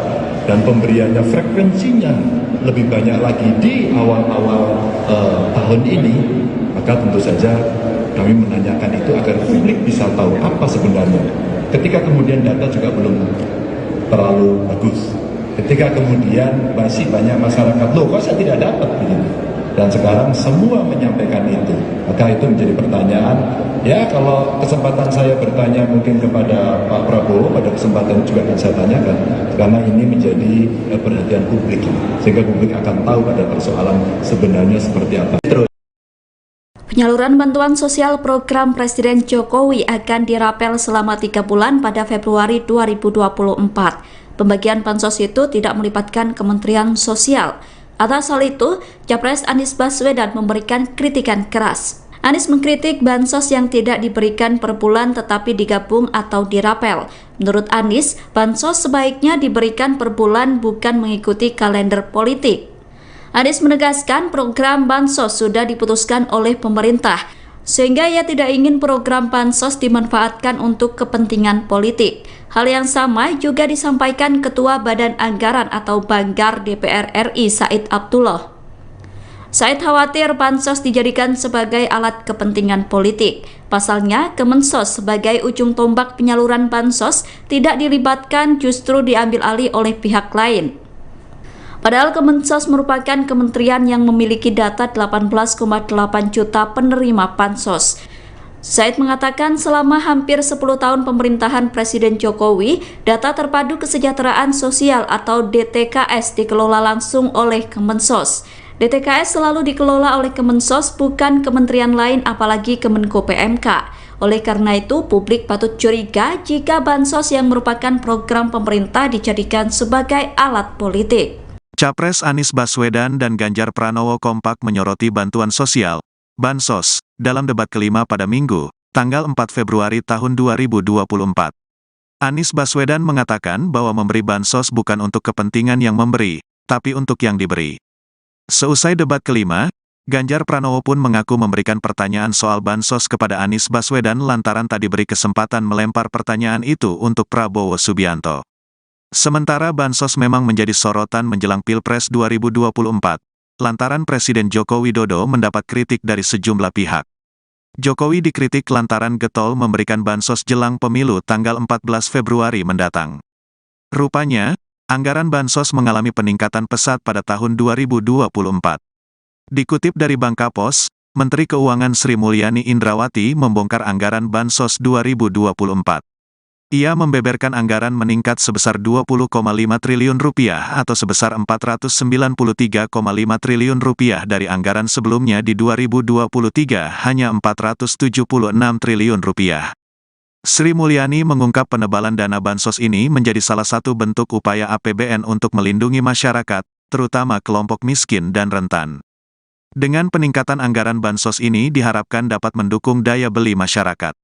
dan pemberiannya frekuensinya lebih banyak lagi di awal-awal tahun ini, maka tentu saja kami menanyakan itu agar publik bisa tahu apa sebenarnya. Ketika kemudian data juga belum terlalu bagus, ketika kemudian masih banyak masyarakat, loh kok saya tidak dapat begini, dan sekarang semua menyampaikan itu, maka itu menjadi pertanyaan. Ya, kalau kesempatan saya bertanya mungkin kepada Pak Prabowo, pada kesempatan juga akan saya tanyakan, karena ini menjadi perhatian publik, sehingga publik akan tahu pada persoalan sebenarnya seperti apa. Penyaluran bantuan sosial program Presiden Jokowi akan dirapel selama 3 bulan pada Februari 2024. Pembagian bansos itu tidak melibatkan Kementerian Sosial. Atas hal itu, Capres Anies Baswedan memberikan kritikan keras. Anies mengkritik bansos yang tidak diberikan per bulan tetapi digabung atau dirapel. Menurut Anies, bansos sebaiknya diberikan per bulan bukan mengikuti kalender politik. Anies menegaskan program bansos sudah diputuskan oleh pemerintah, sehingga ia tidak ingin program bansos dimanfaatkan untuk kepentingan politik. Hal yang sama juga disampaikan Ketua Badan Anggaran atau Banggar DPR RI Said Abdullah. Said khawatir bansos dijadikan sebagai alat kepentingan politik. Pasalnya, Kemensos sebagai ujung tombak penyaluran bansos tidak dilibatkan, justru diambil alih oleh pihak lain. Padahal Kemensos merupakan kementerian yang memiliki data 18,8 juta penerima bansos. Said mengatakan selama hampir 10 tahun pemerintahan Presiden Jokowi, data terpadu kesejahteraan sosial atau DTKS dikelola langsung oleh Kemensos. DTKS selalu dikelola oleh Kemensos, bukan kementerian lain apalagi Kemenko PMK. Oleh karena itu, publik patut curiga jika bansos yang merupakan program pemerintah dijadikan sebagai alat politik. Capres Anies Baswedan dan Ganjar Pranowo kompak menyoroti bantuan sosial, bansos, dalam debat kelima pada Minggu, tanggal 4 Februari tahun 2024. Anies Baswedan mengatakan bahwa memberi bansos bukan untuk kepentingan yang memberi, tapi untuk yang diberi. Seusai debat kelima, Ganjar Pranowo pun mengaku memberikan pertanyaan soal bansos kepada Anies Baswedan lantaran tak diberi kesempatan melempar pertanyaan itu untuk Prabowo Subianto. Sementara bansos memang menjadi sorotan menjelang Pilpres 2024, lantaran Presiden Joko Widodo mendapat kritik dari sejumlah pihak. Jokowi dikritik lantaran getol memberikan bansos jelang pemilu tanggal 14 Februari mendatang. Rupanya, anggaran bansos mengalami peningkatan pesat pada tahun 2024. Dikutip dari Bangkapos, Menteri Keuangan Sri Mulyani Indrawati membongkar anggaran bansos 2024. Ia membeberkan anggaran meningkat sebesar 20,5 triliun rupiah atau sebesar 493,5 triliun rupiah dari anggaran sebelumnya di 2023 hanya 476 triliun rupiah. Sri Mulyani mengungkap penebalan dana bansos ini menjadi salah satu bentuk upaya APBN untuk melindungi masyarakat, terutama kelompok miskin dan rentan. Dengan peningkatan anggaran bansos ini diharapkan dapat mendukung daya beli masyarakat.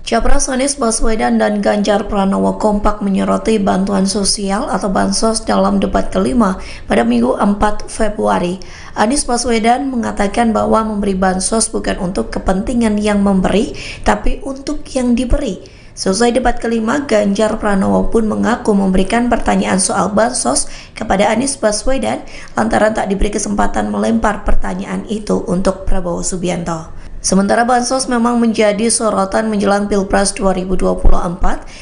Capres Anies Baswedan dan Ganjar Pranowo kompak menyoroti bantuan sosial atau bansos dalam debat kelima pada Minggu 4 Februari. Anies Baswedan mengatakan bahwa memberi bansos bukan untuk kepentingan yang memberi, tapi untuk yang diberi. Selesai debat kelima, Ganjar Pranowo pun mengaku memberikan pertanyaan soal bansos kepada Anies Baswedan lantaran tak diberi kesempatan melempar pertanyaan itu untuk Prabowo Subianto. Sementara bansos memang menjadi sorotan menjelang Pilpres 2024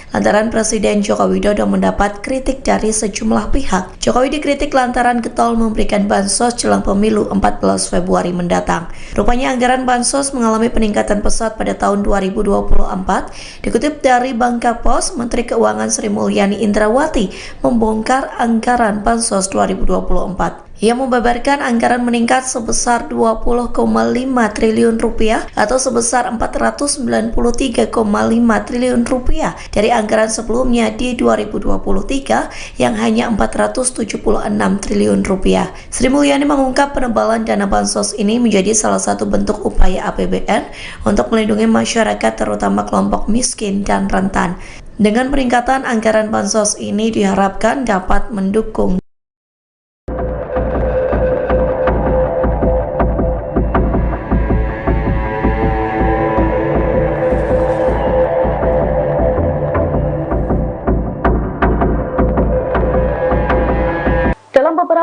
lantaran Presiden Joko Widodo mendapat kritik dari sejumlah pihak. Jokowi dikritik lantaran getol memberikan bansos jelang pemilu 14 Februari mendatang. Rupanya anggaran bansos mengalami peningkatan pesat pada tahun 2024. Dikutip dari Bangka Pos, Menteri Keuangan Sri Mulyani Indrawati membongkar anggaran bansos 2024. Ia membeberkan anggaran meningkat sebesar 20,5 triliun rupiah atau sebesar 493,5 triliun rupiah dari anggaran sebelumnya di 2023 yang hanya 476 triliun rupiah. Sri Mulyani mengungkap penebalan dana bansos ini menjadi salah satu bentuk upaya APBN untuk melindungi masyarakat terutama kelompok miskin dan rentan. Dengan peningkatan anggaran bansos ini diharapkan dapat mendukung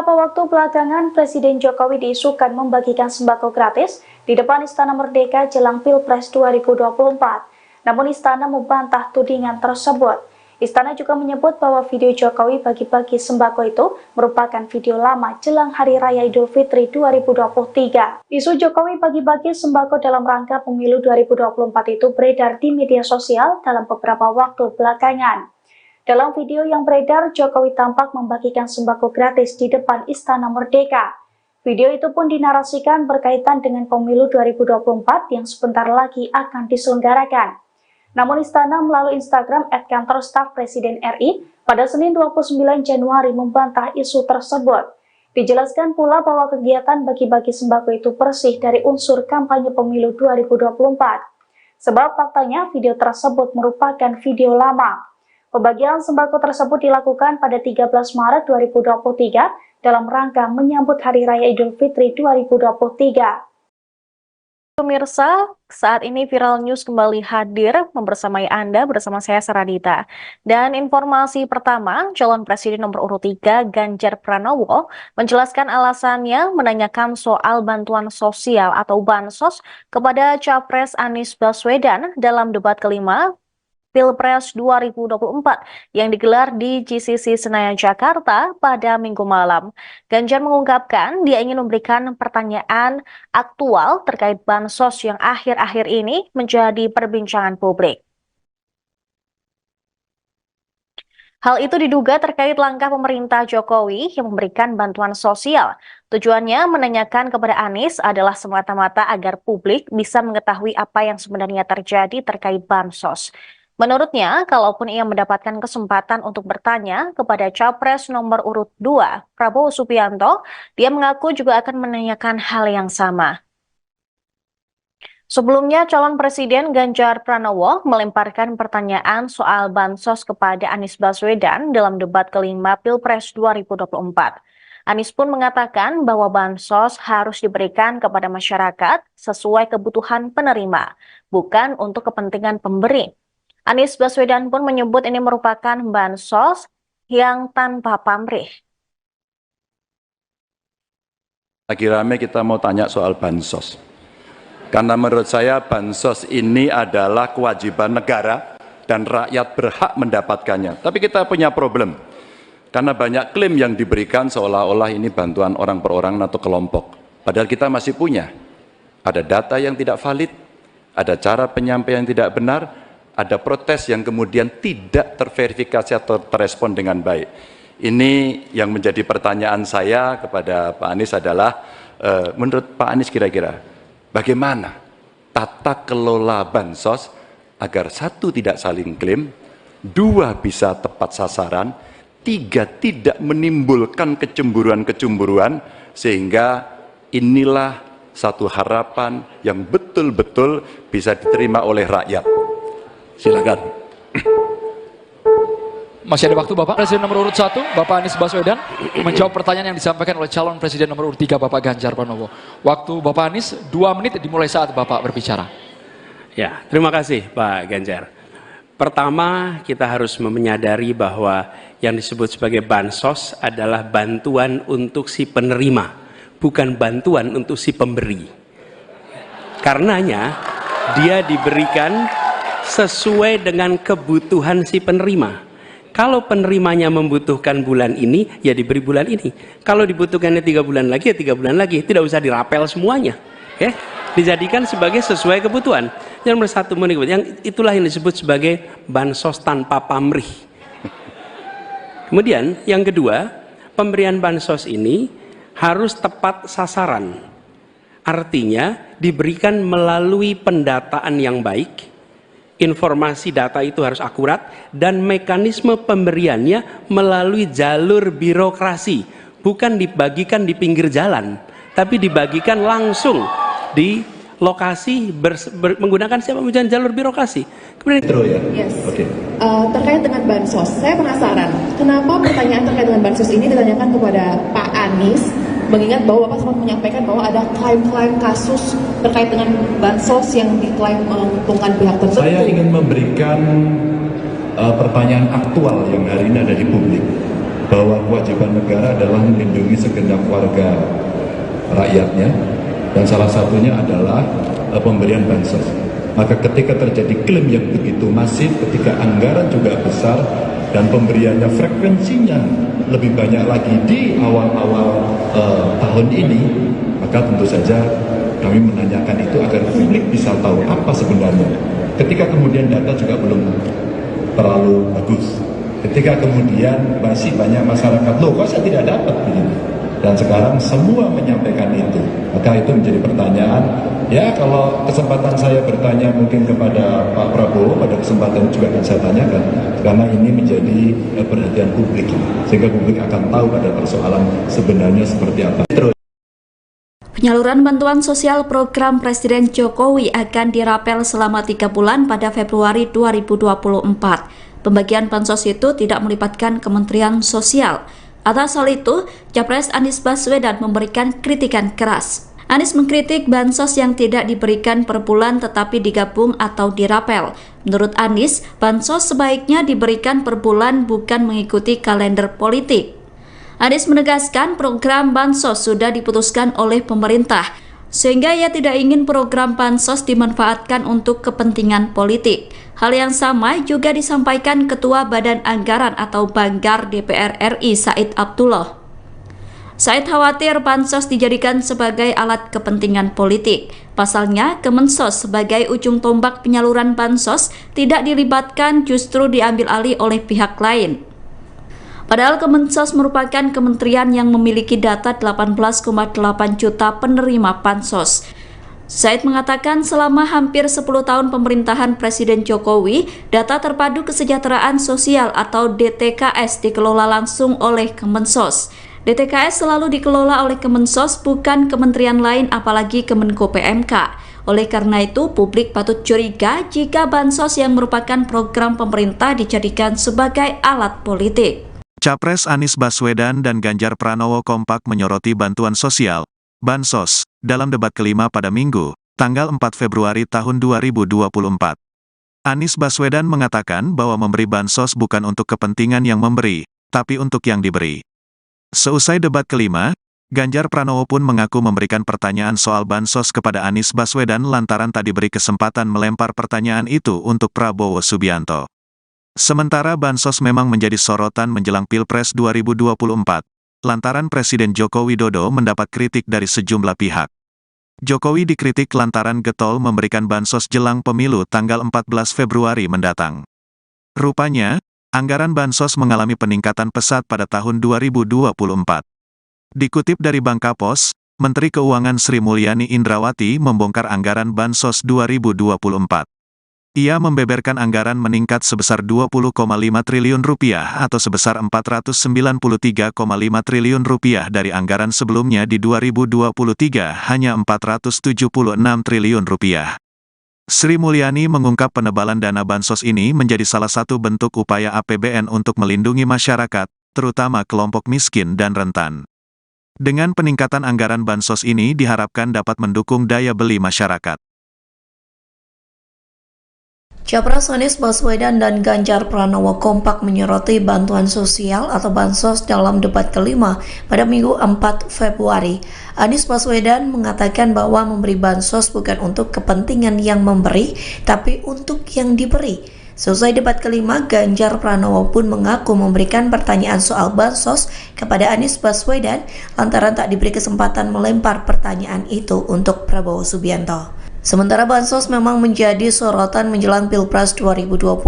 Beberapa waktu belakangan, Presiden Jokowi diisukan membagikan sembako gratis di depan Istana Merdeka jelang Pilpres 2024. Namun Istana membantah tudingan tersebut. Istana juga menyebut bahwa video Jokowi bagi-bagi sembako itu merupakan video lama jelang Hari Raya Idul Fitri 2023. Isu Jokowi bagi-bagi sembako dalam rangka pemilu 2024 itu beredar di media sosial dalam beberapa waktu belakangan. Dalam video yang beredar, Jokowi tampak membagikan sembako gratis di depan Istana Merdeka. Video itu pun dinarasikan berkaitan dengan pemilu 2024 yang sebentar lagi akan diselenggarakan. Namun Istana melalui Instagram @kantor staf Presiden RI pada Senin 29 Januari membantah isu tersebut. Dijelaskan pula bahwa kegiatan bagi-bagi sembako itu bersih dari unsur kampanye pemilu 2024. Sebab faktanya video tersebut merupakan video lama. Pembagian sembako tersebut dilakukan pada 13 Maret 2023 dalam rangka menyambut Hari Raya Idul Fitri 2023. Pemirsa, saat ini Viral News kembali hadir membersamai Anda bersama saya Saradita. Dan informasi pertama, calon presiden nomor urut 3 Ganjar Pranowo menjelaskan alasannya menanyakan soal bantuan sosial atau bansos kepada Capres Anies Baswedan dalam debat kelima Pilpres 2024 yang digelar di GCC Senayan, Jakarta pada Minggu malam. Ganjar mengungkapkan dia ingin memberikan pertanyaan aktual terkait bansos yang akhir-akhir ini menjadi perbincangan publik. Hal itu diduga terkait langkah pemerintah Jokowi yang memberikan bantuan sosial. Tujuannya menanyakan kepada Anies adalah semata-mata agar publik bisa mengetahui apa yang sebenarnya terjadi terkait bansos. Menurutnya, kalaupun ia mendapatkan kesempatan untuk bertanya kepada Capres nomor urut 2, Prabowo Subianto, dia mengaku juga akan menanyakan hal yang sama. Sebelumnya, calon presiden Ganjar Pranowo melemparkan pertanyaan soal bansos kepada Anies Baswedan dalam debat kelima Pilpres 2024. Anies pun mengatakan bahwa bansos harus diberikan kepada masyarakat sesuai kebutuhan penerima, bukan untuk kepentingan pemberi. Anies Baswedan pun menyebut ini merupakan bansos yang tanpa pamrih. Lagi rame kita mau tanya soal bansos. Karena menurut saya bansos ini adalah kewajiban negara dan rakyat berhak mendapatkannya. Tapi kita punya problem. Karena banyak klaim yang diberikan seolah-olah ini bantuan orang per orang atau kelompok. Padahal kita masih punya. Ada data yang tidak valid, ada cara penyampaian yang tidak benar, ada protes yang kemudian tidak terverifikasi atau terrespon dengan baik. Ini yang menjadi pertanyaan saya kepada Pak Anies adalah, menurut Pak Anies kira-kira bagaimana tata kelola bansos agar satu tidak saling klaim, dua bisa tepat sasaran, tiga tidak menimbulkan kecemburuan-kecemburuan, sehingga inilah satu harapan yang betul-betul bisa diterima oleh rakyat. Silakan. Masih ada waktu Bapak. Presiden nomor urut 1, Bapak Anies Baswedan, menjawab pertanyaan yang disampaikan oleh calon presiden nomor urut 3, Bapak Ganjar Pranowo. Waktu Bapak Anies 2 menit dimulai saat Bapak berbicara. Ya, terima kasih Pak Ganjar. Pertama, kita harus menyadari bahwa yang disebut sebagai bansos adalah bantuan untuk si penerima, bukan bantuan untuk si pemberi. Karenanya, dia diberikan sesuai dengan kebutuhan si penerima. Kalau penerimanya membutuhkan bulan ini, ya diberi bulan ini. Kalau dibutuhkannya 3 bulan lagi, ya 3 bulan lagi. Tidak usah dirapel semuanya. Ya, dijadikan sebagai sesuai kebutuhan. Yang nomor 1, yang itulah yang disebut sebagai bansos tanpa pamrih. Kemudian yang kedua, pemberian bansos ini harus tepat sasaran. Artinya diberikan melalui pendataan yang baik. Informasi data itu harus akurat dan mekanisme pemberiannya melalui jalur birokrasi, bukan dibagikan di pinggir jalan, tapi dibagikan langsung di lokasi menggunakan siapa menggunakan jalur birokrasi. Kemudian Yes. Terkait dengan bansos, saya penasaran kenapa pertanyaan terkait dengan bansos ini ditanyakan kepada Pak Anies, mengingat bahwa Bapak sempat menyampaikan bahwa ada klaim-klaim kasus terkait dengan bansos yang diklaim menguntungkan pihak tertentu. Saya ingin memberikan pertanyaan aktual yang hari ini ada di publik, bahwa kewajiban negara adalah melindungi segenap warga rakyatnya, dan salah satunya adalah pemberian bansos. Maka ketika terjadi klaim yang begitu masif, ketika anggaran juga besar, dan pemberiannya frekuensinya lebih banyak lagi di awal-awal tahun ini, maka tentu saja kami menanyakan itu agar publik bisa tahu apa sebenarnya. Ketika kemudian data juga belum terlalu bagus, ketika kemudian masih banyak masyarakat, loh kok saya tidak dapat begini, dan sekarang semua menyampaikan itu, maka itu menjadi pertanyaan. Ya, kalau kesempatan saya bertanya mungkin kepada Pak Prabowo, pada kesempatan juga akan saya tanyakan, karena ini menjadi perhatian publik, sehingga publik akan tahu pada persoalan sebenarnya seperti apa. Penyaluran bantuan sosial program Presiden Jokowi akan dirapel selama 3 bulan pada Februari 2024. Pembagian bansos itu tidak melibatkan Kementerian Sosial. Atas hal itu, Capres Anies Baswedan memberikan kritikan keras. Anies mengkritik bansos yang tidak diberikan per bulan tetapi digabung atau dirapel. Menurut Anies, bansos sebaiknya diberikan per bulan bukan mengikuti kalender politik. Anies menegaskan program bansos sudah diputuskan oleh pemerintah, sehingga ia tidak ingin program bansos dimanfaatkan untuk kepentingan politik. Hal yang sama juga disampaikan Ketua Badan Anggaran atau Banggar DPR RI Said Abdullah. Said khawatir bansos dijadikan sebagai alat kepentingan politik. Pasalnya, Kemensos sebagai ujung tombak penyaluran bansos tidak dilibatkan, justru diambil alih oleh pihak lain. Padahal Kemensos merupakan kementerian yang memiliki data 18,8 juta penerima bansos. Said mengatakan selama hampir 10 tahun pemerintahan Presiden Jokowi, data terpadu kesejahteraan sosial atau DTKS dikelola langsung oleh Kemensos. DTKS selalu dikelola oleh Kemensos, bukan kementerian lain apalagi Kemenko PMK. Oleh karena itu, publik patut curiga jika bansos yang merupakan program pemerintah dijadikan sebagai alat politik. Capres Anies Baswedan dan Ganjar Pranowo kompak menyoroti bantuan sosial, bansos, dalam debat kelima pada Minggu, tanggal 4 Februari tahun 2024. Anies Baswedan mengatakan bahwa memberi bansos bukan untuk kepentingan yang memberi, tapi untuk yang diberi. Seusai debat kelima, Ganjar Pranowo pun mengaku memberikan pertanyaan soal bansos kepada Anies Baswedan lantaran tak diberi kesempatan melempar pertanyaan itu untuk Prabowo Subianto. Sementara bansos memang menjadi sorotan menjelang Pilpres 2024, lantaran Presiden Joko Widodo mendapat kritik dari sejumlah pihak. Jokowi dikritik lantaran getol memberikan bansos jelang pemilu tanggal 14 Februari mendatang. Rupanya, anggaran bansos mengalami peningkatan pesat pada tahun 2024. Dikutip dari Bangkapos, Menteri Keuangan Sri Mulyani Indrawati membongkar anggaran bansos 2024. Ia membeberkan anggaran meningkat sebesar Rp20,5 triliun atau sebesar Rp493,5 triliun dari anggaran sebelumnya di 2023 hanya Rp476 triliun. Sri Mulyani mengungkap penebalan dana bansos ini menjadi salah satu bentuk upaya APBN untuk melindungi masyarakat, terutama kelompok miskin dan rentan. Dengan peningkatan anggaran bansos ini diharapkan dapat mendukung daya beli masyarakat. Capres Anies Baswedan dan Ganjar Pranowo kompak menyoroti bantuan sosial atau bansos dalam debat kelima pada Minggu 4 Februari. Anies Baswedan mengatakan bahwa memberi bansos bukan untuk kepentingan yang memberi, tapi untuk yang diberi. Selesai debat kelima, Ganjar Pranowo pun mengaku memberikan pertanyaan soal bansos kepada Anies Baswedan lantaran tak diberi kesempatan melempar pertanyaan itu untuk Prabowo Subianto. Sementara bansos memang menjadi sorotan menjelang Pilpres 2024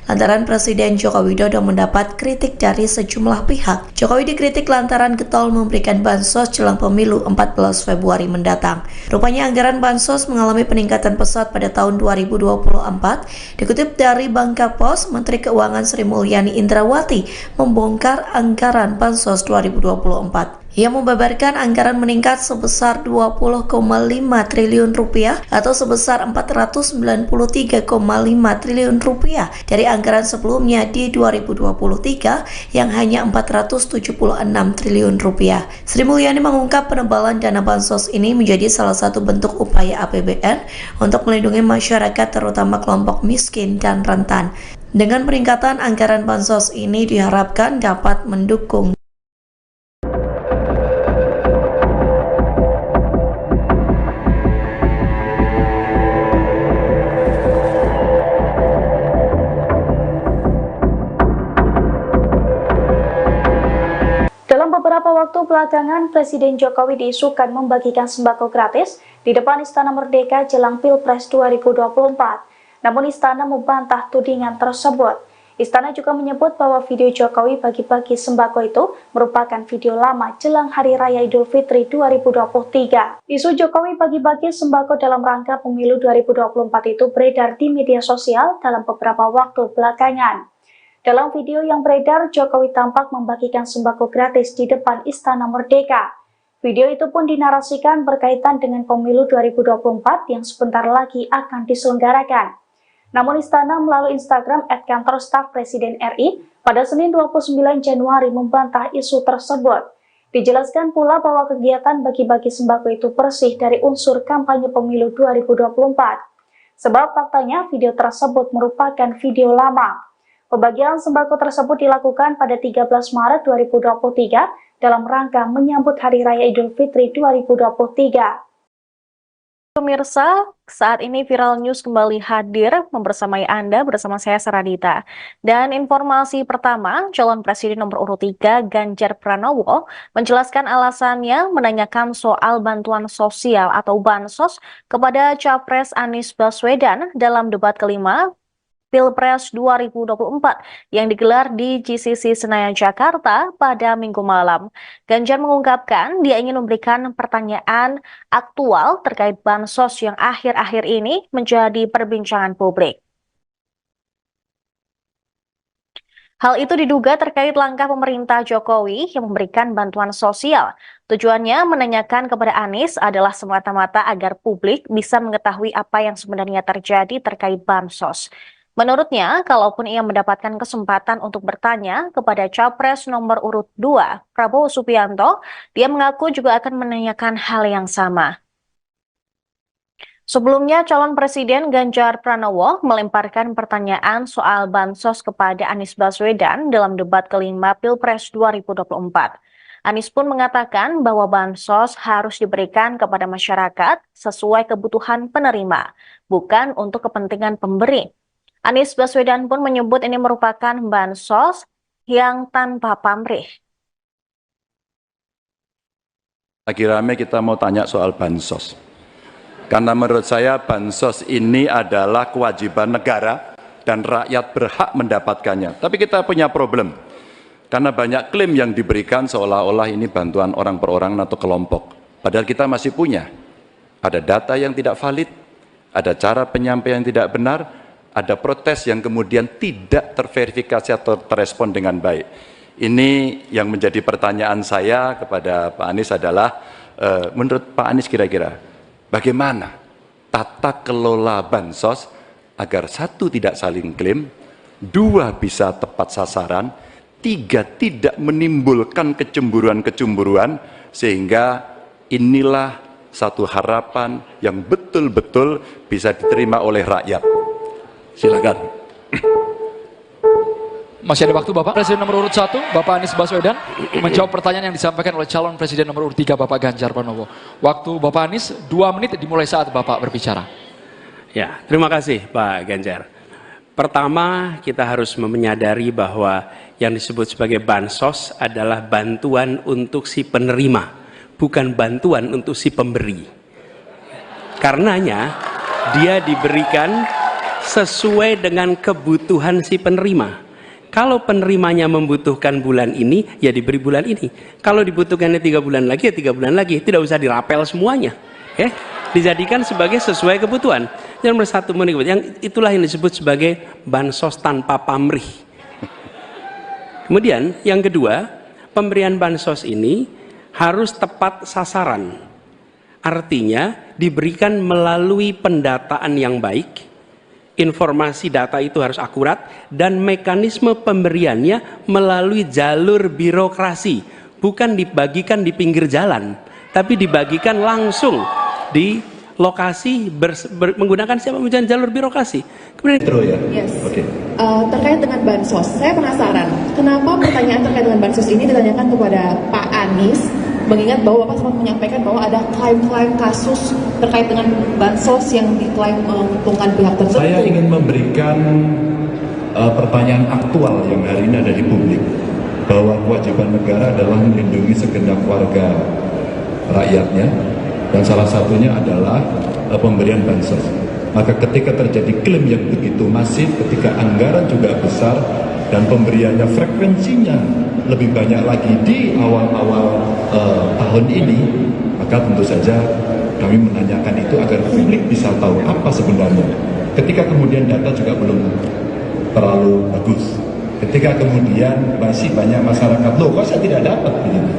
lantaran Presiden Joko Widodo mendapat kritik dari sejumlah pihak. Jokowi dikritik lantaran getol memberikan bansos jelang pemilu 14 Februari mendatang. Rupanya anggaran bansos mengalami peningkatan pesat pada tahun 2024. Dikutip dari Bangkapos, Menteri Keuangan Sri Mulyani Indrawati membongkar anggaran bansos 2024. Ia membeberkan anggaran meningkat sebesar Rp20,5 triliun atau sebesar Rp493,5 triliun dari anggaran sebelumnya di 2023 yang hanya Rp476 triliun. Sri Mulyani mengungkap penebalan dana bansos ini menjadi salah satu bentuk upaya APBN untuk melindungi masyarakat terutama kelompok miskin dan rentan. Dengan peningkatan anggaran bansos ini diharapkan dapat mendukung Beberapa waktu belakangan, Presiden Jokowi diisukan membagikan sembako gratis di depan Istana Merdeka jelang Pilpres 2024. Namun Istana membantah tudingan tersebut. Istana juga menyebut bahwa video Jokowi bagi-bagi sembako itu merupakan video lama jelang Hari Raya Idul Fitri 2023. Isu Jokowi bagi-bagi sembako dalam rangka pemilu 2024 itu beredar di media sosial dalam beberapa waktu belakangan. Dalam video yang beredar, Jokowi tampak membagikan sembako gratis di depan Istana Merdeka. Video itu pun dinarasikan berkaitan dengan pemilu 2024 yang sebentar lagi akan diselenggarakan. Namun Istana melalui Instagram @kantor-staf Presiden RI pada Senin 29 Januari membantah isu tersebut. Dijelaskan pula bahwa kegiatan bagi-bagi sembako itu bersih dari unsur kampanye pemilu 2024. Sebab faktanya video tersebut merupakan video lama. Pembagian sembako tersebut dilakukan pada 13 Maret 2023 dalam rangka menyambut Hari Raya Idul Fitri 2023. Pemirsa, saat ini Viral News kembali hadir membersamai Anda bersama saya Saradita. Dan informasi pertama, calon presiden nomor urut 3 Ganjar Pranowo menjelaskan alasannya menanyakan soal bantuan sosial atau bansos kepada Capres Anies Baswedan dalam debat kelima Pilpres 2024 yang digelar di GCC Senayan, Jakarta pada Minggu malam. Ganjar mengungkapkan dia ingin memberikan pertanyaan aktual terkait bansos yang akhir-akhir ini menjadi perbincangan publik. Hal itu diduga terkait langkah pemerintah Jokowi yang memberikan bantuan sosial. Tujuannya menanyakan kepada Anies adalah semata-mata agar publik bisa mengetahui apa yang sebenarnya terjadi terkait bansos. Menurutnya, kalaupun ia mendapatkan kesempatan untuk bertanya kepada Capres nomor urut 2, Prabowo Subianto, dia mengaku juga akan menanyakan hal yang sama. Sebelumnya, calon Presiden Ganjar Pranowo melemparkan pertanyaan soal bansos kepada Anies Baswedan dalam debat kelima Pilpres 2024. Anies pun mengatakan bahwa bansos harus diberikan kepada masyarakat sesuai kebutuhan penerima, bukan untuk kepentingan pemberi. Anies Baswedan pun menyebut ini merupakan bansos yang tanpa pamrih. Lagi rame kita mau tanya soal bansos. Karena menurut saya bansos ini adalah kewajiban negara dan rakyat berhak mendapatkannya. Tapi kita punya problem. Karena banyak klaim yang diberikan seolah-olah ini bantuan orang per orang atau kelompok. Padahal kita masih punya. Ada data yang tidak valid, ada cara penyampaian yang tidak benar, ada protes yang kemudian tidak terverifikasi atau terrespon dengan baik. Ini yang menjadi pertanyaan saya kepada Pak Anies adalah, menurut Pak Anies kira-kira, bagaimana tata kelola bansos agar satu tidak saling klaim, dua bisa tepat sasaran, tiga tidak menimbulkan kecemburuan-kecemburuan, sehingga inilah satu harapan yang betul-betul bisa diterima oleh rakyat. Silakan. Masih ada waktu Bapak. Presiden nomor urut 1, Bapak Anies Baswedan, menjawab pertanyaan yang disampaikan oleh calon Presiden nomor urut 3, Bapak Ganjar Pranowo. Waktu Bapak Anies 2 menit dimulai saat Bapak berbicara. Ya, terima kasih Pak Ganjar. Pertama, kita harus menyadari bahwa yang disebut sebagai bansos adalah bantuan untuk si penerima, bukan bantuan untuk si pemberi. Karenanya, dia diberikan sesuai dengan kebutuhan si penerima. Kalau penerimanya membutuhkan bulan ini, ya diberi bulan ini. Kalau dibutuhkannya 3 bulan lagi, ya 3 bulan lagi. Tidak usah dirapel semuanya. Dijadikan sebagai sesuai kebutuhan. Yang nomor satu, itulah yang disebut sebagai bansos tanpa pamrih. Kemudian yang kedua, pemberian bansos ini harus tepat sasaran. Artinya diberikan melalui pendataan yang baik. Informasi data itu harus akurat dan mekanisme pemberiannya melalui jalur birokrasi, bukan dibagikan di pinggir jalan, tapi dibagikan langsung di lokasi menggunakan siapa menggunakan jalur birokrasi. Kemudian yes. Terkait dengan bansos, saya penasaran kenapa pertanyaan terkait dengan bansos ini ditanyakan kepada Pak Anies, mengingat bahwa Bapak sempat menyampaikan bahwa ada klaim-klaim kasus terkait dengan bansos yang diklaim menguntungkan pihak tertentu. Saya ingin memberikan pertanyaan aktual yang hari ini ada di publik, bahwa kewajiban negara adalah melindungi segenap warga rakyatnya, dan salah satunya adalah pemberian bansos. Maka ketika terjadi klaim yang begitu masif, ketika anggaran juga besar, dan pemberiannya frekuensinya lebih banyak lagi di awal-awal tahun ini, maka tentu saja kami menanyakan itu agar publik bisa tahu apa sebenarnya. Ketika kemudian data juga belum terlalu bagus, ketika kemudian masih banyak masyarakat, loh kok saya tidak dapat begini,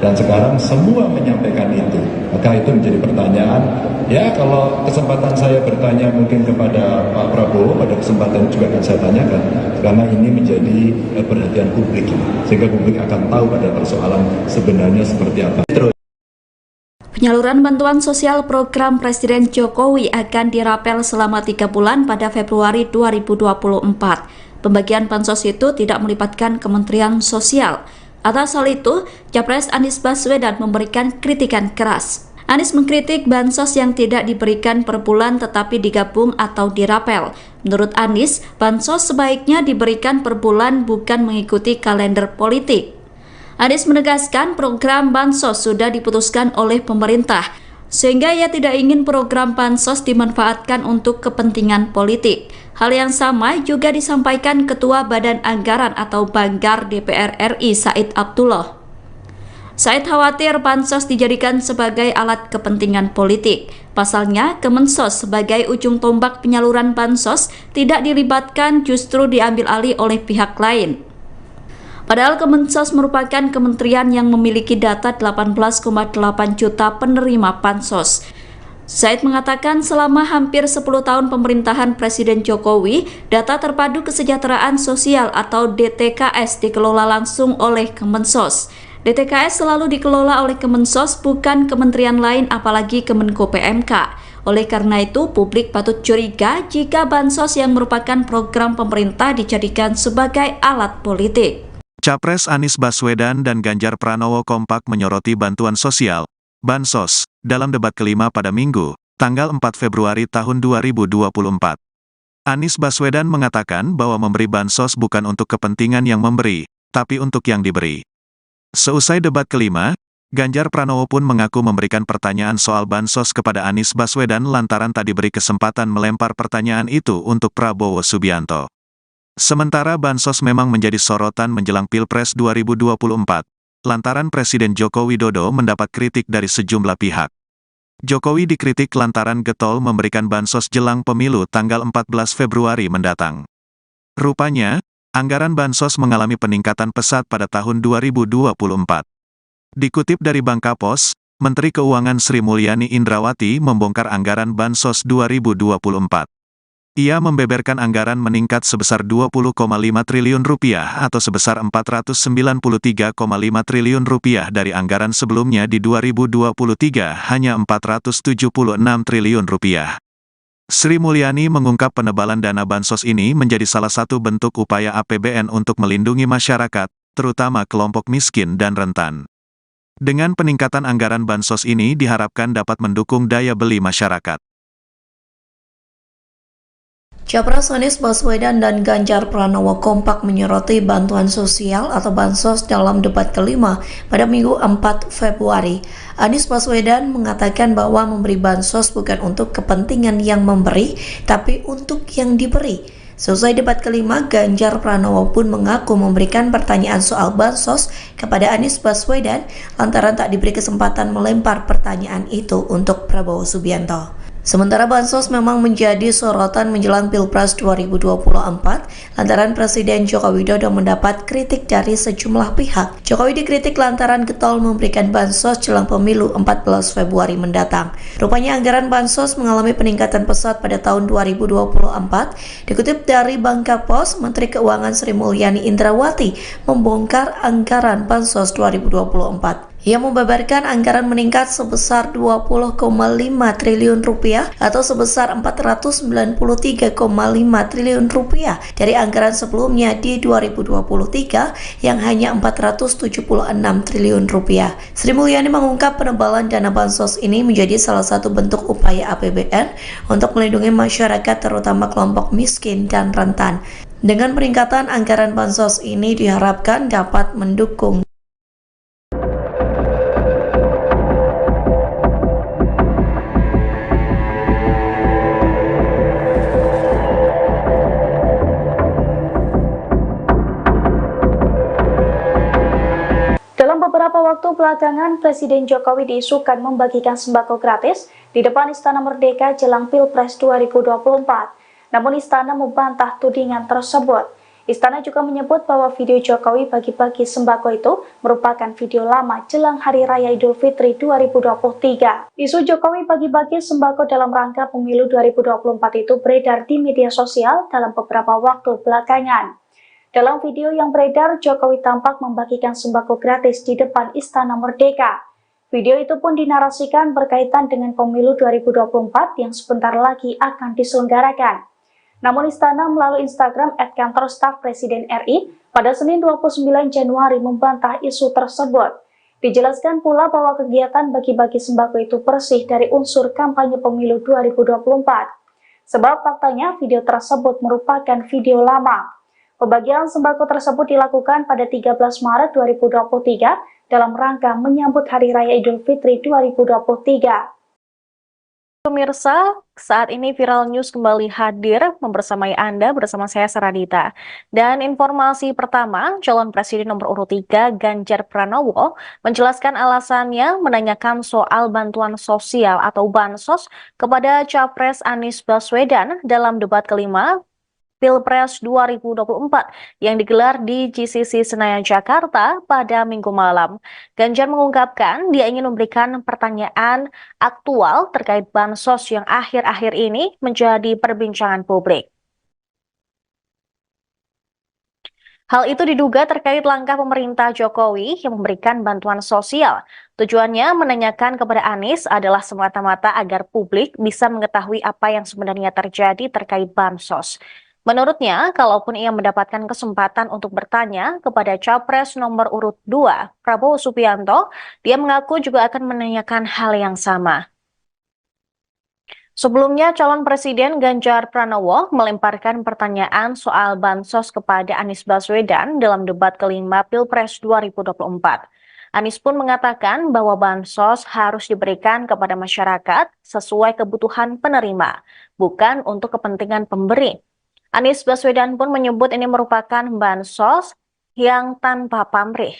dan sekarang semua menyampaikan itu, maka itu menjadi pertanyaan. Ya, kalau kesempatan saya bertanya mungkin kepada Pak Prabowo, pada kesempatan juga akan saya tanyakan, karena ini menjadi perhatian publik, sehingga publik akan tahu pada persoalan sebenarnya seperti apa. Penyaluran bantuan sosial program Presiden Jokowi akan dirapel selama 3 bulan pada Februari 2024. Pembagian bansos itu tidak melibatkan Kementerian Sosial. Atas hal itu, Capres Anies Baswedan memberikan kritikan keras. Anies mengkritik bansos yang tidak diberikan per bulan tetapi digabung atau dirapel. Menurut Anies, bansos sebaiknya diberikan per bulan bukan mengikuti kalender politik. Anies menegaskan program bansos sudah diputuskan oleh pemerintah, sehingga ia tidak ingin program bansos dimanfaatkan untuk kepentingan politik. Hal yang sama juga disampaikan Ketua Badan Anggaran atau Banggar DPR RI Said Abdullah. Said khawatir bansos dijadikan sebagai alat kepentingan politik. Pasalnya, Kemensos sebagai ujung tombak penyaluran bansos tidak dilibatkan, justru diambil alih oleh pihak lain. Padahal Kemensos merupakan kementerian yang memiliki data 18,8 juta penerima bansos. Said mengatakan selama hampir 10 tahun pemerintahan Presiden Jokowi, data terpadu kesejahteraan sosial atau DTKS dikelola langsung oleh Kemensos. DTKS selalu dikelola oleh Kemensos, bukan kementerian lain apalagi Kemenko PMK. Oleh karena itu, publik patut curiga jika bansos yang merupakan program pemerintah dijadikan sebagai alat politik. Capres Anies Baswedan dan Ganjar Pranowo kompak menyoroti bantuan sosial, bansos, dalam debat kelima pada Minggu, tanggal 4 Februari tahun 2024. Anies Baswedan mengatakan bahwa memberi bansos bukan untuk kepentingan yang memberi, tapi untuk yang diberi. Seusai debat kelima, Ganjar Pranowo pun mengaku memberikan pertanyaan soal bansos kepada Anies Baswedan lantaran tak diberi kesempatan melempar pertanyaan itu untuk Prabowo Subianto. Sementara bansos memang menjadi sorotan menjelang Pilpres 2024, lantaran Presiden Joko Widodo mendapat kritik dari sejumlah pihak. Jokowi dikritik lantaran getol memberikan bansos jelang pemilu tanggal 14 Februari mendatang. Rupanya, anggaran bansos mengalami peningkatan pesat pada tahun 2024. Dikutip dari Bangkapos, Menteri Keuangan Sri Mulyani Indrawati membongkar anggaran bansos 2024. Ia membeberkan anggaran meningkat sebesar 20,5 triliun rupiah atau sebesar 493,5 triliun rupiah dari anggaran sebelumnya di 2023 hanya 476 triliun rupiah. Sri Mulyani mengungkap penebalan dana bansos ini menjadi salah satu bentuk upaya APBN untuk melindungi masyarakat, terutama kelompok miskin dan rentan. Dengan peningkatan anggaran bansos ini diharapkan dapat mendukung daya beli masyarakat. Capres Anies Baswedan dan Ganjar Pranowo kompak menyoroti bantuan sosial atau bansos dalam debat kelima pada Minggu 4 Februari. Anies Baswedan mengatakan bahwa memberi bansos bukan untuk kepentingan yang memberi, tapi untuk yang diberi. Selesai debat kelima, Ganjar Pranowo pun mengaku memberikan pertanyaan soal bansos kepada Anies Baswedan lantaran tak diberi kesempatan melempar pertanyaan itu untuk Prabowo Subianto. Sementara bansos memang menjadi sorotan menjelang Pilpres 2024 lantaran Presiden Joko Widodo mendapat kritik dari sejumlah pihak. Jokowi dikritik lantaran getol memberikan bansos jelang pemilu 14 Februari mendatang. Rupanya anggaran bansos mengalami peningkatan pesat pada tahun 2024. Dikutip dari Bangkapos, Menteri Keuangan Sri Mulyani Indrawati membongkar anggaran bansos 2024. Ia membeberkan anggaran meningkat sebesar 20,5 triliun rupiah atau sebesar 493,5 triliun rupiah dari anggaran sebelumnya di 2023 yang hanya 476 triliun rupiah. Sri Mulyani mengungkap penebalan dana bansos ini menjadi salah satu bentuk upaya APBN untuk melindungi masyarakat terutama kelompok miskin dan rentan. Dengan peningkatan anggaran bansos ini diharapkan dapat mendukung Beberapa waktu belakangan, Presiden Jokowi diisukan membagikan sembako gratis di depan Istana Merdeka jelang Pilpres 2024. Namun Istana membantah tudingan tersebut. Istana juga menyebut bahwa video Jokowi bagi-bagi sembako itu merupakan video lama jelang Hari Raya Idul Fitri 2023. Isu Jokowi bagi-bagi sembako dalam rangka pemilu 2024 itu beredar di media sosial dalam beberapa waktu belakangan. Dalam video yang beredar, Jokowi tampak membagikan sembako gratis di depan Istana Merdeka. Video itu pun dinarasikan berkaitan dengan pemilu 2024 yang sebentar lagi akan diselenggarakan. Namun Istana melalui Instagram @kantor staf Presiden RI pada Senin 29 Januari membantah isu tersebut. Dijelaskan pula bahwa kegiatan bagi-bagi sembako itu bersih dari unsur kampanye pemilu 2024. Sebab faktanya video tersebut merupakan video lama. Pembagian sembako tersebut dilakukan pada 13 Maret 2023 dalam rangka menyambut Hari Raya Idul Fitri 2023. Pemirsa, saat ini Viral News kembali hadir membersamai Anda bersama saya Saradita. Dan informasi pertama, calon presiden nomor urut 3 Ganjar Pranowo menjelaskan alasannya menanyakan soal bantuan sosial atau bansos kepada Capres Anies Baswedan dalam debat kelima Pilpres 2024 yang digelar di GCC Senayan, Jakarta pada Minggu malam. Ganjar mengungkapkan dia ingin memberikan pertanyaan aktual terkait bansos yang akhir-akhir ini menjadi perbincangan publik. Hal itu diduga terkait langkah pemerintah Jokowi yang memberikan bantuan sosial. Tujuannya menanyakan kepada Anies adalah semata-mata agar publik bisa mengetahui apa yang sebenarnya terjadi terkait bansos. Menurutnya, kalaupun ia mendapatkan kesempatan untuk bertanya kepada Capres nomor urut 2, Prabowo Subianto, dia mengaku juga akan menanyakan hal yang sama. Sebelumnya, calon presiden Ganjar Pranowo melemparkan pertanyaan soal bansos kepada Anies Baswedan dalam debat kelima Pilpres 2024. Anies pun mengatakan bahwa bansos harus diberikan kepada masyarakat sesuai kebutuhan penerima, bukan untuk kepentingan pemberi. Anies Baswedan pun menyebut ini merupakan bansos yang tanpa pamrih.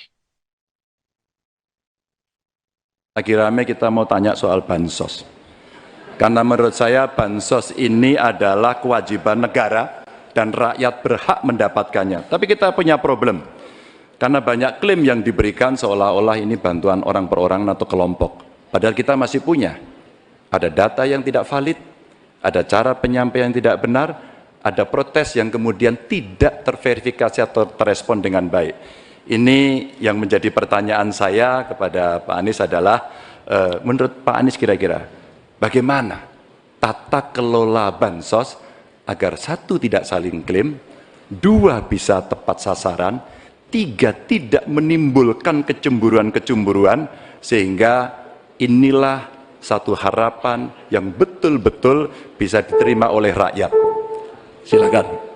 Lagi rame kita mau tanya soal bansos. Karena menurut saya bansos ini adalah kewajiban negara dan rakyat berhak mendapatkannya. Tapi kita punya problem. Karena banyak klaim yang diberikan seolah-olah ini bantuan orang per orang atau kelompok. Padahal kita masih punya. Ada data yang tidak valid, ada cara penyampaian yang tidak benar, ada protes yang kemudian tidak terverifikasi atau terrespon dengan baik. Ini yang menjadi pertanyaan saya kepada Pak Anies adalah, menurut Pak Anies kira-kira bagaimana tata kelola bansos agar satu tidak saling klaim, dua bisa tepat sasaran, tiga tidak menimbulkan kecemburuan-kecemburuan, sehingga inilah satu harapan yang betul-betul bisa diterima oleh rakyat. Silakan.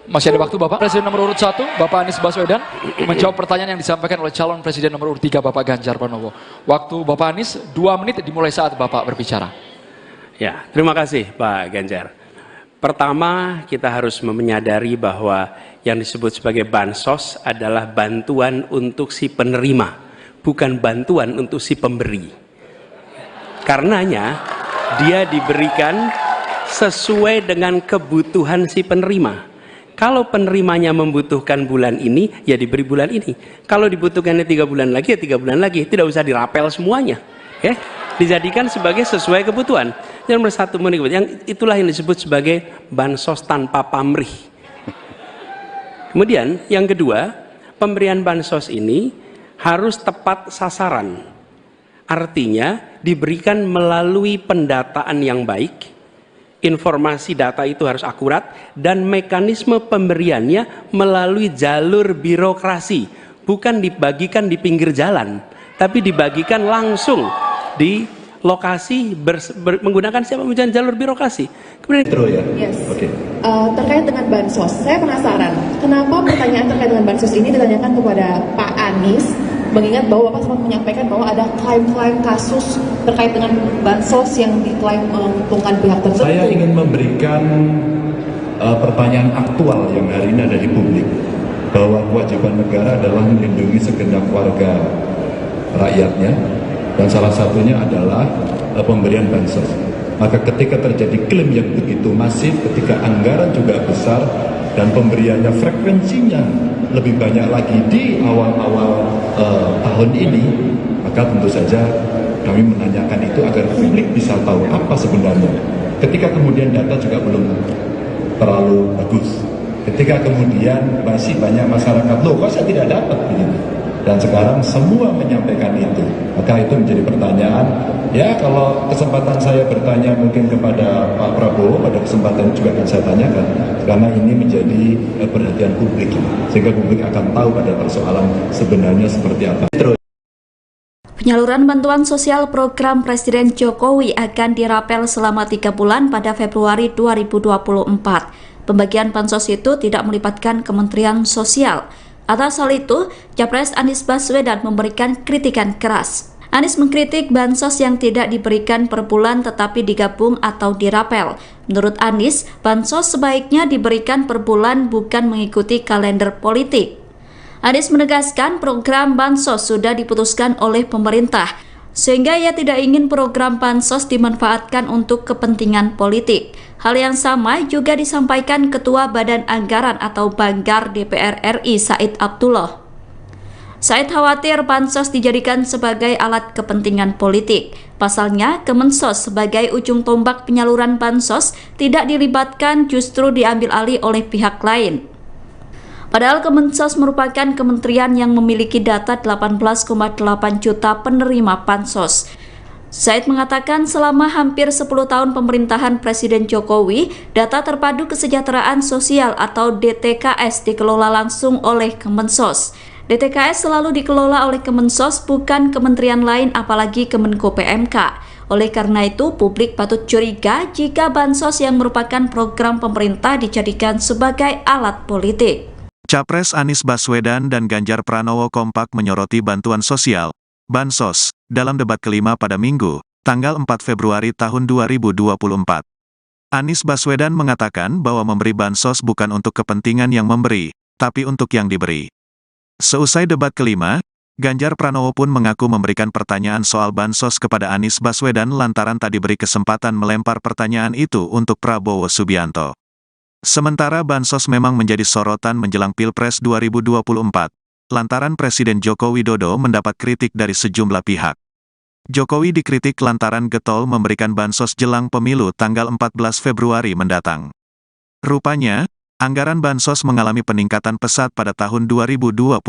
Masih ada waktu Bapak. Presiden nomor urut 1, Bapak Anies Baswedan, menjawab pertanyaan yang disampaikan oleh calon presiden nomor urut 3, Bapak Ganjar Pranowo. Waktu Bapak Anies 2 menit dimulai saat Bapak berbicara. Ya, terima kasih Pak Ganjar. Pertama, kita harus menyadari bahwa yang disebut sebagai bansos adalah bantuan untuk si penerima, bukan bantuan untuk si pemberi. Karenanya, dia diberikan sesuai dengan kebutuhan si penerima. Kalau penerimanya membutuhkan bulan ini, ya diberi bulan ini. Kalau dibutuhkannya 3 bulan lagi, ya 3 bulan lagi. Tidak usah dirapel semuanya. Ya, dijadikan sebagai sesuai kebutuhan. Yang nomor 1, yang itulah yang disebut sebagai bansos tanpa pamrih. Kemudian yang kedua, pemberian bansos ini harus tepat sasaran. Artinya diberikan melalui pendataan yang baik. Informasi data itu harus akurat dan mekanisme pemberiannya melalui jalur birokrasi, bukan dibagikan di pinggir jalan, tapi dibagikan langsung di lokasi menggunakan siapa menggunakan jalur birokrasi. Kemudian yes. Okay. Terkait dengan bansos, saya penasaran kenapa pertanyaan terkait dengan bansos ini ditanyakan kepada Pak Anies, mengingat bahwa Bapak sempat menyampaikan bahwa ada klaim-klaim kasus terkait dengan bansos yang diklaim menguntungkan pihak tertentu. Saya ingin memberikan pertanyaan aktual yang hari ini ada di publik, bahwa kewajiban negara adalah melindungi segenap warga rakyatnya, dan salah satunya adalah pemberian bansos. Maka ketika terjadi klaim yang begitu masif, ketika anggaran juga besar, dan pemberiannya frekuensinya lebih banyak lagi di awal-awal tahun ini, maka tentu saja kami menanyakan itu agar publik bisa tahu apa sebenarnya. Ketika kemudian data juga belum terlalu bagus, ketika kemudian masih banyak masyarakat, loh kok saya tidak dapat begitu, dan sekarang semua menyampaikan itu, maka itu menjadi pertanyaan. Ya, kalau kesempatan saya bertanya mungkin kepada Pak Prabowo, pada kesempatan juga akan saya tanyakan, karena ini menjadi perhatian publik, sehingga publik akan tahu pada persoalan sebenarnya seperti apa. Penyaluran bantuan sosial program Presiden Jokowi akan dirapel selama 3 bulan pada Februari 2024. Pembagian bansos itu tidak melibatkan Kementerian Sosial. Atas hal itu, Capres Anies Baswedan memberikan kritikan keras. Anies mengkritik bansos yang tidak diberikan per bulan tetapi digabung atau dirapel. Menurut Anies, bansos sebaiknya diberikan per bulan bukan mengikuti kalender politik. Anies menegaskan program bansos sudah diputuskan oleh pemerintah, sehingga ia tidak ingin program bansos dimanfaatkan untuk kepentingan politik. Hal yang sama juga disampaikan Ketua Badan Anggaran atau Banggar DPR RI Said Abdullah. Said khawatir bansos dijadikan sebagai alat kepentingan politik. Pasalnya, Kemensos sebagai ujung tombak penyaluran bansos tidak dilibatkan, justru diambil alih oleh pihak lain. Padahal Kemensos merupakan kementerian yang memiliki data 18,8 juta penerima bansos. Said mengatakan selama hampir 10 tahun pemerintahan Presiden Jokowi, data terpadu kesejahteraan sosial atau DTKS dikelola langsung oleh Kemensos. DTKS selalu dikelola oleh Kemensos, bukan kementerian lain apalagi Kemenko PMK. Oleh karena itu, publik patut curiga jika bansos yang merupakan program pemerintah dijadikan sebagai alat politik. Capres Anies Baswedan dan Ganjar Pranowo kompak menyoroti bantuan sosial, Bansos, dalam debat kelima pada Minggu, tanggal 4 Februari tahun 2024. Anies Baswedan mengatakan bahwa memberi bansos bukan untuk kepentingan yang memberi, tapi untuk yang diberi. Seusai debat kelima, Ganjar Pranowo pun mengaku memberikan pertanyaan soal bansos kepada Anies Baswedan lantaran tak diberi kesempatan melempar pertanyaan itu untuk Prabowo Subianto. Sementara bansos memang menjadi sorotan menjelang Pilpres 2024, lantaran Presiden Joko Widodo mendapat kritik dari sejumlah pihak. Jokowi dikritik lantaran getol memberikan bansos jelang pemilu tanggal 14 Februari mendatang. Rupanya, anggaran bansos mengalami peningkatan pesat pada tahun 2024.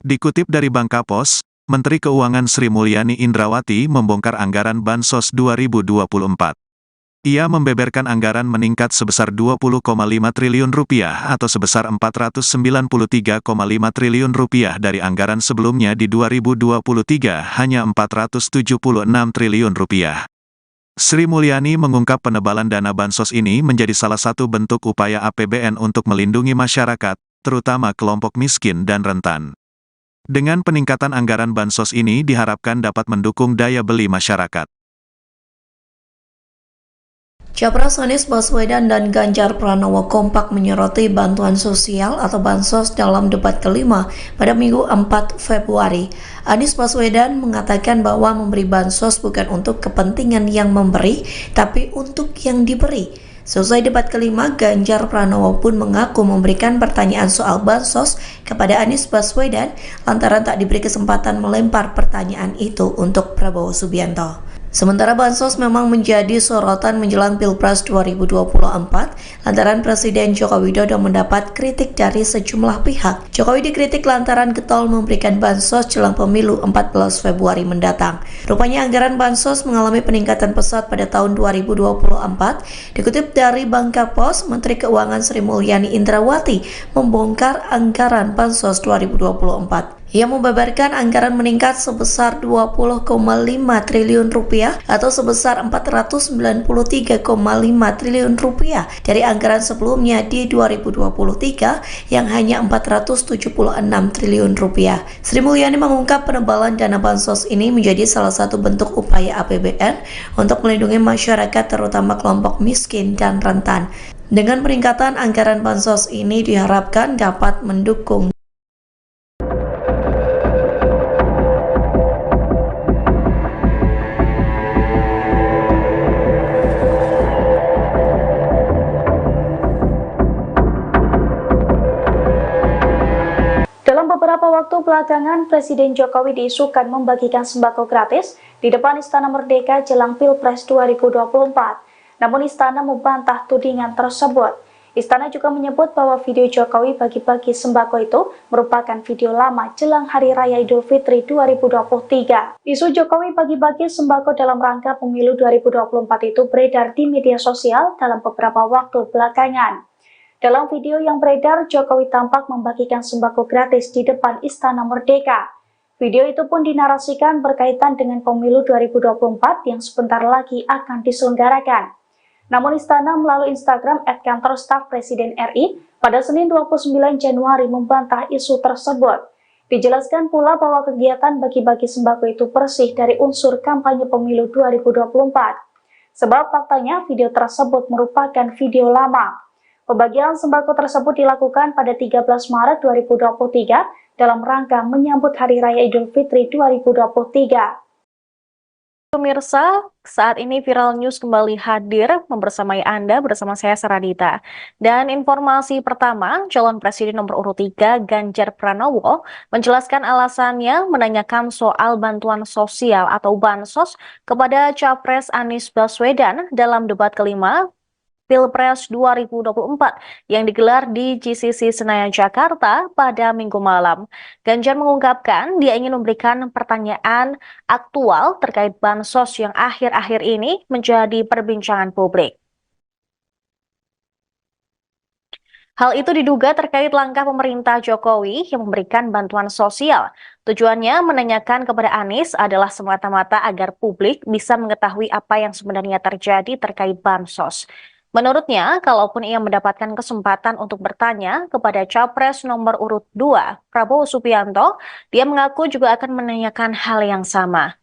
Dikutip dari Bangkapos, Menteri Keuangan Sri Mulyani Indrawati membongkar anggaran bansos 2024. Ia membeberkan anggaran meningkat sebesar 20,5 triliun rupiah atau sebesar 493,5 triliun rupiah dari anggaran sebelumnya di 2023 hanya 476 triliun rupiah. Sri Mulyani mengungkap penebalan dana bansos ini menjadi salah satu bentuk upaya APBN untuk melindungi masyarakat, terutama kelompok miskin dan rentan. Dengan peningkatan anggaran bansos ini diharapkan dapat mendukung daya beli masyarakat. Capres Anies Baswedan dan Ganjar Pranowo kompak menyoroti bantuan sosial atau bansos dalam debat kelima pada Minggu 4 Februari. Anies Baswedan mengatakan bahwa memberi bansos bukan untuk kepentingan yang memberi, tapi untuk yang diberi. Selesai debat kelima, Ganjar Pranowo pun mengaku memberikan pertanyaan soal bansos kepada Anies Baswedan lantaran tak diberi kesempatan melempar pertanyaan itu untuk Prabowo Subianto. Sementara bansos memang menjadi sorotan menjelang Pilpres 2024 lantaran Presiden Joko Widodo mendapat kritik dari sejumlah pihak. Jokowi dikritik lantaran getol memberikan bansos jelang pemilu 14 Februari mendatang. Rupanya anggaran bansos mengalami peningkatan pesat pada tahun 2024. Dikutip dari Bangkapos, Menteri Keuangan Sri Mulyani Indrawati membongkar anggaran bansos 2024. Ia membeberkan anggaran meningkat sebesar 20,5 triliun rupiah atau sebesar 493,5 triliun rupiah dari anggaran sebelumnya di 2023 yang hanya 476 triliun rupiah. Sri Mulyani mengungkap penebalan dana bansos ini menjadi salah satu bentuk upaya APBN untuk melindungi masyarakat terutama kelompok miskin dan rentan. Dengan peningkatan anggaran bansos ini diharapkan dapat mendukung Beberapa waktu belakangan, Presiden Jokowi diisukan membagikan sembako gratis di depan Istana Merdeka jelang Pilpres 2024. Namun Istana membantah tudingan tersebut. Istana juga menyebut bahwa video Jokowi bagi-bagi sembako itu merupakan video lama jelang Hari Raya Idul Fitri 2023. Isu Jokowi bagi-bagi sembako dalam rangka pemilu 2024 itu beredar di media sosial dalam beberapa waktu belakangan. Dalam video yang beredar, Jokowi tampak membagikan sembako gratis di depan Istana Merdeka. Video itu pun dinarasikan berkaitan dengan pemilu 2024 yang sebentar lagi akan diselenggarakan. Namun Istana melalui Instagram @kantor staf Presiden RI pada Senin 29 Januari membantah isu tersebut. Dijelaskan pula bahwa kegiatan bagi-bagi sembako itu bersih dari unsur kampanye pemilu 2024. Sebab faktanya video tersebut merupakan video lama. Pembagian sembako tersebut dilakukan pada 13 Maret 2023 dalam rangka menyambut Hari Raya Idul Fitri 2023. Pemirsa, saat ini Viral News kembali hadir membersamai Anda bersama saya Saradita. Dan informasi pertama, calon presiden nomor urut 3 Ganjar Pranowo menjelaskan alasannya menanyakan soal bantuan sosial atau bansos kepada Capres Anies Baswedan dalam debat kelima Pilpres 2024 yang digelar di GCC Senayan, Jakarta pada Minggu malam. Ganjar mengungkapkan dia ingin memberikan pertanyaan aktual terkait bansos yang akhir-akhir ini menjadi perbincangan publik. Hal itu diduga terkait langkah pemerintah Jokowi yang memberikan bantuan sosial. Tujuannya menanyakan kepada Anies adalah semata-mata agar publik bisa mengetahui apa yang sebenarnya terjadi terkait bansos. Menurutnya, kalaupun ia mendapatkan kesempatan untuk bertanya kepada Capres nomor urut 2, Prabowo Subianto, dia mengaku juga akan menanyakan hal yang sama.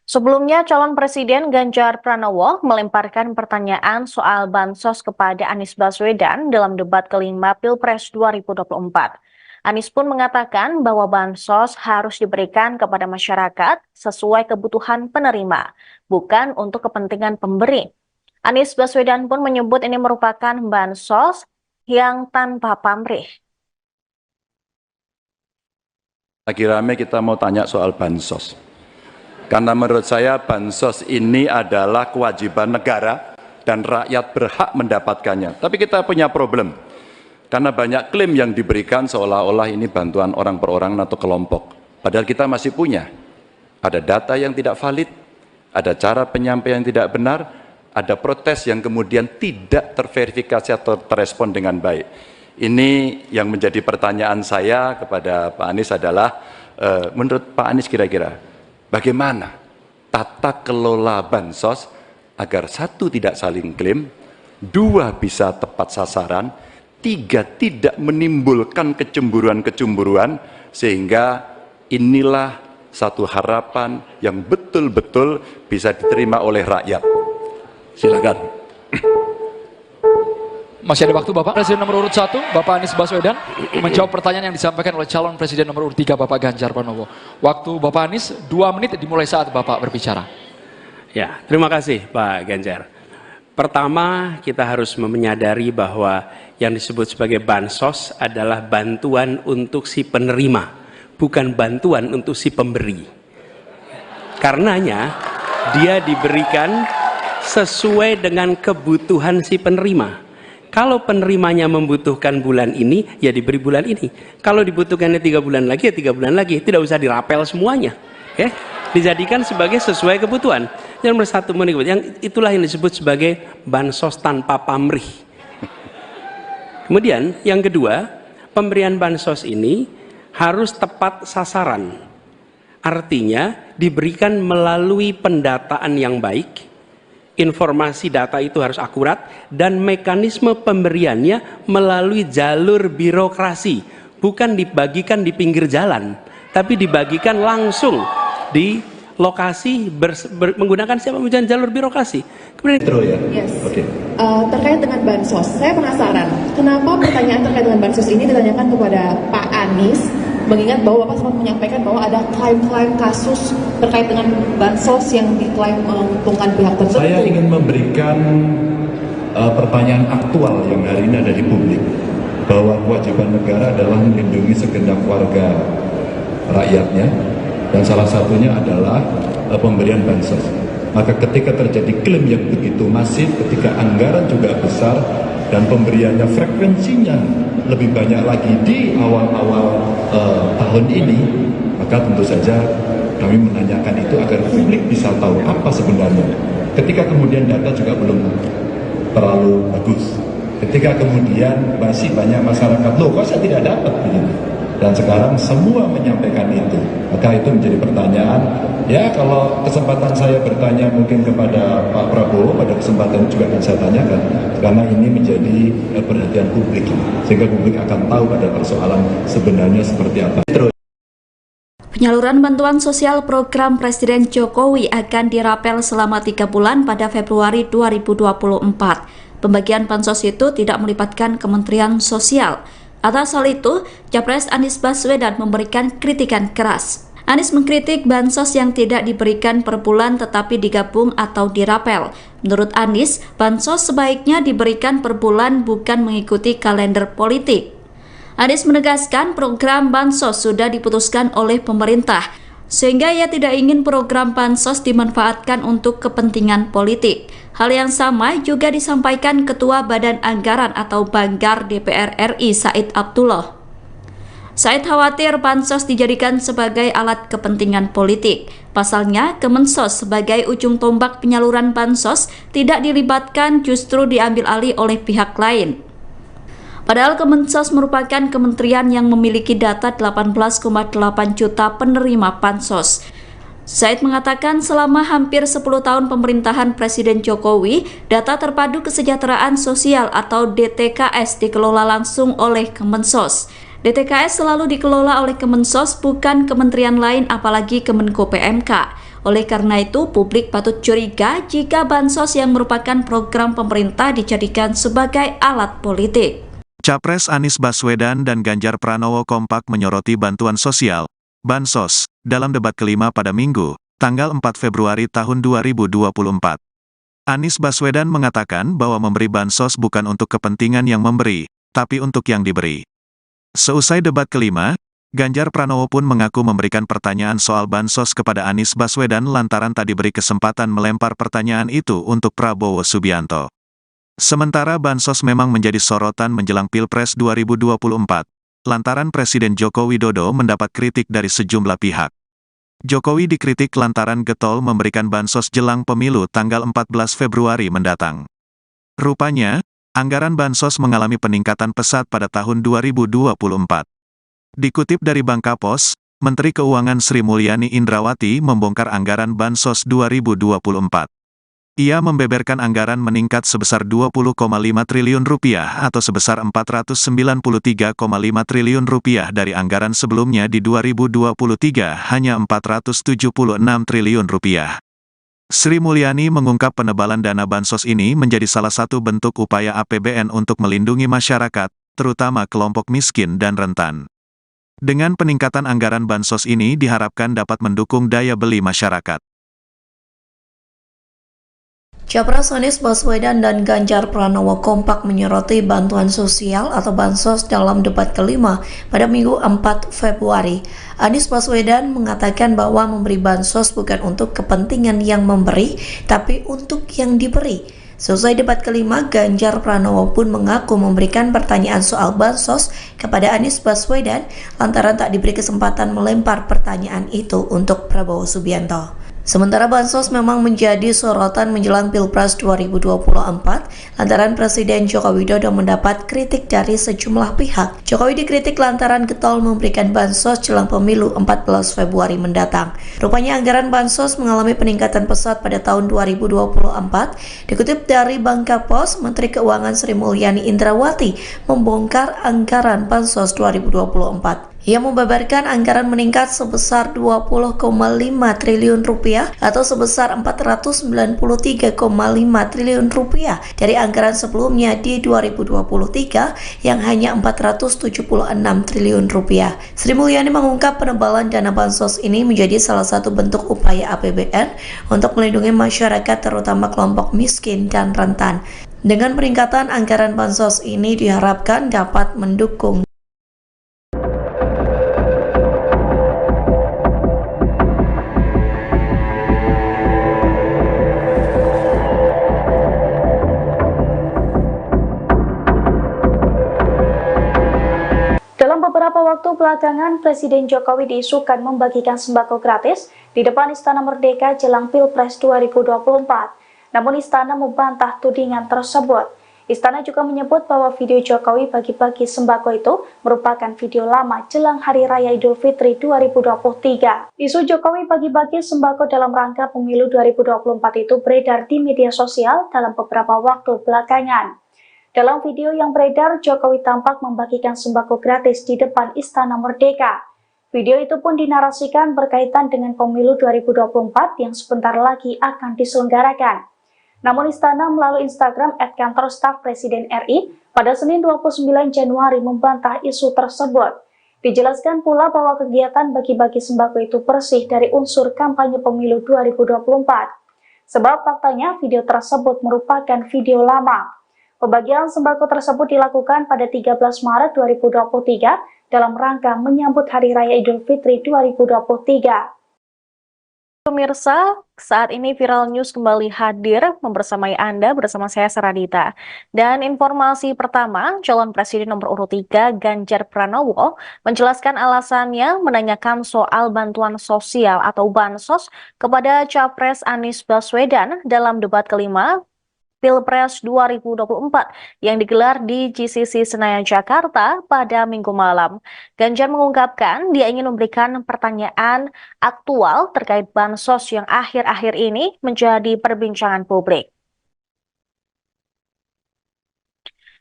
Sebelumnya, calon Presiden Ganjar Pranowo melemparkan pertanyaan soal bansos kepada Anies Baswedan dalam debat kelima Pilpres 2024. Anies pun mengatakan bahwa bansos harus diberikan kepada masyarakat sesuai kebutuhan penerima, bukan untuk kepentingan pemberi. Anies Baswedan pun menyebut ini merupakan bansos yang tanpa pamrih. Lagi rame kita mau tanya soal bansos. Karena menurut saya bansos ini adalah kewajiban negara dan rakyat berhak mendapatkannya. Tapi kita punya problem. Karena banyak klaim yang diberikan seolah-olah ini bantuan orang per orang atau kelompok. Padahal kita masih punya. Ada data yang tidak valid, ada cara penyampaian yang tidak benar, ada protes yang kemudian tidak terverifikasi atau terrespon dengan baik. Ini yang menjadi pertanyaan saya kepada Pak Anies adalah, menurut Pak Anies kira-kira, bagaimana tata kelola bansos agar 1, tidak saling klaim, 2, bisa tepat sasaran, 3, tidak menimbulkan kecemburuan-kecemburuan, sehingga inilah satu harapan yang betul-betul bisa diterima oleh rakyat. Silakan. Masih ada waktu Bapak. Presiden nomor urut 1, Bapak Anies Baswedan, menjawab pertanyaan yang disampaikan oleh calon Presiden nomor urut 3, Bapak Ganjar Pranowo. Waktu Bapak Anies 2 menit dimulai saat Bapak berbicara. Ya, terima kasih Pak Ganjar. Pertama, kita harus menyadari bahwa yang disebut sebagai bansos adalah bantuan untuk si penerima, bukan bantuan untuk si pemberi. Karenanya, dia diberikan sesuai dengan kebutuhan si penerima. Kalau penerimanya membutuhkan bulan ini, ya diberi bulan ini. Kalau dibutuhkannya 3 bulan lagi, ya 3 bulan lagi. Tidak usah dirapel semuanya. Ya, dijadikan sebagai sesuai kebutuhan. Yang nomor 1, yang itulah yang disebut sebagai bansos tanpa pamrih. Kemudian yang kedua, pemberian bansos ini harus tepat sasaran. Artinya diberikan melalui pendataan yang baik. Informasi data itu harus akurat dan mekanisme pemberiannya melalui jalur birokrasi, bukan dibagikan di pinggir jalan, tapi dibagikan langsung di lokasi menggunakan siapa menggunakan jalur birokrasi. Kemudian yes. Okay. Terkait dengan bansos, saya penasaran kenapa pertanyaan terkait dengan bansos ini ditanyakan kepada Pak Anies, mengingat bahwa Bapak sempat menyampaikan bahwa ada klaim-klaim kasus terkait dengan bansos yang diklaim menguntungkan pihak tertentu. Saya ingin memberikan pertanyaan aktual yang hari ini ada di publik, bahwa kewajiban negara adalah melindungi segenap warga rakyatnya, dan salah satunya adalah pemberian bansos. Maka ketika terjadi klaim yang begitu masif, ketika anggaran juga besar, dan pemberiannya frekuensinya lebih banyak lagi di awal-awal tahun ini, maka tentu saja kami menanyakan itu agar publik bisa tahu apa sebenarnya. Ketika kemudian data juga belum terlalu bagus, ketika kemudian masih banyak masyarakat, loh kok saya tidak dapat begini, dan sekarang semua menyampaikan itu, maka itu menjadi pertanyaan. Ya, kalau kesempatan saya bertanya mungkin kepada Pak Prabowo, pada kesempatan juga akan saya tanyakan, karena ini menjadi perhatian publik, sehingga publik akan tahu pada persoalan sebenarnya seperti apa. Penyaluran bantuan sosial program Presiden Jokowi akan dirapel selama 3 bulan pada Februari 2024. Pembagian bansos itu tidak melibatkan Kementerian Sosial. Atas hal itu, Capres Anies Baswedan memberikan kritikan keras. Anies mengkritik bansos yang tidak diberikan per bulan tetapi digabung atau dirapel. Menurut Anies, bansos sebaiknya diberikan per bulan bukan mengikuti kalender politik. Anies menegaskan program bansos sudah diputuskan oleh pemerintah, sehingga ia tidak ingin program bansos dimanfaatkan untuk kepentingan politik. Hal yang sama juga disampaikan Ketua Badan Anggaran atau Banggar DPR RI Said Abdullah. Said khawatir bansos dijadikan sebagai alat kepentingan politik. Pasalnya, Kemensos sebagai ujung tombak penyaluran bansos tidak dilibatkan, justru diambil alih oleh pihak lain. Padahal Kemensos merupakan kementerian yang memiliki data 18,8 juta penerima bansos. Said mengatakan selama hampir 10 tahun pemerintahan Presiden Jokowi, data terpadu kesejahteraan sosial atau DTKS dikelola langsung oleh Kemensos. DTKS selalu dikelola oleh Kemensos, bukan kementerian lain apalagi Kemenko PMK. Oleh karena itu, publik patut curiga jika bansos yang merupakan program pemerintah dijadikan sebagai alat politik. Capres Anies Baswedan dan Ganjar Pranowo kompak menyoroti bantuan sosial, bansos, dalam debat kelima pada Minggu, tanggal 4 Februari tahun 2024. Anies Baswedan mengatakan bahwa memberi bansos bukan untuk kepentingan yang memberi, tapi untuk yang diberi. Seusai debat kelima, Ganjar Pranowo pun mengaku memberikan pertanyaan soal bansos kepada Anies Baswedan lantaran tak diberi kesempatan melempar pertanyaan itu untuk Prabowo Subianto. Sementara bansos memang menjadi sorotan menjelang Pilpres 2024, lantaran Presiden Joko Widodo mendapat kritik dari sejumlah pihak. Jokowi dikritik lantaran getol memberikan bansos jelang pemilu tanggal 14 Februari mendatang. Rupanya, anggaran bansos mengalami peningkatan pesat pada tahun 2024. Dikutip dari Bangkapos, Menteri Keuangan Sri Mulyani Indrawati membongkar anggaran bansos 2024. Ia membeberkan anggaran meningkat sebesar 20,5 triliun rupiah atau sebesar 493,5 triliun rupiah dari anggaran sebelumnya di 2023 hanya 476 triliun rupiah. Sri Mulyani mengungkap penebalan dana bansos ini menjadi salah satu bentuk upaya APBN untuk melindungi masyarakat, terutama kelompok miskin dan rentan. Dengan peningkatan anggaran bansos ini diharapkan dapat mendukung daya beli masyarakat. Capres Anies Baswedan dan Ganjar Pranowo kompak menyoroti bantuan sosial atau bansos dalam debat kelima pada Minggu 4 Februari. Anies Baswedan mengatakan bahwa memberi bansos bukan untuk kepentingan yang memberi, tapi untuk yang diberi. Selesai debat kelima, Ganjar Pranowo pun mengaku memberikan pertanyaan soal bansos kepada Anies Baswedan lantaran tak diberi kesempatan melempar pertanyaan itu untuk Prabowo Subianto. Sementara bansos memang menjadi sorotan menjelang Pilpres 2024 lantaran Presiden Joko Widodo mendapat kritik dari sejumlah pihak. Jokowi dikritik lantaran getol memberikan bansos jelang pemilu 14 Februari mendatang. Rupanya anggaran bansos mengalami peningkatan pesat pada tahun 2024. Dikutip dari Bangkapos, Menteri Keuangan Sri Mulyani Indrawati membongkar anggaran bansos 2024. Ia membeberkan anggaran meningkat sebesar 20,5 triliun rupiah atau sebesar 493,5 triliun rupiah dari anggaran sebelumnya di 2023 yang hanya 476 triliun rupiah. Sri Mulyani mengungkap penebalan dana bansos ini menjadi salah satu bentuk upaya APBN untuk melindungi masyarakat terutama kelompok miskin dan rentan. Dengan peningkatan anggaran bansos ini diharapkan dapat mendukung Beberapa waktu belakangan, Presiden Jokowi diisukan membagikan sembako gratis di depan Istana Merdeka jelang Pilpres 2024. Namun Istana membantah tudingan tersebut. Istana juga menyebut bahwa video Jokowi bagi-bagi sembako itu merupakan video lama jelang Hari Raya Idul Fitri 2023. Isu Jokowi bagi-bagi sembako dalam rangka pemilu 2024 itu beredar di media sosial dalam beberapa waktu belakangan. Dalam video yang beredar, Jokowi tampak membagikan sembako gratis di depan Istana Merdeka. Video itu pun dinarasikan berkaitan dengan pemilu 2024 yang sebentar lagi akan diselenggarakan. Namun Istana melalui Instagram @kantor staf Presiden RI pada Senin 29 Januari membantah isu tersebut. Dijelaskan pula bahwa kegiatan bagi-bagi sembako itu bersih dari unsur kampanye pemilu 2024. Sebab faktanya video tersebut merupakan video lama. Pembagian sembako tersebut dilakukan pada 13 Maret 2023 dalam rangka menyambut Hari Raya Idul Fitri 2023. Pemirsa, saat ini Viral News kembali hadir membersamai Anda bersama saya Saradita. Dan informasi pertama, calon presiden nomor urut 3 Ganjar Pranowo menjelaskan alasannya menanyakan soal bantuan sosial atau bansos kepada Capres Anies Baswedan dalam debat kelima Pilpres 2024 yang digelar di GCC Senayan, Jakarta pada Minggu malam. Ganjar mengungkapkan dia ingin memberikan pertanyaan aktual terkait bansos yang akhir-akhir ini menjadi perbincangan publik.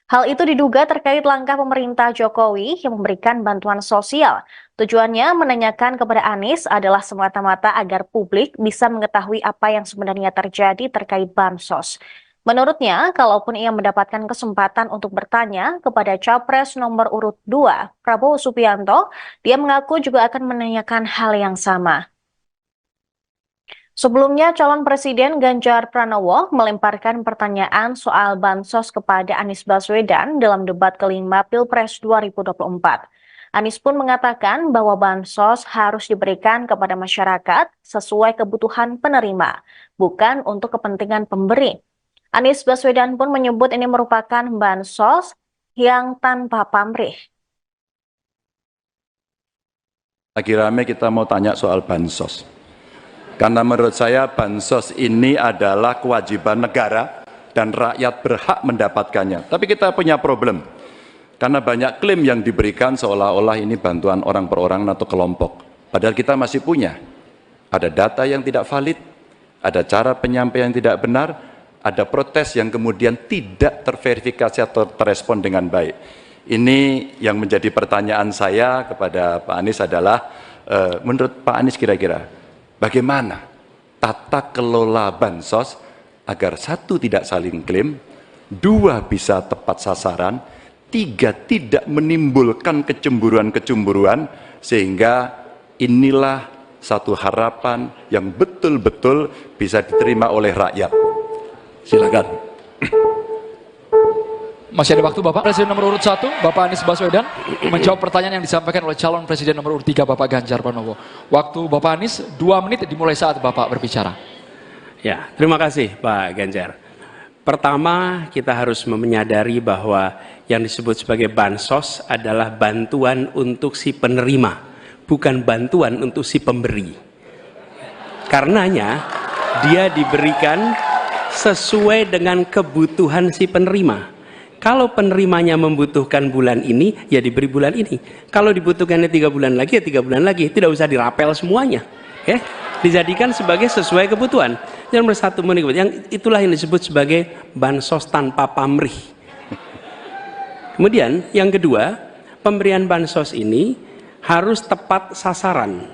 Hal itu diduga terkait langkah pemerintah Jokowi yang memberikan bantuan sosial. Tujuannya menanyakan kepada Anies adalah semata-mata agar publik bisa mengetahui apa yang sebenarnya terjadi terkait bansos. Menurutnya, kalaupun ia mendapatkan kesempatan untuk bertanya kepada Capres nomor urut 2, Prabowo Subianto, dia mengaku juga akan menanyakan hal yang sama. Sebelumnya, calon Presiden Ganjar Pranowo melemparkan pertanyaan soal bansos kepada Anies Baswedan dalam debat kelima Pilpres 2024. Anies pun mengatakan bahwa bansos harus diberikan kepada masyarakat sesuai kebutuhan penerima, bukan untuk kepentingan pemberi. Anies Baswedan pun menyebut ini merupakan bansos yang tanpa pamrih. Lagi rame kita mau tanya soal bansos. Karena menurut saya bansos ini adalah kewajiban negara dan rakyat berhak mendapatkannya. Tapi kita punya problem. Karena banyak klaim yang diberikan seolah-olah ini bantuan orang per orang atau kelompok. Padahal kita masih punya. Ada data yang tidak valid, ada cara penyampaian yang tidak benar, ada protes yang kemudian tidak terverifikasi atau terrespon dengan baik. Ini yang menjadi pertanyaan saya kepada Pak Anies adalah, menurut Pak Anies kira-kira, bagaimana tata kelola bansos agar 1, tidak saling klaim, 2, bisa tepat sasaran, 3, tidak menimbulkan kecemburuan-kecemburuan, sehingga inilah satu harapan yang betul-betul bisa diterima oleh rakyat. Silakan. Masih ada waktu Bapak. Presiden nomor urut 1, Bapak Anies Baswedan, menjawab pertanyaan yang disampaikan oleh calon Presiden nomor urut 3, Bapak Ganjar Pranowo. Waktu Bapak Anies 2 menit dimulai saat Bapak berbicara. Ya, terima kasih Pak Ganjar. Pertama, kita harus menyadari bahwa yang disebut sebagai bansos adalah bantuan untuk si penerima, bukan bantuan untuk si pemberi. Karenanya, dia diberikan sesuai dengan kebutuhan si penerima. Kalau penerimanya membutuhkan bulan ini, ya diberi bulan ini. Kalau dibutuhkannya 3 bulan lagi, ya 3 bulan lagi. Tidak usah dirapel semuanya. Ya? Dijadikan sebagai sesuai kebutuhan. Yang nomor 1, yang itulah yang disebut sebagai bansos tanpa pamrih. Kemudian yang kedua, pemberian bansos ini harus tepat sasaran.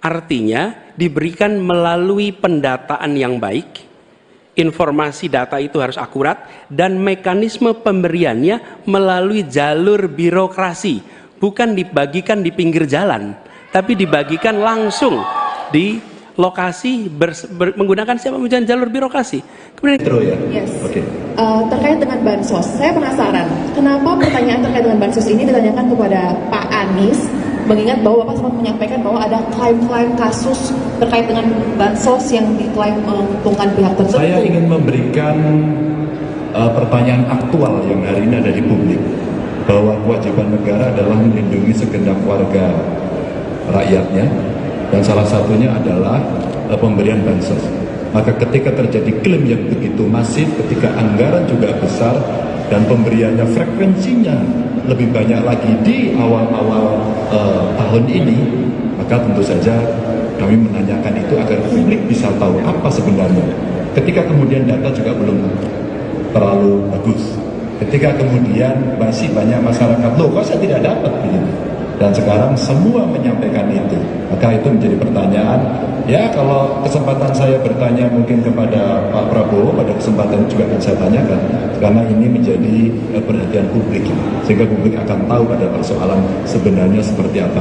Artinya diberikan melalui pendataan yang baik. Informasi data itu harus akurat dan mekanisme pemberiannya melalui jalur birokrasi, bukan dibagikan di pinggir jalan, tapi dibagikan langsung di lokasi menggunakan siapa menggunakan jalur birokrasi. Kemudian yes. Okay. Terkait dengan bansos, saya penasaran kenapa pertanyaan terkait dengan bansos ini ditanyakan kepada Pak Anies, mengingat bahwa Bapak sempat menyampaikan bahwa ada klaim-klaim kasus terkait dengan bansos yang diklaim menguntungkan pihak tertentu. Saya ingin memberikan pertanyaan aktual yang hari ini ada di publik, bahwa kewajiban negara adalah melindungi segenap warga rakyatnya, dan salah satunya adalah pemberian bansos. Maka ketika terjadi klaim yang begitu masif, ketika anggaran juga besar, dan pemberiannya frekuensinya lebih banyak lagi di awal-awal tahun ini, maka tentu saja kami menanyakan itu agar publik bisa tahu apa sebenarnya. Ketika kemudian data juga belum terlalu bagus, ketika kemudian masih banyak masyarakat, loh kok saya tidak dapat begitu, dan sekarang semua menyampaikan itu, maka itu menjadi pertanyaan. Ya, kalau kesempatan saya bertanya mungkin kepada Pak Prabowo, pada kesempatan juga akan saya tanyakan, karena ini menjadi perhatian publik, sehingga publik akan tahu pada persoalan sebenarnya seperti apa.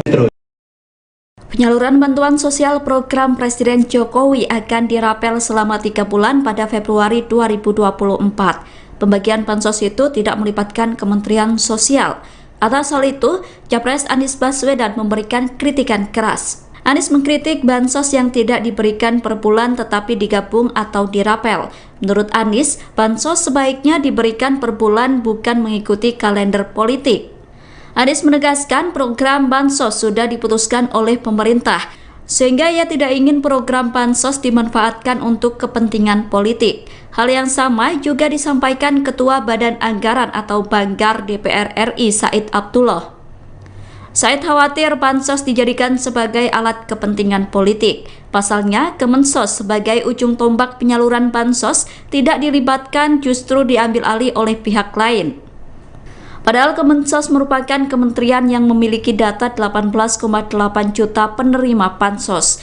Penyaluran bantuan sosial program Presiden Jokowi akan dirapel selama 3 bulan pada Februari 2024. Pembagian bansos itu tidak melibatkan Kementerian Sosial. Atas hal itu, Capres Anies Baswedan memberikan kritikan keras. Anies mengkritik bansos yang tidak diberikan per bulan tetapi digabung atau dirapel. Menurut Anies, bansos sebaiknya diberikan per bulan bukan mengikuti kalender politik. Anies menegaskan program bansos sudah diputuskan oleh pemerintah. sehingga ia tidak ingin program bansos dimanfaatkan untuk kepentingan politik. Hal yang sama juga disampaikan Ketua Badan Anggaran atau Banggar DPR RI Said Abdullah. Said khawatir bansos dijadikan sebagai alat kepentingan politik. Pasalnya, Kemensos sebagai ujung tombak penyaluran bansos tidak dilibatkan, justru diambil alih oleh pihak lain. Padahal Kemensos merupakan kementerian yang memiliki data 18,8 juta penerima bansos.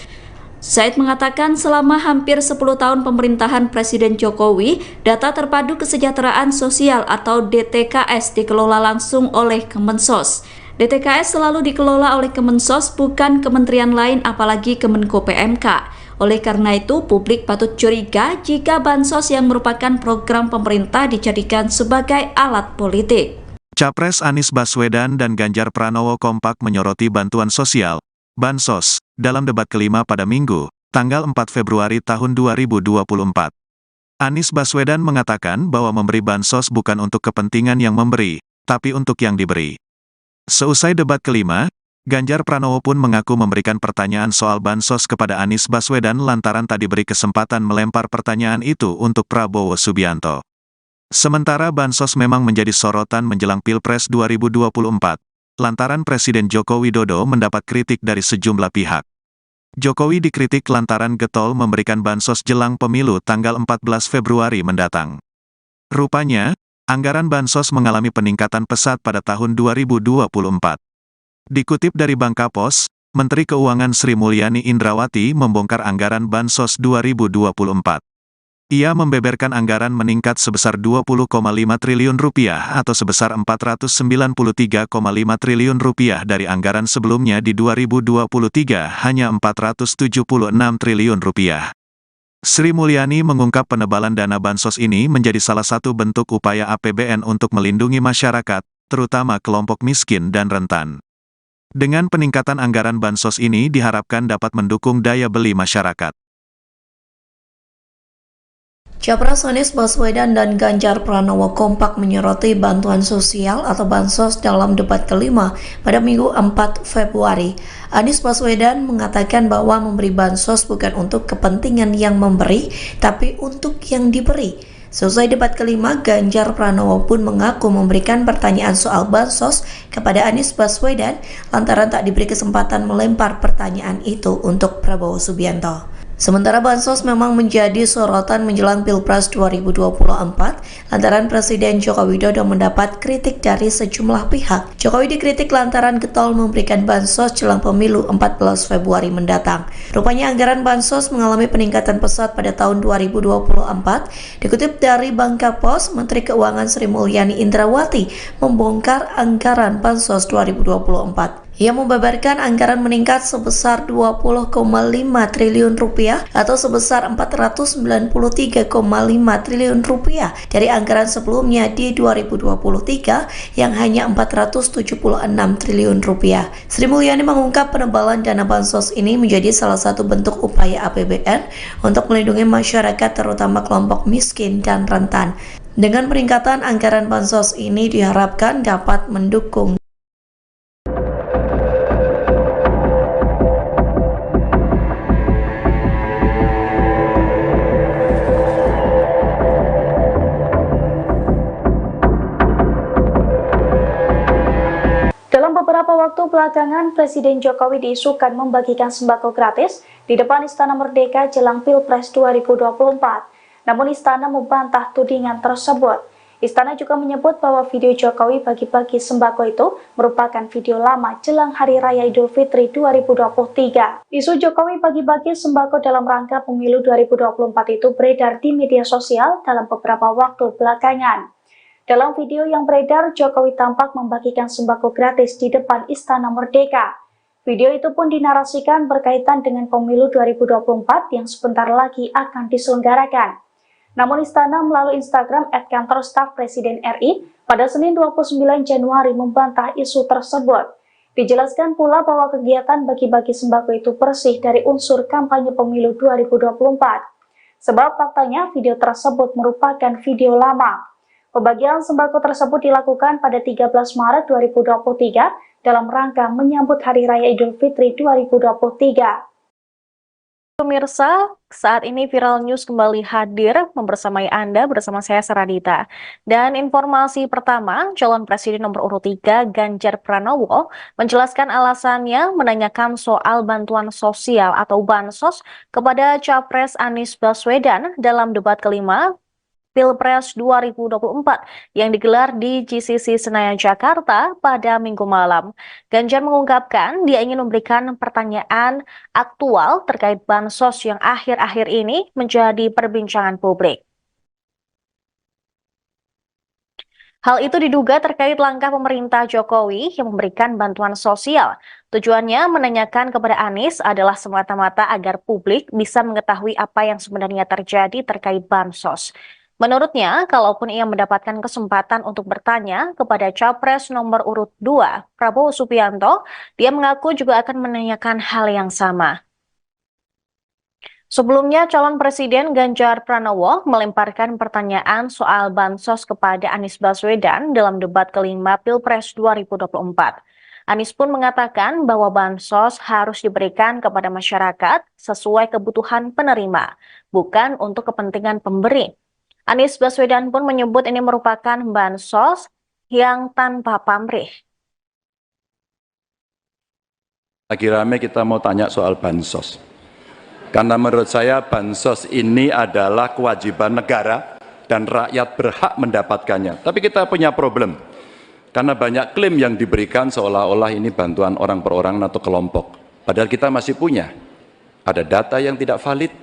Said mengatakan selama hampir 10 tahun pemerintahan Presiden Jokowi, data terpadu kesejahteraan sosial atau DTKS dikelola langsung oleh Kemensos. DTKS selalu dikelola oleh Kemensos, bukan kementerian lain apalagi Kemenko PMK. Oleh karena itu, publik patut curiga jika bansos yang merupakan program pemerintah dijadikan sebagai alat politik. Capres Anies Baswedan dan Ganjar Pranowo kompak menyoroti bantuan sosial, bansos, dalam debat kelima pada Minggu, tanggal 4 Februari tahun 2024. Anies Baswedan mengatakan bahwa memberi bansos bukan untuk kepentingan yang memberi, tapi untuk yang diberi. Seusai debat kelima, Ganjar Pranowo pun mengaku memberikan pertanyaan soal bansos kepada Anies Baswedan lantaran tak diberi kesempatan melempar pertanyaan itu untuk Prabowo Subianto. Sementara bansos memang menjadi sorotan menjelang Pilpres 2024, lantaran Presiden Joko Widodo mendapat kritik dari sejumlah pihak. Jokowi dikritik lantaran getol memberikan bansos jelang pemilu tanggal 14 Februari mendatang. Rupanya, anggaran bansos mengalami peningkatan pesat pada tahun 2024. Dikutip dari Bangkapos, Menteri Keuangan Sri Mulyani Indrawati membongkar anggaran bansos 2024. Ia membeberkan anggaran meningkat sebesar 20,5 triliun rupiah atau sebesar 493,5 triliun rupiah dari anggaran sebelumnya di 2023 hanya 476 triliun rupiah. Sri Mulyani mengungkap penebalan dana bansos ini menjadi salah satu bentuk upaya APBN untuk melindungi masyarakat, terutama kelompok miskin dan rentan. Dengan peningkatan anggaran bansos ini diharapkan dapat mendukung daya beli masyarakat. Capres Anies Baswedan dan Ganjar Pranowo kompak menyoroti bantuan sosial atau bansos dalam debat kelima pada Minggu 4 Februari. Anies Baswedan mengatakan bahwa memberi bansos bukan untuk kepentingan yang memberi, tapi untuk yang diberi. Selesai debat kelima, Ganjar Pranowo pun mengaku memberikan pertanyaan soal bansos kepada Anies Baswedan lantaran tak diberi kesempatan melempar pertanyaan itu untuk Prabowo Subianto. Sementara bansos memang menjadi sorotan menjelang Pilpres 2024 lantaran Presiden Joko Widodo mendapat kritik dari sejumlah pihak. Jokowi dikritik lantaran getol memberikan bansos jelang pemilu 14 Februari mendatang. Rupanya anggaran bansos mengalami peningkatan pesat pada tahun 2024. Dikutip dari Bangkapos, Menteri Keuangan Sri Mulyani Indrawati membongkar anggaran bansos 2024. Ia membeberkan anggaran meningkat sebesar 20,5 triliun rupiah atau sebesar 493,5 triliun rupiah dari anggaran sebelumnya di 2023 yang hanya 476 triliun rupiah. Sri Mulyani mengungkap penebalan dana bansos ini menjadi salah satu bentuk upaya APBN untuk melindungi masyarakat terutama kelompok miskin dan rentan. Dengan peningkatan anggaran bansos ini diharapkan dapat mendukung Beberapa waktu belakangan, Presiden Jokowi diisukan membagikan sembako gratis di depan Istana Merdeka jelang Pilpres 2024. Namun Istana membantah tudingan tersebut. Istana juga menyebut bahwa video Jokowi bagi-bagi sembako itu merupakan video lama jelang Hari Raya Idul Fitri 2023. Isu Jokowi bagi-bagi sembako dalam rangka pemilu 2024 itu beredar di media sosial dalam beberapa waktu belakangan. Dalam video yang beredar, Jokowi tampak membagikan sembako gratis di depan Istana Merdeka. Video itu pun dinarasikan berkaitan dengan pemilu 2024 yang sebentar lagi akan diselenggarakan. Namun Istana melalui Instagram @kantor staf Presiden RI pada Senin 29 Januari membantah isu tersebut. Dijelaskan pula bahwa kegiatan bagi-bagi sembako itu bersih dari unsur kampanye pemilu 2024. Sebab faktanya video tersebut merupakan video lama. Pembagian sembako tersebut dilakukan pada 13 Maret 2023 dalam rangka menyambut Hari Raya Idul Fitri 2023. Pemirsa, saat ini Viral News kembali hadir membersamai Anda bersama saya Saradita. Dan informasi pertama, calon presiden nomor urut 3 Ganjar Pranowo menjelaskan alasannya menanyakan soal bantuan sosial atau bansos kepada Capres Anies Baswedan dalam debat kelima Pilpres 2024 yang digelar di GCC Senayan, Jakarta pada Minggu malam. Ganjar mengungkapkan dia ingin memberikan pertanyaan aktual terkait bansos yang akhir-akhir ini menjadi perbincangan publik. Hal itu diduga terkait langkah pemerintah Jokowi yang memberikan bantuan sosial. Tujuannya menanyakan kepada Anies adalah semata-mata agar publik bisa mengetahui apa yang sebenarnya terjadi terkait bansos. Menurutnya, kalaupun ia mendapatkan kesempatan untuk bertanya kepada Capres nomor urut 2, Prabowo Subianto, dia mengaku juga akan menanyakan hal yang sama. Sebelumnya, calon presiden Ganjar Pranowo melemparkan pertanyaan soal bansos kepada Anies Baswedan dalam debat kelima Pilpres 2024. Anies pun mengatakan bahwa bansos harus diberikan kepada masyarakat sesuai kebutuhan penerima, bukan untuk kepentingan pemberi. Anies Baswedan pun menyebut ini merupakan bansos yang tanpa pamrih. Lagi rame kita mau tanya soal bansos. Karena menurut saya bansos ini adalah kewajiban negara dan rakyat berhak mendapatkannya. Tapi kita punya problem. Karena banyak klaim yang diberikan seolah-olah ini bantuan orang per orang atau kelompok. Padahal kita masih punya. Ada data yang tidak valid,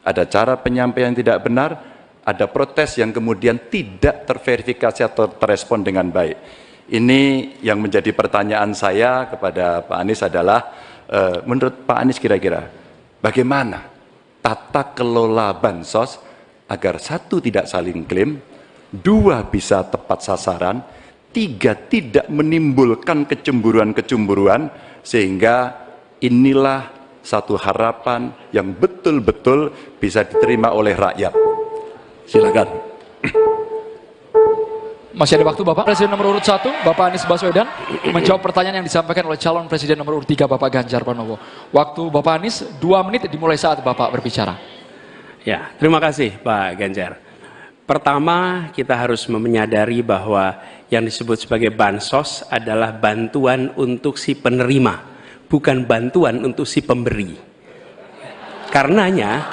ada cara penyampaian yang tidak benar, ada protes yang kemudian tidak terverifikasi atau terrespon dengan baik. Ini yang menjadi pertanyaan saya kepada Pak Anies adalah, menurut Pak Anies kira-kira, bagaimana tata kelola bansos agar 1, tidak saling klaim, 2, bisa tepat sasaran, 3, tidak menimbulkan kecemburuan-kecemburuan, sehingga inilah satu harapan yang betul-betul bisa diterima oleh rakyat. Silakan. Masih ada waktu Bapak. Presiden nomor urut 1, Bapak Anies Baswedan, menjawab pertanyaan yang disampaikan oleh calon presiden nomor urut 3, Bapak Ganjar Pranowo. Waktu Bapak Anies 2 menit dimulai saat Bapak berbicara. Ya, terima kasih Pak Ganjar. Pertama, kita harus menyadari bahwa yang disebut sebagai bansos adalah bantuan untuk si penerima, bukan bantuan untuk si pemberi. Karenanya,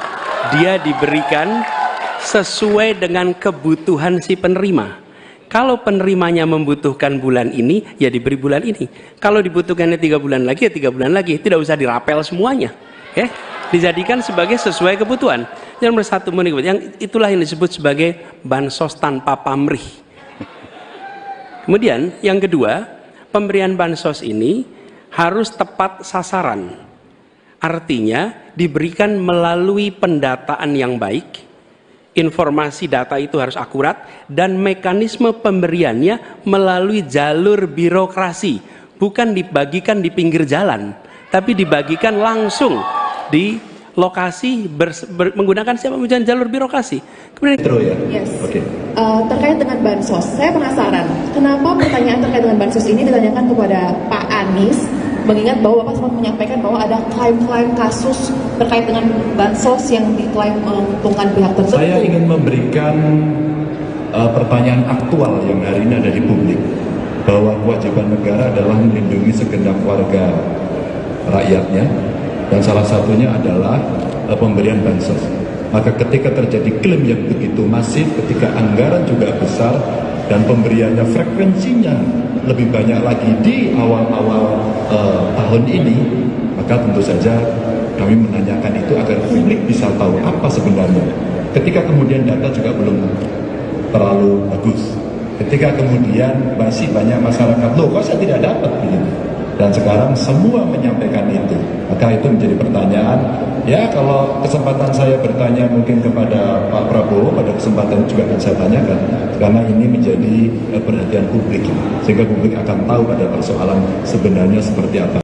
dia diberikan sesuai dengan kebutuhan si penerima. Kalau penerimanya membutuhkan bulan ini, ya diberi bulan ini. Kalau dibutuhkannya 3 bulan lagi, ya 3 bulan lagi. Tidak usah dirapel semuanya. Ya, dijadikan sebagai sesuai kebutuhan. Yang nomor 1, yang itulah yang disebut sebagai bansos tanpa pamrih. Kemudian yang kedua, pemberian bansos ini harus tepat sasaran. Artinya diberikan melalui pendataan yang baik. Informasi data itu harus akurat dan mekanisme pemberiannya melalui jalur birokrasi, bukan dibagikan di pinggir jalan, tapi dibagikan langsung di lokasi menggunakan siapa menggunakan jalur birokrasi. Kemudian yes. Okay. Terkait dengan bansos, saya penasaran kenapa pertanyaan terkait dengan bansos ini ditanyakan kepada Pak Anies, mengingat bahwa Bapak sempat menyampaikan bahwa ada klaim-klaim kasus terkait dengan bansos yang diklaim menguntungkan pihak tertentu. Saya ingin memberikan pertanyaan aktual yang hari ini ada di publik, bahwa kewajiban negara adalah melindungi segenap warga rakyatnya, dan salah satunya adalah pemberian bansos. Maka ketika terjadi klaim yang begitu masif, ketika anggaran juga besar dan pemberiannya frekuensinya lebih banyak lagi di awal-awal tahun ini, maka tentu saja kami menanyakan itu agar publik bisa tahu apa sebenarnya. Ketika kemudian data juga belum terlalu bagus, ketika kemudian masih banyak masyarakat, loh kok saya tidak dapat begitu, dan sekarang semua menyampaikan itu, maka itu menjadi pertanyaan. Ya, kalau kesempatan saya bertanya mungkin kepada Pak Prabowo, pada kesempatan juga akan saya tanyakan, karena ini menjadi perhatian publik, sehingga publik akan tahu pada persoalan sebenarnya seperti apa.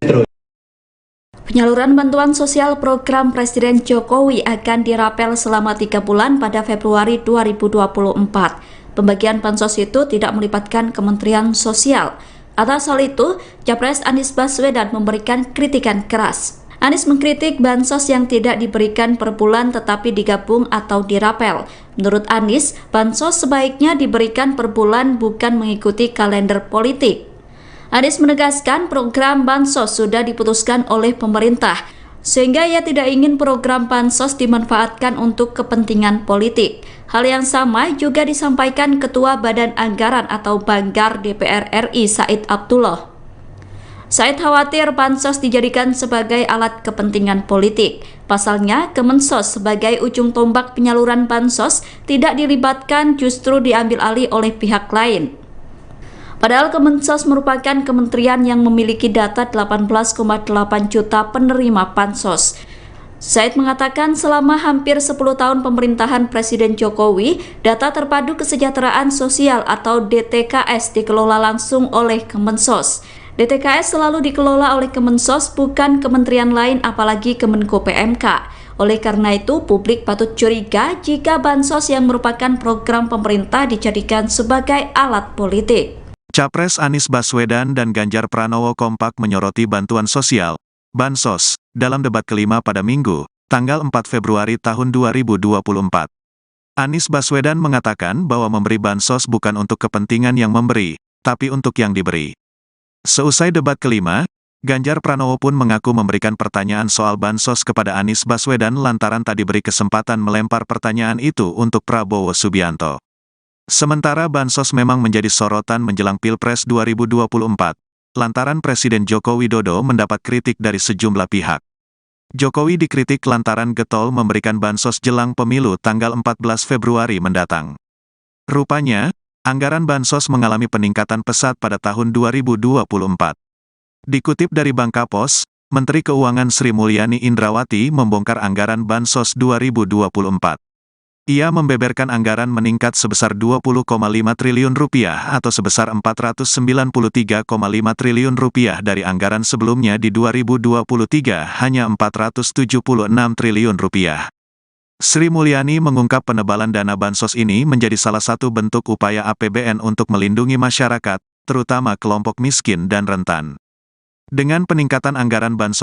Penyaluran bantuan sosial program Presiden Jokowi akan dirapel selama 3 bulan pada Februari 2024. Pembagian bansos itu tidak melibatkan Kementerian Sosial. Atas hal itu, Capres Anies Baswedan memberikan kritikan keras. Anies mengkritik bansos yang tidak diberikan per bulan tetapi digabung atau dirapel. Menurut Anies, bansos sebaiknya diberikan per bulan bukan mengikuti kalender politik. Anies menegaskan program bansos sudah diputuskan oleh pemerintah, sehingga ia tidak ingin program bansos dimanfaatkan untuk kepentingan politik. Hal yang sama juga disampaikan Ketua Badan Anggaran atau Banggar DPR RI Said Abdullah. Said khawatir bansos dijadikan sebagai alat kepentingan politik. Pasalnya, Kemensos sebagai ujung tombak penyaluran bansos tidak dilibatkan, justru diambil alih oleh pihak lain. Padahal Kemensos merupakan kementerian yang memiliki data 18,8 juta penerima bansos. Said mengatakan selama hampir 10 tahun pemerintahan Presiden Jokowi, data terpadu kesejahteraan sosial atau DTKS dikelola langsung oleh Kemensos. DTKS selalu dikelola oleh Kemensos, bukan kementerian lain apalagi Kemenko PMK. Oleh karena itu, publik patut curiga jika bansos yang merupakan program pemerintah dijadikan sebagai alat politik. Capres Anies Baswedan dan Ganjar Pranowo kompak menyoroti bantuan sosial, bansos, dalam debat kelima pada Minggu, tanggal 4 Februari tahun 2024. Anies Baswedan mengatakan bahwa memberi bansos bukan untuk kepentingan yang memberi, tapi untuk yang diberi. Seusai debat kelima, Ganjar Pranowo pun mengaku memberikan pertanyaan soal bansos kepada Anies Baswedan lantaran tak diberi kesempatan melempar pertanyaan itu untuk Prabowo Subianto. Sementara bansos memang menjadi sorotan menjelang Pilpres 2024, lantaran Presiden Joko Widodo mendapat kritik dari sejumlah pihak. Jokowi dikritik lantaran getol memberikan bansos jelang pemilu tanggal 14 Februari mendatang. Rupanya, anggaran bansos mengalami peningkatan pesat pada tahun 2024. Dikutip dari Bangkapos, Menteri Keuangan Sri Mulyani Indrawati membongkar anggaran bansos 2024. Ia membeberkan anggaran meningkat sebesar Rp20,5 triliun atau sebesar Rp493,5 triliun dari anggaran sebelumnya di 2023 hanya Rp476 triliun. Sri Mulyani mengungkap penebalan dana bansos ini menjadi salah satu bentuk upaya APBN untuk melindungi masyarakat, terutama kelompok miskin dan rentan. Dengan peningkatan anggaran bansos